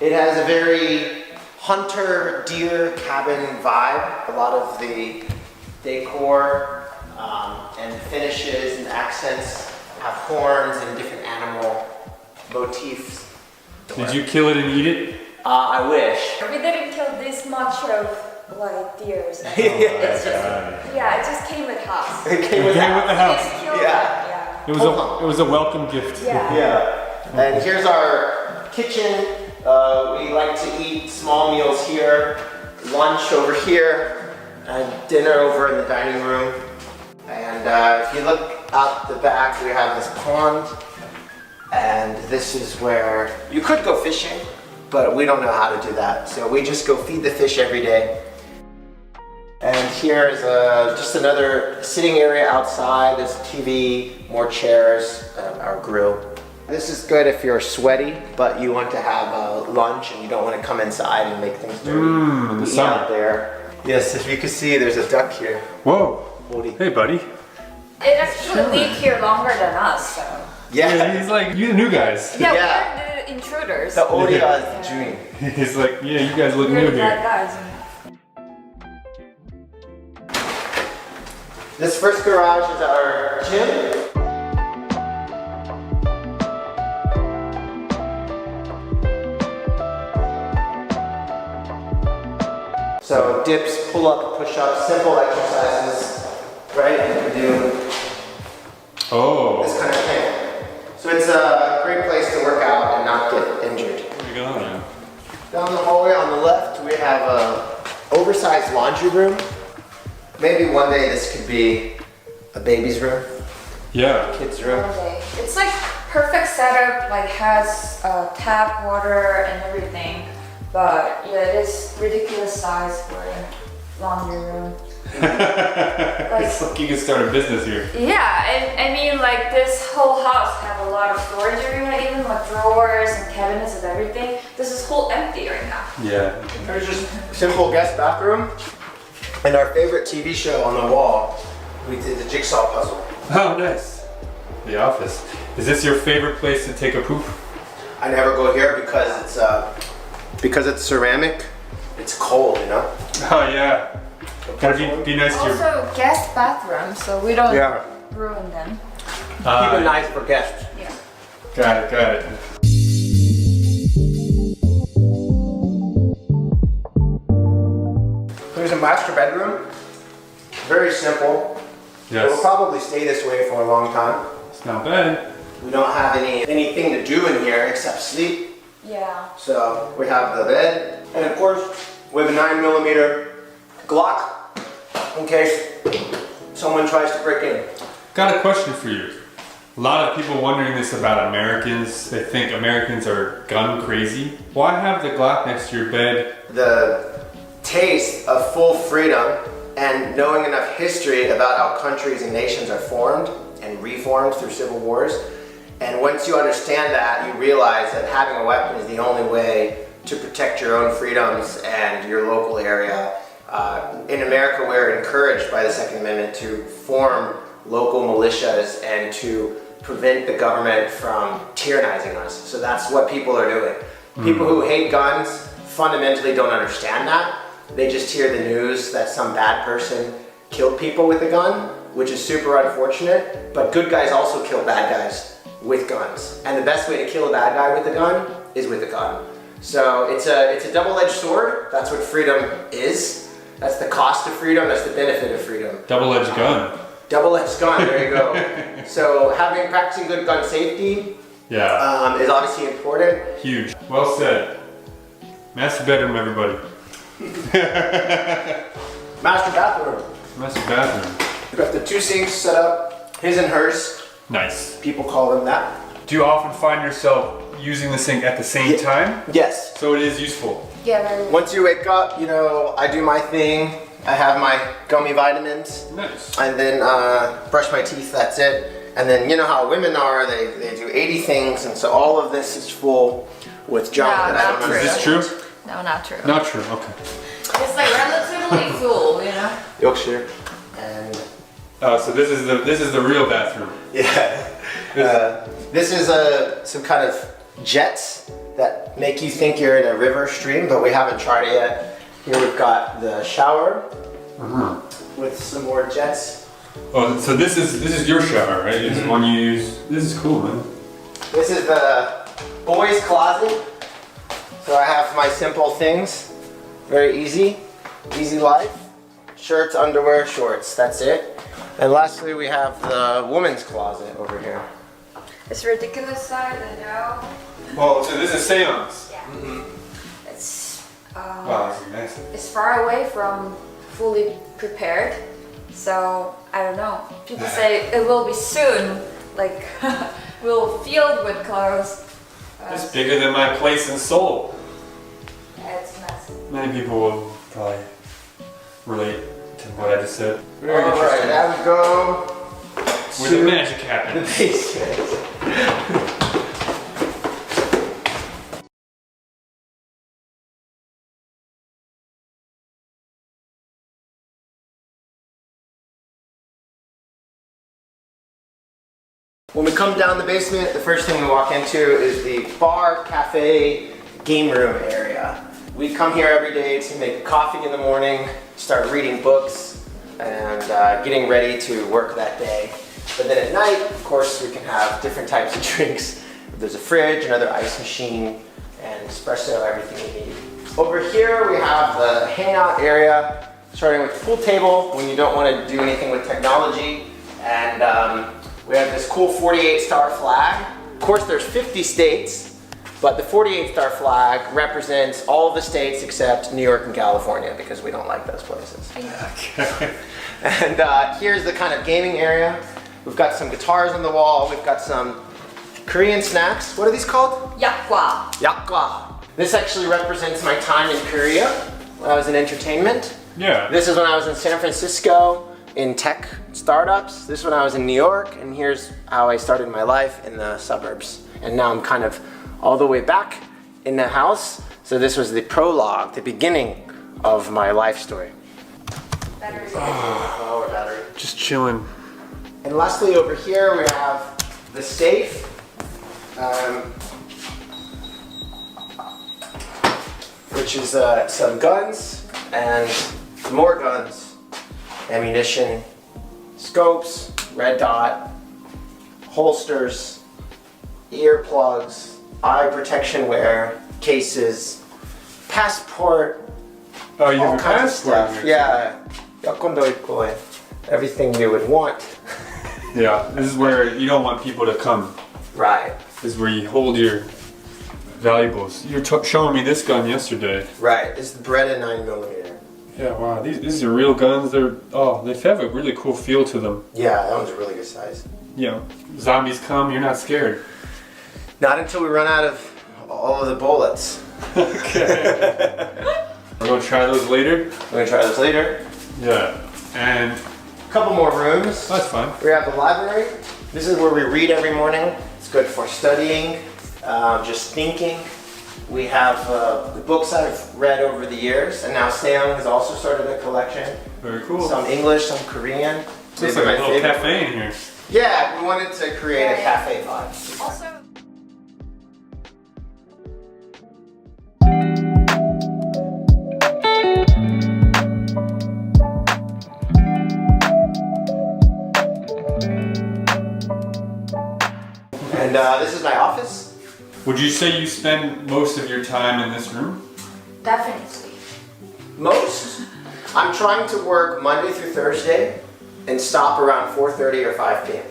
It has a very hunter deer cabin vibe. A lot of the decor and finishes and accents have horns and different animal motifs. Did you kill it and eat it? I wish. We didn't kill this much of like deers. Yeah, it just came with house. It came with the house. Just killed Yeah. It was a welcome gift. Yeah. And here's our kitchen. We like to eat small meals here, lunch over here, and dinner over in the dining room. And if you look out the back, we have this pond. And this is where you could go fishing, but we don't know how to do that. So we just go feed the fish every day. And here's just another sitting area outside. There's a TV, more chairs, our grill. This is good if you're sweaty, but you want to have lunch and you don't want to come inside and make things dirty. The summer. Out there. Yes, if you can see, there's a duck here. Whoa. Hey, buddy. It actually lived here longer than us, so. Yeah. He's like, you the new guys. Yeah, we're the intruders. The Odia is the dream. He's like, yeah, you guys look We're new the here. bad guys. This first garage is our gym. So dips, pull-up, push-up, simple exercises, right? You can do this kind of thing. So it's a great place to work out and not get injured. Where you going, man? Down the hallway on the left, we have a oversized laundry room. Maybe one day this could be a baby's room. Yeah. Kids room. Okay. It's like perfect setup, like has tap water and everything. But yeah, it is ridiculous size for a laundry room. It's like you can start a business here. Yeah, and I mean like this whole house have a lot of storage area, even like drawers and cabinets and everything. This is whole empty right now. Yeah. There's just a simple guest bathroom and our favorite TV show on the wall. We did the jigsaw puzzle. Oh, nice. The Office. Is this your favorite place to take a poop? I never go here because it's ceramic. It's cold, you know. Oh yeah. Gotta be nice to your. Also guest bathroom, so we don't ruin them. Keep it nice for guests. Yeah. Got it. There's a master bedroom. Very simple. Yes. It will probably stay this way for a long time. It's not bad. We don't have anything to do in here except sleep. Yeah. So we have the bed, and of course we have a 9mm Glock in case someone tries to break in. Got a question for you. A lot of people wondering this about Americans. They think Americans are gun crazy. Why have the Glock next to your bed? The taste of full freedom and knowing enough history about how countries and nations are formed and reformed through civil wars. And once you understand that, you realize that having a weapon is the only way to protect your own freedoms and your local area. In America, we're encouraged by the Second Amendment to form local militias and to prevent the government from tyrannizing us. So that's what people are doing. People who hate guns fundamentally don't understand that. They just hear the news that some bad person killed people with a gun, which is super unfortunate, but good guys also kill bad guys with guns. And the best way to kill a bad guy with a gun is with a gun. So it's a double-edged sword. That's what freedom is. That's the cost of freedom, that's the benefit of freedom. Double-edged gun. Double-edged gun, there you go. So practicing good gun safety is obviously important. Huge. Well said. Master bedroom, everybody. Master bathroom. Master bathroom. We've got the 2 sinks set up, his and hers. Nice. People call them that. Do you often find yourself using the sink at the same time? Yes. So it is useful. Yeah. Once you wake up, you know, I do my thing. I have my gummy vitamins. Nice. And then brush my teeth, that's it. And then you know how women are, they do 80 things, and so all of this is full with junk that I don't understand. Is this true? No, not true. Not true, okay. It's like relatively full, you know? Yorkshire. And so this is the real bathroom. yeah. This is some kind of jets that make you think you're in a river stream, but we haven't tried it yet. Here we've got the shower with some more jets. Oh, so this is your shower, right? It's the one you use. This is cool, man. This is the boys' closet. So I have my simple things. Very easy life. Shirts, underwear, shorts, that's it. And lastly, we have the woman's closet over here. It's ridiculous size, I know. Well, so this is seance. Yeah. It's wow, that's amazing. It's far away from fully prepared, so I don't know. People say it will be soon, like we'll filled with clothes. It's bigger than my place in Seoul. Yeah, it's messy. Many people will probably relate to what I just said. Very All right, interesting. now we go Where to the magic happens. the basement. When we come down the basement, the first thing we walk into is the bar, cafe, game room area. We come here every day to make coffee in the morning, start reading books, and getting ready to work that day. But then at night, of course, we can have different types of drinks. There's a fridge, another ice machine, and espresso, everything we need. Over here, we have the hangout area, starting with the pool table when you don't want to do anything with technology. And we have this cool 48-star flag. Of course, there's 50 states, but the 48-star flag represents all of the states except New York and California because we don't like those places. Okay. And here's the kind of gaming area. We've got some guitars on the wall. We've got some Korean snacks. What are these called? Yakgwa. Yakgwa. This actually represents my time in Korea when I was in entertainment. Yeah. This is when I was in San Francisco in tech startups. This is when I was in New York, and here's how I started my life in the suburbs. And now I'm kind of all the way back in the house. So this was the prologue, the beginning of my life story. Battery. Oh, battery. Just chilling. And lastly, over here we have the safe. Which is some guns and more guns, ammunition, scopes, red dot, holsters, earplugs, eye protection wear, cases, passport. Oh, you have all a kinds of passport stuff. here. Yeah, 여권도 있고, everything you would want. Yeah, this is where you don't want people to come. Right. This is where you hold your valuables. You were showing me this gun yesterday. Right, it's the Beretta 9mm. Yeah, wow, these are real guns. They have a really cool feel to them. Yeah, that one's a really good size. You know, zombies come, you're not scared. Not until we run out of all of the bullets. Okay. We're gonna try those later? We're gonna try those later. Yeah, and a couple more rooms. That's fine. We have the library. This is where we read every morning. It's good for studying, just thinking. We have the books I've read over the years, and now Seong has also started a collection. Very cool. Some English, some Korean. Looks like a little cafe in here. Yeah, we wanted to create a cafe vibe. Also, And this is my office. Would you say you spend most of your time in this room? definitely. Most. I'm trying to work Monday through Thursday and stop around 4:30 or 5 p.m.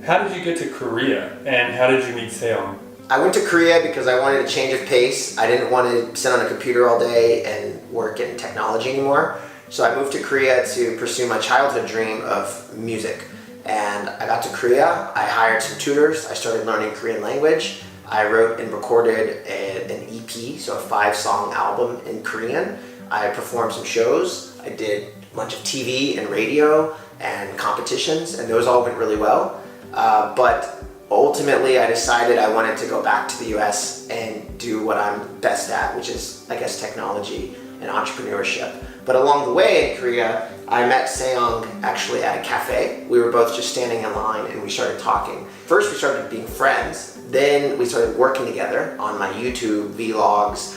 How did you get to Korea, and how did you meet Seong? I went to Korea because I wanted a change of pace. I didn't want to sit on a computer all day and work in technology anymore. So I moved to Korea to pursue my childhood dream of music. And I got to Korea, I hired some tutors, I started learning Korean language. I wrote and recorded an EP, so a 5-song album in Korean. I performed some shows. I did a bunch of TV and radio and competitions, and those all went really well. But ultimately, I decided I wanted to go back to the US and do what I'm best at, which is, I guess, technology and entrepreneurship. But along the way in Korea, I met Seong actually at a cafe. We were both just standing in line and we started talking. First, we started being friends. Then we started working together on my YouTube, vlogs,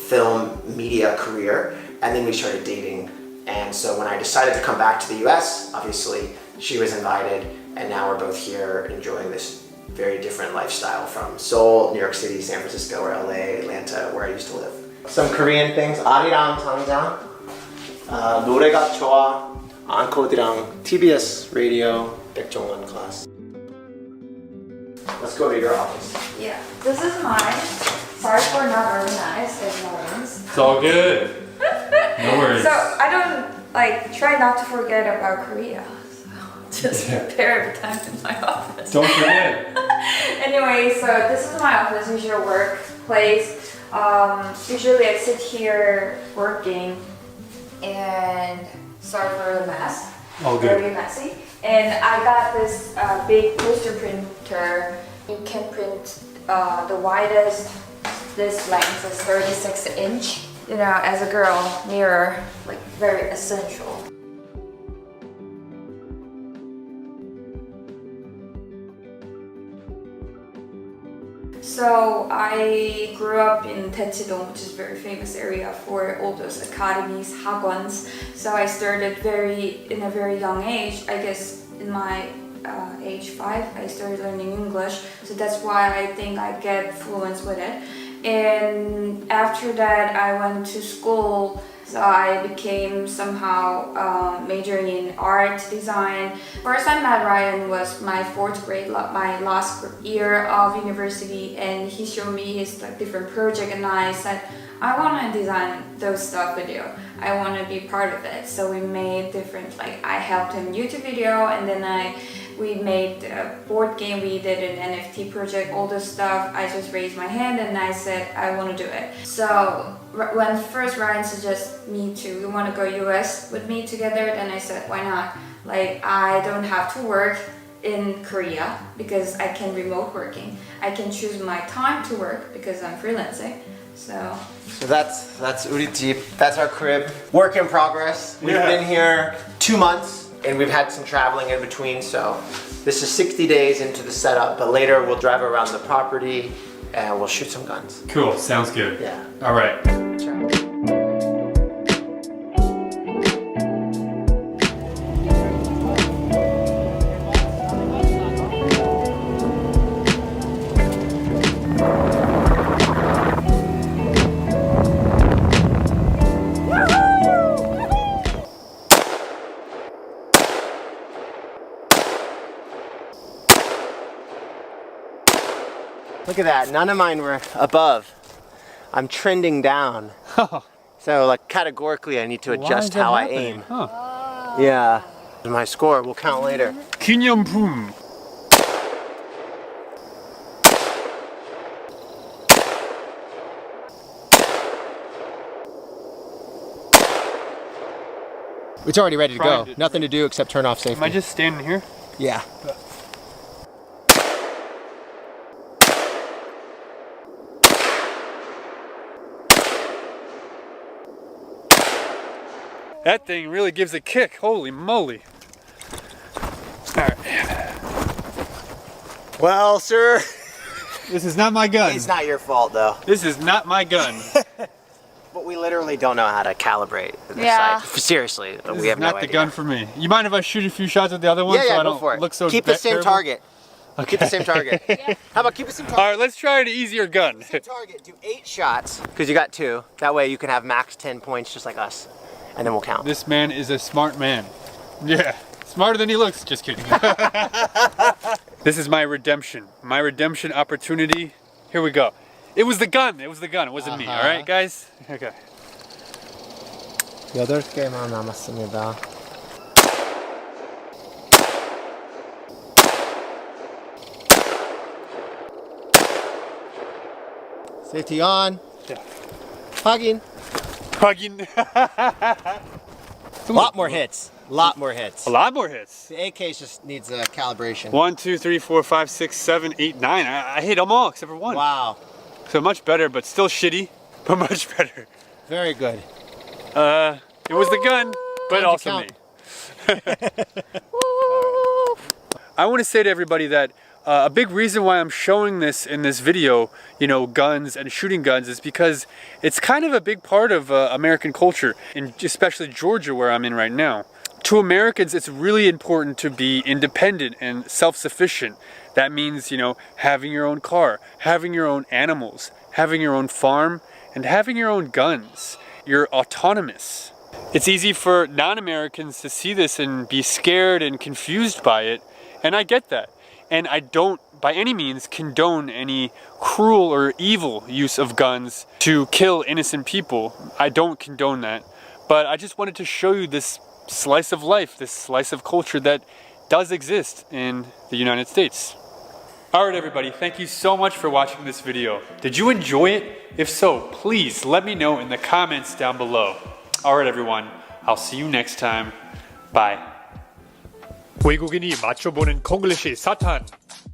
film, media career. And then we started dating. And so when I decided to come back to the US, obviously she was invited. And now we're both here enjoying this very different lifestyle from Seoul, New York City, San Francisco, or LA, Atlanta, where I used to live. Some Korean things. 아리랑 당장, 노래가 좋아, 앙코드랑 TBS radio, 백종원 class. Let's go to your office. Yeah, this is mine. Sorry for not organized as always. It's all good. No worries. So I don't try not to forget about Korea. So just prepare every time in my office. Don't forget. Anyway, so this is my office, usual workplace. Usually I sit here working, and sorry for the mess. All good. Very messy. And I got this big poster printer. You can print the widest. This length is 36 inch. You know, as a girl, mirror, very essential. So I grew up in Daecheon, which is a very famous area for all those academies, 학원s. So I started in a very young age. I guess in my age 5, I started learning English. So that's why I think I get fluent with it. And after that, I went to school. So I became somehow majoring in art design. First I met Ryan was my 4th grade, my last year of university, and he showed me his different project, and I said, I want to design those stuff with you. I want to be part of it. So we made different, I helped him YouTube video, and then I We made a board game, we did an NFT project, all this stuff. I just raised my hand and I said I want to do it. So when first Ryan suggested me to, you want to go US with me together, then I said why not? Like, I don't have to work in Korea because I can remote working. I can choose my time to work because I'm freelancing. So that's 우리 집. That's our crib. Work in progress. We've been here 2 months and we've had some traveling in between. So this is 60 days into the setup, but later we'll drive around the property and we'll shoot some guns. Cool, sounds good. Yeah. All right. Look at that, none of mine were above. I'm trending down. So like categorically I need to adjust how I aim. Yeah. My score will count later. 기념품. It's already ready to go. Nothing to do except turn off safety. Am I just standing here? Yeah. That thing really gives a kick. Holy moly. All right. Well, sir. This is not my gun. It's not your fault though. This is not my gun. But we literally don't know how to calibrate the Yeah. sight. Seriously, This we have is not no the idea. gun for me. You mind if I shoot a few shots with the other one Yeah, so I go don't for it. look so keep the same terrible? target. Okay. Keep the same target. How about keep the same target? All right, let's try an easier gun. Same target. Do 8 shots because you got 2. That way you can have max 10 points just like us, and then we'll count. This man is a smart man. Yeah, smarter than he looks. Just kidding. This is my redemption opportunity. Here we go. It was the gun. It was the gun. It wasn't me. All right, guys. Okay. 8개만 남았습니다. Safety on. Yeah. 확인. 확인. A lot more hits. A lot more hits. A lot more hits. The AK just needs a calibration. 1, 2, 3, 4, 5, 6, 7, 8, 9. I hit them all except for one. Wow. So much better, but still shitty, but much better. Very good. It was the gun, but also me. I want to say to everybody that a big reason why I'm showing this in this video, you know, guns and shooting guns, is because it's kind of a big part of American culture, and especially Georgia, where I'm in right now. To Americans, it's really important to be independent and self-sufficient. That means, you know, having your own car, having your own animals, having your own farm, and having your own guns. You're autonomous. It's easy for non-Americans to see this and be scared and confused by it, and I get that. And I don't, by any means, condone any cruel or evil use of guns to kill innocent people. I don't condone that. But I just wanted to show you this slice of life, this slice of culture that does exist in the United States. Alright everybody, thank you so much for watching this video. Did you enjoy it? If so, please let me know in the comments down below. Alright everyone, I'll see you next time. Bye. 외국인이 맞춰보는 콩글리시 사탄.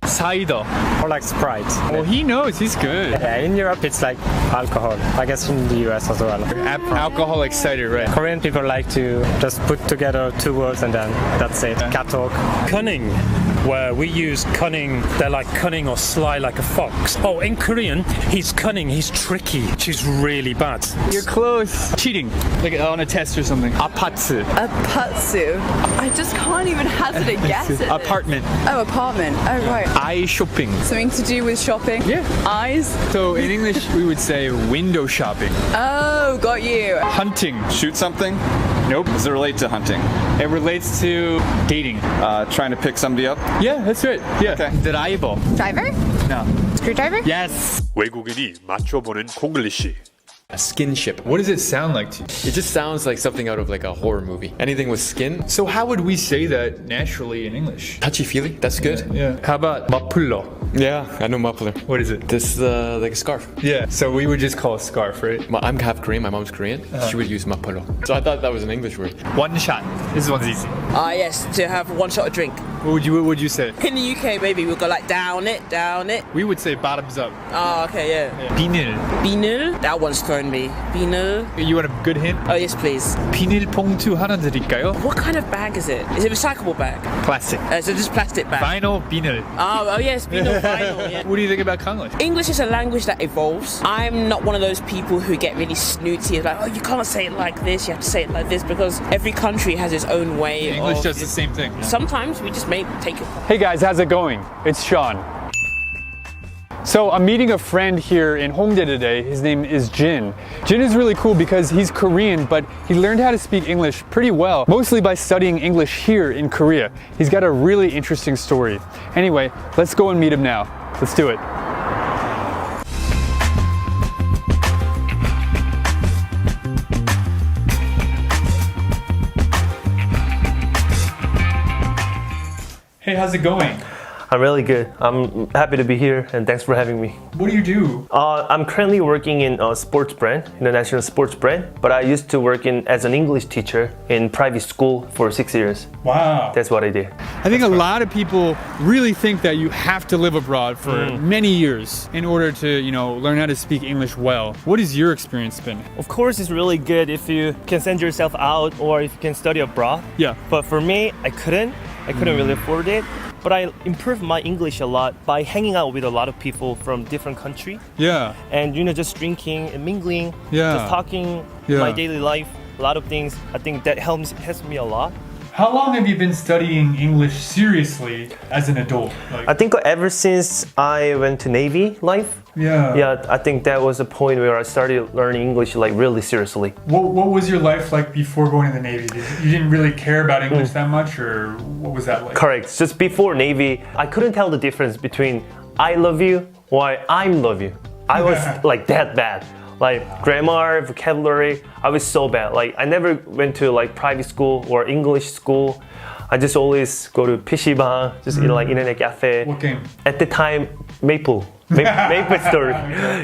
Cider. Or like Sprite. Well, he knows, he's good. Yeah, in Europe it's like alcohol. I guess in the US as well. Alcoholic cider, right? Korean people like to just put together 2 words and then that's it. Cat talk. Cunning, where we use cunning, they're like cunning or sly like a fox. Oh, in Korean, he's cunning, he's tricky, which is really bad. You're close. Cheating, like on a test or something. 아파트. Apatsu. I just can't even hazard a guess at it. Apartment. Oh, apartment. Oh, right. Eye shopping. Something to do with shopping? Yeah. Eyes? So in English, we would say window shopping. Oh, got you. Hunting. Shoot something? Nope. Does it relate to hunting? It relates to dating. Trying to pick somebody up? Yeah, that's right. Yeah. Okay. Driver. Driver? No. Screwdriver? Yes. 외국인이 맞춰보는 콩글리시. A skinship. What does it sound like to you? It just sounds like something out of like a horror movie. Anything with skin. So how would we say that naturally in English? Touchy-feely. That's good. Yeah. How about muffler? Yeah, I know muffler. What is it? This like a scarf. Yeah. So we would just call it scarf, right? I'm half Korean. My mom's Korean. She would use muffler. So I thought that was an English word. One shot. This one's easy. Yes, to have one shot of drink. What would you say? In the UK, maybe we'll go like down it. We would say bottoms up. Oh, okay, yeah. 비닐. 비닐? That one's thrown me. 비닐. You want a good hint? Oh, yes, please. 비닐봉투 하나 드릴까요? What kind of bag is it? Is it a recyclable bag? Plastic. So just plastic bag. Vinyl, 비닐. Oh yes, vinyl, yeah. What do you think about English? English is a language that evolves. I'm not one of those people who get really snooty, like, oh, you can't say it like this, you have to say it like this, because every country has its own way. English does the same thing. Sometimes we just may take it. Hey guys, how's it going? It's Sean. So I'm meeting a friend here in Hongdae today. His name is Jin. Jin is really cool because he's Korean, but he learned how to speak English pretty well, mostly by studying English here in Korea. He's got a really interesting story. Anyway, let's go and meet him now. Let's do it. Hey, how's it going? I'm really good. I'm happy to be here and thanks for having me. What do you do? I'm currently working in a sports brand, international sports brand, but I used to work as an English teacher in private school for 6 years. Wow. That's what I did. I think a lot of people really think that you have to live abroad for many years in order to, learn how to speak English well. What has your experience been? Of course, it's really good if you can send yourself out or if you can study abroad. Yeah. But for me, I couldn't really afford it. But I improved my English a lot by hanging out with a lot of people from different countries. Yeah. And just drinking and mingling, yeah. just talking my daily life, a lot of things. I think that helps me a lot. How long have you been studying English seriously as an adult? I think ever since I went to Navy life. Yeah. Yeah, I think that was the point where I started learning English really seriously. What was your life like before going to the Navy? You didn't really care about English that much, or what was that like? Correct. Just before Navy, I couldn't tell the difference between I love you or I'm love you. I was like that bad. Like grammar, vocabulary, I was so bad. Like I never went to private school or English school. I just always go to PC방, just in internet cafe. What game? At the time, Maple Story.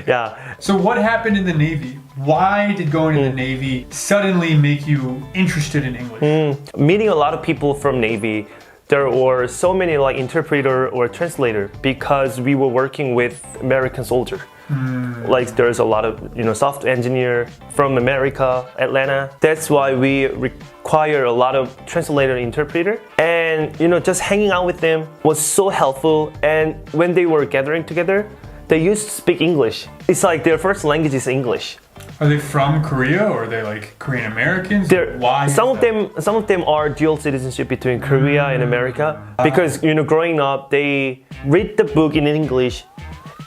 Yeah. So what happened in the Navy? Why did going to the Navy suddenly make you interested in English? Meeting a lot of people from Navy, there were so many interpreter or translator because we were working with American soldier. There's a lot of software engineer from America, Atlanta. That's why we require a lot of translator interpreter. And just hanging out with them was so helpful. And when they were gathering together, they used to speak English. It's like their first language is English. Are they from Korea or are they Korean Americans? Why? Some of them are dual citizenship between Korea and America because growing up they read the book in English.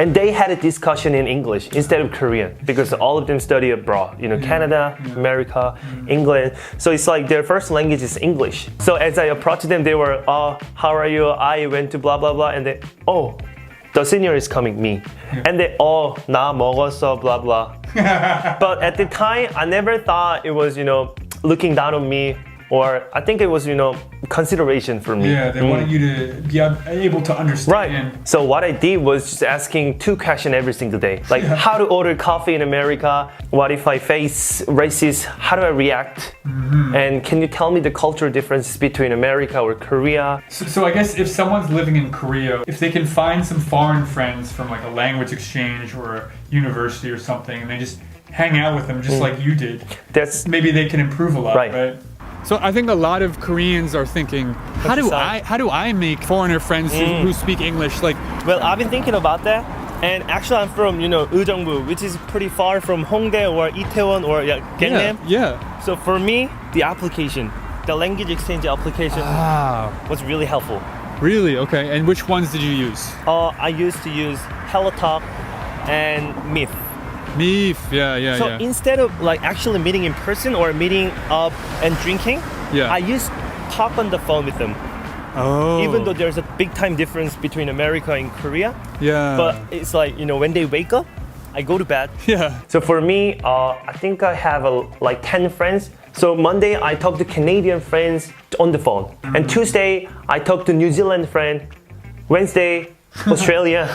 And they had a discussion in English instead of Korean because all of them study abroad, Canada, America, England. So it's like their first language is English. So as I approached them, they were, how are you? I went to blah, blah, blah. And they, the senior is coming, me. And they, 나 먹었어, blah, blah. But at the time, I never thought it was, looking down on me. Or I think it was, consideration for me. Yeah, they wanted you to be able to understand. Right. So what I did was just asking 2 questions every single day. Like how to order coffee in America? What if I face racist? How do I react? And can you tell me the cultural differences between America or Korea? So I guess if someone's living in Korea, if they can find some foreign friends from a language exchange or a university or something, and they just hang out with them just like you did, maybe they can improve a lot, right? So I think a lot of Koreans are thinking, how do I make foreigner friends who speak English? Well, I've been thinking about that, and actually I'm from Ujeongbu, which is pretty far from Hongdae or Itaewon or Gangnam. Yeah. So for me, the language exchange application was really helpful. Really? Okay. And which ones did you use? I used to use HelloTalk and Meet. So instead of actually meeting in person or meeting up and drinking, I used talk on the phone with them. Even though there's a big time difference between America and Korea. Yeah. But it's when they wake up, I go to bed. Yeah. So for me, I think I have like 10 friends. So Monday, I talk to Canadian friends on the phone. And Tuesday, I talk to New Zealand friend. Wednesday, Australia,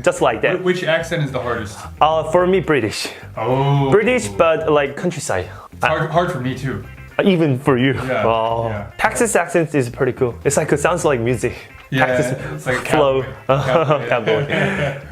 just like that. Which accent is the hardest? For me, British. Oh. British, but like countryside. It's hard for me too. Even for you. Yeah, Oh. yeah. Texas accent is pretty cool. It's like, it sounds like music. Yeah, Texas it's like a flow. cowboy.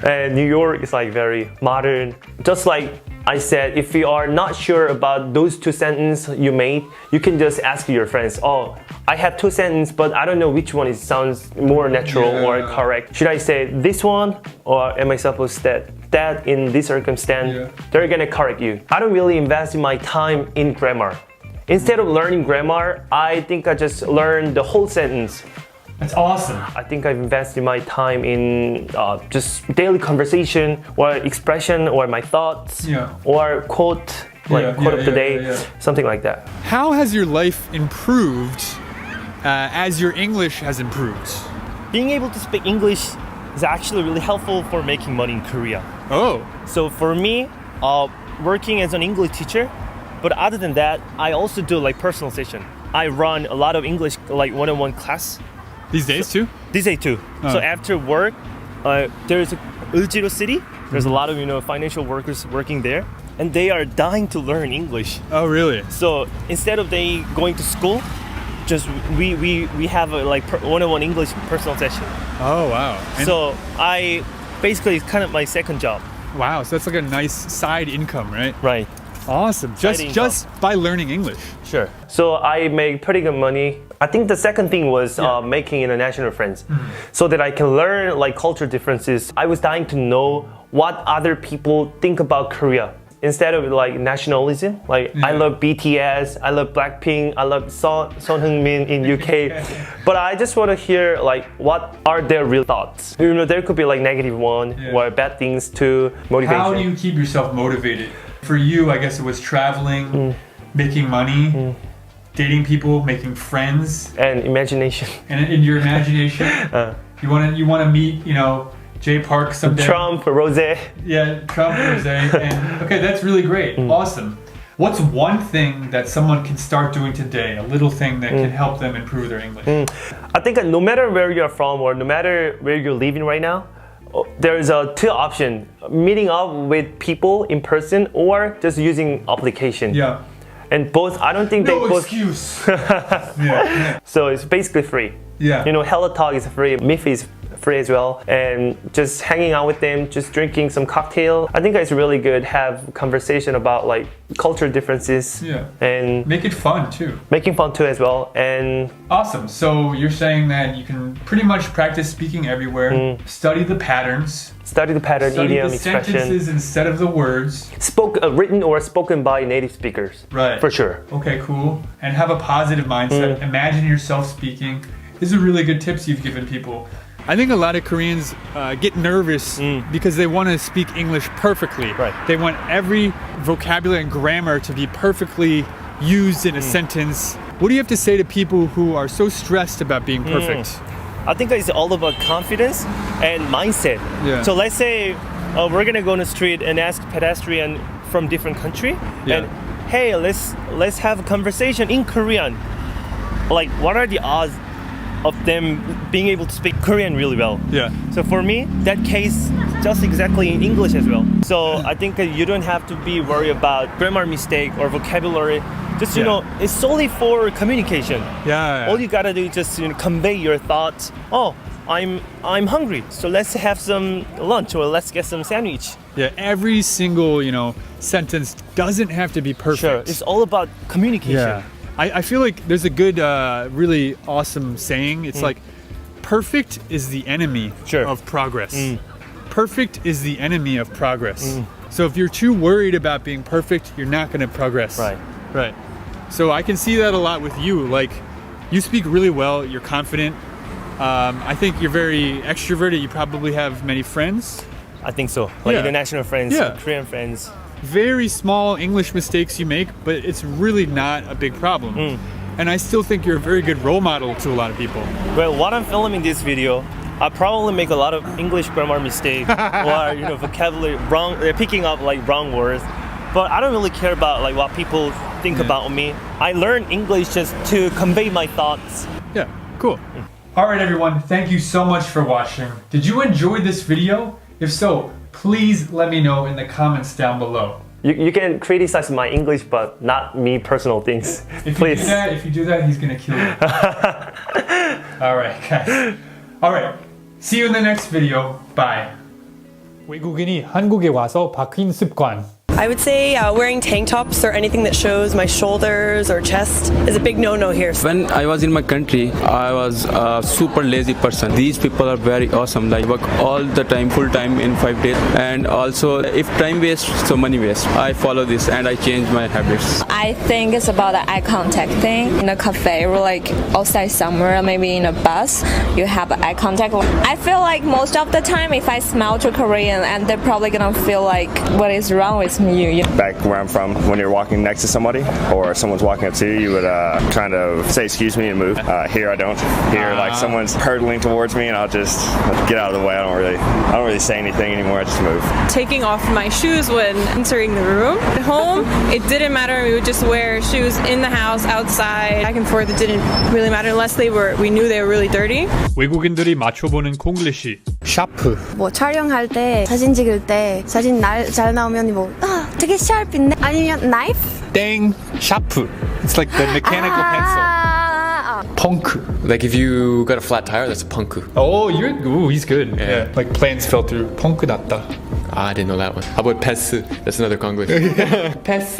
And New York is like very modern. Just like I said, if you are not sure about those two sentences you made, you can just ask your friends, oh, I have two sentences, but I don't know which one sounds more natural or correct. Should I say this one, or am I supposed to that in this circumstance? Yeah. They're gonna correct you. I don't really invest my time in grammar. Instead of learning grammar, I think I just learn the whole sentence. That's awesome. I think I've invested my time in just daily conversation or expression or my thoughts or quote, quote of the day, something like that. How has your life improved as your English has improved? Being able to speak English is actually really helpful for making money in Korea. Oh. So for me, working as an English teacher, but other than that, I also do like personal session. I run a lot of English like one-on-one class. These days too? These days too. Oh. So after work, there's Uljiro City. There's a lot of financial workers working there, and they are dying to learn English. Oh really? So instead of they going to school, just we have a like one-on-one English personal session. Oh wow. And so I basically it's kind of my second job. Wow, so that's like a nice side income, right? Right. Awesome. Just by learning English. Sure. So I make pretty good money. I think the second thing was making international friends, so that I can learn like culture differences. I was dying to know what other people think about Korea. Instead of like nationalism, like I love BTS, I love Blackpink, I love Son Heung-min in UK, but I just want to hear like what are their real thoughts. There could be like negative one or bad things to motivation. How do you keep yourself motivated? For you, I guess it was traveling, making money, dating people, making friends, and imagination. And in your imagination, you want to meet, Jay Park someday. Trump, Rose. Yeah, Trump, Rose. And okay, that's really great. Awesome. What's one thing that someone can start doing today, a little thing that can help them improve their English? I think no matter where you're from or no matter where you're living right now, there's two options: meeting up with people in person or just using application. Yeah. And both, I don't think they both. No excuse. Yeah. So it's basically free. Yeah. Hello Talk is free. Miffy is free as well, and just hanging out with them, just drinking some cocktail. I think it's really good. Have conversation about like culture differences. Yeah. And make it fun too. Making fun too as well. And awesome. So you're saying that you can pretty much practice speaking everywhere. Study the patterns. Study the pattern, study idiom, the expression. Sentences instead of the words. Written or spoken by native speakers. Right. For sure. Okay, cool. And have a positive mindset. Imagine yourself speaking. These are really good tips you've given people. I think a lot of Koreans get nervous because they want to speak English perfectly. Right. They want every vocabulary and grammar to be perfectly used in a sentence. What do you have to say to people who are so stressed about being perfect? I think it's all about confidence and mindset. Yeah. So let's say we're gonna go on the street and ask pedestrian from different country, and hey, let's have a conversation in Korean. Like, what are the odds of them being able to speak Korean really well? Yeah. So for me, that case just exactly in English as well. So I think you don't have to be worried about grammar mistake or vocabulary. Just it's solely for communication. Yeah. All you gotta do is just convey your thoughts. Oh, I'm hungry, so let's have some lunch or let's get some sandwich. Yeah. Every single sentence doesn't have to be perfect. Sure. It's all about communication. Yeah. I feel like there's a good, really awesome saying. It's like, perfect is the enemy of progress. Perfect is the enemy of progress. So if you're too worried about being perfect, you're not going to progress. Right. So I can see that a lot with you. Like, you speak really well. You're confident. I think you're very extroverted. You probably have many friends. I think so. Like international friends, Korean friends. Very small English mistakes you make, but it's really not a big problem. And I still think you're a very good role model to a lot of people. Well, what I'm filming this video I probably make a lot of English grammar mistakes or vocabulary wrong. They're picking up like wrong words, but I don't really care about like what people think about me. I learn English just to convey my thoughts. Yeah, cool. Alright everyone, thank you so much for watching. Did you enjoy this video? If so, please let me know in the comments down below. You can criticize my English, but not me personal things. Please. If you do that, he's gonna kill you. Alright guys. Alright, see you in the next video. Bye. 외국인이 한국에 와서 바뀐 습관. I would say wearing tank tops or anything that shows my shoulders or chest is a big no-no here. When I was in my country, I was a super lazy person. These people are very awesome. Like work all the time, full time in 5 days. And also, if time waste, so money waste. I follow this and I change my habits. I think it's about the eye contact thing. In a cafe or like outside somewhere, maybe in a bus, you have eye contact. I feel like most of the time, if I smile to Korean, and they're probably gonna feel like what is wrong with me. Back where I'm from, when you're walking next to somebody or someone's walking up to you, you would kind of say excuse me and move. Here I don't. Here like someone's hurtling towards me and I'll just get out of the way. I don't really say anything anymore. I just move. Taking off my shoes when entering the room. At home, it didn't matter. We would just wear shoes in the house, outside, back and forth. It didn't really matter unless we knew they were really dirty. 외국인들이 맞춰보는 콩글리시. 샤프. 뭐 촬영할 때, 사진 찍을 때 사진 잘 나오면 뭐 되게 샤프인데 아니면 knife? 땡. 샤프. It's like the mechanical pencil. Punk. Like if you got a flat tire, that's a punk. Oh, he's good. Yeah. Like planes fell through. 펑크 났다. I didn't know that one. How about 패스? That's another Konglish. 패스.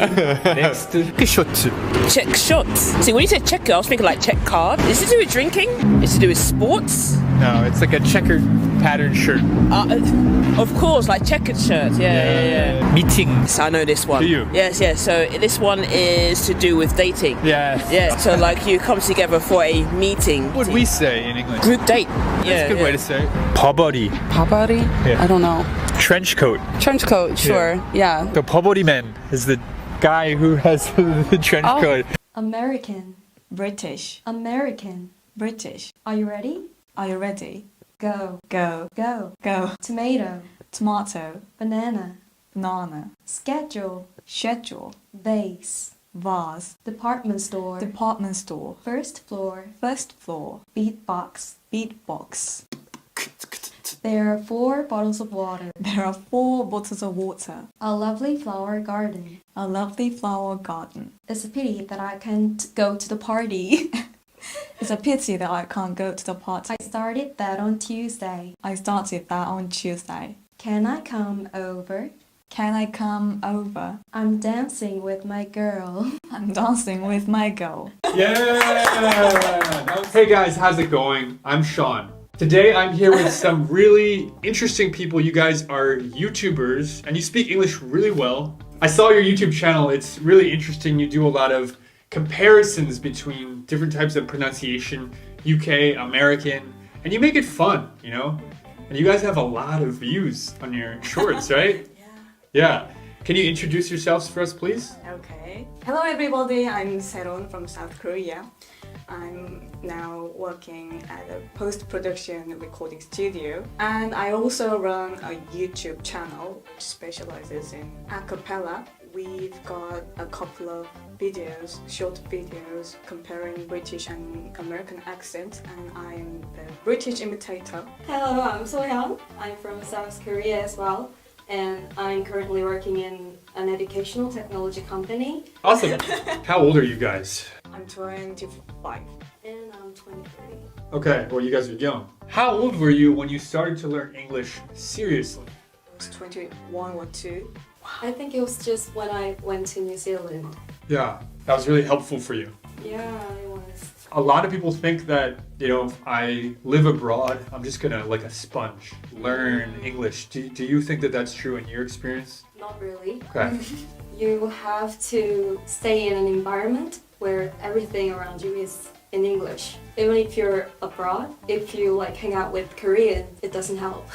Next. 셔츠. Check shots. See, when you said check, I was thinking like check card. Is it to do with drinking? Is it to do with sports? No, it's like a checkered pattern shirt. Of course, like checkered shirt. Yeah. Meetings. I know this one. Do you? Yes. So this one is to do with dating. Yes. Yeah. So like you come together for a meeting. What would we say in English? Group date. That's a good way to say it. 버버리. Body? Yeah. I don't know. Trench coat. Trench coat, sure. Yeah. The 버버리 man is the guy who has the trench coat. American. British. American. British. Are you ready? Are you ready? Go. Go. Go. Go. Tomato. Tomato. Banana. Banana. Schedule. Schedule. Vase. Vase. Department store. Department store. First floor. First floor. Beatbox. Beatbox. There are 4 bottles of water. There are 4 bottles of water. A lovely flower garden. A lovely flower garden. It's a pity that I can't go to the party. It's a pity that I can't go to the party. I started that on Tuesday. I started that on Tuesday. Can I come over? Can I come over? I'm dancing with my girl. I'm dancing with my girl. Yeah! Hey guys, how's it going? I'm Sean. Today I'm here with some really interesting people. You guys are YouTubers and you speak English really well. I saw your YouTube channel. It's really interesting. You do a lot of comparisons between different types of pronunciation, UK, American, and you make it fun, you know? And you guys have a lot of views on your shorts, right? Yeah. Can you introduce yourselves for us, please? Okay. Hello everybody, I'm Seron from South Korea. I'm now working at a post-production recording studio, and I also run a YouTube channel which specializes in a cappella. We've got a couple of videos, short videos comparing British and American accents, and I'm the British imitator. Hello, I'm Sohyun. I'm from South Korea as well, and I'm currently working in an educational technology company. Awesome. How old are you guys? I'm 25. And I'm 23. Okay, well you guys are young. How old were you when you started to learn English seriously? I was 21 or 2. I think it was just when I went to New Zealand. Yeah, that was really helpful for you. Yeah, it was. A lot of people think that, you know, if I live abroad, I'm just gonna, like a sponge, learn English. Do you think that that's true in your experience? Not really. Okay. You have to stay in an environment where everything around you is in English. Even if you're abroad, if you like hang out with Koreans, it doesn't help.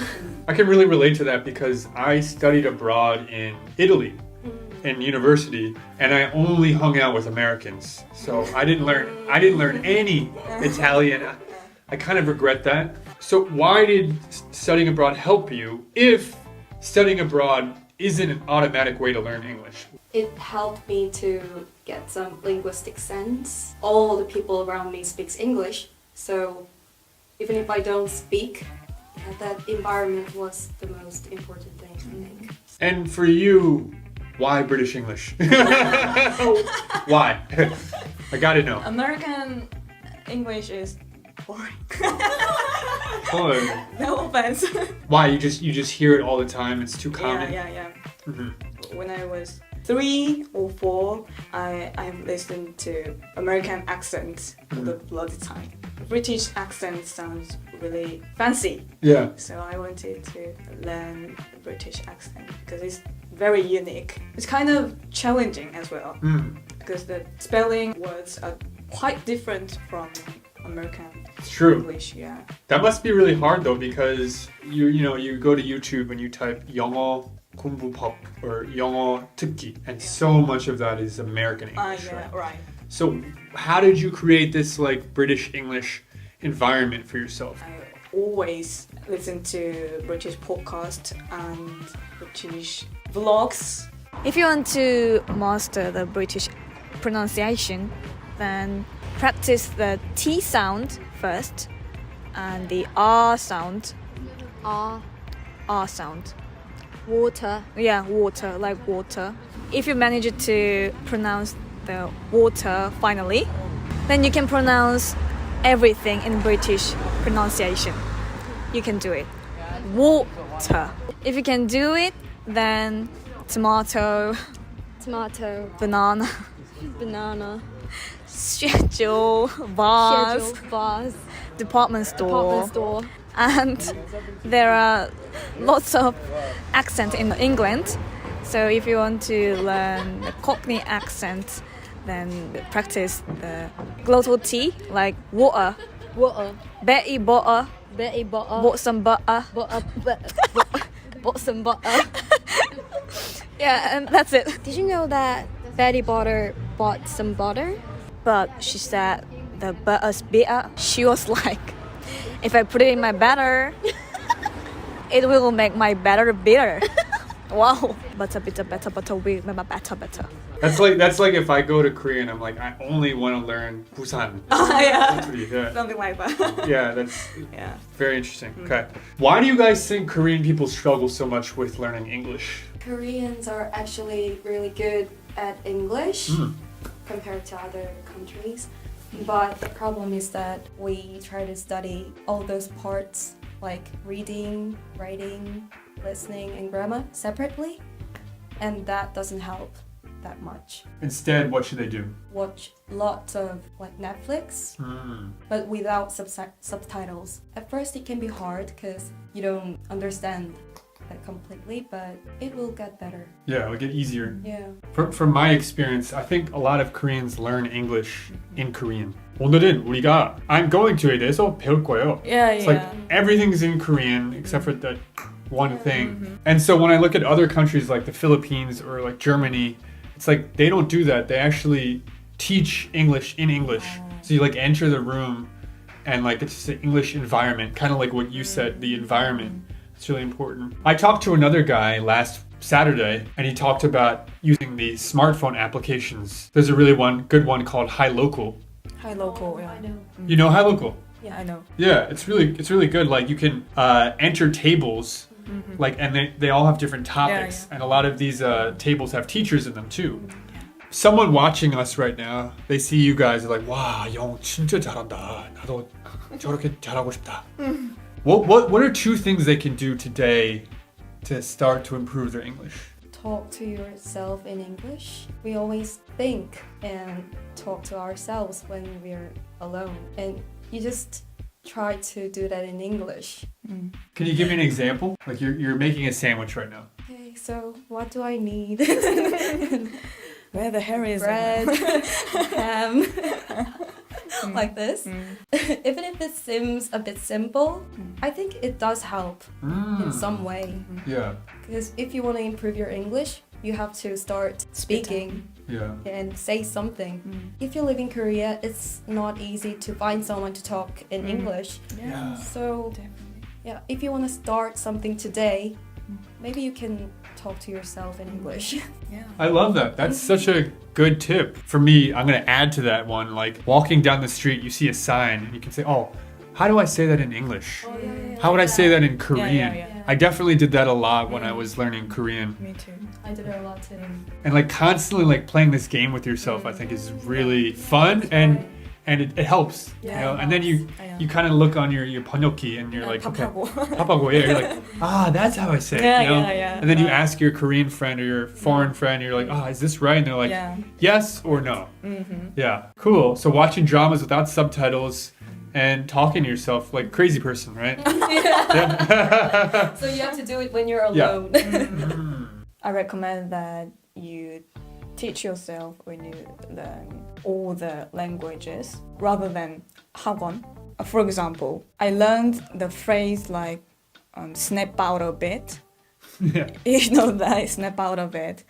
I can really relate to that because I studied abroad in Italy in university, and I only hung out with Americans. So I didn't learn any Italian. I kind of regret that. So why did studying abroad help you if studying abroad isn't an automatic way to learn English? It helped me to get some linguistic sense. All the people around me speaks English, so even if I don't speak, that environment was the most important thing, I think. And for you, why British English? Why? I gotta know. American English is boring. Oh. No offense. Why? You just hear it all the time. It's too common. Yeah. Mm-hmm. When I was 3 or 4, I listened to American accents all the bloody time. British accent sounds really fancy. Yeah. So I wanted to learn the British accent because it's very unique. It's kind of challenging as well because the spelling words are quite different from American It's true. English. Yeah. That must be really hard though, because you go to YouTube and you type 영어 공부법 or 영어 듣기, and so much of that is American English. Yeah, right. So how did you create this like British English environment for yourself? I always listen to British podcasts and British vlogs. If you want to master the British pronunciation, then practice the T sound first and the R sound. R sound. Water. Yeah, water, like water. If you manage to pronounce the water finally, then you can pronounce everything in British pronunciation. You can do it. Water. If you can do it, then tomato, banana, schedule, vase, department store. And there are lots of accents in England. So if you want to learn the Cockney accent, then practice the glottal T, like water. Betty butter. Bought some butter. Bought some butter. Yeah, and that's it. Did you know that Betty Butter bought some butter? But she said the butter's bitter. She was like, if I put it in my batter, it will make my batter bitter. Wow. Butter, bitter, better, butter will make my batter better. That's like if I go to Korea and I'm like, I only want to learn Busan. Yeah. Something like that. Yeah, that's very interesting. Okay. Why do you guys think Korean people struggle so much with learning English? Koreans are actually really good at English compared to other countries. But the problem is that we try to study all those parts like reading, writing, listening, and grammar separately, and that doesn't help that much. Instead, what should they do? Watch lots of like Netflix, but without subtitles. At first it can be hard because you don't understand that completely, but it will get better. Yeah, it'll get easier. Yeah. From my experience, I think a lot of Koreans learn English in Korean. 오늘은 우리가 I'm going to에 대해서 배울 거예요. It's like everything's in Korean except for that one thing. And so when I look at other countries like the Philippines or like Germany, it's like they don't do that. They actually teach English in English. So you like enter the room and like it's just an English environment, kind of like what you said, the environment. It's really important. I talked to another guy last Saturday and he talked about using the smartphone applications. There's a really good one called HiLocal. HiLocal, yeah. I know. You know HiLocal? Yeah, I know. Yeah, it's really good. Like you can enter tables, like, and they all have different topics, and a lot of these tables have teachers in them too. Someone watching us right now, they see you guys, are like, 와, 영 진짜 잘한다. 나도 저렇게 잘하고 싶다. What are 2 things they can do today to start to improve their English? Talk to yourself in English. We always think and talk to ourselves when we're alone, and you just try to do that in English. Can you give me an example? Like you're making a sandwich right now. Okay, so what do I need? Where the hell is bread, ham, like this. Even if it seems a bit simple, I think it does help in some way. Yeah. Because if you want to improve your English, you have to start speaking Yeah. and say something. If you live in Korea, it's not easy to find someone to talk in English. Yeah. So, yeah, if you want to start something today, maybe you can talk to yourself in English. I love that. That's such a good tip. For me, I'm going to add to that one. Like walking down the street, you see a sign and you can say, oh, how do I say that in English? How would I say that in Korean? I definitely did that a lot when I was learning Korean. Me too. I did it a lot too. And like constantly like playing this game with yourself, I think is really fun and it helps, you know. And then you kind of look on your 번역기 and you're like, okay, 밥하고, yeah, you're like, that's how I say it, you know. And then you ask your Korean friend or your foreign friend, and you're like, is this right? And they're like, yes or no. Yeah, cool. So watching dramas without subtitles and talking to yourself like crazy person, right? So you have to do it when you're alone. I recommend that you teach yourself when you learn all the languages rather than 학원. For example, I learned the phrase like snap out of bed. You know that, snap out of bed.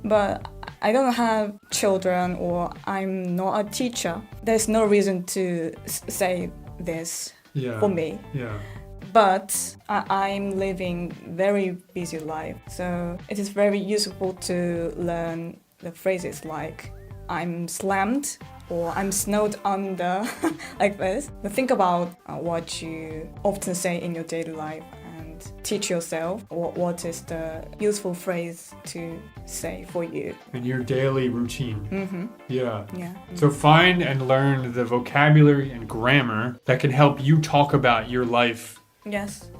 But I don't have children or I'm not a teacher. There's no reason to say this for me. But I'm living very busy life, so it is very useful to learn the phrases like I'm slammed or I'm snowed under, like this. But think about what you often say in your daily life and teach yourself what is the useful phrase to say for you. In your daily routine. Yeah. So find and learn the vocabulary and grammar that can help you talk about your life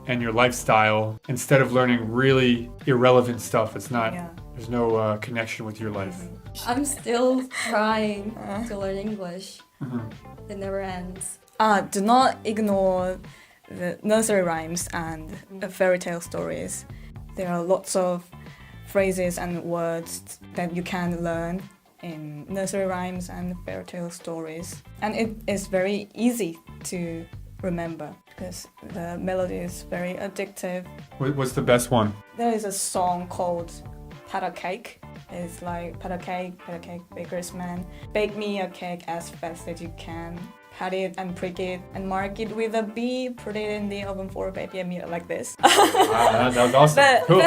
and your lifestyle instead of learning really irrelevant stuff. It's not, there's no connection with your life. I'm still trying to learn English. It never ends. Do not ignore the nursery rhymes and fairy tale stories. There are lots of phrases and words that you can learn in nursery rhymes and fairy tale stories. And it is very easy to remember because the melody is very addictive. What's the best one? There is a song called Pat a Cake. It's like pat a cake, baker's man. Bake me a cake as fast as you can. Pat it and prick it and mark it with a B. Put it in the oven for maybe a minute, like this. That was awesome. Cool.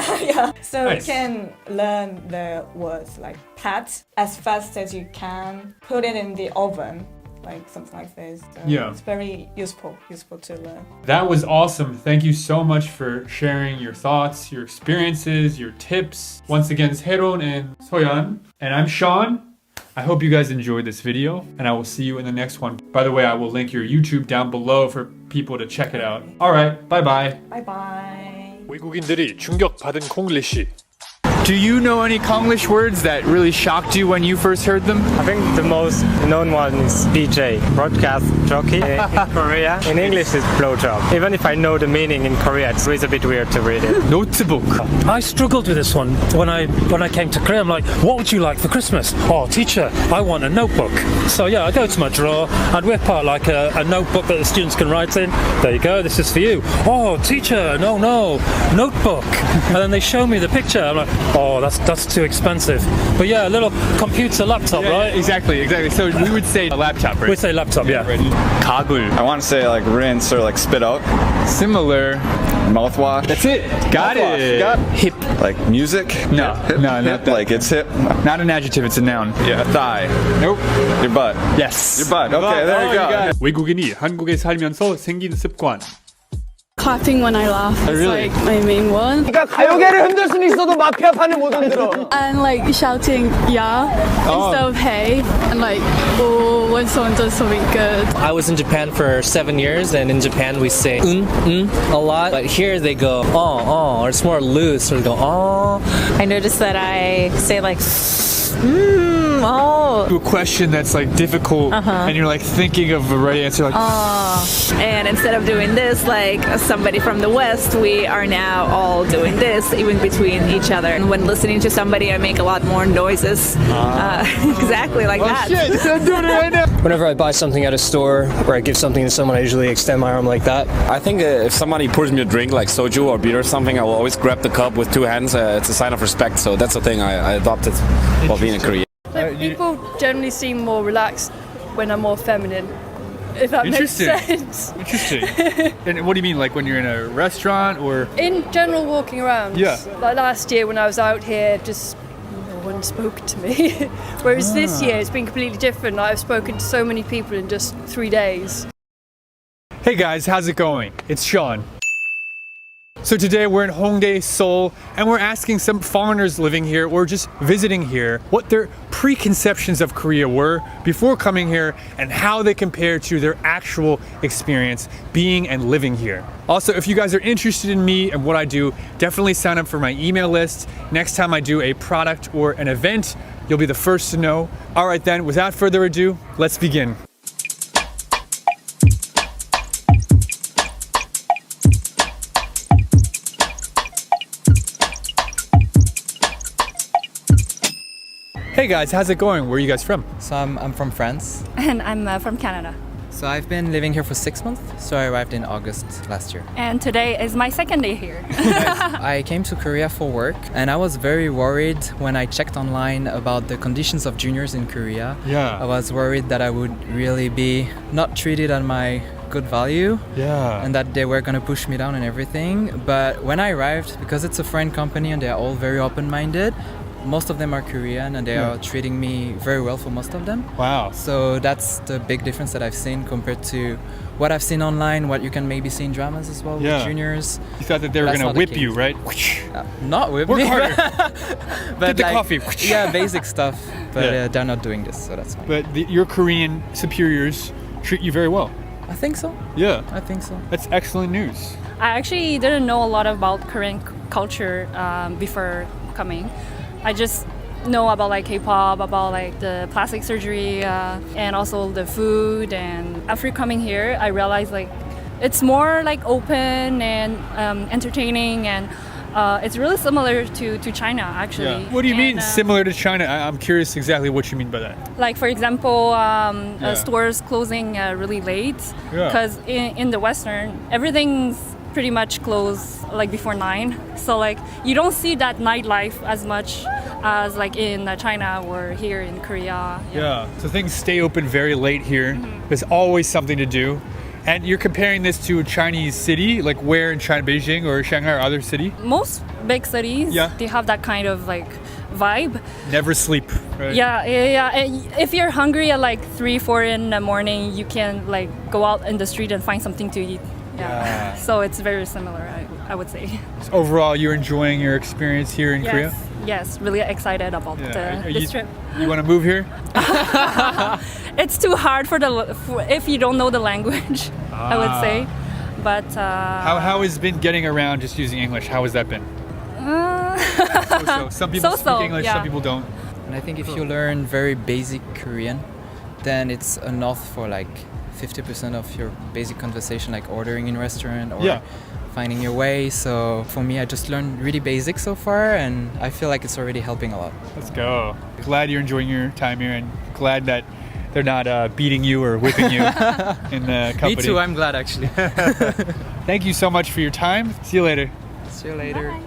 So Nice. you can learn the words like pat as fast as you can. Put it in the oven, like something like this. So it's very useful to learn. That was awesome. Thank you so much for sharing your thoughts, your experiences, your tips. Once again, it's Heron and Soyeon. And I'm Sean. I hope you guys enjoyed this video, and I will see you in the next one. By the way, I will link your YouTube down below for people to check it out. Alright, bye-bye. Bye-bye. 외국인들이 충격받은 콩글리시. Do you know any Konglish words that really shocked you when you first heard them? I think the most known one is BJ, broadcast jockey in Korea. In English it's blowjob. Even if I know the meaning in Korea, it's a bit weird to read it. Notebook. I struggled with this one when I came to Korea. I'm like, what would you like for Christmas? Oh, teacher, I want a notebook. So yeah, I go to my drawer, I'd whip out like a notebook that the students can write in. There you go, this is for you. Oh, teacher, no, notebook. And then they show me the picture. I'm like, oh, that's too expensive. But yeah, a little computer laptop, right? Exactly. So we would say a laptop, right? We'd say laptop, yeah. 가글. I want to say like rinse or like spit out. Similar. Mouthwash. That's it. Got it. Hip. Like music? No, hip, not that. Like it's hip. Not an adjective, it's a noun. Yeah, thigh. Nope. Your butt. Yes. Your butt. Okay, there you go. 외국인이 한국에 살면서 생긴 습관. Clapping when I laugh is really? like my main one. 그러니까 가요계를 흔들 수는 있어도 마피아 판을 못 흔들어. And like shouting yeah instead of hey, and like oh when someone does something good. I was in Japan for 7 years, and in Japan we say a lot, but here they go or it's more loose, or they go oh. I noticed that I say like To a question that's like difficult, and you're like thinking of the right answer, like and instead of doing this like somebody from the West, we are now all doing this even between each other. And when listening to somebody, I make a lot more noises. Exactly like that. Shit, I'm doing it right now. Whenever I buy something at a store or I give something to someone, I usually extend my arm like that. I think if somebody pours me a drink like soju or beer or something, I will always grab the cup with 2 hands. It's a sign of respect, so that's the thing I adopted while being in Korea. People generally seem more relaxed when I'm more feminine, if that makes sense. Interesting. And what do you mean, like when you're in a restaurant or? In general, walking around. Yeah. Like last year when I was out here, just no one spoke to me. Whereas this year it's been completely different. I've spoken to so many people in just 3 days. Hey guys, how's it going? It's Sean. So today we're in Hongdae, Seoul, and we're asking some foreigners living here or just visiting here what their preconceptions of Korea were before coming here and how they compare to their actual experience being and living here. Also, if you guys are interested in me and what I do, definitely sign up for my email list. Next time I do a product or an event, you'll be the first to know. All right then, without further ado, let's begin. Hey guys, how's it going? Where are you guys from? So I'm from France. And I'm from Canada. So I've been living here for 6 months. So I arrived in August last year. And today is my second day here. I came to Korea for work and I was very worried when I checked online about the conditions of juniors in Korea. Yeah. I was worried that I would really be not treated at my good value. Yeah. And that they were going to push me down and everything. But when I arrived, because it's a foreign company and they're all very open-minded, most of them are Korean and they are treating me very well for most of them. Wow. So that's the big difference that I've seen compared to what I've seen online, what you can maybe see in dramas as well with juniors. You thought that they were going to whip you, right? Not whip Work me. harder. But Get the coffee. Yeah, basic stuff. But they're not doing this, so that's fine. But your Korean superiors treat you very well. I think so. Yeah. I think so. That's excellent news. I actually didn't know a lot about Korean culture before coming. I just know about like K-pop, about like the plastic surgery, and also the food. And after coming here, I realized like it's more like open and entertaining, and it's really similar to China actually. Yeah. What do you mean similar to China? I'm curious exactly what you mean by that. Like for example, stores closing really late because in the Western everything's pretty much closed like before 9, so like you don't see that nightlife as much as like in China or here in Korea. Yeah, so things stay open very late here. There's always something to do. And you're comparing this to a Chinese city, like where in China, Beijing or Shanghai or other city? Most big cities, they have that kind of like vibe. Never sleep, right? Yeah. And if you're hungry at like 3-4 in the morning, you can like go out in the street and find something to eat. Yeah. So it's very similar, I would say. So overall, you're enjoying your experience here in Korea? Yes, really excited about this trip. You want to move here? It's too hard if you don't know the language, I would say. But how has been getting around just using English? How has that been? So. Some people speak English, some people don't. And I think if you learn very basic Korean, then it's enough for like 50% of your basic conversation, like ordering in restaurant or finding your way. So for me, I just learned really basic so far, and I feel like it's already helping a lot. Let's go. Glad you're enjoying your time here, and glad that they're not beating you or whipping you in the company. Me too, I'm glad actually. Thank you so much for your time. See you later. See you later. Bye.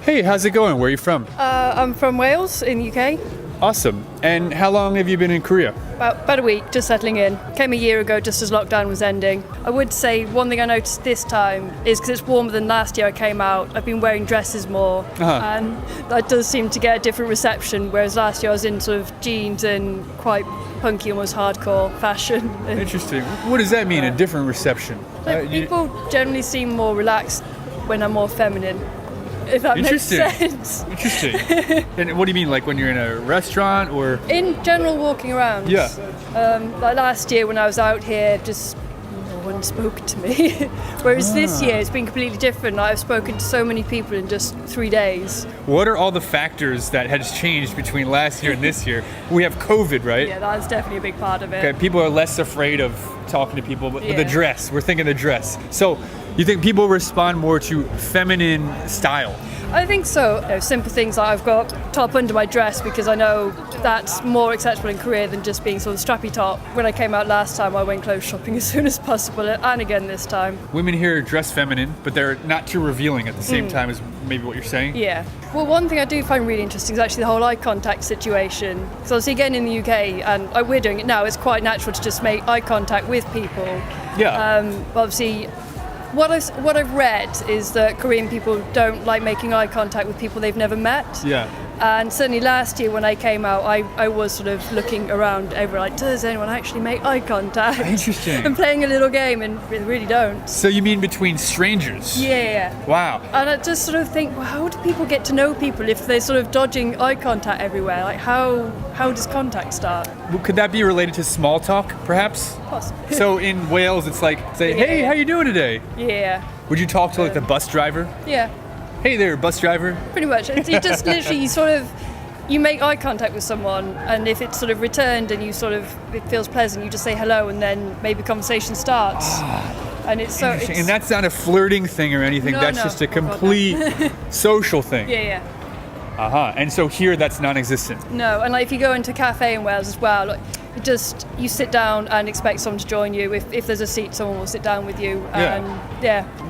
Hey, how's it going? Where are you from? I'm from Wales in the UK. Awesome. And how long have you been in Korea? About a week, just settling in. Came a year ago just as lockdown was ending. I would say one thing I noticed this time is because it's warmer than last year I came out, I've been wearing dresses more. And that does seem to get a different reception, whereas last year I was in sort of jeans and quite punky, almost hardcore fashion. Interesting. What does that mean, a different reception? People generally seem more relaxed when I'm more feminine, if that makes sense. Interesting. And what do you mean, like when you're in a restaurant or? In general, walking around. Yeah. Like last year when I was out here, just no one spoke to me. Whereas this year it's been completely different. I've spoken to so many people in just 3 days. What are all the factors that has changed between last year and this year? We have COVID, right? Yeah, that's definitely a big part of it. Okay, people are less afraid of talking to people, but the dress, we're thinking the dress. So You think people respond more to feminine style? I think so. Simple things like I've got top under my dress because I know that's more acceptable in Korea than just being sort of strappy top. When I came out last time, I went clothes shopping as soon as possible, and again this time. Women here dress feminine, but they're not too revealing at the same time as maybe what you're saying? Yeah. Well, one thing I do find really interesting is actually the whole eye contact situation. So obviously again in the UK, and we're doing it now, it's quite natural to just make eye contact with people. Yeah. Obviously, what I've read is that Korean people don't like making eye contact with people they've never met. Yeah. And certainly last year when I came out, I was sort of looking around over like, does anyone actually make eye contact? Interesting. And playing a little game, and they really don't. So you mean between strangers? Yeah. Wow. And I just sort of think, well, how do people get to know people if they're sort of dodging eye contact everywhere? Like how does contact start? Well, could that be related to small talk, perhaps? Possibly. So in Wales, it's like, say, hey, how you doing today? Yeah. Would you talk to like the bus driver? Yeah. Hey there, bus driver. Pretty much. You just literally you make eye contact with someone, and if it's sort of returned and it feels pleasant, you just say hello, and then maybe conversation starts. And it's so. And that's not a flirting thing or anything. No, that's no. just a complete social thing. Yeah. And so here, that's non-existent. No, and like if you go into a cafe in Wales as well, like you sit down and expect someone to join you. If there's a seat, someone will sit down with you. And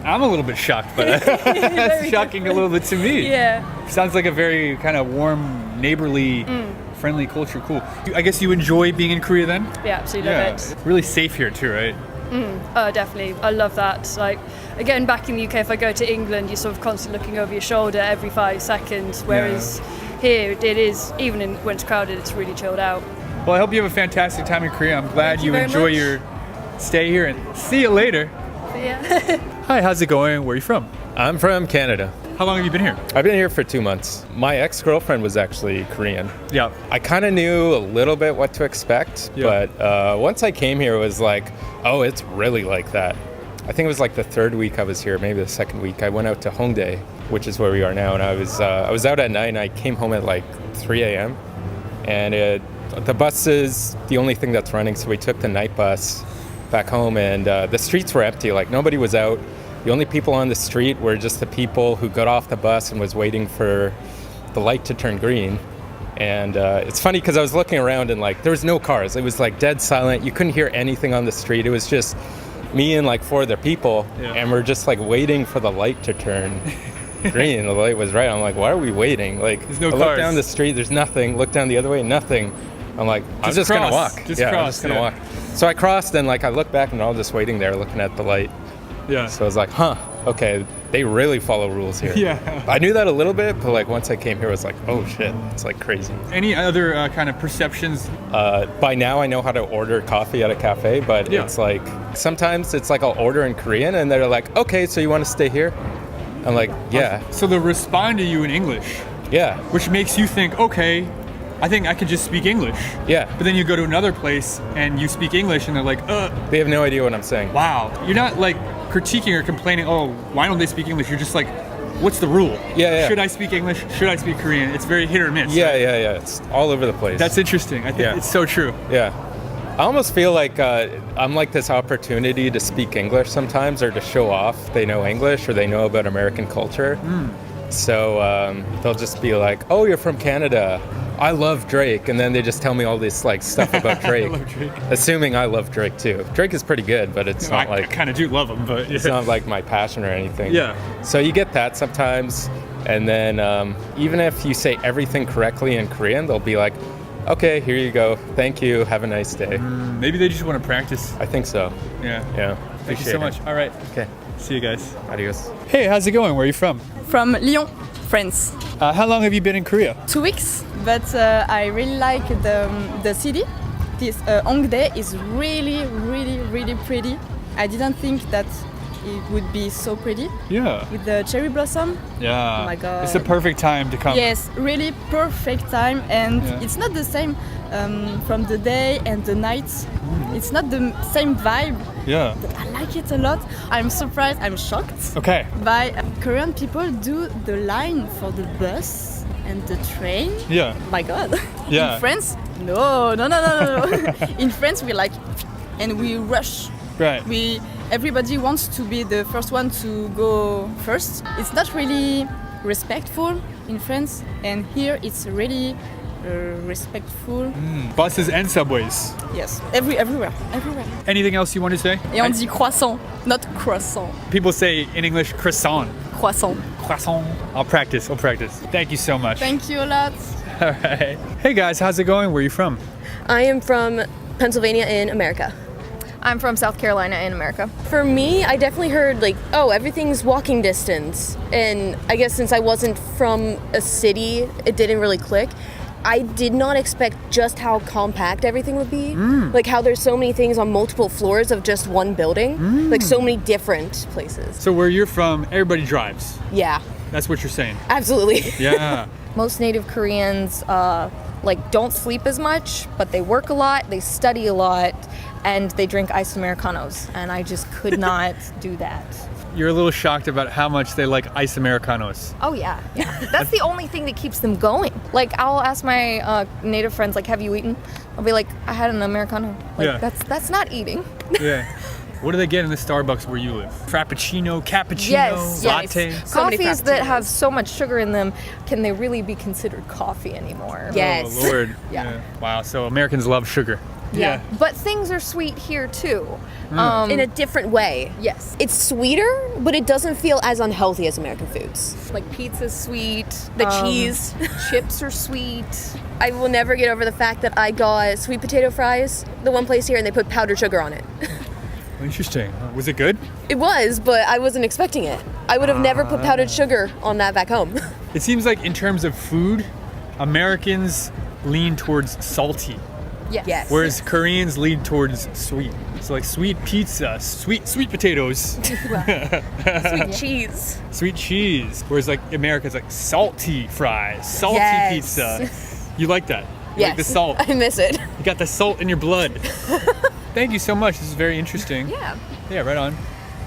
I'm a little bit shocked by that. That's shocking a little bit to me. Yeah. Sounds like a very kind of warm, neighborly, friendly culture. Cool. I guess you enjoy being in Korea then? Yeah, absolutely love it. Really safe here too, right? Oh, definitely. I love that. Like, again, back in the UK, if I go to England, you're sort of constantly looking over your shoulder every 5 seconds, whereas here it is, even when it's crowded, it's really chilled out. Well, I hope you have a fantastic time in Korea. I'm glad you enjoy your stay here, and see you later. Yeah. Hi, how's it going? Where are you from? I'm from Canada. How long have you been here? I've been here for 2 months. My ex-girlfriend was actually Korean. Yeah. I kind of knew a little bit what to expect, but once I came here, it was like, oh, it's really like that. I think it was like the 3rd week I was here, maybe the 2nd week. I went out to Hongdae, which is where we are now, and I was out at night, and I came home at like 3 a.m. And the bus is the only thing that's running, so we took the night bus back home, and the streets were empty. Like nobody was out. The only people on the street were just the people who got off the bus and was waiting for the light to turn green. And it's funny because I was looking around and like there was no cars. It was like dead silent. You couldn't hear anything on the street. It was just me and like 4 other people, and we're just like waiting for the light to turn green. The light was right. I'm like, why are we waiting? Like, there's no I cars. look down the street, there's nothing. Look down the other way, nothing. I'm like, I'm just gonna walk. I'm just gonna walk. So I crossed, and like I looked back, and they're all just waiting there, looking at the light. Yeah. So I was like, okay, they really follow rules here. Yeah. I knew that a little bit, but like once I came here, I was like, oh shit, it's like crazy. Any other kind of perceptions? By now I know how to order coffee at a cafe, but it's like, sometimes it's like I'll order in Korean and they're like, okay, so you want to stay here? I'm like, yeah. So they'll respond to you in English. Yeah. Which makes you think, okay, I think I could just speak English. Yeah. But then you go to another place and you speak English and they're like, They have no idea what I'm saying. Wow. You're not like critiquing or complaining, oh, why don't they speak English? You're just like, what's the rule? Yeah. Should I speak English? Should I speak Korean? It's very hit or miss. Yeah, right? yeah. It's all over the place. That's interesting. I think it's so true. Yeah. I almost feel like I'm like this opportunity to speak English sometimes, or to show off they know English or they know about American culture. So they'll just be like, oh, you're from Canada. I love Drake. And then they just tell me all this like stuff about Drake. I love Drake. Assuming I love Drake too. Drake is pretty good, but it's not like... I kind of do love him, but... It's not like my passion or anything. Yeah. So you get that sometimes. And then even if you say everything correctly in Korean, they'll be like, okay, here you go. Thank you. Have a nice day. Maybe they just want to practice. I think so. Yeah. Yeah. Thank you so much. All right. Okay. See you guys. Adios. Hey, how's it going? Where are you from? From Lyon, France. How long have you been in Korea? 2 weeks, but I really like the city. This Hongdae is really, really, really pretty. I didn't think that it would be so pretty. Yeah. With the cherry blossom. Yeah. Oh my god. It's the perfect time to come. Yes, really perfect time, and it's not the same from the day and the night. It's not the same vibe. Yeah. But I like it a lot. I'm surprised, I'm shocked. Okay. By Korean people do the line for the bus and the train. Yeah. My god. Yeah. In France, no. In France we like, and we rush. Right. We everybody wants to be the first one to go first. It's not really respectful in France, and here it's really respectful. Buses and subways. Yes, everywhere. Anything else you want to say? Et on dit croissant, not croissant. People say in English croissant. Croissant. Croissant. I'll practice. Thank you so much. Thank you a lot. All right. Hey guys, how's it going? Where are you from? I am from Pennsylvania in America. I'm from South Carolina in America. For me, I definitely heard like, oh, everything's walking distance. And I guess since I wasn't from a city, it didn't really click. I did not expect just how compact everything would be. Like how there's so many things on multiple floors of just one building. Like so many different places. So where you're from, everybody drives. Yeah. That's what you're saying. Absolutely. Yeah. Most native Koreans like don't sleep as much, but they work a lot, they study a lot, and they drink iced Americanos. And I just could not do that. You're a little shocked about how much they like ice Americanos. Oh yeah. That's the only thing that keeps them going. Like I'll ask my native friends, like, have you eaten? I'll be like, I had an Americano. Like that's not eating. Yeah. What do they get in the Starbucks where you live? Frappuccino, cappuccino, yes, latte? Coffees that have so much sugar in them, can they really be considered coffee anymore? Yes. Oh Lord. Yeah. Wow, so Americans love sugar. Yeah. But things are sweet here too. In a different way. Yes. It's sweeter, but it doesn't feel as unhealthy as American foods. Like pizza's sweet. The cheese. Chips are sweet. I will never get over the fact that I got sweet potato fries, the one place here, and they put powdered sugar on it. Interesting. Was it good? It was, but I wasn't expecting it. I would have never put powdered sugar on that back home. It seems like in terms of food, Americans lean towards salty. Yes. Whereas Koreans lean towards sweet. So like sweet pizza, sweet potatoes. Sweet cheese. Sweet cheese. Whereas like America's like salty fries, salty pizza. You like that? You like the salt. I miss it. You got the salt in your blood. Thank you so much. This is very interesting. Yeah. Yeah, right on.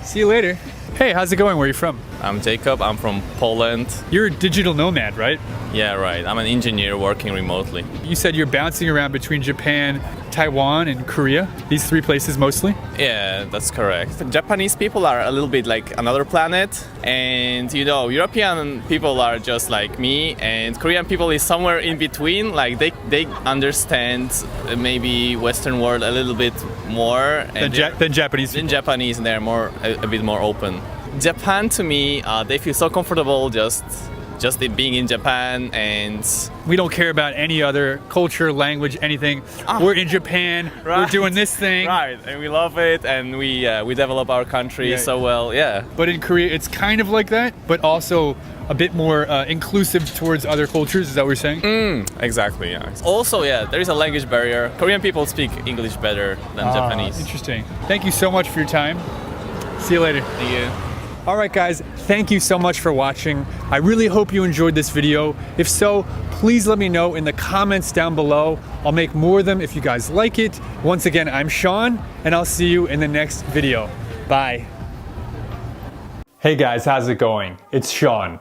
See you later. Hey, how's it going? Where are you from? I'm Jacob. I'm from Poland. You're a digital nomad, right? Yeah, right. I'm an engineer working remotely. You said you're bouncing around between Japan, Taiwan, and Korea. These three places mostly? Yeah, that's correct. Japanese people are a little bit like another planet. And, you know, European people are just like me. And Korean people is somewhere in between. Like they understand maybe Western world a little bit more. Than Japanese people. Than Japanese, and they're more a bit more open. Japan, to me, they feel so comfortable just being in Japan, and we don't care about any other culture, language, anything. We're in Japan. Right. We're doing this thing. Right, and we love it, and we develop our country so well. Yeah. But in Korea, it's kind of like that, but also a bit more inclusive towards other cultures. Is that what you're saying? Exactly. Yeah. Also, yeah, there is a language barrier. Korean people speak English better than Japanese. Interesting. Thank you so much for your time. See you later. Thank you. All right, guys, thank you so much for watching. I really hope you enjoyed this video. If so, please let me know in the comments down below. I'll make more of them if you guys like it. Once again, I'm Sean, and I'll see you in the next video. Bye. Hey guys, how's it going? It's Sean.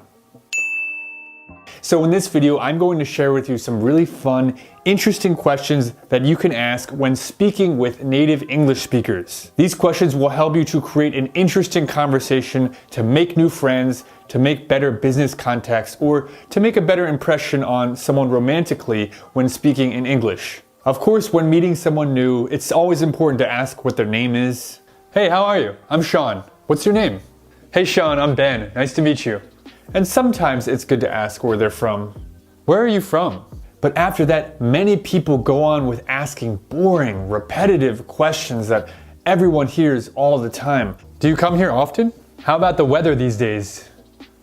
So in this video, I'm going to share with you some really fun, interesting questions that you can ask when speaking with native English speakers. These questions will help you to create an interesting conversation, to make new friends, to make better business contacts, or to make a better impression on someone romantically when speaking in English. Of course, when meeting someone new, it's always important to ask what their name is. Hey, how are you? I'm Sean. What's your name? Hey Sean, I'm Ben. Nice to meet you. And sometimes it's good to ask where they're from. Where are you from? But after that, many people go on with asking boring, repetitive questions that everyone hears all the time. Do you come here often? How about the weather these days?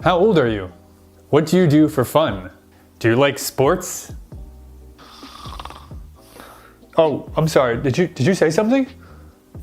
How old are you? What do you do for fun? Do you like sports? Oh, I'm sorry, did you say something?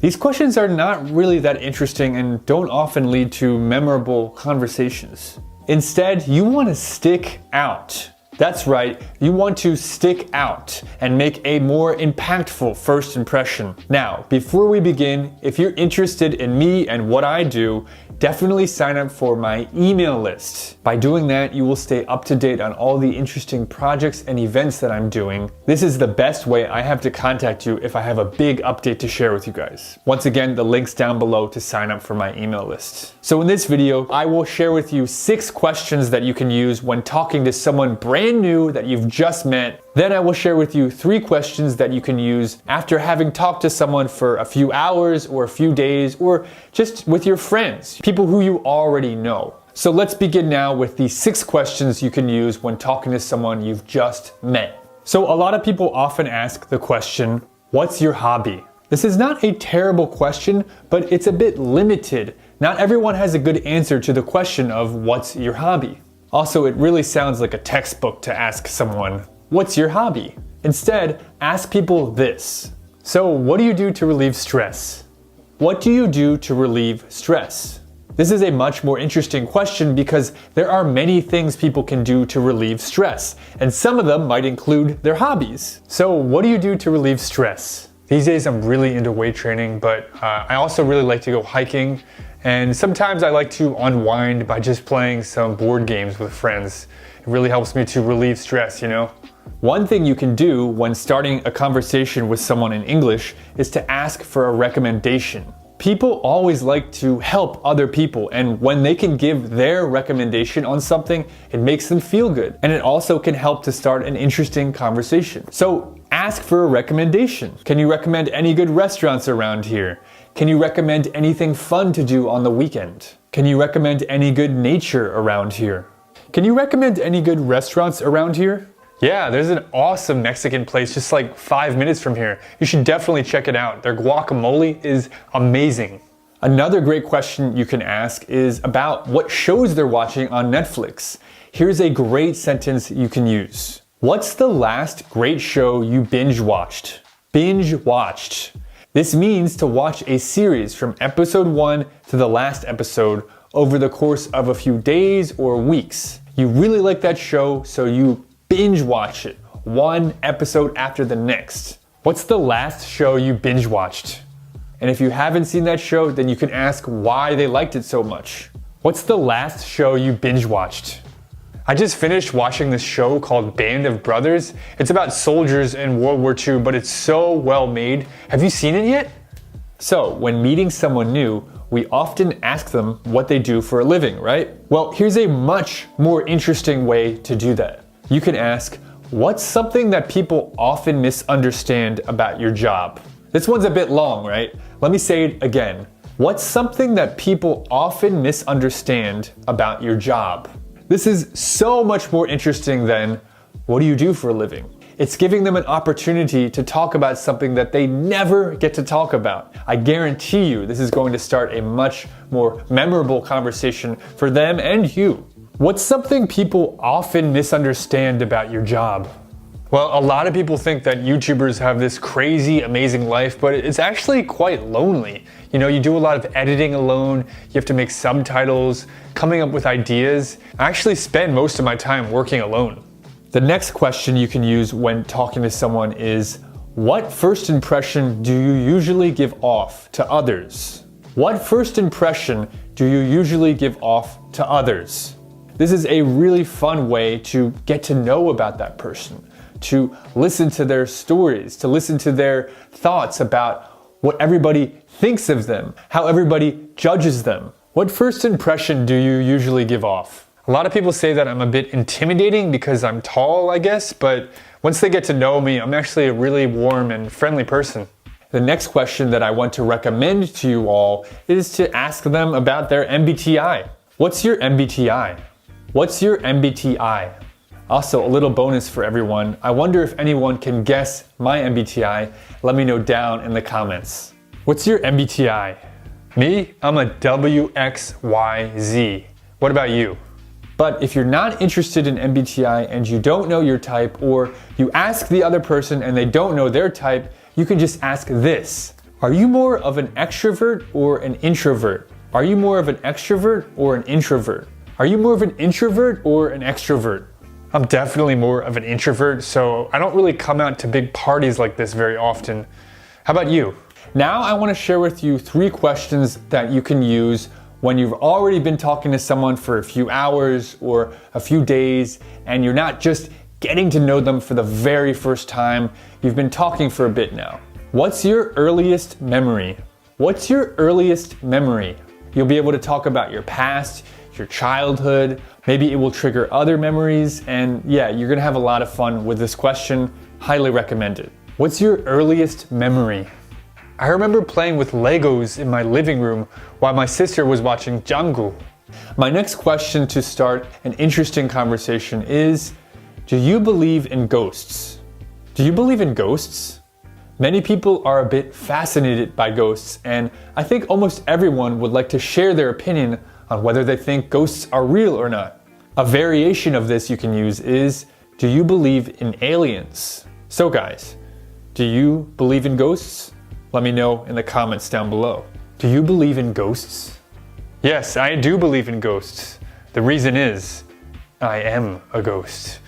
These questions are not really that interesting and don't often lead to memorable conversations. Instead, you want to stick out. That's right, you want to stick out and make a more impactful first impression. Now, before we begin, if you're interested in me and what I do, definitely sign up for my email list. By doing that, you will stay up to date on all the interesting projects and events that I'm doing. This is the best way I have to contact you if I have a big update to share with you guys. Once again, the link's down below to sign up for my email list. So in this video, I will share with you 6 questions that you can use when talking to someone brand new that you've just met. Then I will share with you 3 questions that you can use after having talked to someone for a few hours or a few days or just with your friends, people who you already know. So let's begin now with the 6 questions you can use when talking to someone you've just met. So a lot of people often ask the question, what's your hobby? This is not a terrible question, but it's a bit limited. Not everyone has a good answer to the question of what's your hobby. Also, it really sounds like a textbook to ask someone, what's your hobby? Instead, ask people this. So, what do you do to relieve stress? What do you do to relieve stress? This is a much more interesting question because there are many things people can do to relieve stress, and some of them might include their hobbies. So, what do you do to relieve stress? These days I'm really into weight training, but I also really like to go hiking, and sometimes I like to unwind by just playing some board games with friends. It really helps me to relieve stress, you know? One thing you can do when starting a conversation with someone in English is to ask for a recommendation. People always like to help other people, and when they can give their recommendation on something, it makes them feel good. And it also can help to start an interesting conversation. So ask for a recommendation. Can you recommend any good restaurants around here? Can you recommend anything fun to do on the weekend? Can you recommend any good nature around here? Can you recommend any good restaurants around here? Yeah, there's an awesome Mexican place just like 5 minutes from here. You should definitely check it out. Their guacamole is amazing. Another great question you can ask is about what shows they're watching on Netflix. Here's a great sentence you can use. What's the last great show you binge watched? Binge watched. This means to watch a series from episode 1 to the last episode over the course of a few days or weeks. You really like that show, so you binge watch it, one episode after the next. What's the last show you binge watched? And if you haven't seen that show, then you can ask why they liked it so much. What's the last show you binge watched? I just finished watching this show called Band of Brothers. It's about soldiers in World War II, but it's so well made. Have you seen it yet? So, when meeting someone new, we often ask them what they do for a living, right? Well, here's a much more interesting way to do that. You can ask, what's something that people often misunderstand about your job? This one's a bit long, right? Let me say it again. What's something that people often misunderstand about your job? This is so much more interesting than, what do you do for a living? It's giving them an opportunity to talk about something that they never get to talk about. I guarantee you this is going to start a much more memorable conversation for them and you. What's something people often misunderstand about your job? Well, a lot of people think that YouTubers have this crazy, amazing life, but it's actually quite lonely. You know, you do a lot of editing alone, you have to make subtitles, coming up with ideas. I actually spend most of my time working alone. The next question you can use when talking to someone is, what first impression do you usually give off to others? What first impression do you usually give off to others? This is a really fun way to get to know about that person, to listen to their stories, to listen to their thoughts about what everybody thinks of them, how everybody judges them. What first impression do you usually give off? A lot of people say that I'm a bit intimidating because I'm tall, I guess, but once they get to know me, I'm actually a really warm and friendly person. The next question that I want to recommend to you all is to ask them about their MBTI. What's your MBTI? What's your MBTI? Also, a little bonus for everyone. I wonder if anyone can guess my MBTI. Let me know down in the comments. What's your MBTI? Me? I'm a WXYZ. What about you? But if you're not interested in MBTI and you don't know your type, or you ask the other person and they don't know their type, you can just ask this. Are you more of an extrovert or an introvert? Are you more of an extrovert or an introvert? Are you more of an introvert or an extrovert? I'm definitely more of an introvert, so I don't really come out to big parties like this very often. How about you? Now I want to share with you 3 questions that you can use when you've already been talking to someone for a few hours or a few days and you're not just getting to know them for the very first time. You've been talking for a bit now. What's your earliest memory? What's your earliest memory? You'll be able to talk about your past, your childhood, maybe it will trigger other memories, and yeah, you're gonna have a lot of fun with this question. Highly recommend it. What's your earliest memory? I remember playing with Legos in my living room while my sister was watching Django. My next question to start an interesting conversation is, do you believe in ghosts? Do you believe in ghosts? Many people are a bit fascinated by ghosts, and I think almost everyone would like to share their opinion on whether they think ghosts are real or not. A variation of this you can use is, do you believe in aliens? So guys, do you believe in ghosts? Let me know in the comments down below. Do you believe in ghosts? Yes, I do believe in ghosts. The reason is, I am a ghost.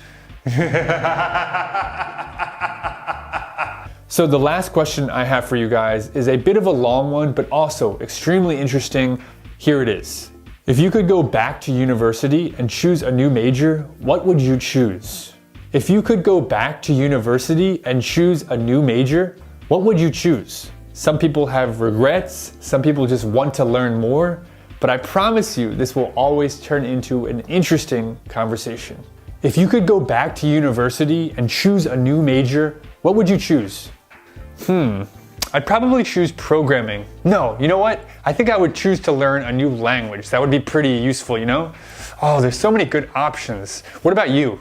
So the last question I have for you guys is a bit of a long one, but also extremely interesting. Here it is. If you could go back to university and choose a new major, what would you choose? If you could go back to university and choose a new major, what would you choose? Some people have regrets, some people just want to learn more, but I promise you this will always turn into an interesting conversation. If you could go back to university and choose a new major, what would you choose? I'd probably choose programming. No, you know what? I think I would choose to learn a new language. That would be pretty useful, you know? Oh, there's so many good options. What about you?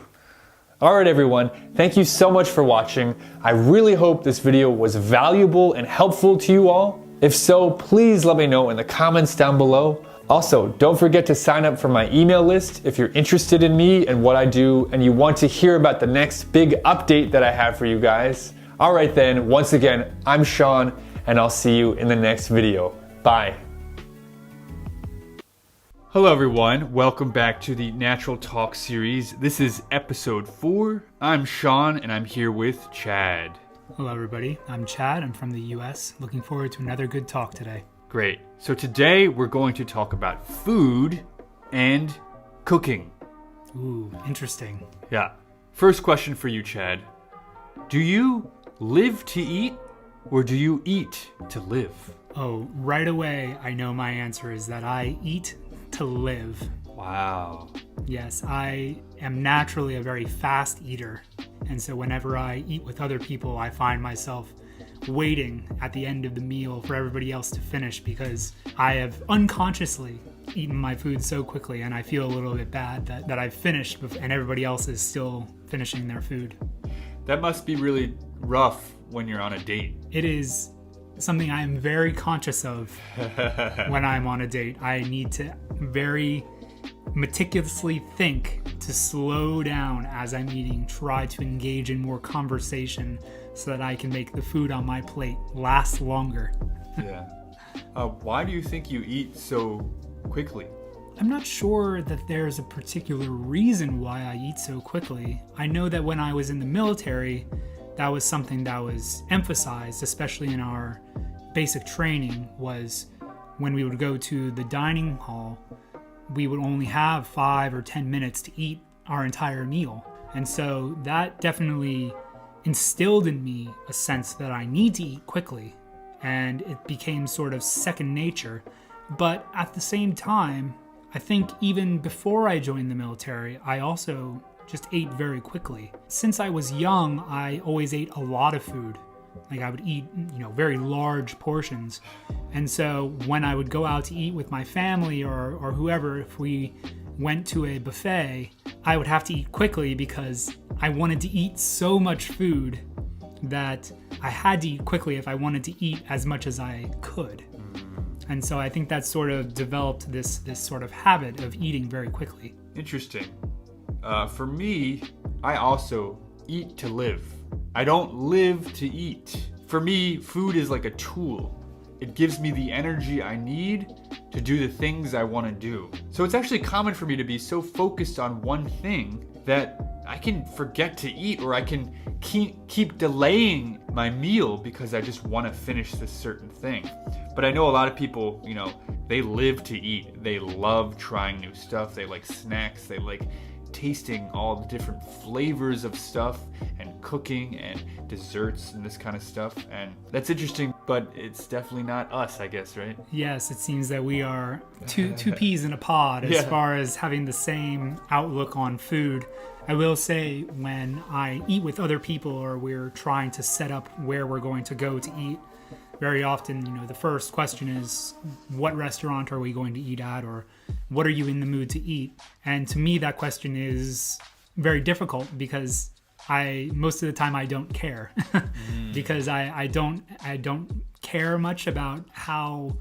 Alright everyone, thank you so much for watching. I really hope this video was valuable and helpful to you all. If so, please let me know in the comments down below. Also, don't forget to sign up for my email list if you're interested in me and what I do and you want to hear about the next big update that I have for you guys. Alright then, once again, I'm Sean and I'll see you in the next video. Bye. Hello everyone, welcome back to the Natural Talk series. This is episode 4. I'm Sean and I'm here with Chad. Hello everybody, I'm Chad, I'm from the US. Looking forward to another good talk today. Great. So today we're going to talk about food and cooking. Ooh, interesting. Yeah. First question for you, Chad. Do you live to eat or do you eat to live? Oh, right away I know my answer is that I eat to live. Wow. Yes, I am naturally a very fast eater. And so whenever I eat with other people, I find myself waiting at the end of the meal for everybody else to finish because I have unconsciously eaten my food so quickly and I feel a little bit bad that I've finished and everybody else is still finishing their food. That must be really rough when you're on a date. It is something I am very conscious of when I'm on a date. I need to very meticulously think to slow down as I'm eating, try to engage in more conversation so that I can make the food on my plate last longer. Yeah. Why do you think you eat so quickly? I'm not sure that there's a particular reason why I eat so quickly. I know that when I was in the military, that was something that was emphasized, especially in our basic training, was when we would go to the dining hall, we would only have 5 or 10 minutes to eat our entire meal. And so that definitely instilled in me a sense that I need to eat quickly, and it became sort of second nature. But at the same time, I think even before I joined the military, I also just ate very quickly. Since I was young, I always ate a lot of food. Like I would eat, very large portions. And so when I would go out to eat with my family or whoever, if we went to a buffet, I would have to eat quickly because I wanted to eat so much food that I had to eat quickly if I wanted to eat as much as I could. And so I think that sort of developed this sort of habit of eating very quickly. Interesting. For me, I also eat to live. I don't live to eat. For me, food is like a tool. It gives me the energy I need to do the things I want to do. So it's actually common for me to be so focused on one thing that I can forget to eat, or I can keep delaying my meal because I just want to finish this certain thing. But I know a lot of people, you know, they live to eat. They love trying new stuff. They like snacks. They like tasting all the different flavors of stuff and cooking and desserts and this kind of stuff. And that's interesting, but it's definitely not us, I guess, right? Yes, it seems that we are two peas in a pod as far as having the same outlook on food. I will say, when I eat with other people or we're trying to set up where we're going to go to eat, very often, you know, the first question is, what restaurant are we going to eat at, or what are you in the mood to eat? And to me, that question is very difficult because most of the time I don't care because I don't care much about how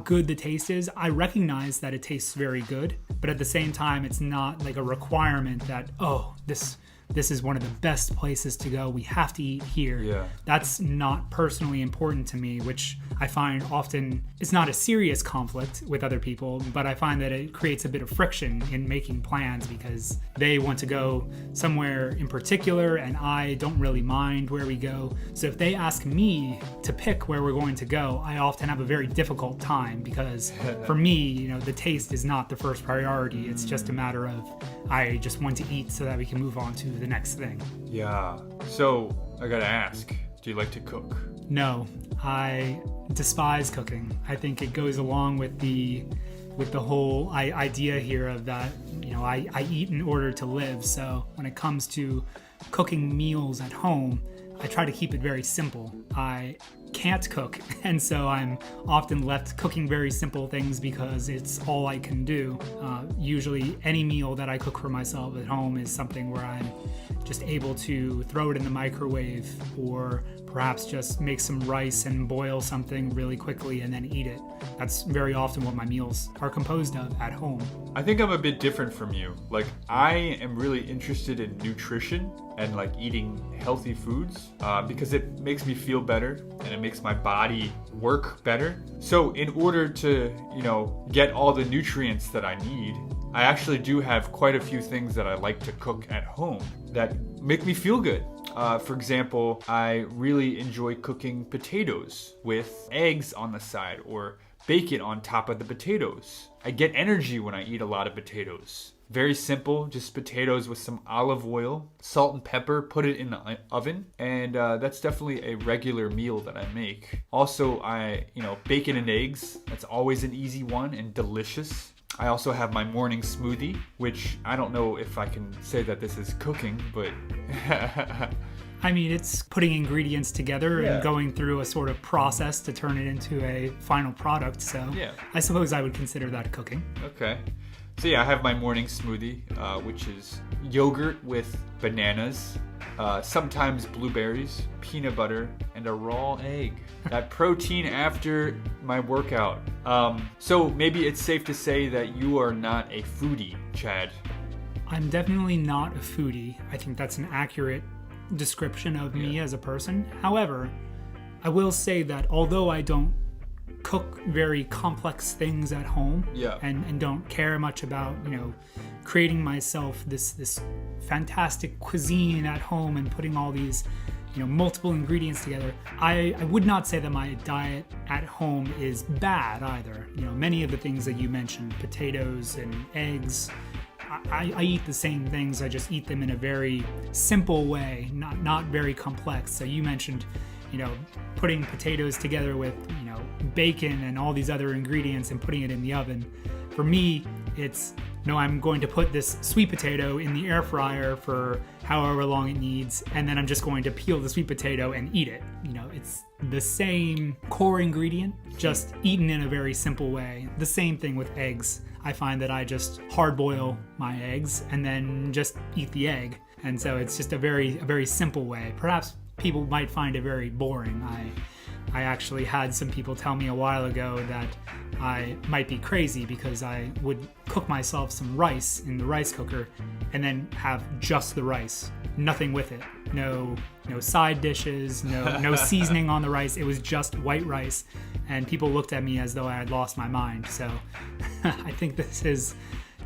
good the taste is. I recognize that it tastes very good, but at the same time, it's not like a requirement that, oh, this is one of the best places to go. We have to eat here. Yeah. That's not personally important to me, which I find often is not a serious conflict with other people, but I find that it creates a bit of friction in making plans because they want to go somewhere in particular and I don't really mind where we go. So if they ask me to pick where we're going to go, I often have a very difficult time because for me, you know, the taste is not the first priority. It's just a matter of I just want to eat so that we can move on to the next thing. Yeah. So I gotta ask, do you like to cook? No, I despise cooking. I think it goes along with the whole idea here of that, you know, I eat in order to live. So when it comes to cooking meals at home, I try to keep it very simple. I can't cook, and so I'm often left cooking very simple things because it's all I can do. Usually any meal that I cook for myself at home is something where I'm just able to throw it in the microwave or perhaps just make some rice and boil something really quickly and then eat it. That's very often what my meals are composed of at home. I think I'm a bit different from you. Like, I am really interested in nutrition and like eating healthy foods because it makes me feel better and it makes my body work better. So in order to, you know, get all the nutrients that I need, I actually do have quite a few things that I like to cook at home that make me feel good. For example, I really enjoy cooking potatoes with eggs on the side or bacon on top of the potatoes. I get energy when I eat a lot of potatoes. Very simple, just potatoes with some olive oil, salt and pepper, put it in the oven, and that's definitely a regular meal that I make. Also, bacon and eggs, that's always an easy one and delicious. I also have my morning smoothie, which I don't know if I can say that this is cooking, but I mean, it's putting ingredients together and going through a sort of process to turn it into a final product. So I suppose I would consider that cooking. Okay. So yeah, I have my morning smoothie, which is yogurt with bananas, sometimes blueberries, peanut butter, and a raw egg. That protein after my workout. So maybe it's safe to say that you are not a foodie, Chad. I'm definitely not a foodie. I think that's an accurate description of me as a person. However, I will say that although I don't cook very complex things at home and don't care much about, you know, creating myself this fantastic cuisine at home and putting all these, you know, multiple ingredients together, I would not say that my diet at home is bad either. You know, many of the things that you mentioned, potatoes and eggs, I eat the same things. I just eat them in a very simple way, not very complex. So you mentioned, you know, putting potatoes together with, you know, bacon and all these other ingredients and putting it in the oven. For me, it's, no, I'm going to put this sweet potato in the air fryer for however long it needs, and then I'm just going to peel the sweet potato and eat it. You know, it's the same core ingredient, just eaten in a very simple way. The same thing with eggs. I find that I just hard boil my eggs and then just eat the egg. And so it's just a very simple way. Perhaps people might find it very boring. I actually had some people tell me a while ago that I might be crazy because I would cook myself some rice in the rice cooker and then have just the rice, nothing with it. No side dishes, no seasoning on the rice. It was just white rice. And people looked at me as though I had lost my mind. So I think this is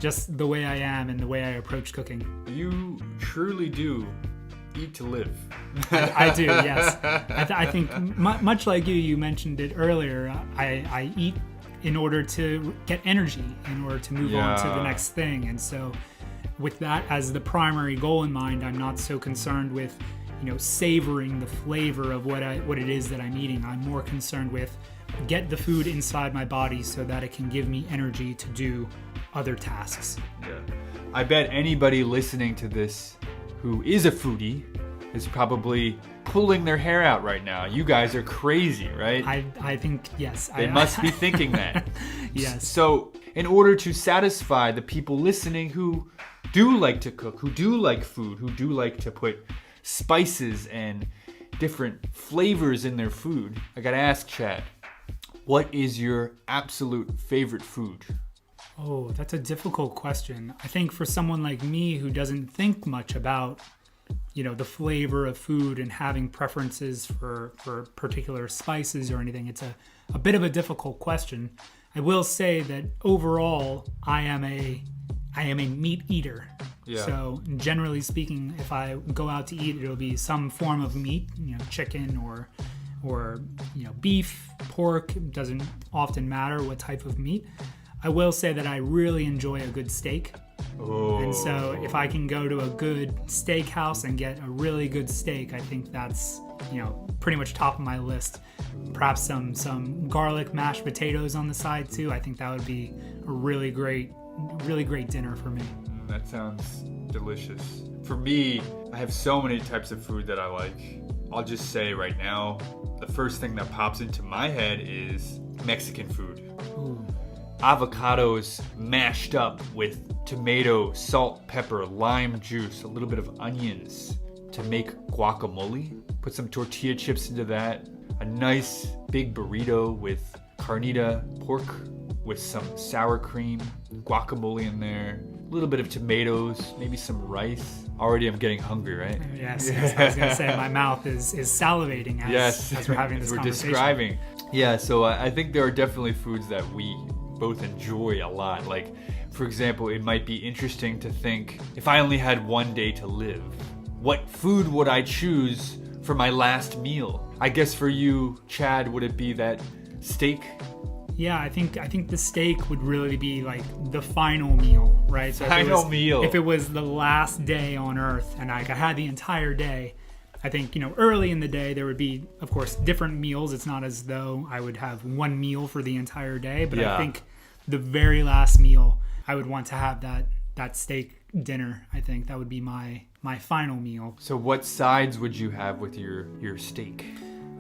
just the way I am and the way I approach cooking. You truly do eat to live. I do, yes. I think much like you mentioned it earlier, I eat in order to get energy, in order to move on to the next thing. And so with that as the primary goal in mind, I'm not so concerned with, savoring the flavor of what it is that I'm eating. I'm more concerned with get the food inside my body so that it can give me energy to do other tasks. Yeah. I bet anybody listening to this who is a foodie is probably pulling their hair out right now. You guys are crazy, right? I think, yes. They must be thinking that. Yes. So in order to satisfy the people listening who do like to cook, who do like food, who do like to put spices and different flavors in their food, I gotta ask Chad, what is your absolute favorite food? Oh, that's a difficult question. I think for someone like me who doesn't think much about, the flavor of food and having preferences for particular spices or anything, it's a bit of a difficult question. I will say that overall, I am a meat eater. Yeah. So generally speaking, if I go out to eat, it'll be some form of meat, chicken or beef, pork. It doesn't often matter what type of meat. I will say that I really enjoy a good steak. Oh. And so if I can go to a good steakhouse and get a really good steak, I think that's, pretty much top of my list. Perhaps some garlic mashed potatoes on the side too. I think that would be a really great dinner for me. That sounds delicious. For me, I have so many types of food that I like. I'll just say right now, the first thing that pops into my head is Mexican food. Ooh. Avocados mashed up with tomato, salt, pepper, lime juice, a little bit of onions to make guacamole. Put some tortilla chips into that. A nice big burrito with carnita pork with some sour cream, guacamole in there, a little bit of tomatoes, maybe some rice. Already I'm getting hungry, right? Yes, I was going to say my mouth is salivating as we're having this conversation. Describing. Yeah, so I think there are definitely foods that we both enjoy a lot. Like, for example, it might be interesting to think, if I only had one day to live, what food would I choose for my last meal? I guess for you, Chad, would it be that steak? Yeah, I think the steak would really be like the final meal, right? So if it was the last day on Earth and I had the entire day, I think, early in the day there would be, of course, different meals. It's not as though I would have one meal for the entire day, but I think the very last meal, I would want to have that steak dinner. I think that would be my final meal. So what sides would you have with your steak?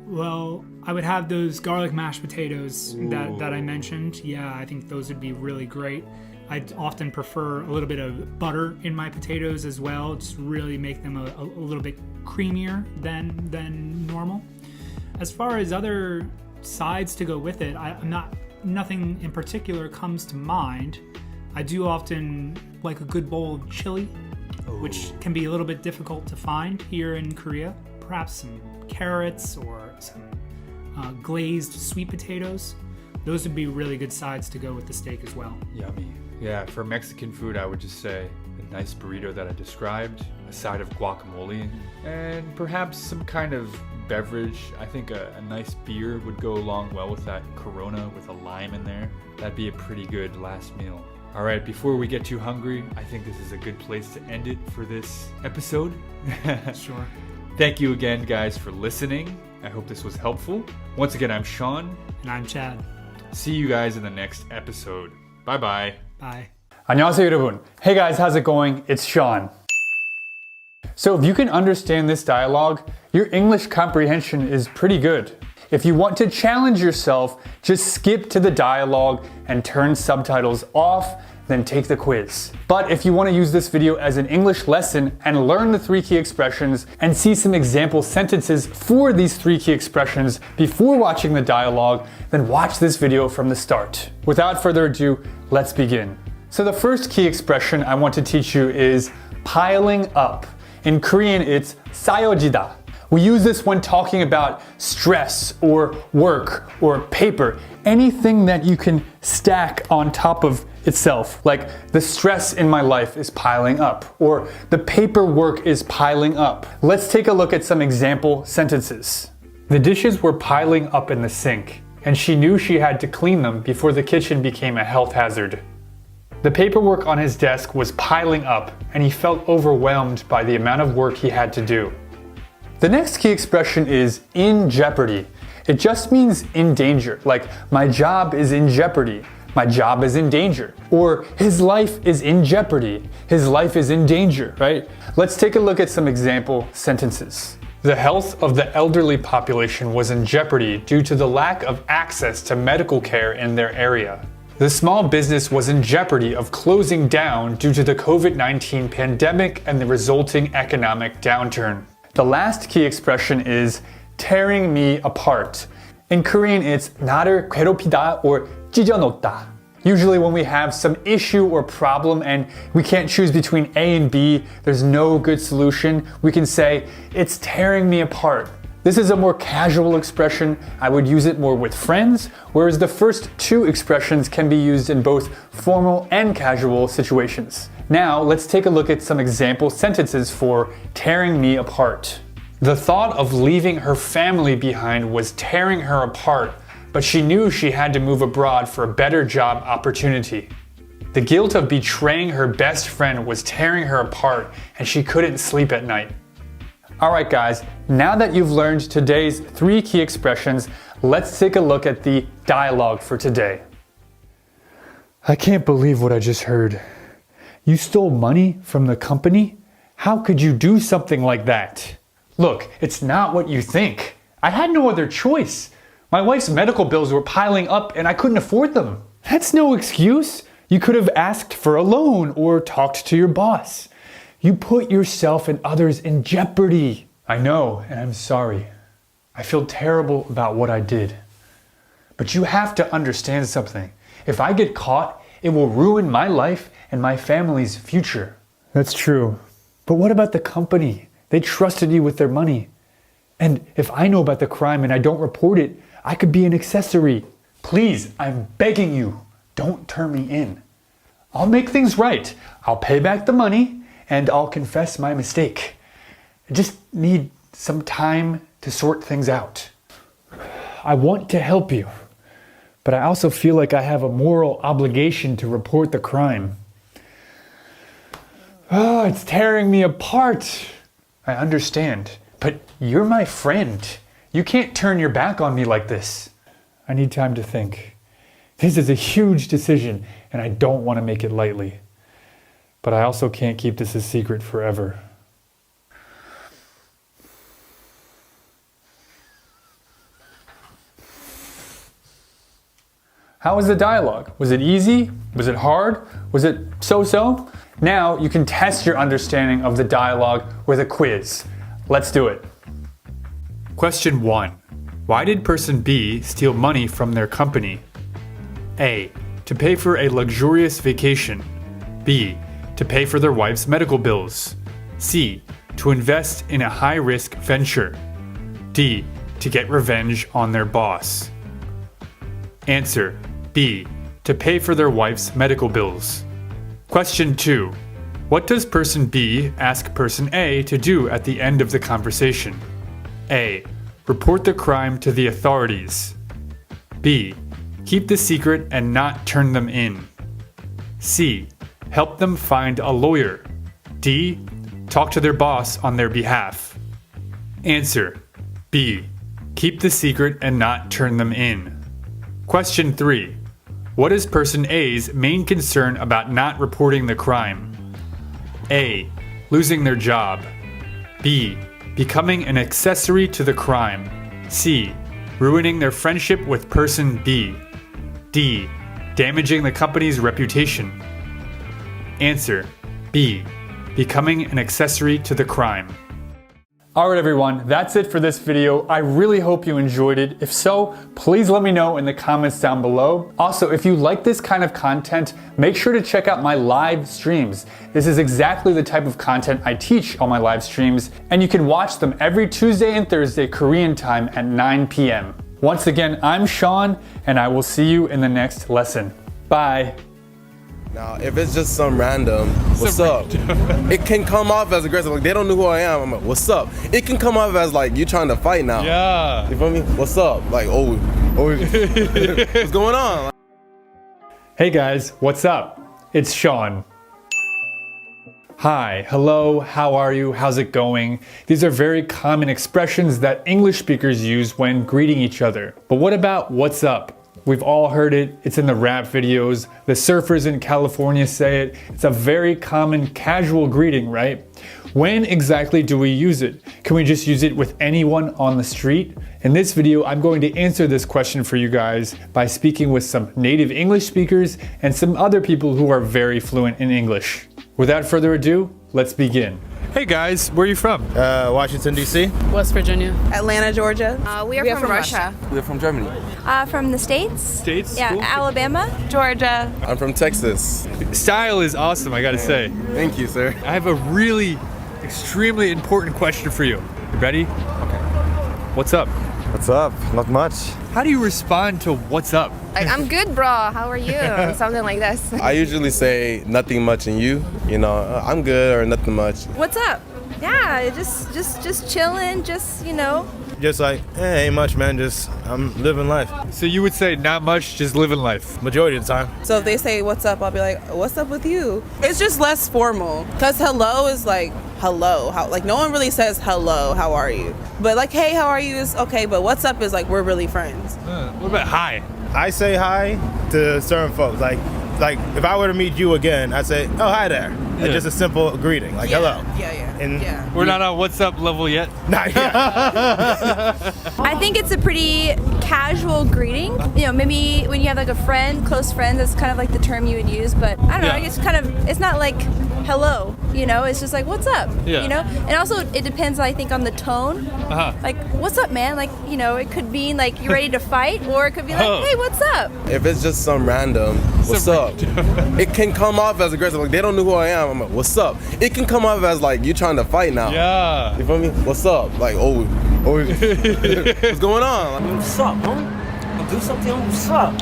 Well, I would have those garlic mashed potatoes that I mentioned. Yeah, I think those would be really great. I'd often prefer a little bit of butter in my potatoes as well, just really make them a little bit creamier than normal. As far as other sides to go with it, nothing in particular comes to mind. I do often like a good bowl of chili, which can be a little bit difficult to find here in Korea. Perhaps some carrots or some glazed sweet potatoes. Those would be really good sides to go with the steak as well. Yummy. Yeah, for Mexican food, I would just say a nice burrito that I described, a side of guacamole, and perhaps some kind of beverage. I think a nice beer would go along well with that Corona with a lime in there. That'd be a pretty good last meal. All right, before we get too hungry, I think this is a good place to end it for this episode. Sure. Thank you again, guys, for listening. I hope this was helpful. Once again, I'm Sean. And I'm Chad. See you guys in the next episode. Bye-bye. Bye. 안녕하세요, 여러분. Hey guys, how's it going? It's Sean. So if you can understand this dialogue, your English comprehension is pretty good. If you want to challenge yourself, just skip to the dialogue and turn subtitles off, then take the quiz. But if you want to use this video as an English lesson and learn the 3 key expressions and see some example sentences for these 3 key expressions before watching the dialogue, then watch this video from the start. Without further ado, let's begin. So the first key expression I want to teach you is piling up. In Korean, it's 쌓여지다. We use this when talking about stress or work or paper, anything that you can stack on top of itself. Like, the stress in my life is piling up, or the paperwork is piling up. Let's take a look at some example sentences. The dishes were piling up in the sink, and she knew she had to clean them before the kitchen became a health hazard. The paperwork on his desk was piling up, and he felt overwhelmed by the amount of work he had to do. The next key expression is in jeopardy. It just means in danger, like my job is in jeopardy, my job is in danger, or his life is in jeopardy, his life is in danger, right? Let's take a look at some example sentences. The health of the elderly population was in jeopardy due to the lack of access to medical care in their area. The small business was in jeopardy of closing down due to the COVID-19 pandemic and the resulting economic downturn. The last key expression is tearing me apart. In Korean, it's 나를 괴롭히다 or 찢어놓다. Usually when we have some issue or problem and we can't choose between A and B, there's no good solution, we can say, it's tearing me apart. This is a more casual expression. I would use it more with friends, whereas the first two expressions can be used in both formal and casual situations. Now, let's take a look at some example sentences for tearing me apart. The thought of leaving her family behind was tearing her apart, but she knew she had to move abroad for a better job opportunity. The guilt of betraying her best friend was tearing her apart, and she couldn't sleep at night. Alright guys, now that you've learned today's 3 key expressions, let's take a look at the dialogue for today. I can't believe what I just heard. You stole money from the company? How could you do something like that? Look, it's not what you think. I had no other choice. My wife's medical bills were piling up and I couldn't afford them. That's no excuse. You could have asked for a loan or talked to your boss. You put yourself and others in jeopardy. I know, and I'm sorry. I feel terrible about what I did. But you have to understand something. If I get caught, it will ruin my life and my family's future. That's true. But what about the company? They trusted you with their money. And if I know about the crime and I don't report it, I could be an accessory. Please, I'm begging you, don't turn me in. I'll make things right. I'll pay back the money and I'll confess my mistake. I just need some time to sort things out. I want to help you, but I also feel like I have a moral obligation to report the crime. Oh, it's tearing me apart. I understand, but you're my friend. You can't turn your back on me like this. I need time to think. This is a huge decision, and I don't want to make it lightly. But I also can't keep this a secret forever. How was the dialogue? Was it easy? Was it hard? Was it so-so? Now you can test your understanding of the dialogue with a quiz. Let's do it. Question 1. Why did person B steal money from their company? A. To pay for a luxurious vacation. B. To pay for their wife's medical bills. C. To invest in a high-risk venture. D. To get revenge on their boss. Answer. B. To pay for their wife's medical bills. Question 2. What does person B ask person A to do at the end of the conversation? A. Report the crime to the authorities. B. Keep the secret and not turn them in. C. Help them find a lawyer. D. Talk to their boss on their behalf. Answer. B. Keep the secret and not turn them in. Question 3. What is person A's main concern about not reporting the crime? A. Losing their job. B. Becoming an accessory to the crime. C. Ruining their friendship with person B. D. Damaging the company's reputation. Answer. B. Becoming an accessory to the crime. Alright everyone, that's it for this video. I really hope you enjoyed it. If so, please let me know in the comments down below. Also, if you like this kind of content, make sure to check out my live streams. This is exactly the type of content I teach on my live streams, and you can watch them every Tuesday and Thursday Korean time at 9 p.m. Once again, I'm Sean, and I will see you in the next lesson. Bye! Now, if it's just some random, what's up? It can come off as aggressive. Like, they don't know who I am. I'm like, what's up? It can come off as like, you trying to fight now. Yeah. You feel me? What's up? Like, oh, what's going on? Hey guys, what's up? It's Sean. Hi, hello, how are you? How's it going? These are very common expressions that English speakers use when greeting each other. But what about what's up? We've all heard it, it's in the rap videos, the surfers in California say it. It's a very common casual greeting, right? When exactly do we use it? Can we just use it with anyone on the street? In this video, I'm going to answer this question for you guys by speaking with some native English speakers and some other people who are very fluent in English. Without further ado, let's begin. Hey guys, where are you from? Washington, D.C. West Virginia. Atlanta, Georgia. We are from Russia. We're from Germany. From the States. States? Yeah, Cool. Alabama. Georgia. I'm from Texas. Style is awesome, I gotta say. Thank you, sir. I have a really extremely important question for you. You ready? Okay. What's up? What's up? Not much. How do you respond to what's up? Like, I'm good, bro. How are you? Something like this. I usually say nothing much and you. You know, I'm good or nothing much. What's up? Yeah, just chilling, just, you know. Just like, hey, ain't much, man. Just, I'm living life. So you would say not much, just living life. Majority of the time. So if they say, what's up, I'll be like, what's up with you? It's just less formal. Because hello is like, hello. How, like, no one really says hello, how are you? But like, hey, how are you is okay. But what's up is like, we're really friends. What about hi? I say hi to certain folks. Like if I were to meet you again, I'd say, oh, hi there. Yeah. It's just a simple greeting, like hello. Yeah. And We're not on what's up level yet? Not yet. I think it's a pretty casual greeting. You know, maybe when you have like a friend, close friend, that's kind of like the term you would use. But I don't know, it's kind of, it's not like hello, you know, it's just like, what's up, you know? And also it depends, I think, on the tone. Like, what's up, man? Like, you know, it could mean like you're ready to fight, or it could be like, hey, what's up? If it's just some random, what's up? It can come off as aggressive. Like, they don't know who I am. I'm like, what's up? It can come off as like, you trying to fight now. Yeah. You feel me? What's up? Like, oh, what's going on? Like, What's up, man? Do something. What's up?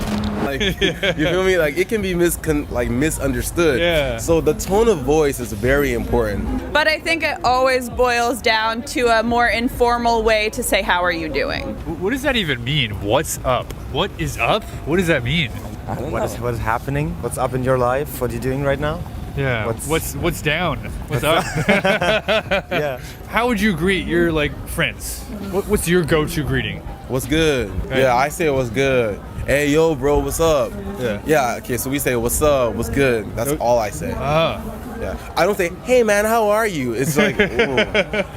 Like, you feel me? Like, it can be misunderstood. Yeah. So the tone of voice is very important. But I think it always boils down to a more informal way to say, how are you doing? What does that even mean? What's up? What is up? What does that mean? I don't know. What is happening? What's up in your life? What are you doing right now? Yeah. What's down? What's up? Yeah. How would you greet your like friends? What's your go-to greeting? What's good? Hey. Yeah, I say what's good. Hey, yo, bro, what's up? Yeah. Yeah, okay, so we say what's up, what's good. That's all I say. Yeah. I don't say, hey, man, how are you? It's like, ooh.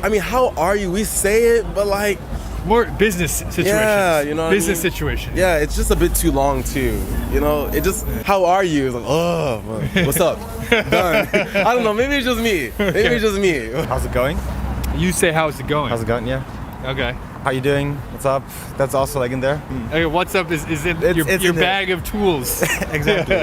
I mean, how are you? We say it, but like, more business situations. Yeah, you know what business I mean? situation. Yeah, it's just a bit too long too. You know, it just, how are you? It's like, oh, what's up? Done. I don't know, maybe it's just me. Maybe it's just me. How's it going? You say how's it going? How's it going? Yeah. Okay. How you doing? What's up? That's also like in there. Okay, what's up is in your in bag of tools. Exactly.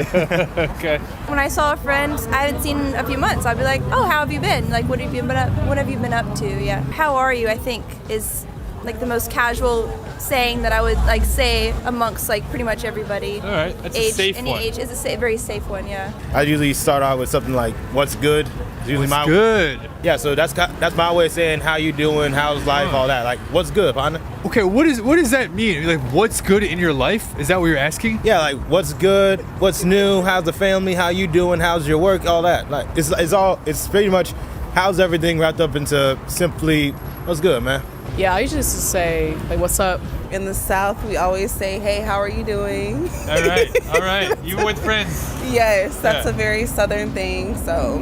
Okay. When I saw a friend I haven't seen in a few months, I'd be like, oh, how have you been? Like, what have you been up to? Yeah. How are you, I think, is like the most casual saying that I would like say amongst like pretty much everybody. All right, that's a safe any one. age is a very safe one, yeah. I usually start out with something like, "What's good?" It's usually What's good? Yeah, so that's my way of saying how you doing, how's life, all that. Like, what's good, partner? Okay, what does that mean? Like, what's good in your life? Is that what you're asking? Yeah, like what's good, what's new, how's the family, how you doing, how's your work, all that. Like it's pretty much how's everything wrapped up into simply what's good, man. Yeah, I usually just say, like, what's up? In the South, we always say, hey, how are you doing? All right. Even with friends. Yes, that's a very Southern thing. So,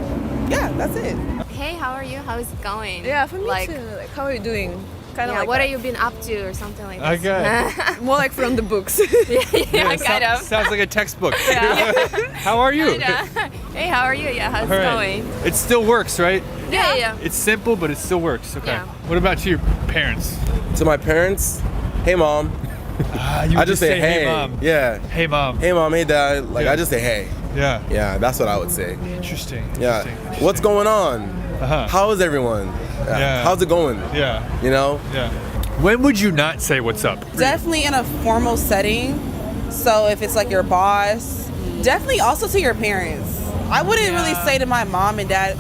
yeah, that's it. Hey, how are you? How is it going? Yeah, for me like, too. Like, how are you doing? Kind of yeah, like what that. have you been up to or something like that? Okay. More like from the books. yeah, kind of. Sounds like a textbook. Yeah. How are you? Hey, how are you? Yeah, how's it going? It still works, right? Yeah. It's simple, but it still works. Okay. Yeah. What about to your parents? To my parents, hey, mom. You I just say hey. Mom. Yeah. Hey, mom. Hey, mom. Hey, dad. Like, I just say hey. Yeah. Yeah, that's what I would say. Interesting. Yeah. What's going on? How is everyone? Yeah. How's it going? Yeah. You know? Yeah. When would you not say what's up? Definitely in a formal setting. So if it's like your boss, definitely also to your parents. I wouldn't really say to my mom and dad,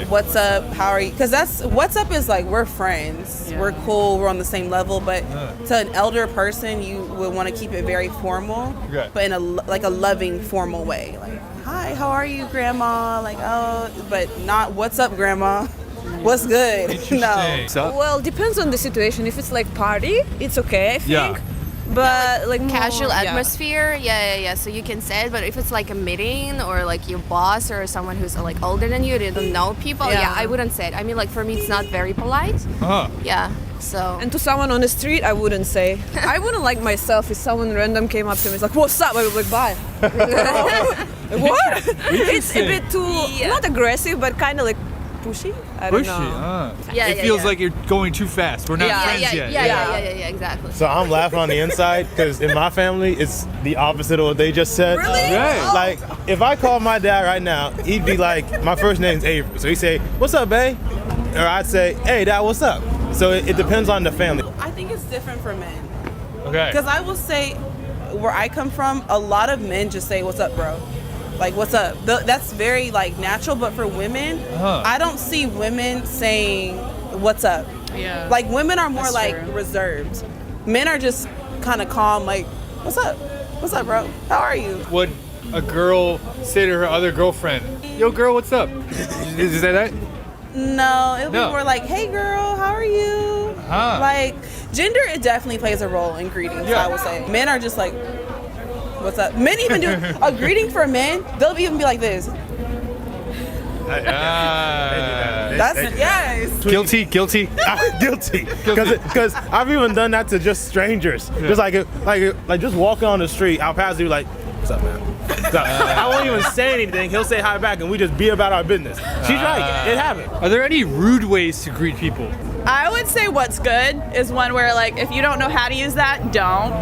what's up, how are you? Because that's, what's up is like, we're friends. Yeah. We're cool, we're on the same level. But to an elder person, you would want to keep it very formal, but in a loving, formal way. Like, hi, how are you, grandma? Like, oh, but not what's up, grandma? What's good? No. Well, depends on the situation. If it's like party, it's okay, I think. Yeah. But like casual more, atmosphere, yeah. So you can say it, but if it's like a meeting or like your boss or someone who's like older than you, they don't know people, I wouldn't say it. I mean, like for me, it's not very polite. Yeah. So. And to someone on the street, I wouldn't say. I wouldn't like myself if someone random came up to me, it's like, "What's up?" I would be like, "Bye." What? It's a bit too not aggressive, but kind of like pushy. I don't know. It feels like you're going too fast. We're not friends yet. Yeah, exactly. So I'm laughing on the inside because in my family, it's the opposite of what they just said. Really? Like, if I call my dad right now, he'd be like, my first name's Avery. So he'd say, "What's up, babe?" Or I'd say, "Hey, dad, what's up?" So it depends on the family. I think it's different for men. Okay. Because I will say, where I come from, a lot of men just say, "What's up, bro?" Like, what's up? That's very like natural, but for women, I don't see women saying what's up. Yeah. Like women are more That's like true. reserved. Men are just kind of calm, like, what's up? What's up, bro? How are you? Would a girl say to her other girlfriend, "Yo, girl, what's up?" Did you say that? No, it'll be more like, "Hey, girl, how are you?" Like, gender, it definitely plays a role in greetings. I would say men are just like, "What's up?" Men even do a greeting for men. They'll even be like this. That's yes. Guilty. Guilty. Because I've even done that to just strangers. Just like just walking on the street, I'll pass you like, "What's up, man?" So, I won't even say anything. He'll say hi back, and we just be about our business. She's right. It happened. Are there any rude ways to greet people? I would say what's good is one where like if you don't know how to use that, don't.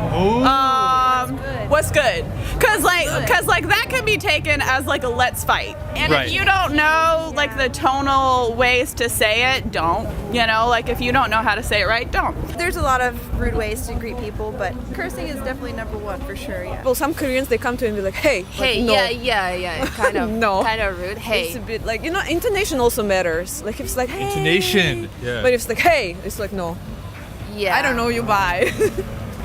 What's good? Cause like that can be taken as like a let's fight. And if you don't know like the tonal ways to say it, don't. You know, like if you don't know how to say it right, don't. There's a lot of rude ways to greet people, but cursing is definitely number one for sure. Yeah. Well, some Koreans they come to you and be like, "Hey." Hey, like, no. yeah, kind of, no, kind of rude. Hey, it's a bit like intonation also matters. Like if it's like, "Hey," intonation, but if it's like, "Hey," it's like, "No." Yeah. I don't know you. Bye.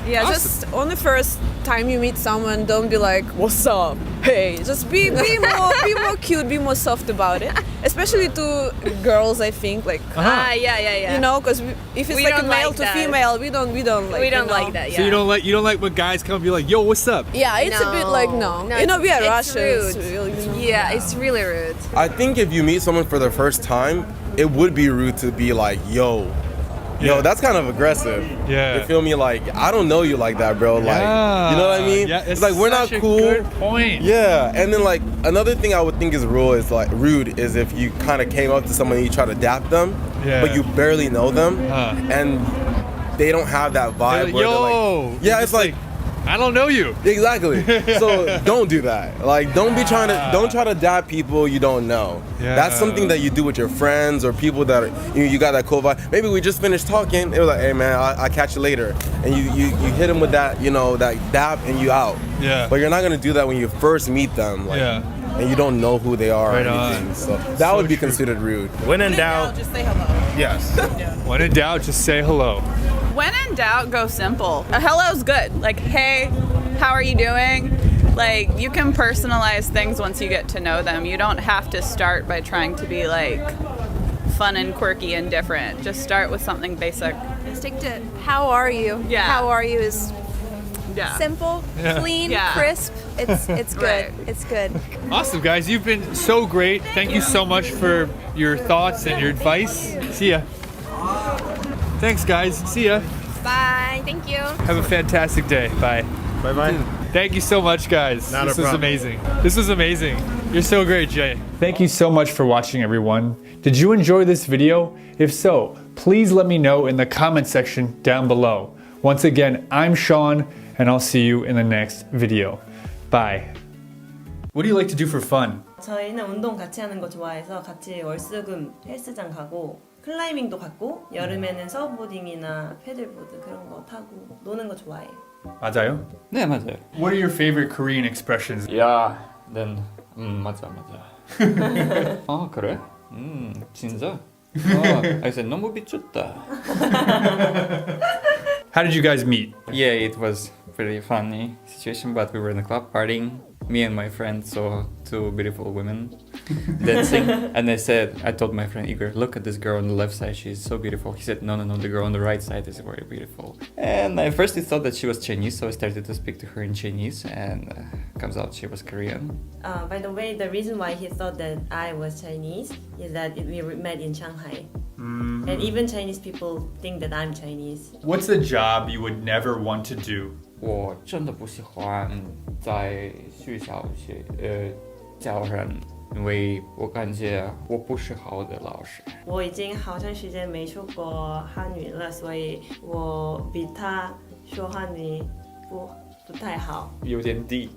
Yeah, awesome. Just on the first time you meet someone, don't be like, "What's up?" Hey, just be more cute, be more soft about it. Especially to girls, I think like. Yeah. You know, because if it's like a male to female, we don't like that. Yeah. So you don't like when guys come and be like, "Yo, what's up?" Yeah, it's a bit like no. You know, we are Russians. Yeah, it's really rude. I think if you meet someone for the first time, it would be rude to be like, "Yo." Yo, that's kind of aggressive. Yeah. You feel me? Like, I don't know you like that, bro. Like, you know what I mean? Yeah, it's like, we're not cool. Good point. Yeah. And then, like, another thing I would think is rude is if you kind of came up to someone and you try to dap them, but you barely know them, and they don't have that vibe. Where yo! Like, yeah, it's like, I don't know you. Exactly. So don't do that. Like, don't try to dap people you don't know. Yeah. That's something that you do with your friends or people that are, you got that cool vibe. Maybe we just finished talking. It was like, "Hey man, I'll catch you later," and you hit them with that, that dap, and you out. Yeah. But you're not gonna do that when you first meet them. Like, and you don't know who they are or anything. So that would be considered rude. When in doubt, just say hello. Yes. When in doubt, just say hello. When in doubt, go simple. A hello's good. Like, "Hey, how are you doing?" Like, you can personalize things once you get to know them. You don't have to start by trying to be like fun and quirky and different. Just start with something basic. Stick to "How are you?" Yeah. "How are you?" is simple, clean, crisp. It's good. It's good. Awesome, guys. You've been so great. Thank you so much for your thoughts and your advice. See ya. Thanks, guys. See ya. Bye. Thank you. Have a fantastic day. Bye. Bye-bye. Thank you so much, guys. Not this a was problem. amazing. This was amazing. You're so great, Jay. Thank you so much for watching, everyone. Did you enjoy this video? If so, please let me know in the comment section down below. Once again, I'm Sean, and I'll see you in the next video. Bye. What do you like to do for fun? 저희는 운동 같이 하는 거 좋아해서 같이 월수금 헬스장 가고 클라이밍도 갔고 여름에는 서브보딩이나 패들보드 그런 거 타고 노는 거 좋아해요. 맞아요? 네, 맞아요. What are your favorite Korean expressions? Yeah, then 맞아. 아, 그래? 진짜? I said, 너무 미쳤다. How did you guys meet? Yeah, it was pretty funny situation, but we were in a club partying. Me and my friend saw two beautiful women dancing, and I told my friend Igor, look at this girl on the left side, she's so beautiful. He said, no, the girl on the right side is very beautiful. And I first thought that she was Chinese, so I started to speak to her in Chinese, and comes out she was Korean. By the way, the reason why he thought that I was Chinese is that we met in Shanghai. And even Chinese people think that I'm Chinese. What's the job you would never want to do? 我真的不喜欢在学校教人，因为我感觉我不是好的老师。我已经好长时间没说过汉语了，所以我比他说汉语不太好。有点低。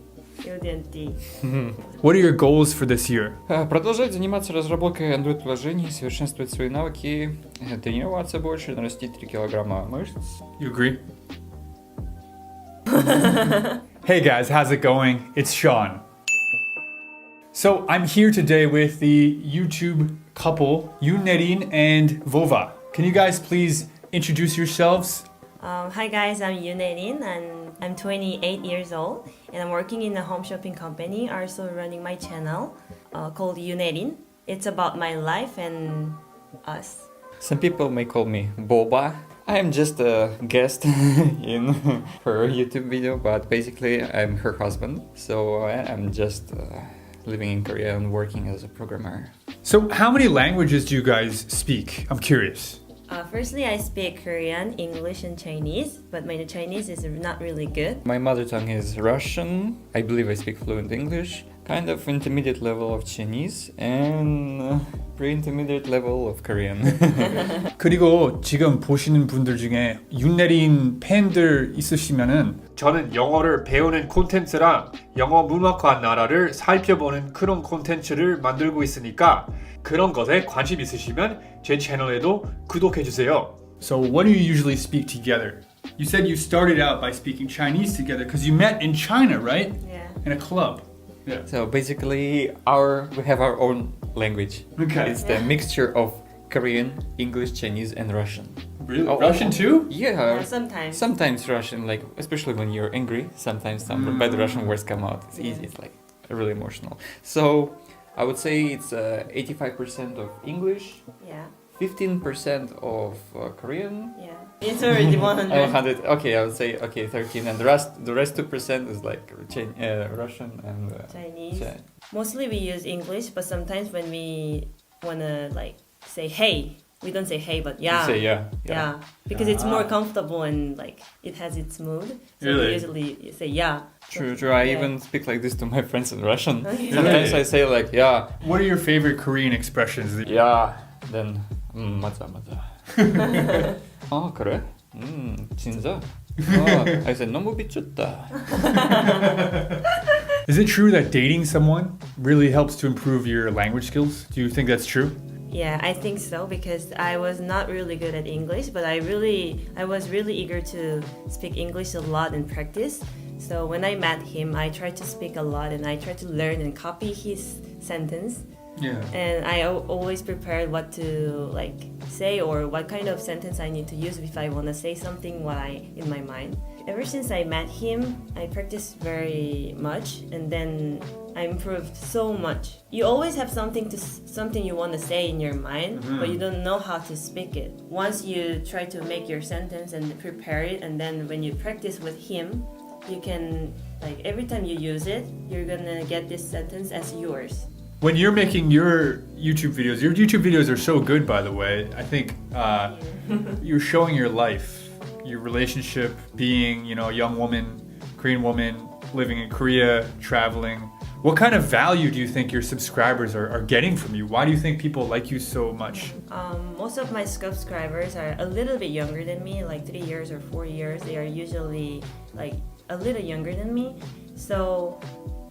What are your goals for this year? Продолжать заниматься разработкой Android-приложений, совершенствовать свои навыки, тренироваться больше, нарастить 3 килограмма мышц. You agree? Hey guys, how's it going? It's Sean. So I'm here today with the YouTube couple, Yunerin and Vova. Can you guys please introduce yourselves? Hi guys, I'm Yunerin and I'm 28 years old and I'm working in a home shopping company, also running my channel called Yunerin. It's about my life and us. Some people may call me Boba. I'm just a guest in her YouTube video, but basically I'm her husband. So I'm just living in Korea and working as a programmer. So how many languages do you guys speak? I'm curious. Firstly, I speak Korean, English, and Chinese, but my Chinese is not really good. My mother tongue is Russian. I believe I speak fluent English, kind of intermediate level of Chinese, and pre-intermediate level of Korean. 그리고 지금 보시는 분들 중에 윤내린 팬들 있으시면은 저는 영어를 배우는 콘텐츠랑 영어 문화권 나라를 살펴보는 그런 콘텐츠를 만들고 있으니까 그런 것에 관심 있으시면 제 채널에도 구독해주세요. So what do you usually speak together? You said you started out by speaking Chinese together because you met in China, right? Yeah. In a club. Yeah. So basically we have our own language. Okay. It's the mixture of Korean, English, Chinese, and Russian. Really? Russian too? Yeah, sometimes. Sometimes Russian, like especially when you're angry, sometimes some bad Russian words come out. It's easy, it's like really emotional. So I would say it's 85% of English. Yeah. 15% of Korean. Yeah. It's already 100. 100. Okay, I would say 13, and the rest 2% is like Russian and Chinese. Mostly we use English, but sometimes when we wanna like say hey, we don't say hey, but yeah. You say yeah. Yeah. Because it's more comfortable and like it has its mood. So we usually say yeah. True. I even speak like this to my friends in Russian. Sometimes I say like yeah. What are your favorite Korean expressions? Yeah. Then 맞아. 아 그래? 진짜? I said 너무 미쳤다. Is it true that dating someone really helps to improve your language skills? Do you think that's true? Yeah, I think so because I was not really good at English, but I was really eager to speak English a lot and practice. So when I met him, I tried to speak a lot and I tried to learn and copy his sentence. Yeah. And I always prepared what to like say or what kind of sentence I need to use if I want to say something in my mind. Ever since I met him, I practiced very much and then I improved so much. You always have something you want to say in your mind, but you don't know how to speak it. Once you try to make your sentence and prepare it, and then when you practice with him, you can like every time you use it, you're gonna get this sentence as yours. When you're making your YouTube videos are so good, by the way. I think you're showing your life, your relationship, being, a young woman, Korean woman, living in Korea, traveling. What kind of value do you think your subscribers are getting from you? Why do you think people like you so much? Most of my subscribers are a little bit younger than me, like 3 years or 4 years. They are usually like a little younger than me. So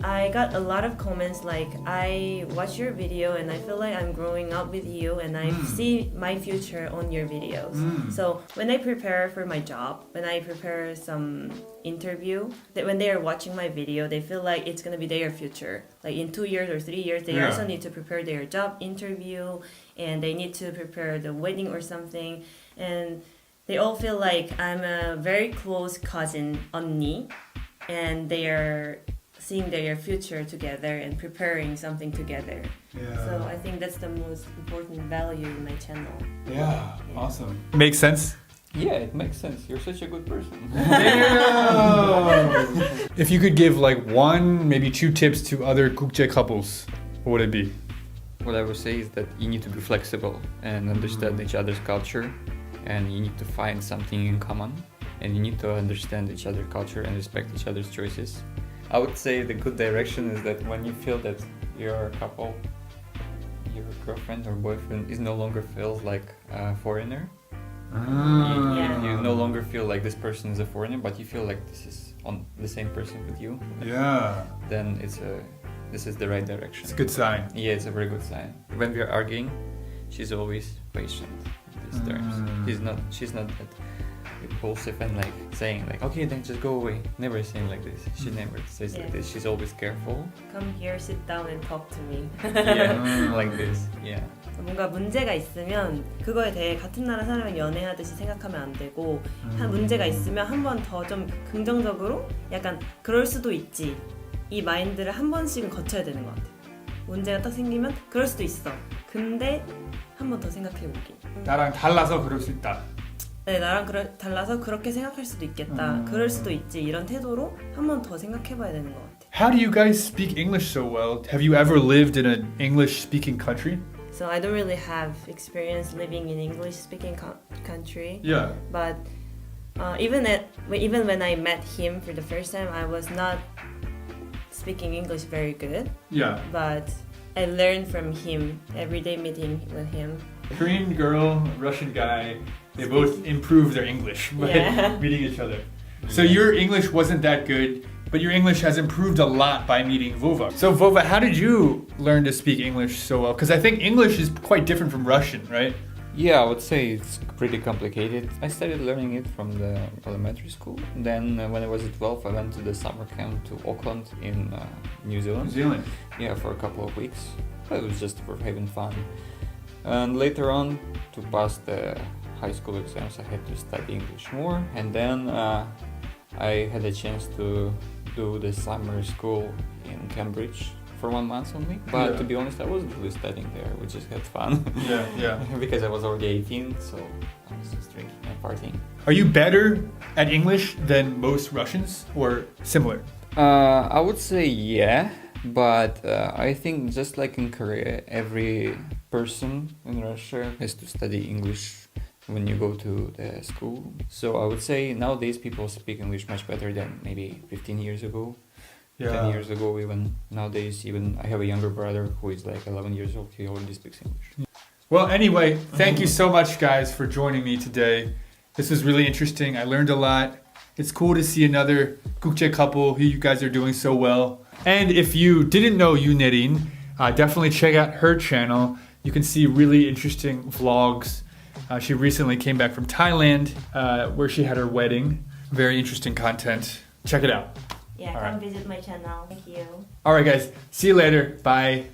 I got a lot of comments like, I watch your video and I feel like I'm growing up with you and I see my future on your videos. So when I prepare for my job, when I prepare some interview, that when they are watching my video, they feel like it's going to be their future. Like in 2 years or 3 years, they also need to prepare their job interview and they need to prepare the wedding or something. And they all feel like I'm a very close cousin, 언니, and they are seeing their future together and preparing something together. So I think that's the most important value in my channel. Yeah. Awesome. Makes sense? Yeah, it makes sense. You're such a good person. If you could give like 1, maybe 2 tips to other 국제 couples, what would it be? What I would say is that you need to be flexible and understand each other's culture, and you need to find something in common, and you need to understand each other's culture and respect each other's choices. I would say the good direction is that when you feel that you're a couple, your girlfriend or boyfriend is no longer feels like a foreigner. You no longer feel like this person is a foreigner, but you feel like this is on the same person with you. Then this is the right direction. It's a good sign. Yeah, it's a very good sign. When we are arguing, she's always patient in these terms. She's not that impulsive and like saying like, okay, then just go away. Never saying like this. She never says like this. She's always careful. Come here, sit down and talk to me. Like this. Yeah. 뭔가 문제가 있으면 그거에 대해 같은 나라 사람이 연애하듯이 생각하면 안 되고 한 문제가 있으면 한 번 더 좀 긍정적으로 약간 그럴 수도 있지 이 마인드를 한 번씩은 거쳐야 되는 것 같아요. 문제가 딱 생기면 그럴 수도 있어. 근데 한 번 더 생각해보기. 나랑 달라서 그럴 수 있다. 네, 나랑 달라서 그렇게 생각할 수도 있겠다. 그럴 수도 있지. 이런 태도로 한 번 더 생각해봐야 되는 것 같아요. How do you guys speak English so well? Have you ever lived in an English-speaking country? So I don't really have experience living in English-speaking country. Yeah. But even when I met him for the first time, I was not speaking English very good. Yeah. But I learned from him every day meeting with him. Korean girl, Russian guy, they both improved their English by meeting each other. So your English wasn't that good, but your English has improved a lot by meeting Vova. So Vova, how did you learn to speak English so well? Because I think English is quite different from Russian, right? Yeah, I would say it's pretty complicated. I started learning it from the elementary school. Then when I was 12, I went to the summer camp to Auckland in New Zealand. New Zealand? Yeah, for a couple of weeks. It was just for having fun. And later on, to pass the high school exams, I had to study English more. And then I had a chance to do the summer school in Cambridge for 1 month only. But to be honest, I wasn't really studying there. We just had fun. Yeah. Because I was already 18, so I was just drinking and partying. Are you better at English than most Russians, or similar? I would say yeah, but I think just like in Korea, every person in Russia has to study English when you go to the school. So I would say nowadays people speak English much better than maybe 15 years ago. 10 years ago even. Nowadays even I have a younger brother who is like 11 years old. He already speaks English. Well, anyway, thank you so much guys for joining me today. This was really interesting. I learned a lot. It's cool to see another 국제 couple who you guys are doing so well. And if you didn't know Yunerin, definitely check out her channel. You can see really interesting vlogs. She recently came back from Thailand where she had her wedding. Very interesting content. Check it out. Yeah, come visit my channel. Thank you. All right, guys. See you later. Bye.